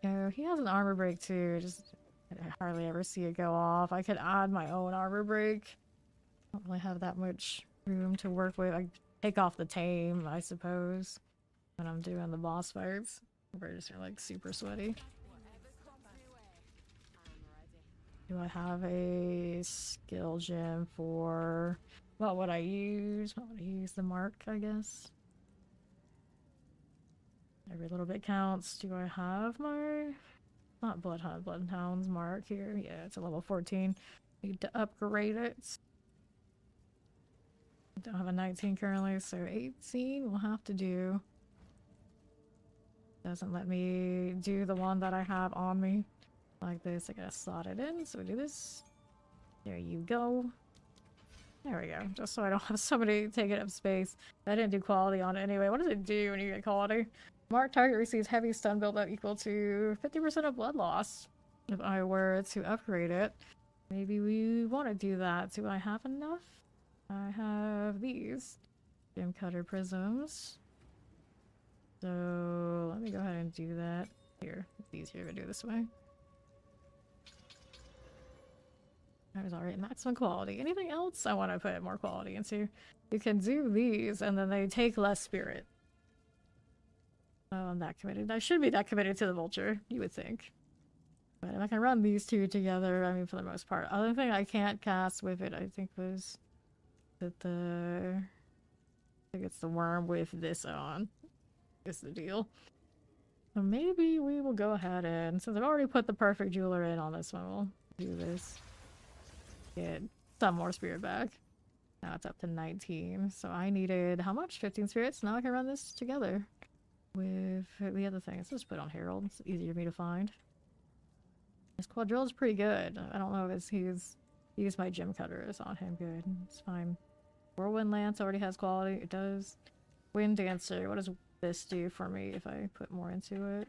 S1: Oh, he has an armor break too, just I hardly ever see it go off. I could add my own armor break. Don't really have that much room to work with. I take off the tame, I suppose, when I'm doing the boss fights. We're just like super sweaty. Do I have a skill gem for what would I use? What would I use? The mark, I guess. Every little bit counts. Do I have my not Bloodhound's mark here? Yeah, it's a level 14. Need to upgrade it. Don't have a 19 currently, so 18 will have to do. Doesn't let me do the one that I have on me like this. I gotta slot it in, so we do this. There you go. There we go. Just so I don't have somebody taking up space. I didn't do quality on it anyway. What does it do when you get quality? Marked target receives heavy stun buildup equal to 50% of blood loss. If I were to upgrade it, maybe we want to do that. Do I have enough? I have these gem cutter prisms. So let me go ahead and do that. Here, it's easier to do this way. That was alright. Maximum quality. Anything else I want to put more quality into? You can do these and then they take less spirit. Oh, I'm that committed. I should be that committed to the vulture, you would think. But if I can run these two together, I mean, for the most part. Other thing I can't cast with it, I think, was that I think it's the worm with this on. Is the deal. So maybe we will go ahead and, since I've already put the perfect jeweler in on this one, we'll do this. Get some more spirit back. Now it's up to 19. So I needed how much? 15 spirits? Now I can run this together with the other thing. Let's just put on Herald. It's easier for me to find. This quadrille is pretty good. I don't know if he's used my gem cutters on him. Good. It's fine. Whirlwind Lance already has quality. It does. Wind Dancer. What does this do for me if I put more into it?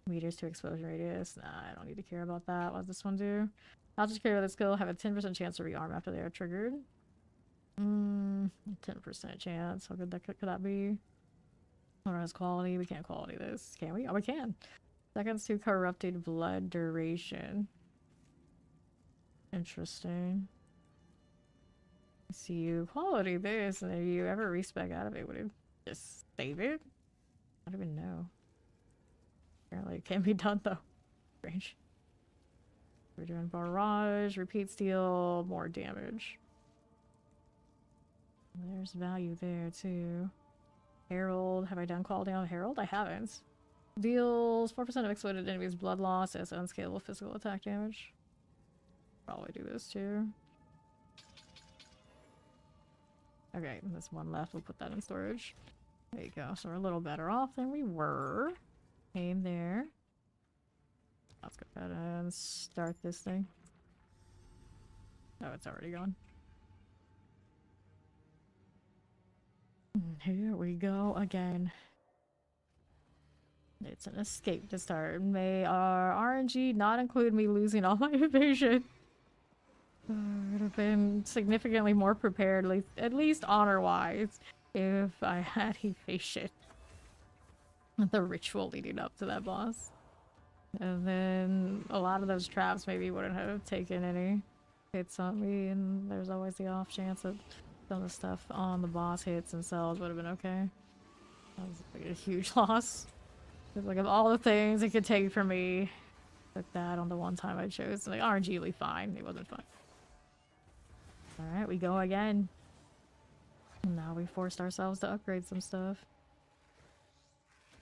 S1: Meters to explosion radius. Nah, I don't need to care about that. What does this one do? I'll just carry with this skill. Have a 10% chance to rearm after they are triggered. 10% chance. How good could that be? What has quality? We can't quality this. Can we? Oh, we can. Seconds to corrupted blood duration. Interesting. See you quality this, and if you ever respec out of it, would it just save it? I don't even know. Apparently it can be done though. Strange. We're doing barrage, repeat steal, more damage. There's value there too. Herald, have I done quality on Herald? I haven't. Deals 4% of exploded enemies blood loss as unscalable physical attack damage. Probably do this too. Okay, there's one left. We'll put that in storage. There you go. So we're a little better off than we were. Aim there. Let's go ahead and start this thing. Oh, it's already gone. Here we go again. It's an escape to start. May our RNG not include me losing all my evasion. I would have been significantly more prepared, at least honor-wise, if I had evasion. The ritual leading up to that boss. And then a lot of those traps maybe wouldn't have taken any hits on me, and there's always the off chance that some of the stuff on the boss hits themselves would have been okay. That was like a huge loss. It's like of all the things it could take from me, took that on the one time I chose. Like RNG fine, it wasn't fun. Alright, we go again. Now we forced ourselves to upgrade some stuff.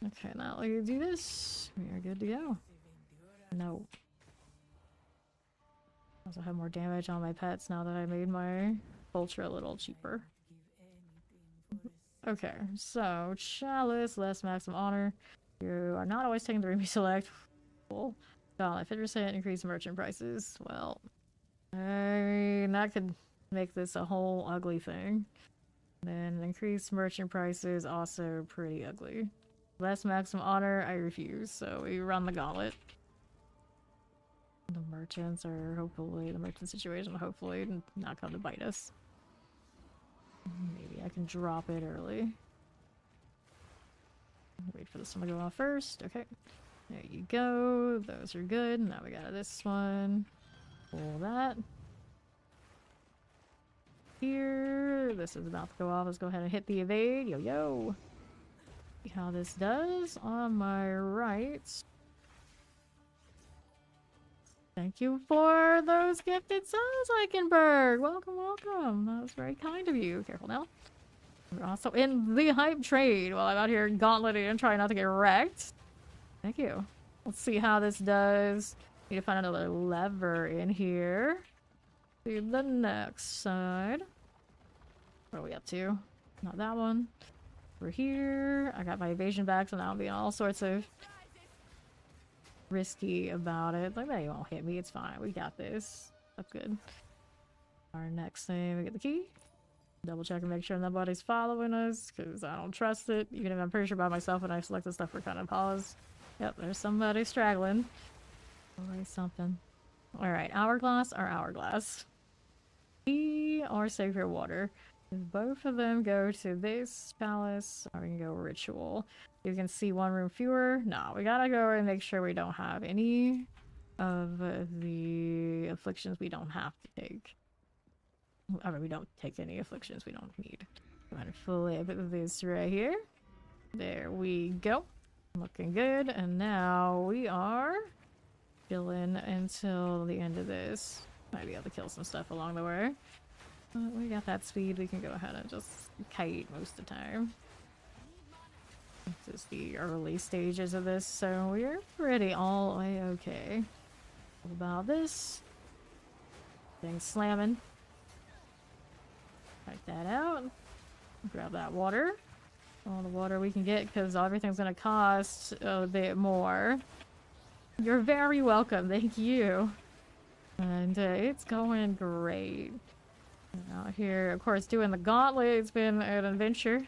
S1: Okay, now we do this. We are good to go. No. I also have more damage on my pets now that I made my Ultra a little cheaper. Okay, so Chalice, less maximum honor. You are not always taking the room you select. Cool. Got 50% increase in merchant prices. Well, I mean, that could make this a whole ugly thing. Then increased merchant prices, also pretty ugly. Less maximum honor, I refuse. So we run the gauntlet. The merchants are hopefully, the merchant situation hopefully not come to bite us. Maybe I can drop it early. Wait for this one to go off first. Okay. There you go. Those are good. Now we got this one. Pull that. Here. This is about to go off. Let's go ahead and hit the evade. Yo, yo. See how this does. On my right. Thank you for those gifted subs, Eichenberg. Welcome, welcome. That was very kind of you. Careful now. We're also in the hype trade while I'm out here gauntleting and trying not to get wrecked. Thank you. Let's see how this does. Need to find another lever in here. To the next side. What are we up to? Not that one. We're here. I got my evasion back, so now I'm being all sorts of risky about it. Like, that you won't hit me. It's fine. We got this. That's good. Our next thing, we get the key. Double check and make sure nobody's following us, because I don't trust it. Even if I'm pretty sure by myself when I select the stuff, we're kind of pause. Yep, there's somebody straggling. Always something. Alright, hourglass or hourglass? Key or sacred water? Both of them go to this palace, or we can go ritual. You can see one room fewer. No, we gotta go and make sure we don't have any of the afflictions we don't have to take. I mean, we don't take any afflictions we don't need. Go ahead and flip this right here. There we go. Looking good. And now we are chilling until the end of this. Might be able to kill some stuff along the way. But we got that speed. We can go ahead and just kite most of the time. This is the early stages of this, so we're pretty all okay. What about this? Thing slamming. Check that out. Grab that water. All the water we can get, because everything's gonna cost a bit more. You're very welcome, thank you. And it's going great. Out here, of course, doing the gauntlet, it's been an adventure.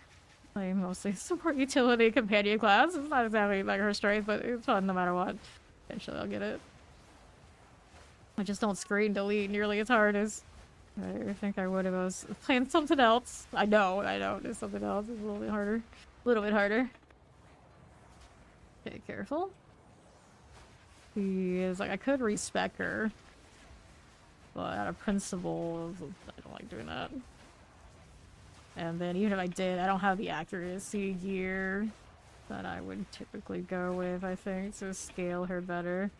S1: Playing mostly support utility companion class. It's not exactly like her strength, but it's fun no matter what. Eventually I'll get it. I just don't screen delete nearly as hard as I think I would if I was playing something else. I know, there's something else. It's a little bit harder. A little bit harder. Okay, careful. He is like, I could respec her. But out of principle, I don't like doing that. And then even if I did, I don't have the accuracy gear that I would typically go with, I think, to scale her better.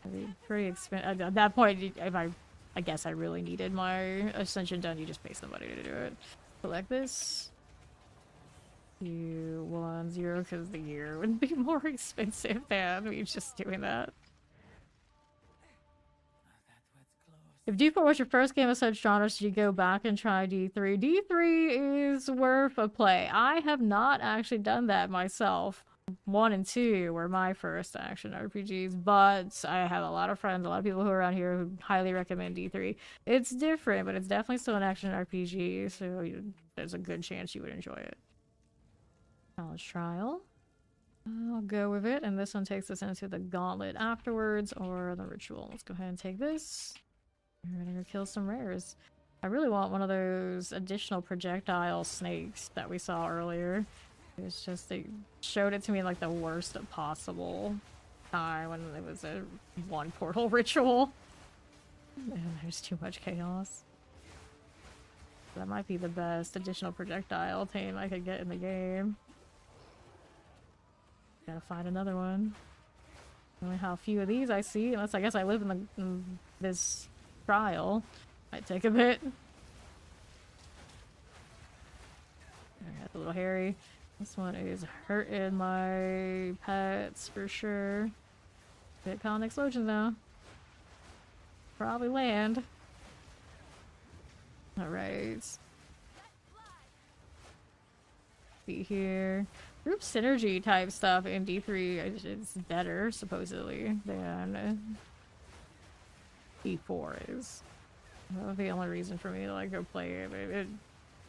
S1: It'd be pretty expensive. At that point, if I guess I really needed my ascension done, you just pay somebody to do it. Collect this. 210 because the year would be more expensive than me just doing that. If D4 was your first game of such genre, should you go back and try D3? D3 is worth a play. I have not actually done that myself. 1 and 2 were my first action RPGs, but I have a lot of friends, a lot of people who are around here who highly recommend D3. It's different, but it's definitely still an action RPG, so there's a good chance you would enjoy it. College Trial. I'll go with it, and this one takes us into the Gauntlet afterwards, or the Ritual. Let's go ahead and take this. We're gonna go kill some rares. I really want one of those additional projectile snakes that we saw earlier. It's just they showed it to me in like the worst possible time when it was a one portal ritual. And there's too much chaos. That might be the best additional projectile tame I could get in the game. Gotta find another one. Only how few of these I see, unless I guess I live in this trial. Might take a bit. I got the little hairy. This one is hurting my pets for sure. Get caught in explosions now. Probably land. Alright. Be here. Group synergy type stuff in D3 is better, supposedly, than D4 is. That was the only reason for me to like go play it.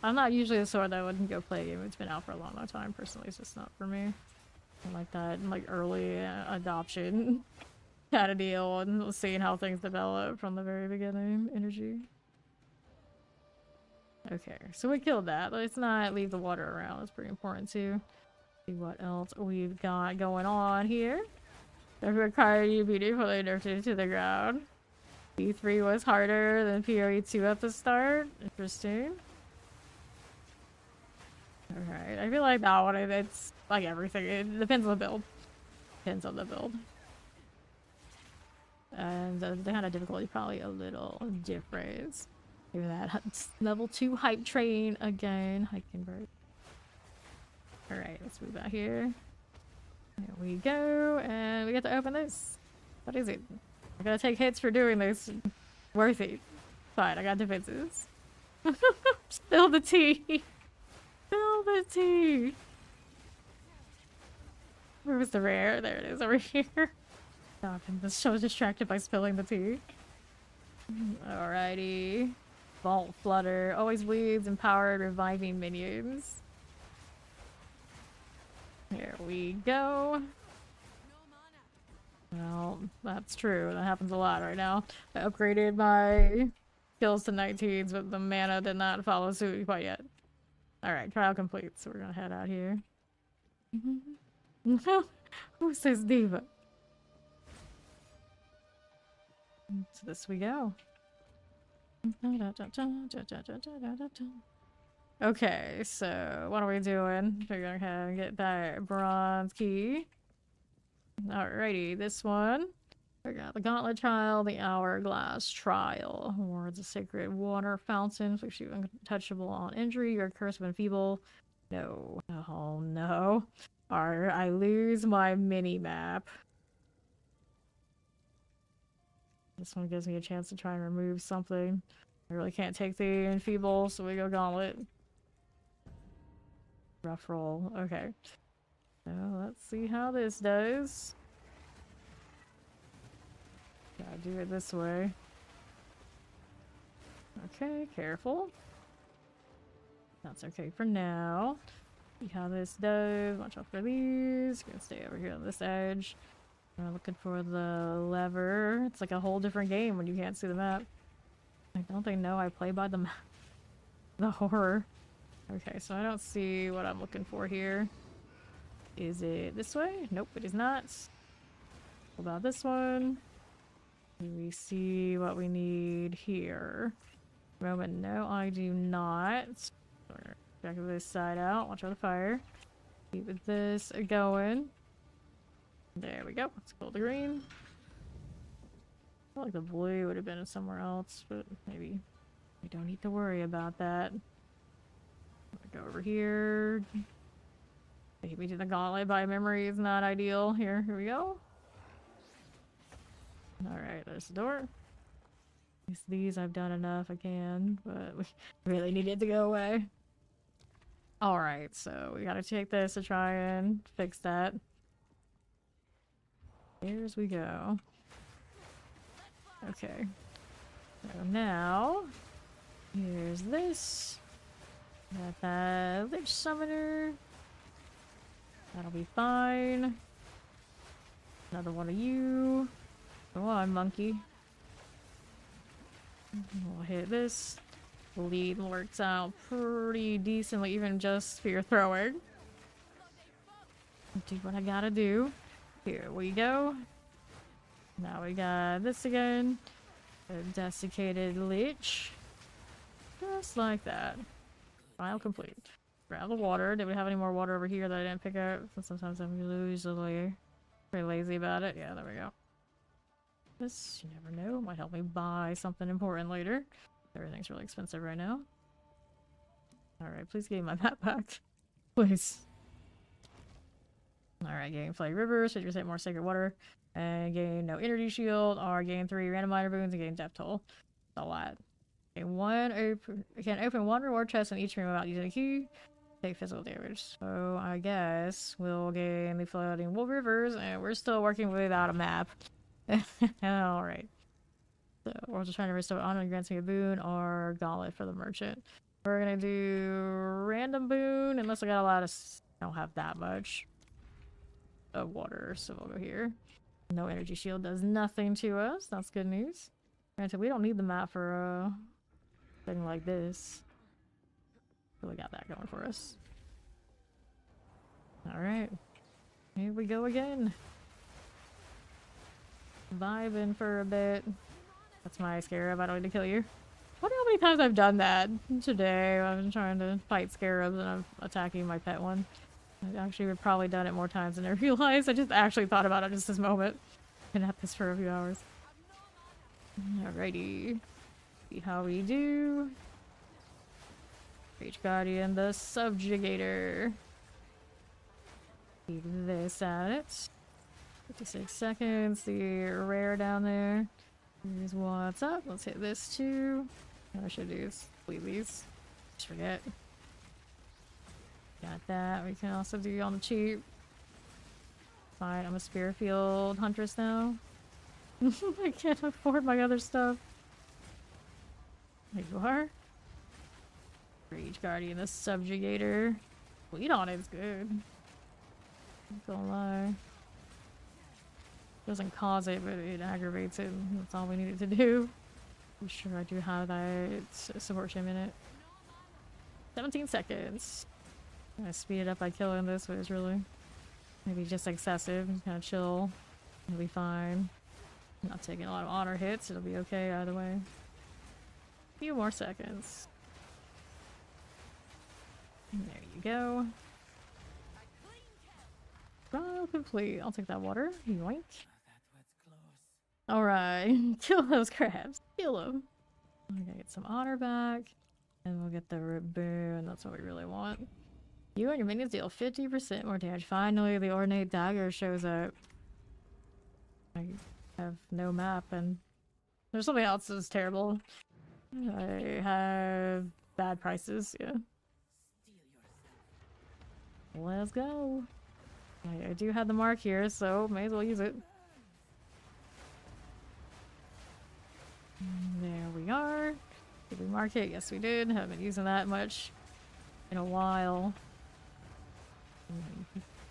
S1: I'm not usually the sort that wouldn't go play a game. It's been out for a long, long time. Personally, it's just not for me. I like that, like early adoption kind of deal, and seeing how things develop from the very beginning. Energy. Okay, so we killed that. Let's not leave the water around. That's pretty important too. See what else we've got going on here. Every card you beautifully nerfed to the ground. D3 was harder than PoE2 at the start. Interesting. Alright, I feel like that one, it's like everything. It depends on the build. Depends on the build. And the kind of difficulty probably a little different. Maybe that level 2 hype train again. Hype convert. Alright, let's move out here. There we go. And we get to open this. What is it? I gotta take hits for doing this. Worth it. Fine, I got defenses. Spill the tea. Spill the tea. Where was the rare? There it is over here. Stop, I'm so distracted by spilling the tea. Alrighty. Vault Flutter. Always bleeds empowered reviving minions. Here we go. Well, that's true. That happens a lot right now. I upgraded my skills to 19s, but the mana did not follow suit quite yet. Alright, trial complete, so we're gonna head out here. Who says diva? To this we go. Okay, so what are we doing? We're gonna kind of get that bronze key. Alrighty, this one. We got the Gauntlet Trial, the Hourglass Trial. Wards a sacred water fountain, makes you untouchable on injury. You're cursed when feeble. No. Oh no. Or I lose my mini map. This one gives me a chance to try and remove something. I really can't take the enfeeble, so we go Gauntlet. Rough roll. Okay. So let's see how this does. Gotta do it this way. Okay, careful. That's okay for now. See how this does. Watch out for these. Gonna stay over here on this edge. I'm looking for the lever. It's like a whole different game when you can't see the map. Like, don't they know I play by the map? The horror. Okay, so I don't see what I'm looking for here. Is it this way? Nope, it is not. What about this one? Do we see what we need here? Roman, no, I do not. Check this side out. Watch out the fire. Keep this going. There we go. Let's pull the green. I feel like the blue would have been somewhere else, but maybe we don't need to worry about that. Go over here. Maybe do the gauntlet by memory is not ideal. Here we go. Alright, there's the door. These I've done enough, I can, but we really need it to go away. Alright, so we gotta take this to try and fix that. Here's we go. Okay. So now, here's this. Got that Lich Summoner. That'll be fine. Another one of you. Go on, monkey. We'll hit this. Lead works out pretty decently, even just for your throwing. Do what I gotta do. Here we go. Now we got this again. A desiccated lich. Just like that. File complete. Grab the water. Did we have any more water over here that I didn't pick up? Sometimes I'm usually pretty lazy about it. Yeah, there we go. This, you never know, might help me buy something important later. Everything's really expensive right now. Alright, please give me my map back. Please. Alright, gain Flight Rivers, 50% more Sacred Water. And gain no energy shield, or gain 3 random minor boons, and gain death toll. That's a lot. Can open one reward chest in each room without using a key. Take physical damage. So I guess we'll gain the floating Wool Rivers, and we're still working without a map. Alright. So we're just trying to restore honor and grants me a boon or gauntlet for the merchant. We're gonna do random boon unless I got a lot of I don't have that much of water, so we'll go here. No energy shield does nothing to us. That's good news. Granted, we don't need the map for a thing like this. So we got that going for us. Alright. Here we go again. Vibing for a bit. That's my scarab. I don't need to kill you. I wonder how many times I've done that today. I've been trying to fight scarabs and I'm attacking my pet one. I actually have probably done it more times than I realized. I just actually thought about it just this moment. Been at this for a few hours. Alrighty. See how we do. Rage Guardian, the Subjugator. Keep this at it. 56 seconds. The rare down there. Here's what's up. Let's hit this too. What I should do is leave these. Just forget. Got that. We can also do on the cheap. Fine, I'm a Spearfield Huntress now. I can't afford my other stuff. There you are. Rage Guardian, the Subjugator. Bleed on it's good. Not gonna lie. Doesn't cause it, but it aggravates it. That's all we needed to do. I'm sure I do have that support gem in it. 17 seconds. I'm gonna speed it up by killing this, but it's really maybe just excessive. Kind of chill. It'll be fine. I'm not taking a lot of honor hits. It'll be okay either way. A few more seconds. And there you go. Trial complete. I'll take that water. Yoink. Alright. Kill those crabs. Kill them. I'm gonna get some honor back. And we'll get the boon. That's what we really want. You and your minions deal 50% more damage. Finally, the ornate dagger shows up. I have no map, and there's something else that's terrible. I have bad prices, yeah. Let's go. I do have the mark here, so may as well use it. There we are. Did we mark it? Yes, we did. Haven't been using that much in a while.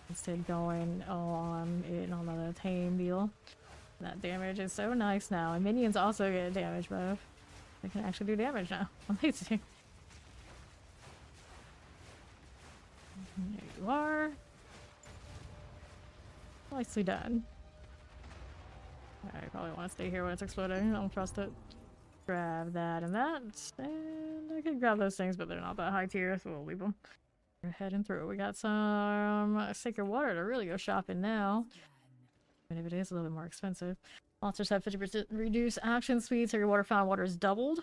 S1: Instead going on it on the tame deal. That damage is so nice now. And minions also get a damage buff. They can actually do damage now. Amazing. There you are. Nicely done. I probably want to stay here when it's exploding. I don't trust it. Grab that and that. And I could grab those things, but they're not that high tier, so we'll leave them. We're heading through. We got some sacred water to really go shopping now. Even if it is a little bit more expensive. Monsters have 50% reduced action speed, so your water fountain water is doubled.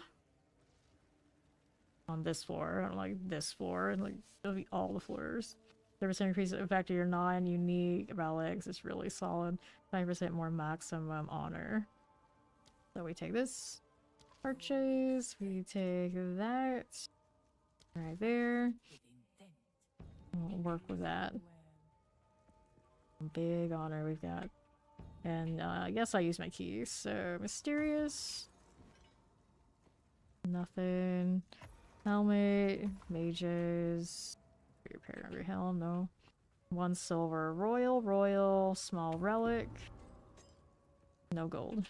S1: On this floor. I don't like this floor. Like, it'll be all the floors. 30% increase the effect of your non-unique relics. It's really solid. 5% more maximum honor. So we take this. Purchase. We take that. Right there. We'll work with that. Big honor we've got. And I guess I use my keys. So mysterious. Nothing. Helmet. Mages. Repair every helm. No. 1 silver. Royal. Small relic. No gold.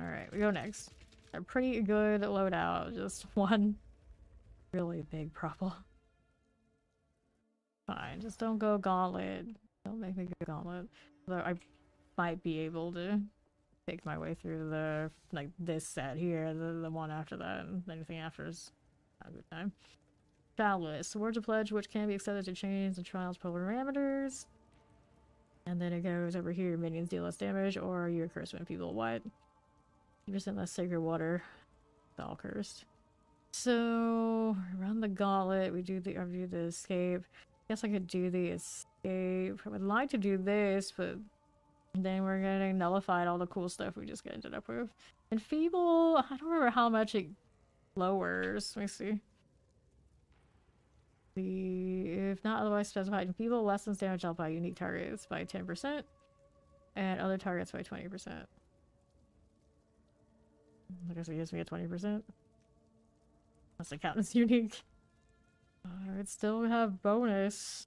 S1: Alright, we go next. A pretty good loadout. Just one really big problem. Fine, just don't go gauntlet. Don't make me go gauntlet. Though I might be able to take my way through the, like, this set here, the one after that, and anything after is not a good time. Ritualist. Words of pledge which can be accepted to change the trial's parameters. And then it goes over here, minions deal less damage, or you're cursed when people what? 50% less sacred water. It's all cursed. So, run the gauntlet, we do the escape. Guess I could do the escape. I would like to do this, but then we're getting nullified all the cool stuff we just ended up with. And feeble, I don't remember how much it lowers. Let me see. If not otherwise specified, feeble lessens damage dealt by unique targets by 10%, and other targets by 20%. I guess it gives me a 20%. Unless it counts as unique. I would still have bonus.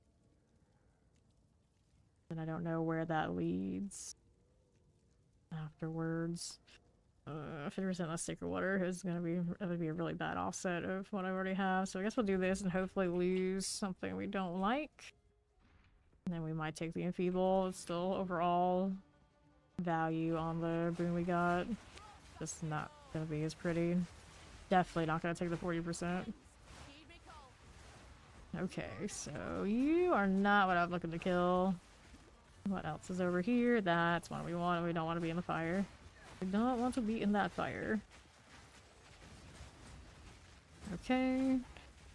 S1: And I don't know where that leads. Afterwards. 50% less sacred water is gonna be a really bad offset of what I already have. So I guess we'll do this and hopefully lose something we don't like. And then we might take the enfeeble. It's still overall value on the boon we got. Just not gonna be as pretty. Definitely not gonna take the 40%. Okay, so you are not what I'm looking to kill. What else is over here? That's what we want. We don't want to be in the fire. We don't want to be in that fire. Okay.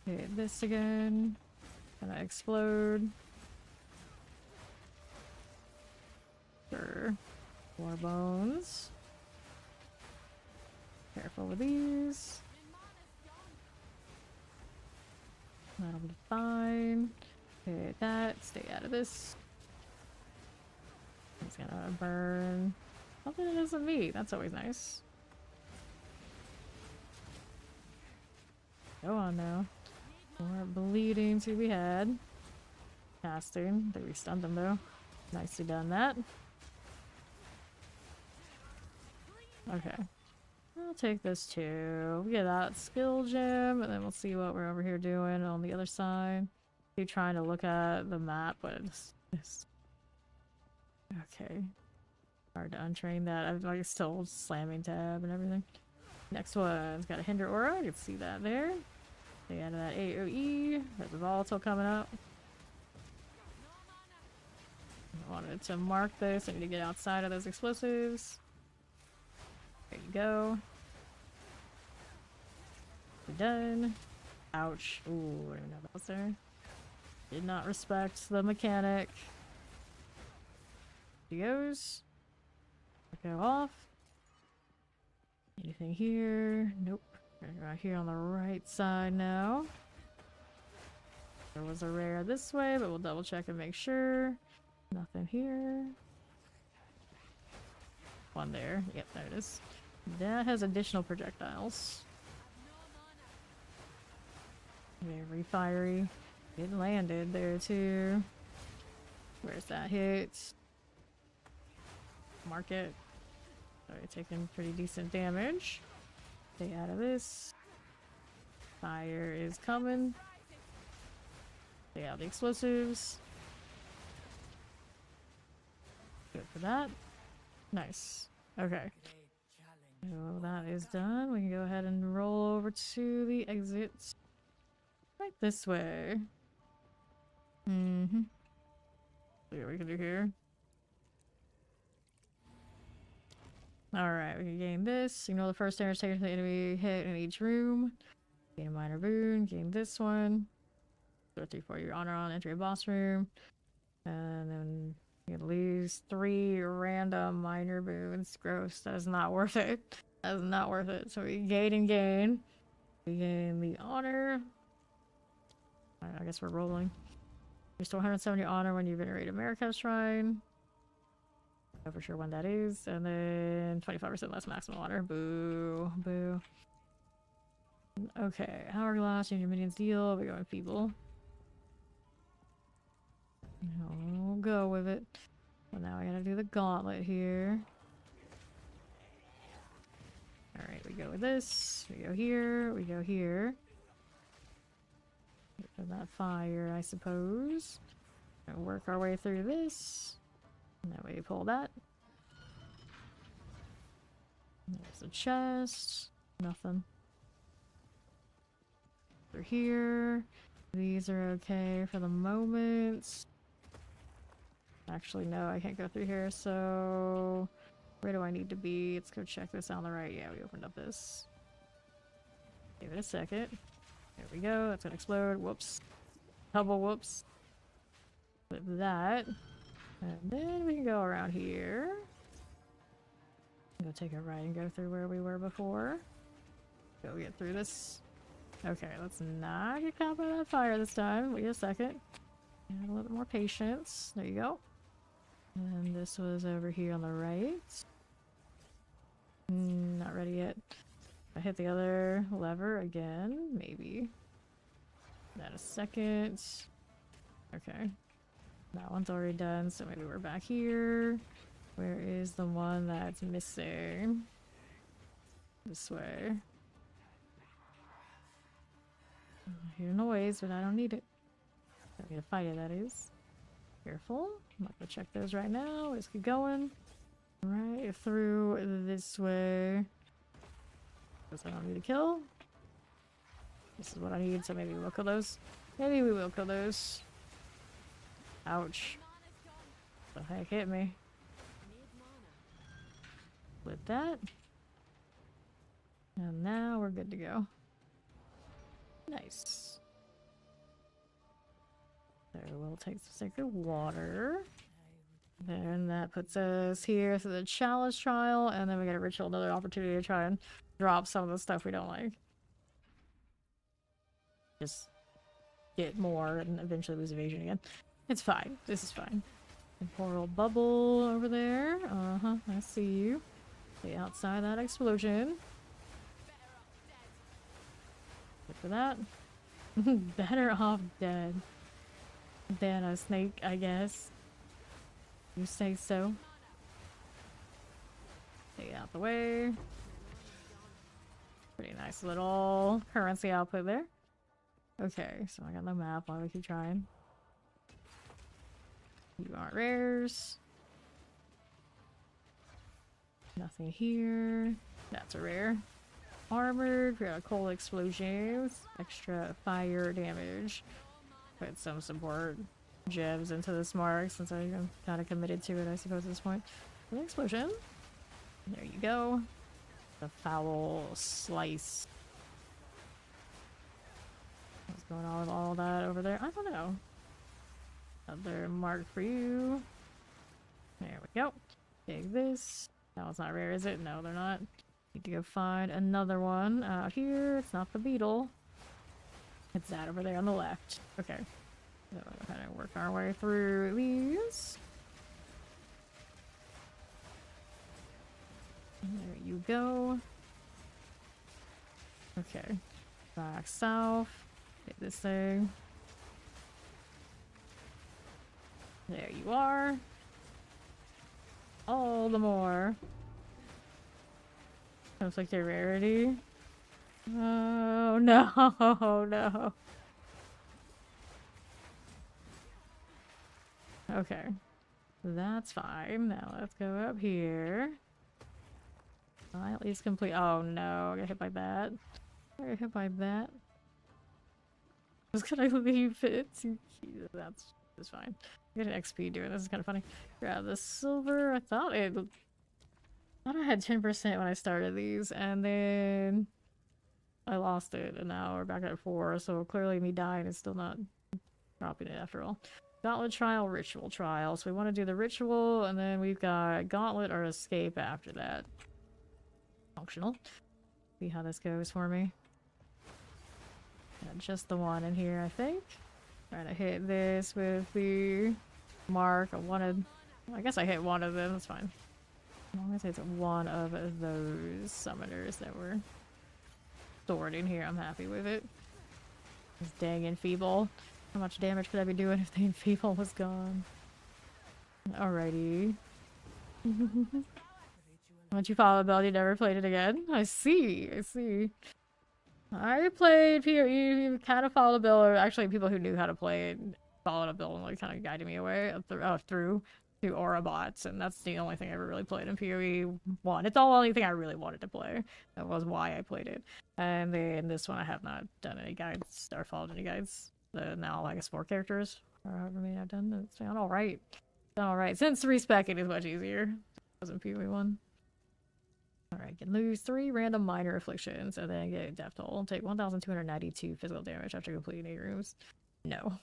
S1: Hit this again. Gonna explode. Sure. More bones. Careful with these. That'll be fine. Hit that. Stay out of this. It's gonna burn something that isn't me. That's always nice. Go on now. More bleeding to be had. Casting. They stunned them though. Nicely done that. Okay. I'll take this too. We get that skill gem, and then we'll see what we're over here doing on the other side. Keep trying to look at the map, but it's okay. Hard to untrain that. I'm like still slamming tab and everything. Next one's got a hinder aura. You can see that there. Stay out of that AoE. There's a volatile coming up. I wanted to mark this. I need to get outside of those explosives. There you go. We're done. Ouch. Ooh, I didn't know that was there. Did not respect the mechanic. He goes. Go off. Anything here? Nope. Right here on the right side now. There was a rare this way, but we'll double check and make sure. Nothing here. One there. Yep, there it is. That has additional projectiles. Very fiery. It landed there too. Where's that hit? Mark it. Alright, taking pretty decent damage. Stay out of this. Fire is coming. Stay out of the explosives. Good for that. Nice. Okay. So that is done. We can go ahead and roll over to the exit. Right this way. Mm-hmm. See what we can do here. Alright, we can gain this. Ignore the first damage taken to the enemy hit in each room. Gain a minor boon. Gain this one. So 3 for your honor on entry of boss room. And then you lose 3 random minor boons. Gross. That is not worth it. That is not worth it. So we gain and gain. We gain the honor. I guess we're rolling. Restore 170 honor when you venerate America's Shrine. Know for sure when that is. And then 25% less maximum honor. Boo. Boo. Okay. Hourglass, change your minions deal. We go in feeble. We'll go with it. Well, now we gotta do the gauntlet here. Alright, we go with this. We go here. We go here. Get for that fire, I suppose. Gonna work our way through this. And that way you pull that. There's a chest. Nothing. Through here. These are okay for the moment. Actually, no, I can't go through here, so... Where do I need to be? Let's go check this on the right. Yeah, we opened up this. Give it a second. There we go. That's gonna explode. Whoops. Double whoops. Flip that. And then we can go around here. Go take a right and go through where we were before. Go get through this. Okay, let's not get caught by that fire this time. Wait a second. And a little bit more patience. There you go. And this was over here on the right. Not ready yet. I hit the other lever again, maybe. That a second. Okay. That one's already done, so maybe we're back here. Where is the one that's missing? This way. I hear noise, but I don't need it. Don't need to fight it, that is. Careful. I'm not gonna check those right now. Let's keep going. Right through this way. Because I don't need to kill. This is what I need, so maybe we'll kill those. Maybe we will kill those. Ouch. The heck hit me. Flip that. And now we're good to go. Nice. There, we'll take some sacred water. Then that puts us here for the chalice trial, and then we get a ritual, another opportunity to try and drop some of the stuff we don't like. Just get more and eventually lose evasion again. It's fine. This is fine. Temporal bubble over there. Uh-huh, I see you. Stay outside that explosion. Good for that. Better off dead than a snake, I guess. You say so. Stay out the way. Pretty nice little currency output there. Okay, so I got no map. Why do we keep trying? You aren't rares. Nothing here. That's a rare. Armored. We got cold explosions. Extra fire damage. Put some support gems into this mark since I'm kind of committed to it, I suppose, at this point. An explosion. There you go. The foul slice. What's going on with all that over there? I don't know. Another mark for you. There we go. Take this. That one's not rare, is it? No, they're not. Need to go find another one out here. It's not the beetle. It's that over there on the left. Okay. So we'll kind of work our way through these. And there you go. Okay. Back south. Hit this thing. There you are. All the more. Conflict a rarity. Oh no, no. Okay. That's fine. Now let's go up here. I at least complete. Oh no, I got hit by that. I got hit by that. I was gonna leave it. That's fine. I get an XP doing this. Is kind of funny. Grab the silver. I thought I had 10% when I started these, and then I lost it, and now we're back at 4. So clearly, me dying is still not dropping it after all. Gauntlet trial, ritual trial. So we want to do the ritual, and then we've got gauntlet or escape after that. Functional. See how this goes for me. Got just the one in here, I think. Trying to hit this with the mark. I guess I hit one of them. That's fine. As long as it's one of those summoners that were stored in here, I'm happy with it. This dang enfeeble. How much damage could I be doing if the enfeeble was gone? Alrighty. Once you follow Bell, you never played it again? I see, I see. I played PoE, kind of followed Bill, or actually people who knew how to play it followed Bill and like kind of guided me away through to Aura bots, and that's the only thing I ever really played in PoE 1. It's the only thing I really wanted to play. That was why I played it. And then this one I have not done any guides or followed any guides. Now I guess 4 characters, or however many I've done. It's done alright. Done alright. Since respecking is much easier. It wasn't PoE 1. Alright, can lose 3 random minor afflictions and then get death toll. Take 1,292 physical damage after completing 8 rooms. No.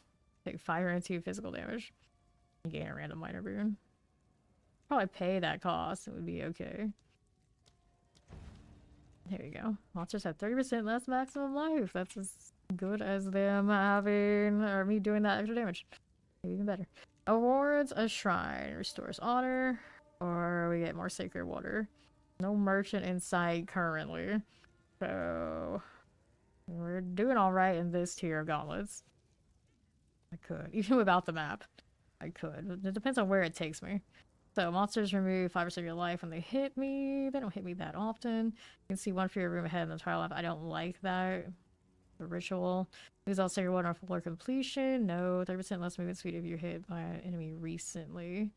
S1: Take 502 physical damage. And gain a random minor boon. Probably pay that cost. It would be okay. Here we go. Monsters have 30% less maximum life. That's as good as them having, or me doing that extra damage. Maybe even better. Awards a shrine. Restores honor. Or we get more sacred water. No merchant in sight currently. So we're doing alright in this tier of gauntlets. I could. Even without the map. I could. It depends on where it takes me. So monsters remove 5% of your life when they hit me. They don't hit me that often. You can see one for your room ahead in the trial lab. I don't like that. The ritual. Lose all sacred water on floor completion. No. 30% less movement speed if you're hit by an enemy recently.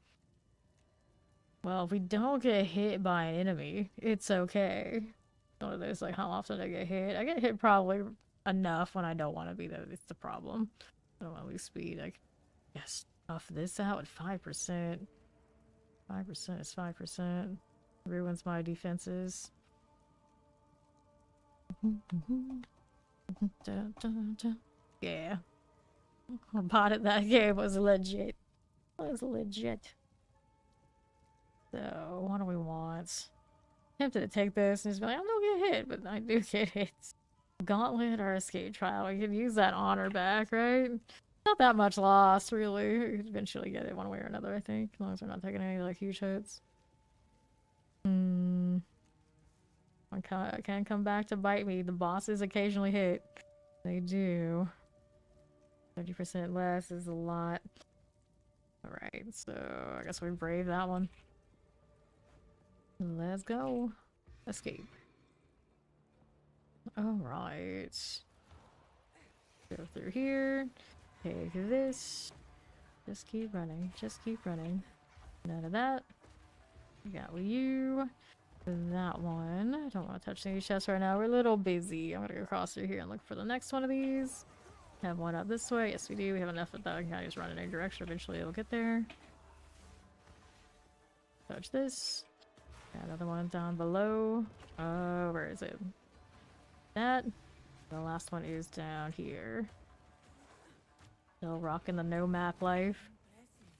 S1: Well, if we don't get hit by an enemy, it's okay. One of those, like, how often I get hit? I get hit probably enough when I don't want to be there. It's the problem. I don't want to lose speed. I guess stuff this out at 5%. 5% is 5%. Ruins my defenses. Yeah. I bought it. That game was legit. It was legit. So, what do we want? Tempted to take this and just be like, I don't get hit, but I do get hit. Gauntlet or escape trial. We can use that honor back, right? Not that much loss, really. We could eventually get it one way or another, I think. As long as we're not taking any, like, huge hits. I can come back to bite me. The bosses occasionally hit. They do. 30% less is a lot. Alright, so I guess we brave that one. Let's go. Escape. Alright. Go through here. Take this. Just keep running. Just keep running. None of that. We got you. That one. I don't want to touch these chests right now. We're a little busy. I'm gonna go across through here and look for the next one of these. Have one up this way. Yes, we do. We have enough of that. I can kind of just run in any direction. Eventually it'll get there. Touch this. Got another one down below. Where is it? That. The last one is down here. Still rocking the no map life.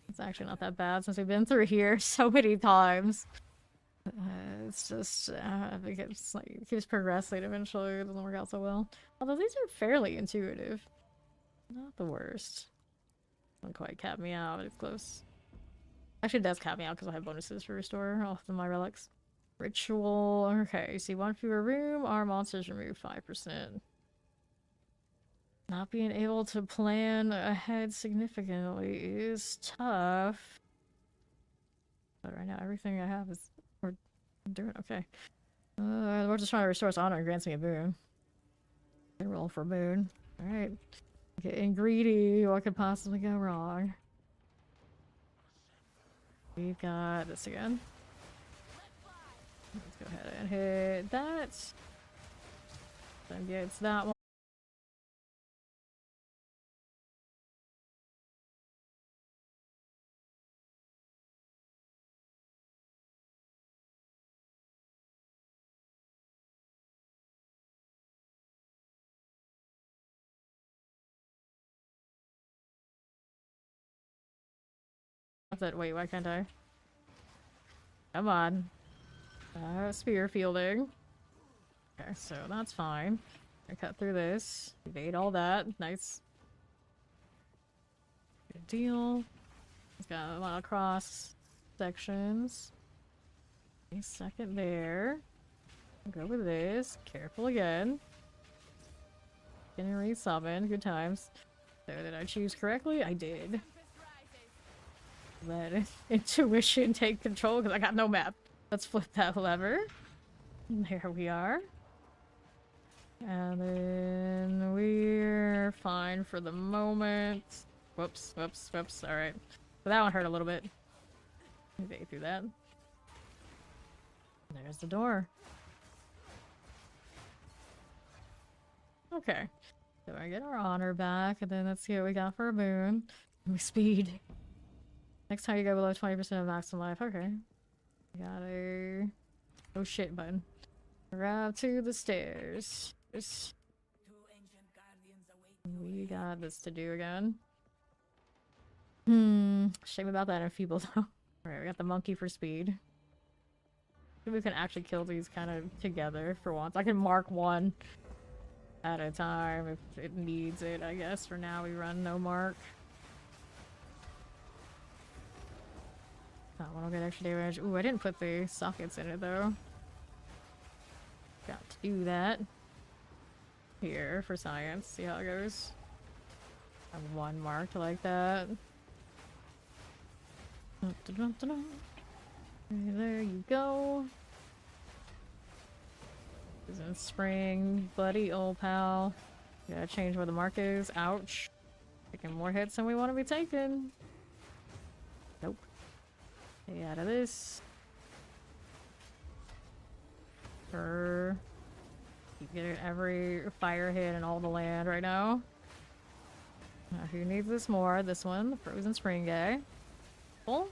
S1: It's actually not that bad since we've been through here so many times. It's just, I think it's like, it keeps progressing eventually. It doesn't work out so well. Although these are fairly intuitive. Not the worst. Doesn't quite cap me out, but it's close. Actually, it does cap me out because I have bonuses for restore off of my relics. Ritual. Okay, see one fewer room. Our monsters remove 5%. Not being able to plan ahead significantly is tough. But right now, everything I have is... We're doing okay. We're just trying to restore honor and grants me a boon. I roll for a boon. Alright. Getting greedy. What could possibly go wrong? We've got this again. Let's go ahead and hit that. Then gets that one. What's that? Wait, why can't I? Come on. Spear fielding. Okay, so that's fine. I cut through this. Evade all that. Nice. Good deal. It's got a lot of cross sections. A second there. Go with this. Careful again. Gonna resummon. Good times. So did I choose correctly? I did. Let intuition take control because I got no map. Let's flip that lever. There we are. And then we're fine for the moment. Whoops, whoops, whoops. Alright. So that one hurt a little bit. Maybe through that. There's the door. Okay. So I get our honor back, and then let's see what we got for a boon. Speed. Next time you go below 20% of maximum life. Okay. Got a... oh shit button. Grab to the stairs. We got this to do again. Shame about that enfeebled though. Alright, we got the monkey for speed. Maybe we can actually kill these kind of together for once. I can mark one at a time if it needs it, I guess. For now we run no mark. That one will get extra damage. Ooh, I didn't put the sockets in it though. Got to do that. Here for science. See how it goes. I have one marked like that. There you go. Is in spring, buddy, old pal. Gotta change where the mark is. Ouch. Taking more hits than we want to be taking. Nope. Stay out of this. Keep getting every fire hit in all the land right now. Now, who needs this more? This one, the frozen spring guy. Cool.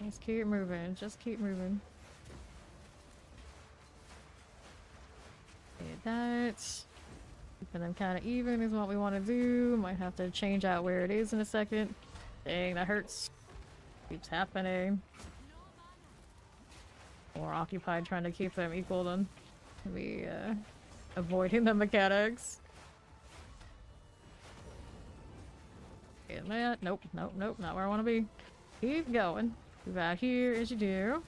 S1: Just keep moving. Just keep moving. Get that. Keeping them kind of even is what we want to do. Might have to change out where it is in a second. Dang, that hurts. Keeps happening. More occupied trying to keep them equal than we avoiding the mechanics. Getting that. Nope, nope, nope, not where I want to be. Keep going. Move out here as you do.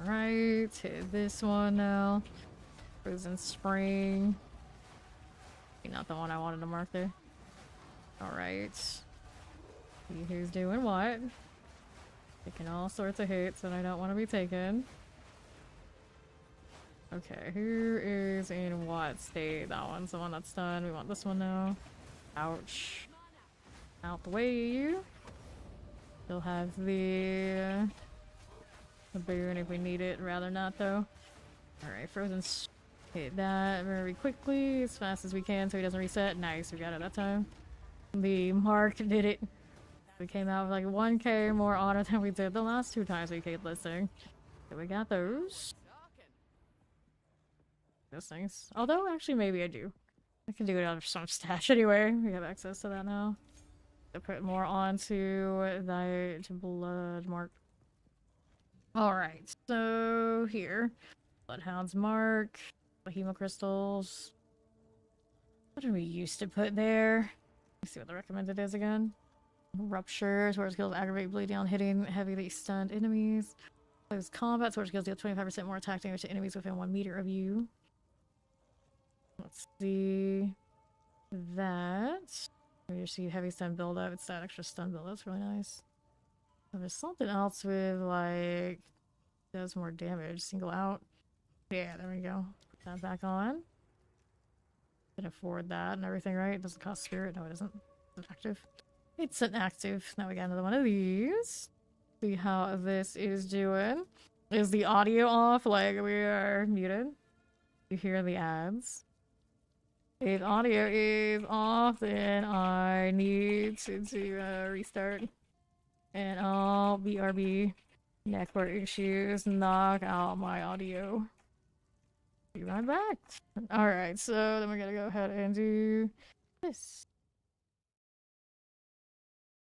S1: Alright, hit this one now. Frozen spring. Not the one I wanted to mark there. Alright. See who's doing what. Taking all sorts of hits that I don't want to be taking. Okay, who is in what state? That one's the one that's done. We want this one now. Ouch. Out the way. Still have the boon if we need it. Rather not though. Alright, frozen. Hit that very quickly, as fast as we can so he doesn't reset. Nice, we got it that time. The mark did it. We came out with like 1k more honor than we did the last 2 times we came listing. So we got those. Those things. Although, actually, maybe I do. I can do it out of some stash anyway. We have access to that now. To put more onto that blood mark. Alright, so here. Bloodhound's mark. Hemocrystals. What did we used to put there? Let's see what the recommended is again. Rupture, where skills aggravate bleeding on hitting heavily stunned enemies. Close combat, where skills deal 25% more attack damage to enemies within 1 meter of you. Let's see that. You see heavy stun buildup. It's that extra stun buildup. That's really nice. And there's something else with like does more damage. Single out. Yeah, there we go. Put that back on. Can afford that and everything, right? It doesn't cost spirit. No, it doesn't. It's active. It's an active. Now we got another one of these. See how this is doing. Is the audio off? Like we are muted. You hear the ads. If audio is off, then I need to restart. And all BRB network issues knock out my audio. Be right back. Alright, so then we're gonna go ahead and do This.